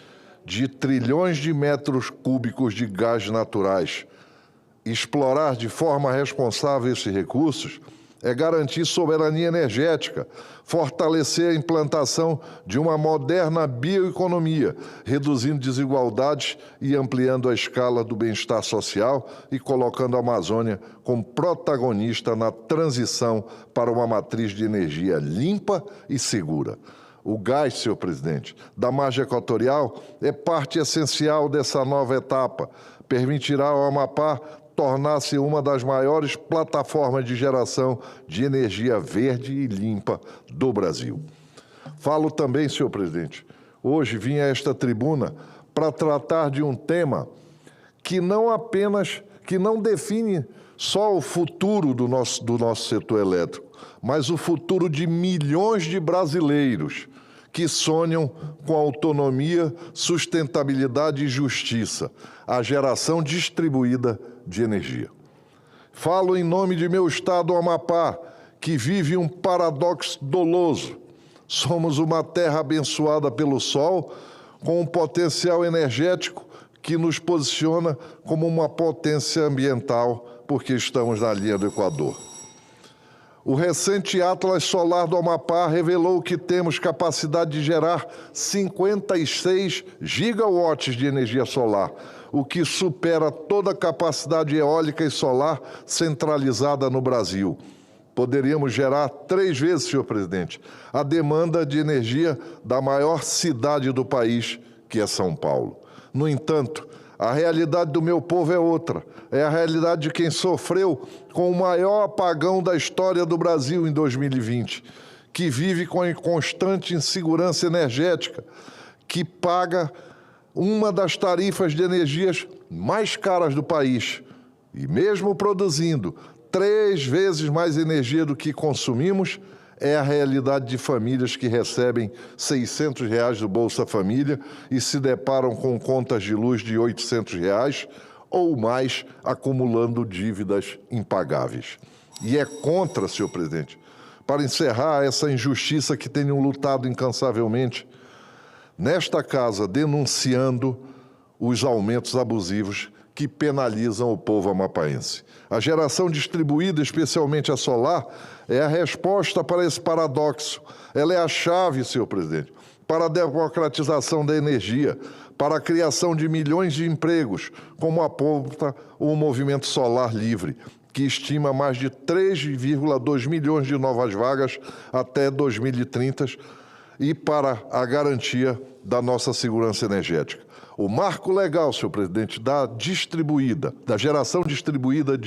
de trilhões de metros cúbicos de gás naturais. Explorar de forma responsável esses recursos é garantir soberania energética, fortalecer a implantação de uma moderna bioeconomia, reduzindo desigualdades e ampliando a escala do bem-estar social e colocando a Amazônia como protagonista na transição para uma matriz de energia limpa e segura. O gás, senhor presidente, da margem equatorial é parte essencial dessa nova etapa. Permitirá ao Amapá tornar-se uma das maiores plataformas de geração de energia verde e limpa do Brasil. Falo também, senhor presidente, hoje vim a esta tribuna para tratar de um tema que não define só o futuro do nosso setor elétrico, mas o futuro de milhões de brasileiros que sonham com autonomia, sustentabilidade e justiça, a geração distribuída de energia. Falo em nome de meu estado, o Amapá, que vive um paradoxo doloso. Somos uma terra abençoada pelo sol, com um potencial energético que nos posiciona como uma potência ambiental, porque estamos na linha do Equador. O recente Atlas Solar do Amapá revelou que temos capacidade de gerar 56 gigawatts de energia solar, o que supera toda a capacidade eólica e solar centralizada no Brasil. Poderíamos gerar 3 vezes, senhor presidente, a demanda de energia da maior cidade do país, que é São Paulo. No entanto, a realidade do meu povo é outra. É a realidade de quem sofreu com o maior apagão da história do Brasil em 2020, que vive com a constante insegurança energética, que paga uma das tarifas de energias mais caras do país. E mesmo produzindo 3 vezes mais energia do que consumimos, é a realidade de famílias que recebem R$ 600 do Bolsa Família e se deparam com contas de luz de R$ 800 ou mais, acumulando dívidas impagáveis. E é contra, senhor presidente, para encerrar essa injustiça que tenho lutado incansavelmente, nesta casa denunciando os aumentos abusivos que penalizam o povo amapaense. A geração distribuída, especialmente a solar, é a resposta para esse paradoxo. Ela é a chave, senhor presidente, para a democratização da energia, para a criação de milhões de empregos, como aponta o Movimento Solar Livre, que estima mais de 3,2 milhões de novas vagas até 2030 e para a garantia da nossa segurança energética. O marco legal, senhor presidente, da geração distribuída,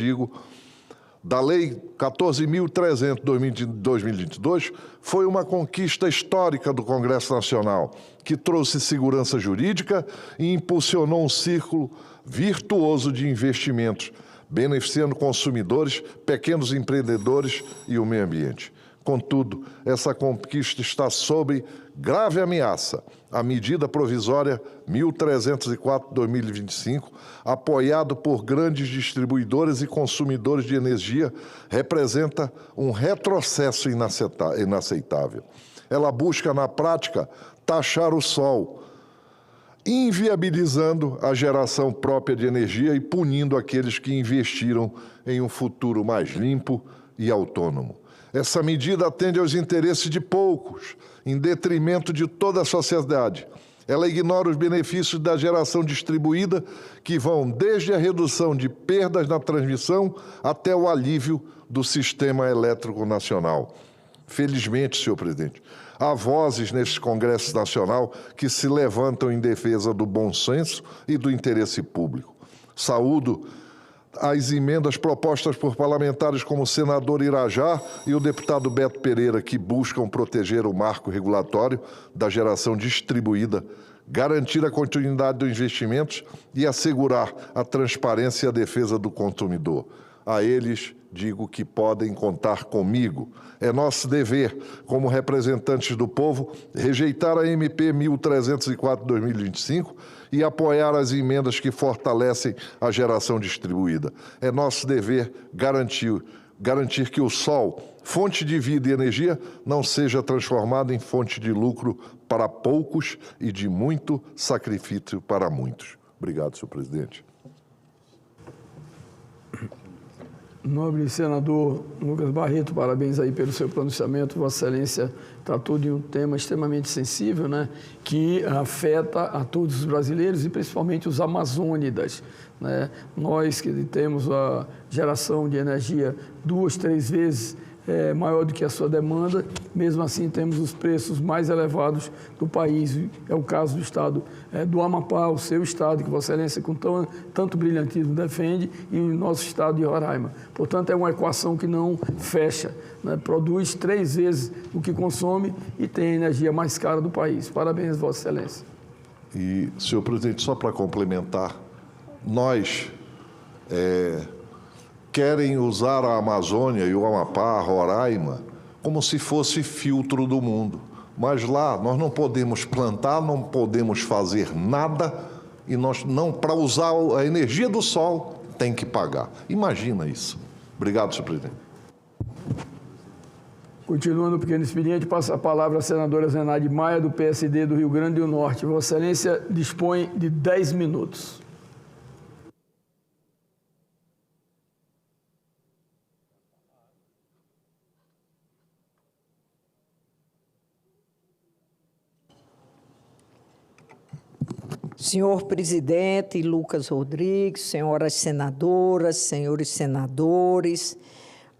da Lei 14.300 de 2022, foi uma conquista histórica do Congresso Nacional, que trouxe segurança jurídica e impulsionou um círculo virtuoso de investimentos, beneficiando consumidores, pequenos empreendedores e o meio ambiente. Contudo, essa conquista está sob grave ameaça. A medida provisória 1304/2025, apoiado por grandes distribuidores e consumidores de energia, representa um retrocesso inaceitável. Ela busca, na prática, taxar o sol, inviabilizando a geração própria de energia e punindo aqueles que investiram em um futuro mais limpo e autônomo. Essa medida atende aos interesses de poucos, em detrimento de toda a sociedade. Ela ignora os benefícios da geração distribuída, que vão desde a redução de perdas na transmissão até o alívio do sistema elétrico nacional. Felizmente, senhor presidente, há vozes neste Congresso Nacional que se levantam em defesa do bom senso e do interesse público. Saúdo as emendas propostas por parlamentares como o senador Irajá e o deputado Beto Pereira, que buscam proteger o marco regulatório da geração distribuída, garantir a continuidade dos investimentos e assegurar a transparência e a defesa do consumidor. A eles digo que podem contar comigo. É nosso dever, como representantes do povo, rejeitar a MP 1304/2025 e apoiar as emendas que fortalecem a geração distribuída. É nosso dever garantir que o sol, fonte de vida e energia, não seja transformado em fonte de lucro para poucos e de muito sacrifício para muitos. Obrigado, senhor presidente. Nobre senador Lucas Barreto, parabéns aí pelo seu pronunciamento. Vossa Excelência tratou de um tema extremamente sensível, né, que afeta a todos os brasileiros e principalmente os amazônidas, né? Nós que temos a geração de energia 2, 3 vezes maior do que a sua demanda, mesmo assim temos os preços mais elevados do país. É o caso do estado do Amapá, o seu estado, que Vossa Excelência com tanto brilhantismo defende, e o nosso estado de Roraima. Portanto, é uma equação que não fecha, né? Produz 3 vezes o que consome e tem a energia mais cara do país. Parabéns, Vossa Excelência. E, senhor presidente, só para complementar, nós querem usar a Amazônia e o Amapá, a Roraima, como se fosse filtro do mundo. Mas lá nós não podemos plantar, não podemos fazer nada, e nós não, para usar a energia do sol, tem que pagar. Imagina isso. Obrigado, senhor presidente. Continuando o pequeno expediente, passa a palavra à senadora Zenaide Maia, do PSD do Rio Grande do Norte. Vossa Excelência dispõe de 10 minutos. Senhor presidente Lucas Rodrigues, senhoras senadoras, senhores senadores,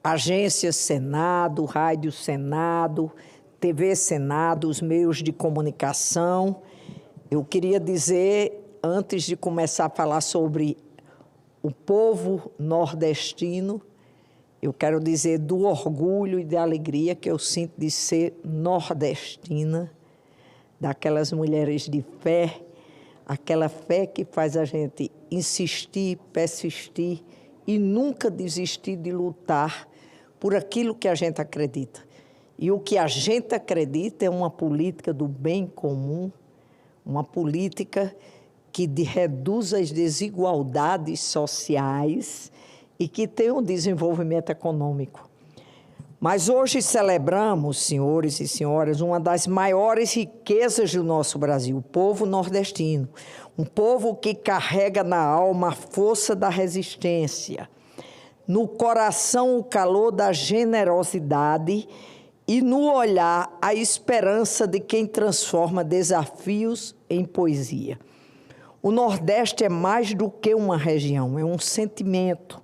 Agência Senado, Rádio Senado, TV Senado, os meios de comunicação, eu queria dizer, antes de começar a falar sobre o povo nordestino, eu quero dizer do orgulho e da alegria que eu sinto de ser nordestina, daquelas mulheres de fé, aquela fé que faz a gente insistir, persistir e nunca desistir de lutar por aquilo que a gente acredita. E o que a gente acredita é uma política do bem comum, uma política que reduz as desigualdades sociais e que tem um desenvolvimento econômico. Mas hoje celebramos, senhores e senhoras, uma das maiores riquezas do nosso Brasil, o povo nordestino. Um povo que carrega na alma a força da resistência, no coração o calor da generosidade e no olhar a esperança de quem transforma desafios em poesia. O Nordeste é mais do que uma região, é um sentimento.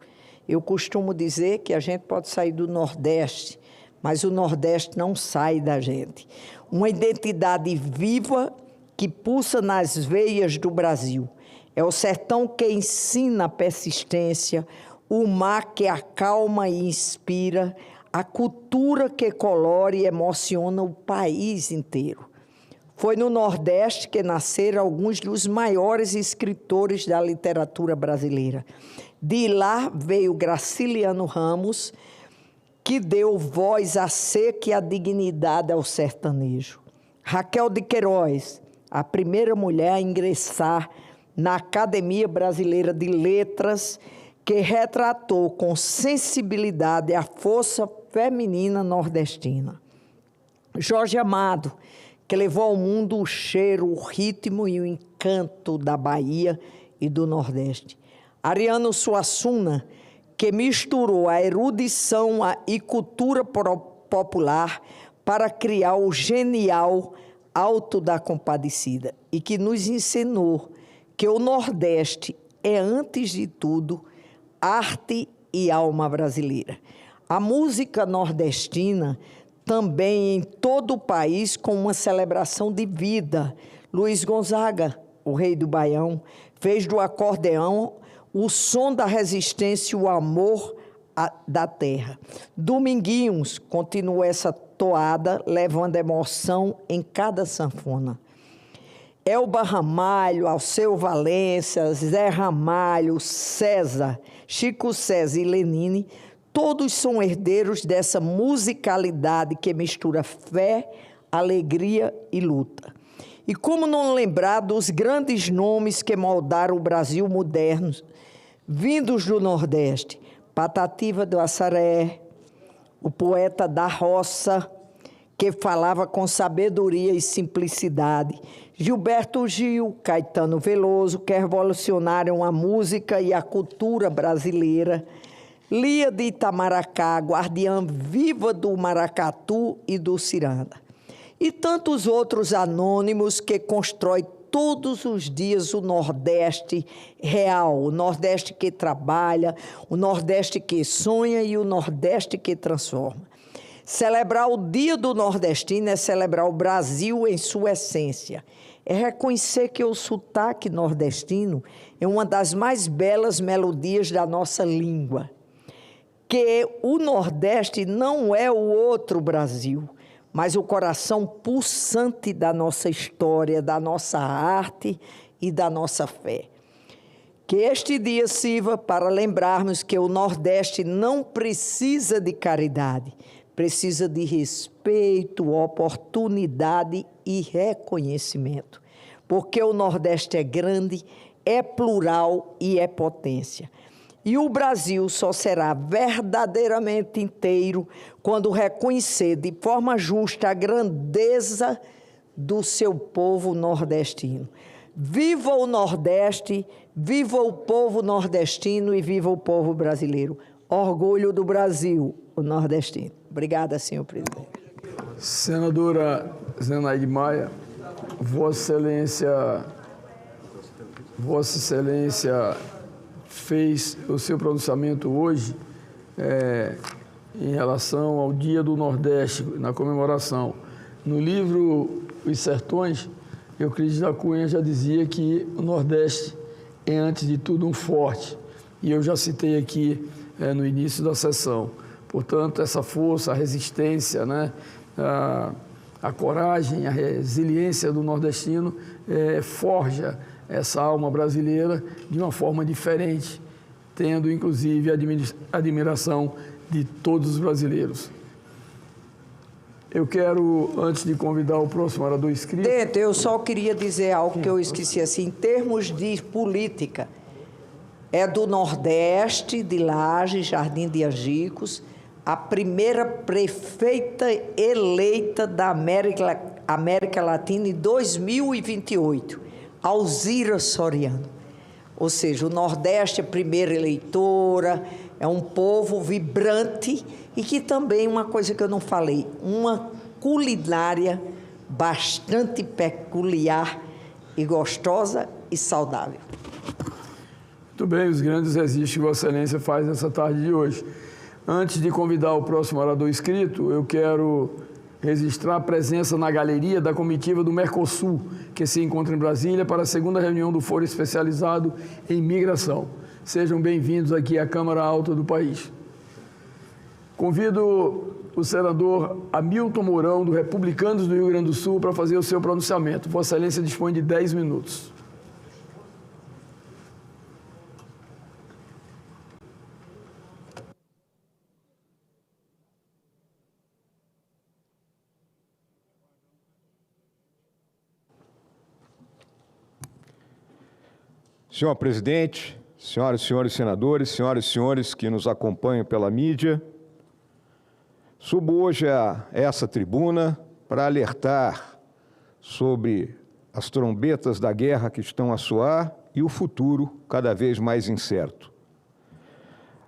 Eu costumo dizer que a gente pode sair do Nordeste, mas o Nordeste não sai da gente. Uma identidade viva que pulsa nas veias do Brasil. É o sertão que ensina a persistência, o mar que acalma e inspira, a cultura que colore e emociona o país inteiro. Foi no Nordeste que nasceram alguns dos maiores escritores da literatura brasileira. De lá veio Graciliano Ramos, que deu voz à seca e à dignidade ao sertanejo. Raquel de Queiroz, a primeira mulher a ingressar na Academia Brasileira de Letras, que retratou com sensibilidade a força feminina nordestina. Jorge Amado, que levou ao mundo o cheiro, o ritmo e o encanto da Bahia e do Nordeste. Ariano Suassuna, que misturou a erudição e cultura popular para criar o genial Alto da Compadecida e que nos ensinou que o Nordeste é, antes de tudo, arte e alma brasileira. A música nordestina também em todo o país com uma celebração de vida. Luiz Gonzaga, o rei do Baião, fez do acordeão o som da resistência e o amor da terra. Dominguinhos continuou essa toada, levando emoção em cada sanfona. Elba Ramalho, Alceu Valença, Zé Ramalho, César, Chico César e Lenine, todos são herdeiros dessa musicalidade que mistura fé, alegria e luta. E como não lembrar dos grandes nomes que moldaram o Brasil moderno, vindos do Nordeste, Patativa do Assaré, o poeta da roça, que falava com sabedoria e simplicidade, Gilberto Gil, Caetano Veloso, que revolucionaram a música e a cultura brasileira, Lia de Itamaracá, guardiã viva do maracatu e do ciranda. E tantos outros anônimos que constroem todos os dias o Nordeste real, o Nordeste que trabalha, o Nordeste que sonha e o Nordeste que transforma. Celebrar o Dia do Nordestino é celebrar o Brasil em sua essência. É reconhecer que o sotaque nordestino é uma das mais belas melodias da nossa língua. Que o Nordeste não é o outro Brasil, mas o coração pulsante da nossa história, da nossa arte e da nossa fé. Que este dia sirva para lembrarmos que o Nordeste não precisa de caridade, precisa de respeito, oportunidade e reconhecimento. Porque o Nordeste é grande, é plural e é potência. E o Brasil só será verdadeiramente inteiro quando reconhecer de forma justa a grandeza do seu povo nordestino. Viva o Nordeste, viva o povo nordestino e viva o povo brasileiro. Orgulho do Brasil, o nordestino. Obrigada, senhor presidente. Senadora Zenaide Maia, Vossa Excelência fez o seu pronunciamento hoje em relação ao Dia do Nordeste, na comemoração. No livro Os Sertões, Euclides da Cunha já dizia que o Nordeste é, antes de tudo, um forte. E eu já citei aqui no início da sessão. Portanto, essa força, a resistência, né, a coragem, a resiliência do nordestino forja essa alma brasileira de uma forma diferente, tendo, inclusive, a admiração de todos os brasileiros. Eu quero, antes de convidar o próximo orador inscrito... Presidente, eu só queria dizer algo que eu esqueci, assim, em termos de política, é do Nordeste, de Lages, Jardim de Angicos, a primeira prefeita eleita da América Latina em 2028, Alzira Soriano. Ou seja, o Nordeste é a primeira eleitora, é um povo vibrante e que também, uma coisa que eu não falei, uma culinária bastante peculiar e gostosa e saudável. Muito bem, os grandes registros que Vossa Excelência faz nessa tarde de hoje. Antes de convidar o próximo orador inscrito, eu quero registrar a presença na galeria da comitiva do Mercosul, que se encontra em Brasília para a segunda reunião do Fórum Especializado em Migração. Sejam bem-vindos aqui à Câmara Alta do país. Convido o senador Hamilton Mourão, do Republicanos do Rio Grande do Sul, para fazer o seu pronunciamento. Vossa Excelência dispõe de 10 minutos. Senhor presidente, senhoras e senhores senadores, senhoras e senhores que nos acompanham pela mídia, subo hoje a essa tribuna para alertar sobre as trombetas da guerra que estão a soar e o futuro cada vez mais incerto.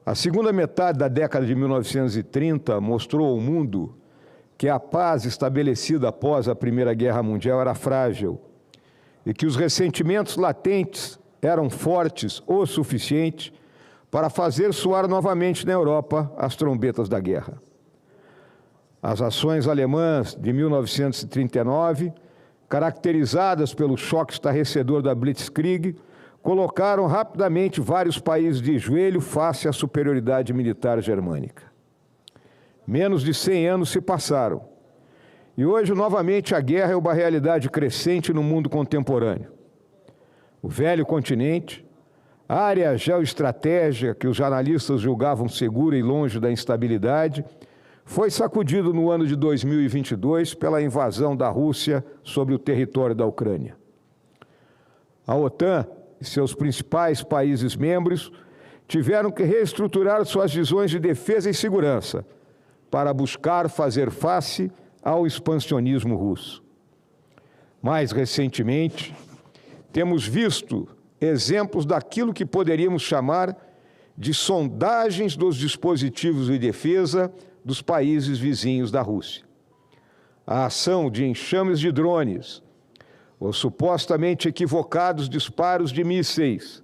A segunda metade da década de 1930 mostrou ao mundo que a paz estabelecida após a Primeira Guerra Mundial era frágil e que os ressentimentos latentes eram fortes o suficiente para fazer soar novamente na Europa as trombetas da guerra. As ações alemãs de 1939, caracterizadas pelo choque estarrecedor da Blitzkrieg, colocaram rapidamente vários países de joelho face à superioridade militar germânica. Menos de 100 anos se passaram, e hoje novamente a guerra é uma realidade crescente no mundo contemporâneo. O velho continente, área geoestratégica que os jornalistas julgavam segura e longe da instabilidade, foi sacudido no ano de 2022 pela invasão da Rússia sobre o território da Ucrânia. A OTAN e seus principais países membros tiveram que reestruturar suas visões de defesa e segurança para buscar fazer face ao expansionismo russo. Mais recentemente, temos visto exemplos daquilo que poderíamos chamar de sondagens dos dispositivos de defesa dos países vizinhos da Rússia. A ação de enxames de drones, os supostamente equivocados disparos de mísseis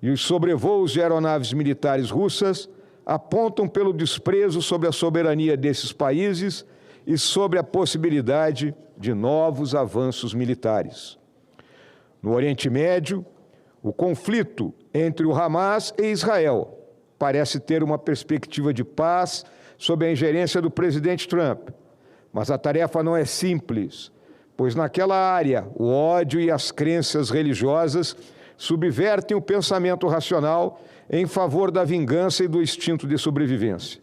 e os sobrevoos de aeronaves militares russas apontam pelo desprezo sobre a soberania desses países e sobre a possibilidade de novos avanços militares. No Oriente Médio, o conflito entre o Hamas e Israel parece ter uma perspectiva de paz sob a ingerência do presidente Trump. Mas a tarefa não é simples, pois naquela área o ódio e as crenças religiosas subvertem o pensamento racional em favor da vingança e do instinto de sobrevivência.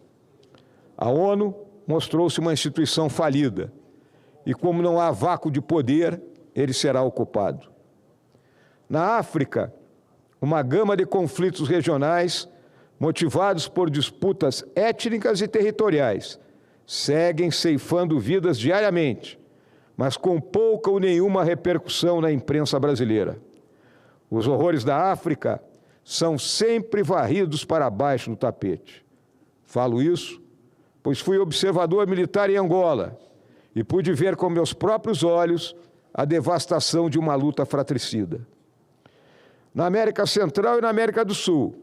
A ONU mostrou-se uma instituição falida, e como não há vácuo de poder, ele será ocupado. Na África, uma gama de conflitos regionais, motivados por disputas étnicas e territoriais, seguem ceifando vidas diariamente, mas com pouca ou nenhuma repercussão na imprensa brasileira. Os horrores da África são sempre varridos para baixo do tapete. Falo isso, pois fui observador militar em Angola e pude ver com meus próprios olhos a devastação de uma luta fratricida. Na América Central e na América do Sul,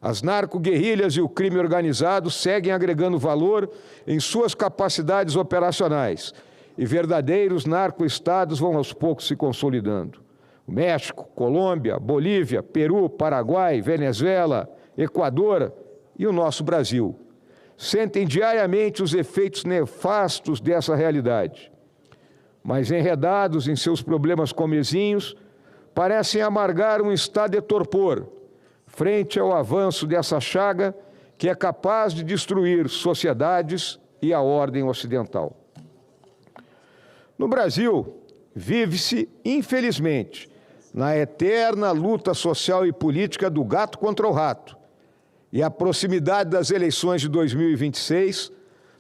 as narco-guerrilhas e o crime organizado seguem agregando valor em suas capacidades operacionais e verdadeiros narco-estados vão aos poucos se consolidando. O México, Colômbia, Bolívia, Peru, Paraguai, Venezuela, Equador e o nosso Brasil sentem diariamente os efeitos nefastos dessa realidade. Mas enredados em seus problemas comezinhos, parecem amargar um estado de torpor frente ao avanço dessa chaga que é capaz de destruir sociedades e a ordem ocidental. No Brasil, vive-se, infelizmente, na eterna luta social e política do gato contra o rato. E a proximidade das eleições de 2026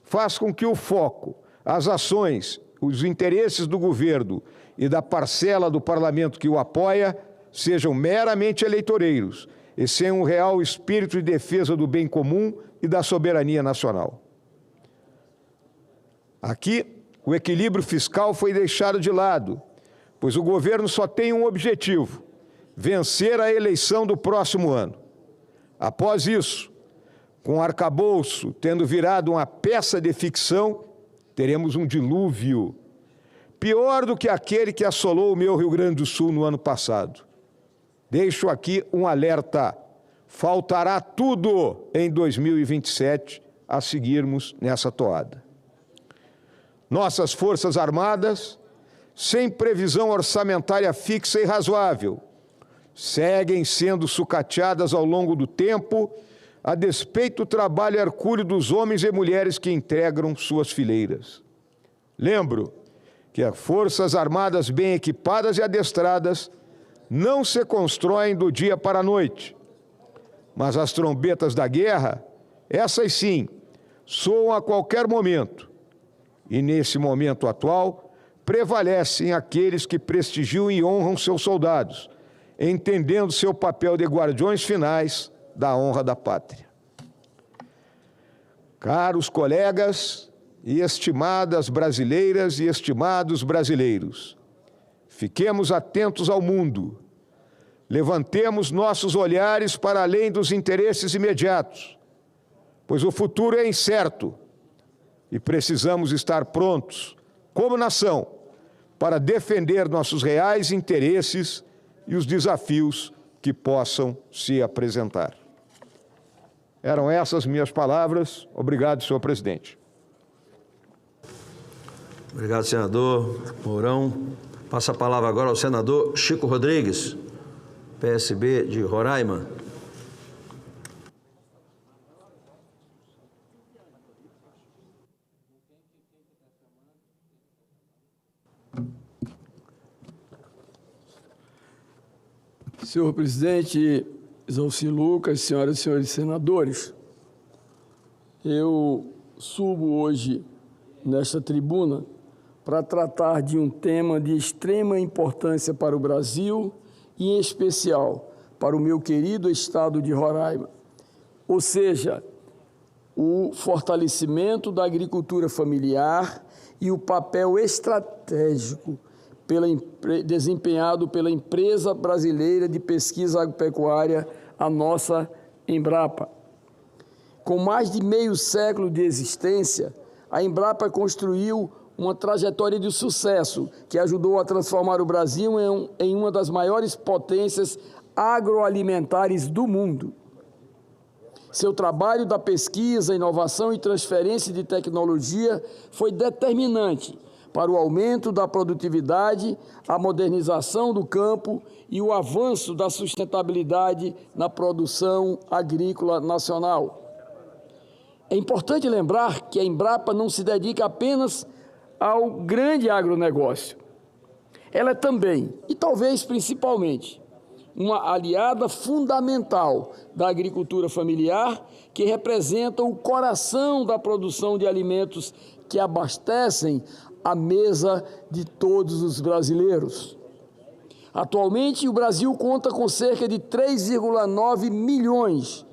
faz com que o foco, as ações, os interesses do governo e da parcela do parlamento que o apoia sejam meramente eleitoreiros e sem um real espírito de defesa do bem comum e da soberania nacional. Aqui, o equilíbrio fiscal foi deixado de lado, pois o governo só tem um objetivo: vencer a eleição do próximo ano. Após isso, com o arcabouço tendo virado uma peça de ficção, teremos um dilúvio, pior do que aquele que assolou o meu Rio Grande do Sul no ano passado. Deixo aqui um alerta: faltará tudo em 2027 a seguirmos nessa toada. Nossas Forças Armadas, sem previsão orçamentária fixa e razoável, seguem sendo sucateadas ao longo do tempo, a despeito do trabalho hercúleo dos homens e mulheres que integram suas fileiras. Lembro que as Forças Armadas bem equipadas e adestradas não se constroem do dia para a noite, mas as trombetas da guerra, essas sim, soam a qualquer momento. E nesse momento atual, prevalecem aqueles que prestigiam e honram seus soldados, entendendo seu papel de guardiões finais da honra da pátria. Caros colegas e estimadas brasileiras e estimados brasileiros, fiquemos atentos ao mundo, levantemos nossos olhares para além dos interesses imediatos, pois o futuro é incerto e precisamos estar prontos, como nação, para defender nossos reais interesses e os desafios que possam se apresentar. Eram essas minhas palavras. Obrigado, senhor presidente. Obrigado, senador Mourão. Passa a palavra agora ao senador Chico Rodrigues, PSB de Roraima. Senhor presidente Exalci Lucas, senhoras e senhores senadores, eu subo hoje nesta tribuna para tratar de um tema de extrema importância para o Brasil e, em especial, para o meu querido estado de Roraima, ou seja, o fortalecimento da agricultura familiar e o papel estratégico desempenhado pela Empresa Brasileira de Pesquisa Agropecuária, a nossa Embrapa. Com mais de meio século de existência, a Embrapa construiu uma trajetória de sucesso que ajudou a transformar o Brasil em uma das maiores potências agroalimentares do mundo. Seu trabalho da pesquisa, inovação e transferência de tecnologia foi determinante para o aumento da produtividade, a modernização do campo e o avanço da sustentabilidade na produção agrícola nacional. É importante lembrar que a Embrapa não se dedica apenas ao grande agronegócio. Ela é também, e talvez principalmente, uma aliada fundamental da agricultura familiar, que representa o coração da produção de alimentos que abastecem a mesa de todos os brasileiros. Atualmente, o Brasil conta com cerca de 3,9 milhões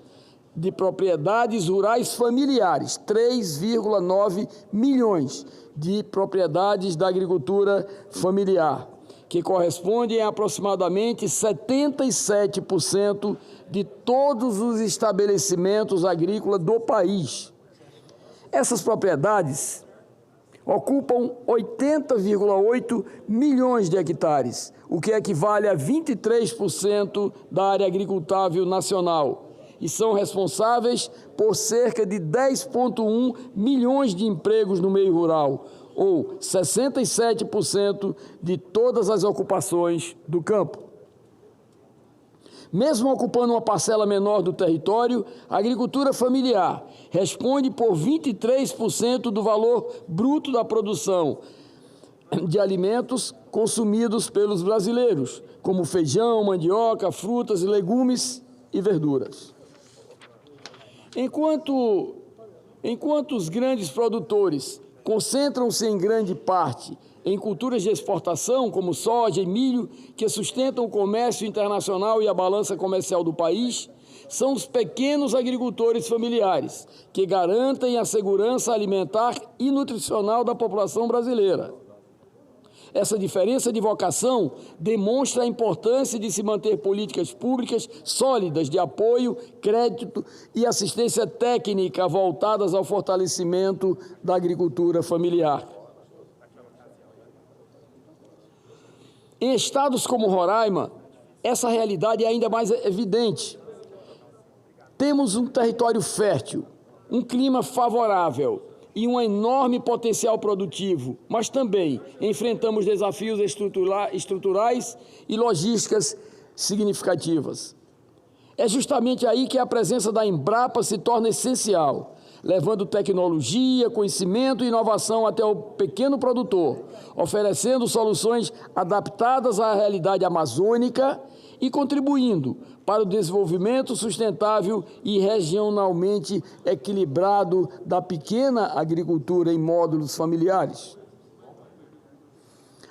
de propriedades rurais familiares, 3,9 milhões de propriedades da agricultura familiar, que correspondem a aproximadamente 77% de todos os estabelecimentos agrícolas do país. Essas propriedades ocupam 80,8 milhões de hectares, o que equivale a 23% da área agricultável nacional, e são responsáveis por cerca de 10,1 milhões de empregos no meio rural, ou 67% de todas as ocupações do campo. Mesmo ocupando uma parcela menor do território, a agricultura familiar responde por 23% do valor bruto da produção, de alimentos consumidos pelos brasileiros, como feijão, mandioca, frutas, legumes e verduras. Enquanto os grandes produtores concentram-se em grande parte em culturas de exportação, como soja e milho, que sustentam o comércio internacional e a balança comercial do país, são os pequenos agricultores familiares que garantem a segurança alimentar e nutricional da população brasileira. Essa diferença de vocação demonstra a importância de se manter políticas públicas sólidas de apoio, crédito e assistência técnica voltadas ao fortalecimento da agricultura familiar. Em estados como Roraima, essa realidade é ainda mais evidente. Temos um território fértil, um clima favorável e um enorme potencial produtivo, mas também enfrentamos desafios estruturais e logísticas significativas. É justamente aí que a presença da Embrapa se torna essencial, levando tecnologia, conhecimento e inovação até o pequeno produtor, oferecendo soluções adaptadas à realidade amazônica e contribuindo para o desenvolvimento sustentável e regionalmente equilibrado da pequena agricultura em módulos familiares.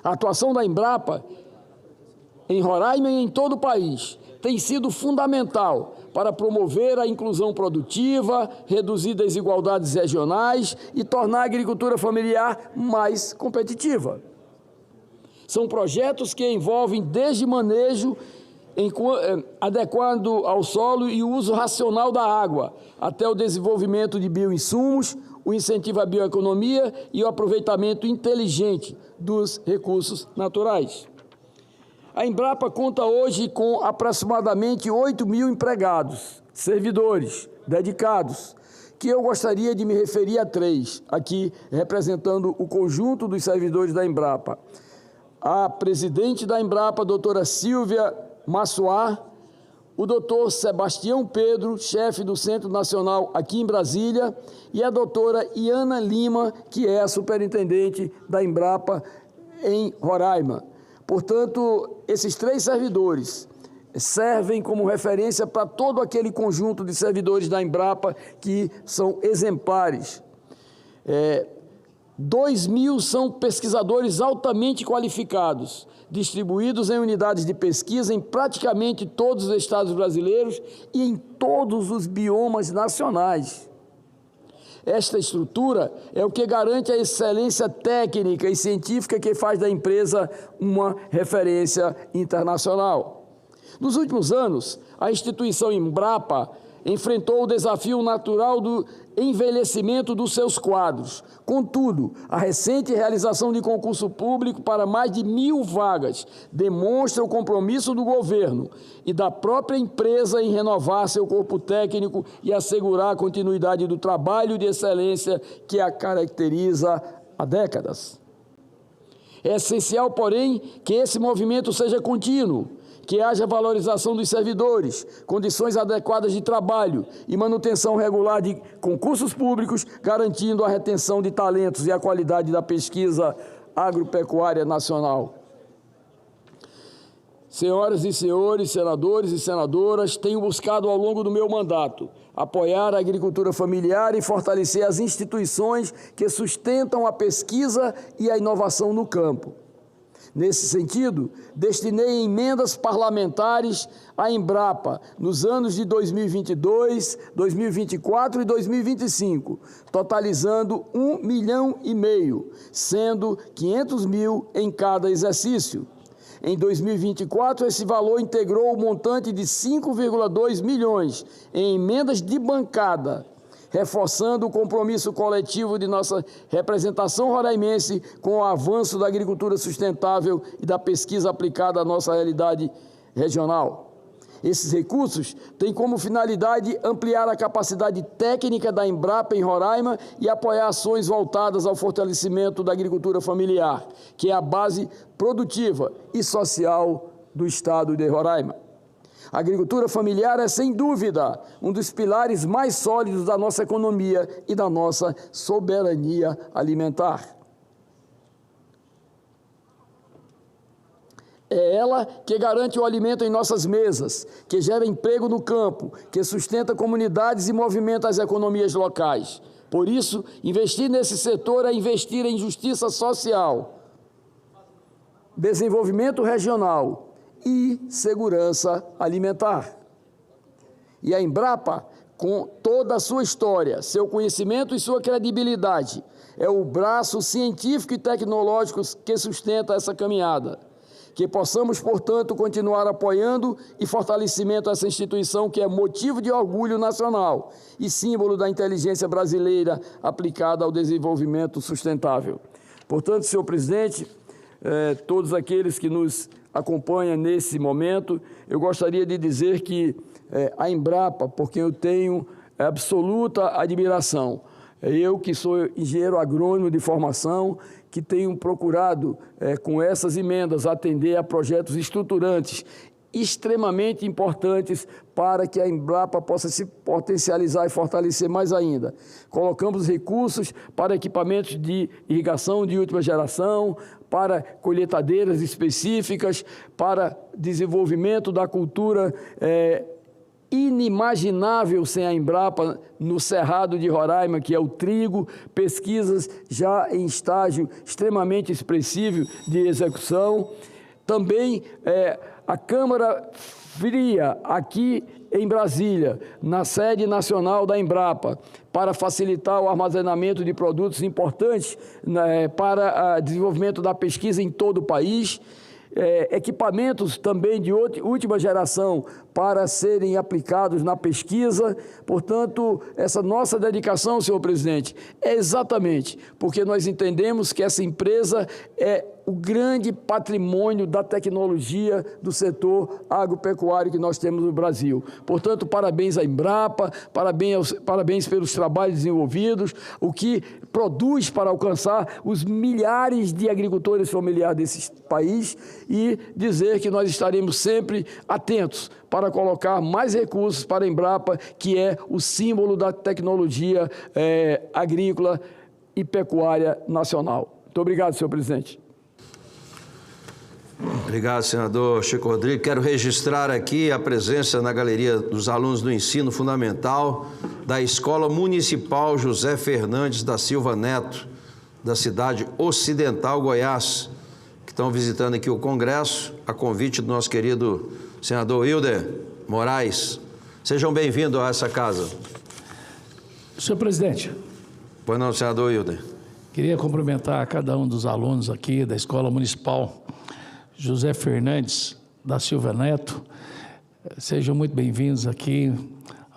A atuação da Embrapa em Roraima e em todo o país tem sido fundamental para promover a inclusão produtiva, reduzir desigualdades regionais e tornar a agricultura familiar mais competitiva. São projetos que envolvem desde manejo adequado ao solo e o uso racional da água, até o desenvolvimento de bioinsumos, o incentivo à bioeconomia e o aproveitamento inteligente dos recursos naturais. A Embrapa conta hoje com aproximadamente 8 mil empregados, servidores, dedicados, que eu gostaria de me referir a 3, aqui representando o conjunto dos servidores da Embrapa. A presidente da Embrapa, doutora Silvia Massuá, o doutor Sebastião Pedro, chefe do Centro Nacional aqui em Brasília, e a doutora Iana Lima, que é a superintendente da Embrapa em Roraima. Portanto, esses 3 servidores servem como referência para todo aquele conjunto de servidores da Embrapa que são exemplares. 2 mil são pesquisadores altamente qualificados, distribuídos em unidades de pesquisa em praticamente todos os estados brasileiros e em todos os biomas nacionais. Esta estrutura é o que garante a excelência técnica e científica que faz da empresa uma referência internacional. Nos últimos anos, a instituição Embrapa enfrentou o desafio natural do envelhecimento dos seus quadros. Contudo, a recente realização de concurso público para mais de 1.000 vagas demonstra o compromisso do governo e da própria empresa em renovar seu corpo técnico e assegurar a continuidade do trabalho de excelência que a caracteriza há décadas. É essencial, porém, que esse movimento seja contínuo, que haja valorização dos servidores, condições adequadas de trabalho e manutenção regular de concursos públicos, garantindo a retenção de talentos e a qualidade da pesquisa agropecuária nacional. Senhoras e senhores, senadores e senadoras, tenho buscado ao longo do meu mandato apoiar a agricultura familiar e fortalecer as instituições que sustentam a pesquisa e a inovação no campo. Nesse sentido, destinei emendas parlamentares à Embrapa nos anos de 2022, 2024 e 2025, totalizando 1,5 milhão, sendo 500 mil em cada exercício. Em 2024, esse valor integrou o montante de 5,2 milhões em emendas de bancada, reforçando o compromisso coletivo de nossa representação roraimense com o avanço da agricultura sustentável e da pesquisa aplicada à nossa realidade regional. Esses recursos têm como finalidade ampliar a capacidade técnica da Embrapa em Roraima e apoiar ações voltadas ao fortalecimento da agricultura familiar, que é a base produtiva e social do estado de Roraima. A agricultura familiar é, sem dúvida, um dos pilares mais sólidos da nossa economia e da nossa soberania alimentar. É ela que garante o alimento em nossas mesas, que gera emprego no campo, que sustenta comunidades e movimenta as economias locais. Por isso, investir nesse setor é investir em justiça social, desenvolvimento regional e segurança alimentar. E a Embrapa, com toda a sua história, seu conhecimento e sua credibilidade, é o braço científico e tecnológico que sustenta essa caminhada. Que possamos, portanto, continuar apoiando e fortalecimento a essa instituição que é motivo de orgulho nacional e símbolo da inteligência brasileira aplicada ao desenvolvimento sustentável. Portanto, senhor presidente, todos aqueles que nos acompanham nesse momento, eu gostaria de dizer que a Embrapa, por quem eu tenho absoluta admiração, eu que sou engenheiro agrônomo de formação, que tenho procurado, com essas emendas, atender a projetos estruturantes extremamente importantes para que a Embrapa possa se potencializar e fortalecer mais ainda. Colocamos recursos para equipamentos de irrigação de última geração, para colheitadeiras específicas, para desenvolvimento da cultura inimaginável sem a Embrapa no Cerrado de Roraima, que é o trigo, pesquisas já em estágio extremamente expressivo de execução. Também a Câmara Fria, aqui em Brasília, na sede nacional da Embrapa, para facilitar o armazenamento de produtos importantes para o desenvolvimento da pesquisa em todo o país. Equipamentos também de última geração para serem aplicados na pesquisa. Portanto, essa nossa dedicação, senhor presidente, é exatamente porque nós entendemos que essa empresa é o grande patrimônio da tecnologia do setor agropecuário que nós temos no Brasil. Portanto, parabéns à Embrapa, parabéns pelos trabalhos desenvolvidos, o que produz para alcançar os milhares de agricultores familiares desse país, e dizer que nós estaremos sempre atentos para colocar mais recursos para a Embrapa, que é o símbolo da tecnologia agrícola e pecuária nacional. Muito obrigado, senhor presidente. Obrigado, senador Chico Rodrigues. Quero registrar aqui a presença na galeria dos alunos do ensino fundamental da Escola Municipal José Fernandes da Silva Neto, da cidade Ocidental, Goiás, que estão visitando aqui o Congresso, a convite do nosso querido senador Hilder Moraes. Sejam bem-vindos a essa casa. Senhor presidente. Pois não, senador Hilder. Queria cumprimentar cada um dos alunos aqui da Escola Municipal José Fernandes da Silva Neto. Sejam muito bem-vindos aqui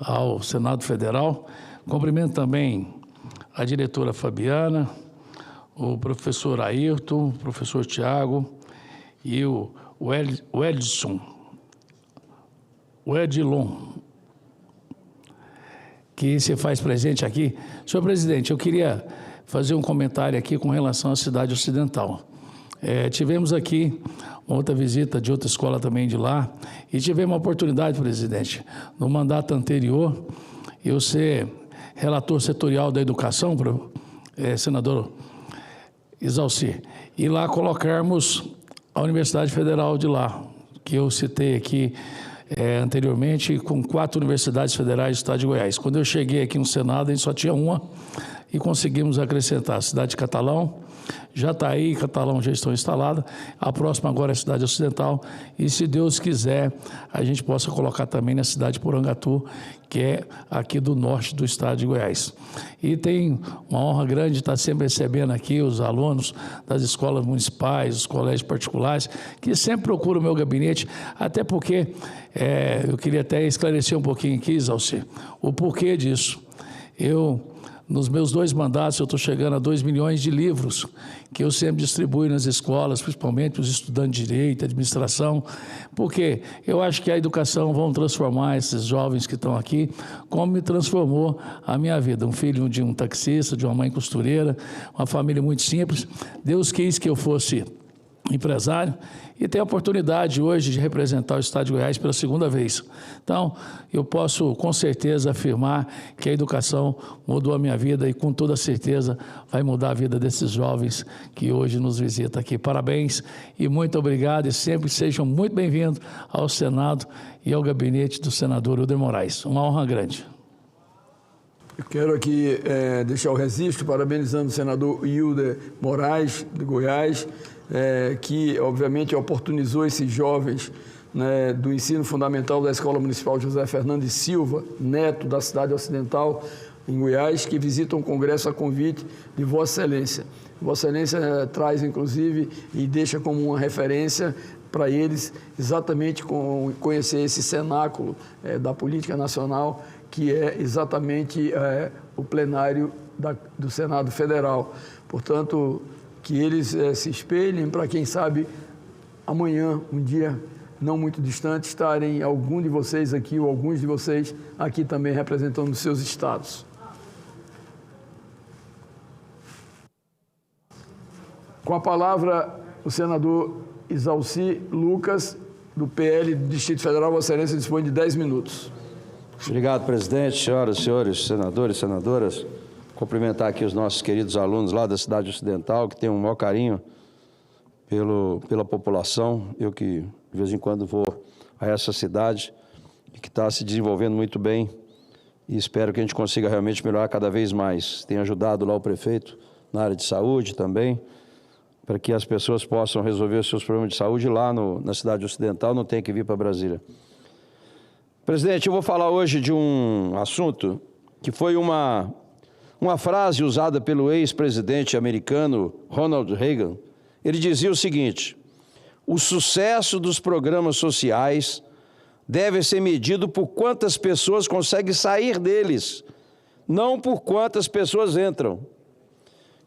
ao Senado Federal. Cumprimento também a diretora Fabiana, o professor Ayrton, o professor Tiago e o Edilon, que se faz presente aqui. Senhor presidente, eu queria fazer um comentário aqui com relação à cidade ocidental. Tivemos aqui outra visita de outra escola também de lá, e tivemos a oportunidade, presidente, no mandato anterior, eu ser relator setorial da educação, senador Isalci, e lá colocarmos a Universidade Federal de lá, que eu citei aqui anteriormente, com 4 universidades federais do estado de Goiás. Quando eu cheguei aqui no Senado, a gente só tinha uma, e conseguimos acrescentar a cidade de Catalão. Já está aí, Catalão já estão instalada. A próxima agora é a cidade ocidental. E, se Deus quiser, a gente possa colocar também na cidade de Porangatu, que é aqui do norte do estado de Goiás. E tem uma honra grande estar sempre recebendo aqui os alunos das escolas municipais, os colégios particulares, que sempre procuram o meu gabinete, até porque eu queria até esclarecer um pouquinho aqui, Isalci, o porquê disso. Nos meus 2 mandatos, eu estou chegando a 2 milhões de livros que eu sempre distribuo nas escolas, principalmente para os estudantes de direito, administração, porque eu acho que a educação vai transformar esses jovens que estão aqui, como me transformou a minha vida. Um filho de um taxista, de uma mãe costureira, uma família muito simples. Deus quis que eu fosse empresário, e tenho a oportunidade hoje de representar o Estado de Goiás pela segunda vez. Então, eu posso com certeza afirmar que a educação mudou a minha vida e com toda certeza vai mudar a vida desses jovens que hoje nos visitam aqui. Parabéns e muito obrigado, e sempre sejam muito bem-vindos ao Senado e ao gabinete do senador Hilder Moraes. Uma honra grande. Eu quero aqui deixar o registro parabenizando o senador Hilder Moraes, de Goiás, que obviamente oportunizou esses jovens, né, do ensino fundamental da Escola Municipal José Fernandes Silva Neto, da cidade ocidental, em Goiás, que visitam o Congresso a convite de Vossa Excelência. Vossa Excelência traz, inclusive, e deixa como uma referência para eles exatamente conhecer esse cenáculo da política nacional, que é exatamente o plenário do Senado Federal. Portanto, que eles se espelhem para, quem sabe, amanhã, um dia não muito distante, estarem algum de vocês aqui ou alguns de vocês aqui também representando os seus estados. Com a palavra, o senador Isalci Lucas, do PL do Distrito Federal. Vossa Excelência dispõe de 10 minutos. Obrigado, presidente, senhoras e senhores senadores e senadoras. Cumprimentar aqui os nossos queridos alunos lá da cidade ocidental, que têm um maior carinho pela população. Eu que, de vez em quando, vou a essa cidade e que está se desenvolvendo muito bem, e espero que a gente consiga realmente melhorar cada vez mais. Tenho ajudado lá o prefeito na área de saúde também, para que as pessoas possam resolver os seus problemas de saúde lá na cidade ocidental, não tem que vir para Brasília. Presidente, eu vou falar hoje de um assunto que foi uma frase usada pelo ex-presidente americano Ronald Reagan. Ele dizia o seguinte: o sucesso dos programas sociais deve ser medido por quantas pessoas conseguem sair deles, não por quantas pessoas entram.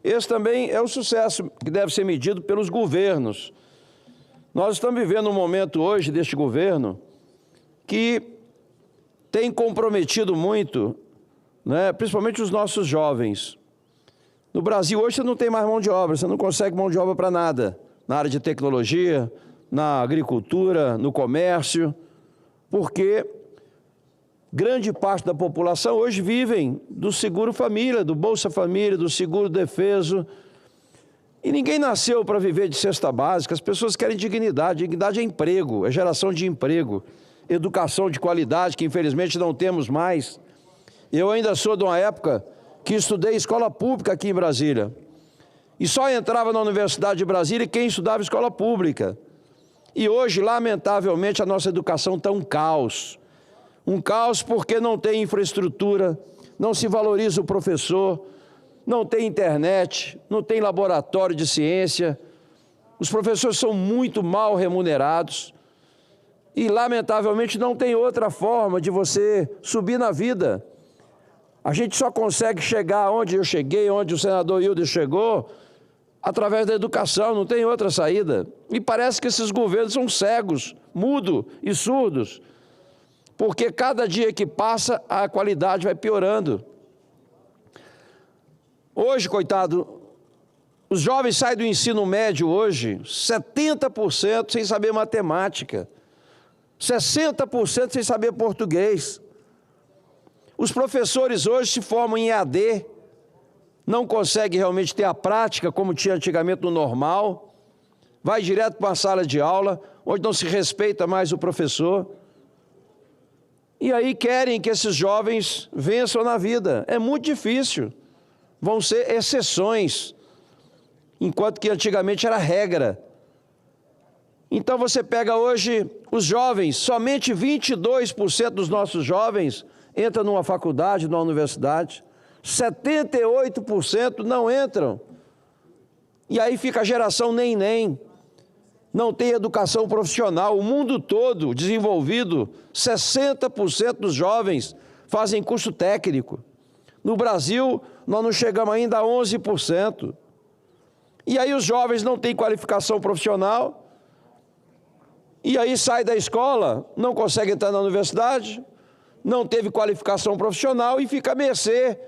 Esse também é o sucesso que deve ser medido pelos governos. Nós estamos vivendo um momento hoje deste governo que tem comprometido muito, né, principalmente os nossos jovens. No Brasil hoje você não tem mais mão de obra, você não consegue mão de obra para nada, na área de tecnologia, na agricultura, no comércio, porque grande parte da população hoje vivem do seguro família, do Bolsa Família, do seguro defeso. E ninguém nasceu para viver de cesta básica, as pessoas querem dignidade. Dignidade é emprego, é geração de emprego, educação de qualidade, que infelizmente não temos mais. Eu ainda sou de uma época que estudei escola pública aqui em Brasília. E só entrava na Universidade de Brasília quem estudava escola pública. E hoje, lamentavelmente, a nossa educação está um caos. Um caos porque não tem infraestrutura, não se valoriza o professor, não tem internet, não tem laboratório de ciência. Os professores são muito mal remunerados e, lamentavelmente, não tem outra forma de você subir na vida. A gente só consegue chegar onde eu cheguei, onde o senador Hilder chegou, através da educação, não tem outra saída. E parece que esses governos são cegos, mudos e surdos, porque cada dia que passa a qualidade vai piorando. Hoje, coitado, os jovens saem do ensino médio hoje, 70% sem saber matemática, 60% sem saber português. Os professores hoje se formam em EAD, não conseguem realmente ter a prática como tinha antigamente no normal, vai direto para uma sala de aula, onde não se respeita mais o professor. E aí querem que esses jovens vençam na vida. É muito difícil. Vão ser exceções, enquanto que antigamente era regra. Então você pega hoje os jovens, somente 22% dos nossos jovens entram numa faculdade, numa universidade. 78% não entram. E aí fica a geração nem. Não tem educação profissional. O mundo todo desenvolvido, 60% dos jovens fazem curso técnico. No Brasil, nós não chegamos ainda a 11%. E aí os jovens não têm qualificação profissional, e aí sai da escola, não consegue entrar na universidade, não teve qualificação profissional e fica à mercê.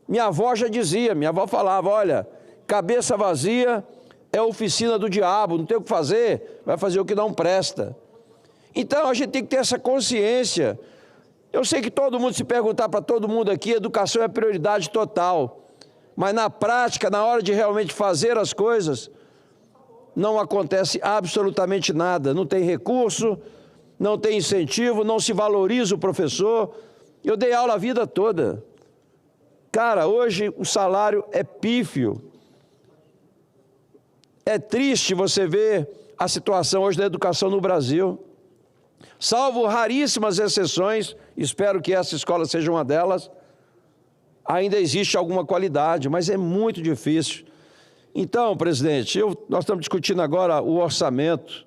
Minha avó já dizia, minha avó falava, olha, cabeça vazia é oficina do diabo, não tem o que fazer, vai fazer o que não presta. Então, a gente tem que ter essa consciência. Eu sei que todo mundo, se perguntar para todo mundo aqui, educação é prioridade total. Mas na prática, na hora de realmente fazer as coisas, não acontece absolutamente nada. Não tem recurso, não tem incentivo, não se valoriza o professor. Eu dei aula a vida toda. Cara, hoje o salário é pífio. É triste você ver a situação hoje da educação no Brasil. Salvo raríssimas exceções, espero que essa escola seja uma delas, ainda existe alguma qualidade, mas é muito difícil. Então, presidente, nós estamos discutindo agora o orçamento,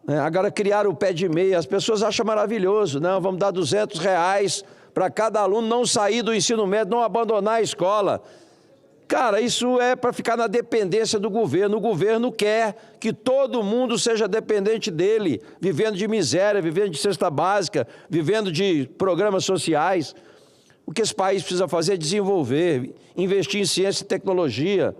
né? Agora criar o pé de meia, as pessoas acham maravilhoso, não, vamos dar R$200 para cada aluno não sair do ensino médio, não abandonar a escola. Cara, isso é para ficar na dependência do governo. O governo quer que todo mundo seja dependente dele, vivendo de miséria, vivendo de cesta básica, vivendo de programas sociais. O que esse país precisa fazer é desenvolver, investir em ciência e tecnologia.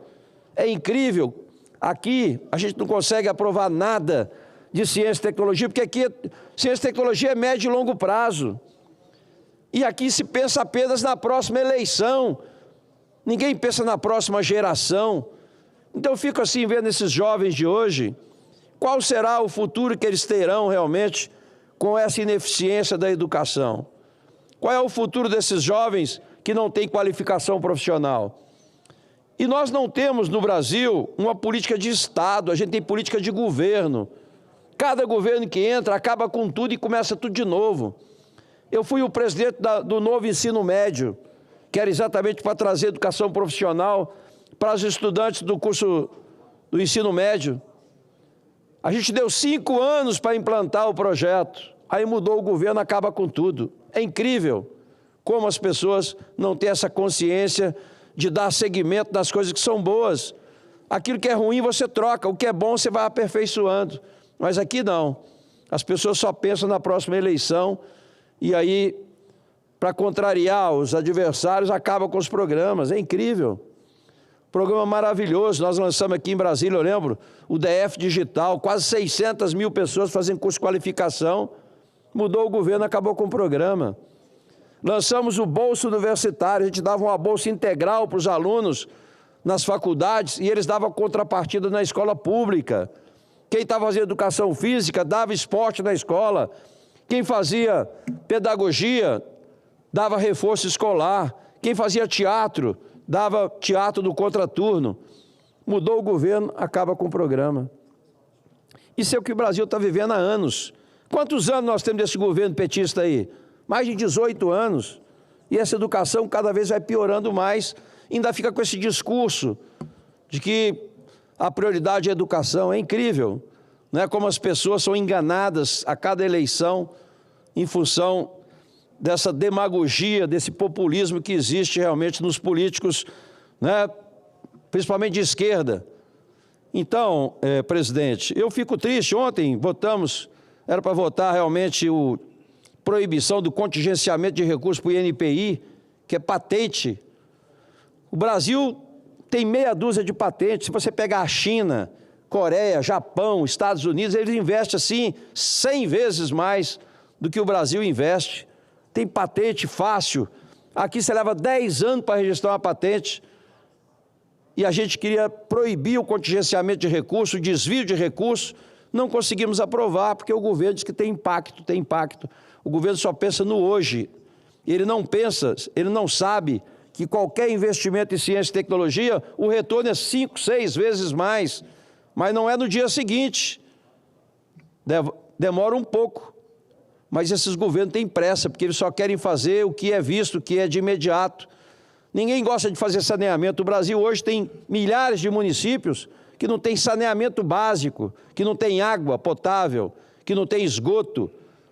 É incrível. Aqui a gente não consegue aprovar nada de ciência e tecnologia, porque aqui ciência e tecnologia é médio e longo prazo. E aqui se pensa apenas na próxima eleição. Ninguém pensa na próxima geração. Então eu fico assim vendo esses jovens de hoje, qual será o futuro que eles terão realmente com essa ineficiência da educação? Qual é o futuro desses jovens que não têm qualificação profissional? E nós não temos no Brasil uma política de Estado, a gente tem política de governo. Cada governo que entra acaba com tudo e começa tudo de novo. Eu fui o presidente do novo ensino médio, que era exatamente para trazer educação profissional para os estudantes do curso do ensino médio. A gente deu 5 anos para implantar o projeto, aí mudou o governo, acaba com tudo. É incrível como as pessoas não têm essa consciência de dar seguimento nas coisas que são boas. Aquilo que é ruim você troca, o que é bom você vai aperfeiçoando. Mas aqui não. As pessoas só pensam na próxima eleição e aí, para contrariar os adversários, acaba com os programas. É incrível. Programa maravilhoso. Nós lançamos aqui em Brasília, eu lembro, o DF Digital, quase 600 mil pessoas fazendo curso de qualificação. Mudou o governo, acabou com o programa. Lançamos o Bolsa Universitário, a gente dava uma bolsa integral para os alunos nas faculdades e eles davam contrapartida na escola pública. Quem estava fazendo educação física dava esporte na escola. Quem fazia pedagogia dava reforço escolar. Quem fazia teatro, dava teatro do contraturno. Mudou o governo, acaba com o programa. Isso é o que o Brasil está vivendo há anos. Quantos anos nós temos desse governo petista aí? Mais de 18 anos. E essa educação cada vez vai piorando mais. Ainda fica com esse discurso de que a prioridade é a educação. É incrível, né? Como as pessoas são enganadas a cada eleição em função dessa demagogia, desse populismo que existe realmente nos políticos, né? Principalmente de esquerda. Então, presidente, eu fico triste. Ontem votamos, era para votar realmente a proibição do contingenciamento de recursos para o INPI, que é patente. O Brasil tem meia dúzia de patentes. Se você pegar a China, Coreia, Japão, Estados Unidos, eles investem assim 100 vezes mais do que o Brasil investe. Tem patente fácil. Aqui você leva 10 anos para registrar uma patente. E a gente queria proibir o contingenciamento de recursos, o desvio de recursos. Não conseguimos aprovar, porque o governo diz que tem impacto, tem impacto. O governo só pensa no hoje. Ele não pensa, ele não sabe que qualquer investimento em ciência e tecnologia, o retorno é 5, 6 vezes mais. Mas não é no dia seguinte. Demora um pouco. Mas esses governos têm pressa, porque eles só querem fazer o que é visto, o que é de imediato. Ninguém gosta de fazer saneamento. O Brasil hoje tem milhares de municípios que não tem saneamento básico, que não tem água potável, que não tem esgoto.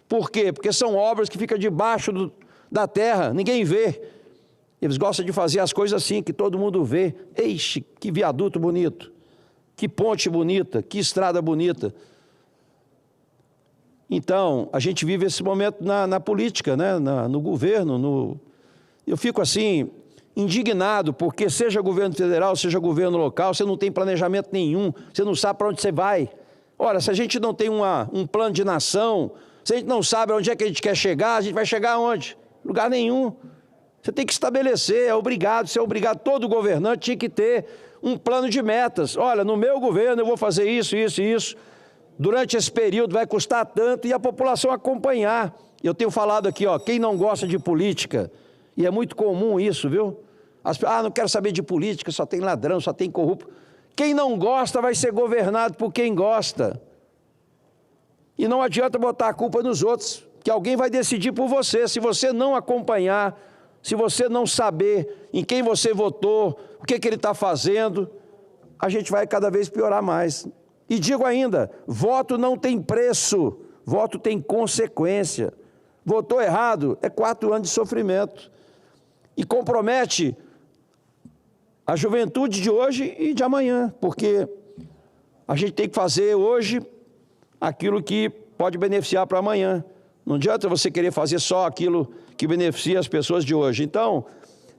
Por quê? Porque são obras que ficam debaixo da terra, ninguém vê. Eles gostam de fazer as coisas assim, que todo mundo vê. Eixe, que viaduto bonito, que ponte bonita, que estrada bonita. Então, a gente vive esse momento na política, né? No governo. Eu fico assim, indignado, porque seja governo federal, seja governo local, você não tem planejamento nenhum, você não sabe para onde você vai. Ora, se a gente não tem um plano de nação, se a gente não sabe onde é que a gente quer chegar, a gente vai chegar aonde? Lugar nenhum. Você tem que estabelecer, você é obrigado, todo governante tinha que ter um plano de metas. Olha, no meu governo eu vou fazer isso, isso e isso. Durante esse período vai custar tanto e a população acompanhar. Eu tenho falado aqui, ó, quem não gosta de política, e é muito comum isso, viu? Não quero saber de política, só tem ladrão, só tem corrupto. Quem não gosta vai ser governado por quem gosta. E não adianta botar a culpa nos outros, que alguém vai decidir por você. Se você não acompanhar, se você não saber em quem você votou, o que ele está fazendo, a gente vai cada vez piorar mais. E digo ainda, voto não tem preço, voto tem consequência. Votou errado, é 4 anos de sofrimento. E compromete a juventude de hoje e de amanhã, porque a gente tem que fazer hoje aquilo que pode beneficiar para amanhã. Não adianta você querer fazer só aquilo que beneficia as pessoas de hoje. Então,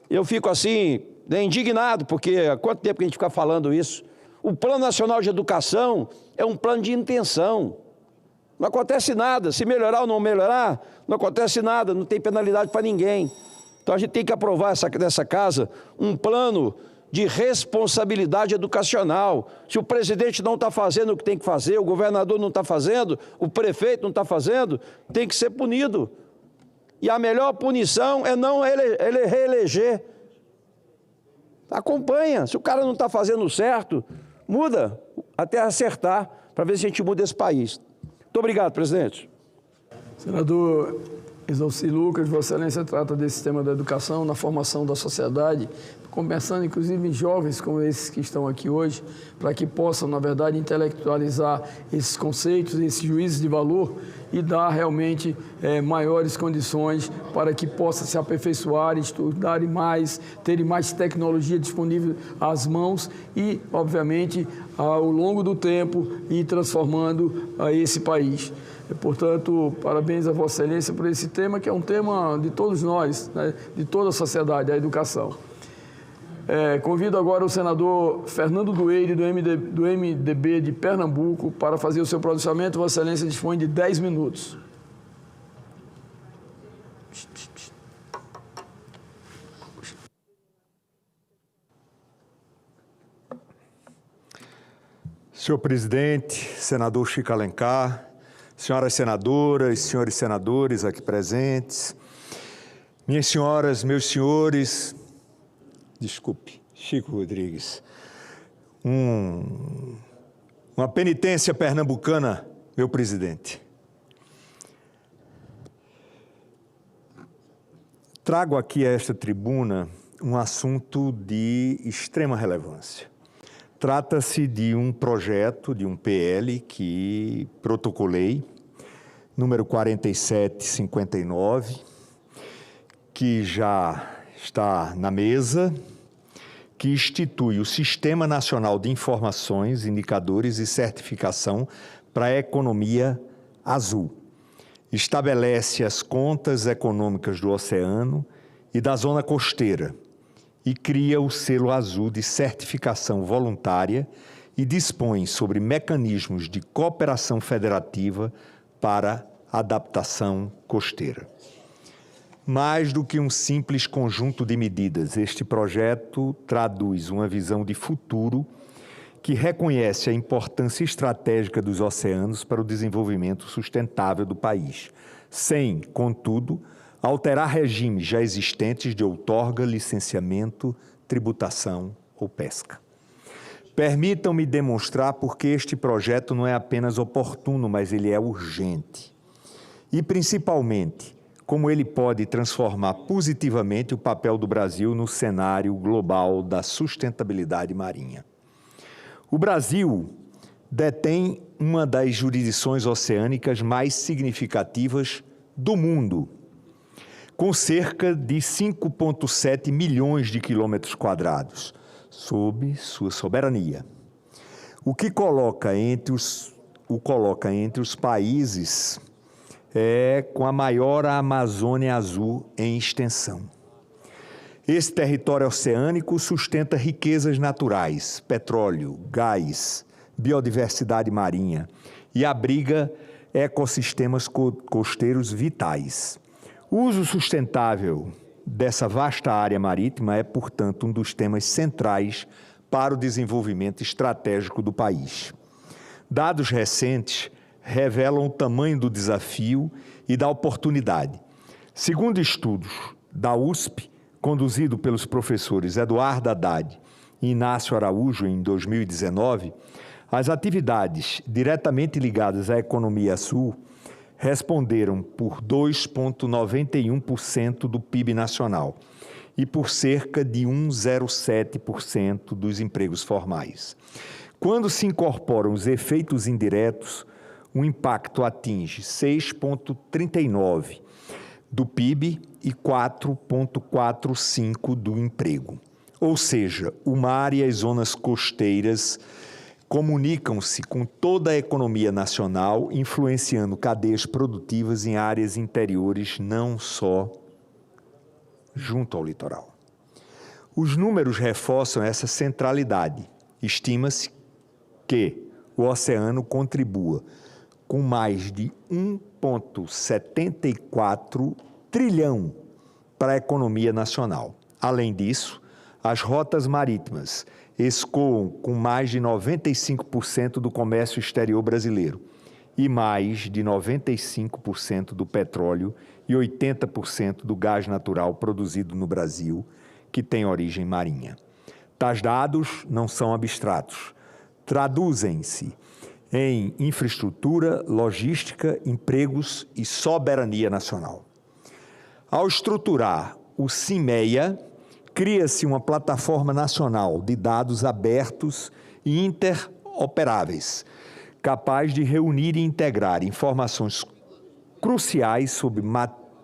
eu fico assim, indignado, porque há quanto tempo que a gente fica falando isso? O Plano Nacional de Educação é um plano de intenção. Não acontece nada. Se melhorar ou não melhorar, não acontece nada, não tem penalidade para ninguém. Então a gente tem que aprovar nessa casa um plano de responsabilidade educacional. Se o presidente não está fazendo o que tem que fazer, o governador não está fazendo, o prefeito não está fazendo, tem que ser punido. E a melhor punição é não reeleger. Acompanha. Se o cara não está fazendo certo, muda até acertar, para ver se a gente muda esse país. Muito obrigado, presidente. Senador Exauci Lucas, Vossa Excelência trata desse tema da educação na formação da sociedade, começando inclusive em jovens como esses que estão aqui hoje, para que possam, na verdade, intelectualizar esses conceitos, esses juízos de valor e dar realmente maiores condições para que possam se aperfeiçoar, estudarem mais, terem mais tecnologia disponível às mãos e, obviamente, ao longo do tempo, ir transformando esse país. Portanto, parabéns a Vossa Excelência por esse tema, que é um tema de todos nós, né, de toda a sociedade, a educação. Convido agora o senador Fernando Dueire, do MDB de Pernambuco, para fazer o seu pronunciamento. Vossa Excelência dispõe de 10 minutos. Senhor presidente, senador Chico Alencar, senhoras senadoras, senhores senadores aqui presentes, minhas senhoras, meus senhores, desculpe, Chico Rodrigues, uma penitência pernambucana, meu presidente. Trago aqui a esta tribuna um assunto de extrema relevância. Trata-se de um projeto, de um PL que protocolei, número 4759, que já está na mesa, que institui o Sistema Nacional de Informações, Indicadores e Certificação para a Economia Azul. Estabelece as contas econômicas do oceano e da zona costeira e cria o selo azul de certificação voluntária e dispõe sobre mecanismos de cooperação federativa para adaptação costeira. Mais do que um simples conjunto de medidas, este projeto traduz uma visão de futuro que reconhece a importância estratégica dos oceanos para o desenvolvimento sustentável do país, sem, contudo, alterar regimes já existentes de outorga, licenciamento, tributação ou pesca. Permitam-me demonstrar por que este projeto não é apenas oportuno, mas ele é urgente. E, principalmente, como ele pode transformar positivamente o papel do Brasil no cenário global da sustentabilidade marinha. O Brasil detém uma das jurisdições oceânicas mais significativas do mundo, com cerca de 5,7 milhões de quilômetros quadrados, sob sua soberania, o que coloca entre os países com a maior Amazônia Azul em extensão. Esse território oceânico sustenta riquezas naturais, petróleo, gás, biodiversidade marinha e abriga ecossistemas costeiros vitais. O uso sustentável dessa vasta área marítima é, portanto, um dos temas centrais para o desenvolvimento estratégico do país. Dados recentes revelam o tamanho do desafio e da oportunidade. Segundo estudos da USP, conduzido pelos professores Eduardo Haddad e Inácio Araújo em 2019, as atividades diretamente ligadas à economia sul responderam por 2,91% do PIB nacional e por cerca de 1,07% dos empregos formais. Quando se incorporam os efeitos indiretos, o impacto atinge 6,39% do PIB e 4,45% do emprego. Ou seja, o mar e as zonas costeiras comunicam-se com toda a economia nacional, influenciando cadeias produtivas em áreas interiores, não só junto ao litoral. Os números reforçam essa centralidade. Estima-se que o oceano contribua com mais de 1,74 trilhão para a economia nacional. Além disso, as rotas marítimas escoam com mais de 95% do comércio exterior brasileiro e mais de 95% do petróleo e 80% do gás natural produzido no Brasil, que tem origem marinha. Tais dados não são abstratos, traduzem-se em infraestrutura, logística, empregos e soberania nacional. Ao estruturar o CIMEA, cria-se uma plataforma nacional de dados abertos e interoperáveis, capaz de reunir e integrar informações cruciais sobre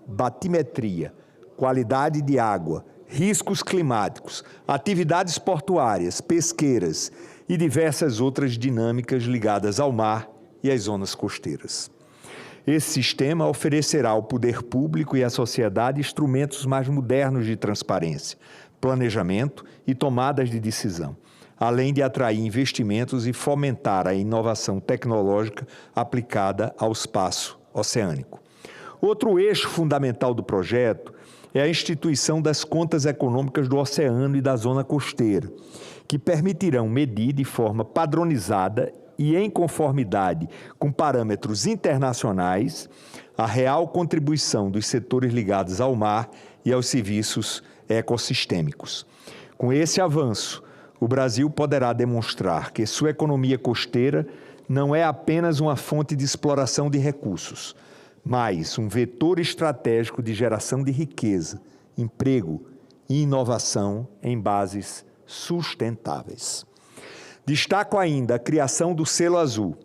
batimetria, qualidade de água, riscos climáticos, atividades portuárias, pesqueiras e diversas outras dinâmicas ligadas ao mar e às zonas costeiras. Esse sistema oferecerá ao poder público e à sociedade instrumentos mais modernos de transparência, planejamento e tomadas de decisão, além de atrair investimentos e fomentar a inovação tecnológica aplicada ao espaço oceânico. Outro eixo fundamental do projeto é a instituição das contas econômicas do oceano e da zona costeira, que permitirão medir de forma padronizada e em conformidade com parâmetros internacionais a real contribuição dos setores ligados ao mar e aos serviços ecossistêmicos. Com esse avanço, o Brasil poderá demonstrar que sua economia costeira não é apenas uma fonte de exploração de recursos, mas um vetor estratégico de geração de riqueza, emprego e inovação em bases sustentáveis. Destaco ainda a criação do Selo Azul,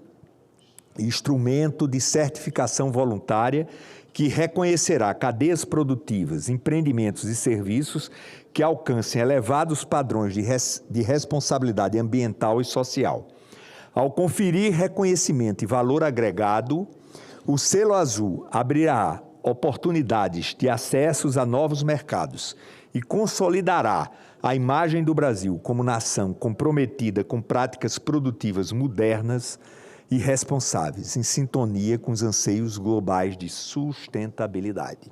instrumento de certificação voluntária que reconhecerá cadeias produtivas, empreendimentos e serviços que alcancem elevados padrões de responsabilidade ambiental e social. Ao conferir reconhecimento e valor agregado, o Selo Azul abrirá oportunidades de acessos a novos mercados e consolidará a imagem do Brasil como nação comprometida com práticas produtivas modernas e responsáveis, em sintonia com os anseios globais de sustentabilidade.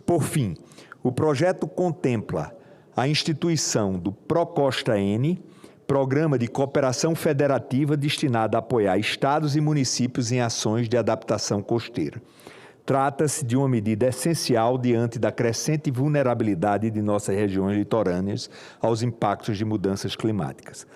Por fim, o projeto contempla a instituição do ProCosta-N, Programa de Cooperação Federativa destinado a apoiar estados e municípios em ações de adaptação costeira. Trata-se de uma medida essencial diante da crescente vulnerabilidade de nossas regiões litorâneas aos impactos de mudanças climáticas.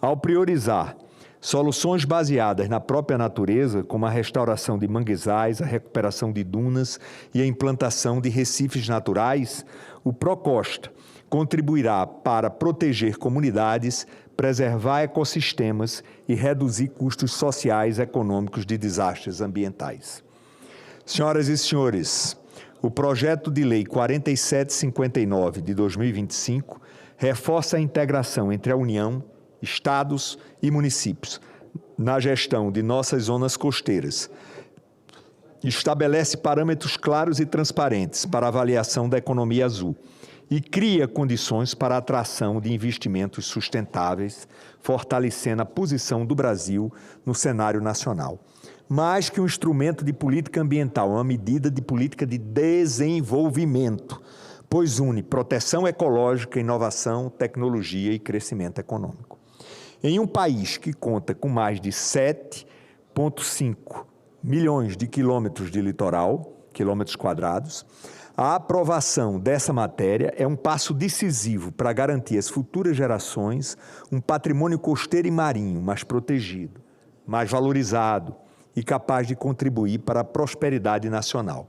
Ao priorizar soluções baseadas na própria natureza, como a restauração de manguezais, a recuperação de dunas e a implantação de recifes naturais, o ProCosta contribuirá para proteger comunidades, preservar ecossistemas e reduzir custos sociais e econômicos de desastres ambientais. Senhoras e senhores, o projeto de lei 4759 de 2025 reforça a integração entre a União, estados e municípios na gestão de nossas zonas costeiras. Estabelece parâmetros claros e transparentes para a avaliação da economia azul e cria condições para a atração de investimentos sustentáveis, fortalecendo a posição do Brasil no cenário nacional. Mais que um instrumento de política ambiental, é uma medida de política de desenvolvimento, pois une proteção ecológica, inovação, tecnologia e crescimento econômico. Em um país que conta com mais de 7,5 milhões de quilômetros de litoral, quilômetros quadrados, a aprovação dessa matéria é um passo decisivo para garantir às futuras gerações um patrimônio costeiro e marinho mais protegido, mais valorizado e capaz de contribuir para a prosperidade nacional.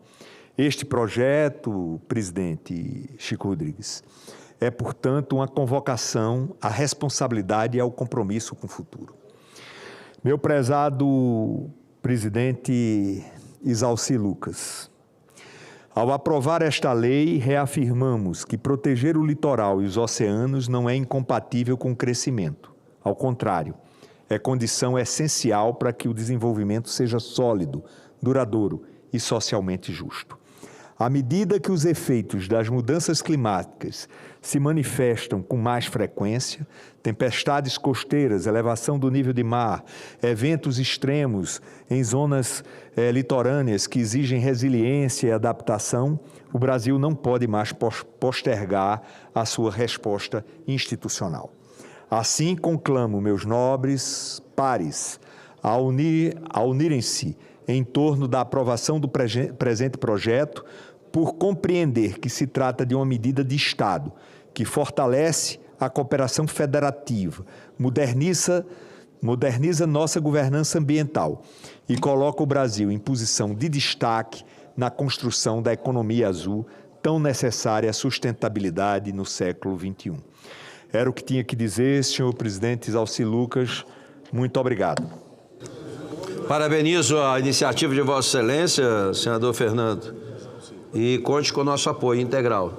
Este projeto, presidente Chico Rodrigues, é, portanto, uma convocação à responsabilidade e ao compromisso com o futuro. Meu prezado presidente Isalci Lucas, ao aprovar esta lei, reafirmamos que proteger o litoral e os oceanos não é incompatível com o crescimento. Ao contrário, é condição essencial para que o desenvolvimento seja sólido, duradouro e socialmente justo. À medida que os efeitos das mudanças climáticas se manifestam com mais frequência, tempestades costeiras, elevação do nível de mar, eventos extremos em zonas litorâneas que exigem resiliência e adaptação, o Brasil não pode mais postergar a sua resposta institucional. Assim, conclamo meus nobres pares a unirem-se em torno da aprovação do presente projeto, por compreender que se trata de uma medida de Estado que fortalece a cooperação federativa, moderniza nossa governança ambiental e coloca o Brasil em posição de destaque na construção da economia azul, tão necessária à sustentabilidade no século XXI. Era o que tinha que dizer, senhor presidente Isalci Lucas. Muito obrigado. Parabenizo a iniciativa de Vossa Excelência, senador Fernando, e conte com o nosso apoio integral.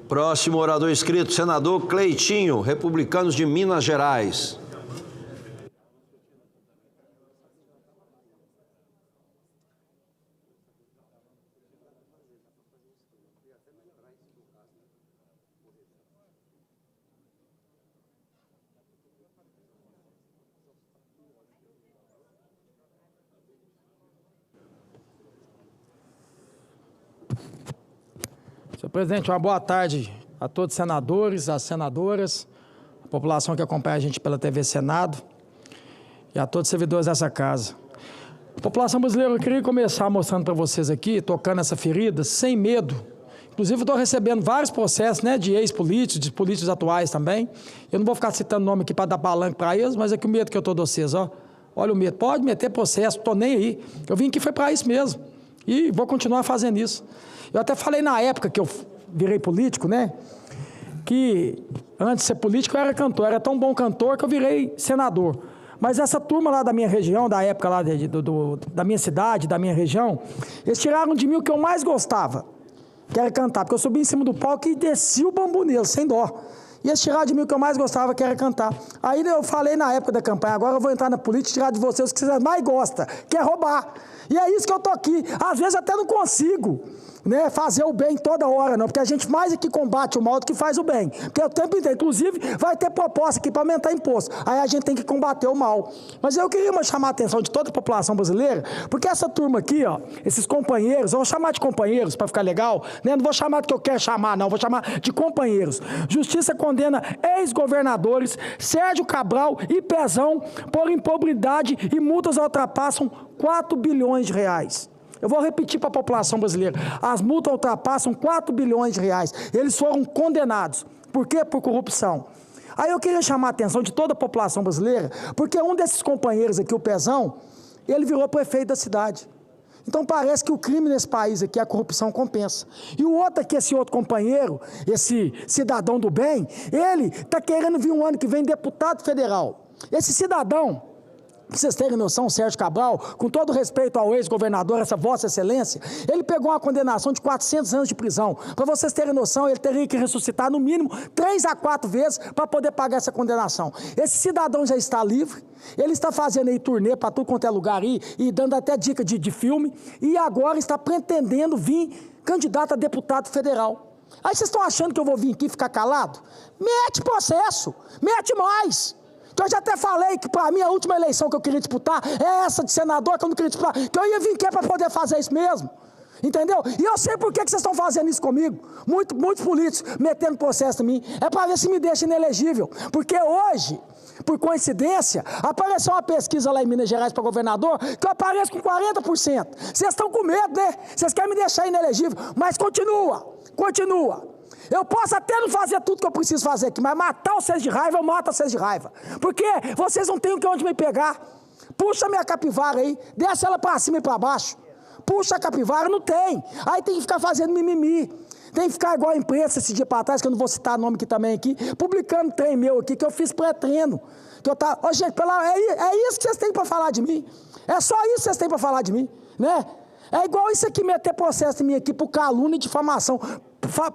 Próximo orador inscrito, senador Cleitinho, Republicanos de Minas Gerais. Senhor presidente, uma boa tarde a todos os senadores, as senadoras, a população que acompanha a gente pela TV Senado e a todos os servidores dessa casa. A população brasileira, eu queria começar mostrando para vocês aqui, tocando essa ferida, sem medo. Inclusive, eu estou recebendo vários processos, né, de ex-políticos, de políticos atuais também. Eu não vou ficar citando nome aqui para dar palanque para eles, mas é que o medo que eu estou de vocês, ó. Olha o medo, pode meter processo, estou nem aí. Eu vim aqui foi para isso mesmo e vou continuar fazendo isso. Eu até falei na época que eu virei político, né, que antes de ser político eu era cantor, era tão bom cantor que eu virei senador. Mas essa turma lá da minha região, da época lá da minha cidade, da minha região, eles tiraram de mim o que eu mais gostava, que era cantar, porque eu subi em cima do palco e desci o bambu nele, sem dó. E eles tiraram de mim o que eu mais gostava, que era cantar. Aí eu falei na época da campanha, agora eu vou entrar na política e tirar de vocês o que vocês mais gostam, que é roubar. E é isso que eu tô aqui. Às vezes até não consigo, né, fazer o bem toda hora, não, porque a gente mais aqui combate o mal do que faz o bem. Porque o tempo inteiro, inclusive, vai ter proposta aqui para aumentar imposto. Aí a gente tem que combater o mal. Mas eu queria chamar a atenção de toda a população brasileira, porque essa turma aqui, ó, esses companheiros, eu vou chamar de companheiros para ficar legal, né? Não vou chamar do que eu quero chamar, não, vou chamar de companheiros. Justiça condena ex-governadores Sérgio Cabral e Pezão por improbidade e multas ultrapassam 4 bilhões de reais. Eu vou repetir para a população brasileira. As multas ultrapassam 4 bilhões de reais. Eles foram condenados. Por quê? Por corrupção. Aí eu queria chamar a atenção de toda a população brasileira, porque um desses companheiros aqui, o Pezão, ele virou prefeito da cidade. Então parece que o crime nesse país aqui, a corrupção compensa. E o outro aqui, esse outro companheiro, esse cidadão do bem, ele está querendo vir um ano que vem deputado federal. Esse cidadão, Pra vocês terem noção, o Sérgio Cabral, com todo respeito ao ex-governador, essa vossa excelência, ele pegou uma condenação de 400 anos de prisão. Para vocês terem noção, ele teria que ressuscitar no mínimo 3 a 4 vezes para poder pagar essa condenação. Esse cidadão já está livre, ele está fazendo aí turnê para tudo quanto é lugar aí, e dando até dica de filme, e agora está pretendendo vir candidato a deputado federal. Aí vocês estão achando que eu vou vir aqui ficar calado? Mete processo, mete mais. Que eu já até falei que, para mim, a última eleição que eu queria disputar é essa de senador, que eu não queria disputar, que eu ia vir aqui para poder fazer isso mesmo. Entendeu? E eu sei por que vocês estão fazendo isso comigo. Muitos políticos metendo processo em mim. É para ver se me deixa inelegível. Porque hoje, por coincidência, apareceu uma pesquisa lá em Minas Gerais para governador que eu apareço com 40%. Vocês estão com medo, né? Vocês querem me deixar inelegível. Mas continua. Eu posso até não fazer tudo que eu preciso fazer aqui, mas matar vocês de raiva, eu mato vocês de raiva. Porque vocês não têm onde me pegar. Puxa minha capivara aí, desce ela para cima e para baixo. Puxa a capivara, não tem. Aí tem que ficar fazendo mimimi. Tem que ficar igual a imprensa esse dia para trás, que eu não vou citar nome aqui também aqui, publicando trem meu aqui, que eu fiz pré-treino. Ô, gente, é isso que vocês têm para falar de mim. É só isso que vocês têm para falar de mim, né? É igual isso aqui, meter processo em mim aqui por calúnia e difamação,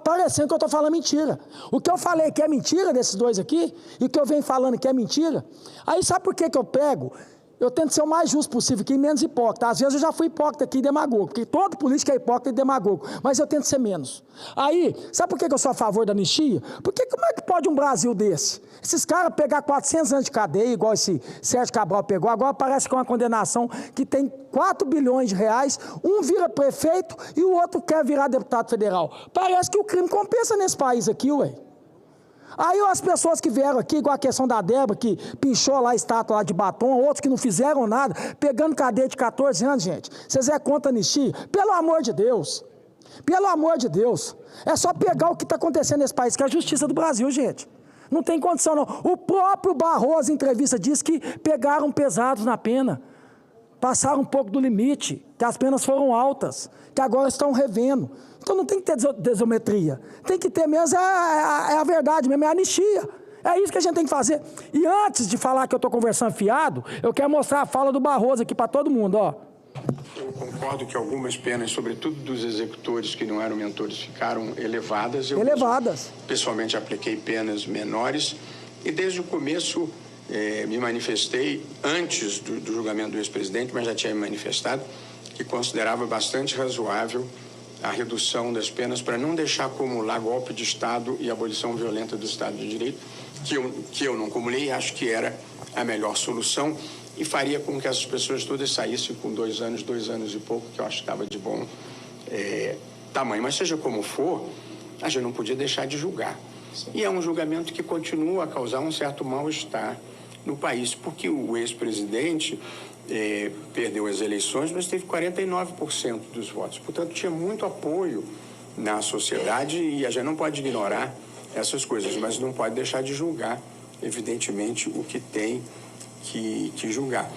parecendo que eu estou falando mentira. O que eu falei que é mentira desses dois aqui, e o que eu venho falando que é mentira, aí sabe por que eu pego? Eu tento ser o mais justo possível aqui e menos hipócrita. Às vezes eu já fui hipócrita aqui e demagogo, porque todo político é hipócrita e demagogo, mas eu tento ser menos. Aí, sabe por que eu sou a favor da anistia? Porque como é que pode um Brasil desse? Esses caras pegar 400 anos de cadeia, igual esse Sérgio Cabral pegou, agora parece que é uma condenação que tem 4 bilhões de reais, um vira prefeito e o outro quer virar deputado federal. Parece que o crime compensa nesse país aqui, ué. Aí as pessoas que vieram aqui, igual a questão da Débora, que pinchou lá a estátua lá de batom, outros que não fizeram nada, pegando cadeia de 14 anos, gente. Vocês é contra a anistia? Pelo amor de Deus. Pelo amor de Deus. É só pegar o que está acontecendo nesse país, que é a justiça do Brasil, gente. Não tem condição, não. O próprio Barroso, em entrevista, disse que pegaram pesados na pena. Passaram um pouco do limite, que as penas foram altas, que agora estão revendo. Então não tem que ter desometria. Tem que ter mesmo, é a verdade mesmo, é a anistia. É isso que a gente tem que fazer. E antes de falar que eu estou conversando fiado, eu quero mostrar a fala do Barroso aqui para todo mundo, ó. Eu concordo que algumas penas, sobretudo dos executores que não eram mentores, ficaram elevadas. Eu pessoalmente apliquei penas menores e desde o começo me manifestei, antes do julgamento do ex-presidente, mas já tinha me manifestado, que considerava bastante razoável a redução das penas para não deixar acumular golpe de Estado e abolição violenta do Estado de Direito, que eu não acumulei e acho que era a melhor solução e faria com que essas pessoas todas saíssem com 2 anos e pouco, que eu acho que estava de bom tamanho. Mas seja como for, a gente não podia deixar de julgar. E é um julgamento que continua a causar um certo mal-estar no país, porque o ex-presidente perdeu as eleições, mas teve 49% dos votos. Portanto, tinha muito apoio na sociedade e a gente não pode ignorar essas coisas, mas não pode deixar de julgar, evidentemente, o que tem que julgar.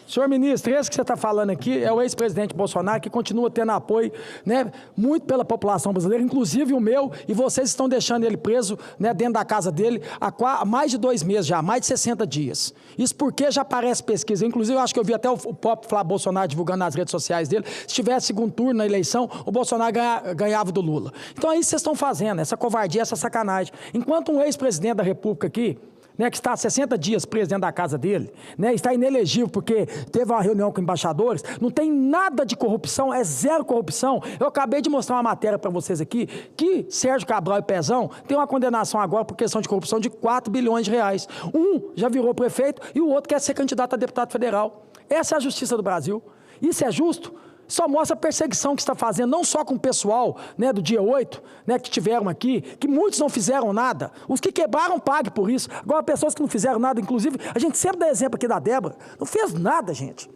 Senhor ministro, esse que você está falando aqui é o ex-presidente Bolsonaro, que continua tendo apoio, né, muito pela população brasileira, inclusive o meu, e vocês estão deixando ele preso, né, dentro da casa dele há mais de 2 meses já, mais de 60 dias. Isso porque já aparece pesquisa. Inclusive, eu acho que eu vi até o próprio Flávio Bolsonaro divulgando nas redes sociais dele, se tivesse segundo turno na eleição, o Bolsonaro ganhava do Lula. Então é isso que vocês estão fazendo, essa covardia, essa sacanagem. Enquanto um ex-presidente da República aqui, né, que está há 60 dias preso dentro da casa dele, né, está inelegível porque teve uma reunião com embaixadores, não tem nada de corrupção, é zero corrupção. Eu acabei de mostrar uma matéria para vocês aqui, que Sérgio Cabral e Pezão tem uma condenação agora por questão de corrupção de 4 bilhões de reais. Um já virou prefeito e o outro quer ser candidato a deputado federal. Essa é a justiça do Brasil. Isso é justo? Só mostra a perseguição que está fazendo, não só com o pessoal, né, do dia 8, né, que tiveram aqui, que muitos não fizeram nada. Os que quebraram, paguem por isso. Agora, pessoas que não fizeram nada, inclusive, a gente sempre dá exemplo aqui da Débora, não fez nada, gente.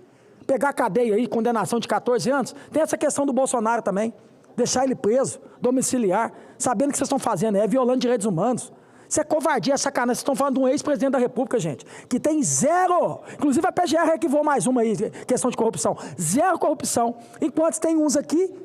Pegar cadeia aí, condenação de 14 anos, tem essa questão do Bolsonaro também. Deixar ele preso, domiciliar, sabendo o que vocês estão fazendo, violando direitos humanos. Isso é covardia, é sacanagem. Vocês estão falando de um ex-presidente da República, gente, que tem zero. Inclusive a PGR arquivou mais uma aí, questão de corrupção. Zero corrupção. Enquanto tem uns aqui,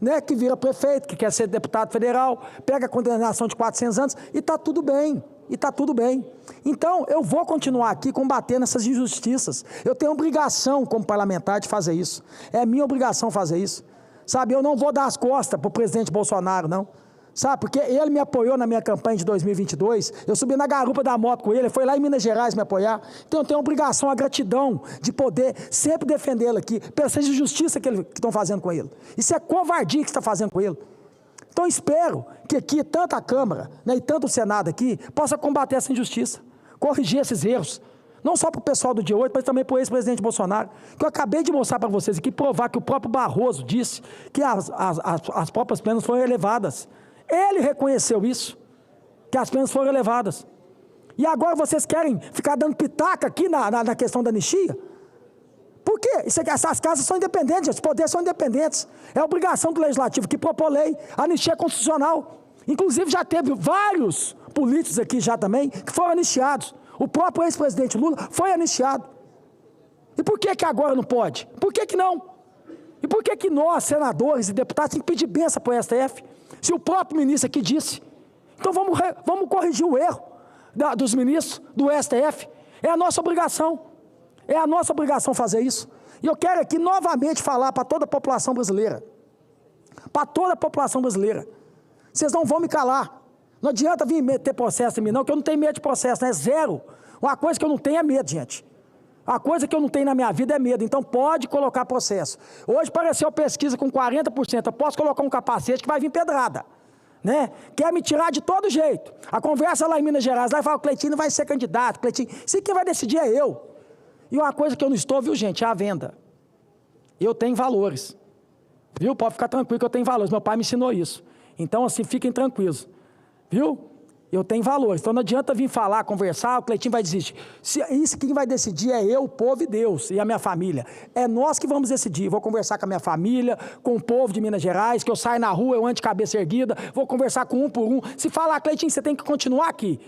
né, que vira prefeito, que quer ser deputado federal, pega a condenação de 400 anos e está tudo bem. e está tudo bem. Então, eu vou continuar aqui combatendo essas injustiças. Eu tenho obrigação como parlamentar de fazer isso. É minha obrigação fazer isso. Sabe, eu não vou dar as costas para o presidente Bolsonaro, não. Sabe, porque ele me apoiou na minha campanha de 2022, eu subi na garupa da moto com ele foi lá em Minas Gerais me apoiar. Então eu tenho a obrigação, a gratidão de poder sempre defendê-lo aqui, pela essa injustiça que estão fazendo com ele. Isso é covardia que está fazendo com ele. Então espero que aqui, tanto a Câmara, né, e tanto o Senado aqui, possa combater essa injustiça, corrigir esses erros. Não só para o pessoal do dia 8, mas também para o ex-presidente Bolsonaro, que eu acabei de mostrar para vocês aqui, provar que o próprio Barroso disse que as próprias penas foram elevadas. Ele reconheceu isso, que as penas foram elevadas. E agora vocês querem ficar dando pitaca aqui na questão da anistia? Por quê? Essas casas são independentes, os poderes são independentes. É obrigação do Legislativo que propor lei, a anistia é constitucional. Inclusive já teve vários políticos aqui já também que foram anistiados. O próprio ex-presidente Lula foi anistiado. E por que agora não pode? Por que não? E por que nós, senadores e deputados, temos que pedir bênção para o STF? Se o próprio ministro aqui disse. Então vamos corrigir o erro dos ministros, do STF. É a nossa obrigação. É a nossa obrigação fazer isso. E eu quero aqui novamente falar para toda a população brasileira. Para toda a população brasileira. Vocês não vão me calar. Não adianta vir meter processo em mim, não, que eu não tenho medo de processo, né? Zero. Uma coisa que eu não tenho é medo, gente. A coisa que eu não tenho na minha vida é medo, então pode colocar processo. Hoje apareceu pesquisa com 40%, eu posso colocar um capacete que vai vir pedrada, né? Quer me tirar de todo jeito. A conversa lá em Minas Gerais, lá fala, o Cleitinho não vai ser candidato, Cleitinho, se quem vai decidir é eu. E uma coisa que eu não estou, viu, gente, é a venda. Eu tenho valores, viu? Pode ficar tranquilo que eu tenho valores, meu pai me ensinou isso. Então, assim, fiquem tranquilos, viu? Eu tenho valores, então não adianta vir falar, conversar, o Cleitinho vai desistir. Isso quem vai decidir é eu, o povo e Deus, e a minha família. É nós que vamos decidir. Vou conversar com a minha família, com o povo de Minas Gerais, que eu saio na rua, eu ando de cabeça erguida, vou conversar com um por um. Se falar, Cleitinho, você tem que continuar aqui,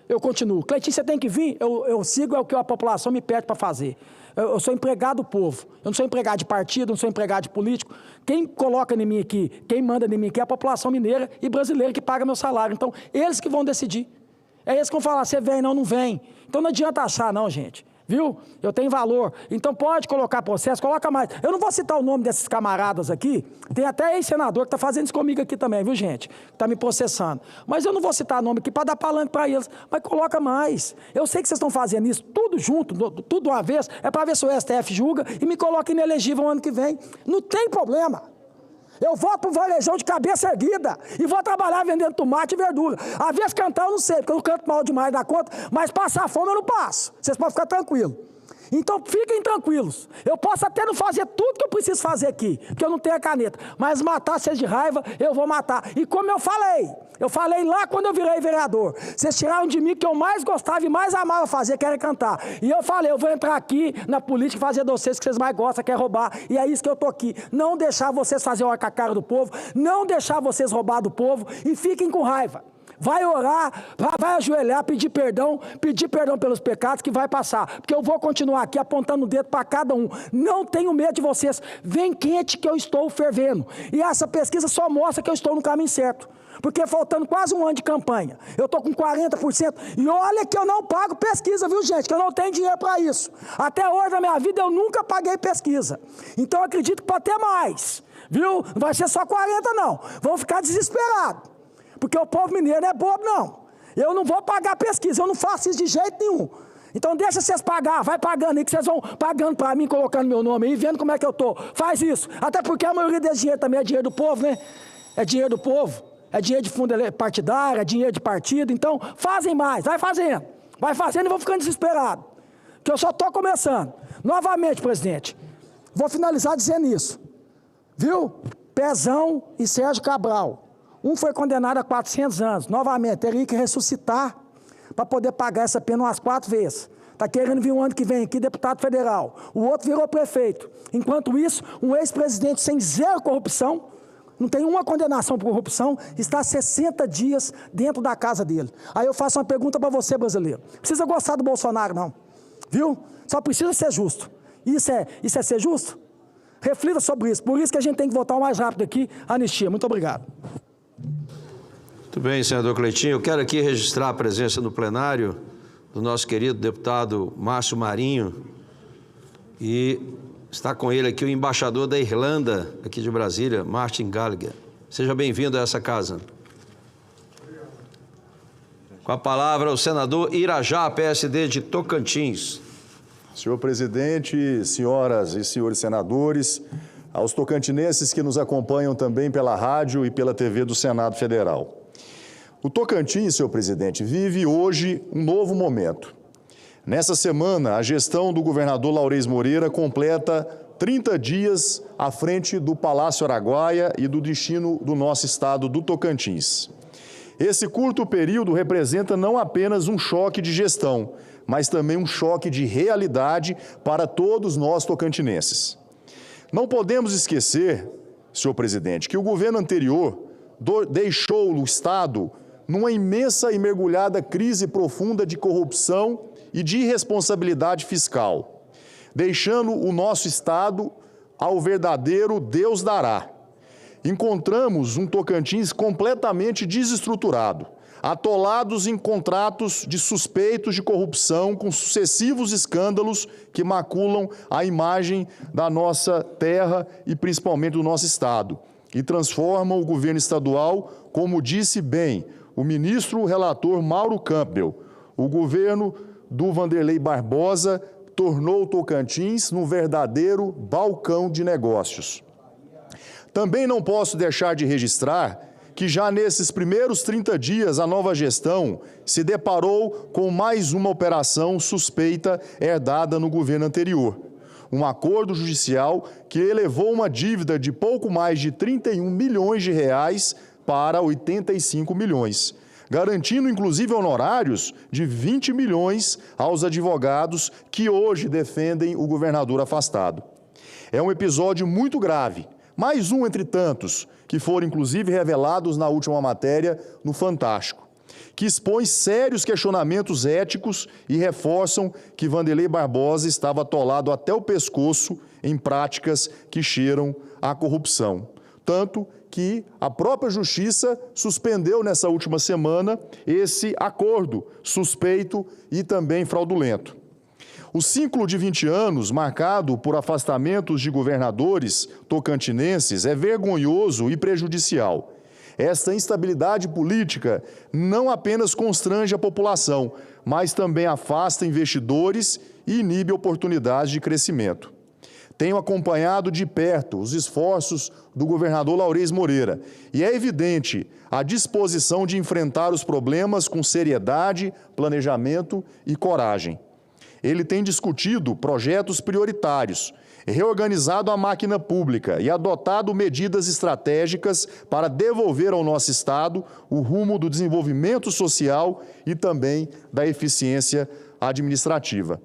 eu continuo. Cleitinho, você tem que vir, eu sigo é o que a população me pede para fazer. Eu sou empregado do povo, eu não sou empregado de partido, não sou empregado de político. Quem coloca em mim aqui, quem manda em mim aqui é a população mineira e brasileira que paga meu salário. Então, eles que vão decidir. É eles que vão falar, você vem, não vem. Então não adianta achar não, gente. Viu? Eu tenho valor. Então pode colocar processo, coloca mais. Eu não vou citar o nome desses camaradas aqui. Tem até ex-senador que está fazendo isso comigo aqui também, viu, gente? Está me processando. Mas eu não vou citar nome aqui para dar palanque para eles. Mas coloca mais. Eu sei que vocês estão fazendo isso tudo junto, tudo uma vez. É para ver se o STF julga e me coloca inelegível no ano que vem. Não tem problema. Eu voto pro Varejão de cabeça erguida e vou trabalhar vendendo tomate e verdura. Às vezes cantar eu não sei, porque eu não canto mal demais da conta, mas passar fome eu não passo. Vocês podem ficar tranquilos. Então fiquem tranquilos. Eu posso até não fazer tudo que eu preciso fazer aqui, porque eu não tenho a caneta. Mas matar vocês de raiva, eu vou matar. E como eu falei lá quando eu virei vereador, vocês tiraram de mim que eu mais gostava e mais amava fazer, que era cantar. E eu falei, eu vou entrar aqui na política e fazer de vocês que vocês mais gostam, que é roubar. E é isso que eu tô aqui. Não deixar vocês fazer hora com a cara do povo, não deixar vocês roubar do povo e fiquem com raiva. Vai orar, vai ajoelhar, pedir perdão pelos pecados que vai passar. Porque eu vou continuar aqui apontando o dedo para cada um. Não tenho medo de vocês. Vem quente que eu estou fervendo. E essa pesquisa só mostra que eu estou no caminho certo. Porque faltando quase um ano de campanha, eu estou com 40%. E olha que eu não pago pesquisa, viu, gente? Que eu não tenho dinheiro para isso. Até hoje na minha vida eu nunca paguei pesquisa. Então eu acredito que pode ter mais. Viu? Não vai ser só 40, não. Vão ficar desesperados. Porque o povo mineiro não é bobo, não. Eu não vou pagar pesquisa, eu não faço isso de jeito nenhum. Então deixa vocês pagar, vai pagando aí, que vocês vão pagando para mim, colocando meu nome aí, vendo como é que eu tô. Faz isso. Até porque a maioria desse dinheiro também é dinheiro do povo, né? É dinheiro do povo, é dinheiro de fundo partidário, é dinheiro de partido. Então fazem mais, vai fazendo e vão ficando desesperados. Que eu só estou começando. Novamente, presidente, vou finalizar dizendo isso. Viu? Pezão e Sérgio Cabral. Um foi condenado a 400 anos. Novamente, teria que ressuscitar para poder pagar essa pena umas 4 vezes. Está querendo vir um ano que vem aqui, deputado federal. O outro virou prefeito. Enquanto isso, um ex-presidente sem zero corrupção, não tem uma condenação por corrupção, está 60 dias dentro da casa dele. Aí eu faço uma pergunta para você, brasileiro. Não precisa gostar do Bolsonaro, não. Viu? Só precisa ser justo. Isso é ser justo? Reflita sobre isso. Por isso que a gente tem que votar o mais rápido aqui, a anistia. Muito obrigado. Muito bem, senador Cleitinho. Eu quero aqui registrar a presença no plenário do nosso querido deputado Márcio Marinho, e está com ele aqui o embaixador da Irlanda, aqui de Brasília, Martin Gallagher. Seja bem-vindo a essa casa. Com a palavra o senador Irajá, PSD de Tocantins. Senhor presidente, senhoras e senhores senadores, aos tocantinenses que nos acompanham também pela rádio e pela TV do Senado Federal. O Tocantins, senhor presidente, vive hoje um novo momento. Nessa semana, a gestão do governador Laurez Moreira completa 30 dias à frente do Palácio Araguaia e do destino do nosso estado do Tocantins. Esse curto período representa não apenas um choque de gestão, mas também um choque de realidade para todos nós tocantinenses. Não podemos esquecer, senhor presidente, que o governo anterior deixou o estado numa imensa e mergulhada crise profunda de corrupção e de irresponsabilidade fiscal, deixando o nosso estado ao verdadeiro Deus dará. Encontramos um Tocantins completamente desestruturado, atolados em contratos de suspeitos de corrupção com sucessivos escândalos que maculam a imagem da nossa terra e principalmente do nosso estado, e transformam o governo estadual, como disse bem o ministro relator Mauro Campbell, o governo do Vanderlei Barbosa tornou o Tocantins num verdadeiro balcão de negócios. Também não posso deixar de registrar que já nesses primeiros 30 dias a nova gestão se deparou com mais uma operação suspeita herdada no governo anterior. Um acordo judicial que elevou uma dívida de pouco mais de 31 milhões de reais para 85 milhões, garantindo inclusive honorários de 20 milhões aos advogados que hoje defendem o governador afastado. É um episódio muito grave, mais um entre tantos, que foram inclusive revelados na última matéria no Fantástico, que expõe sérios questionamentos éticos e reforçam que Vanderlei Barbosa estava atolado até o pescoço em práticas que cheiram à corrupção. Tanto que a própria Justiça suspendeu nessa última semana esse acordo suspeito e também fraudulento. O ciclo de 20 anos, marcado por afastamentos de governadores tocantinenses, é vergonhoso e prejudicial. Esta instabilidade política não apenas constrange a população, mas também afasta investidores e inibe oportunidades de crescimento. Tenho acompanhado de perto os esforços do governador Laurez Moreira e é evidente a disposição de enfrentar os problemas com seriedade, planejamento e coragem. Ele tem discutido projetos prioritários, reorganizado a máquina pública e adotado medidas estratégicas para devolver ao nosso estado o rumo do desenvolvimento social e também da eficiência administrativa.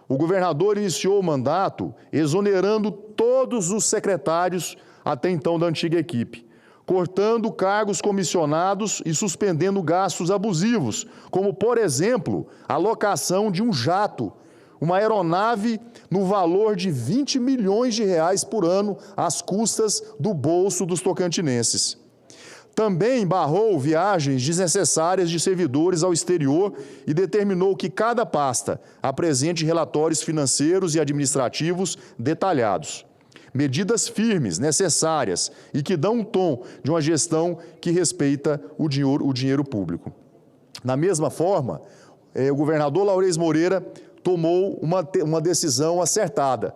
O governador iniciou o mandato exonerando todos os secretários até então da antiga equipe, cortando cargos comissionados e suspendendo gastos abusivos, como, por exemplo, a locação de um jato, uma aeronave no valor de 20 milhões de reais por ano, às custas do bolso dos tocantinenses. Também barrou viagens desnecessárias de servidores ao exterior e determinou que cada pasta apresente relatórios financeiros e administrativos detalhados. Medidas firmes, necessárias e que dão um tom de uma gestão que respeita o dinheiro público. Da mesma forma, o governador Laurez Moreira tomou uma decisão acertada,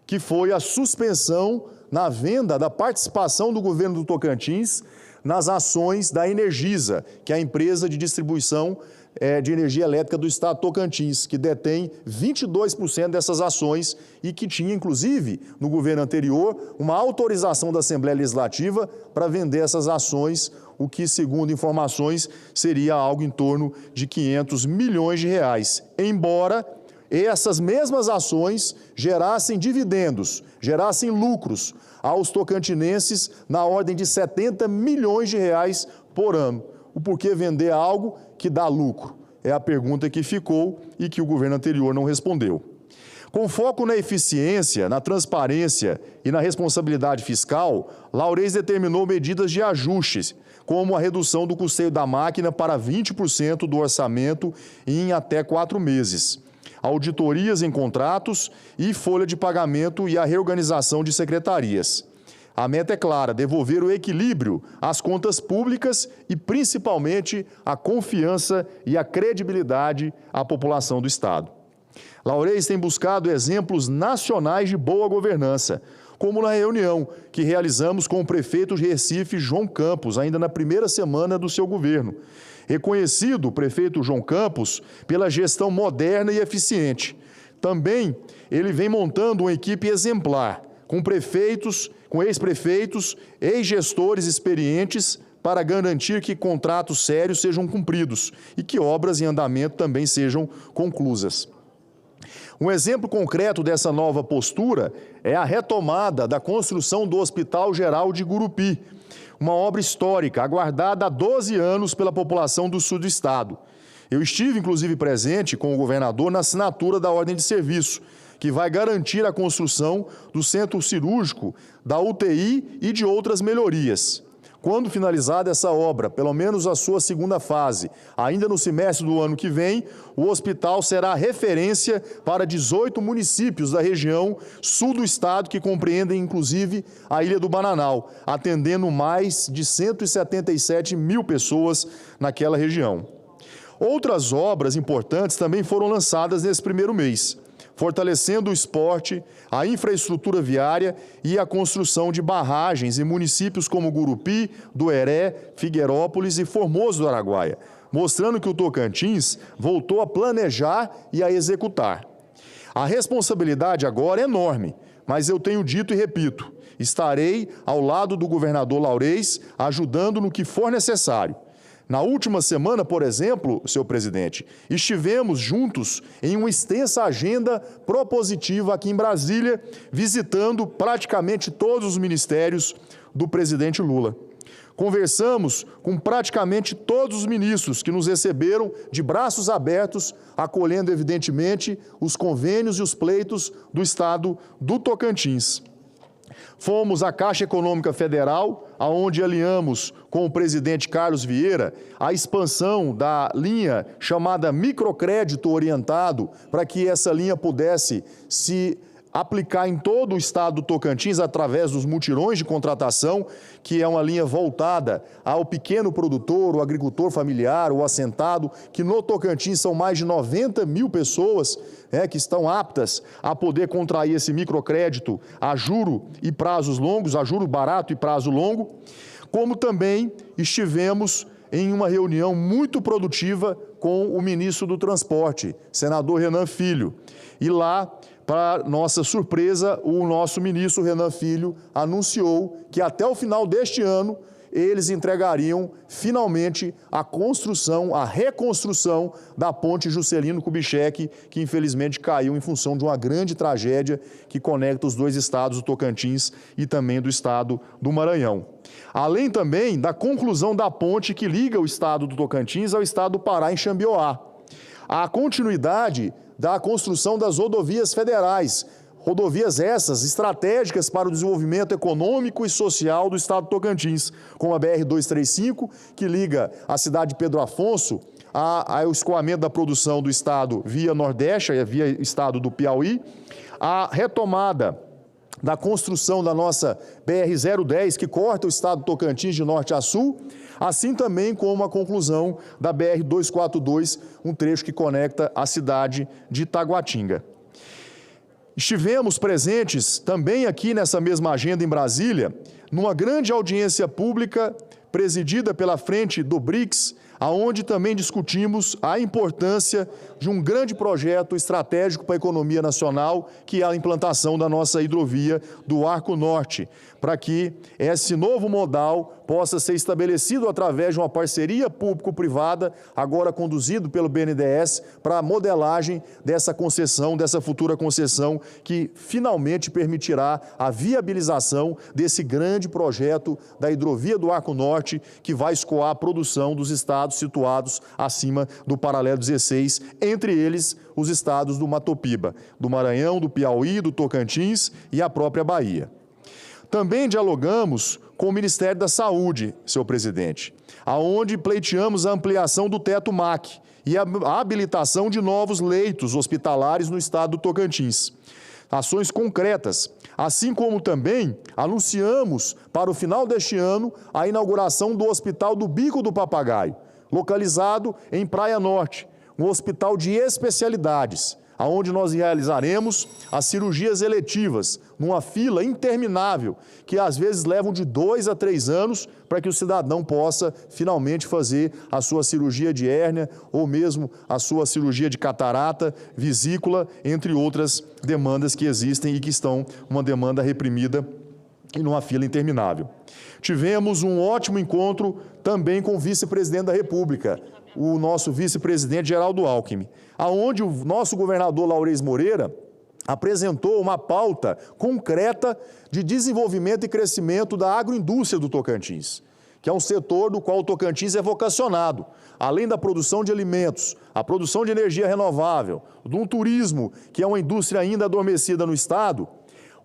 que foi a suspensão na venda da participação do governo do Tocantins nas ações da Energisa, que é a empresa de distribuição de energia elétrica do estado de Tocantins, que detém 22% dessas ações e que tinha, inclusive, no governo anterior, uma autorização da Assembleia Legislativa para vender essas ações, o que, segundo informações, seria algo em torno de 500 milhões de reais, embora essas mesmas ações gerassem dividendos, gerassem lucros aos tocantinenses na ordem de 70 milhões de reais por ano. O porquê vender algo que dá lucro? É a pergunta que ficou e que o governo anterior não respondeu. Com foco na eficiência, na transparência e na responsabilidade fiscal, Laurez determinou medidas de ajustes como a redução do custeio da máquina para 20% do orçamento em até 4 meses, auditorias em contratos e folha de pagamento e a reorganização de secretarias. A meta é clara: devolver o equilíbrio às contas públicas e, principalmente, a confiança e a credibilidade à população do Estado. Laureis tem buscado exemplos nacionais de boa governança, como na reunião que realizamos com o prefeito de Recife, João Campos, ainda na primeira semana do seu governo. Reconhecido o prefeito João Campos pela gestão moderna e eficiente. Também ele vem montando uma equipe exemplar, com prefeitos, com ex-prefeitos, ex-gestores experientes, para garantir que contratos sérios sejam cumpridos e que obras em andamento também sejam conclusas. Um exemplo concreto dessa nova postura é a retomada da construção do Hospital Geral de Gurupi, uma obra histórica, aguardada há 12 anos pela população do sul do estado. Eu estive, inclusive, presente com o governador na assinatura da ordem de serviço, que vai garantir a construção do centro cirúrgico, da UTI e de outras melhorias. Quando finalizada essa obra, pelo menos a sua segunda fase, ainda no semestre do ano que vem, o hospital será referência para 18 municípios da região sul do estado, que compreendem inclusive a Ilha do Bananal, atendendo mais de 177 mil pessoas naquela região. Outras obras importantes também foram lançadas nesse primeiro mês, fortalecendo o esporte, a infraestrutura viária e a construção de barragens em municípios como Gurupi, Dueré, Figueirópolis e Formoso do Araguaia, mostrando que o Tocantins voltou a planejar e a executar. A responsabilidade agora é enorme, mas eu tenho dito e repito, estarei ao lado do governador Laureis, ajudando no que for necessário. Na última semana, por exemplo, senhor presidente, estivemos juntos em uma extensa agenda propositiva aqui em Brasília, visitando praticamente todos os ministérios do presidente Lula. Conversamos com praticamente todos os ministros que nos receberam de braços abertos, acolhendo, evidentemente, os convênios e os pleitos do estado do Tocantins. Fomos à Caixa Econômica Federal, aonde alinhamos com o presidente Carlos Vieira a expansão da linha chamada microcrédito orientado, para que essa linha pudesse se aplicar em todo o estado do Tocantins através dos mutirões de contratação, que é uma linha voltada ao pequeno produtor, o agricultor familiar, o assentado, que no Tocantins são mais de 90 mil pessoas que estão aptas a poder contrair esse microcrédito a juro e prazos longos, a juro barato e prazo longo, como também estivemos em uma reunião muito produtiva com o ministro do Transporte, senador Renan Filho, e lá, para nossa surpresa, o nosso ministro Renan Filho anunciou que até o final deste ano eles entregariam finalmente a construção, a reconstrução da ponte Juscelino Kubitschek, que infelizmente caiu em função de uma grande tragédia que conecta os dois estados do Tocantins e também do estado do Maranhão. Além também da conclusão da ponte que liga o estado do Tocantins ao estado do Pará, em Xambioá. A continuidade da construção das rodovias federais, rodovias essas estratégicas para o desenvolvimento econômico e social do estado do Tocantins, como a BR-235, que liga a cidade de Pedro Afonso ao escoamento da produção do estado via Nordeste, via estado do Piauí, a retomada da construção da nossa BR-010, que corta o estado do Tocantins de norte a sul, assim também como a conclusão da BR-242, um trecho que conecta a cidade de Taguatinga. Estivemos presentes também aqui nessa mesma agenda em Brasília, numa grande audiência pública presidida pela frente do BRICS, aonde também discutimos a importância de um grande projeto estratégico para a economia nacional, que é a implantação da nossa hidrovia do Arco Norte, para que esse novo modal possa ser estabelecido através de uma parceria público-privada, agora conduzido pelo BNDES, para a modelagem dessa concessão, dessa futura concessão, que finalmente permitirá a viabilização desse grande projeto da hidrovia do Arco Norte, que vai escoar a produção dos estados situados acima do paralelo 16, entre eles os estados do Mato Piba, do Maranhão, do Piauí, do Tocantins e a própria Bahia. Também dialogamos com o Ministério da Saúde, senhor presidente, aonde pleiteamos a ampliação do teto MAC e a habilitação de novos leitos hospitalares no estado do Tocantins. Ações concretas, assim como também anunciamos para o final deste ano a inauguração do Hospital do Bico do Papagaio, localizado em Praia Norte, um hospital de especialidades, aonde nós realizaremos as cirurgias eletivas, numa fila interminável, que às vezes levam de 2 a 3 anos para que o cidadão possa finalmente fazer a sua cirurgia de hérnia ou mesmo a sua cirurgia de catarata, vesícula, entre outras demandas que existem e que estão uma demanda reprimida e numa fila interminável. Tivemos um ótimo encontro também com o vice-presidente da República, o nosso vice-presidente Geraldo Alckmin, aonde o nosso governador Laurez Moreira apresentou uma pauta concreta de desenvolvimento e crescimento da agroindústria do Tocantins, que é um setor do qual o Tocantins é vocacionado, além da produção de alimentos, a produção de energia renovável, de um turismo, que é uma indústria ainda adormecida no estado.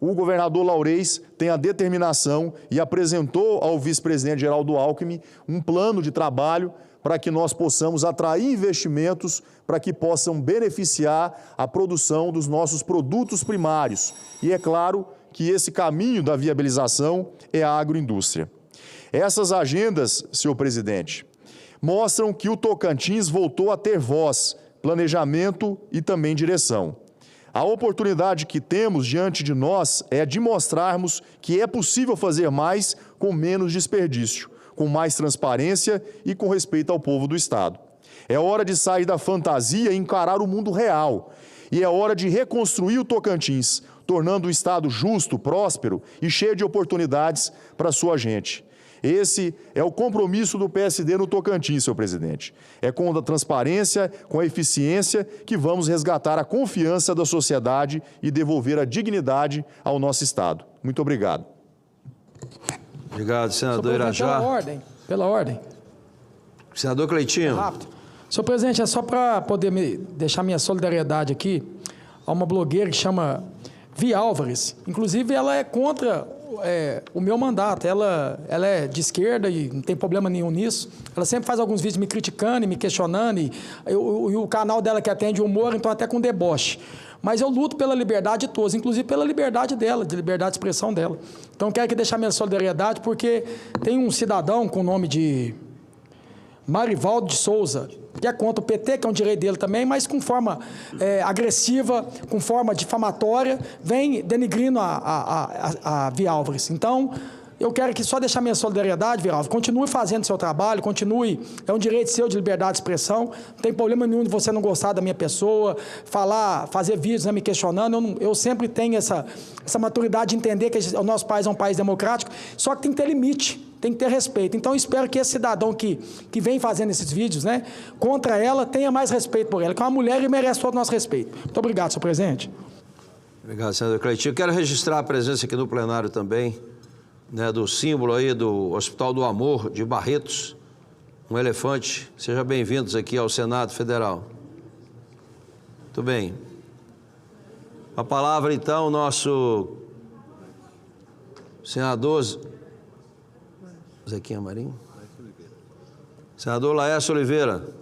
O governador Laurez tem a determinação e apresentou ao vice-presidente Geraldo Alckmin um plano de trabalho para que nós possamos atrair investimentos para que possam beneficiar a produção dos nossos produtos primários. E é claro que esse caminho da viabilização é a agroindústria. Essas agendas, senhor presidente, mostram que o Tocantins voltou a ter voz, planejamento e também direção. A oportunidade que temos diante de nós é de mostrarmos que é possível fazer mais com menos desperdício, com mais transparência e com respeito ao povo do Estado. É hora de sair da fantasia e encarar o mundo real. E é hora de reconstruir o Tocantins, tornando o Estado justo, próspero e cheio de oportunidades para a sua gente. Esse é o compromisso do PSD no Tocantins, senhor presidente. É com a transparência, com a eficiência, que vamos resgatar a confiança da sociedade e devolver a dignidade ao nosso Estado. Muito obrigado. Obrigado, senador Irajá. Pela ordem. Senador Cleitinho. Rápido. Senhor presidente, é só para poder deixar minha solidariedade aqui a uma blogueira que chama Vi Álvares. Inclusive, ela é contra o meu mandato. Ela é de esquerda e não tem problema nenhum nisso. Ela sempre faz alguns vídeos me criticando e me questionando. E o canal dela que atende humor, então até com deboche. Mas eu luto pela liberdade de todos, inclusive pela liberdade dela, de liberdade de expressão dela. Então, quero aqui deixar minha solidariedade, porque tem um cidadão com o nome de Marivaldo de Souza, que é contra o PT, que é um direito dele também, mas com forma agressiva, com forma difamatória, vem denigrindo a Vi Álvares. Então, eu quero aqui só deixar minha solidariedade, Vi Álvares. Continue fazendo seu trabalho, continue, é um direito seu de liberdade de expressão, não tem problema nenhum de você não gostar da minha pessoa, fazer vídeos, né, me questionando. Eu sempre tenho essa maturidade de entender que o nosso país é um país democrático, só que tem que ter limite. Tem que ter respeito. Então, eu espero que esse cidadão que vem fazendo esses vídeos, né, contra ela, tenha mais respeito por ela, que é uma mulher e merece todo o nosso respeito. Muito obrigado, senhor presidente. Obrigado, senador Cleitinho. Quero registrar a presença aqui no plenário também, né, do símbolo aí do Hospital do Amor de Barretos, um elefante. Sejam bem-vindos aqui ao Senado Federal. Muito bem. A palavra, então, nosso senador Zequinha Marinho. Senador Laércio Oliveira.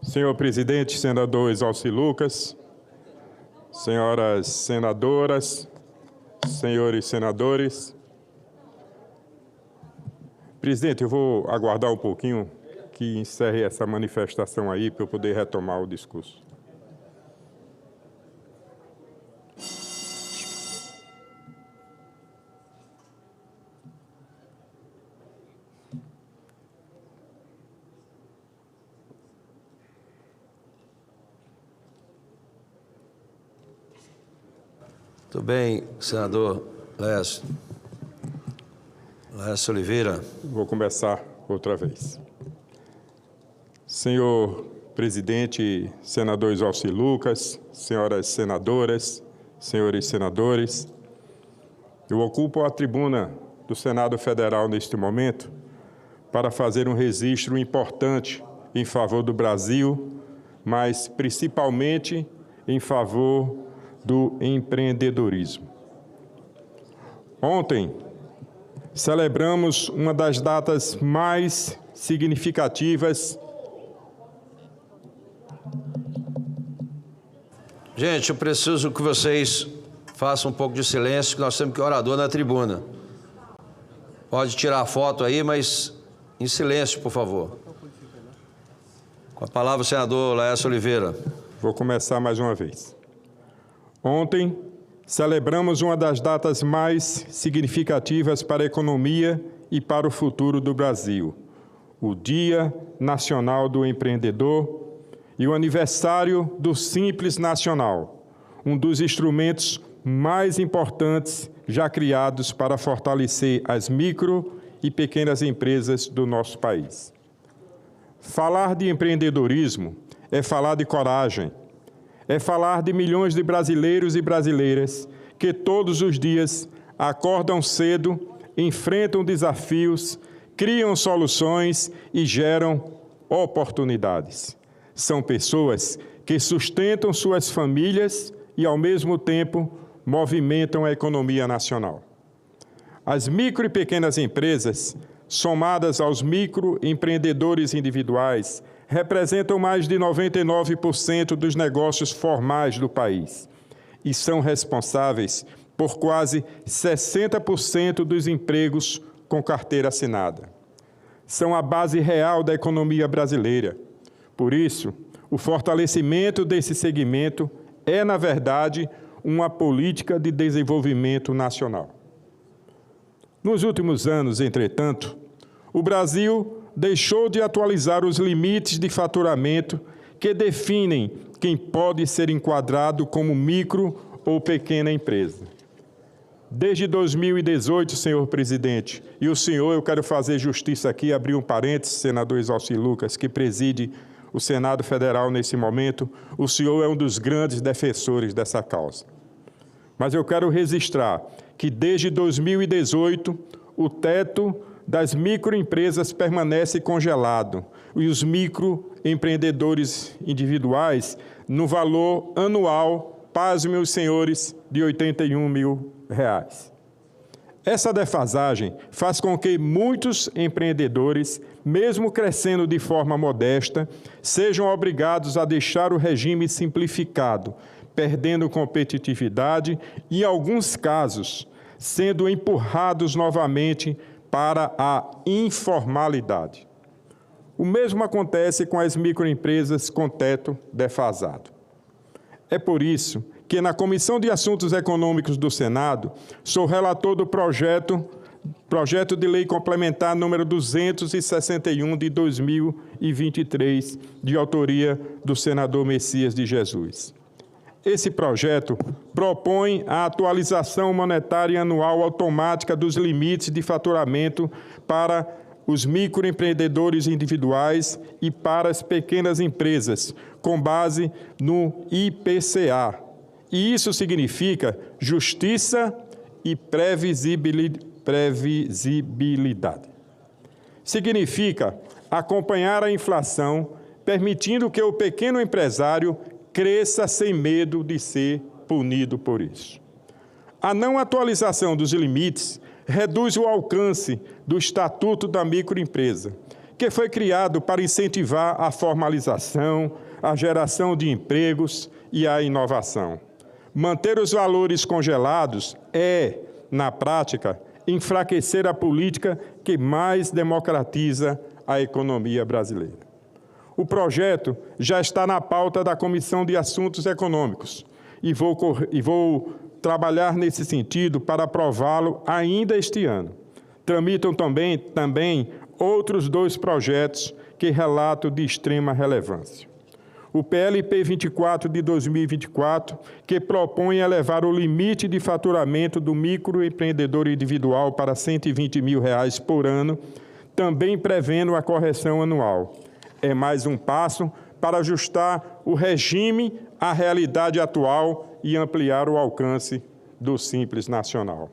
Senhor presidente, senador Exalci Lucas, senhoras senadoras, senhores senadores. Presidente, eu vou aguardar um pouquinho que encerre essa manifestação aí para eu poder retomar o discurso. Muito bem, senador Laércio Oliveira. Vou começar outra vez. Senhor presidente, senador Isalci Lucas, senhoras senadoras, senhores senadores, eu ocupo a tribuna do Senado Federal neste momento para fazer um registro importante em favor do Brasil, mas principalmente em favor do empreendedorismo. Ontem, celebramos uma das datas mais significativas. Gente, eu preciso que vocês façam um pouco de silêncio, que nós temos que orador na tribuna. Pode tirar a foto aí, mas em silêncio, por favor. Com a palavra o senador Laércio Oliveira. Vou começar mais uma vez. Ontem, celebramos uma das datas mais significativas para a economia e para o futuro do Brasil, o Dia Nacional do Empreendedor e o aniversário do Simples Nacional, um dos instrumentos mais importantes já criados para fortalecer as micro e pequenas empresas do nosso país. Falar de empreendedorismo é falar de coragem, é falar de milhões de brasileiros e brasileiras que todos os dias acordam cedo, enfrentam desafios, criam soluções e geram oportunidades. São pessoas que sustentam suas famílias e, ao mesmo tempo, movimentam a economia nacional. As micro e pequenas empresas, somadas aos microempreendedores individuais, representam mais de 99% dos negócios formais do país e são responsáveis por quase 60% dos empregos com carteira assinada. São a base real da economia brasileira. Por isso, o fortalecimento desse segmento é, na verdade, uma política de desenvolvimento nacional. Nos últimos anos, entretanto, o Brasil deixou de atualizar os limites de faturamento que definem quem pode ser enquadrado como micro ou pequena empresa. Desde 2018, senhor presidente, e o senhor, eu quero fazer justiça aqui, abrir um parênteses, senador Isalci Lucas, que preside o Senado Federal nesse momento, o senhor é um dos grandes defensores dessa causa. Mas eu quero registrar que desde 2018, o teto das microempresas permanece congelado e os microempreendedores individuais no valor anual, pasmem os senhores, de R$ 81 mil. Essa defasagem faz com que muitos empreendedores, mesmo crescendo de forma modesta, sejam obrigados a deixar o regime simplificado, perdendo competitividade e, em alguns casos, sendo empurrados novamente para a informalidade. O mesmo acontece com as microempresas com teto defasado. É por isso que, na Comissão de Assuntos Econômicos do Senado, sou relator do projeto de lei complementar número 261 de 2023, de autoria do senador Messias de Jesus. Esse projeto propõe a atualização monetária anual automática dos limites de faturamento para os microempreendedores individuais e para as pequenas empresas, com base no IPCA. E isso significa justiça e previsibilidade. Significa acompanhar a inflação, permitindo que o pequeno empresário cresça sem medo de ser punido por isso. A não atualização dos limites reduz o alcance do Estatuto da Microempresa, que foi criado para incentivar a formalização, a geração de empregos e a inovação. Manter os valores congelados é, na prática, enfraquecer a política que mais democratiza a economia brasileira. O projeto já está na pauta da Comissão de Assuntos Econômicos e vou trabalhar nesse sentido para aprová-lo ainda este ano. Tramitam também outros 2 projetos que relato de extrema relevância. O PLP 24 de 2024, que propõe elevar o limite de faturamento do microempreendedor individual para R$ 120 mil por ano, também prevendo a correção anual. É mais um passo para ajustar o regime à realidade atual e ampliar o alcance do Simples Nacional.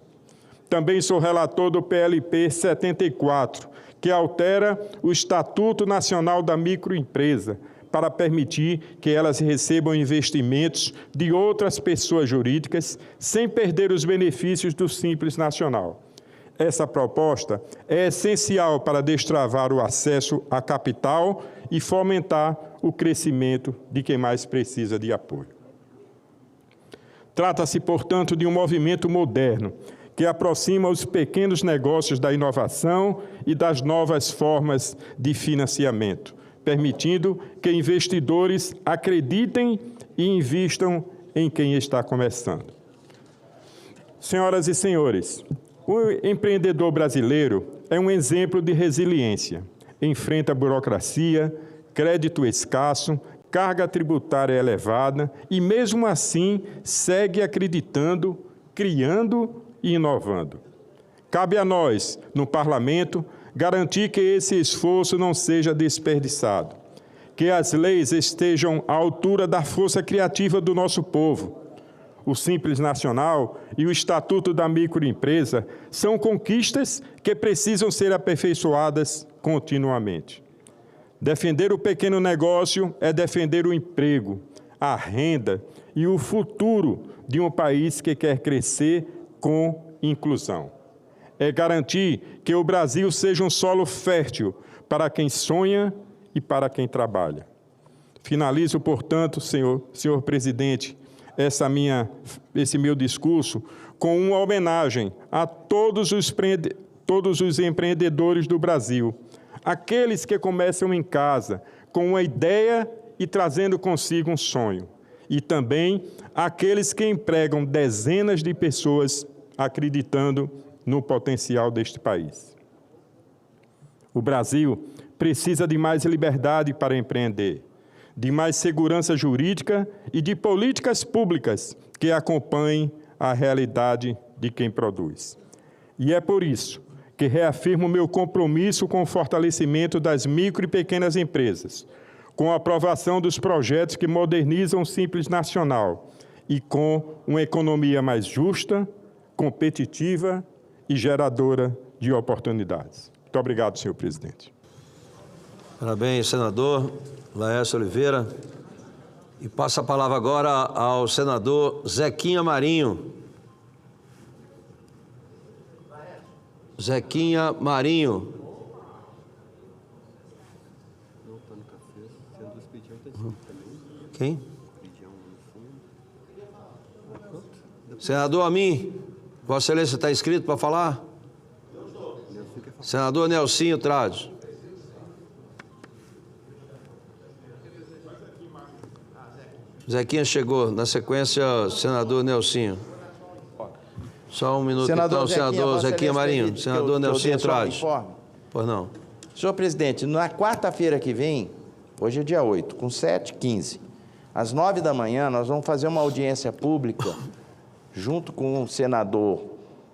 Também sou relator do PLP 74, que altera o Estatuto Nacional da Microempresa para permitir que elas recebam investimentos de outras pessoas jurídicas sem perder os benefícios do Simples Nacional. Essa proposta é essencial para destravar o acesso a capital e fomentar o crescimento de quem mais precisa de apoio. Trata-se, portanto, de um movimento moderno que aproxima os pequenos negócios da inovação e das novas formas de financiamento, permitindo que investidores acreditem e invistam em quem está começando. Senhoras e senhores, o empreendedor brasileiro é um exemplo de resiliência. Enfrenta burocracia, crédito escasso, carga tributária elevada e, mesmo assim, segue acreditando, criando e inovando. Cabe a nós, no Parlamento, garantir que esse esforço não seja desperdiçado, que as leis estejam à altura da força criativa do nosso povo. O Simples Nacional e o Estatuto da Microempresa são conquistas que precisam ser aperfeiçoadas continuamente. Defender o pequeno negócio é defender o emprego, a renda e o futuro de um país que quer crescer com inclusão. É garantir que o Brasil seja um solo fértil para quem sonha e para quem trabalha. Finalizo, portanto, senhor presidente, esse meu discurso com uma homenagem a todos os empreendedores do Brasil, aqueles que começam em casa com uma ideia e trazendo consigo um sonho, e também aqueles que empregam dezenas de pessoas acreditando no potencial deste país. O Brasil precisa de mais liberdade para empreender, de mais segurança jurídica e de políticas públicas que acompanhem a realidade de quem produz. E é por isso que reafirmo meu compromisso com o fortalecimento das micro e pequenas empresas, com a aprovação dos projetos que modernizam o Simples Nacional e com uma economia mais justa, competitiva e geradora de oportunidades. Muito obrigado, senhor presidente. Parabéns, senador Laércio Oliveira. E passa a palavra agora ao senador Zequinha Marinho. Zequinha Marinho. Quem? Senador Amin, Vossa Excelência está inscrito para falar? Senador Nelsinho Trades. Zequinha chegou. Na sequência, senador Nelsinho. Só um minuto, senador então, senador Zequinha Marinho. Senador Nelsinho Trades. Pois não. Senhor presidente, na quarta-feira que vem, hoje é dia 8, com 7h15, às 9 da manhã, nós vamos fazer uma audiência pública, junto com o senador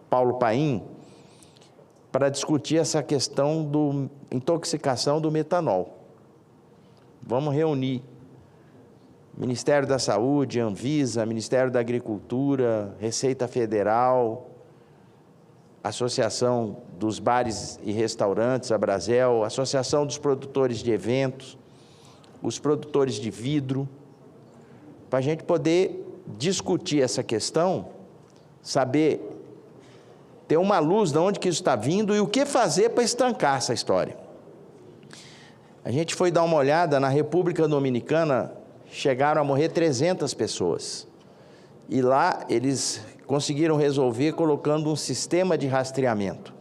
Paulo Paim, para discutir essa questão da intoxicação do metanol. Vamos reunir Ministério da Saúde, Anvisa, Ministério da Agricultura, Receita Federal, Associação dos Bares e Restaurantes, a Brasel, Associação dos Produtores de Eventos, os produtores de vidro, para a gente poder discutir essa questão, saber, ter uma luz de onde que isso está vindo e o que fazer para estancar essa história. A gente foi dar uma olhada na República Dominicana, chegaram a morrer 300 pessoas. E lá eles conseguiram resolver colocando um sistema de rastreamento.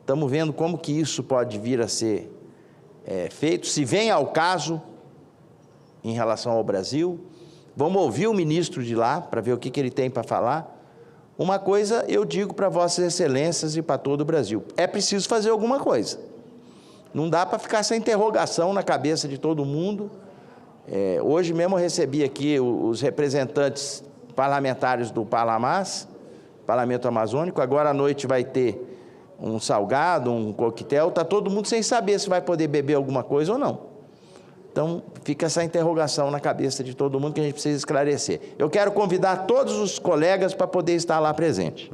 Estamos vendo como que isso pode vir a ser feito, se vem ao caso em relação ao Brasil. Vamos ouvir o ministro de lá para ver o que ele tem para falar. Uma coisa eu digo para Vossas Excelências e para todo o Brasil: é preciso fazer alguma coisa. Não dá para ficar essa interrogação na cabeça de todo mundo. Hoje mesmo eu recebi aqui os representantes parlamentares do Palamás, Parlamento Amazônico. Agora à noite vai ter um salgado, um coquetel. Está todo mundo sem saber se vai poder beber alguma coisa ou não. Então, fica essa interrogação na cabeça de todo mundo que a gente precisa esclarecer. Eu quero convidar todos os colegas para poder estar lá presente.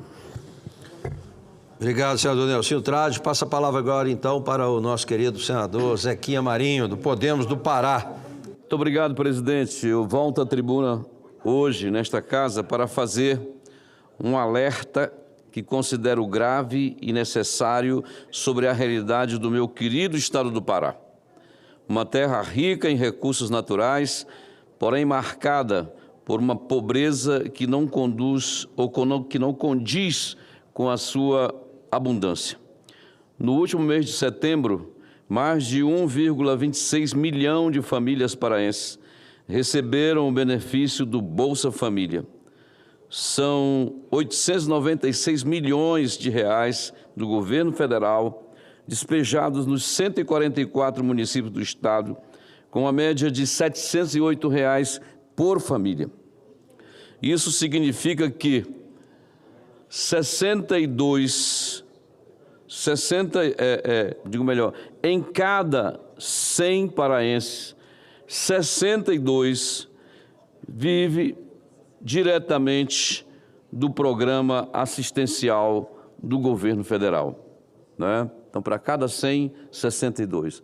Obrigado, senador Nelsinho Trade. Passa a palavra agora, então, para o nosso querido senador Zequinha Marinho, do Podemos do Pará. Muito obrigado, presidente. Eu volto à tribuna hoje, nesta casa, para fazer um alerta que considero grave e necessário sobre a realidade do meu querido estado do Pará. Uma terra rica em recursos naturais, porém marcada por uma pobreza que não conduz ou que não condiz com a sua abundância. No último mês de setembro, mais de 1,26 milhão de famílias paraenses receberam o benefício do Bolsa Família. São 896 milhões de reais do governo federal despejados nos 144 municípios do estado, com a média de R$ 708 reais por família. Isso significa que em cada 100 paraenses, 62 vive diretamente do programa assistencial do governo federal, né? Então, para cada 100, 62.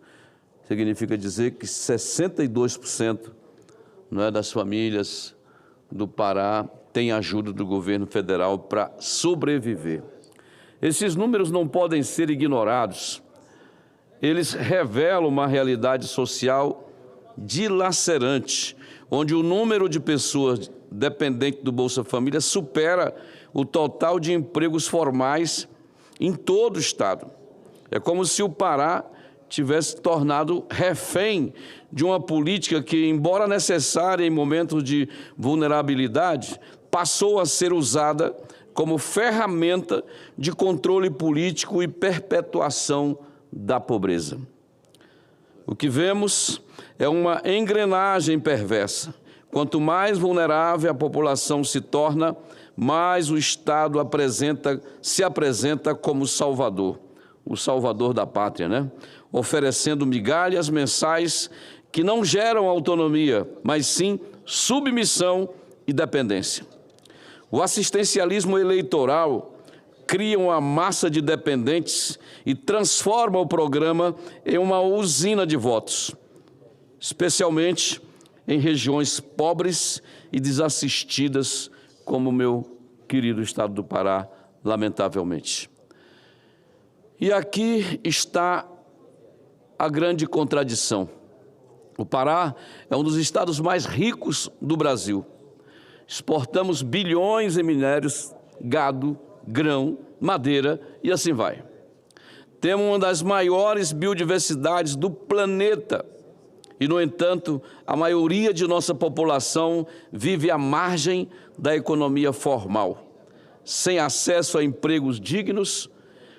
Significa dizer que 62%, né, das famílias do Pará têm ajuda do governo federal para sobreviver. Esses números não podem ser ignorados. Eles revelam uma realidade social dilacerante, onde o número de pessoas dependentes do Bolsa Família supera o total de empregos formais em todo o estado. É como se o Pará tivesse tornado refém de uma política que, embora necessária em momentos de vulnerabilidade, passou a ser usada como ferramenta de controle político e perpetuação da pobreza. O que vemos é uma engrenagem perversa. Quanto mais vulnerável a população se torna, mais o Estado se apresenta como salvador, o salvador da pátria, né? Oferecendo migalhas mensais que não geram autonomia, mas sim submissão e dependência. O assistencialismo eleitoral cria uma massa de dependentes e transforma o programa em uma usina de votos, especialmente em regiões pobres e desassistidas, como o meu querido estado do Pará, lamentavelmente. E aqui está a grande contradição. O Pará é um dos estados mais ricos do Brasil. Exportamos bilhões em minérios, gado, grão, madeira e assim vai. Temos uma das maiores biodiversidades do planeta e, no entanto, a maioria de nossa população vive à margem da economia formal, sem acesso a empregos dignos,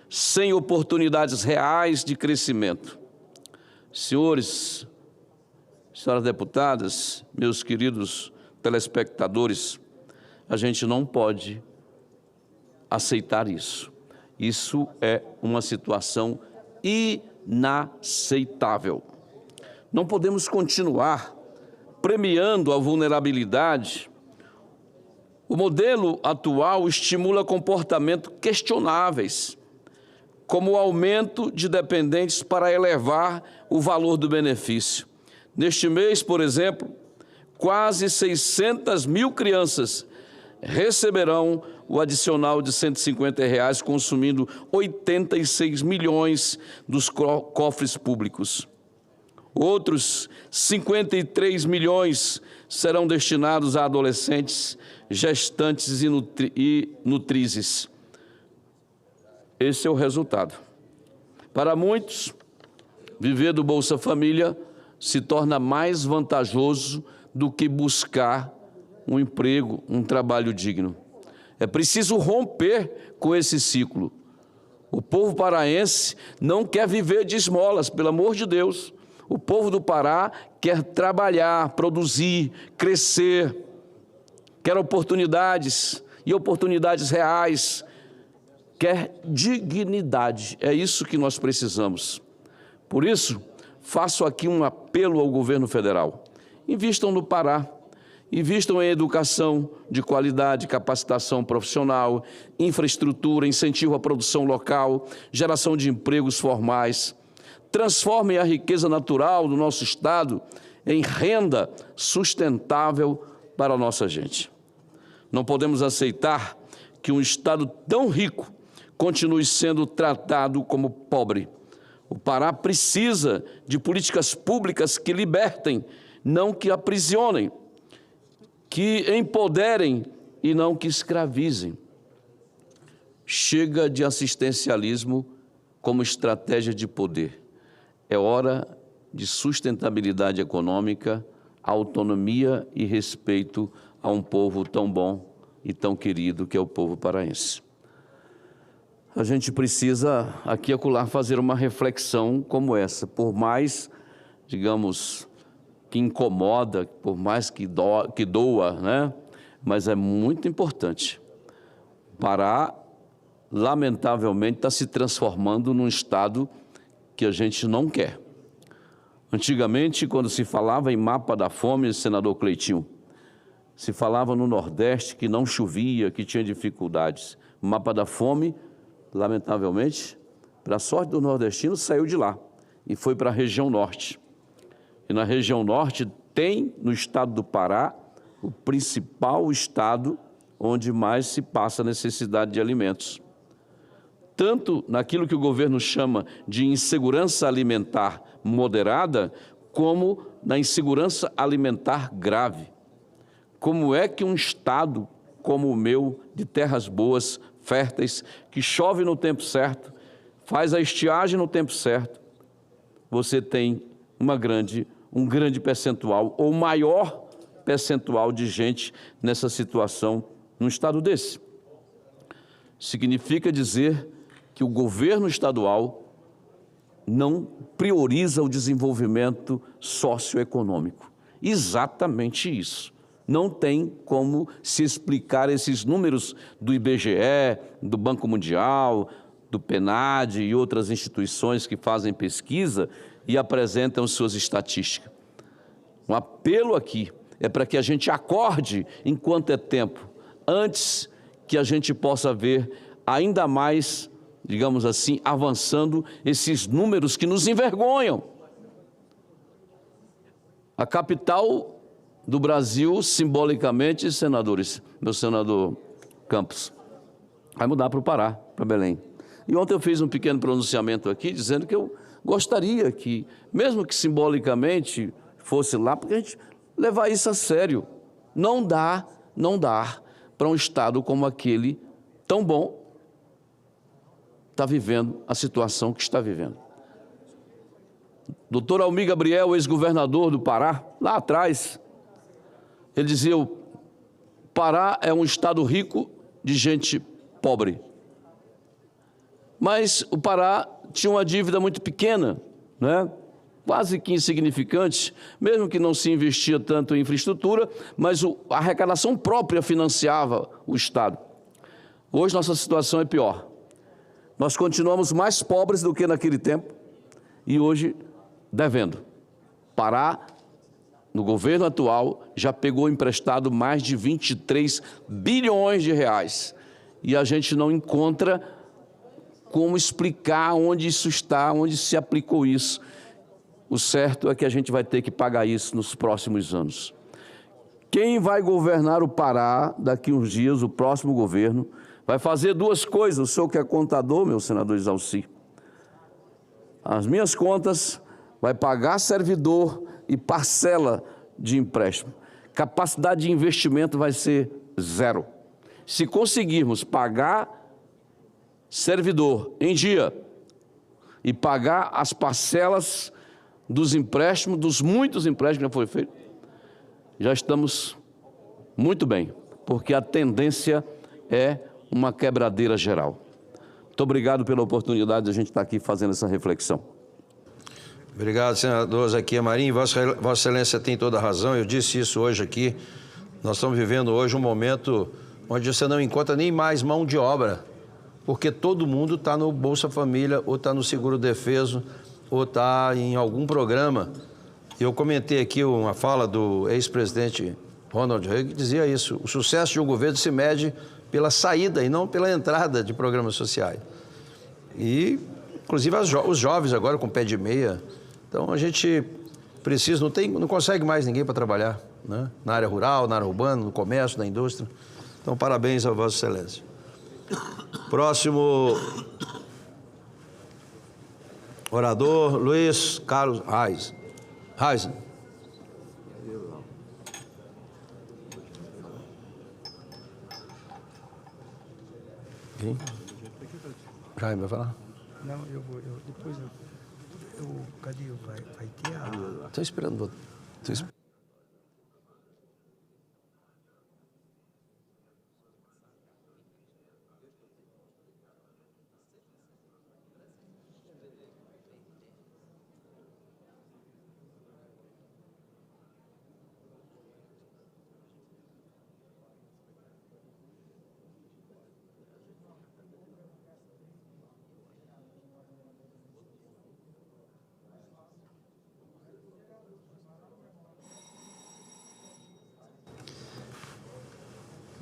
sem oportunidades reais de crescimento. Senhores, senhoras deputadas, meus queridos telespectadores, a gente não pode aceitar isso. Isso é uma situação inaceitável. Não podemos continuar premiando a vulnerabilidade. O modelo atual estimula comportamentos questionáveis, como o aumento de dependentes para elevar o valor do benefício. Neste mês, por exemplo, quase 600 mil crianças receberão o adicional de R$ 150, consumindo 86 milhões dos cofres públicos. Outros 53 milhões serão destinados a adolescentes, gestantes e nutrizes. Esse é o resultado. Para muitos, viver do Bolsa Família se torna mais vantajoso do que buscar um emprego, um trabalho digno. É preciso romper com esse ciclo. O povo paraense não quer viver de esmolas, pelo amor de Deus. O povo do Pará quer trabalhar, produzir, crescer, quer oportunidades e oportunidades reais, quer dignidade. É isso que nós precisamos. Por isso, faço aqui um apelo ao governo federal. Invistam no Pará, invistam em educação de qualidade, capacitação profissional, infraestrutura, incentivo à produção local, geração de empregos formais. Transformem a riqueza natural do nosso Estado em renda sustentável para a nossa gente. Não podemos aceitar que um Estado tão rico continue sendo tratado como pobre. O Pará precisa de políticas públicas que libertem, não que aprisionem, que empoderem e não que escravizem. Chega de assistencialismo como estratégia de poder. É hora de sustentabilidade econômica, autonomia e respeito a um povo tão bom e tão querido que é o povo paraense. A gente precisa aqui e acolá fazer uma reflexão como essa, por mais, digamos, que incomoda, por mais que doa, né? Mas é muito importante. Pará, lamentavelmente, está se transformando num estado que a gente não quer. Antigamente, quando se falava em mapa da fome, senador Cleitinho, se falava no Nordeste que não chovia, que tinha dificuldades. O mapa da fome, lamentavelmente, para a sorte do nordestino, saiu de lá e foi para a região norte. E na região norte tem, no estado do Pará, o principal estado onde mais se passa necessidade de alimentos. Tanto naquilo que o governo chama de insegurança alimentar moderada, como na insegurança alimentar grave. Como é que um estado como o meu, de terras boas, férteis, que chove no tempo certo, faz a estiagem no tempo certo, você tem um grande percentual, ou maior percentual de gente nessa situação num estado desse? Significa dizer que o governo estadual não prioriza o desenvolvimento socioeconômico. Exatamente isso. Não tem como se explicar esses números do IBGE, do Banco Mundial, do PNAD e outras instituições que fazem pesquisa e apresentam suas estatísticas. Um apelo aqui é para que a gente acorde enquanto é tempo, antes que a gente possa ver ainda mais, digamos assim, avançando esses números que nos envergonham. A capital do Brasil, simbolicamente, senadores, meu senador Campos, vai mudar para o Pará, para Belém. E ontem eu fiz um pequeno pronunciamento aqui, dizendo que eu gostaria que, mesmo que simbolicamente fosse lá, porque a gente levar isso a sério. Não dá para um estado como aquele, tão bom, está vivendo a situação que está vivendo. Doutor Almir Gabriel, ex-governador do Pará, lá atrás, ele dizia: o Pará é um estado rico de gente pobre. Mas o Pará tinha uma dívida muito pequena, né? Quase que insignificante, mesmo que não se investia tanto em infraestrutura, mas a arrecadação própria financiava o estado. Hoje nossa situação é pior. Nós continuamos mais pobres do que naquele tempo e hoje devendo. Pará, no governo atual, já pegou emprestado mais de 23 bilhões de reais. E a gente não encontra como explicar onde isso está, onde se aplicou isso. O certo é que a gente vai ter que pagar isso nos próximos anos. Quem vai governar o Pará daqui uns dias, o próximo governo, vai fazer duas coisas. O senhor que é contador, meu senador Isalci, as minhas contas, vai pagar servidor e parcela de empréstimo. Capacidade de investimento vai ser zero. Se conseguirmos pagar servidor em dia e pagar as parcelas dos empréstimos, dos muitos empréstimos que já foi feito, já estamos muito bem, porque a tendência é uma quebradeira geral. Muito obrigado pela oportunidade de a gente estar aqui fazendo essa reflexão. Obrigado, senador Zequias Marinho. Vossa Excelência tem toda a razão, eu disse isso hoje aqui. Nós estamos vivendo hoje um momento onde você não encontra nem mais mão de obra, porque todo mundo está no Bolsa Família ou está no Seguro Defeso ou está em algum programa. Eu comentei aqui uma fala do ex-presidente Ronald Reagan, que dizia isso: o sucesso de um governo se mede pela saída e não pela entrada de programas sociais. E, inclusive, os jovens agora com pé de meia. Então, a gente precisa, não consegue mais ninguém para trabalhar, né? Na área rural, na área urbana, no comércio, na indústria. Então, parabéns a Vossa Excelência. Próximo orador, Luiz Carlos Reis. Quem? Jaime vai falar? Não, depois cadê? Vai ter a... Estou esperando.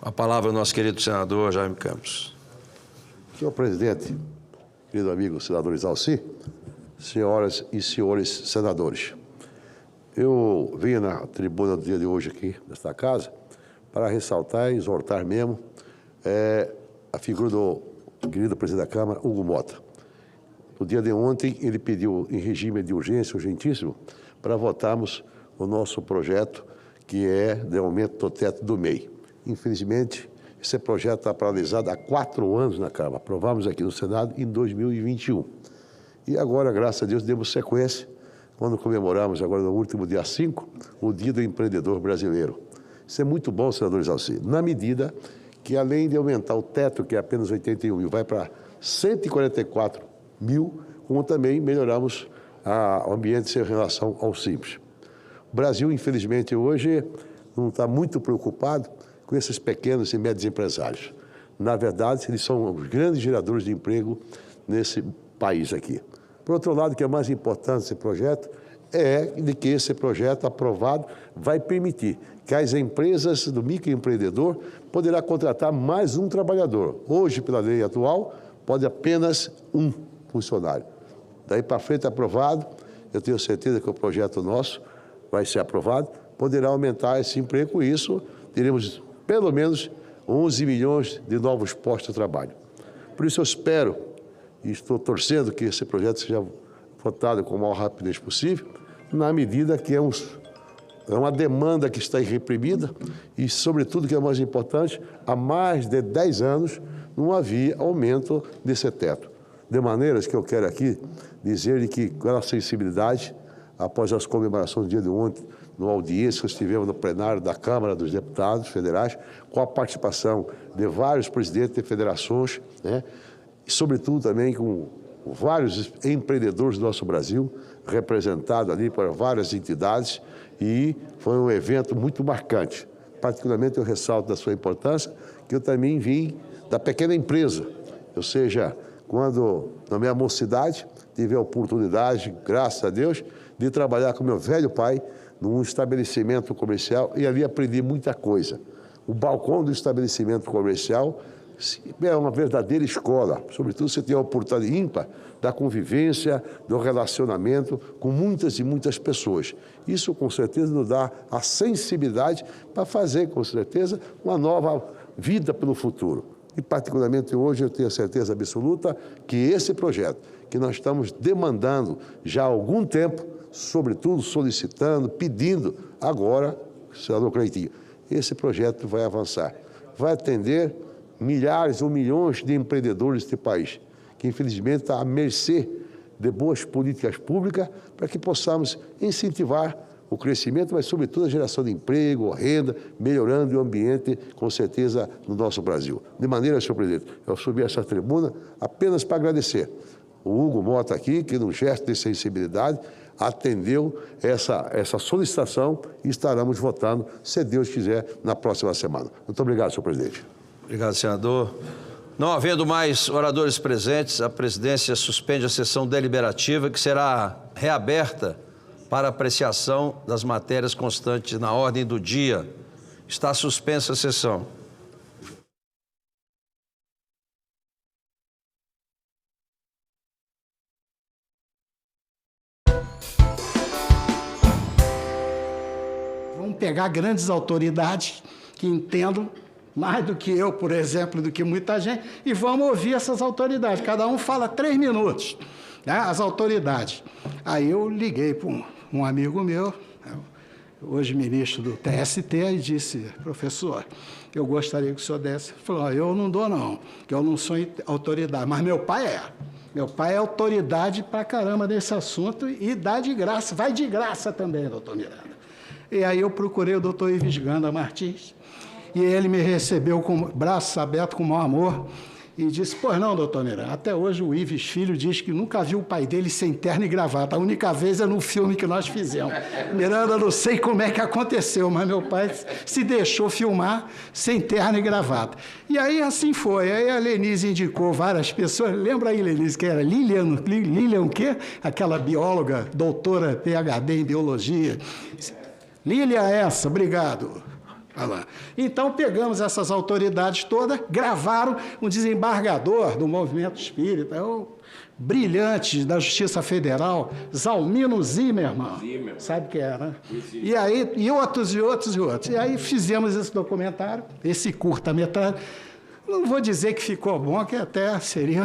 A palavra ao nosso querido senador Jaime Campos. Senhor presidente, querido amigo senador Isalci, senhoras e senhores senadores, eu venho na tribuna do dia de hoje aqui, nesta casa, para ressaltar e exortar mesmo a figura do querido presidente da Câmara, Hugo Mota. No dia de ontem, ele pediu, em regime de urgência, urgentíssimo, para votarmos o nosso projeto, que é de aumento do teto do MEI. Infelizmente, esse projeto está paralisado há 4 anos na Câmara. Aprovamos aqui no Senado em 2021. E agora, graças a Deus, demos sequência, quando comemoramos, agora no último dia 5, o Dia do Empreendedor Brasileiro. Isso é muito bom, senador Isalci, na medida que, além de aumentar o teto, que é apenas 81 mil, vai para 144 mil, como também melhoramos o ambiente em relação ao Simples. O Brasil, infelizmente, hoje não está muito preocupado com esses pequenos e médios empresários. Na verdade, eles são os grandes geradores de emprego nesse país aqui. Por outro lado, o que é mais importante desse projeto é de que esse projeto aprovado vai permitir que as empresas do microempreendedor poderá contratar mais um trabalhador. Hoje, pela lei atual, pode apenas um funcionário. Daí para frente, aprovado, eu tenho certeza que o projeto nosso vai ser aprovado, poderá aumentar esse emprego, com isso teremos pelo menos 11 milhões de novos postos de trabalho. Por isso eu espero e estou torcendo que esse projeto seja votado com a maior rapidez possível, na medida que é uma demanda que está irreprimida e, sobretudo, que é mais importante, há mais de 10 anos não havia aumento desse teto. De maneiras que eu quero aqui dizer que, com a sensibilidade, após as comemorações do dia de ontem, numa audiência que estivemos no plenário da Câmara dos Deputados Federais, com a participação de vários presidentes de federações, né, e, sobretudo, também com vários empreendedores do nosso Brasil, representados ali por várias entidades, e foi um evento muito marcante. Particularmente, eu ressalto da sua importância, que eu também vim da pequena empresa, ou seja, quando, na minha mocidade, tive a oportunidade, graças a Deus, de trabalhar com meu velho pai num estabelecimento comercial e ali aprendi muita coisa. O balcão do estabelecimento comercial é uma verdadeira escola, sobretudo você tem a oportunidade ímpar da convivência, do relacionamento com muitas e muitas pessoas. Isso, com certeza, nos dá a sensibilidade para fazer, com certeza, uma nova vida pelo futuro. E, particularmente, hoje eu tenho a certeza absoluta que esse projeto, que nós estamos demandando já há algum tempo, sobretudo solicitando, pedindo agora, senador Cleitinho, esse projeto vai avançar. Vai atender milhares ou milhões de empreendedores deste país, que infelizmente está à mercê de boas políticas públicas para que possamos incentivar o crescimento, mas sobretudo a geração de emprego, renda, melhorando o ambiente, com certeza, no nosso Brasil. De maneira, senhor presidente, eu subi a essa tribuna apenas para agradecer o Hugo Mota aqui, que num gesto de sensibilidade atendeu essa solicitação e estaremos votando, se Deus quiser, na próxima semana. Muito obrigado, senhor presidente. Obrigado, senador. Não havendo mais oradores presentes, a presidência suspende a sessão deliberativa, que será reaberta para apreciação das matérias constantes na ordem do dia. Está suspensa a sessão. Vamos pegar grandes autoridades que entendam mais do que eu, por exemplo, do que muita gente, e vamos ouvir essas autoridades. Cada um fala 3 minutos, né, as autoridades. Aí eu liguei para um amigo meu, hoje ministro do TST, e disse: professor, eu gostaria que o senhor desse. Ele falou: eu não dou não, que eu não sou autoridade, mas meu pai é. Meu pai é autoridade pra caramba nesse assunto e dá de graça, vai de graça também, doutor Miranda. E aí eu procurei o doutor Ives Ganda Martins, e ele me recebeu com braços abertos, com o maior amor, e disse: pois não, doutor Miranda, até hoje o Ives Filho diz que nunca viu o pai dele sem terno e gravata. A única vez é no filme que nós fizemos. Miranda, não sei como é que aconteceu, mas meu pai se deixou filmar sem terno e gravata. E aí assim foi. Aí a Lenise indicou várias pessoas. Lembra aí, Lenise, que era Lilian o quê? Aquela bióloga, doutora PhD em biologia. Lilian essa, obrigado. Então, pegamos essas autoridades todas, gravaram um desembargador do movimento espírita, brilhante da Justiça Federal, Zalmino Zimmermann, sabe quem é, né? E aí, e outros. E aí fizemos esse documentário, esse curta-metragem. Não vou dizer que ficou bom, que até seria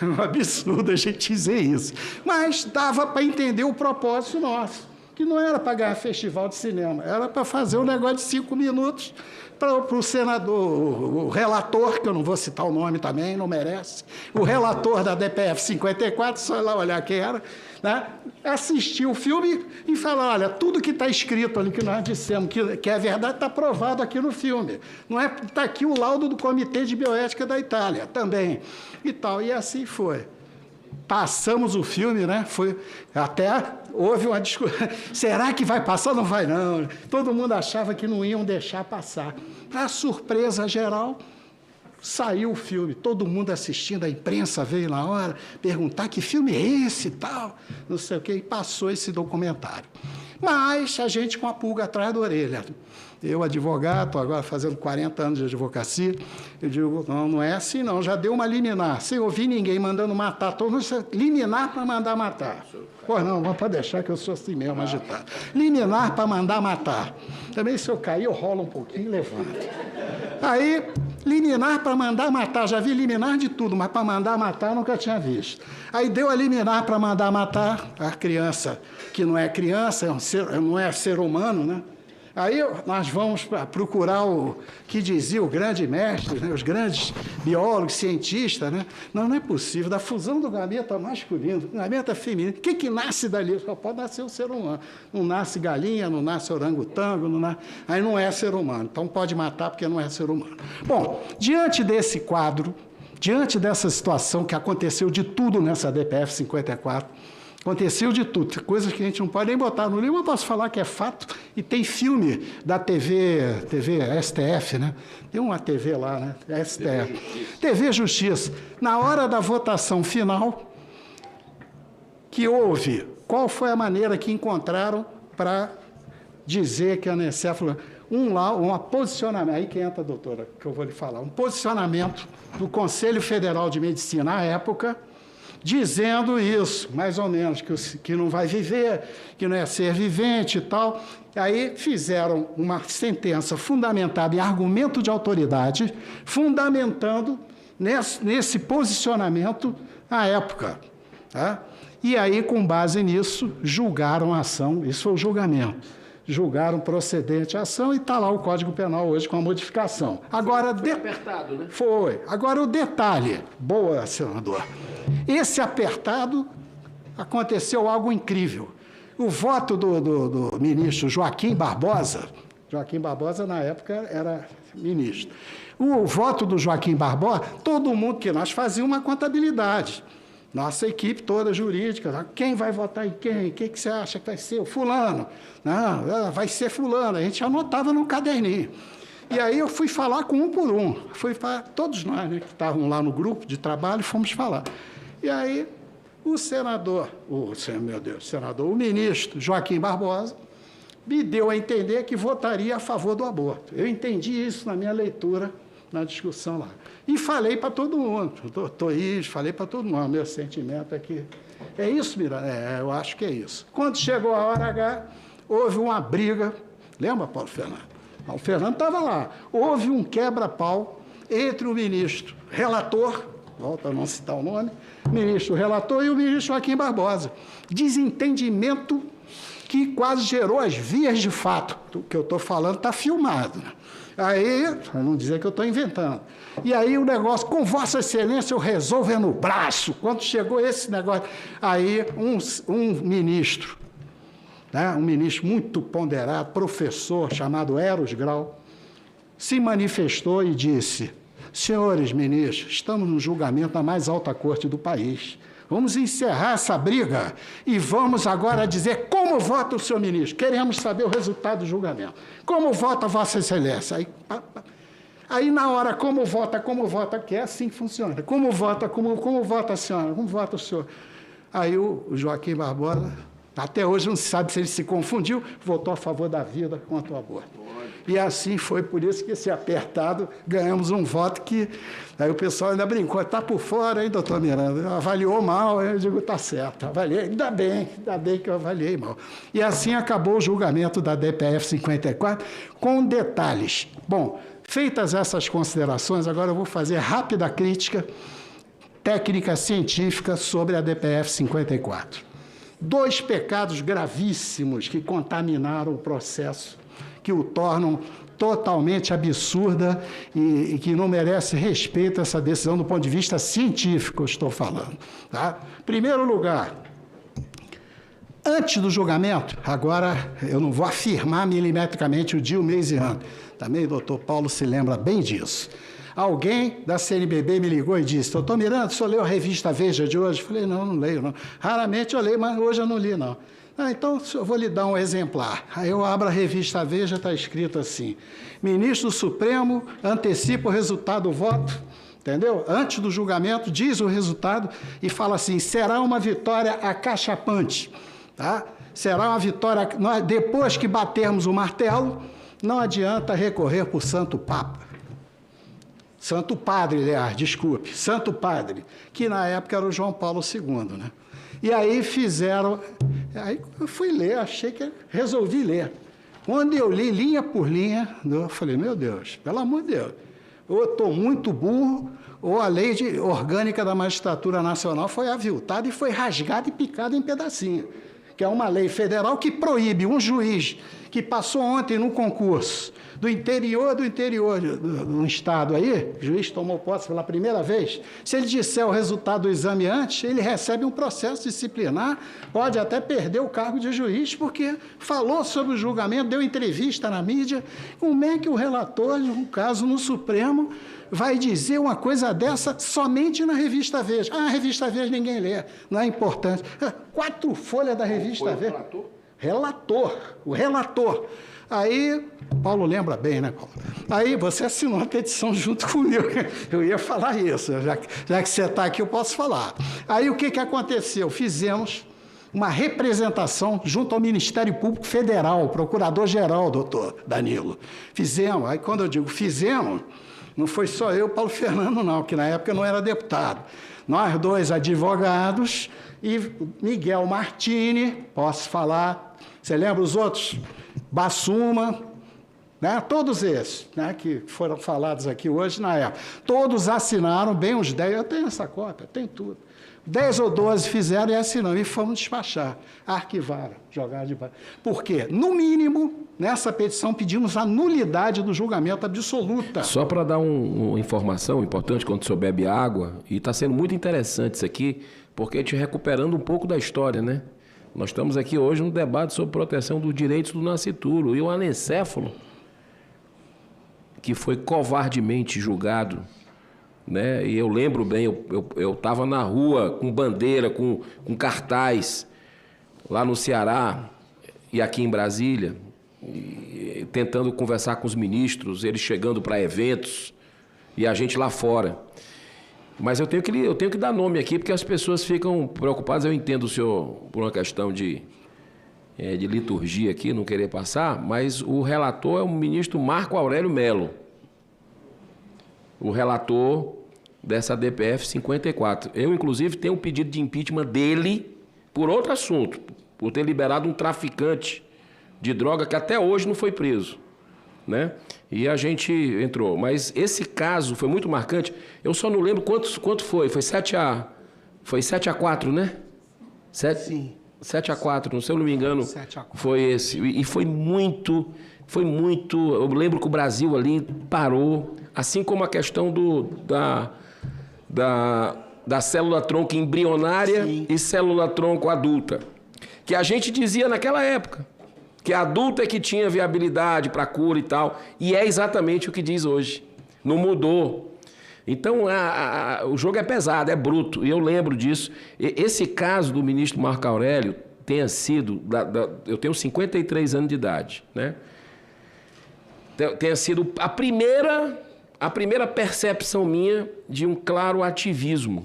um absurdo a gente dizer isso, mas dava para entender o propósito nosso, que não era para ganhar festival de cinema, era para fazer um negócio de 5 minutos para o senador, o relator, que eu não vou citar o nome também, não merece, o relator da DPF 54, só ir lá olhar quem era, né, assistir o filme e falar: olha, tudo que está escrito ali, que nós dissemos que é verdade, está provado aqui no filme. Não é, está aqui o laudo do Comitê de Bioética da Itália também, e tal, e assim foi. Passamos o filme, né? Foi, até houve uma discussão. Será que vai passar? Não vai, não. Todo mundo achava que não iam deixar passar. Para surpresa geral, saiu o filme. Todo mundo assistindo, a imprensa veio na hora perguntar que filme é esse e tal, não sei o quê, e passou esse documentário. Mas a gente com a pulga atrás da orelha. Eu, advogado, estou agora fazendo 40 anos de advocacia, eu digo: não é assim não, já deu uma liminar. Sem ouvir ninguém mandando matar, todo mundo liminar para mandar matar. Pois não, vamos para deixar que eu sou assim mesmo, agitado. Liminar para mandar matar. Também se eu cair, eu rolo um pouquinho e levanto. Aí, liminar para mandar matar, já vi liminar de tudo, mas para mandar matar eu nunca tinha visto. Aí deu a liminar para mandar matar a criança, que não é criança, não é ser humano, né? Aí nós vamos procurar o que dizia o grande mestre, né, os grandes biólogos, cientistas, né? Não é possível, da fusão do gameta masculino, do gameta feminino, o que nasce dali? Só pode nascer um ser humano. Não nasce galinha, não nasce orangotango, aí não é ser humano. Então pode matar porque não é ser humano. Bom, diante desse quadro, diante dessa situação que aconteceu de tudo nessa DPF 54, aconteceu de tudo, coisas que a gente não pode nem botar no livro, mas posso falar que é fato, e tem filme da TV STF, né? Tem uma TV lá, né? STF. TV Justiça. Na hora da votação final, que houve, qual foi a maneira que encontraram para dizer que a anencefalo... Um posicionamento, aí que entra, doutora, que eu vou lhe falar, um posicionamento do Conselho Federal de Medicina, à época, dizendo isso, mais ou menos, que não vai viver, que não é ser vivente e tal. Aí fizeram uma sentença fundamentada em argumento de autoridade, fundamentando nesse posicionamento à época. Tá? E aí, com base nisso, julgaram a ação, isso foi o julgamento. Julgaram procedente a ação e está lá o Código Penal hoje com a modificação. Agora, foi apertado, né? Foi. Agora o detalhe. Boa, senador. Esse apertado, aconteceu algo incrível. O voto do ministro Joaquim Barbosa, na época era ministro, o voto do Joaquim Barbosa, todo mundo, que nós fazíamos uma contabilidade, nossa equipe toda jurídica, quem vai votar em quem? O que você acha que vai ser? O fulano? Não, vai ser fulano. A gente anotava no caderninho. E aí eu fui falar com um por um. Todos nós, né, que estavam lá no grupo de trabalho, fomos falar. E aí o senador, o ministro Joaquim Barbosa, me deu a entender que votaria a favor do aborto. Eu entendi isso na minha leitura, na discussão lá. E falei para todo mundo, falei para todo mundo, meu sentimento é que... É isso, Miranda? Eu acho que é isso. Quando chegou a hora H, houve uma briga. Lembra, Paulo Fernando? Paulo Fernando estava lá. Houve um quebra-pau entre o ministro relator, volta a não citar o nome, ministro relator e o ministro Joaquim Barbosa. Desentendimento que quase gerou as vias de fato. O que eu estou falando está filmado. Aí, para não dizer que eu estou inventando. E aí o negócio, com Vossa Excelência, eu resolvo no braço. Quando chegou esse negócio, aí um ministro, né, um ministro muito ponderado, professor, chamado Eros Grau, se manifestou e disse: senhores ministros, estamos no julgamento da mais alta corte do país. Vamos encerrar essa briga e vamos agora dizer como vota o senhor ministro. Queremos saber o resultado do julgamento. Como vota Vossa Excelência? Aí na hora, como vota, que é assim que funciona. Como vota a senhora? Como vota o senhor? Aí o Joaquim Barbosa, até hoje não se sabe se ele se confundiu, votou a favor da vida contra o aborto. E assim foi, por isso que esse apertado, ganhamos um voto que... Aí o pessoal ainda brincou, está por fora, hein, doutor Miranda? Avaliou mal, eu digo, está certo, avaliei, ainda bem que eu avaliei mal. E assim acabou o julgamento da DPF 54, com detalhes. Bom, feitas essas considerações, agora eu vou fazer rápida crítica técnica científica sobre a DPF 54. 2 pecados gravíssimos que contaminaram o processo, que o tornam totalmente absurda e que não merece respeito essa decisão do ponto de vista científico, eu estou falando. Tá? Primeiro lugar, antes do julgamento, agora eu não vou afirmar milimetricamente o dia, o mês e ano, também o doutor Paulo se lembra bem disso. Alguém da CNBB me ligou e disse: doutor Miranda, o senhor leu a revista Veja de hoje? Eu falei: não leio, não. Raramente eu leio, mas hoje eu não li, não. Então, eu vou lhe dar um exemplar. Aí eu abro a revista Veja, está escrito assim: ministro do Supremo antecipa o resultado do voto, entendeu? Antes do julgamento, diz o resultado e fala assim: será uma vitória acachapante, tá? Será uma vitória... Depois que batermos o martelo, não adianta recorrer para o Santo Papa. Santo Padre, aliás, desculpe, Santo Padre, que na época era o João Paulo II, né? E aí fizeram... Aí eu fui ler, resolvi ler. Quando eu li linha por linha, eu falei: meu Deus, pelo amor de Deus, ou eu estou muito burro, ou a lei orgânica da magistratura nacional foi aviltada e foi rasgada e picada em pedacinho, que é uma lei federal que proíbe um juiz que passou ontem no concurso do interior do estado aí, o juiz tomou posse pela primeira vez, se ele disser o resultado do exame antes, ele recebe um processo disciplinar, pode até perder o cargo de juiz, porque falou sobre o julgamento, deu entrevista na mídia. Como é que o relator, no caso no Supremo, vai dizer uma coisa dessa somente na revista Veja? Ah, a revista Veja ninguém lê, não é importante. 4 folhas da revista Veja. O relator. Aí, Paulo lembra bem, né, Paulo? Aí você assinou a petição junto comigo. Eu ia falar isso, já que você está aqui, eu posso falar. Aí o que aconteceu? Fizemos uma representação junto ao Ministério Público Federal, Procurador-Geral, doutor Danilo. Fizemos, aí quando eu digo fizemos, não foi só eu, Paulo Fernando, não, que na época eu não era deputado. Nós 2 advogados e Miguel Martini, posso falar, você lembra os outros? Bassuma, né? Todos esses, né, que foram falados aqui hoje na época. Todos assinaram, bem uns 10, eu tenho essa cópia, tem tudo. 10 ou 12 fizeram e assinamos, e fomos despachar, arquivaram, jogaram de baixo. Por quê? No mínimo, nessa petição pedimos a nulidade do julgamento absoluta. Só para dar uma informação importante quando o senhor bebe água, e está sendo muito interessante isso aqui, porque a gente recuperando um pouco da história, né? Nós estamos aqui hoje num debate sobre proteção dos direitos do nascituro. E o anencéfalo, que foi covardemente julgado, né? E eu lembro bem, eu estava na rua com bandeira, com cartaz, lá no Ceará e aqui em Brasília. E tentando conversar com os ministros, eles chegando para eventos e a gente lá fora. Mas eu tenho que dar nome aqui, porque as pessoas ficam preocupadas. Eu entendo o senhor por uma questão de liturgia aqui, não querer passar, mas o relator é o ministro Marco Aurélio Mello, o relator dessa DPF 54. Eu, inclusive, tenho um pedido de impeachment dele por outro assunto, por ter liberado um traficante de droga que até hoje não foi preso, né? E a gente entrou. Mas esse caso foi muito marcante. Eu só não lembro quanto foi. Foi 7-4, né? Sim. 7-4, se eu não me engano, foi esse. E foi muito... Eu lembro que o Brasil ali parou, assim como a questão da célula-tronco embrionária e célula-tronco adulta. Que a gente dizia naquela época, que a adulta é que tinha viabilidade para cura e tal, e é exatamente o que diz hoje. Não mudou. Então, o jogo é pesado, é bruto, e eu lembro disso. Esse caso do ministro Marco Aurélio tenha sido... eu tenho 53 anos de idade, né? Tenha sido a primeira percepção minha de um claro ativismo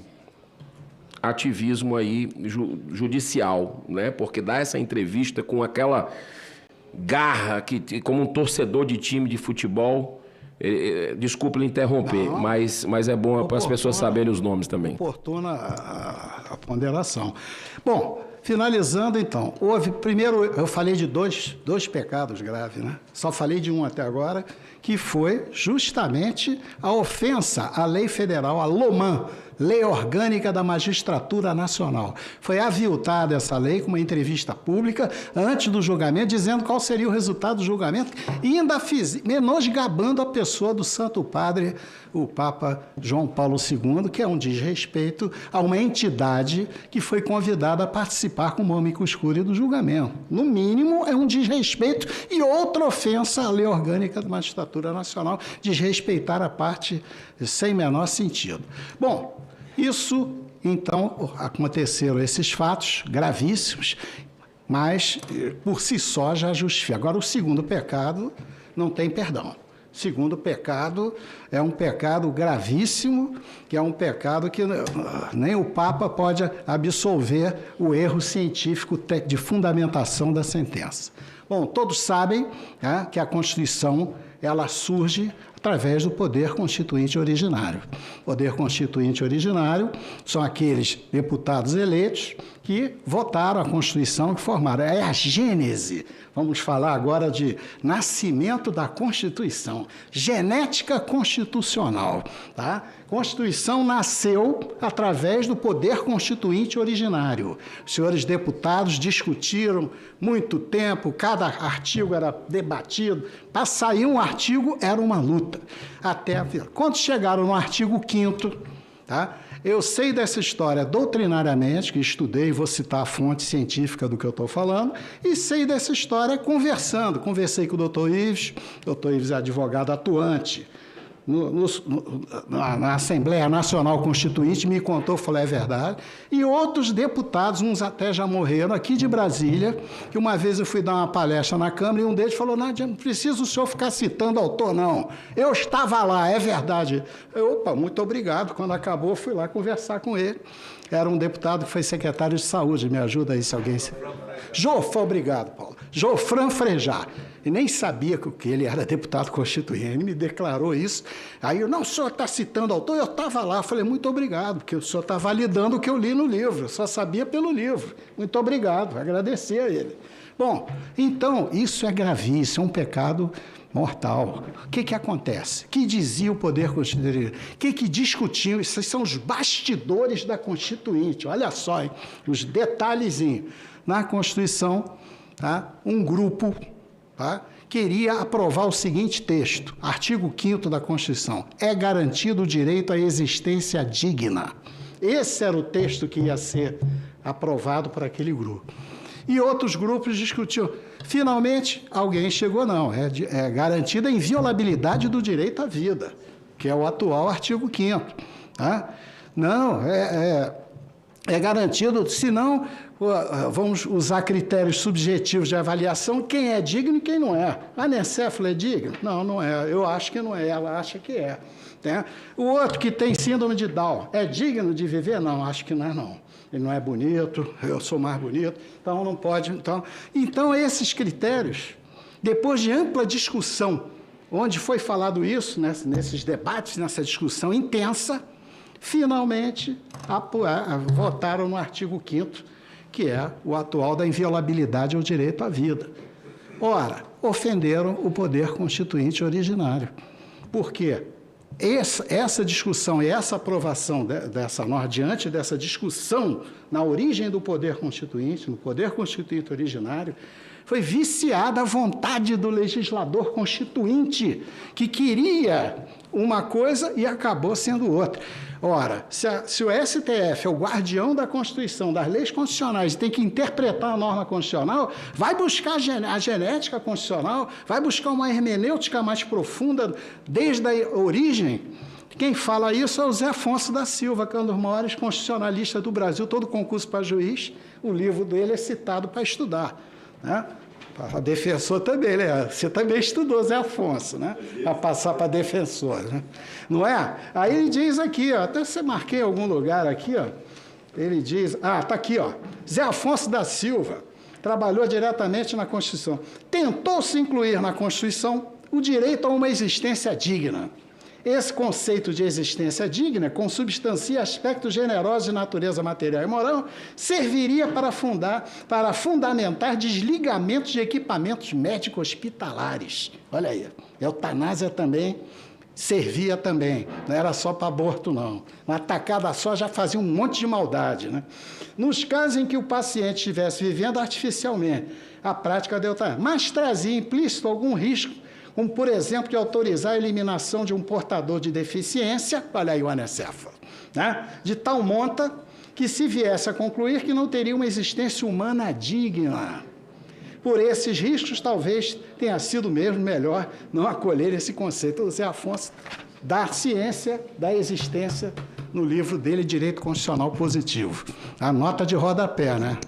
aí judicial, né? Porque dar essa entrevista com aquela garra, como um torcedor de time de futebol, desculpe lhe interromper, mas é bom para as pessoas saberem os nomes também. Oportuna a ponderação. Bom, finalizando então, primeiro eu falei de dois pecados graves, né? Só falei de um até agora, que foi justamente a ofensa à lei federal, a LOMAN, Lei Orgânica da Magistratura Nacional. Foi aviltada essa lei com uma entrevista pública antes do julgamento, dizendo qual seria o resultado do julgamento, e ainda menosgabando a pessoa do Santo Padre, o Papa João Paulo II, que é um desrespeito a uma entidade que foi convidada a participar com nome escuro do julgamento. No mínimo, é um desrespeito e outra ofensa à Lei Orgânica da Magistratura Nacional, desrespeitar a parte sem menor sentido. Bom, isso, então, aconteceram esses fatos gravíssimos, mas, por si só, já justifica. Agora, o segundo pecado não tem perdão. O segundo pecado é um pecado gravíssimo, que é um pecado que nem o Papa pode absolver o erro científico de fundamentação da sentença. Bom, todos sabem, né, que a Constituição ela surge através do poder constituinte originário. O poder constituinte originário são aqueles deputados eleitos que votaram a Constituição, que formaram. É a gênese. Vamos falar agora de nascimento da Constituição, genética constitucional, tá? Constituição nasceu através do poder constituinte originário. Os senhores deputados discutiram muito tempo, cada artigo era debatido. Para sair um artigo era uma luta. Quando chegaram no artigo 5º, tá? Eu sei dessa história doutrinariamente, que estudei, vou citar a fonte científica do que eu estou falando, e sei dessa história conversando. Conversei com o doutor Ives é advogado atuante na Assembleia Nacional Constituinte, me contou, falei, é verdade. E outros deputados, uns até já morreram, aqui de Brasília, que uma vez eu fui dar uma palestra na Câmara e um deles falou, não precisa o senhor ficar citando autor, não. Eu estava lá, é verdade. Opa, muito obrigado. Quando acabou, fui lá conversar com ele. Era um deputado que foi secretário de saúde. Me ajuda aí se alguém... Obrigado, Paulo. Jofran Frejá. E nem sabia que ele era deputado constituinte. Ele me declarou isso. Aí o senhor está citando autor? Eu estava lá. Eu falei, muito obrigado, porque o senhor está validando o que eu li no livro. Eu só sabia pelo livro. Muito obrigado. Agradecer a ele. Bom, então, isso é gravíssimo, é um pecado mortal. O que acontece? O que dizia o poder constituinte? O que discutiam? Esses são os bastidores da Constituinte. Olha só, hein? Os detalhezinhos. Na Constituição, tá? Um grupo, tá? Queria aprovar o seguinte texto, artigo 5º da Constituição: é garantido o direito à existência digna. Esse era o texto que ia ser aprovado por aquele grupo. E outros grupos discutiam. Finalmente, alguém chegou, não, é garantida a inviolabilidade do direito à vida, que é o atual artigo 5º. Tá? Não, é garantido, senão vamos usar critérios subjetivos de avaliação, quem é digno e quem não é. A anencefalo é digno? Não, não é. Eu acho que não é, ela acha que é. Né? O outro que tem síndrome de Down, é digno de viver? Não, acho que não é não. Ele não é bonito, eu sou mais bonito, então não pode. Então esses critérios, depois de ampla discussão, onde foi falado isso, nesses debates, nessa discussão intensa, finalmente votaram no artigo 5º, que é o atual da inviolabilidade ao direito à vida. Ora, ofenderam o poder constituinte originário. Por quê? Essa discussão e essa aprovação dessa norma, diante dessa discussão na origem do poder constituinte, no poder constituinte originário, foi viciada a vontade do legislador constituinte, que queria uma coisa e acabou sendo outra. Ora, se o STF é o guardião da Constituição, das leis constitucionais, e tem que interpretar a norma constitucional, vai buscar a genética constitucional, vai buscar uma hermenêutica mais profunda desde a origem. Quem fala isso é o Zé Afonso da Silva, que é um dos maiores constitucionalistas do Brasil, todo concurso para juiz, o livro dele é citado para estudar, né? A defensor também, né? Você também estudou Zé Afonso, né? Para passar para defensor, né? Não é? Aí ele diz aqui, ó, até você marquei em algum lugar aqui, ó, ele diz, tá aqui, ó, Zé Afonso da Silva trabalhou diretamente na Constituição. Tentou-se incluir na Constituição o direito a uma existência digna. Esse conceito de existência digna, consubstancia aspectos generosos de natureza material e moral, serviria para fundamentar desligamentos de equipamentos médico-hospitalares. Olha aí, eutanásia também servia também, não era só para aborto, não. Uma tacada só já fazia um monte de maldade, né? Nos casos em que o paciente estivesse vivendo artificialmente a prática da eutanásia, mas trazia implícito algum risco, como, por exemplo, de autorizar a eliminação de um portador de deficiência, olha aí o anencefalo, né? De tal monta que se viesse a concluir que não teria uma existência humana digna. Por esses riscos, talvez tenha sido mesmo melhor não acolher esse conceito do Zé Afonso da ciência da existência no livro dele, Direito Constitucional Positivo. A nota de rodapé, né?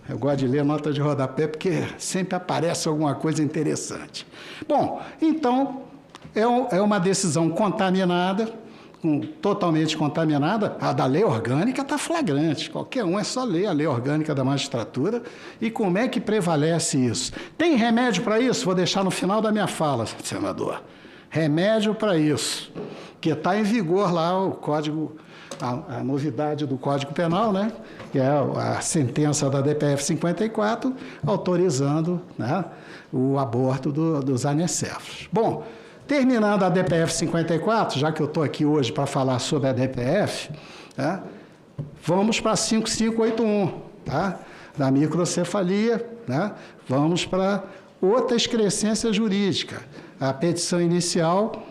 Eu gosto de ler nota de rodapé porque sempre aparece alguma coisa interessante. Bom, então, é uma decisão contaminada, totalmente contaminada. A da lei orgânica está flagrante. Qualquer um é só ler a lei orgânica da magistratura. E como é que prevalece isso? Tem remédio para isso? Vou deixar no final da minha fala, senador. Remédio para isso, que está em vigor lá o Código, a novidade do Código Penal, né? Que é a sentença da DPF 54, autorizando, né, o aborto dos anencéfalos. Bom, terminando a DPF 54, já que eu estou aqui hoje para falar sobre a DPF, né, vamos para a 5581, tá? Da microcefalia, né? Vamos para outra excrescência jurídica. A petição inicial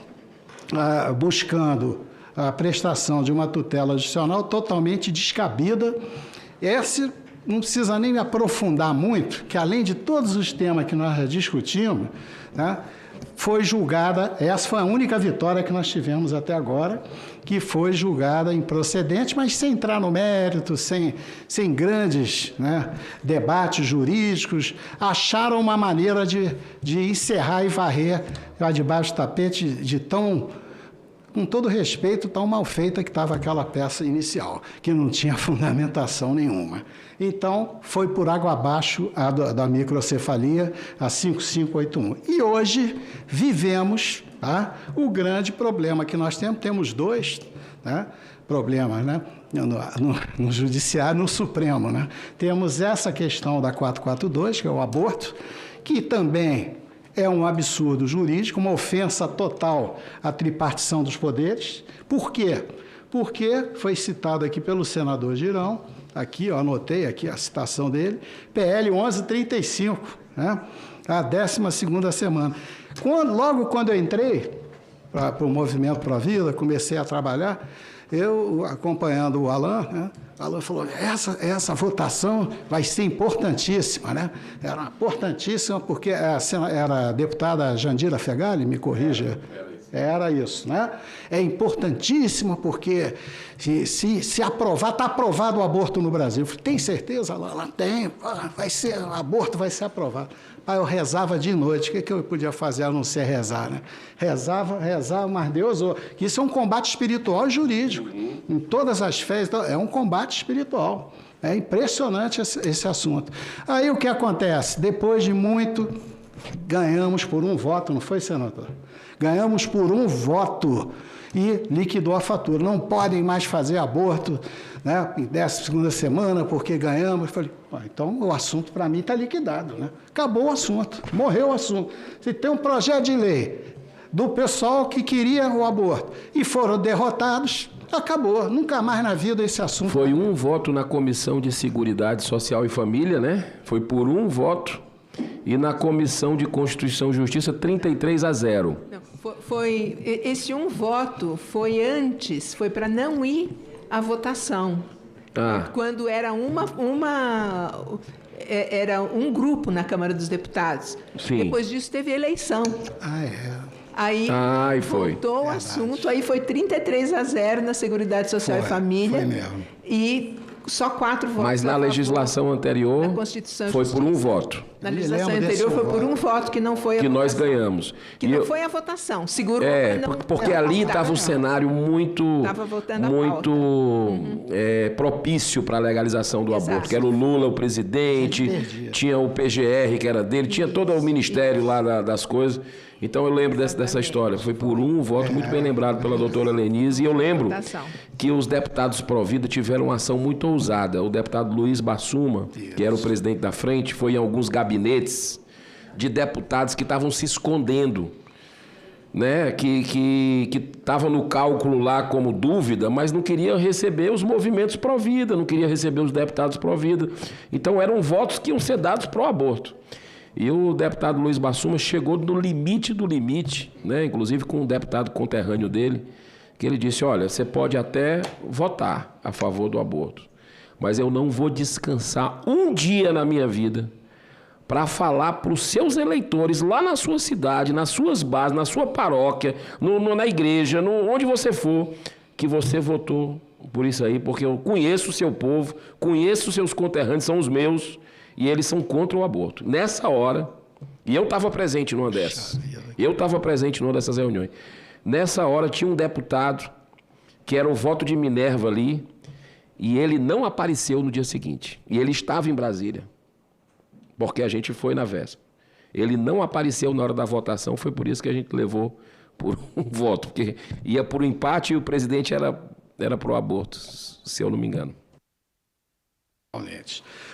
buscando a prestação de uma tutela judicial totalmente descabida. Essa não precisa nem me aprofundar muito, que além de todos os temas que nós já discutimos, né, foi julgada, essa foi a única vitória que nós tivemos até agora, que foi julgada improcedente, mas sem entrar no mérito, sem grandes, né, debates jurídicos, acharam uma maneira de encerrar e varrer lá debaixo do tapete de tão, com todo respeito, tão mal feita que estava aquela peça inicial, que não tinha fundamentação nenhuma. Então, foi por água abaixo a da microcefalia, a 5581. E hoje vivemos, tá, o grande problema que nós temos dois, né, problemas, né, no Judiciário, no Supremo, né? Temos essa questão da 442, que é o aborto, que também é um absurdo jurídico, uma ofensa total à tripartição dos poderes. Por quê? Porque foi citado aqui pelo senador Girão, aqui, ó, anotei aqui a citação dele, PL 1135, né? A 12ª semana. Logo quando eu entrei para o Movimento Pro Vida, comecei a trabalhar, eu acompanhando o Alan, né? O Alan falou, essa votação vai ser importantíssima, né? Era importantíssima porque era a deputada Jandira Fegali, me corrija. Era isso, né? É importantíssima porque se aprovar, está aprovado o aborto no Brasil. Eu falei, tem certeza? Lá tem, vai ser, o aborto vai ser aprovado. Aí eu rezava de noite, o que eu podia fazer a não ser rezar, né? Rezava, mas Deus... Isso é um combate espiritual e jurídico. Em todas as fés, é um combate espiritual. É impressionante esse assunto. Aí o que acontece? Depois de muito, ganhamos por um voto, não foi, senador? Ganhamos por um voto e liquidou a fatura. Não podem mais fazer aborto, né, em 12ª semana porque ganhamos. Eu falei, então o assunto para mim está liquidado, né? Acabou o assunto, morreu o assunto. Se tem um projeto de lei do pessoal que queria o aborto e foram derrotados, acabou. Nunca mais na vida esse assunto. Foi um voto na Comissão de Seguridade Social e Família, né? Foi por um voto. E na Comissão de Constituição e Justiça, 33-0. Não, esse um voto foi antes, foi para não ir à votação. Quando era era um grupo na Câmara dos Deputados. Sim. Depois disso teve eleição. Aí voltou o assunto, aí foi 33-0 na Seguridade Social e Família. Foi mesmo. E só 4 votos. Mas na legislação anterior foi por um voto. Na legislação anterior foi por um voto que não foi a que votação. Nós ganhamos. Que não foi a votação. Segurou para não... Porque ali estava um cenário muito propício para a legalização do aborto. Que era o Lula, o presidente, tinha o PGR, que era dele, tinha todo o ministério lá das coisas. Então eu lembro dessa história. Foi por um voto, muito bem lembrado pela doutora Lenise. E eu lembro que os deputados pró-vida tiveram uma ação muito ousada. O deputado Luiz Bassuma, que era o presidente da frente, foi em alguns gabinetes de deputados que estavam se escondendo, né? Que estavam no cálculo lá como dúvida, mas não queriam receber os movimentos pró-vida, não queriam receber os deputados pró-vida. Então eram votos que iam ser dados pró-aborto. E o deputado Luiz Bassuma chegou no limite do limite, né? Inclusive com um deputado conterrâneo dele, que ele disse, olha, você pode até votar a favor do aborto, mas eu não vou descansar um dia na minha vida para falar para os seus eleitores lá na sua cidade, nas suas bases, na sua paróquia, na igreja, onde você for, que você votou por isso aí, porque eu conheço o seu povo, conheço os seus conterrâneos, são os meus, e eles são contra o aborto. Nessa hora, e eu estava presente numa dessas, dessas reuniões. Nessa hora tinha um deputado, que era o voto de Minerva ali, e ele não apareceu no dia seguinte. E ele estava em Brasília, porque a gente foi na véspera. Ele não apareceu na hora da votação, foi por isso que a gente levou por um voto, porque ia por um empate e o presidente era pro aborto, se eu não me engano.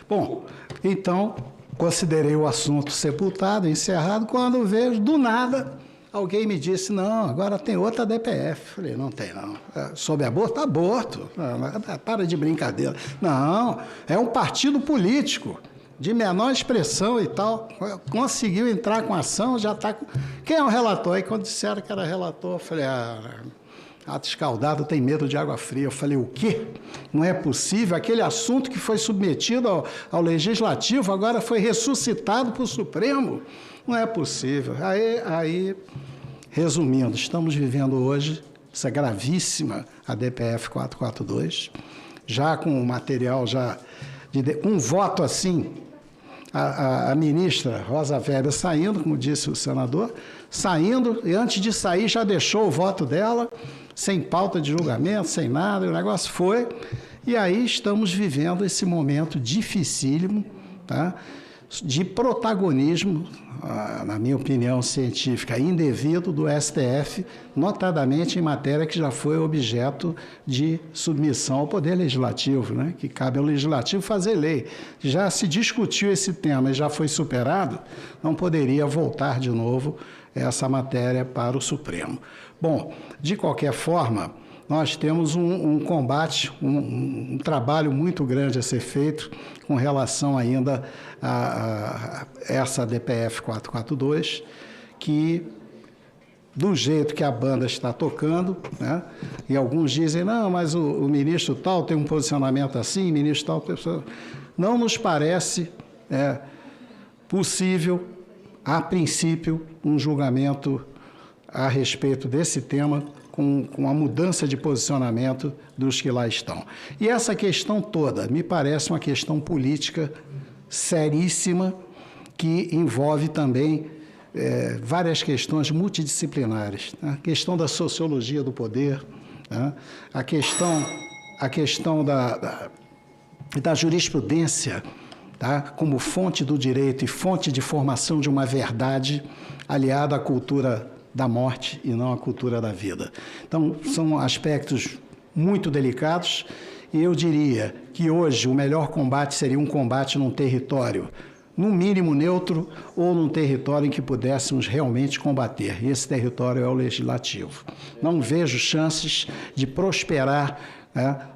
Bom, então, considerei o assunto sepultado, encerrado, quando vejo, do nada, alguém me disse, não, agora tem outra DPF. Falei, não tem não. Sobre aborto? Aborto. Não, para de brincadeira. Não, é um partido político, de menor expressão e tal. Conseguiu entrar com ação, já está... Quem é o relator? Aí quando disseram que era relator, eu falei, ato escaldado tem medo de água fria. Eu falei, o quê? Não é possível. Aquele assunto que foi submetido ao Legislativo agora foi ressuscitado para o Supremo. Não é possível. Aí, resumindo, estamos vivendo hoje essa gravíssima ADPF 442, já com o material, com um voto assim, a ministra Rosa Weber saindo, como disse o senador, saindo, e antes de sair já deixou o voto dela, sem pauta de julgamento, sem nada, o negócio foi. E aí estamos vivendo esse momento dificílimo, tá? De protagonismo, na minha opinião científica, indevido do STF, notadamente em matéria que já foi objeto de submissão ao Poder Legislativo, né? Que cabe ao Legislativo fazer lei. Já se discutiu esse tema e já foi superado, não poderia voltar de novo essa matéria para o Supremo. Bom, de qualquer forma, nós temos um combate, um trabalho muito grande a ser feito com relação ainda a essa DPF 442, que, do jeito que a banda está tocando, né, e alguns dizem, não, mas o ministro tal tem um posicionamento assim, ministro tal... Não nos parece possível, a princípio, um julgamento a respeito desse tema com a mudança de posicionamento dos que lá estão. E essa questão toda me parece uma questão política seríssima que envolve também várias questões multidisciplinares. Né? A questão da sociologia do poder, né? a questão da jurisprudência, tá? Como fonte do direito e fonte de formação de uma verdade aliada à cultura da morte e não à cultura da vida. Então, são aspectos muito delicados e eu diria que hoje o melhor combate seria um combate num território no mínimo neutro ou num território em que pudéssemos realmente combater. E esse território é o legislativo. Não vejo chances de prosperar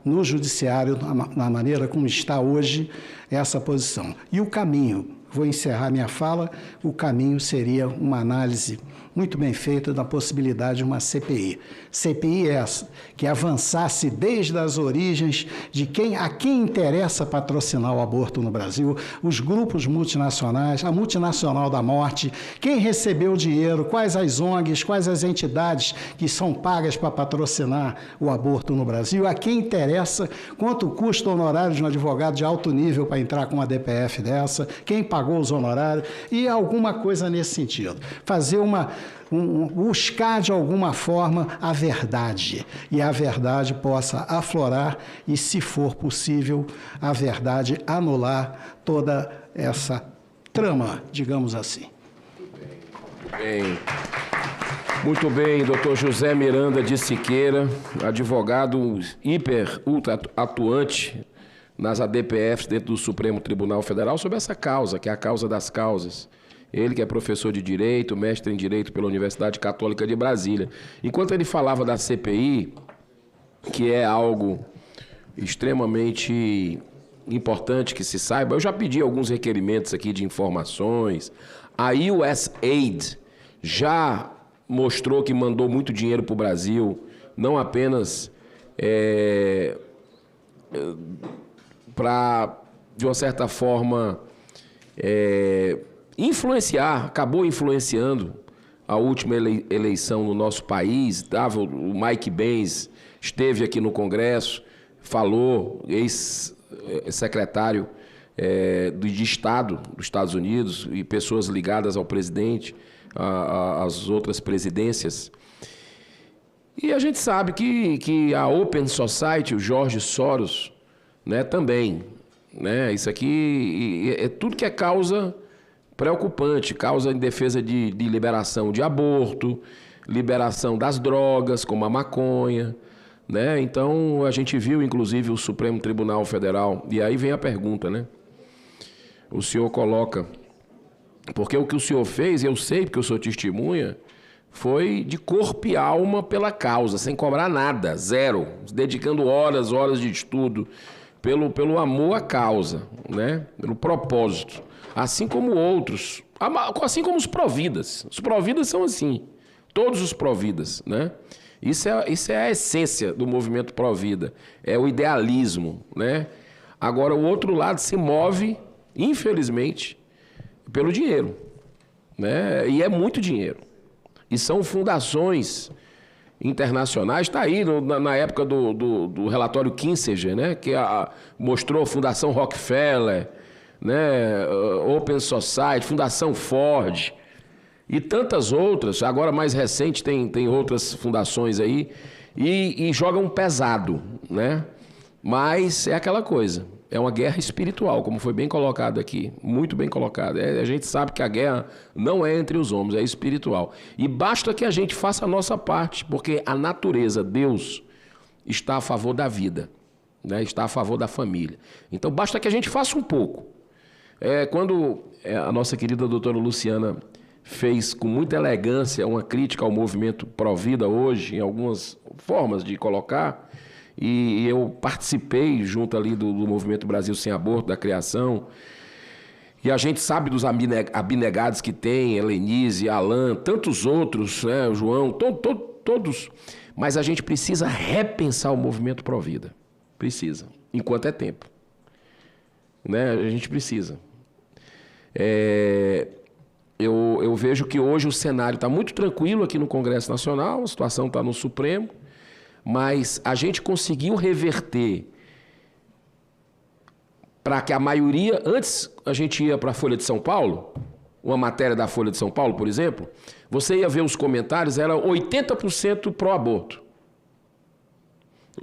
no judiciário, na maneira como está hoje essa posição. E o caminho, vou encerrar minha fala, o caminho seria uma análise muito bem feita da possibilidade de uma CPI. CPI essa que avançasse desde as origens de a quem interessa patrocinar o aborto no Brasil, os grupos multinacionais, a multinacional da morte, quem recebeu o dinheiro, quais as ONGs, quais as entidades que são pagas para patrocinar o aborto no Brasil, a quem interessa, quanto custa o honorário de um advogado de alto nível para entrar com uma DPF dessa, quem pagou os honorários e alguma coisa nesse sentido. Fazer buscar de alguma forma a verdade e a verdade possa aflorar e, se for possível, a verdade anular toda essa trama, digamos assim. Muito bem, doutor José Miranda de Siqueira, advogado ultra atuante nas ADPFs dentro do Supremo Tribunal Federal sobre essa causa, que é a causa das causas. Ele que é professor de Direito, mestre em Direito pela Universidade Católica de Brasília. Enquanto ele falava da CPI, que é algo extremamente importante que se saiba, eu já pedi alguns requerimentos aqui de informações. A USAID já mostrou que mandou muito dinheiro para o Brasil, não apenas para, de uma certa forma, acabou influenciando a última eleição no nosso país. O Mike Benz esteve aqui no Congresso, falou, ex-secretário de Estado dos Estados Unidos e pessoas ligadas ao presidente, às outras presidências. E a gente sabe que a Open Society, o George Soros, né, também. Né, isso aqui é tudo que é causa preocupante, causa em defesa de liberação de aborto, liberação das drogas, como a maconha, né? Então, a gente viu, inclusive, o Supremo Tribunal Federal, e aí vem a pergunta, né? O senhor coloca, porque o que o senhor fez, eu sei, porque eu sou testemunha, foi de corpo e alma pela causa, sem cobrar nada, zero, dedicando horas de estudo, pelo amor à causa, né? Pelo propósito. Assim como outros, assim como os providas. Os providas são assim, todos os providas, né? Isso é a essência do movimento provida, é o idealismo, né? Agora, o outro lado se move, infelizmente, pelo dinheiro, né? E é muito dinheiro. E são fundações internacionais, está aí na época do relatório Kissinger, né? Que mostrou a Fundação Rockefeller, né? Open Society, Fundação Ford e tantas outras. Agora, mais recente, tem outras fundações aí e jogam pesado, né? Mas é aquela coisa, é uma guerra espiritual, como foi bem colocado aqui, muito bem colocado. A gente sabe que a guerra não é entre os homens, é espiritual. E basta que a gente faça a nossa parte, porque a natureza, Deus, está a favor da vida, né? Está a favor da família. Então, basta que a gente faça um pouco. Quando a nossa querida doutora Luciana fez com muita elegância uma crítica ao movimento Provida hoje, em algumas formas de colocar, e eu participei junto ali do movimento Brasil Sem Aborto, da criação, e a gente sabe dos abnegados que tem, Helenise, Alan, tantos outros, né, o João, todos, mas a gente precisa repensar o movimento Provida, precisa, enquanto é tempo, né? A gente precisa. eu vejo que hoje o cenário está muito tranquilo aqui no Congresso Nacional, a situação está no Supremo, mas a gente conseguiu reverter para que a maioria... Antes a gente ia para a Folha de São Paulo, uma matéria da Folha de São Paulo, por exemplo, você ia ver os comentários, era 80% pró-aborto.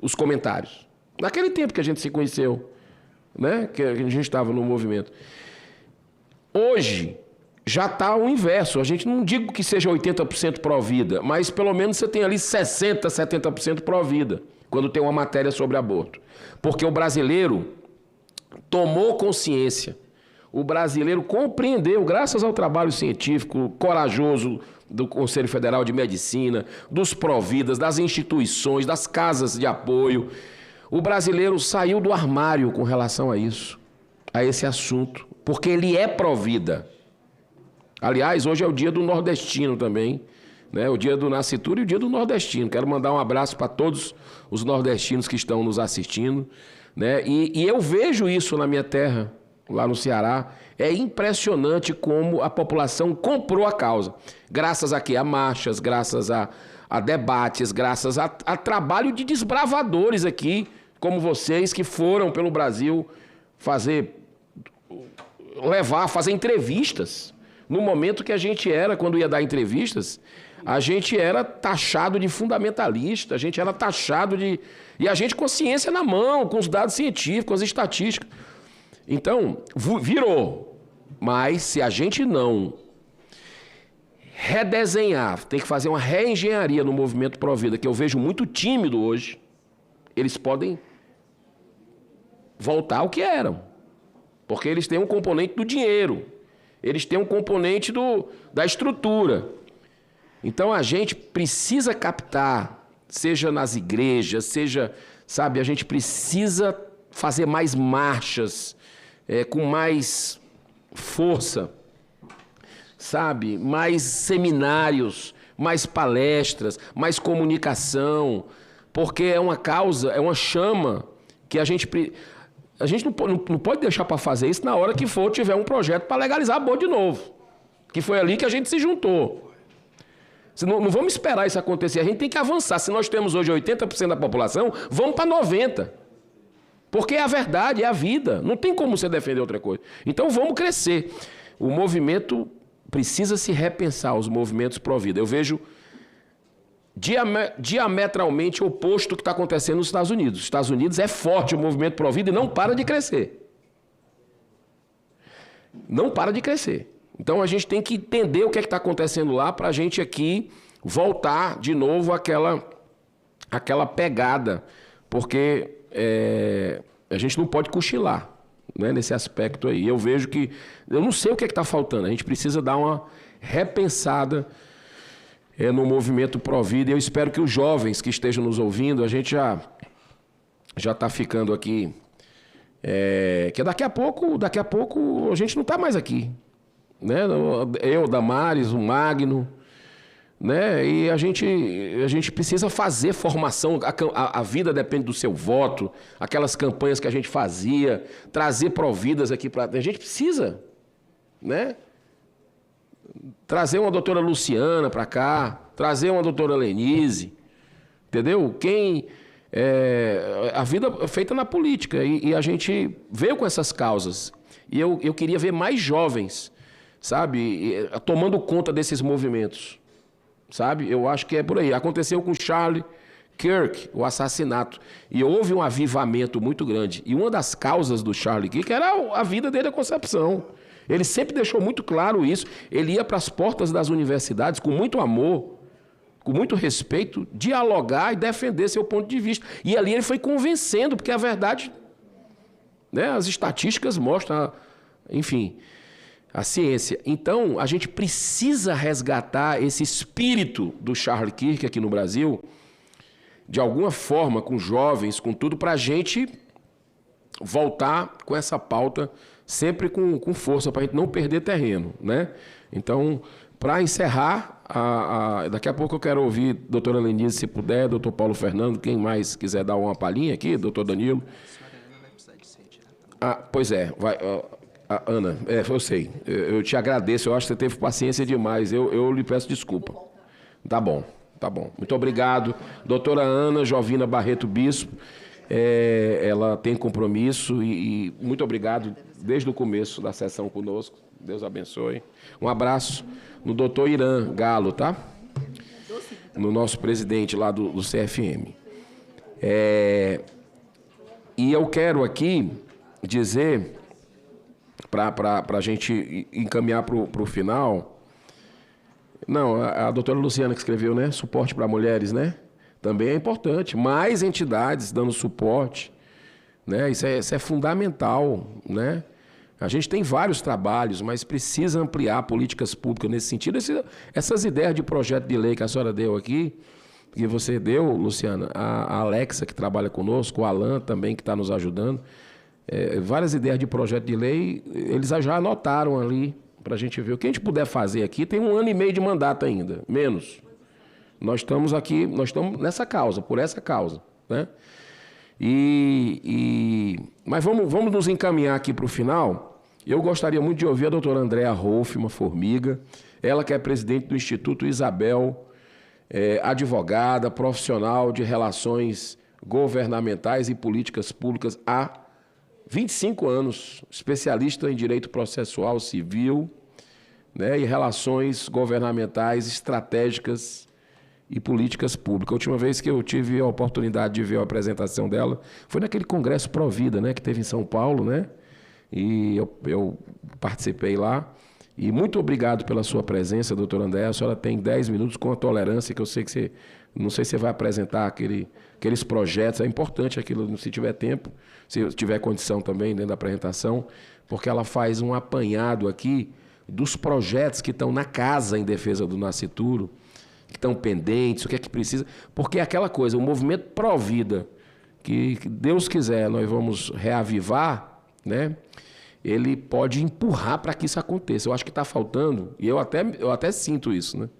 Os comentários. Naquele tempo que a gente se conheceu, né? Que a gente estava no movimento. Hoje, já está o inverso. A gente não digo que seja 80% pró-vida, mas pelo menos você tem ali 60%, 70% pró-vida, quando tem uma matéria sobre aborto. Porque o brasileiro tomou consciência. O brasileiro compreendeu, graças ao trabalho científico corajoso do Conselho Federal de Medicina, dos pró-vidas, das instituições, das casas de apoio. O brasileiro saiu do armário com relação a isso, a esse assunto, porque ele é pró-vida. Aliás, hoje é o dia do nordestino também, né? O dia do nascituro e o dia do nordestino. Quero mandar um abraço para todos os nordestinos que estão nos assistindo, né? E eu vejo isso na minha terra, lá no Ceará. É impressionante como a população comprou a causa. Graças a quê? A marchas, graças a debates, graças a trabalho de desbravadores aqui, como vocês, que foram pelo Brasil fazer entrevistas. No momento que a gente era, quando ia dar entrevistas, a gente era taxado de fundamentalista, a gente era taxado de... E a gente com a ciência na mão, com os dados científicos, com as estatísticas. Então, virou. Mas se a gente não redesenhar, tem que fazer uma reengenharia no movimento pró-vida, que eu vejo muito tímido hoje, eles podem voltar ao que eram. Porque eles têm um componente do dinheiro, eles têm um componente da estrutura. Então a gente precisa captar, seja nas igrejas, seja, sabe, a gente precisa fazer mais marchas, com mais força, sabe, mais seminários, mais palestras, mais comunicação, porque é uma causa, é uma chama que a gente não pode deixar para fazer isso na hora que tiver um projeto para legalizar aborto de novo, que foi ali que a gente se juntou. Não vamos esperar isso acontecer, a gente tem que avançar. Se nós temos hoje 80% da população, vamos para 90%. Porque é a verdade, é a vida. Não tem como você defender outra coisa. Então vamos crescer. O movimento precisa se repensar, os movimentos pró-vida. Eu vejo diametralmente oposto do que está acontecendo nos Estados Unidos. Nos Estados Unidos é forte o movimento pró-vida e não para de crescer. Não para de crescer. Então a gente tem que entender o que é que está acontecendo lá para a gente aqui voltar de novo àquela pegada. Porque a gente não pode cochilar, né, nesse aspecto aí. Eu vejo que... Eu não sei o que é que está faltando. A gente precisa dar uma repensada no movimento pró-vida. Eu espero que os jovens que estejam nos ouvindo, a gente já está ficando aqui... que daqui a pouco a gente não está mais aqui. Né? Eu, Damares, o Magno... Né? E a gente precisa fazer formação, a vida depende do seu voto, aquelas campanhas que a gente fazia, trazer pró-vidas aqui para... A gente precisa, né? Trazer uma doutora Luciana para cá, trazer uma doutora Lenise, entendeu? A vida é feita na política e a gente veio com essas causas. E eu queria ver mais jovens, sabe, tomando conta desses movimentos. Sabe? Eu acho que é por aí. Aconteceu com Charlie Kirk, o assassinato. E houve um avivamento muito grande. E uma das causas do Charlie Kirk era a vida dele, a concepção. Ele sempre deixou muito claro isso. Ele ia para as portas das universidades com muito amor, com muito respeito, dialogar e defender seu ponto de vista. E ali ele foi convencendo, porque a verdade, né, as estatísticas mostram, enfim... a ciência. Então, a gente precisa resgatar esse espírito do Charlie Kirk aqui no Brasil, de alguma forma, com jovens, com tudo, para a gente voltar com essa pauta sempre com força, para a gente não perder terreno, né? Então, para encerrar, daqui a pouco eu quero ouvir a doutora Lenise, se puder, doutor Paulo Fernando, quem mais quiser dar uma palhinha aqui, doutor Danilo. Pois é, vai... Ana, eu sei. Eu te agradeço. Eu acho que você teve paciência demais. Eu lhe peço desculpa. Tá bom. Muito obrigado. Doutora Ana Jovina Barreto Bispo, ela tem compromisso e muito obrigado desde o começo da sessão conosco. Deus abençoe. Um abraço no doutor Irã Galo, tá? No nosso presidente lá do CFM. E eu quero aqui dizer, para a gente encaminhar para o final, não, a doutora Luciana que escreveu, né? Suporte para mulheres, né? Também é importante. Mais entidades dando suporte, né? Isso é fundamental, né? A gente tem vários trabalhos, mas precisa ampliar políticas públicas nesse sentido. Essas ideias de projeto de lei que a senhora deu aqui, que você deu, Luciana, a Alexa, que trabalha conosco, o Alan também, que está nos ajudando, várias ideias de projeto de lei, eles já anotaram ali para a gente ver. O que a gente puder fazer aqui, tem 1 ano e meio de mandato ainda, menos. Nós estamos aqui, nós estamos nessa causa, por essa causa, né? Mas vamos nos encaminhar aqui para o final. Eu gostaria muito de ouvir a doutora Andréa Rolfman Formiga, ela que é presidente do Instituto Isabel, advogada, profissional de relações governamentais e políticas públicas há 25 anos, especialista em direito processual civil, né, e relações governamentais estratégicas e políticas públicas. A última vez que eu tive a oportunidade de ver a apresentação dela foi naquele Congresso Provida, né, que teve em São Paulo, né? E eu participei lá. E muito obrigado pela sua presença, doutora Andréa. A senhora tem 10 minutos com a tolerância, que eu sei que você... Não sei se você vai apresentar aqueles projetos. É importante aquilo, se tiver tempo, se tiver condição também dentro da apresentação, porque ela faz um apanhado aqui dos projetos que estão na casa em defesa do nascituro, que estão pendentes, o que é que precisa. Porque é aquela coisa, o movimento Provida, que Deus quiser, nós vamos reavivar, né? Ele pode empurrar para que isso aconteça. Eu acho que está faltando, e eu até sinto isso, né?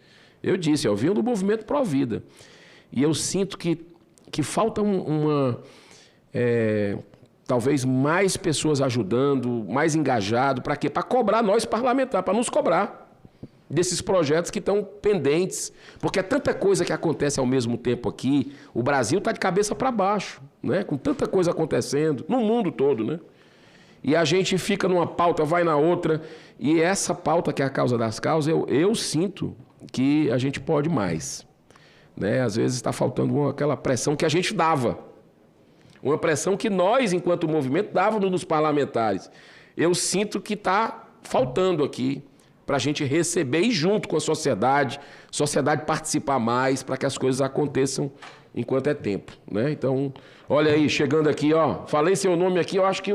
Eu disse, eu vim do movimento Provida, e eu sinto que falta talvez mais pessoas ajudando, mais engajado, para quê? Para cobrar nós parlamentares, para nos cobrar desses projetos que estão pendentes, porque é tanta coisa que acontece ao mesmo tempo aqui, o Brasil está de cabeça para baixo, né? Com tanta coisa acontecendo, no mundo todo, né? E a gente fica numa pauta, vai na outra, e essa pauta que é a causa das causas, eu sinto que a gente pode mais, né? Às vezes está faltando aquela pressão que a gente dava, uma pressão que nós, enquanto movimento, dávamos nos parlamentares. Eu sinto que está faltando aqui para a gente receber e junto com a sociedade participar mais para que as coisas aconteçam enquanto é tempo, né? Então, olha aí, chegando aqui, ó, falei seu nome aqui, eu acho que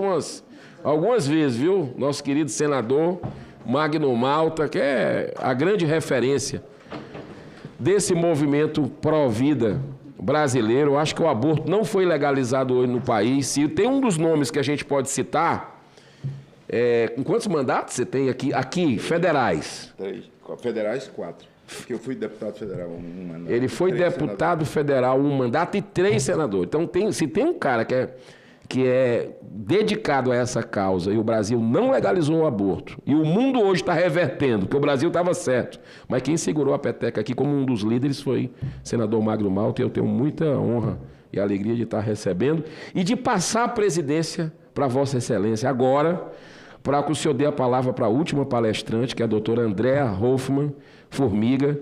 algumas vezes, viu? Nosso querido senador Magno Malta, que é a grande referência desse movimento pró-vida brasileiro. Eu acho que o aborto não foi legalizado hoje no país. Se tem um dos nomes que a gente pode citar, com quantos mandatos você tem aqui federais? 3. Federais, 4. Porque eu fui deputado federal um mandato. Ele foi deputado federal um mandato e 3 senadores. Então, se tem um cara que é dedicado a essa causa, e o Brasil não legalizou o aborto, e o mundo hoje está revertendo, que o Brasil estava certo, mas quem segurou a peteca aqui como um dos líderes foi o senador Magno Malta, e eu tenho muita honra e alegria de estar recebendo, e de passar a presidência para Vossa Excelência agora, para que o senhor dê a palavra para a última palestrante, que é a doutora Andréa Rolfman Formiga,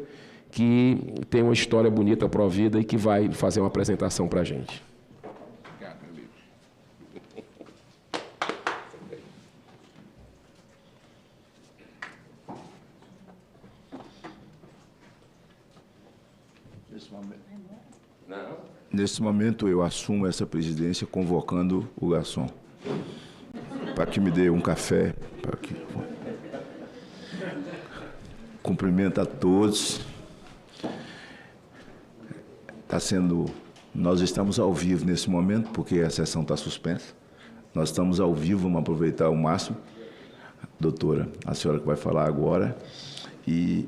que tem uma história bonita pró-vida e que vai fazer uma apresentação para a gente. Nesse momento, eu assumo essa presidência convocando o garçom para que me dê um café. Cumprimento a todos. Nós estamos ao vivo nesse momento, porque a sessão está suspensa. Nós estamos ao vivo, vamos aproveitar ao máximo. Doutora, a senhora que vai falar agora. E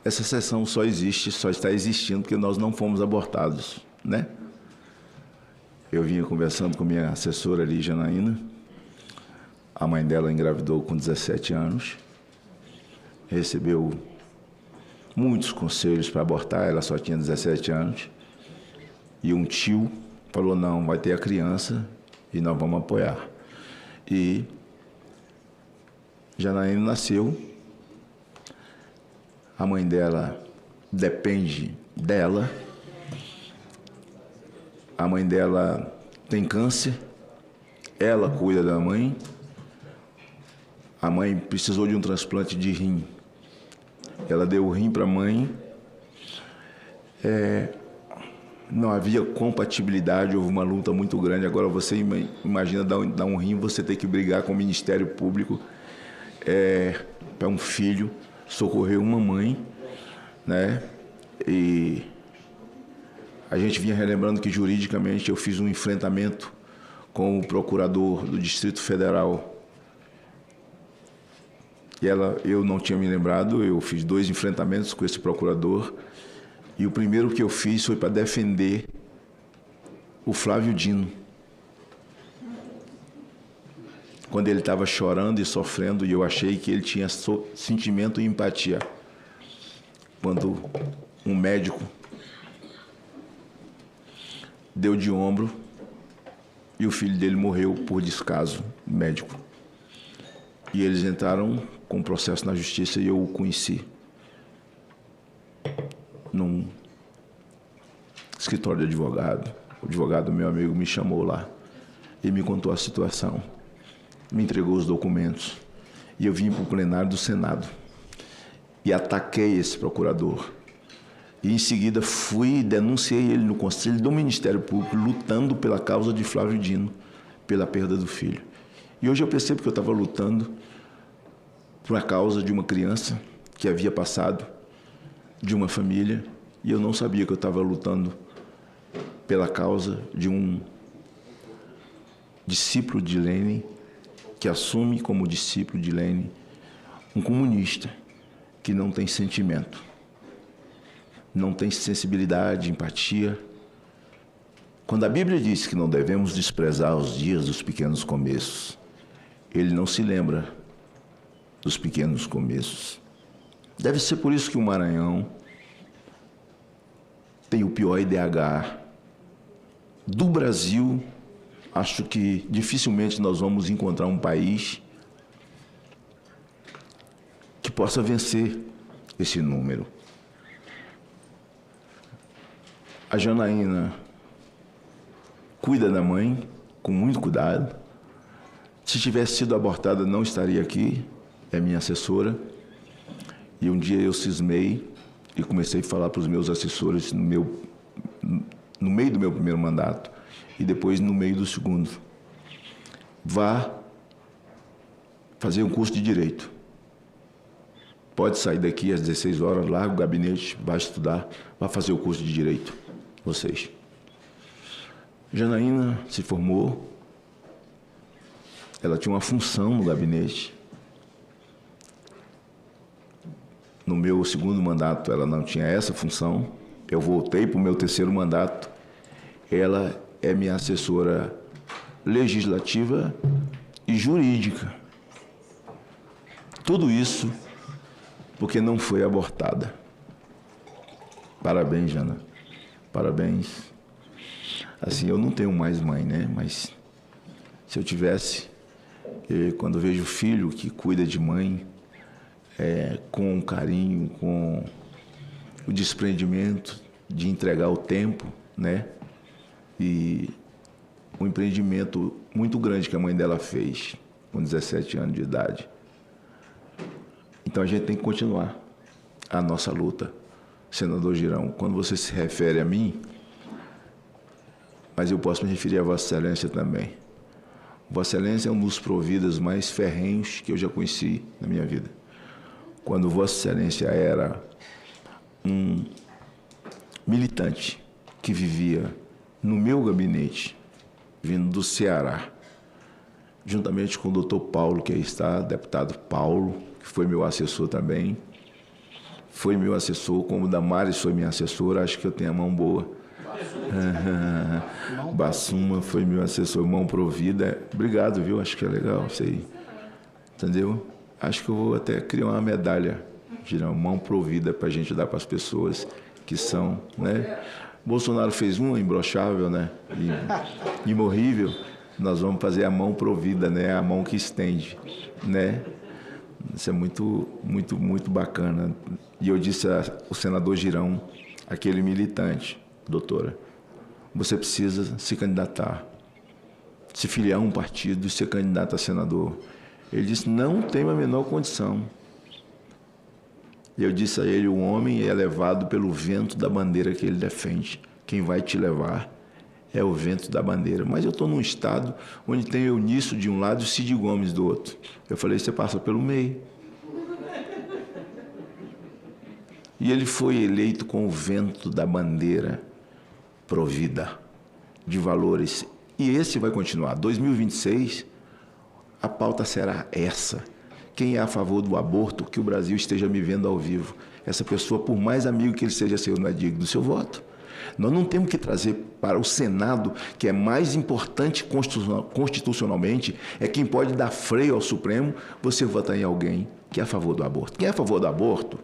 essa sessão só está existindo porque nós não fomos abortados, né? Eu vinha conversando com minha assessora ali, Janaína, A mãe dela engravidou com 17 anos, recebeu muitos conselhos para abortar, ela só tinha 17 anos. E um tio falou, não, vai ter a criança e nós vamos apoiar. E Janaína nasceu, a mãe dela depende dela, a mãe dela tem câncer, ela cuida da mãe, a mãe precisou de um transplante de rim, ela deu o rim para a mãe, não havia compatibilidade, houve uma luta muito grande. Agora você imagina dar um rim, você ter que brigar com o Ministério Público para um filho socorrer uma mãe, né? E a gente vinha relembrando que juridicamente eu fiz um enfrentamento com o procurador do Distrito Federal. E eu não tinha me lembrado, eu fiz 2 enfrentamentos com esse procurador. E o primeiro que eu fiz foi para defender o Flávio Dino. Quando ele estava chorando e sofrendo, e eu achei que ele tinha sentimento e empatia. Quando um médico deu de ombro e o filho dele morreu por descaso médico. E eles entraram com um processo na justiça e eu o conheci. Num escritório de advogado. O advogado, meu amigo, me chamou lá e me contou a situação. Me entregou os documentos. E eu vim para o plenário do Senado. E ataquei esse procurador. E em seguida fui e denunciei ele no Conselho do Ministério Público, lutando pela causa de Flávio Dino, pela perda do filho. E hoje eu percebo que eu estava lutando por a causa de uma criança que havia passado, de uma família, e eu não sabia que eu estava lutando pela causa de um discípulo de Lênin, que assume como discípulo de Lênin um comunista que não tem sentimento, não tem sensibilidade, empatia. Quando a Bíblia diz que não devemos desprezar os dias dos pequenos começos, ele não se lembra dos pequenos começos. Deve ser por isso que o Maranhão tem o pior IDH do Brasil. Acho que dificilmente nós vamos encontrar um país que possa vencer esse número. A Janaína cuida da mãe com muito cuidado. Se tivesse sido abortada, não estaria aqui. É minha assessora. E um dia eu cismei e comecei a falar para os meus assessores no meio do meu primeiro mandato e depois no meio do segundo. Vá fazer um curso de Direito. Pode sair daqui às 16 horas, larga o gabinete, vai estudar, vá fazer o curso de Direito, vocês. Janaína se formou, ela tinha uma função no gabinete. No meu segundo mandato, ela não tinha essa função. Eu voltei para o meu terceiro mandato. Ela é minha assessora legislativa e jurídica. Tudo isso porque não foi abortada. Parabéns, Jana. Parabéns. Assim, eu não tenho mais mãe, né? Mas se eu tivesse, quando eu vejo filho que cuida de mãe, com carinho, com o desprendimento de entregar o tempo, né? E um empreendimento muito grande que a mãe dela fez, com 17 anos de idade. Então a gente tem que continuar a nossa luta. Senador Girão, quando você se refere a mim, mas eu posso me referir a Vossa Excelência também. Vossa Excelência é um dos providas mais ferrenhos que eu já conheci na minha vida. Quando Vossa Excelência era um militante que vivia no meu gabinete, vindo do Ceará, juntamente com o doutor Paulo, que aí está, deputado Paulo, que foi meu assessor também, foi meu assessor, como o Damares foi minha assessora, acho que eu tenho a mão boa. Bassuma foi meu assessor, mão provida. Obrigado, viu? Acho que é legal isso aí. entendeu? Acho que eu vou até criar uma medalha, Girão, mão provida, para a gente dar para as pessoas que são, né? Bolsonaro fez uma imbrochável, né? Imorrível. Nós vamos fazer a mão provida, né? A mão que estende, né? Isso é muito, muito, muito bacana. E eu disse ao senador Girão, aquele militante, doutora, você precisa se candidatar, se filiar a um partido e ser candidato a senador. Ele disse, não tem a menor condição. E eu disse a ele, o homem é levado pelo vento da bandeira que ele defende. Quem vai te levar é o vento da bandeira. Mas eu estou num estado onde tem Eunício de um lado e Cid Gomes do outro. Eu falei, você passa pelo meio. E ele foi eleito com o vento da bandeira provida de valores. E esse vai continuar. 2026, a pauta será essa. Quem é a favor do aborto, que o Brasil esteja me vendo ao vivo. Essa pessoa, por mais amigo que ele seja seu, não é digno do seu voto. Nós não temos que trazer para o Senado, que é mais importante constitucionalmente, é quem pode dar freio ao Supremo, você votar em alguém que é a favor do aborto. Quem é a favor do aborto,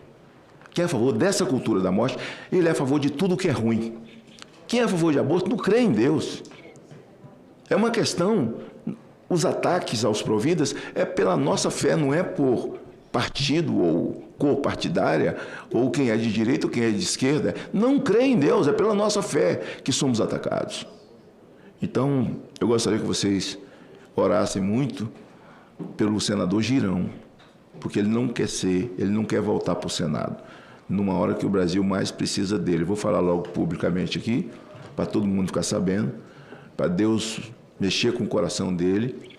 quem é a favor dessa cultura da morte, ele é a favor de tudo que é ruim. Quem é a favor de aborto não crê em Deus. É uma questão, os ataques aos providas é pela nossa fé, não é por partido ou cor partidária, ou quem é de direita ou quem é de esquerda. Não crê em Deus, é pela nossa fé que somos atacados. Então, eu gostaria que vocês orassem muito pelo senador Girão, porque ele não quer voltar para o Senado, numa hora que o Brasil mais precisa dele. Vou falar logo publicamente aqui, para todo mundo ficar sabendo, para Deus mexer com o coração dele.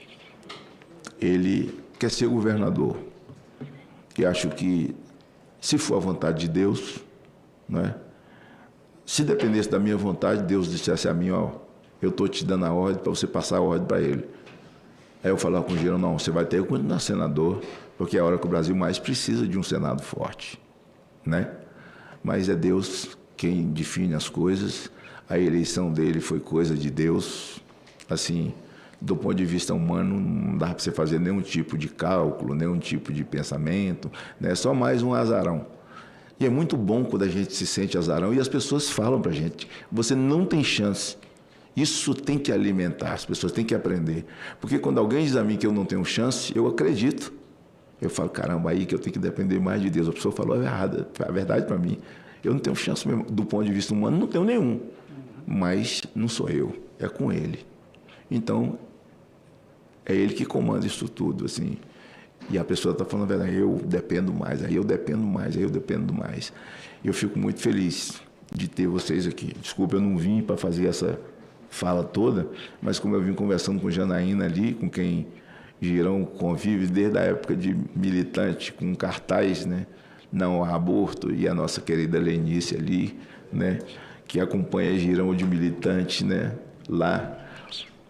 Ele quer ser governador. E acho que, se for a vontade de Deus, né? Se dependesse da minha vontade, Deus dissesse a mim, ó, eu estou te dando a ordem para você passar a ordem para ele. Aí eu falava com o Girão, não, você vai ter que continuar senador, porque é a hora que o Brasil mais precisa de um Senado forte, né? Mas é Deus quem define as coisas. A eleição dele foi coisa de Deus, assim, do ponto de vista humano, não dá para você fazer nenhum tipo de cálculo, nenhum tipo de pensamento, né? Só mais um azarão. E é muito bom quando a gente se sente azarão e as pessoas falam para a gente, você não tem chance. Isso tem que alimentar, as pessoas têm que aprender. Porque quando alguém diz a mim que eu não tenho chance, eu acredito. Eu falo, caramba, aí que eu tenho que depender mais de Deus. A pessoa falou a verdade para mim. Eu não tenho chance mesmo, do ponto de vista humano, não tenho nenhum. Mas não sou eu, é com Ele. Então, é Ele que comanda isso tudo, assim. E a pessoa está falando a verdade, eu dependo mais, aí eu dependo mais, aí eu dependo mais. Eu fico muito feliz de ter vocês aqui. Desculpa, eu não vim para fazer essa fala toda, mas como eu vim conversando com Janaína ali, com quem Girão convive desde a época de militante, com cartaz, né? Não há aborto, e a nossa querida Lenice ali, né? Que acompanha Girão de militante, né? Lá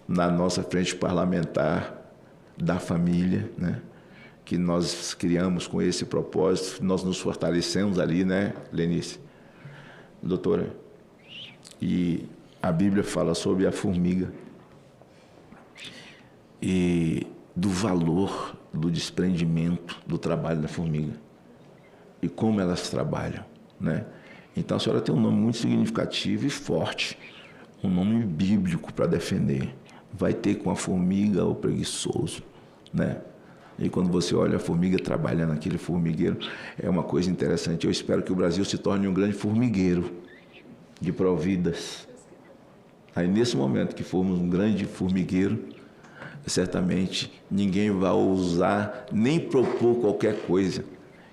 na nossa frente parlamentar da família, né? Que nós criamos com esse propósito, nós nos fortalecemos ali, né, Lenice? Doutora, e a Bíblia fala sobre a formiga e do valor do desprendimento do trabalho da formiga e como elas trabalham, né? Então a senhora tem um nome muito significativo e forte, um nome bíblico para defender. Vai ter com a formiga o preguiçoso, né? E quando você olha a formiga trabalhando naquele formigueiro, é uma coisa interessante. Eu espero que o Brasil se torne um grande formigueiro de providas. Aí, nesse momento que formos um grande formigueiro, certamente ninguém vai ousar nem propor qualquer coisa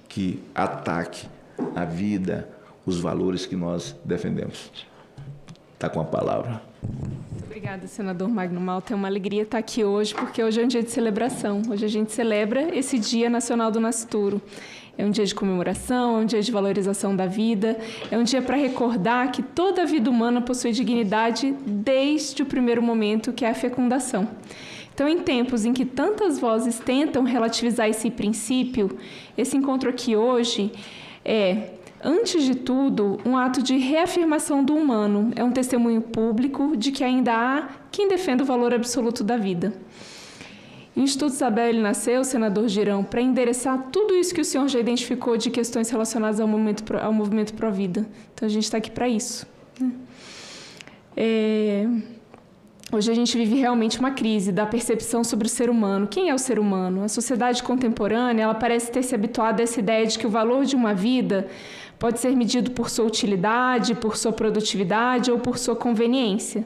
que ataque a vida, os valores que nós defendemos. Está com a palavra. Obrigada, senador Magno Malta. É uma alegria estar aqui hoje, porque hoje é um dia de celebração. Hoje a gente celebra esse Dia Nacional do Nascituro. É um dia de comemoração, é um dia de valorização da vida, é um dia para recordar que toda a vida humana possui dignidade desde o primeiro momento, que é a fecundação. Então, em tempos em que tantas vozes tentam relativizar esse princípio, esse encontro aqui hoje é, antes de tudo, um ato de reafirmação do humano. É um testemunho público de que ainda há quem defenda o valor absoluto da vida. O Instituto Isabel ele nasceu, senador Girão, para endereçar tudo isso que o senhor já identificou de questões relacionadas ao movimento pró-vida. Então, a gente está aqui para isso. Hoje a gente vive realmente uma crise da percepção sobre o ser humano. Quem é o ser humano? A sociedade contemporânea ela parece ter se habituado a essa ideia de que o valor de uma vida pode ser medido por sua utilidade, por sua produtividade ou por sua conveniência.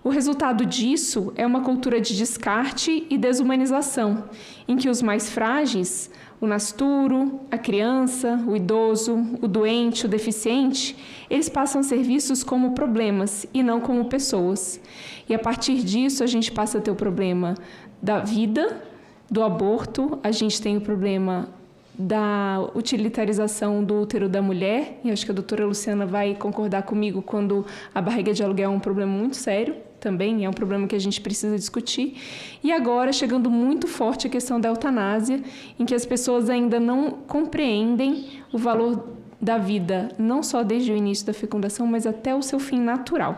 O resultado disso é uma cultura de descarte e desumanização, em que os mais frágeis, o nascituro, a criança, o idoso, o doente, o deficiente, eles passam a ser vistos como problemas e não como pessoas. E a partir disso a gente passa a ter o problema da vida, do aborto, a gente tem o problema da utilitarização do útero da mulher, e acho que a doutora Luciana vai concordar comigo quando a barriga de aluguel é um problema muito sério, também é um problema que a gente precisa discutir. E agora, chegando muito forte a questão da eutanásia, em que as pessoas ainda não compreendem o valor da vida, não só desde o início da fecundação, mas até o seu fim natural.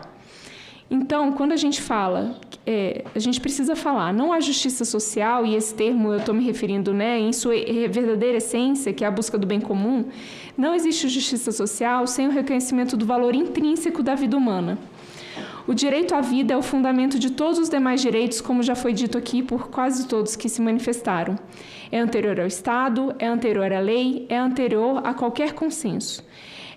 Então, quando a gente fala, a gente precisa falar, não há justiça social, e esse termo eu estou me referindo, em sua verdadeira essência, que é a busca do bem comum, não existe justiça social sem o reconhecimento do valor intrínseco da vida humana. O direito à vida é o fundamento de todos os demais direitos, como já foi dito aqui por quase todos que se manifestaram. É anterior ao Estado, é anterior à lei, é anterior a qualquer consenso.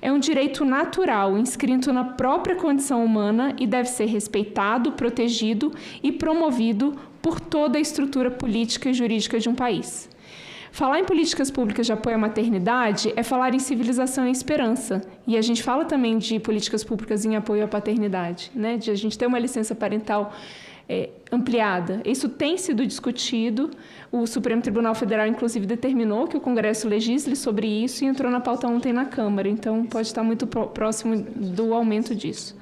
É um direito natural, inscrito na própria condição humana e deve ser respeitado, protegido e promovido por toda a estrutura política e jurídica de um país. Falar em políticas públicas de apoio à maternidade é falar em civilização e esperança. E a gente fala também de políticas públicas em apoio à paternidade, de a gente ter uma licença parental ampliada. Isso tem sido discutido. O Supremo Tribunal Federal, inclusive, determinou que o Congresso legisle sobre isso e entrou na pauta ontem na Câmara. Então, pode estar muito próximo do aumento disso.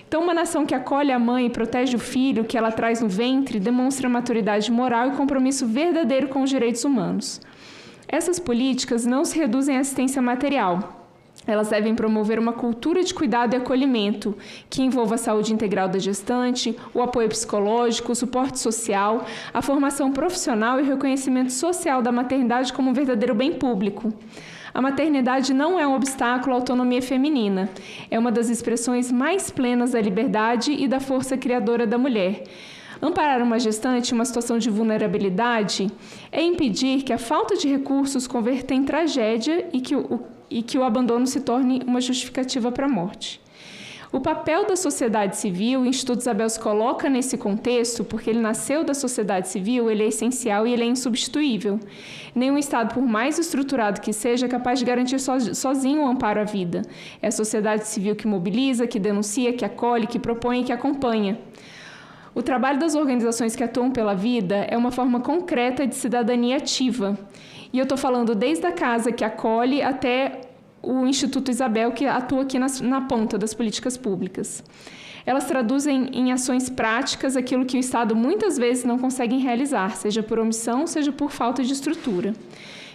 Então, uma nação que acolhe a mãe e protege o filho que ela traz no ventre demonstra maturidade moral e compromisso verdadeiro com os direitos humanos. Essas políticas não se reduzem à assistência material. Elas devem promover uma cultura de cuidado e acolhimento que envolva a saúde integral da gestante, o apoio psicológico, o suporte social, a formação profissional e o reconhecimento social da maternidade como um verdadeiro bem público. A maternidade não é um obstáculo à autonomia feminina. É uma das expressões mais plenas da liberdade e da força criadora da mulher. Amparar uma gestante em uma situação de vulnerabilidade é impedir que a falta de recursos converta em tragédia e que o abandono se torne uma justificativa para a morte. O papel da sociedade civil, o Instituto Isabel se coloca nesse contexto, porque ele nasceu da sociedade civil, ele é essencial e ele é insubstituível. Nenhum Estado, por mais estruturado que seja, é capaz de garantir sozinho o amparo à vida. É a sociedade civil que mobiliza, que denuncia, que acolhe, que propõe e que acompanha. O trabalho das organizações que atuam pela vida é uma forma concreta de cidadania ativa. E eu estou falando desde a casa que acolhe até o Instituto Isabel, que atua aqui na ponta das políticas públicas. Elas traduzem em ações práticas aquilo que o Estado muitas vezes não consegue realizar, seja por omissão, seja por falta de estrutura.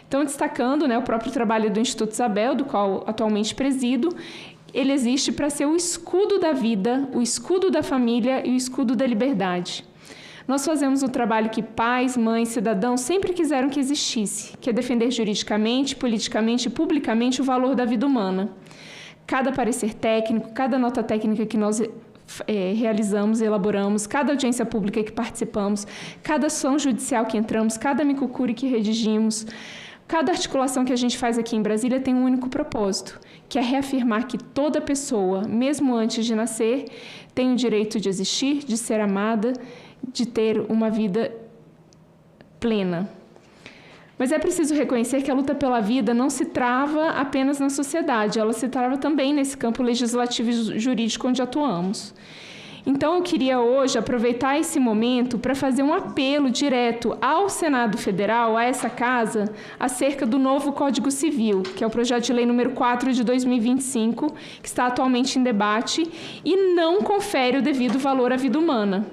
Então, destacando o próprio trabalho do Instituto Isabel, do qual atualmente presido, ele existe para ser o escudo da vida, o escudo da família e o escudo da liberdade. Nós fazemos um trabalho que pais, mães, cidadãos sempre quiseram que existisse, que é defender juridicamente, politicamente e publicamente o valor da vida humana. Cada parecer técnico, cada nota técnica que nós realizamos, elaboramos, cada audiência pública que participamos, cada ação judicial que entramos, cada micocure que redigimos, cada articulação que a gente faz aqui em Brasília tem um único propósito, que é reafirmar que toda pessoa, mesmo antes de nascer, tem o direito de existir, de ser amada, de ter uma vida plena. Mas é preciso reconhecer que a luta pela vida não se trava apenas na sociedade, ela se trava também nesse campo legislativo e jurídico onde atuamos. Então, eu queria hoje aproveitar esse momento para fazer um apelo direto ao Senado Federal, a essa casa, acerca do novo Código Civil, que é o projeto de lei número 4 de 2025, que está atualmente em debate e não confere o devido valor à vida humana.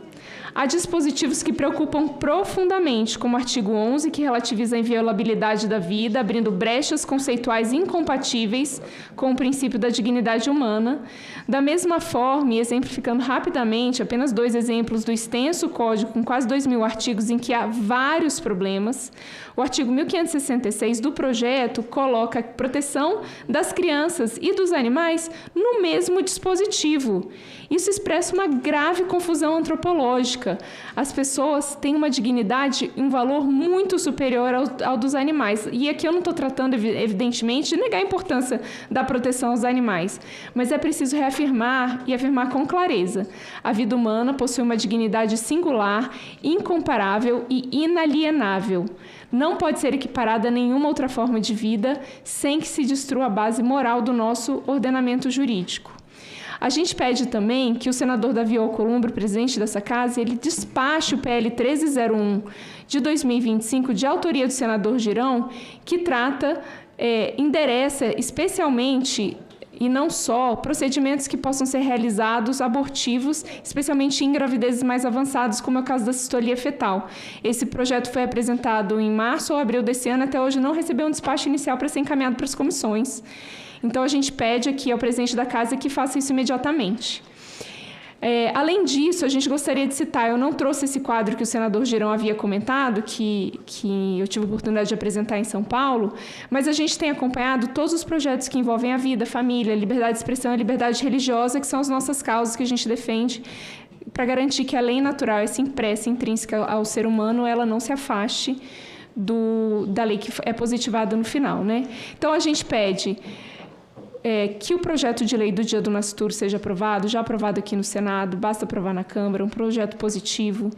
Há dispositivos que preocupam profundamente, como o artigo 11, que relativiza a inviolabilidade da vida, abrindo brechas conceituais incompatíveis com o princípio da dignidade humana. Da mesma forma, e exemplificando rapidamente, apenas 2 exemplos do extenso código com quase 2.000 artigos em que há vários problemas, o artigo 1566 do projeto coloca a proteção das crianças e dos animais no mesmo dispositivo. Isso expressa uma grave confusão antropológica. As pessoas têm uma dignidade e um valor muito superior ao dos animais. E aqui eu não estou tratando, evidentemente, de negar a importância da proteção aos animais, mas é preciso reafirmar e afirmar com clareza. A vida humana possui uma dignidade singular, incomparável e inalienável. Não pode ser equiparada a nenhuma outra forma de vida sem que se destrua a base moral do nosso ordenamento jurídico. A gente pede também que o senador Davi Alcolumbre, presidente dessa casa, ele despache o PL 1301 de 2025, de autoria do senador Girão, que endereça especialmente, e não só, procedimentos que possam ser realizados abortivos, especialmente em gravidezes mais avançadas, como é o caso da cistolia fetal. Esse projeto foi apresentado em março ou abril desse ano, até hoje não recebeu um despacho inicial para ser encaminhado para as comissões. Então, a gente pede aqui ao presidente da casa que faça isso imediatamente. Além disso, a gente gostaria de citar, eu não trouxe esse quadro que o senador Girão havia comentado, que eu tive a oportunidade de apresentar em São Paulo, mas a gente tem acompanhado todos os projetos que envolvem a vida, a família, a liberdade de expressão e a liberdade religiosa, que são as nossas causas que a gente defende, para garantir que a lei natural, essa impressa, intrínseca ao ser humano, ela não se afaste da lei que é positivada no final, né? Então, a gente pede que o projeto de lei do Dia do Nascituro seja aprovado, já aprovado aqui no Senado, basta aprovar na Câmara, um projeto positivo.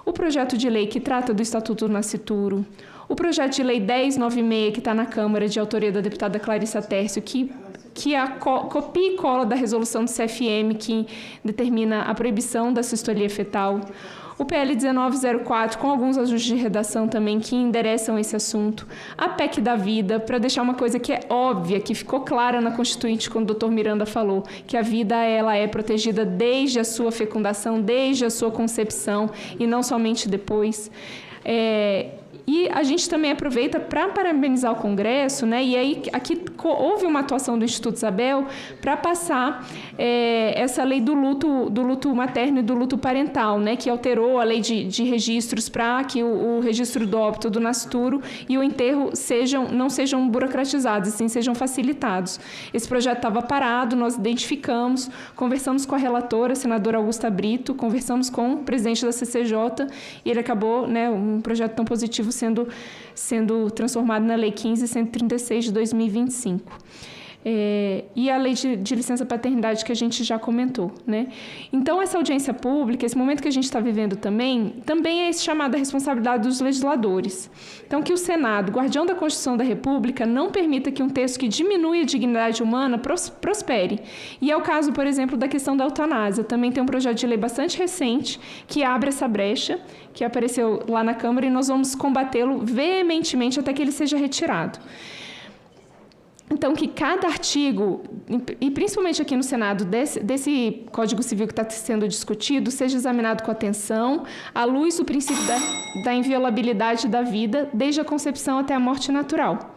O projeto de lei que trata do Estatuto do Nascituro. O projeto de lei 1096, que está na Câmara, de autoria da deputada Clarissa Tércio, que é a copia e cola da resolução do CFM, que determina a proibição da cistolia fetal. O PL 1904, com alguns ajustes de redação também, que endereçam esse assunto. A PEC da vida, para deixar uma coisa que é óbvia, que ficou clara na Constituinte, quando o Dr. Miranda falou, que a vida ela é protegida desde a sua fecundação, desde a sua concepção, e não somente depois. E a gente também aproveita para parabenizar o Congresso, né? E aí aqui houve uma atuação do Instituto Isabel para passar essa lei do luto materno e do luto parental, né? Que alterou a lei de registros para que o registro do óbito, do nascituro e o enterro não sejam burocratizados, sim sejam facilitados. Esse projeto estava parado, nós identificamos, conversamos com a relatora, a senadora Augusta Brito, conversamos com o presidente da CCJ e ele acabou, né, um projeto tão positivo sendo transformado na Lei 15.136 de 2025. E a lei de licença paternidade que a gente já comentou, né? Então, essa audiência pública, esse momento que a gente está vivendo também é esse chamado à responsabilidade dos legisladores. Então, que o Senado, guardião da Constituição da República, não permita que um texto que diminui a dignidade humana prospere. E é o caso, por exemplo, da questão da eutanásia. Também tem um projeto de lei bastante recente que abre essa brecha, que apareceu lá na Câmara, e nós vamos combatê-lo veementemente até que ele seja retirado. Então, que cada artigo, e principalmente aqui no Senado, desse Código Civil que está sendo discutido, seja examinado com atenção, à luz do princípio da inviolabilidade da vida, desde a concepção até a morte natural.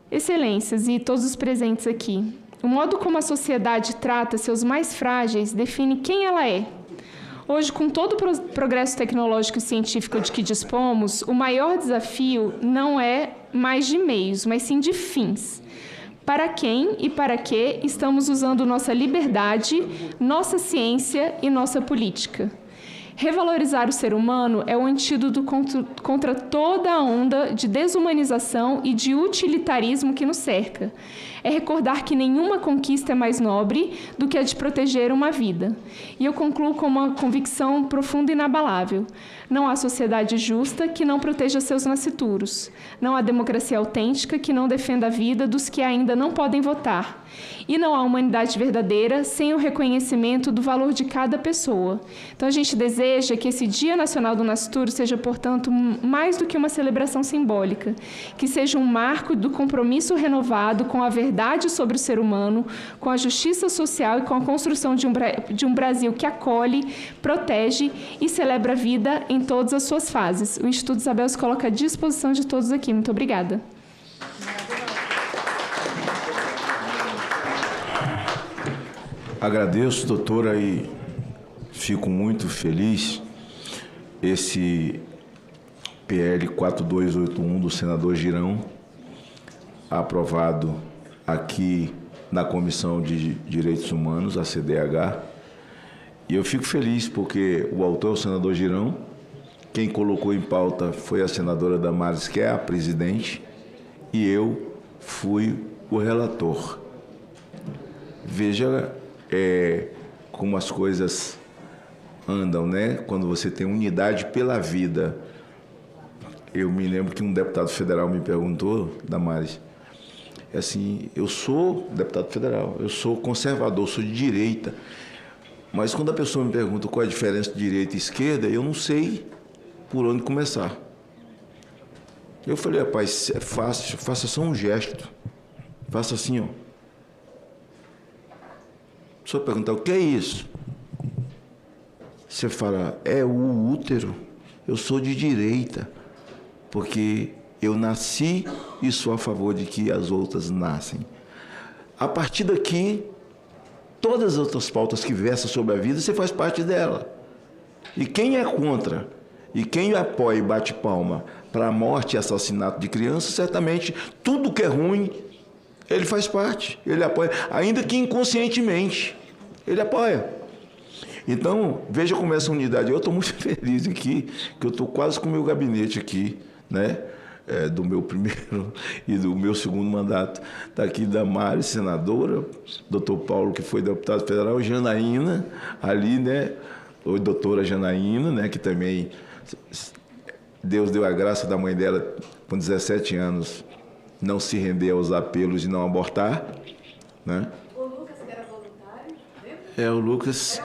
Excelências e todos os presentes aqui, o modo como a sociedade trata seus mais frágeis define quem ela é. Hoje, com todo o progresso tecnológico e científico de que dispomos, o maior desafio não é mais de meios, mas sim de fins. Para quem e para que estamos usando nossa liberdade, nossa ciência e nossa política? Revalorizar o ser humano é o antídoto contra toda a onda de desumanização e de utilitarismo que nos cerca. É recordar que nenhuma conquista é mais nobre do que a de proteger uma vida. E eu concluo com uma convicção profunda e inabalável. Não há sociedade justa que não proteja seus nascituros. Não há democracia autêntica que não defenda a vida dos que ainda não podem votar. E não há humanidade verdadeira sem o reconhecimento do valor de cada pessoa. Então, a gente deseja que esse Dia Nacional do Nascituro seja, portanto, mais do que uma celebração simbólica, que seja um marco do compromisso renovado com a verdade verdade sobre o ser humano, com a justiça social e com a construção de um Brasil que acolhe, protege e celebra a vida em todas as suas fases. O Instituto Isabel se coloca à disposição de todos aqui. Muito obrigada. Agradeço, doutora, e fico muito feliz. Esse PL 4281 do senador Girão, aprovado aqui na Comissão de Direitos Humanos, a CDH. E eu fico feliz porque o autor é o senador Girão, quem colocou em pauta foi a senadora Damares, que é a presidente, e eu fui o relator. Veja como as coisas andam, né? Quando você tem unidade pela vida. Eu me lembro que um deputado federal me perguntou, Damares, assim, eu sou deputado federal, eu sou conservador, sou de direita, mas quando a pessoa me pergunta qual é a diferença de direita e esquerda, eu não sei por onde começar. Eu falei, rapaz, é fácil, faça só um gesto, faça assim, ó. A pessoa perguntar, o que é isso? Você fala, é o útero, eu sou de direita, porque eu nasci e sou a favor de que as outras nascem. A partir daqui, todas as outras pautas que versam sobre a vida, você faz parte dela. E quem é contra, e quem apoia e bate palma para a morte e assassinato de crianças, certamente tudo que é ruim, ele faz parte, ele apoia, ainda que inconscientemente, ele apoia. Então, veja como essa unidade. Eu estou muito feliz aqui, que eu estou quase com o meu gabinete aqui, né? Do meu primeiro e do meu segundo mandato. Está aqui Damares, senadora, doutor Paulo, que foi deputado federal, Janaína, ali, né? Oi, doutora Janaína, né? Que também, Deus deu a graça da mãe dela, com 17 anos, não se render aos apelos e não abortar, né? O Lucas, que era voluntário, lembra? O Lucas...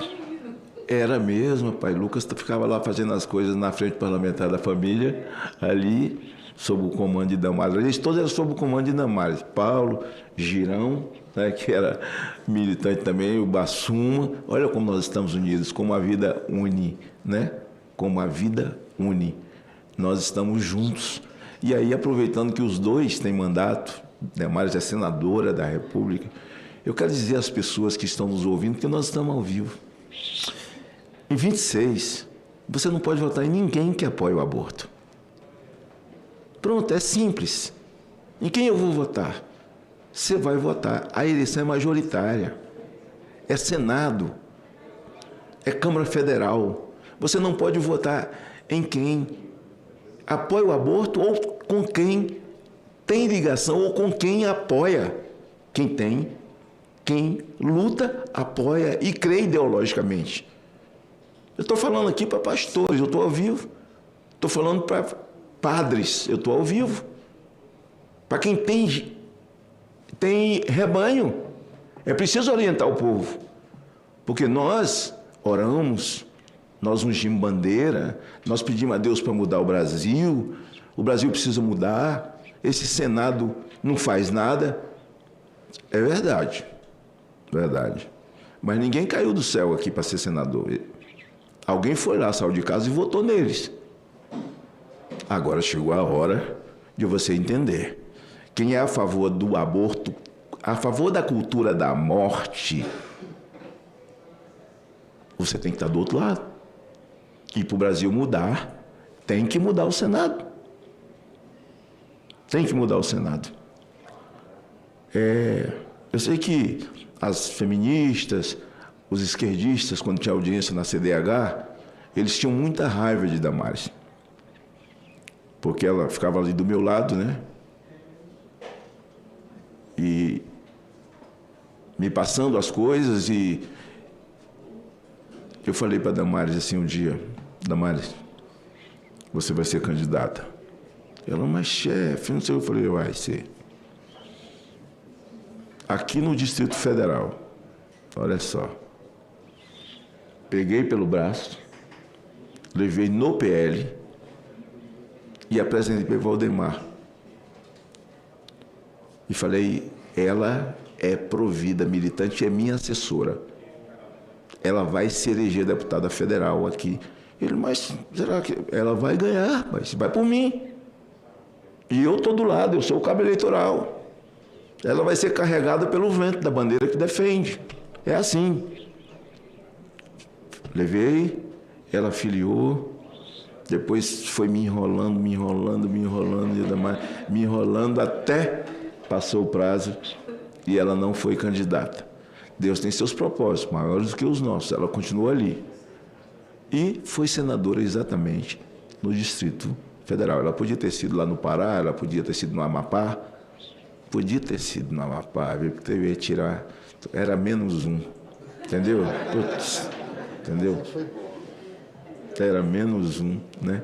Era mesmo, pai. Lucas ficava lá fazendo as coisas na frente parlamentar da família, ali, sob o comando de Damares. Eles todos eram sob o comando de Damares. Paulo, Girão, né, que era militante também, o Bassuma. Olha como nós estamos unidos, como a vida une, né? Como a vida une. Nós estamos juntos. E aí, aproveitando que os dois têm mandato, Damares é senadora da República, eu quero dizer às pessoas que estão nos ouvindo que nós estamos ao vivo. Em 26, você não pode votar em ninguém que apoie o aborto. Pronto, é simples. Em quem eu vou votar? Você vai votar. A eleição é majoritária. É Senado. É Câmara Federal. Você não pode votar em quem apoia o aborto ou com quem tem ligação ou com quem apoia. Quem luta, apoia e crê ideologicamente. Eu estou falando aqui para pastores, eu estou ao vivo. Estou falando para padres, eu estou ao vivo. Para quem tem rebanho, é preciso orientar o povo. Porque nós oramos, nós ungimos bandeira, nós pedimos a Deus para mudar o Brasil precisa mudar, esse Senado não faz nada. É verdade. Mas ninguém caiu do céu aqui para ser senador. Alguém foi lá, saiu de casa e votou neles. Agora chegou a hora de você entender. Quem é a favor do aborto, a favor da cultura da morte, você tem que estar do outro lado. E para o Brasil mudar, tem que mudar o Senado. Tem que mudar o Senado. Eu sei que as feministas, os esquerdistas, quando tinha audiência na CDH, eles tinham muita raiva de Damares. Porque ela ficava ali do meu lado, né? E me passando as coisas, e eu falei para Damares assim um dia, Damares, você vai ser candidata. Ela, mas chefe, não sei, eu falei, vai ser. Aqui no Distrito Federal, olha só, peguei pelo braço, levei no PL e apresentei para o Valdemar. E falei, ela é provida militante, é minha assessora. Ela vai se eleger deputada federal aqui. Ele, mas será que ela vai ganhar? Mas vai por mim. E eu estou do lado, eu sou o cabo eleitoral. Ela vai ser carregada pelo vento da bandeira que defende. É assim. Levei, ela filiou, depois foi me enrolando, até passou o prazo e ela não foi candidata. Deus tem seus propósitos, maiores do que os nossos, ela continuou ali. E foi senadora exatamente no Distrito Federal. Ela podia ter sido lá no Pará, ela podia ter sido no Amapá, viu? Porque teve que tirar, era -1, entendeu? Putz, entendeu? Era -1, né?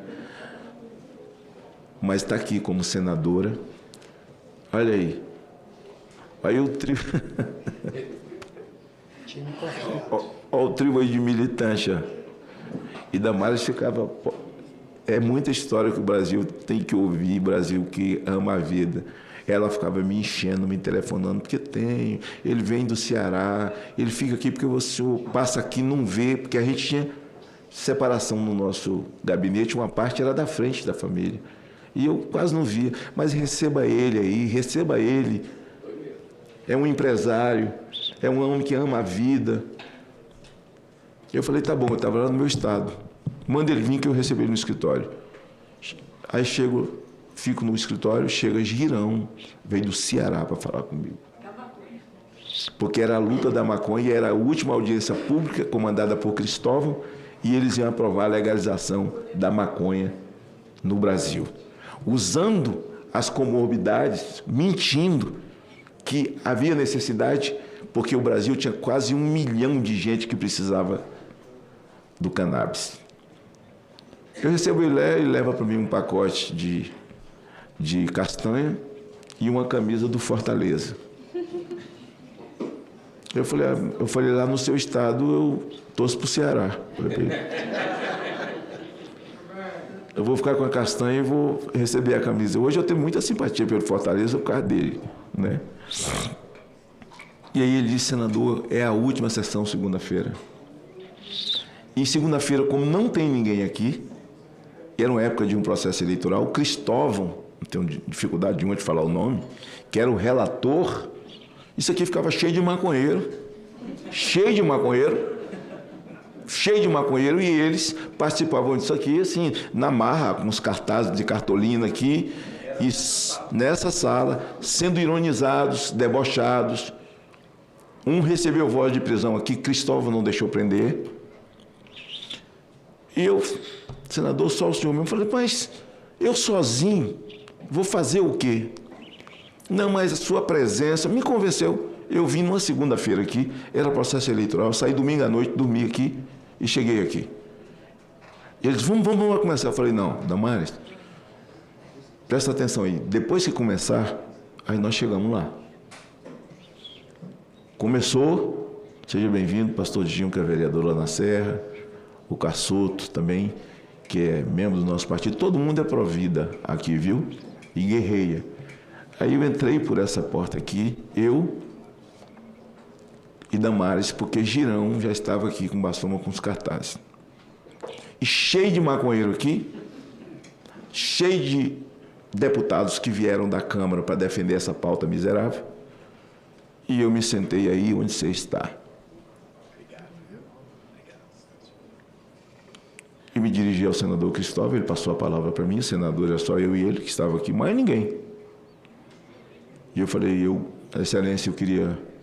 Mas está aqui como senadora. Olha aí. Aí o trio... Olha o trio aí de militância. E Damares ficava... É muita história que o Brasil tem que ouvir, Brasil que ama a vida. Ela ficava me enchendo, me telefonando, porque tem, ele vem do Ceará, ele fica aqui porque você passa aqui e não vê, porque a gente tinha separação no nosso gabinete, uma parte era da frente da família. E eu quase não via, mas receba ele aí, receba ele. É um empresário, é um homem que ama a vida. Eu falei, tá bom, eu estava lá no meu estado. Manda ele vir que eu recebi ele no escritório. Aí fico no escritório, chega Girão, veio do Ceará para falar comigo. Porque era a luta da maconha, era a última audiência pública comandada por Cristóvão, e eles iam aprovar a legalização da maconha no Brasil. Usando as comorbidades, mentindo que havia necessidade, porque o Brasil tinha quase 1 milhão de gente que precisava do cannabis. Eu recebo ele leva para mim um pacote de castanha e uma camisa do Fortaleza. Eu falei, lá no seu estado eu torço para o Ceará. Falei para ele. Eu vou ficar com a castanha e vou receber a camisa. Hoje eu tenho muita simpatia pelo Fortaleza por causa dele, né? E aí ele disse, senador, é a última sessão segunda-feira. E segunda-feira, como não tem ninguém aqui, era uma época de um processo eleitoral, Cristóvão, não tenho dificuldade nenhuma de falar o nome, que era o relator, isso aqui ficava cheio de maconheiro, e eles participavam disso aqui, assim, na marra, com os cartazes de cartolina aqui, e nessa sala, sendo ironizados, debochados. Um recebeu voz de prisão aqui, Cristóvão não deixou prender. E eu, senador, só o senhor mesmo, falei, mas eu sozinho vou fazer o quê? Não, mas a sua presença me convenceu. Eu vim numa segunda-feira aqui, era processo eleitoral, saí domingo à noite, dormi aqui e cheguei aqui. E eles, vamos começar. Eu falei, não, Damares, presta atenção aí, depois que começar, aí nós chegamos lá. Começou, seja bem-vindo, pastor Dinho, que é vereador lá na Serra, o Cassoto também, que é membro do nosso partido, todo mundo é pró-vida aqui, viu? E guerreia. Aí eu entrei por essa porta aqui, eu e Damares, porque Girão já estava aqui com bastão com os cartazes. E cheio de maconheiro aqui, cheio de deputados que vieram da Câmara para defender essa pauta miserável, e eu me sentei aí onde você está. E me dirigi ao senador Cristóvão, ele passou a palavra para mim, o senador era só eu e ele que estava aqui, mais ninguém. E eu falei, Excelência,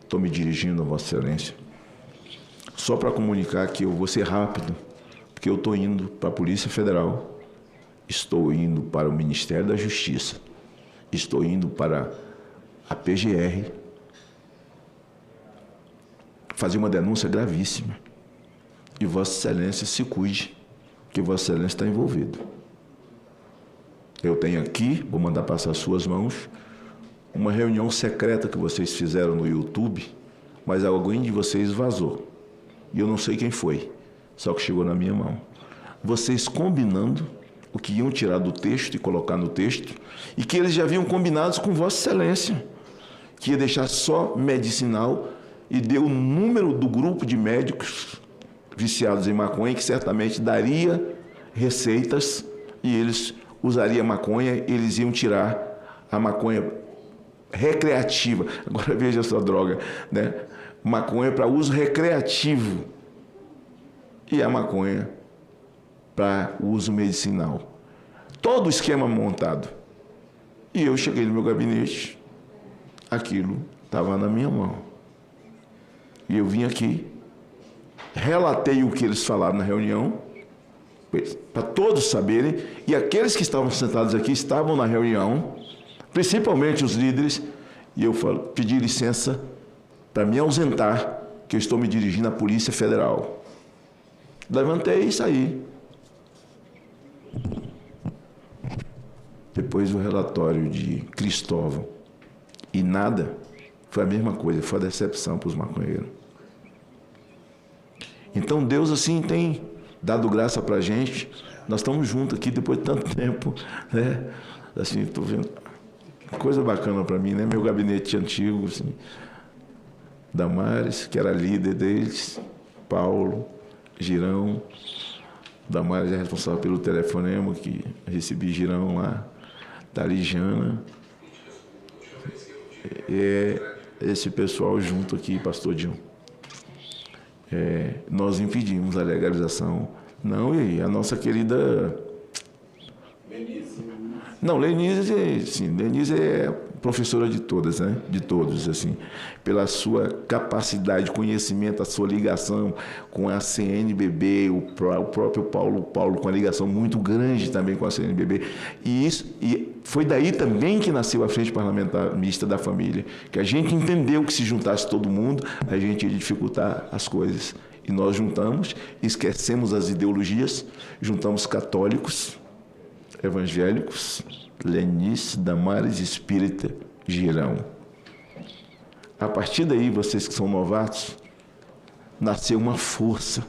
estou me dirigindo a Vossa Excelência, só para comunicar que eu vou ser rápido, porque eu estou indo para a Polícia Federal, estou indo para o Ministério da Justiça, estou indo para a PGR, fazer uma denúncia gravíssima. E Vossa Excelência se cuide, que Vossa Excelência está envolvido. Eu tenho aqui, vou mandar passar as suas mãos, uma reunião secreta que vocês fizeram no YouTube, mas alguém de vocês vazou. E eu não sei quem foi, só que chegou na minha mão. Vocês combinando o que iam tirar do texto e colocar no texto, e que eles já haviam combinado com Vossa Excelência. que ia deixar só medicinal e deu o número do grupo de médicos viciados em maconha, que certamente daria receitas e eles usariam maconha, eles iam tirar a maconha recreativa. Agora veja essa droga, né? Maconha para uso recreativo e a maconha para uso medicinal. Todo o esquema montado. E eu cheguei no meu gabinete, aquilo estava na minha mão. E eu vim aqui, relatei o que eles falaram na reunião, para todos saberem, e aqueles que estavam sentados aqui estavam na reunião, principalmente os líderes, e eu pedi licença para me ausentar, que eu estou me dirigindo à Polícia Federal. Levantei e saí. Depois o relatório de Cristóvão. E nada, foi a mesma coisa, foi a decepção para os maconheiros. Então Deus assim tem dado graça para a gente. Nós estamos juntos aqui depois de tanto tempo, né? Assim, estou vendo coisa bacana para mim, né? Meu gabinete antigo, assim, Damares, que era líder deles, Paulo, Girão. Damares é responsável pelo telefonema, que recebi Girão lá, Talijana. Esse pessoal junto aqui, pastor Dion. Nós impedimos a legalização. Não, e a nossa querida... Não, Lenise, sim, Lenise é professora de todas, né? De todos, assim, pela sua capacidade, conhecimento, a sua ligação com a CNBB, o próprio Paulo com a ligação muito grande também com a CNBB. E foi daí também que nasceu a Frente Parlamentar Mista da Família, que a gente entendeu que se juntasse todo mundo, a gente ia dificultar as coisas. E nós juntamos, esquecemos as ideologias, juntamos católicos, evangélicos, Lenice, Damares, Espírita, Girão. A partir daí, vocês que são novatos, nasceu uma força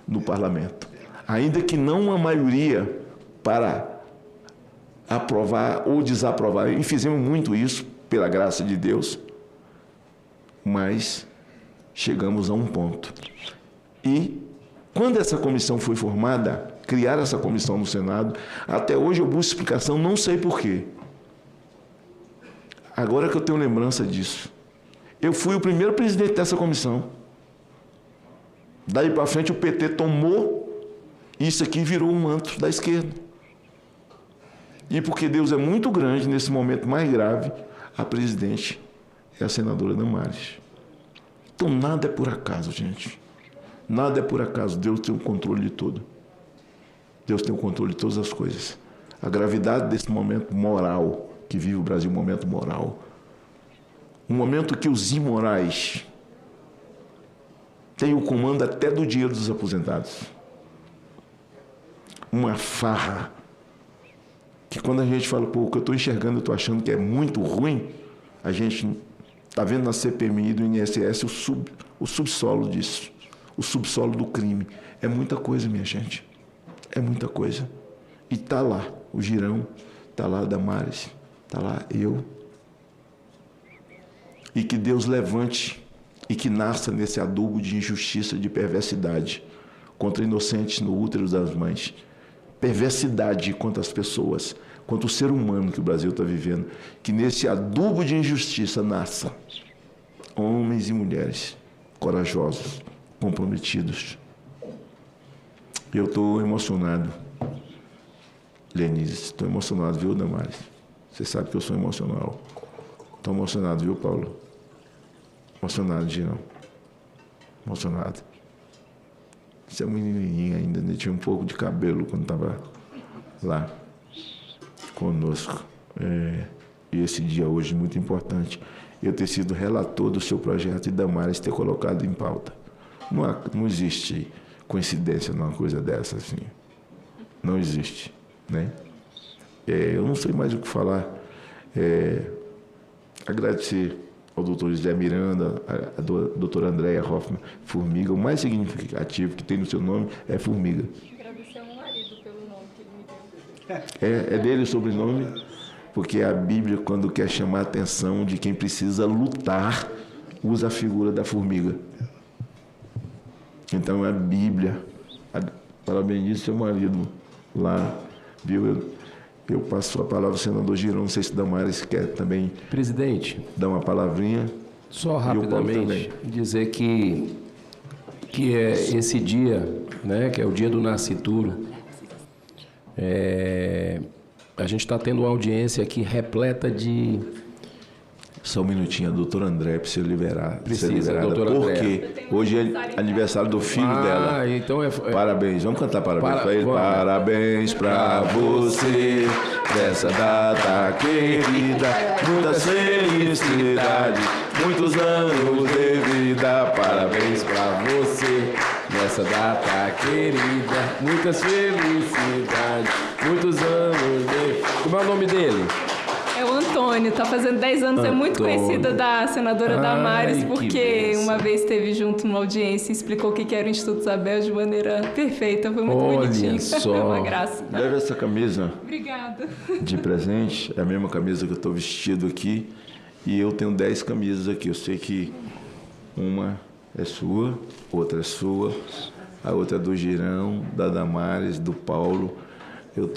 no parlamento. Ainda que não uma maioria para aprovar ou desaprovar, e fizemos muito isso, pela graça de Deus, mas chegamos a um ponto. E quando essa comissão foi formada, criar essa comissão no Senado, até hoje eu busco explicação, não sei por quê. Agora que eu tenho lembrança disso. Eu fui o primeiro presidente dessa comissão. Daí para frente o PT tomou, isso aqui virou um manto da esquerda. E porque Deus é muito grande, nesse momento mais grave, a presidente é a senadora Damares. Então nada é por acaso, gente. Nada é por acaso. Deus tem o controle de tudo. Deus tem o controle de todas as coisas. A gravidade desse momento moral que vive o Brasil, um momento moral. Um momento que os imorais têm o comando até do dinheiro dos aposentados. Uma farra. Que quando a gente fala, pô, o que eu estou enxergando, eu estou achando que é muito ruim, a gente está vendo na CPMI do INSS o subsolo disso. O subsolo do crime. É muita coisa, minha gente. É muita coisa. E está lá o Girão, está lá a Damares, está lá eu. E que Deus levante e que nasça nesse adubo de injustiça, de perversidade contra inocentes no útero das mães. Perversidade contra as pessoas, contra o ser humano que o Brasil está vivendo. Que nesse adubo de injustiça nasça homens e mulheres corajosos, comprometidos. Eu estou emocionado. Lenise, estou emocionado, viu, Damares? Você sabe que eu sou emocional. Estou emocionado, viu, Paulo? Emocionado, Girão. Emocionado. Você é um menininho ainda, né? Tinha um pouco de cabelo quando estava lá conosco. E esse dia hoje muito importante. Eu ter sido relator do seu projeto e Damares ter colocado em pauta. Não existe coincidência numa coisa dessa, assim. Não existe, né? Eu não sei mais o que falar. Agradecer ao doutor José Miranda, a doutora Andréia Hoffmann Formiga. O mais significativo que tem no seu nome é Formiga. Agradecer ao meu marido pelo nome que ele me deu. É dele o sobrenome? porque a Bíblia, quando quer chamar a atenção de quem precisa lutar, usa a figura da formiga. Então, a Bíblia, parabenizo seu marido lá, viu? Eu passo a palavra ao senador Girão, não sei se Damares quer também... Presidente. Dar uma palavrinha. Só rapidamente dizer que é esse dia, né, que é o dia do nascituro, a gente está tendo uma audiência aqui repleta de... Só um minutinho, a doutora André precisa liberar. Precisa, doutora André. Porque hoje é aniversário do filho dela. Então Parabéns, vamos cantar parabéns para ele. Parabéns para você, nessa data querida, muitas felicidades, muitos anos de vida. Parabéns para você, nessa data querida, muitas felicidades, muitos anos de... Como é o nome dele? É o Antônio, está fazendo 10 anos, é muito conhecido da senadora Damares, porque uma vez esteve junto numa audiência e explicou o que era o Instituto Isabel de maneira perfeita, foi muito bonitinho. Olha só, foi uma graça. Leve essa camisa. Obrigada. De presente, é a mesma camisa que eu estou vestido aqui, e eu tenho 10 camisas aqui, eu sei que uma é sua, outra é sua, a outra é do Girão, da Damares, do Paulo. Eu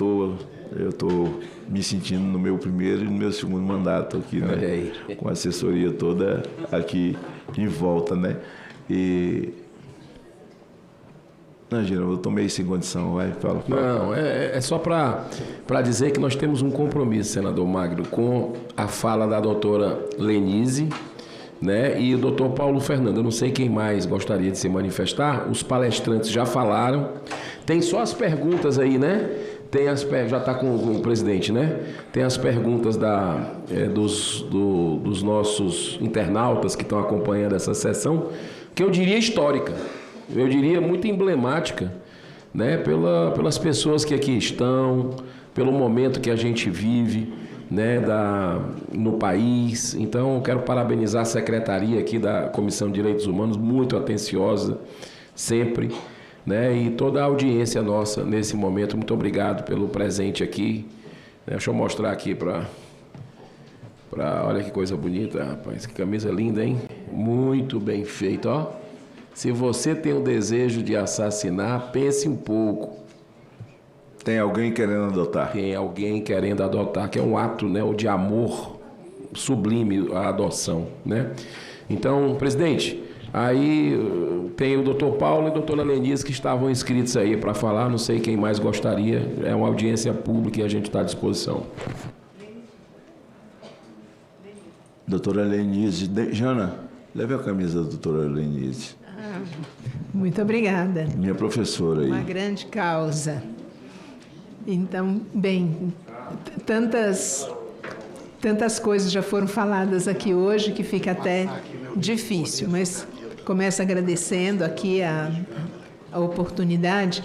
tô me sentindo no meu primeiro e no meu segundo mandato aqui, né? Com a assessoria toda aqui em volta, né? Não, Girão, eu tomei sem condição, vai, fala. Não, é só para dizer que nós temos um compromisso, senador Magno, com a fala da doutora Lenise, né? E o doutor Paulo Fernando. Eu não sei quem mais gostaria de se manifestar, os palestrantes já falaram. Tem só as perguntas aí, né? Já está com o presidente, né? Tem as perguntas dos nossos internautas que estão acompanhando essa sessão, que eu diria histórica, eu diria muito emblemática, né? Pelas pessoas que aqui estão, pelo momento que a gente vive, né? No país. Então, eu quero parabenizar a secretaria aqui da Comissão de Direitos Humanos, muito atenciosa, sempre, né? E toda a audiência nossa nesse momento, muito obrigado pelo presente aqui. Deixa eu mostrar aqui olha que coisa bonita, rapaz, que camisa linda, hein? Muito bem feito, ó. Se você tem o desejo de assassinar, pense um pouco. Tem alguém querendo adotar? Tem alguém querendo adotar, que é um ato, né, de amor sublime, a adoção, né? Então, presidente, aí tem o doutor Paulo e a doutora Lenise que estavam inscritos aí para falar, não sei quem mais gostaria, é uma audiência pública e a gente está à disposição. Doutora Lenise, Jana, leve a camisa da doutora Lenise. Muito obrigada. Minha professora aí. Uma grande causa. Então, bem, tantas coisas já foram faladas aqui hoje que fica até difícil, mas começo agradecendo aqui a oportunidade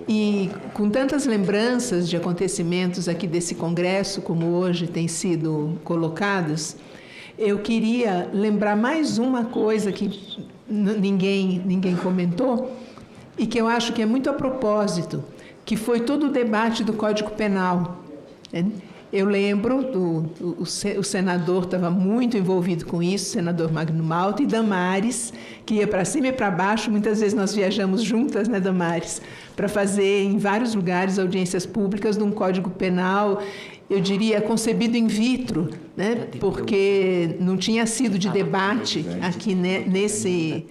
e com tantas lembranças de acontecimentos aqui desse congresso, como hoje têm sido colocados, eu queria lembrar mais uma coisa que ninguém comentou e que eu acho que é muito a propósito, que foi todo o debate do Código Penal. Eu lembro, o senador estava muito envolvido com isso, o senador Magno Malta, e Damares, que ia para cima e para baixo, muitas vezes nós viajamos juntas, né, Damares, para fazer em vários lugares audiências públicas de um Código Penal, eu diria, concebido in vitro, né, porque não tinha sido de debate aqui nesse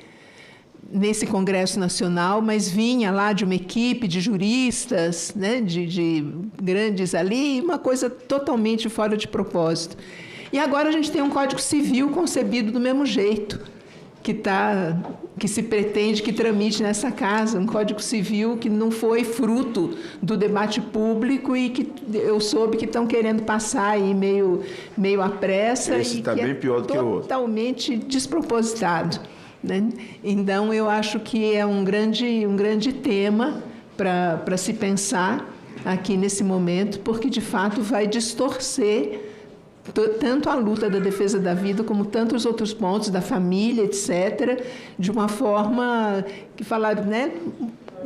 Congresso Nacional, mas vinha lá de uma equipe de juristas, né, de grandes ali, uma coisa totalmente fora de propósito. E agora a gente tem um Código Civil concebido do mesmo jeito, que se pretende que tramite nessa casa, um Código Civil que não foi fruto do debate público e que eu soube que estão querendo passar aí meio à pressa. Esse está bem pior do que o outro. Totalmente despropositado. Né? Então, eu acho que é um grande tema para se pensar aqui nesse momento, porque, de fato, vai distorcer tanto a luta da defesa da vida, como tantos outros pontos da família, etc., de uma forma que falar, né,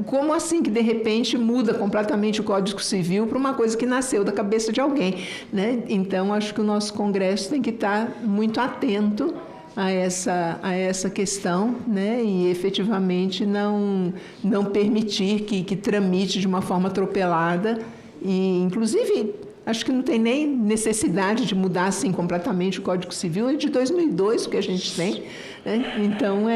como assim que, de repente, muda completamente o Código Civil para uma coisa que nasceu da cabeça de alguém, né? Então, acho que o nosso Congresso tem que estar muito atento a essa questão, né? E, efetivamente, não permitir que tramite de uma forma atropelada e, inclusive, acho que não tem nem necessidade de mudar assim completamente o Código Civil, é de 2002 o que a gente tem, né? Então,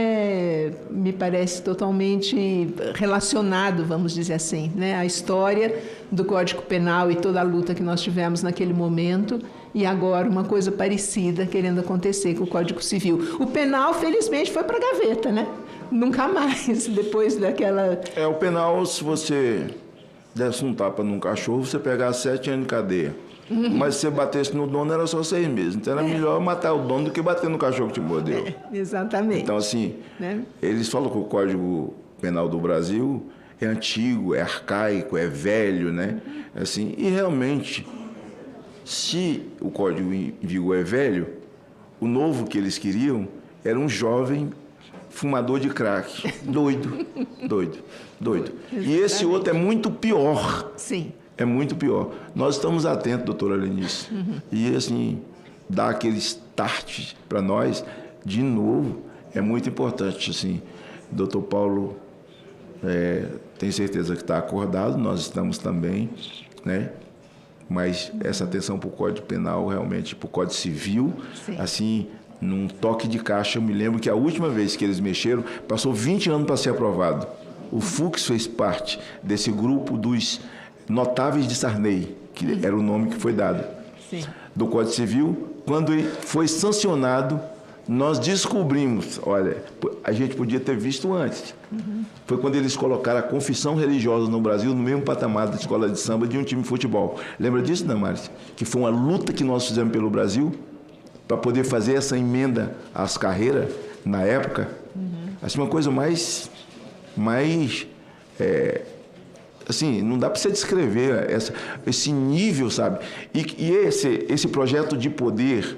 me parece totalmente relacionado, vamos dizer assim, né? A história do Código Penal e toda a luta que nós tivemos naquele momento e agora uma coisa parecida querendo acontecer com o Código Civil. O penal, felizmente, foi para a gaveta, né? Nunca mais, depois daquela... O penal, se você desse um tapa num cachorro, você pegasse 7 anos de cadeia. Mas se você batesse no dono, era só 6 meses. Então, era melhor matar o dono do que bater no cachorro que te mordeu. Exatamente. Então, assim, né? Eles falam que o Código Penal do Brasil é antigo, é arcaico, é velho, né? Assim, e realmente, se o Código em vigor é velho, o novo que eles queriam era um jovem fumador de crack. Doido. E esse outro é muito pior. Sim. É muito pior. Nós estamos atentos, doutora Lenice. E, assim, dar aquele start para nós, de novo, é muito importante. Assim, doutor Paulo, tenho certeza que está acordado, nós estamos também, né? Mas essa atenção para o Código Penal, realmente, para o Código Civil, sim, assim, num toque de caixa, eu me lembro que a última vez que eles mexeram, passou 20 anos para ser aprovado. O Fux fez parte desse grupo dos notáveis de Sarney, que era o nome que foi dado, sim, do Código Civil. Quando ele foi sancionado, nós descobrimos, olha, a gente podia ter visto antes. Foi quando eles colocaram a confissão religiosa no Brasil no mesmo patamar da escola de samba de um time de futebol. Lembra disso, Damares? Que foi uma luta que nós fizemos pelo Brasil para poder fazer essa emenda às carreiras na época. Assim, uma coisa mais assim, não dá para você descrever esse nível, sabe? E esse projeto de poder,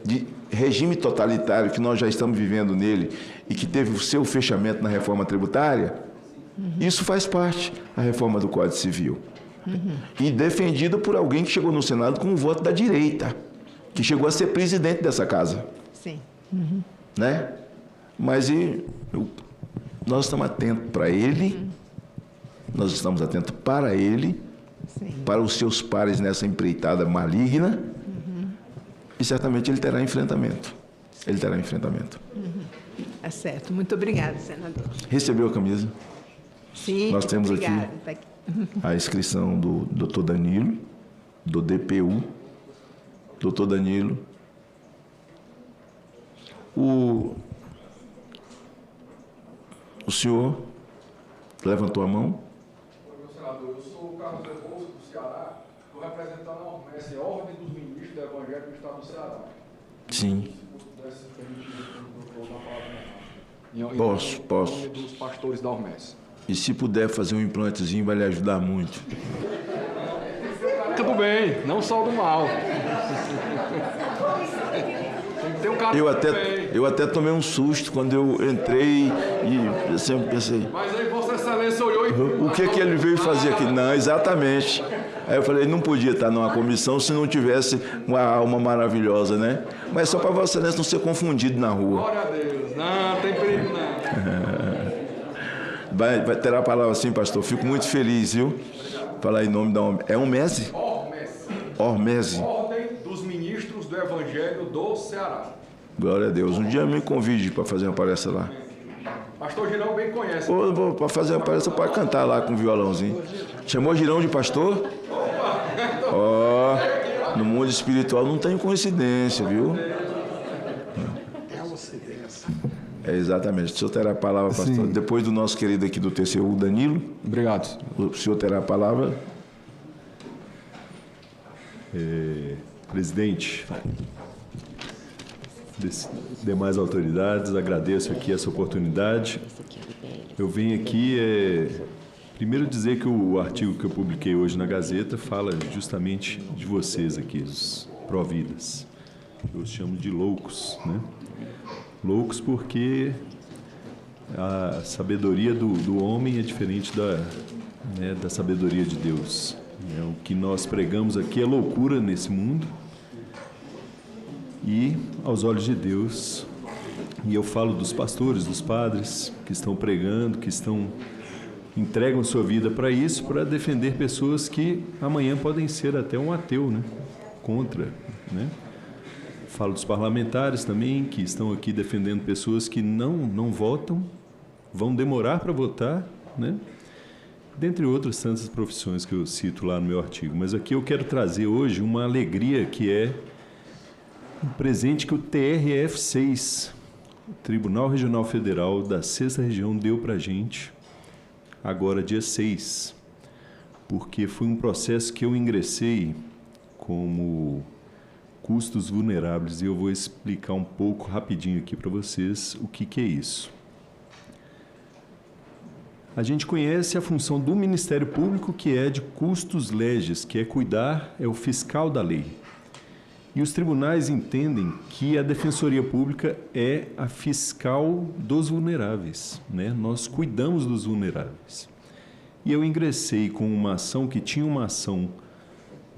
de regime totalitário que nós já estamos vivendo nele e que teve o seu fechamento na reforma tributária, isso faz parte da reforma do Código Civil. E defendido por alguém que chegou no Senado com um voto da direita, que chegou a ser presidente dessa casa. Sim. Né? Mas nós estamos atentos para ele, nós estamos atentos para ele, sim, para os seus pares nessa empreitada maligna, e certamente ele terá enfrentamento. Ele terá enfrentamento. É certo. Muito obrigada, senador. Recebeu a camisa? Sim, nós temos obrigada. Aqui a inscrição do doutor Danilo, do DPU. Doutor Danilo. O senhor levantou a mão? Meu senador, eu sou o Carlos Rebouças, do Ceará, estou representando a ORMES, a Ordem dos Ministros do Evangelho do Estado do Ceará. Sim. Posso. Em nome dos pastores da ORMES. E se puder fazer um implantezinho, vai lhe ajudar muito. Tudo bem, não só do mal. Tem que ter um cara eu até tomei um susto quando eu entrei e eu sempre pensei... Mas aí Vossa Excelência olhou e... O que ele veio fazer aqui? Não, exatamente. Aí eu falei, não podia estar numa comissão se não tivesse uma alma maravilhosa, né? Mas só para Vossa Excelência não ser confundido na rua. Glória a Deus. Não, tem perigo não. Vai ter a palavra assim, pastor. Fico muito feliz, viu? Falar em nome da ORMES. É ORMES? ORMES. Ordem dos Ministros do Evangelho do Ceará. Glória a Deus. Um dia me convide para fazer uma palestra lá. Pastor Girão bem conhece. Vou para fazer uma palestra para cantar lá com um violãozinho. Chamou Girão de pastor? Ó, no mundo espiritual não tem coincidência, viu? É uma coincidência. É, exatamente. O senhor terá a palavra, pastor. Sim. Depois do nosso querido aqui do TCU, Danilo. Obrigado. O senhor terá a palavra. Presidente, demais autoridades, agradeço aqui essa oportunidade. Eu vim aqui primeiro dizer que o artigo que eu publiquei hoje na Gazeta fala justamente de vocês aqui, os pró-vidas. Eu os chamo de loucos, né? Loucos porque a sabedoria do homem é diferente da sabedoria de Deus. O que nós pregamos aqui é loucura nesse mundo e aos olhos de Deus. E eu falo dos pastores, dos padres que estão pregando, que entregam sua vida para isso, para defender pessoas que amanhã podem ser até um ateu, né? Contra, né? Falo dos parlamentares também, que estão aqui defendendo pessoas que não votam, vão demorar para votar, né? Dentre outras tantas profissões que eu cito lá no meu artigo. Mas aqui eu quero trazer hoje uma alegria que é um presente que o TRF6, o Tribunal Regional Federal da 6ª Região, deu para a gente, agora dia 6, porque foi um processo que eu ingressei como custos vulneráveis, e eu vou explicar um pouco rapidinho aqui para vocês o que é isso. A gente conhece a função do Ministério Público, que é de custos leges, que é cuidar, é o fiscal da lei. E os tribunais entendem que a Defensoria Pública é a fiscal dos vulneráveis, né? Nós cuidamos dos vulneráveis. E eu ingressei com uma ação que tinha uma ação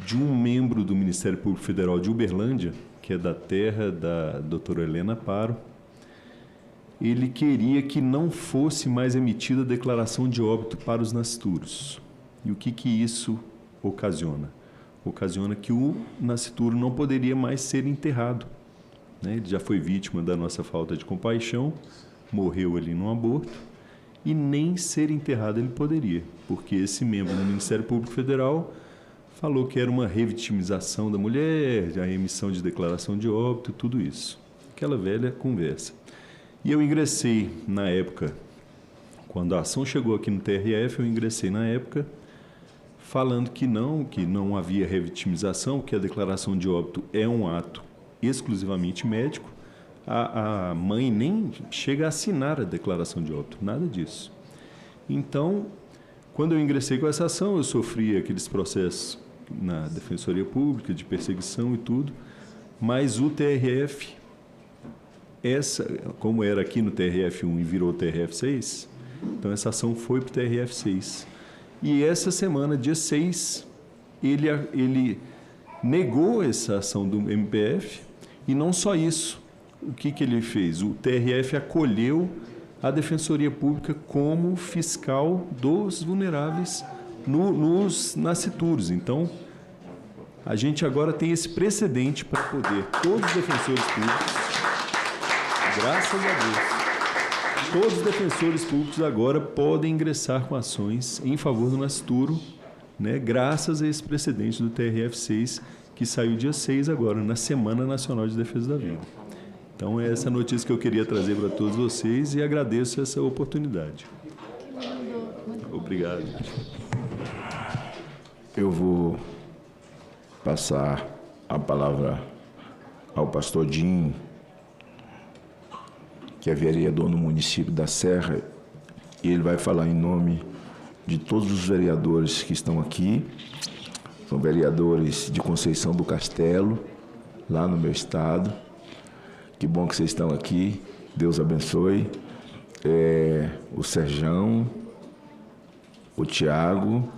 de um membro do Ministério Público Federal de Uberlândia, que é da terra da doutora Helena Paro. Ele queria que não fosse mais emitida a declaração de óbito para os nascituros. E o que isso ocasiona? Ocasiona que o nascituro não poderia mais ser enterrado, né? Ele já foi vítima da nossa falta de compaixão, morreu ali num aborto, e nem ser enterrado ele poderia, porque esse membro do Ministério Público Federal falou que era uma revitimização da mulher, a emissão de declaração de óbito, tudo isso. Aquela velha conversa. E eu ingressei na época, quando a ação chegou aqui no TRF, eu ingressei na época falando que não havia revitimização, que a declaração de óbito é um ato exclusivamente médico. A mãe nem chega a assinar a declaração de óbito, nada disso. Então, quando eu ingressei com essa ação, eu sofri aqueles processos na Defensoria Pública, de perseguição e tudo, mas o TRF, como era aqui no TRF1 e virou TRF6, então essa ação foi para o TRF6. E essa semana, dia 6, ele negou essa ação do MPF, e não só isso. O que ele fez? O TRF acolheu a Defensoria Pública como fiscal dos vulneráveis nos nascituros. Então, a gente agora tem esse precedente para poder, todos os defensores públicos, graças a Deus, todos os defensores públicos agora podem ingressar com ações em favor do nascituro, né, graças a esse precedente do TRF6, que saiu dia 6 agora, na Semana Nacional de Defesa da Vida. Então, é essa notícia que eu queria trazer para todos vocês e agradeço essa oportunidade. Obrigado. Eu vou passar a palavra ao pastor Dinho, que é vereador no município da Serra, e ele vai falar em nome de todos os vereadores que estão aqui. São vereadores de Conceição do Castelo, lá no meu estado. Que bom que vocês estão aqui, Deus abençoe. O Serjão, o Tiago,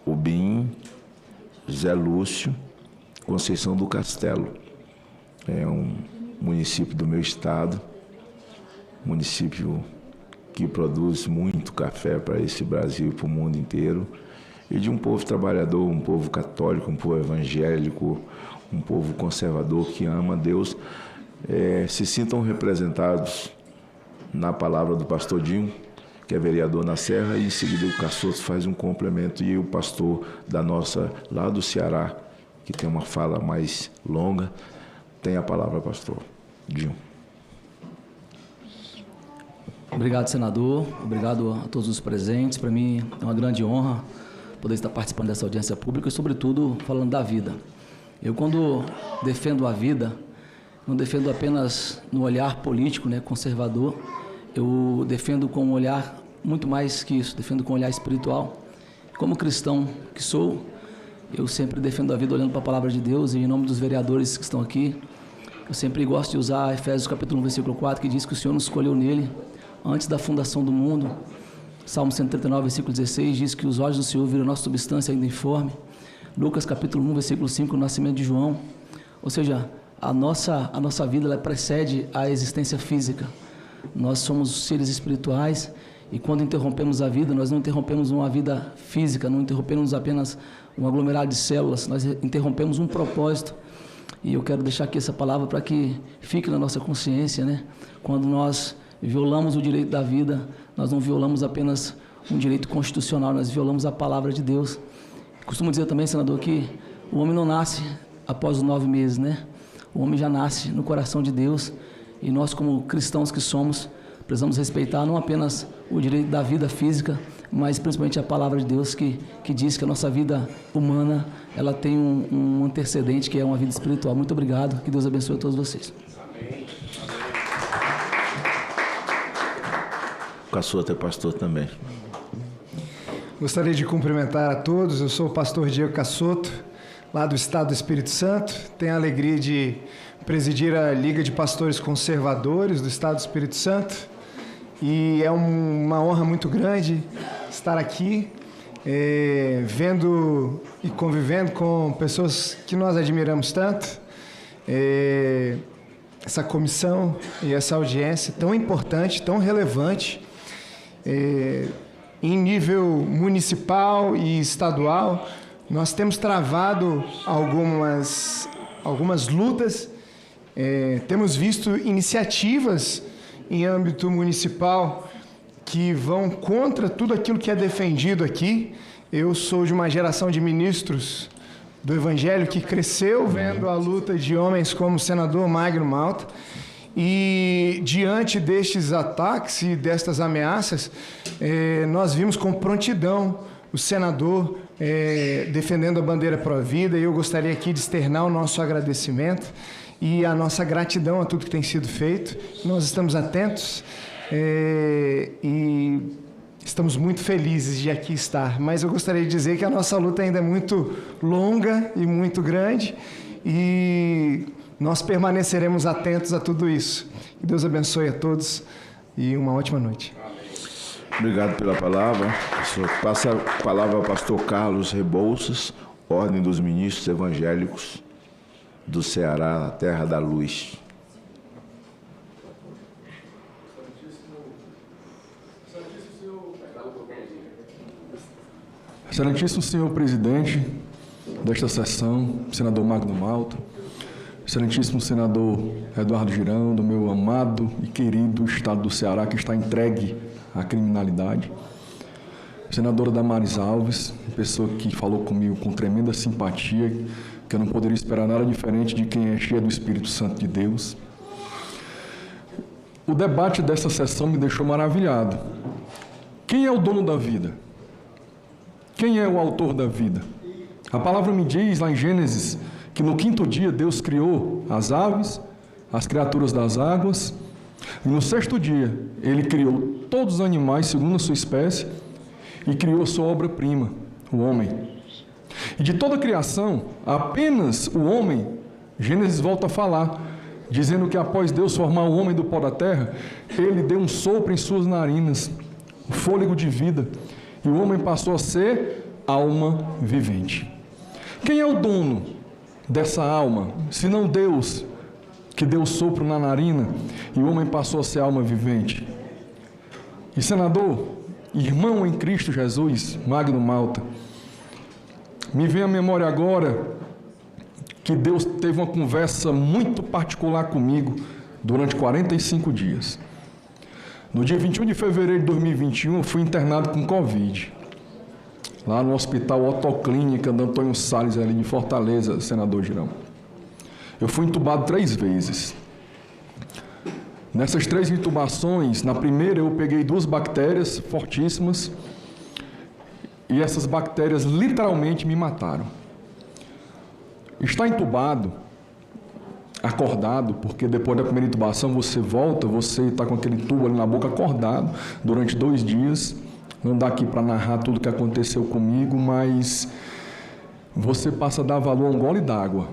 o Bim, Zé Lúcio, Conceição do Castelo. É um município do meu estado, município que produz muito café para esse Brasil e para o mundo inteiro, e de um povo trabalhador, um povo católico, um povo evangélico, um povo conservador que ama Deus. Se sintam representados na palavra do pastor Dinho, que é vereador na Serra, e em seguida o Cassoso faz um complemento, e o pastor lá do Ceará, que tem uma fala mais longa, tem a palavra, pastor Dinho. Obrigado, senador. Obrigado a todos os presentes. Para mim é uma grande honra poder estar participando dessa audiência pública e, sobretudo, falando da vida. Eu, quando defendo a vida, não defendo apenas no olhar político, né, conservador. Eu defendo com um olhar muito mais que isso, defendo com um olhar espiritual. Como cristão que sou, eu sempre defendo a vida olhando para a palavra de Deus, e em nome dos vereadores que estão aqui, eu sempre gosto de usar Efésios capítulo 1, versículo 4, que diz que o Senhor nos escolheu nele antes da fundação do mundo. Salmo 139, versículo 16, diz que os olhos do Senhor viram nossa substância ainda informe. Lucas, capítulo 1, versículo 5, o nascimento de João. Ou seja, a nossa vida ela precede a existência física. Nós somos seres espirituais e quando interrompemos a vida, nós não interrompemos uma vida física, não interrompemos apenas um aglomerado de células, nós interrompemos um propósito. E eu quero deixar aqui essa palavra para que fique na nossa consciência, né? Quando nós violamos o direito da vida, nós não violamos apenas um direito constitucional, nós violamos a palavra de Deus. Costumo dizer também, senador, que o homem não nasce após os 9 meses, né? O homem já nasce no coração de Deus e nós, como cristãos que somos, precisamos respeitar não apenas o direito da vida física, mas principalmente a palavra de Deus que diz que a nossa vida humana ela tem um antecedente que é uma vida espiritual. Muito obrigado, que Deus abençoe a todos vocês. Cassoto é pastor também. Gostaria de cumprimentar a todos. Eu sou o pastor Diego Cassoto, lá do estado do Espírito Santo. Tenho a alegria de presidir a Liga de Pastores Conservadores do estado do Espírito Santo. E é uma honra muito grande estar aqui, vendo e convivendo com pessoas que nós admiramos tanto. Essa comissão e essa audiência tão importante, tão relevante, em nível municipal e estadual. Nós temos travado algumas lutas, temos visto iniciativas em âmbito municipal que vão contra tudo aquilo que é defendido aqui. Eu sou de uma geração de ministros do Evangelho que cresceu vendo a luta de homens como o senador Magno Malta. E diante destes ataques e destas ameaças, nós vimos com prontidão o senador defendendo a bandeira pró-vida, e eu gostaria aqui de externar o nosso agradecimento e a nossa gratidão a tudo que tem sido feito. Nós estamos atentos e estamos muito felizes de aqui estar, mas eu gostaria de dizer que a nossa luta ainda é muito longa e muito grande e nós permaneceremos atentos a tudo isso. Que Deus abençoe a todos e uma ótima noite. Obrigado pela palavra. Passa a palavra ao pastor Carlos Rebouças, Ordem dos Ministros Evangélicos do Ceará, a terra da luz. Excelentíssimo senhor presidente desta sessão, senador Magno Malta, excelentíssimo senador Eduardo Girão, do meu amado e querido estado do Ceará, que está entregue à criminalidade, senadora Damares Alves, pessoa que falou comigo com tremenda simpatia, que eu não poderia esperar nada diferente de quem é cheia do Espírito Santo de Deus. O debate dessa sessão me deixou maravilhado. Quem é o dono da vida? Quem é o autor da vida? A palavra me diz lá em Gênesis que no 5º dia Deus criou as aves, as criaturas das águas, e no 6º dia Ele criou todos os animais segundo a sua espécie e criou a sua obra-prima, o homem. E de toda a criação, apenas o homem, Gênesis volta a falar, dizendo que após Deus formar o homem do pó da terra, Ele deu um sopro em suas narinas, o fôlego de vida, e o homem passou a ser alma vivente. Quem é o dono dessa alma, se não Deus, que deu o sopro na narina, e o homem passou a ser alma vivente? E senador, irmão em Cristo Jesus, Magno Malta, me vem à memória agora que Deus teve uma conversa muito particular comigo durante 45 dias. No dia 21 de fevereiro de 2021, eu fui internado com Covid, lá no Hospital Otoclínica de Antônio Salles, ali de Fortaleza, senador Girão. Eu fui entubado 3 vezes. Nessas 3 intubações, na primeira eu peguei 2 bactérias fortíssimas, e essas bactérias literalmente me mataram. Está entubado, acordado, porque depois da primeira intubação você volta, você está com aquele tubo ali na boca acordado durante 2 dias. Não dá aqui para narrar tudo o que aconteceu comigo, mas você passa a dar valor a um gole d'água.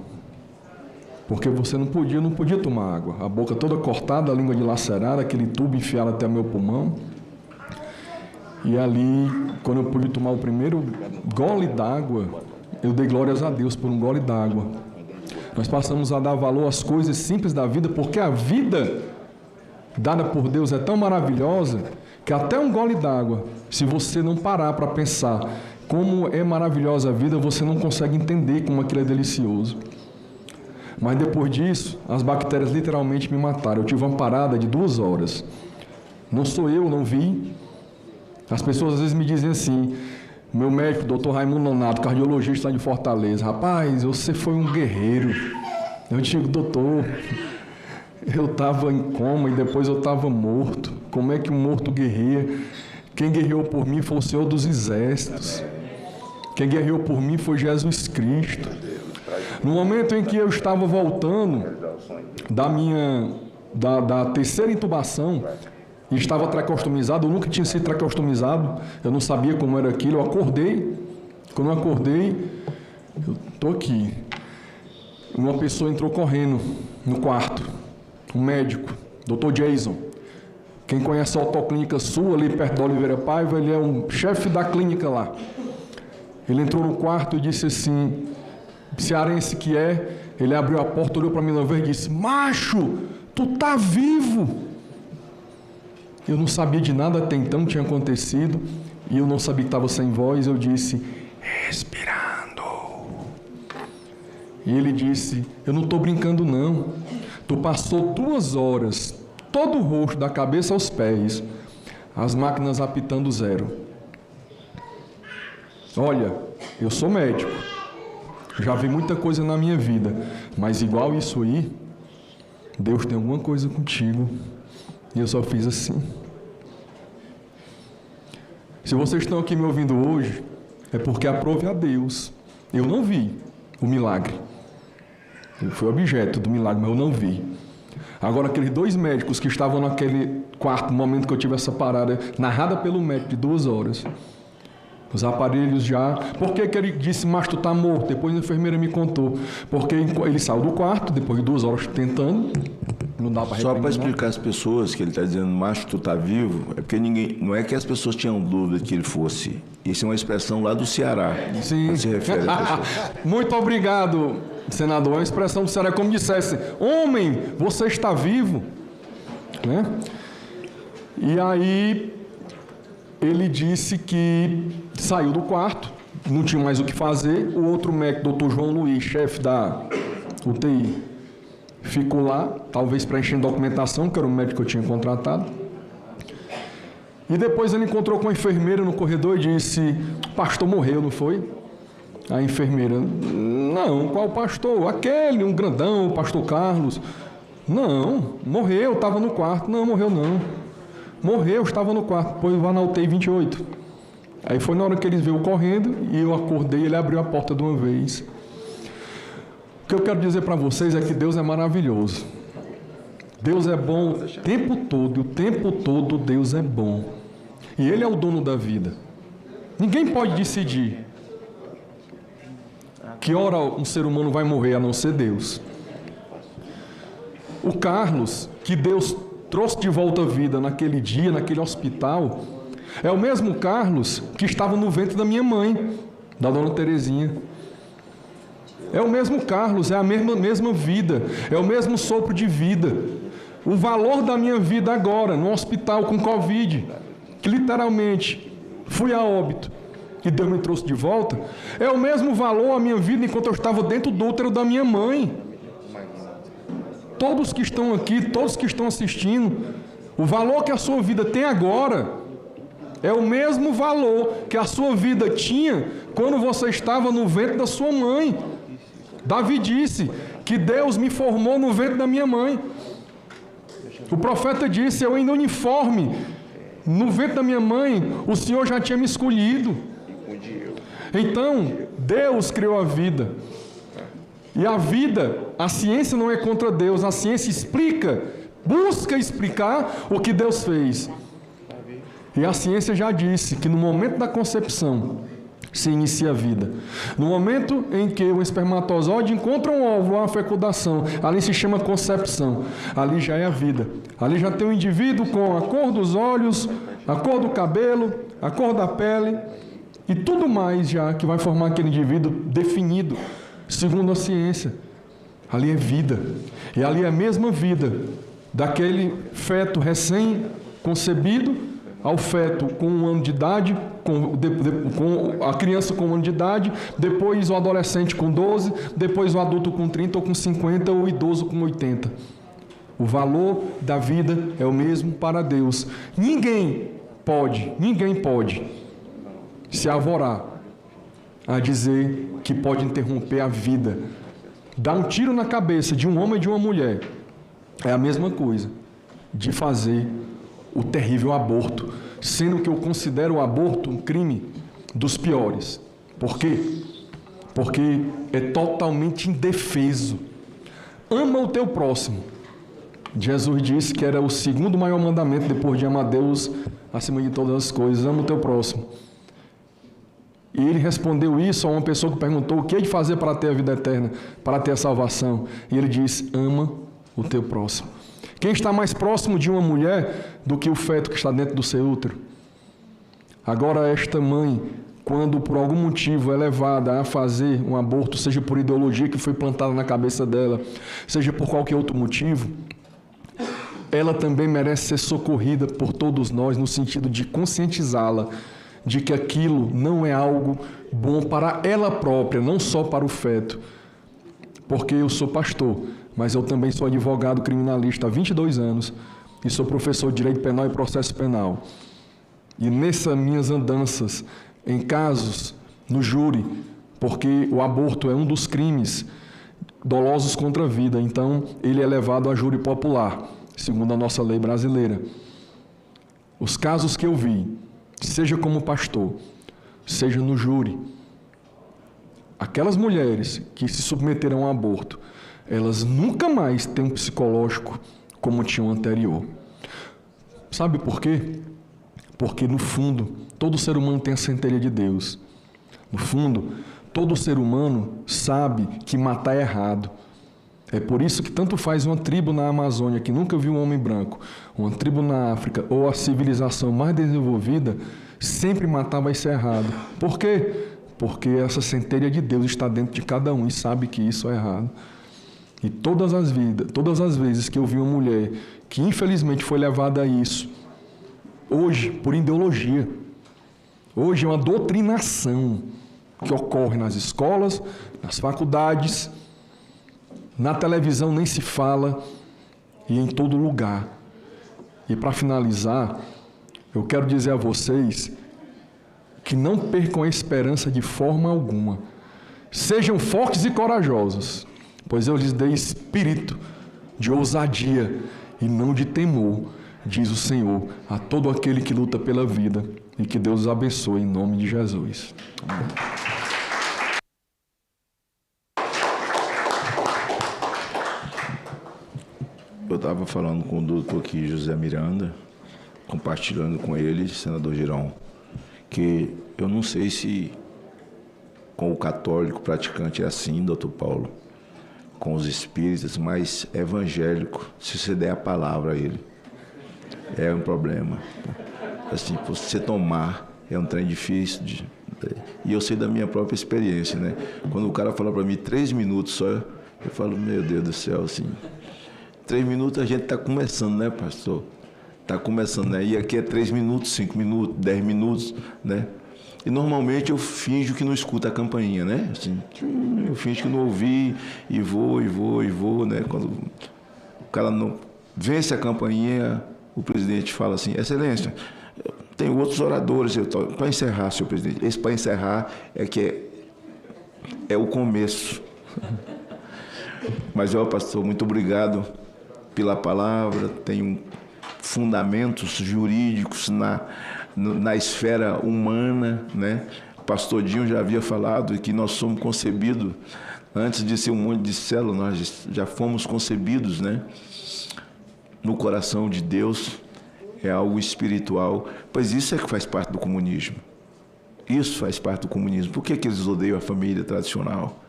porque você não podia tomar água. A boca toda cortada, a língua dilacerada, aquele tubo enfiado até o meu pulmão. E ali, quando eu pude tomar o primeiro gole d'água, eu dei glórias a Deus por um gole d'água. Nós passamos a dar valor às coisas simples da vida, porque a vida dada por Deus é tão maravilhosa que até um gole d'água, se você não parar para pensar como é maravilhosa a vida, você não consegue entender como aquilo é delicioso. Mas depois disso, as bactérias literalmente me mataram. Eu tive uma parada de 2 horas. Não sou eu, não vi. As pessoas às vezes me dizem assim, meu médico, doutor Raimundo Nonato, cardiologista lá de Fortaleza, rapaz, você foi um guerreiro. Eu digo, doutor, eu estava em coma e depois eu estava morto. Como é que um morto guerreia? Quem guerreou por mim foi o Senhor dos Exércitos. Quem guerreou por mim foi Jesus Cristo. No momento em que eu estava voltando da terceira intubação, e estava traqueostomizado, eu nunca tinha sido traqueostomizado, eu não sabia como era aquilo, eu acordei, quando eu acordei, eu estou aqui. Uma pessoa entrou correndo no quarto, um médico, Dr. Jason. Quem conhece a Autoclínica Sul, ali perto da Oliveira Paiva, ele é um chefe da clínica lá. Ele entrou no quarto e disse assim, cearense que é, ele abriu a porta, olhou para mim uma vez e disse, macho, tu tá vivo. Eu não sabia de nada até então que tinha acontecido, e eu não sabia que estava sem voz, eu disse, respirando. E ele disse, eu não estou brincando não, tu passou 2 horas, todo o rosto, da cabeça aos pés, as máquinas apitando 0. Olha, eu sou médico, já vi muita coisa na minha vida, mas igual isso aí, Deus tem alguma coisa contigo. E eu só fiz assim. Se vocês estão aqui me ouvindo hoje, é porque aprove a Deus. Eu não vi o milagre. Eu fui objeto do milagre, mas eu não vi. Agora, aqueles 2 médicos que estavam naquele quarto, no momento que eu tive essa parada, narrada pelo médico de 2 horas, os aparelhos já... Por que ele disse, mas tu tá morto? Depois a enfermeira me contou. Porque ele saiu do quarto, depois de 2 horas tentando, não dá para Só para explicar às pessoas que ele está dizendo, macho, tu tá vivo, é porque não é que as pessoas tinham dúvida que ele fosse. Isso é uma expressão lá do Ceará. Sim. Se refere a pessoa. Muito obrigado, senador. É uma expressão do Ceará, como dissesse, homem, você está vivo. Né? E aí... ele disse que saiu do quarto, não tinha mais o que fazer. O outro médico, doutor João Luiz, chefe da UTI, ficou lá, talvez preenchendo documentação, que era o médico que eu tinha contratado. E depois ele encontrou com a enfermeira no corredor e disse, o pastor morreu, não foi? A enfermeira, não, qual pastor? Aquele, um grandão, o pastor Carlos. Não, morreu, estava no quarto. Não, morreu não. Morreu, estava no quarto, depois eu na UTI 28. Aí foi na hora que ele veio correndo e eu acordei, ele abriu a porta de uma vez. O que eu quero dizer para vocês é que Deus é maravilhoso. Deus é bom o tempo todo, e o tempo todo Deus é bom. E Ele é o dono da vida. Ninguém pode decidir que hora um ser humano vai morrer, a não ser Deus. O Carlos, que Deus trouxe de volta à vida naquele dia, naquele hospital, é o mesmo Carlos que estava no ventre da minha mãe, da dona Terezinha. É o mesmo Carlos, é a mesma vida, é o mesmo sopro de vida. O valor da minha vida agora, no hospital com Covid, que literalmente fui a óbito, que Deus me trouxe de volta, é o mesmo valor a minha vida enquanto eu estava dentro do útero da minha mãe. Todos que estão aqui, todos que estão assistindo, o valor que a sua vida tem agora é o mesmo valor que a sua vida tinha quando você estava no ventre da sua mãe. Davi disse que Deus me formou no ventre da minha mãe. O profeta disse, eu ainda uniforme, no ventre da minha mãe, o Senhor já tinha me escolhido. Então, Deus criou a vida. E a vida, a ciência não é contra Deus, a ciência explica, busca explicar o que Deus fez. E a ciência já disse que no momento da concepção, se inicia a vida. No momento em que o espermatozoide encontra um óvulo, uma fecundação, ali se chama concepção. Ali já é a vida. Ali já tem um indivíduo com a cor dos olhos, a cor do cabelo, a cor da pele e tudo mais já que vai formar aquele indivíduo definido, segundo a ciência. Ali é vida. E ali é a mesma vida daquele feto recém-concebido ao feto com 1 ano de idade, com a criança com 1 ano de idade, depois o adolescente com 12, depois o adulto com 30 ou com 50 ou o idoso com 80. O valor da vida é o mesmo para Deus. Ninguém pode se arvorar a dizer que pode interromper a vida. Dar um tiro na cabeça de um homem e de uma mulher é a mesma coisa de fazer o terrível aborto, sendo que eu considero o aborto um crime dos piores. Por quê? Porque é totalmente indefeso. Ama o teu próximo. Jesus disse que era o segundo maior mandamento depois de amar Deus acima de todas as coisas. Ama o teu próximo. E ele respondeu isso a uma pessoa que perguntou o que é de fazer para ter a vida eterna, para ter a salvação. E ele disse: ama o teu próximo. Quem está mais próximo de uma mulher do que o feto que está dentro do seu útero? Agora, esta mãe, quando por algum motivo é levada a fazer um aborto, seja por ideologia que foi plantada na cabeça dela, seja por qualquer outro motivo, ela também merece ser socorrida por todos nós, no sentido de conscientizá-la de que aquilo não é algo bom para ela própria, não só para o feto. Porque eu sou pastor, mas eu também sou advogado criminalista há 22 anos e sou professor de Direito Penal e Processo Penal. E nessas minhas andanças, em casos, no júri, porque o aborto é um dos crimes dolosos contra a vida, então ele é levado a júri popular, segundo a nossa lei brasileira. Os casos que eu vi, seja como pastor, seja no júri, aquelas mulheres que se submeteram a aborto, elas nunca mais têm um psicológico como tinham anterior. Sabe por quê? Porque, no fundo, todo ser humano tem a centelha de Deus. No fundo, todo ser humano sabe que matar é errado. É por isso que tanto faz uma tribo na Amazônia que nunca viu um homem branco, uma tribo na África ou a civilização mais desenvolvida, sempre matar vai ser errado. Por quê? Porque essa centelha de Deus está dentro de cada um e sabe que isso é errado. E todas as vezes que eu vi uma mulher que infelizmente foi levada a isso, hoje, por ideologia, hoje é uma doutrinação que ocorre nas escolas, nas faculdades, na televisão nem se fala e em todo lugar. E para finalizar, eu quero dizer a vocês que não percam a esperança de forma alguma. Sejam fortes e corajosos, pois eu lhes dei espírito de ousadia e não de temor, diz o Senhor, a todo aquele que luta pela vida, e que Deus os abençoe em nome de Jesus. Amém. Eu estava falando com o doutor aqui, José Miranda, compartilhando com ele, senador Girão, que eu não sei se com o católico praticante é assim, doutor Paulo, com os espíritas, mas evangélico, se você der a palavra a ele, é um problema. Assim, você tomar, é um trem difícil. E eu sei da minha própria experiência, né? Quando o cara fala para mim 3 minutos só, eu falo, meu Deus do céu, assim, 3 minutos a gente está começando, né, pastor? Está começando, né? E aqui é 3 minutos, 5 minutos, 10 minutos, né? E normalmente eu finjo que não escuto a campainha, né? Assim, eu finjo que não ouvi e vou, né? Quando o cara não vence a campainha, o presidente fala assim, Excelência, tem outros oradores, para encerrar, senhor presidente. Esse para encerrar é que é o começo. Mas, pastor, muito obrigado pela palavra. Tenho fundamentos jurídicos na esfera humana, né? O pastor Dinho já havia falado que nós somos concebidos, antes de ser um monte de célula, nós já fomos concebidos, né? No coração de Deus, é algo espiritual, pois isso é que faz parte do comunismo. Isso faz parte do comunismo. Por que eles odeiam a família tradicional?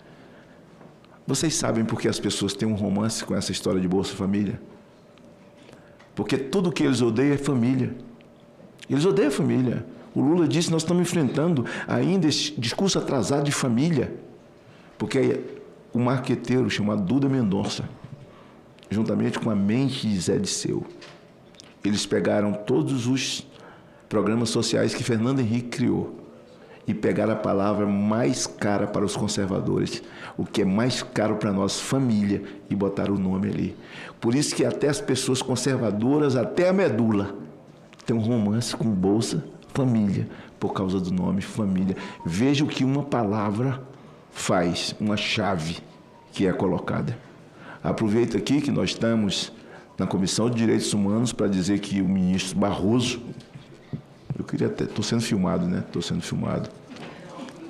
Vocês sabem por que as pessoas têm um romance com essa história de Bolsa Família? Porque tudo que eles odeiam é família. Eles odeiam a família. O Lula disse, nós estamos enfrentando ainda esse discurso atrasado de família. Porque o marqueteiro chamado Duda Mendonça, juntamente com a mente de Zé Disseu, eles pegaram todos os programas sociais que Fernando Henrique criou e pegaram a palavra mais cara para os conservadores, o que é mais caro para nós, família, e botaram o nome ali. Por isso que até as pessoas conservadoras, até a medula, tem um romance com Bolsa Família, por causa do nome família. Veja o que uma palavra faz, uma chave que é colocada. Aproveito aqui que nós estamos na Comissão de Direitos Humanos para dizer que o ministro Barroso, eu queria até, estou sendo filmado, né? Estou sendo filmado.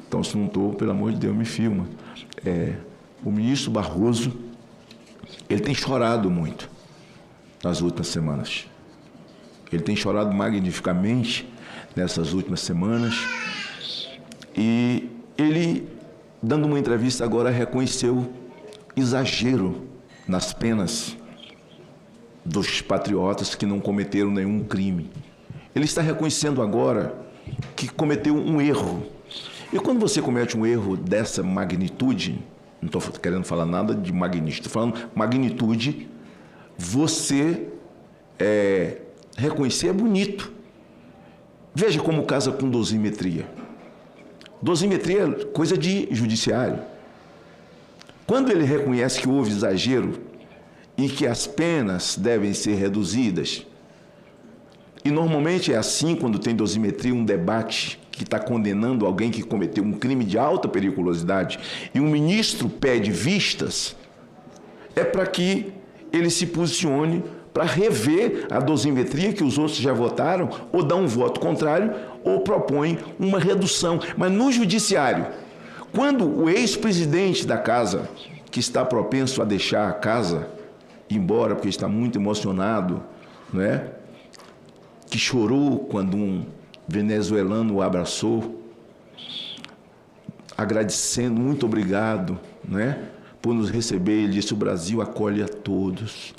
Então, se não estou, pelo amor de Deus, me filma. O ministro Barroso, ele tem chorado muito nas últimas semanas. Ele tem chorado magnificamente nessas últimas semanas. E ele, dando uma entrevista agora, reconheceu exagero nas penas dos patriotas que não cometeram nenhum crime. Ele está reconhecendo agora que cometeu um erro. E quando você comete um erro dessa magnitude, não estou querendo falar nada de magnitude, estou falando magnitude, você reconhecer é bonito. Veja como casa com dosimetria. Dosimetria é coisa de judiciário. Quando ele reconhece que houve exagero e que as penas devem ser reduzidas, e normalmente é assim quando tem dosimetria, um debate que está condenando alguém que cometeu um crime de alta periculosidade, e um ministro pede vistas, é para que ele se posicione para rever a dosimetria que os outros já votaram, ou dá um voto contrário, ou propõe uma redução. Mas no judiciário, quando o ex-presidente da casa, que está propenso a deixar a casa, ir embora porque está muito emocionado, não é? Que chorou quando um venezuelano o abraçou, agradecendo, muito obrigado, né, por nos receber. Ele disse, o Brasil acolhe a todos.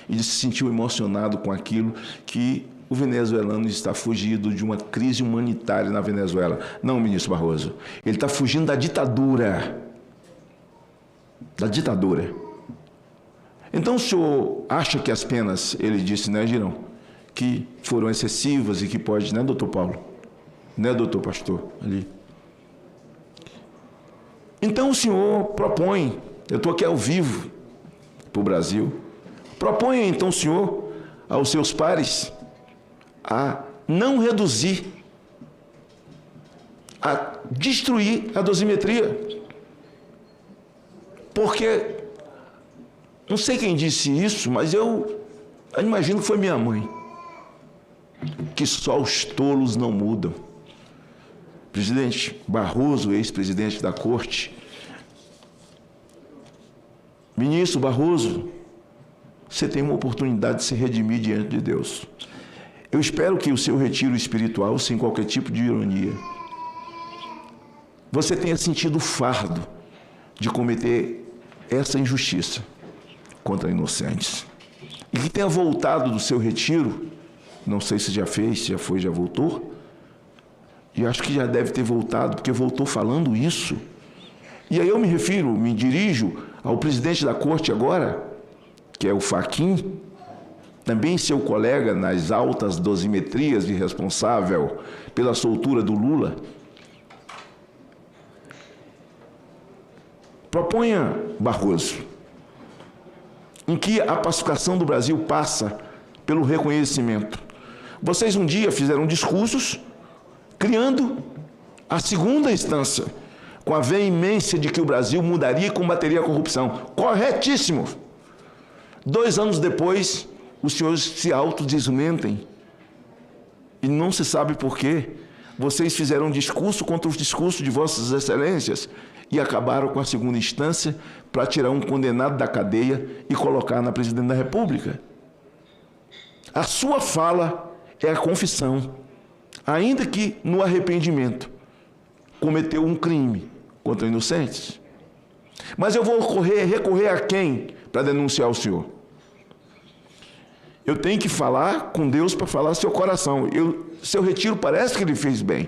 Ele se sentiu emocionado com aquilo que o venezuelano está fugindo de uma crise humanitária na Venezuela. Não, ministro Barroso, ele está fugindo da ditadura. Da ditadura. Então o senhor acha que as penas, ele disse, né, Girão, que foram excessivas e que pode, né, doutor Paulo? Né, doutor pastor? Ali. Então o senhor propõe, eu estou aqui ao vivo para o Brasil, propõe então o senhor aos seus pares a não reduzir, a destruir a dosimetria. Porque, não sei quem disse isso, mas eu imagino que foi minha mãe, que só os tolos não mudam. Presidente Barroso, ex-presidente da Corte, ministro Barroso, você tem uma oportunidade de se redimir diante de Deus. Eu espero que o seu retiro espiritual, sem qualquer tipo de ironia, você tenha sentido o fardo de cometer essa injustiça contra inocentes. E que tenha voltado do seu retiro, não sei se já fez, se já foi, já voltou, e acho que já deve ter voltado, porque voltou falando isso. E aí eu me dirijo ao presidente da Corte agora, que é o Fachin, também seu colega nas altas dosimetrias e responsável pela soltura do Lula. Proponha, Barroso, em que a pacificação do Brasil passa pelo reconhecimento. Vocês um dia fizeram discursos criando a segunda instância, com a veemência de que o Brasil mudaria e combateria a corrupção. Corretíssimo! 2 anos depois, os senhores se autodesmentem. E não se sabe por quê. Vocês fizeram um discurso contra os discursos de vossas excelências e acabaram com a segunda instância para tirar um condenado da cadeia e colocar na presidente da República. A sua fala é a confissão, ainda que no arrependimento, cometeu um crime contra inocentes. Mas eu vou recorrer a quem para denunciar o senhor? Eu tenho que falar com Deus para falar seu coração. Seu retiro parece que ele fez bem.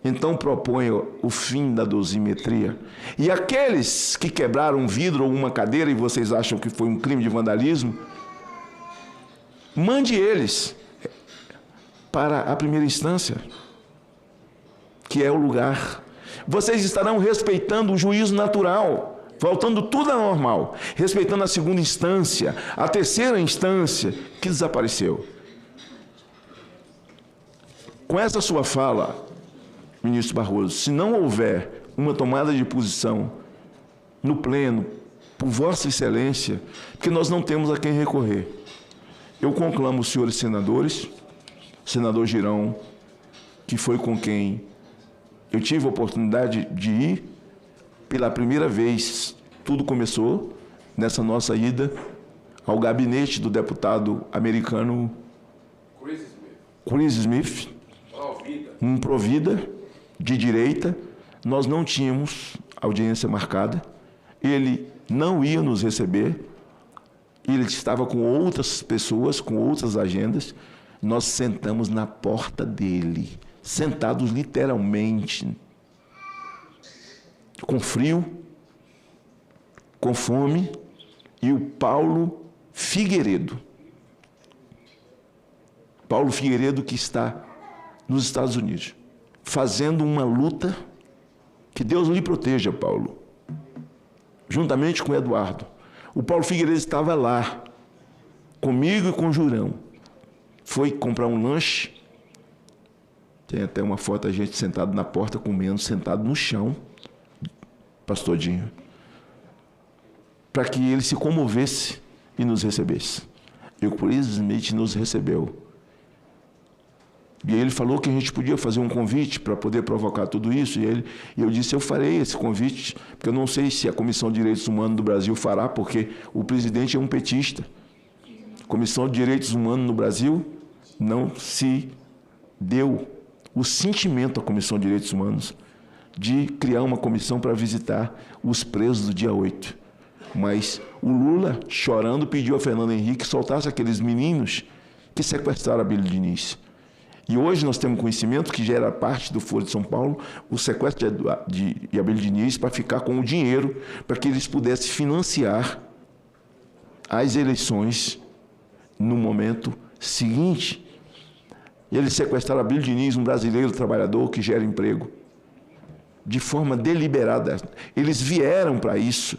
Então proponho o fim da dosimetria. E aqueles que quebraram um vidro ou uma cadeira e vocês acham que foi um crime de vandalismo, mande eles para a primeira instância, que é o lugar. Vocês estarão respeitando o juízo natural, voltando tudo ao normal, respeitando a segunda instância, a terceira instância, que desapareceu. Com essa sua fala, ministro Barroso, se não houver uma tomada de posição no pleno, por Vossa Excelência, que nós não temos a quem recorrer, eu conclamo os senhores senadores, senador Girão, que foi com quem eu tive a oportunidade de ir pela primeira vez. Tudo começou nessa nossa ida ao gabinete do deputado americano Chris Smith, um provida de direita. Nós não tínhamos audiência marcada, ele não ia nos receber, ele estava com outras pessoas, com outras agendas. Nós sentamos na porta dele, sentados literalmente, com frio, com fome, e o Paulo Figueiredo que está nos Estados Unidos, fazendo uma luta, que Deus lhe proteja, Paulo, juntamente com o Eduardo. O Paulo Figueiredo estava lá, comigo e com o Jurão. Foi comprar um lanche, tem até uma foto a gente sentado na porta comendo, sentado no chão, pastor Dinho, para que ele se comovesse e nos recebesse. E o Chris Smith nos recebeu. E ele falou que a gente podia fazer um convite para poder provocar tudo isso, e eu disse, eu farei esse convite, porque eu não sei se a Comissão de Direitos Humanos do Brasil fará, porque o presidente é um petista. A Comissão de Direitos Humanos no Brasil não se deu o sentimento à Comissão de Direitos Humanos de criar uma comissão para visitar os presos do dia 8. Mas o Lula, chorando, pediu a Fernando Henrique que soltasse aqueles meninos que sequestraram a Abílio Diniz. E hoje nós temos conhecimento que já era parte do Foro de São Paulo, o sequestro de Abílio Diniz, para ficar com o dinheiro, para que eles pudessem financiar as eleições no momento seguinte. E eles sequestraram Abílio Diniz, um brasileiro trabalhador que gera emprego, de forma deliberada. Eles vieram para isso.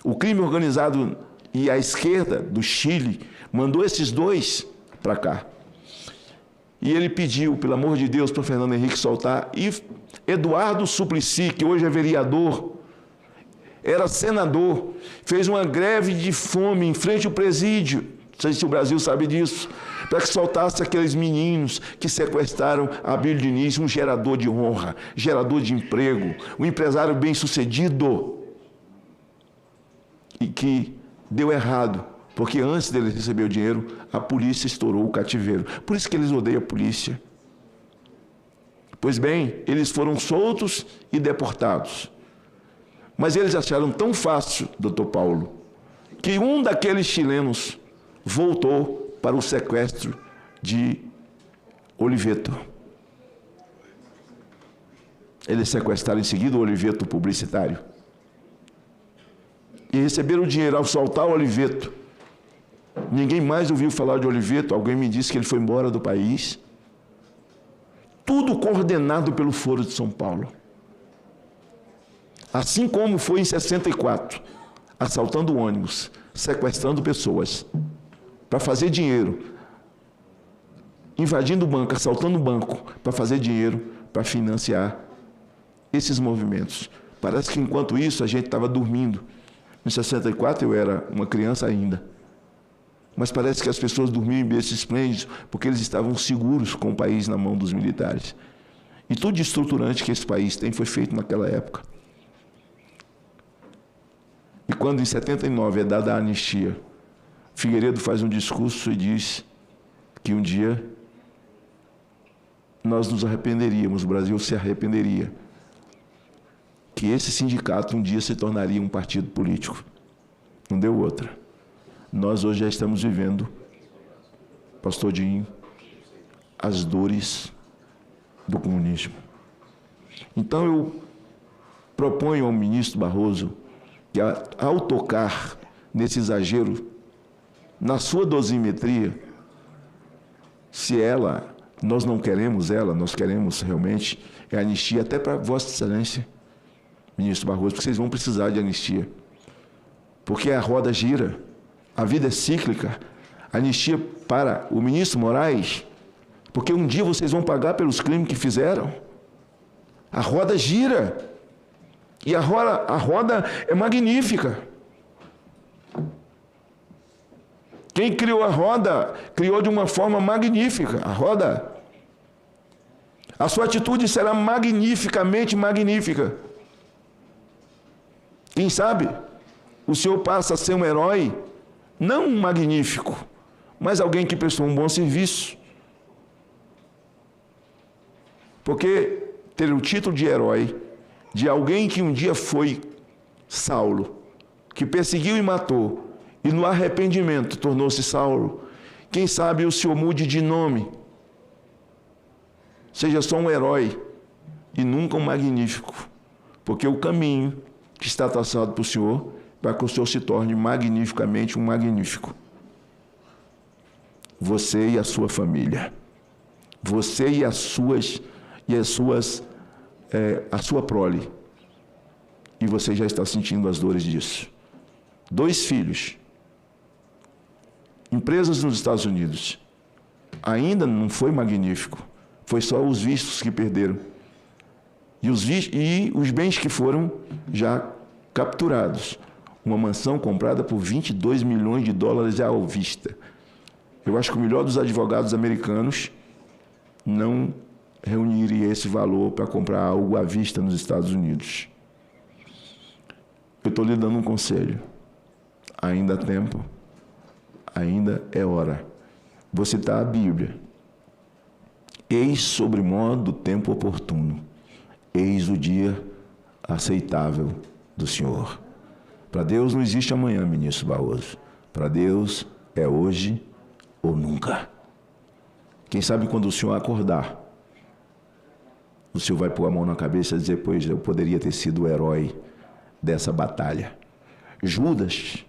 O crime organizado e a esquerda do Chile mandou esses dois para cá. E ele pediu, pelo amor de Deus, para Fernando Henrique soltar. E Eduardo Suplicy, que hoje é vereador, era senador, fez uma greve de fome em frente ao presídio, não sei se o Brasil sabe disso, para que soltasse aqueles meninos que sequestraram Abílio Diniz, um gerador de honra, gerador de emprego, um empresário bem-sucedido, e que deu errado, porque antes dele receber o dinheiro, a polícia estourou o cativeiro. Por isso que eles odeiam a polícia. Pois bem, eles foram soltos e deportados. Mas eles acharam tão fácil, doutor Paulo, que um daqueles chilenos voltou para o sequestro de Oliveto. Eles sequestraram em seguida o Oliveto publicitário. E receberam o dinheiro ao soltar o Oliveto. Ninguém mais ouviu falar de Oliveto. Alguém me disse que ele foi embora do país. Tudo coordenado pelo Foro de São Paulo. Assim como foi em 64, assaltando ônibus, sequestrando pessoas, para fazer dinheiro, invadindo o banco, assaltando o banco, para fazer dinheiro, para financiar esses movimentos. Parece que enquanto isso a gente estava dormindo. Em 64 eu era uma criança ainda. Mas parece que as pessoas dormiam em berços esplêndidos porque eles estavam seguros com o país na mão dos militares. E tudo de estruturante que esse país tem foi feito naquela época. E quando em 79 é dada a anistia, Figueiredo faz um discurso e diz que um dia nós nos arrependeríamos, o Brasil se arrependeria, que esse sindicato um dia se tornaria um partido político. Não deu outra. Nós hoje já estamos vivendo, pastor Dinho, as dores do comunismo. Então eu proponho ao ministro Barroso que, ao tocar nesse exagero, na sua dosimetria, se nós não queremos nós queremos realmente anistia até para Vossa Excelência, ministro Barroso, porque vocês vão precisar de anistia. Porque a roda gira, a vida é cíclica. Anistia para o ministro Moraes, porque um dia vocês vão pagar pelos crimes que fizeram. A roda gira. E a roda é magnífica. Quem criou a roda, criou de uma forma magnífica. A roda. A sua atitude será magnificamente magnífica. Quem sabe, o senhor passa a ser um herói, não um magnífico, mas alguém que prestou um bom serviço. Porque ter o título de herói de alguém que um dia foi Saulo, que perseguiu e matou, e no arrependimento tornou-se Saulo, quem sabe o senhor mude de nome, seja só um herói e nunca um magnífico, porque o caminho que está traçado para o senhor para que o senhor se torne magnificamente um magnífico. Você e a sua família, você e a sua prole, e você já está sentindo as dores disso. 2 filhos, empresas nos Estados Unidos, ainda não foi magnífico, foi só os vistos que perderam, e os bens que foram já capturados. Uma mansão comprada por 22 milhões de dólares à vista. Eu acho que o melhor dos advogados americanos não reuniria esse valor para comprar algo à vista nos Estados Unidos. Eu estou lhe dando um conselho. Ainda há tempo, ainda é hora. Vou citar a Bíblia. Eis sobre modo o tempo oportuno. Eis o dia aceitável do Senhor. Para Deus não existe amanhã, ministro Barroso. Para Deus é hoje ou nunca. Quem sabe quando o senhor acordar, o senhor vai pôr a mão na cabeça e dizer, pois eu poderia ter sido o herói dessa batalha. Judas,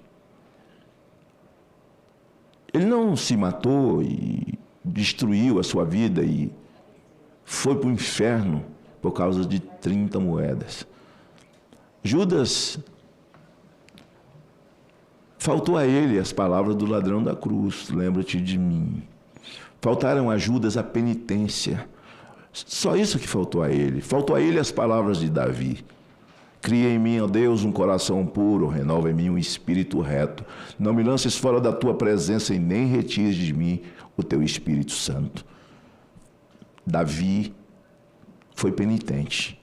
ele não se matou e destruiu a sua vida e foi para o inferno por causa de 30 moedas. Judas, faltou a ele as palavras do ladrão da cruz, lembra-te de mim. Faltaram a Judas a penitência. Só isso que faltou a ele. Faltou a ele as palavras de Davi. Cria em mim, ó Deus, um coração puro, renova em mim um espírito reto. Não me lances fora da tua presença e nem retires de mim o teu Espírito Santo. Davi foi penitente.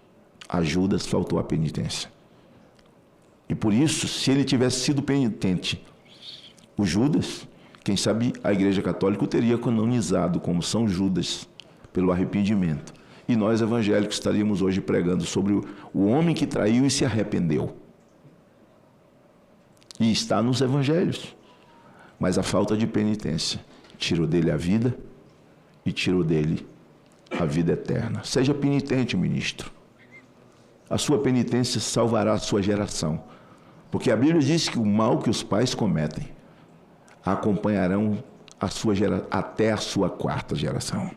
A Judas faltou a penitência. E por isso, se ele tivesse sido penitente, o Judas, quem sabe a Igreja Católica o teria canonizado como São Judas, pelo arrependimento. E nós, evangélicos, estaríamos hoje pregando sobre o homem que traiu e se arrependeu. E está nos evangelhos. Mas a falta de penitência tirou dele a vida e tirou dele a vida eterna. Seja penitente, ministro. A sua penitência salvará a sua geração. Porque a Bíblia diz que o mal que os pais cometem acompanharão até a sua 4ª geração.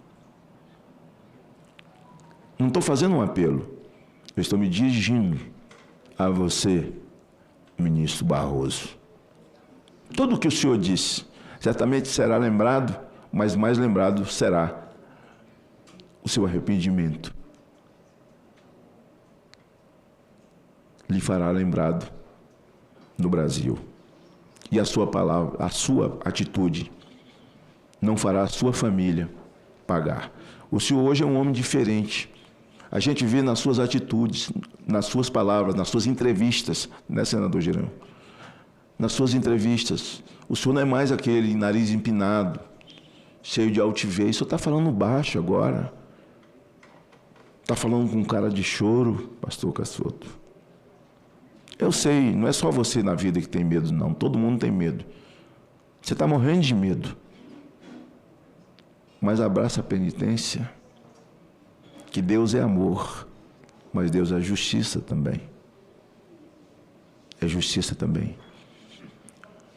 Não estou fazendo um apelo, eu estou me dirigindo a você, ministro Barroso. Tudo o que o senhor disse certamente será lembrado, mas mais lembrado será o seu arrependimento. Lhe fará lembrado no Brasil. E a sua palavra, a sua atitude não fará a sua família pagar. O senhor hoje é um homem diferente. A gente vê nas suas atitudes, nas suas palavras, nas suas entrevistas, né, senador Girão? Nas suas entrevistas, o senhor não é mais aquele nariz empinado, cheio de altivez, o senhor está falando baixo agora. está falando com cara de choro, pastor Cassoto. Eu sei, não é só você na vida que tem medo, não. Todo mundo tem medo. Você está morrendo de medo. Mas abraça a penitência, que Deus é amor, mas Deus é justiça também. É justiça também.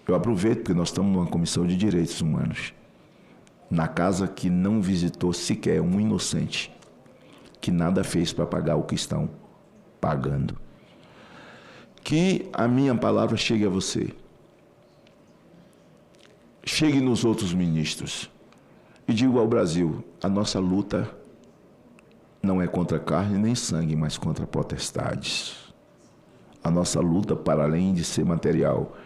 Eu aproveito porque nós estamos numa comissão de direitos humanos, na casa que não visitou sequer um inocente, que nada fez para pagar o que estão pagando. Que a minha palavra chegue a você, chegue nos outros ministros, e digo ao Brasil, a nossa luta não é contra carne nem sangue, mas contra potestades. A nossa luta, para além de ser material,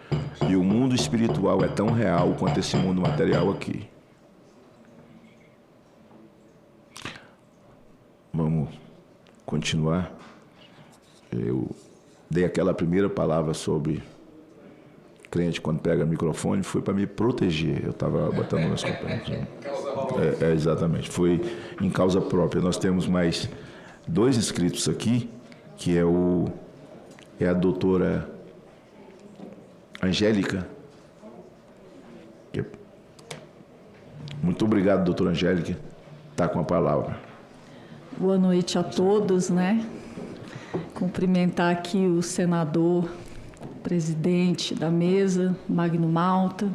e o mundo espiritual é tão real quanto esse mundo material aqui. Vamos continuar. Eu dei aquela primeira palavra sobre crente quando pega microfone, foi para me proteger. Eu estava botando meus companheiros. Exatamente. Foi em causa própria. Nós temos mais 2 inscritos aqui, que é a doutora Angélica. Muito obrigado, doutora Angélica. Está com a palavra. Boa noite a todos, né? Cumprimentar aqui o senador, presidente da mesa, Magno Malta,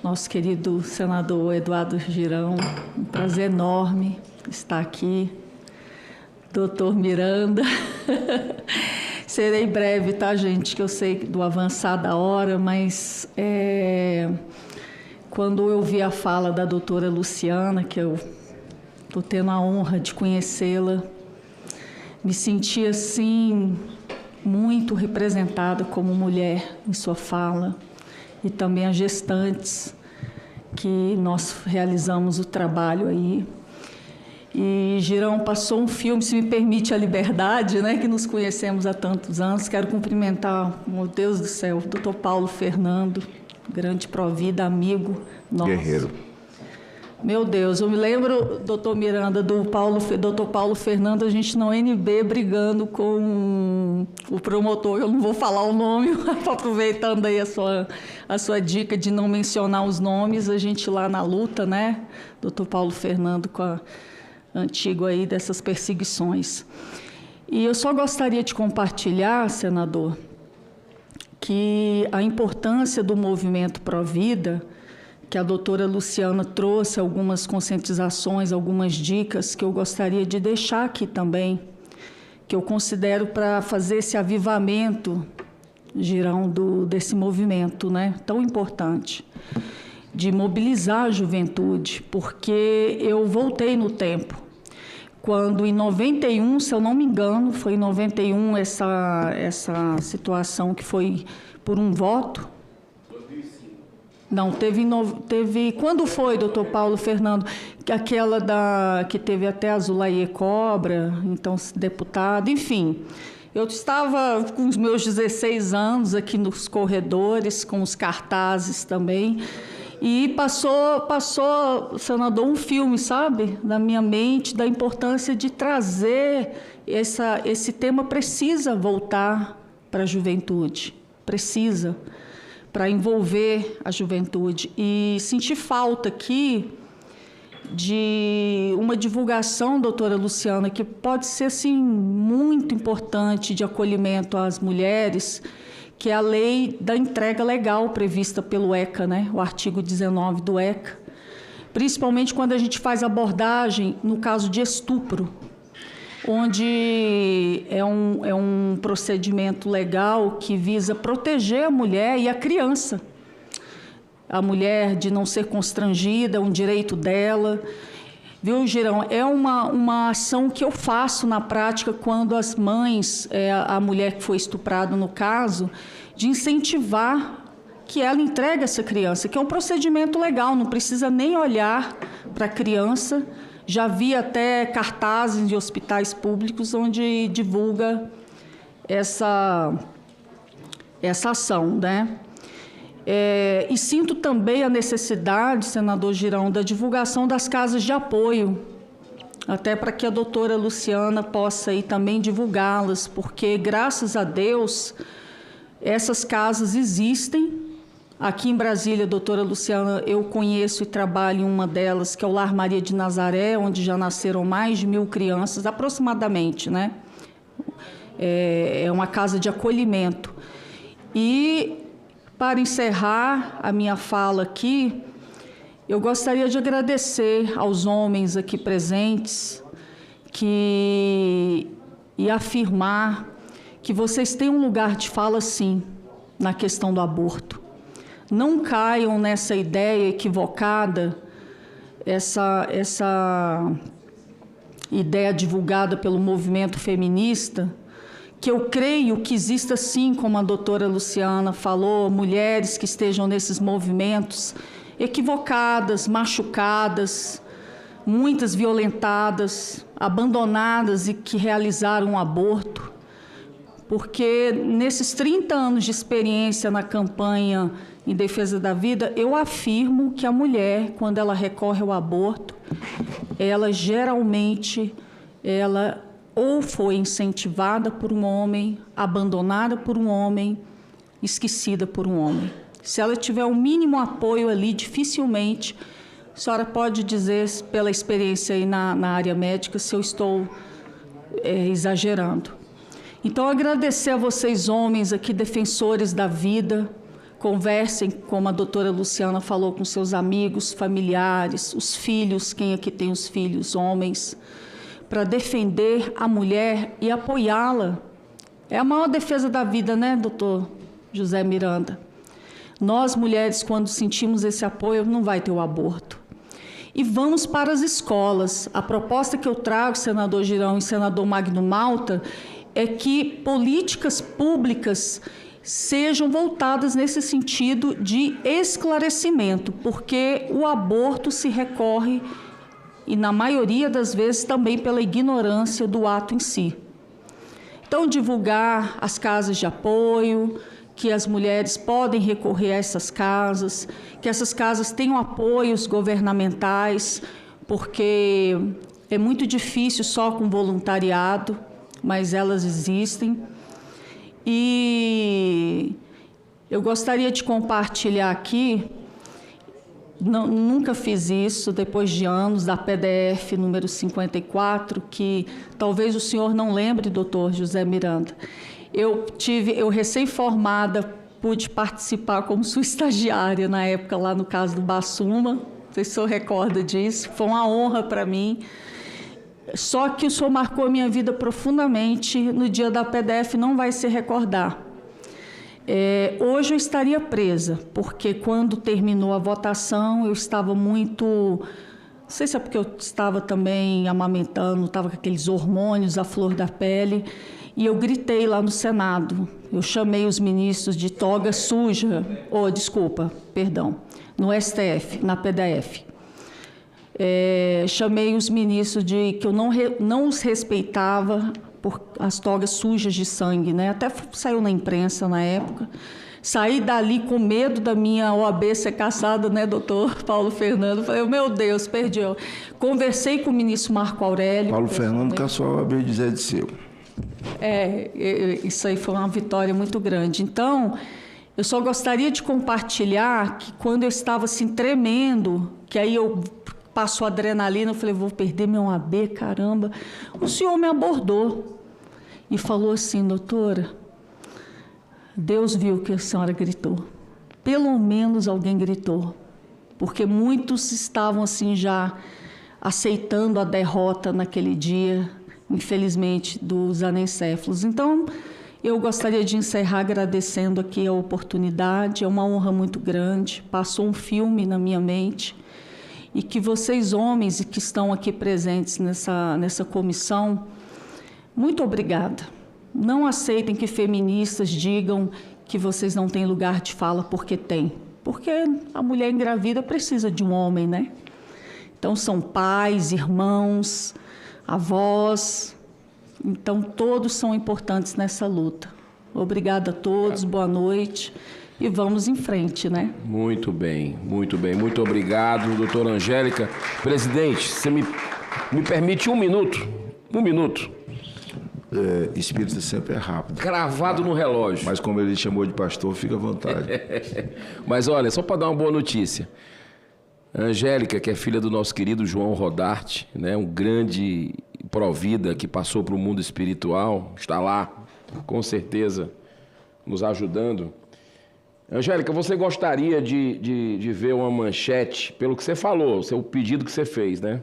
nosso querido senador Eduardo Girão, um prazer enorme estar aqui. Doutor Miranda, serei breve, tá, gente, que eu sei do avançar da hora, mas quando eu vi a fala da doutora Luciana, que eu estou tendo a honra de conhecê-la, me senti, assim, muito representada como mulher em sua fala, e também as gestantes, que nós realizamos o trabalho aí. E Girão passou um filme, se me permite a liberdade, né, que nos conhecemos há tantos anos. Quero cumprimentar, meu Deus do céu, o doutor Paulo Fernando, grande provida, amigo nosso. Guerreiro. Meu Deus, eu me lembro, doutor Miranda, do doutor Paulo Fernando, a gente na UNB brigando com o promotor, eu não vou falar o nome, aproveitando aí a sua dica de não mencionar os nomes, a gente lá na luta, né, doutor Paulo Fernando com a antigo aí dessas perseguições. E eu só gostaria de compartilhar, senador, que a importância do movimento Pró-Vida, que a doutora Luciana trouxe algumas conscientizações, algumas dicas que eu gostaria de deixar aqui também, que eu considero para fazer esse avivamento, Girão, desse movimento, né, tão importante, de mobilizar a juventude, porque eu voltei no tempo, quando em 91, se eu não me engano, foi em 91 essa situação que foi por um voto. Não, teve... Quando foi, doutor Paulo Fernando? Aquela que teve até a Zulaie Cobra, então deputado, enfim. Eu estava com os meus 16 anos aqui nos corredores, com os cartazes também, e passou, senador, um filme, sabe, na minha mente, da importância de trazer esse tema. Precisa voltar para a juventude, precisa, para envolver a juventude. E senti falta aqui de uma divulgação, doutora Luciana, que pode ser, assim, muito importante, de acolhimento às mulheres, que é a lei da entrega legal prevista pelo ECA, né? O artigo 19 do ECA, principalmente quando a gente faz abordagem no caso de estupro, onde é um procedimento legal que visa proteger a mulher e a criança. A mulher de não ser constrangida, é um direito dela. Viu, Girão? É uma ação que eu faço na prática quando as mães, a mulher que foi estuprada no caso, de incentivar que ela entregue essa criança, que é um procedimento legal, não precisa nem olhar para a criança. Já vi até cartazes de hospitais públicos onde divulga essa ação, né? E sinto também a necessidade, senador Girão, da divulgação das casas de apoio, até para que a doutora Luciana possa aí também divulgá-las, porque, graças a Deus, essas casas existem. Aqui em Brasília, doutora Luciana, eu conheço e trabalho em uma delas, que é o Lar Maria de Nazaré, onde já nasceram mais de 1.000 crianças, aproximadamente, né? É uma casa de acolhimento. E, para encerrar a minha fala aqui, eu gostaria de agradecer aos homens aqui presentes e afirmar que vocês têm um lugar de fala, sim, na questão do aborto. Não caiam nessa ideia equivocada, essa ideia divulgada pelo movimento feminista, que eu creio que exista, sim, como a doutora Luciana falou, mulheres que estejam nesses movimentos equivocadas, machucadas, muitas violentadas, abandonadas e que realizaram um aborto, porque nesses 30 anos de experiência na campanha em defesa da vida, eu afirmo que a mulher, quando ela recorre ao aborto, ela geralmente, ou foi incentivada por um homem, abandonada por um homem, esquecida por um homem. Se ela tiver o mínimo apoio ali, dificilmente, a senhora pode dizer, pela experiência aí na área médica, se eu estou exagerando. Então, agradecer a vocês, homens aqui, defensores da vida. Conversem, como a doutora Luciana falou, com seus amigos, familiares, os filhos, quem aqui tem os filhos, homens, para defender a mulher e apoiá-la. É a maior defesa da vida, né, doutor José Miranda? Nós, mulheres, quando sentimos esse apoio, não vai ter o aborto. E vamos para as escolas. A proposta que eu trago, senador Girão e senador Magno Malta, é que políticas públicas sejam voltadas nesse sentido de esclarecimento, porque o aborto se recorre, e na maioria das vezes também pela ignorância do ato em si. Então, divulgar as casas de apoio, que as mulheres podem recorrer a essas casas, que essas casas tenham apoios governamentais, porque é muito difícil só com voluntariado, mas elas existem. E eu gostaria de compartilhar aqui, nunca fiz isso, depois de anos, da PDF número 54, que talvez o senhor não lembre, doutor José Miranda. Eu recém-formada, pude participar como sua estagiária na época, lá no caso do Bassuma, não sei se o senhor recorda disso, foi uma honra para mim. Só que o senhor marcou a minha vida profundamente, no dia da PDF não vai se recordar. Hoje eu estaria presa, porque quando terminou a votação eu estava muito... Não sei se é porque eu estava também amamentando, estava com aqueles hormônios à flor da pele, e eu gritei lá no Senado. Eu chamei os ministros de toga suja, no STF, na PDF. Chamei os ministros de que eu não os respeitava por as togas sujas de sangue, né? Até saiu na imprensa na época. Saí dali com medo da minha OAB ser cassada, né, doutor Paulo Fernando? Falei, meu Deus, perdi. Conversei com o ministro Marco Aurélio. Paulo Fernando cassou a OAB de Zé de Seu. Isso aí foi uma vitória muito grande. Então, eu só gostaria de compartilhar que quando eu estava assim tremendo, que aí eu passo adrenalina, eu falei, vou perder meu OAB, caramba. O senhor me abordou e falou assim, doutora, Deus viu que a senhora gritou. Pelo menos alguém gritou, porque muitos estavam assim já aceitando a derrota naquele dia, infelizmente, dos anencéfalos. Então, eu gostaria de encerrar agradecendo aqui a oportunidade, é uma honra muito grande, passou um filme na minha mente, e que vocês, homens, que estão aqui presentes nessa comissão, muito obrigada. Não aceitem que feministas digam que vocês não têm lugar de fala, porque tem. Porque a mulher engravida precisa de um homem, né? Então, são pais, irmãos, avós. Então, todos são importantes nessa luta. Obrigada a todos, boa noite. E vamos em frente, né? Muito bem, muito bem. Muito obrigado, doutora Angélica. Presidente, você me Me permite um minuto? Um minuto. Espírito sempre é rápido. Cravado no relógio. Mas como ele chamou de pastor, fica à vontade. Mas olha, só para dar uma boa notícia. A Angélica, que é filha do nosso querido João Rodarte, né, um grande provida que passou para o mundo espiritual, está lá, com certeza, nos ajudando. Angélica, você gostaria de ver uma manchete, pelo que você falou, o seu pedido que você fez, né?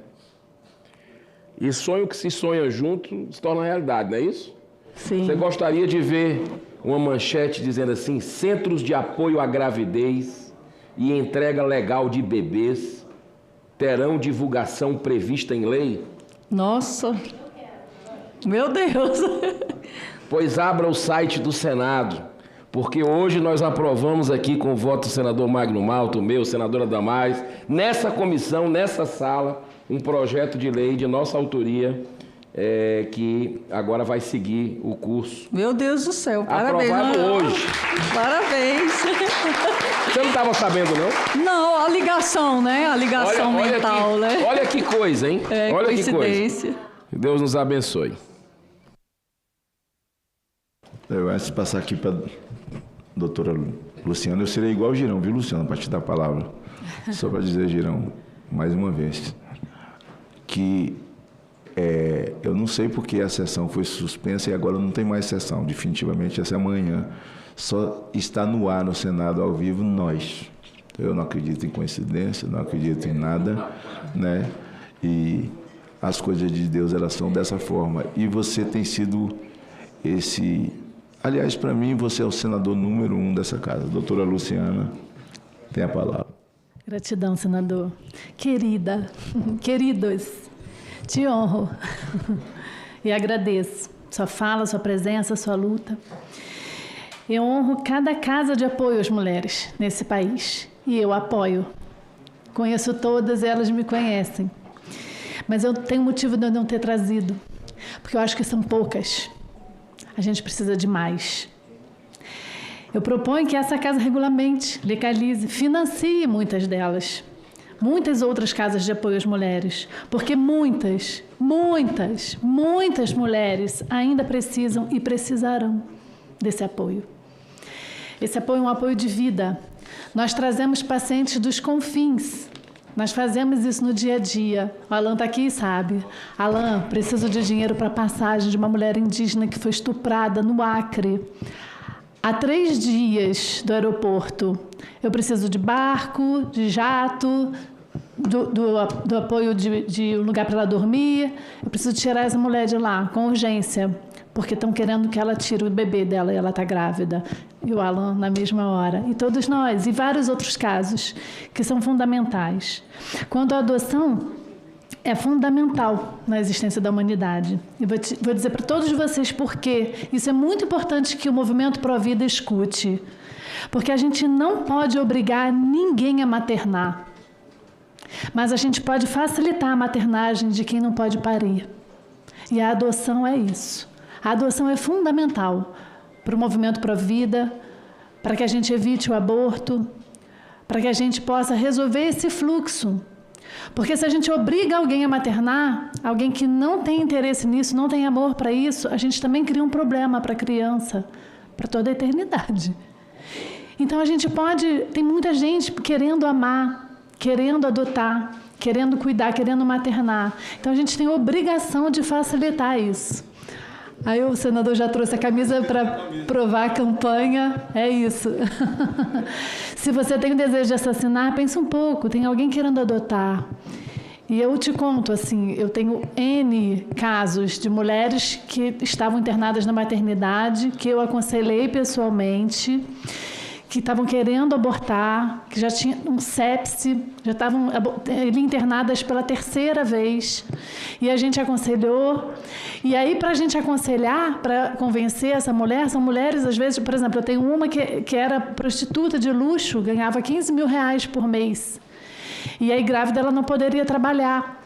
E sonho que se sonha junto se torna realidade, não é isso? Sim. Você gostaria de ver uma manchete dizendo assim: centros de apoio à gravidez e entrega legal de bebês terão divulgação prevista em lei? Nossa, meu Deus! Pois abra o site do Senado, porque hoje nós aprovamos aqui com o voto do senador Magno Malta, o meu, senadora Damares, nessa comissão, nessa sala, um projeto de lei de nossa autoria que agora vai seguir o curso. Meu Deus do céu, parabéns. Aprovado hoje. Parabéns. Você não estava sabendo, não? Não, a ligação, né? A ligação mental, né? Olha que coisa, hein? Olha coincidência. Que coisa. Deus nos abençoe. Antes de passar aqui para a doutora Luciana, eu serei igual o Girão, viu, Luciana, para te dar a palavra. Só para dizer, Girão, mais uma vez, que eu não sei porque a sessão foi suspensa e agora não tem mais sessão. Definitivamente, essa manhã só está no ar no Senado ao vivo nós. Eu não acredito em coincidência, não acredito em nada, né? E as coisas de Deus, elas são dessa forma. E você tem sido esse... Aliás, para mim, você é o senador número 1 dessa casa. Doutora Luciana, tem a palavra. Gratidão, senador. Querida, queridos, te honro e agradeço sua fala, sua presença, sua luta. Eu honro cada casa de apoio às mulheres nesse país e eu apoio. Conheço todas, elas me conhecem. Mas eu tenho motivo de eu não ter trazido, porque eu acho que são poucas. A gente precisa de mais. Eu proponho que essa casa regulamente, legalize, financie muitas delas. Muitas outras casas de apoio às mulheres. Porque muitas mulheres ainda precisam e precisarão desse apoio. Esse apoio é um apoio de vida. Nós trazemos pacientes dos confins. Nós fazemos isso no dia a dia. O Alan está aqui e sabe. Alan, preciso de dinheiro para a passagem de uma mulher indígena que foi estuprada no Acre. Há 3 dias do aeroporto. Eu preciso de barco, de jato, do apoio de um lugar para ela dormir. Eu preciso tirar essa mulher de lá, com urgência, porque estão querendo que ela tire o bebê dela e ela está grávida. E o Alan na mesma hora. E todos nós, e vários outros casos que são fundamentais. Quando a adoção é fundamental na existência da humanidade. E vou dizer para todos vocês por quê. Isso é muito importante que o movimento Provida escute. Porque a gente não pode obrigar ninguém a maternar. Mas a gente pode facilitar a maternagem de quem não pode parir. E a adoção é isso. A adoção é fundamental para o movimento Provida, para que a gente evite o aborto, para que a gente possa resolver esse fluxo. Porque se a gente obriga alguém a maternar, alguém que não tem interesse nisso, não tem amor para isso, a gente também cria um problema para a criança, para toda a eternidade. Então a gente pode... Tem muita gente querendo amar, querendo adotar, querendo cuidar, querendo maternar. Então a gente tem a obrigação de facilitar isso. Aí o senador já trouxe a camisa para provar a campanha. É isso. Se você tem o desejo de assassinar, pensa um pouco. Tem alguém querendo adotar. E eu te conto, assim, eu tenho N casos de mulheres que estavam internadas na maternidade, que eu aconselhei pessoalmente, que estavam querendo abortar, que já tinham um sepse, já estavam internadas pela 3ª vez. E a gente aconselhou. E aí, para a gente aconselhar, para convencer essa mulher, são mulheres, às vezes, por exemplo, eu tenho uma que era prostituta de luxo, ganhava 15 mil reais por mês. E aí, grávida, ela não poderia trabalhar.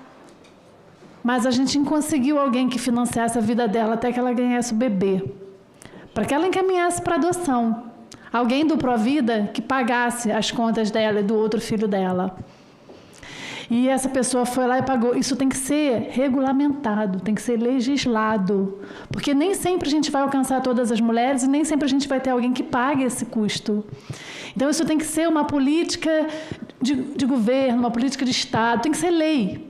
Mas a gente conseguiu alguém que financiasse a vida dela até que ela ganhasse o bebê, para que ela encaminhasse para adoção. Alguém do Provida que pagasse as contas dela e do outro filho dela. E essa pessoa foi lá e pagou. Isso tem que ser regulamentado, tem que ser legislado. Porque nem sempre a gente vai alcançar todas as mulheres e nem sempre a gente vai ter alguém que pague esse custo. Então, isso tem que ser uma política de governo, uma política de Estado, tem que ser lei,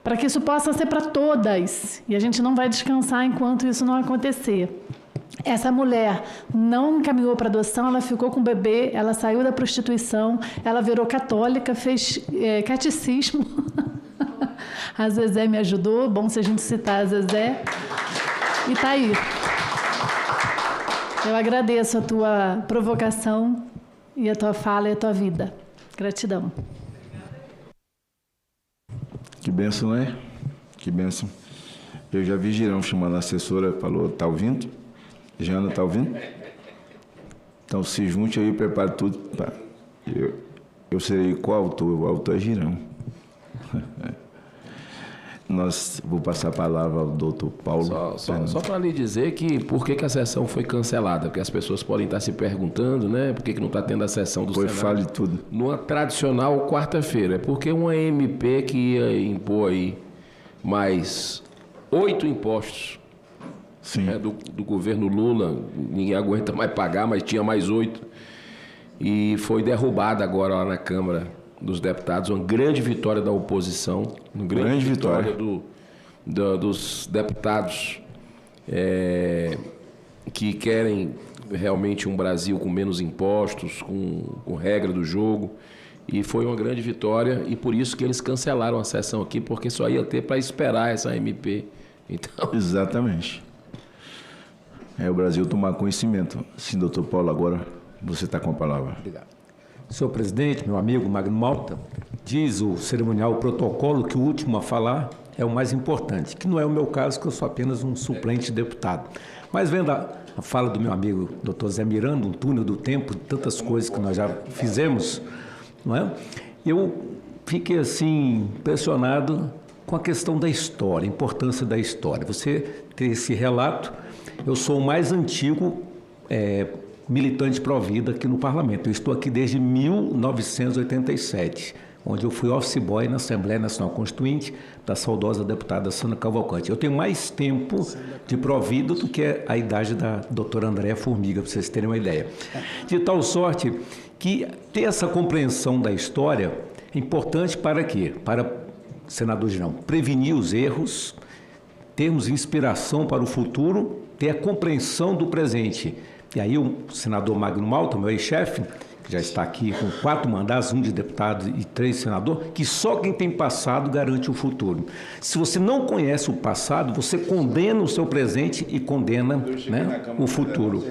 para que isso possa ser para todas. E a gente não vai descansar enquanto isso não acontecer. Essa mulher não encaminhou para adoção, ela ficou com o bebê, ela saiu da prostituição, ela virou católica, fez catecismo. A Zezé me ajudou, bom se a gente citar a Zezé. E está aí. Eu agradeço a tua provocação e a tua fala e a tua vida. Gratidão. Que bênção, né? Que bênção. Eu já vi Girão chamando a assessora, falou, tá ouvindo? Jana, tá ouvindo? Então se junte aí e prepare tudo. Eu serei coautor, o autor é Girão. Vou passar a palavra ao doutor Paulo. Só para lhe dizer que por que a sessão foi cancelada, porque as pessoas podem estar se perguntando, né? Por que não está tendo a sessão do Senado? Fale tudo. Numa tradicional quarta-feira. É porque uma MP que ia impor aí mais 8 impostos do governo Lula, ninguém aguenta mais pagar, mas tinha mais 8. E foi derrubada agora lá na Câmara dos Deputados, uma grande vitória da oposição, uma grande vitória dos deputados que querem realmente um Brasil com menos impostos, com regra do jogo, e foi uma grande vitória, e por isso que eles cancelaram a sessão aqui, porque só ia ter para esperar essa MP. Então... Exatamente. É o Brasil tomar conhecimento. Sim, doutor Paulo, agora você está com a palavra. Obrigado. Senhor presidente, meu amigo Magno Malta, diz o cerimonial, o protocolo, que o último a falar é o mais importante, que não é o meu caso, que eu sou apenas um suplente deputado. Mas vendo a fala do meu amigo Dr. Zé Miranda, um túnel do tempo, tantas coisas que nós já fizemos, não é? Eu fiquei assim impressionado com a questão da história, a importância da história. Você ter esse relato, eu sou o mais antigo militante pró-vida aqui no Parlamento. Eu estou aqui desde 1987, onde eu fui office boy na Assembleia Nacional Constituinte da saudosa deputada Sandra Cavalcante. Eu tenho mais tempo de pró-vida do que a idade da doutora Andréa Formiga, para vocês terem uma ideia. De tal sorte que ter essa compreensão da história é importante para quê? Para, senador Girão, prevenir os erros, termos inspiração para o futuro, ter a compreensão do presente. E aí o senador Magno Malta, meu ex-chefe, que já está aqui com 4 mandatos, 1 de deputado e 3 de senador, que só quem tem passado garante o futuro. Se você não conhece o passado, você condena o seu presente e condena, né, o futuro.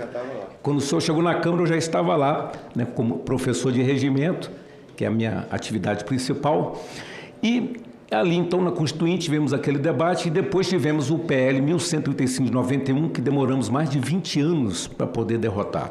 Quando o senhor chegou na Câmara, eu já estava lá, né, como professor de regimento, que é a minha atividade principal, e ali, então, na Constituinte, tivemos aquele debate e depois tivemos o PL 1135 de 91, que demoramos mais de 20 anos para poder derrotar.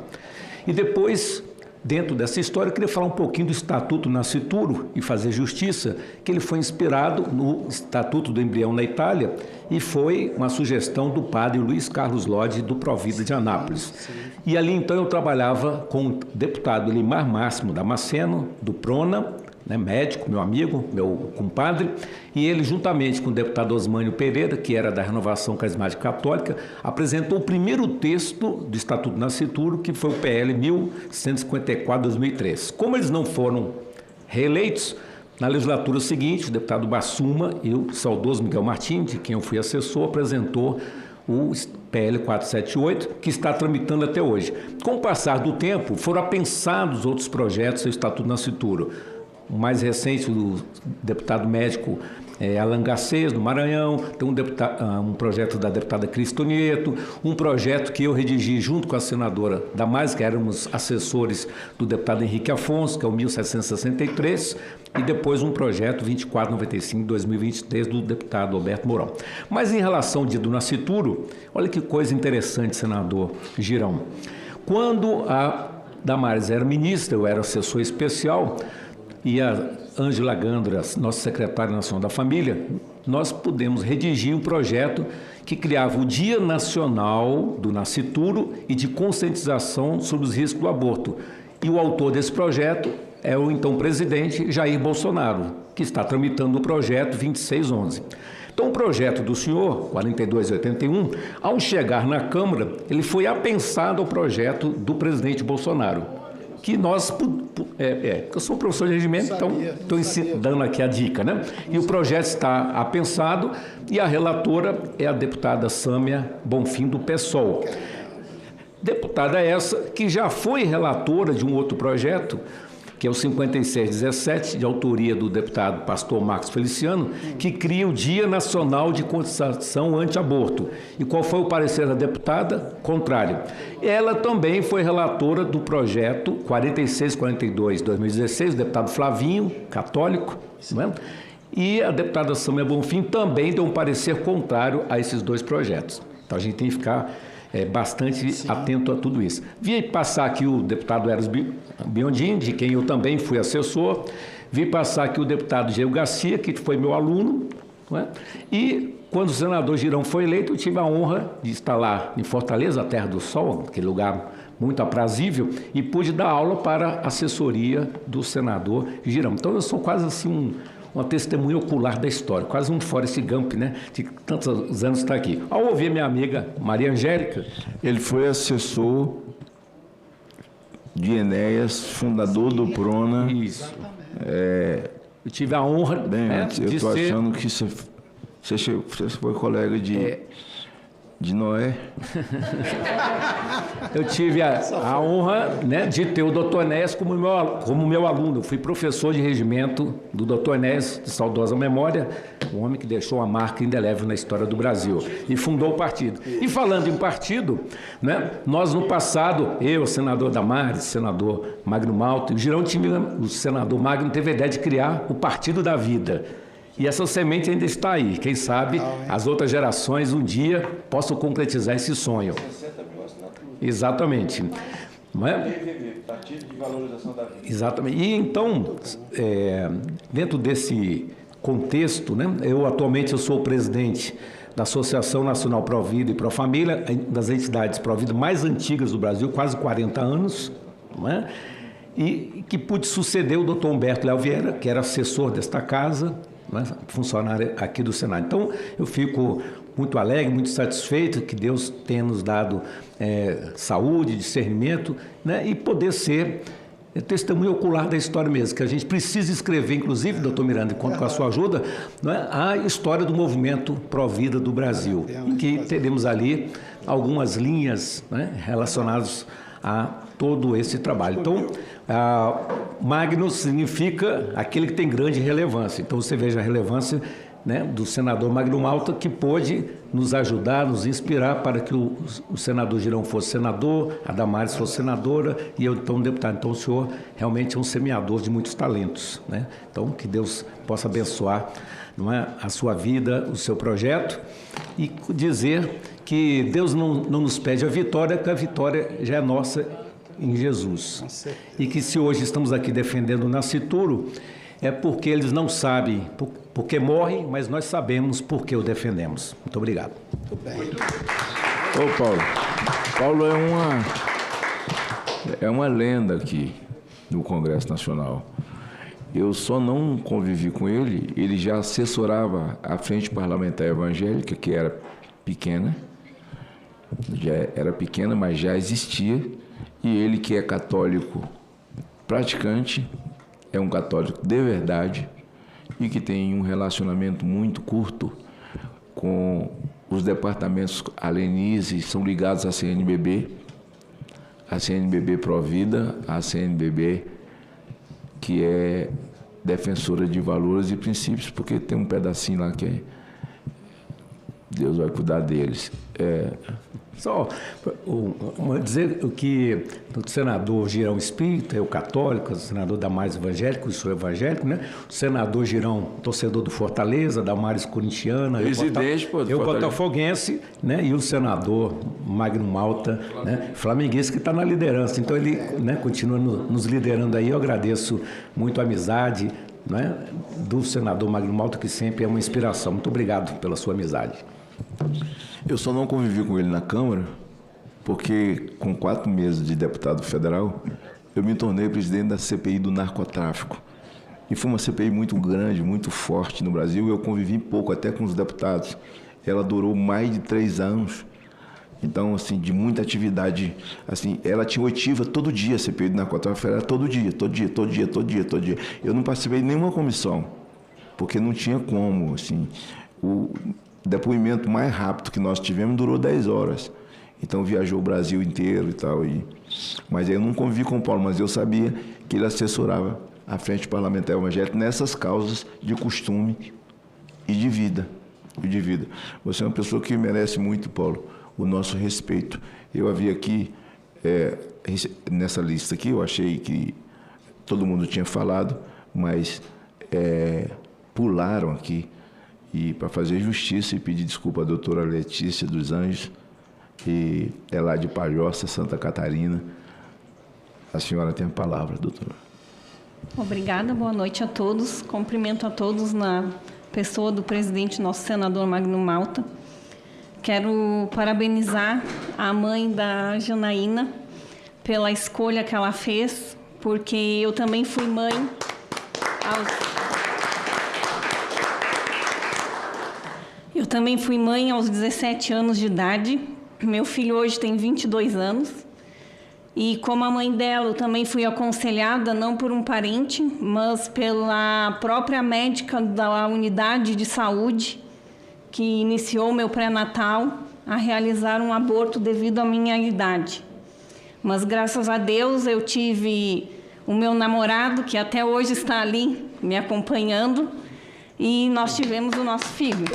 E depois, dentro dessa história, eu queria falar um pouquinho do Estatuto Nascituro e fazer justiça, que ele foi inspirado no Estatuto do Embrião na Itália e foi uma sugestão do padre Luiz Carlos Lodge, do Provida de Anápolis. E ali, então, eu trabalhava com o deputado Elimar Máximo Damasceno, do Prona, né, médico, meu amigo, meu compadre, e ele, juntamente com o deputado Osmânio Pereira, que era da Renovação Carismática Católica, apresentou o primeiro texto do Estatuto Nascituro, que foi o PL 1154-2003. Como eles não foram reeleitos, na legislatura seguinte, o deputado Bassuma e o saudoso Miguel Martins, de quem eu fui assessor, apresentou o PL 478, que está tramitando até hoje. Com o passar do tempo, foram apensados outros projetos do Estatuto Nascituro. O mais recente, o deputado médico Alan Garcês, do Maranhão, tem um projeto da deputada Cristo Nieto, um projeto que eu redigi junto com a senadora Damares, que éramos assessores do deputado Henrique Afonso, que é o 1763, e depois um projeto 2495 de 2023 do deputado Alberto Mourão. Mas em relação ao dia do nascituro, olha que coisa interessante, senador Girão. Quando a Damares era ministra, eu era assessor especial, e a Ângela Gandra, nossa secretária nacional da família, nós pudemos redigir um projeto que criava o Dia Nacional do Nascituro e de conscientização sobre os riscos do aborto. E o autor desse projeto é o então presidente Jair Bolsonaro, que está tramitando o projeto 2611. Então, o projeto do senhor, 4281, ao chegar na Câmara, ele foi apensado ao projeto do presidente Bolsonaro, que nós... eu sou professor de regimento, então estou dando aqui a dica, né? E o projeto está apensado e a relatora é a deputada Sâmia Bonfim, do PSOL. Deputada essa que já foi relatora de um outro projeto, que é o 5617, de autoria do deputado pastor Marcos Feliciano, que cria o Dia Nacional de Conscientização Anti-Aborto. E qual foi o parecer da deputada? Contrário. Ela também foi relatora do projeto 4642-2016, deputado Flavinho, católico, não é? E a deputada Sâmia Bonfim também deu um parecer contrário a esses dois projetos. Então a gente tem que ficar bastante atento a tudo isso. Vi passar aqui o deputado Eros Biondini, de quem eu também fui assessor. Vi passar aqui o deputado Diego Garcia, que foi meu aluno. Não é? E quando o senador Girão foi eleito, eu tive a honra de estar lá em Fortaleza, a Terra do Sol, aquele lugar muito aprazível, e pude dar aula para a assessoria do senador Girão. Então eu sou quase assim uma testemunha ocular da história, quase um Forrest Gump, né? De tantos anos está aqui. Ao ouvir minha amiga Maria Angélica... Ele foi assessor de Enéas, fundador do Prona. Isso. Eu tive a honra eu estou achando que você foi colega de Noé. Eu tive a honra, né, de ter o doutor Enéas como meu aluno. Eu fui professor de regimento do doutor Enéas, de saudosa memória, um homem que deixou uma marca indelével na história do Brasil e fundou o partido. E falando em partido, né, nós no passado, eu, senador Damares, senador Magno Malta, o senador Magno teve a ideia de criar o Partido da Vida. E essa semente ainda está aí. Quem sabe as outras gerações um dia possam concretizar esse sonho. 60 mil assinaturas. Exatamente. Não é? Partido de Valorização da Vida. Exatamente. E então, dentro desse contexto, né, atualmente eu sou o presidente da Associação Nacional Pro Vida e Pro Família, das entidades Pro Vida mais antigas do Brasil, quase 40 anos, não é? E que pude suceder o doutor Humberto Léo Vieira, que era assessor desta casa, né, funcionário aqui do Senado. Então, eu fico muito alegre, muito satisfeito que Deus tenha nos dado saúde, discernimento, né, e poder ser testemunho ocular da história mesmo, que a gente precisa escrever, inclusive, doutor Miranda, conto com a sua ajuda, né, a história do movimento Pró-Vida do Brasil, em que teremos ali algumas linhas, né, relacionadas a todo esse trabalho. Então, Magno significa aquele que tem grande relevância. Então, você veja a relevância, né, do senador Magno Malta, que pôde nos ajudar, nos inspirar para que o senador Girão fosse senador, a Damares fosse senadora e eu, então, deputado. Então, o senhor realmente é um semeador de muitos talentos, né? Então, que Deus possa abençoar, não é, a sua vida, o seu projeto, e dizer que Deus não nos pede a vitória, que a vitória já é nossa em Jesus. E que se hoje estamos aqui defendendo o nascituro, é porque eles não sabem porque morrem, mas nós sabemos porque o defendemos. Muito obrigado. Muito bem. Ô Paulo, Paulo é uma lenda aqui no Congresso Nacional. Eu só não convivi com ele, ele já assessorava a Frente Parlamentar Evangélica, que era pequena, mas já existia, e ele, que é católico praticante, é um católico de verdade e que tem um relacionamento muito curto com os departamentos Alenise, são ligados à CNBB, a CNBB Pró-Vida, a CNBB que é defensora de valores e princípios, porque tem um pedacinho lá que Deus vai cuidar deles. Só dizer que o senador Girão espírita, eu católico, o senador Damares evangélico, eu sou evangélico, né? O senador Girão, torcedor do Fortaleza, Damares corintiana, eu botafoguense, né? E o senador Magno Malta, né? Flamenguense, que está na liderança. Então ele, né, continua nos liderando aí. Eu agradeço muito a amizade, né, do senador Magno Malta, que sempre é uma inspiração. Muito obrigado pela sua amizade. Eu só não convivi com ele na Câmara, porque com 4 meses de deputado federal, eu me tornei presidente da CPI do narcotráfico. E foi uma CPI muito grande, muito forte no Brasil. Eu convivi pouco até com os deputados. Ela durou mais de 3 anos. Então, assim, de muita atividade. Assim, ela tinha oitiva todo dia, a CPI do narcotráfico era todo dia. Eu não participei de nenhuma comissão, porque não tinha como, assim. O depoimento mais rápido que nós tivemos durou 10 horas. Então, viajou o Brasil inteiro e tal. Mas eu não convivi com o Paulo, mas eu sabia que ele assessorava a Frente Parlamentar Evangélica nessas causas de costume e de vida. Você é uma pessoa que merece muito, Paulo, o nosso respeito. Eu havia aqui, nessa lista aqui, eu achei que todo mundo tinha falado, mas pularam aqui. E para fazer justiça e pedir desculpa à doutora Letícia dos Anjos, que é lá de Palhoça, Santa Catarina. A senhora tem a palavra, doutora. Obrigada, boa noite a todos. Cumprimento a todos na pessoa do presidente, nosso senador Magno Malta. Quero parabenizar a mãe da Janaína pela escolha que ela fez, porque eu também fui mãe aos 17 anos de idade. Meu filho hoje tem 22 anos. E como a mãe dela, eu também fui aconselhada, não por um parente, mas pela própria médica da unidade de saúde, que iniciou meu pré-natal, a realizar um aborto devido à minha idade. Mas, graças a Deus, eu tive o meu namorado, que até hoje está ali me acompanhando, e nós tivemos o nosso filho.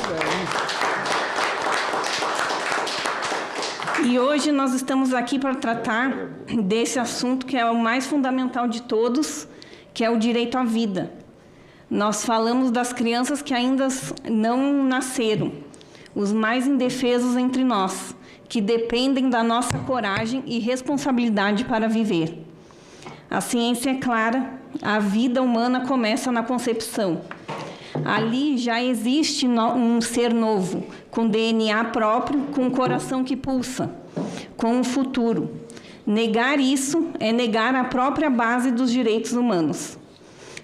E hoje nós estamos aqui para tratar desse assunto que é o mais fundamental de todos, que é o direito à vida. Nós falamos das crianças que ainda não nasceram, os mais indefesos entre nós, que dependem da nossa coragem e responsabilidade para viver. A ciência é clara, a vida humana começa na concepção. Ali já existe um ser novo, com DNA próprio, com um coração que pulsa, com um futuro. Negar isso é negar a própria base dos direitos humanos.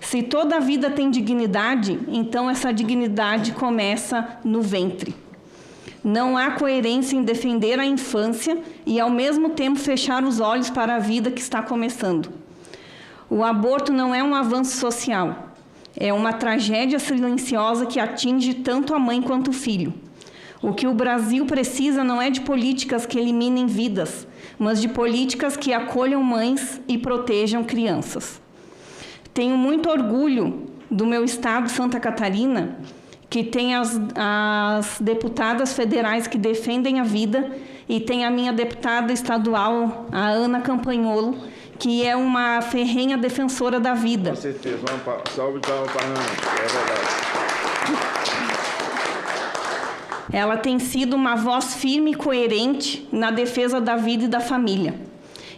Se toda a vida tem dignidade, então essa dignidade começa no ventre. Não há coerência em defender a infância e, ao mesmo tempo, fechar os olhos para a vida que está começando. O aborto não é um avanço social. É uma tragédia silenciosa que atinge tanto a mãe quanto o filho. O que o Brasil precisa não é de políticas que eliminem vidas, mas de políticas que acolham mães e protejam crianças. Tenho muito orgulho do meu estado, Santa Catarina, que tem as deputadas federais que defendem a vida e tem a minha deputada estadual, a Ana Campanholo, que é uma ferrenha defensora da vida. Com certeza. Salve de palmas para a Ana, é verdade. Ela tem sido uma voz firme e coerente na defesa da vida e da família.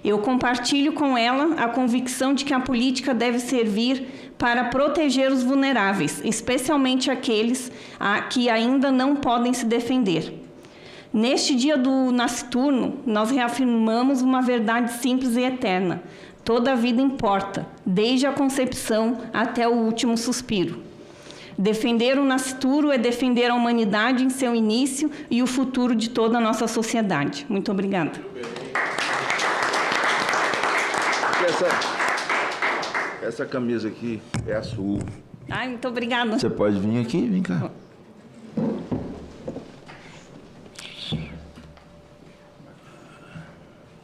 Eu compartilho com ela a convicção de que a política deve servir para proteger os vulneráveis, especialmente aqueles que ainda não podem se defender. Neste dia do nasciturno, nós reafirmamos uma verdade simples e eterna. Toda a vida importa, desde a concepção até o último suspiro. Defender o nascituro é defender a humanidade em seu início e o futuro de toda a nossa sociedade. Muito obrigada. Essa camisa aqui é a sua. Ai, muito obrigada. Você pode vir aqui? Vem cá.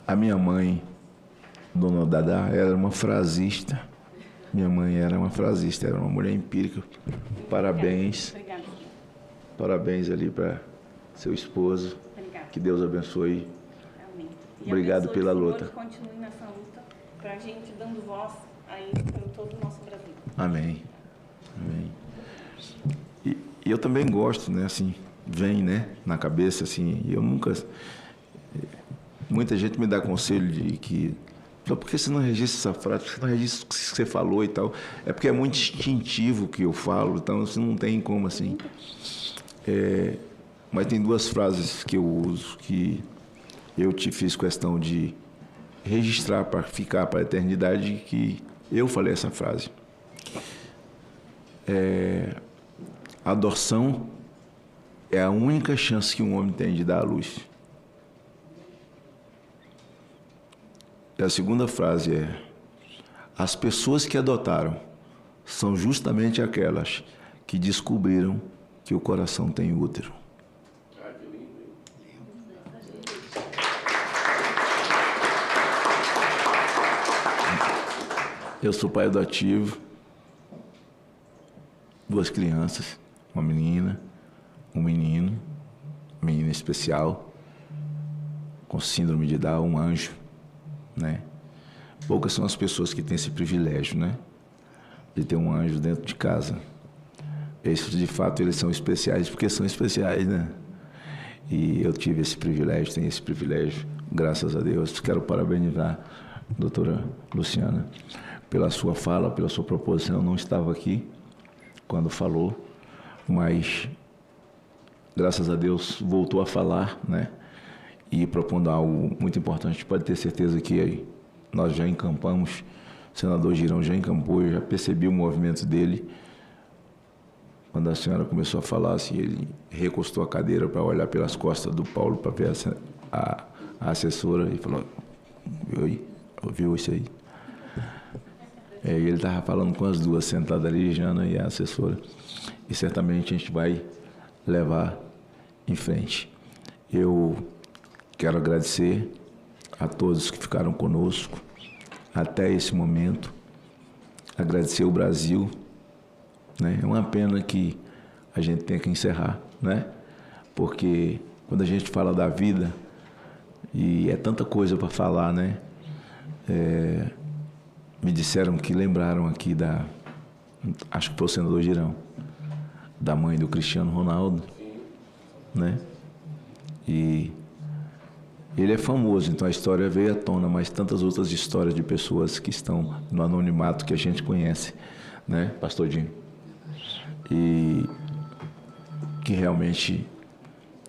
A minha mãe, Dona Dada, era uma frasista. Minha mãe era uma frasista, era uma mulher empírica. Parabéns. Obrigada. Parabéns ali para seu esposo. Obrigada. Que Deus abençoe. Amém. Obrigado pela luta. Continue nessa luta para a gente dando voz aí para todo o nosso Brasil. Amém. Amém. E eu também gosto, né? Assim, vem, né? Na cabeça, assim. E eu nunca... Muita gente me dá conselho de que... Por que você não registra essa frase? Por que você não registra o que você falou e tal? É porque é muito instintivo o que eu falo, então você não tem como, assim... Mas tem duas frases que eu uso que eu te fiz questão de registrar para ficar para a eternidade que eu falei essa frase. A adoção é a única chance que um homem tem de dar à luz. E a segunda frase é: as pessoas que adotaram são justamente aquelas que descobriram que o coração tem útero. Eu sou pai adotivo, 2 crianças, uma menina, um menino, menina especial, com síndrome de Down, um anjo, né? Poucas são as pessoas que têm esse privilégio, né? De ter um anjo dentro de casa. Esses, de fato, eles são especiais porque são especiais, né? E eu tive esse privilégio, tenho esse privilégio, graças a Deus. Quero parabenizar a doutora Luciana pela sua fala, pela sua proposição. Eu não estava aqui quando falou, mas, graças a Deus, voltou a falar, né? E propondo algo muito importante. Pode ter certeza que nós já encampamos, o senador Girão já encampou, eu já percebi o movimento dele. Quando a senhora começou a falar, assim, ele recostou a cadeira para olhar pelas costas do Paulo, para ver a assessora, e falou: ouviu isso aí? E ele estava falando com as duas, sentadas ali, Jana e a assessora. E certamente a gente vai levar em frente. Eu quero agradecer a todos que ficaram conosco até esse momento. Agradecer o Brasil, né? É uma pena que a gente tenha que encerrar, né? Porque quando a gente fala da vida, e é tanta coisa para falar, né? Me disseram que lembraram aqui acho que foi o senador Girão, da mãe do Cristiano Ronaldo, né? E ele é famoso, então a história veio à tona, mas tantas outras histórias de pessoas que estão no anonimato que a gente conhece, né, Pastor Dinho? E que realmente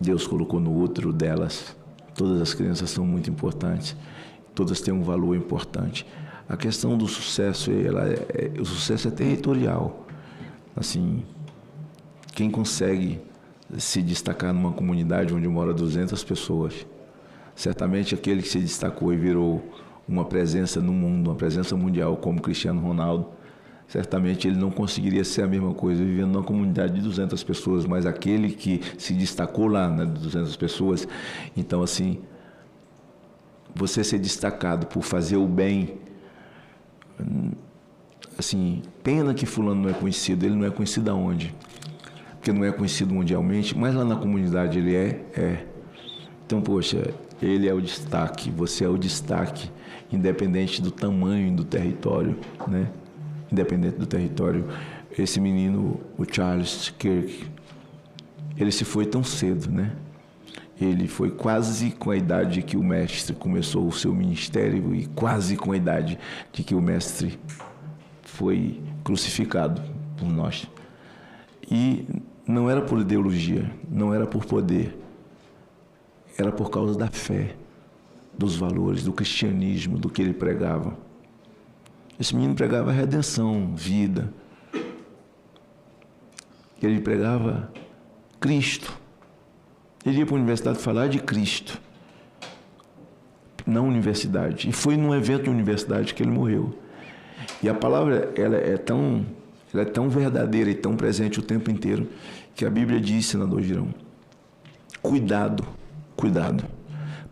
Deus colocou no útero delas. Todas as crianças são muito importantes, todas têm um valor importante. A questão do sucesso, o sucesso é territorial. Assim, quem consegue se destacar numa comunidade onde mora 200 pessoas, certamente aquele que se destacou e virou uma presença no mundo, uma presença mundial como Cristiano Ronaldo, certamente ele não conseguiria ser a mesma coisa vivendo numa comunidade de 200 pessoas, mas aquele que se destacou lá, né, de 200 pessoas. Então, assim, você ser destacado por fazer o bem, assim, pena que fulano não é conhecido. Ele não é conhecido aonde? Porque não é conhecido mundialmente, mas lá na comunidade ele é. Então, poxa, ele é o destaque, você é o destaque, independente do tamanho do território, né? Independente do território. Esse menino, o Charles Kirk, ele se foi tão cedo, né? Ele foi quase com a idade que o mestre começou o seu ministério e quase com a idade de que o mestre foi crucificado por nós. E não era por ideologia, não era por poder, era por causa da fé, dos valores, do cristianismo, do que ele pregava. Esse menino pregava redenção, vida. Ele pregava Cristo. Ele ia para a universidade falar de Cristo, na universidade. E foi num evento de universidade que ele morreu. E a palavra ela é tão verdadeira e tão presente o tempo inteiro, que a Bíblia diz, senador Girão, cuidado,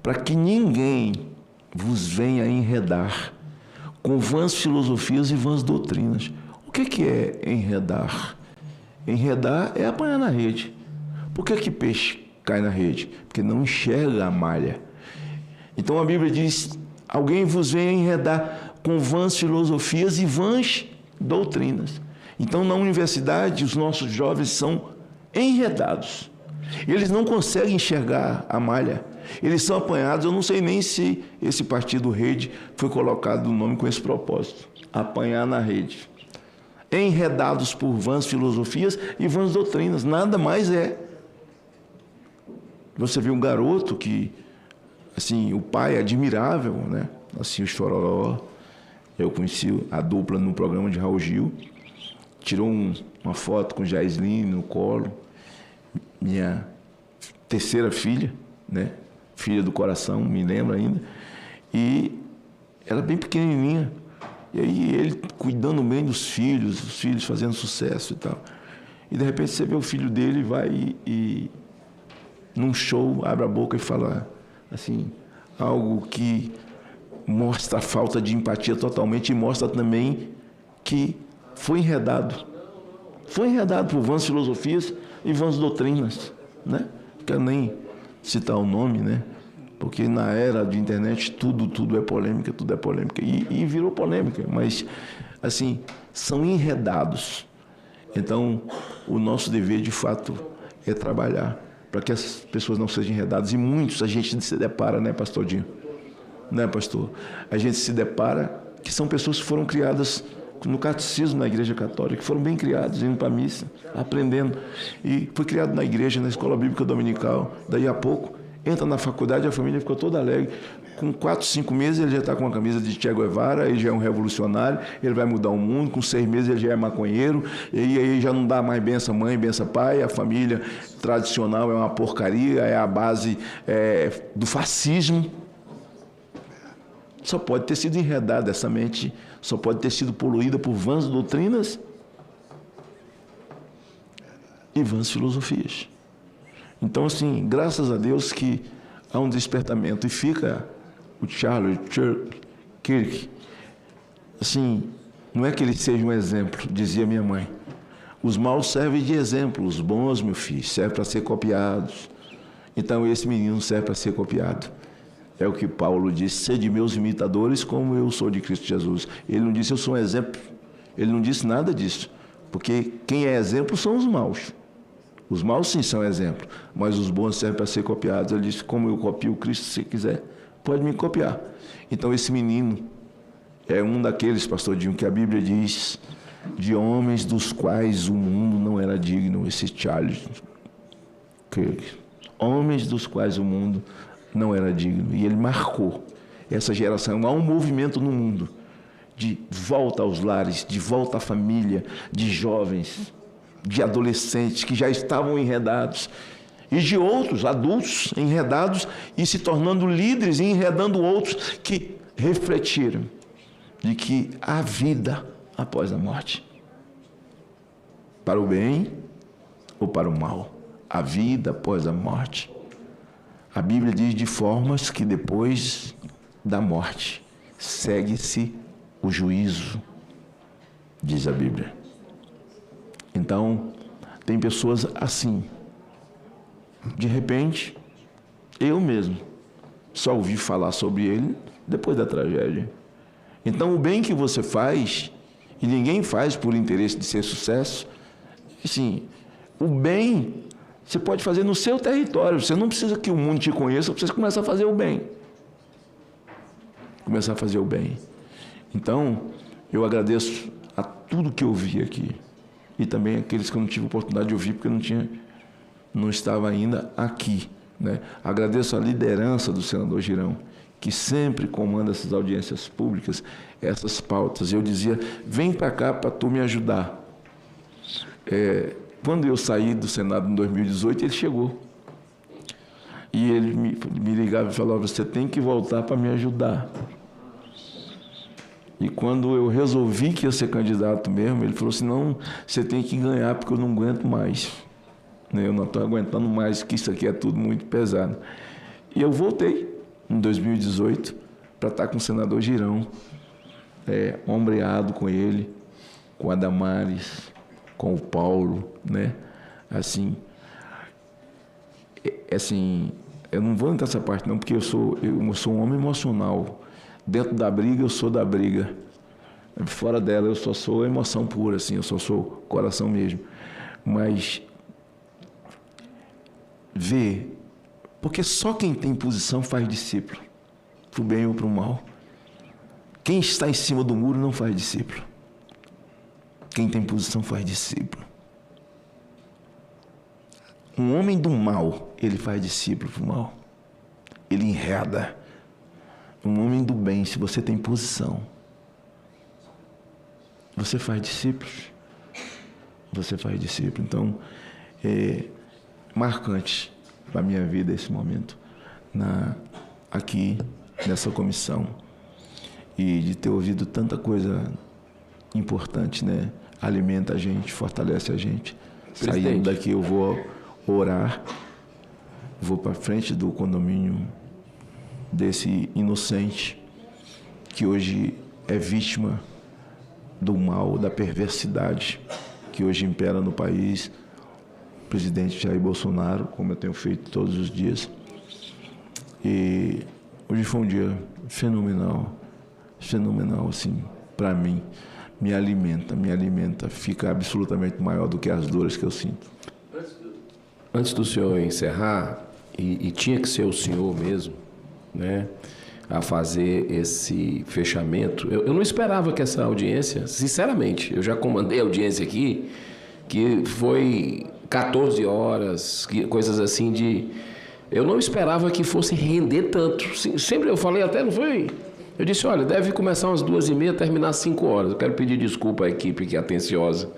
para que ninguém vos venha enredar com vãs filosofias e vãs doutrinas. O que é enredar? Enredar é apanhar na rede. Por que peixe cai na rede? Porque não enxerga a malha. Então a Bíblia diz: alguém vos venha enredar com vãs filosofias e vãs doutrinas. Então na universidade os nossos jovens são enredados. Eles não conseguem enxergar a malha. Eles são apanhados. Eu não sei nem se esse partido rede foi colocado no nome com esse propósito. Apanhar na rede. Enredados por vãs filosofias e vãs doutrinas. Nada mais é. Você vê um garoto que, assim, o pai é admirável, né? assim, o Chororó. Eu conheci a dupla no programa de Raul Gil. Tirou uma foto com Jaisline no colo. Minha terceira filha, né? Filha do coração, me lembro ainda. E ela bem pequenininha. E aí ele cuidando bem dos filhos, os filhos fazendo sucesso e tal. E de repente você vê o filho dele, vai e num show, abre a boca e fala assim, algo que mostra a falta de empatia totalmente e mostra também que foi enredado. Foi enredado por vãs filosofias e vãs doutrinas, né? Não quero nem citar o nome, né? Porque na era de internet tudo é polêmica, tudo é polêmica. E virou polêmica, mas, assim, são enredados. Então, o nosso dever, de fato, é trabalhar para que as pessoas não sejam enredadas. E muitos a gente se depara, né, pastor Dinho? Né, pastor? A gente se depara que são pessoas que foram criadas no catecismo na Igreja Católica, que foram bem criados, indo para a missa, aprendendo. E foi criado na igreja, na escola bíblica dominical. Daí a pouco, entra na faculdade, a família ficou toda alegre. Com 4, 5 meses, ele já está com uma camisa de Che Guevara, ele já é um revolucionário, ele vai mudar o mundo. Com 6 meses, ele já é maconheiro, e aí já não dá mais benção mãe, benção pai. A família tradicional é uma porcaria, é a base do fascismo. Só pode ter sido enredada essa mente, só pode ter sido poluída por vãs doutrinas e vãs filosofias. Então, assim, graças a Deus que há um despertamento. E fica o Charles Kirk, assim, não é que ele seja um exemplo, dizia minha mãe. Os maus servem de exemplo, os bons, meu filho, servem para ser copiados. Então, esse menino serve para ser copiado. É o que Paulo disse, sede meus imitadores como eu sou de Cristo Jesus. Ele não disse eu sou um exemplo, ele não disse nada disso, porque quem é exemplo são os maus. Os maus sim são exemplo, mas os bons servem para ser copiados. Ele disse, como eu copio Cristo, se quiser, pode me copiar. Então esse menino é um daqueles, pastor Dinho, que a Bíblia diz, de homens dos quais o mundo não era digno, esse Charles Kirk. Homens dos quais o mundo não era digno. E ele marcou essa geração. Há um movimento no mundo de volta aos lares, de volta à família, de jovens, de adolescentes que já estavam enredados, e de outros adultos enredados e se tornando líderes e enredando outros que refletiram de que há vida após a morte. Para o bem ou para o mal. A vida após a morte. A Bíblia diz de formas que depois da morte segue-se o juízo, diz a Bíblia. Então, tem pessoas assim. De repente, eu mesmo só ouvi falar sobre ele depois da tragédia. Então, o bem que você faz, e ninguém faz por interesse de ser sucesso, assim, o bem você pode fazer no seu território. Você não precisa que o mundo te conheça, você precisa começar a fazer o bem. Começar a fazer o bem. Então, eu agradeço a tudo que eu vi aqui. E também aqueles que eu não tive oportunidade de ouvir, porque eu não estava ainda aqui, né? Agradeço a liderança do senador Girão, que sempre comanda essas audiências públicas, essas pautas. Eu dizia, vem para cá para tu me ajudar. Quando eu saí do Senado em 2018, ele chegou. E ele me ligava e falava, você tem que voltar para me ajudar. E quando eu resolvi que ia ser candidato mesmo, ele falou assim, não, você tem que ganhar porque eu não aguento mais. Eu não estou aguentando mais, que isso aqui é tudo muito pesado. E eu voltei em 2018 para estar com o senador Girão, ombreado com ele, com a Damares, com o Paulo, né? Assim, eu não vou entrar nessa parte não, porque eu sou um homem emocional. Dentro da briga, eu sou da briga. Fora dela, eu só sou emoção pura, assim, eu só sou coração mesmo. Mas ver, porque só quem tem posição faz discípulo, para o bem ou para o mal. Quem está em cima do muro não faz discípulo. Quem tem posição faz discípulo. Um homem do mal, ele faz discípulo para o mal. Ele enreda. um homem do bem, se você tem posição, você faz discípulos. Você faz discípulo. Então, é marcante para a minha vida esse momento, aqui, nessa comissão, e de ter ouvido tanta coisa importante, né? Alimenta a gente, fortalece a gente. Presidente. Saindo daqui eu vou orar, vou para frente do condomínio desse inocente que hoje é vítima do mal, da perversidade que hoje impera no país, o presidente Jair Bolsonaro, como eu tenho feito todos os dias. E hoje foi um dia fenomenal, assim, para mim. Me alimenta, fica absolutamente maior do que as dores que eu sinto. Antes do senhor encerrar, e tinha que ser o senhor mesmo, né, a fazer esse fechamento. Eu não esperava que essa audiência, sinceramente, eu já comandei a audiência aqui, que foi 14 horas, coisas assim de... Eu não esperava que fosse render tanto. Sempre eu falei, até não foi... Eu disse, olha, deve começar umas 2h30, terminar às 5 horas. Eu quero pedir desculpa à equipe que é atenciosa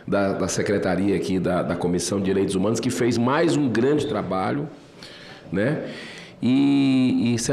da secretaria aqui, da Comissão de Direitos Humanos, que fez mais um grande trabalho, né? E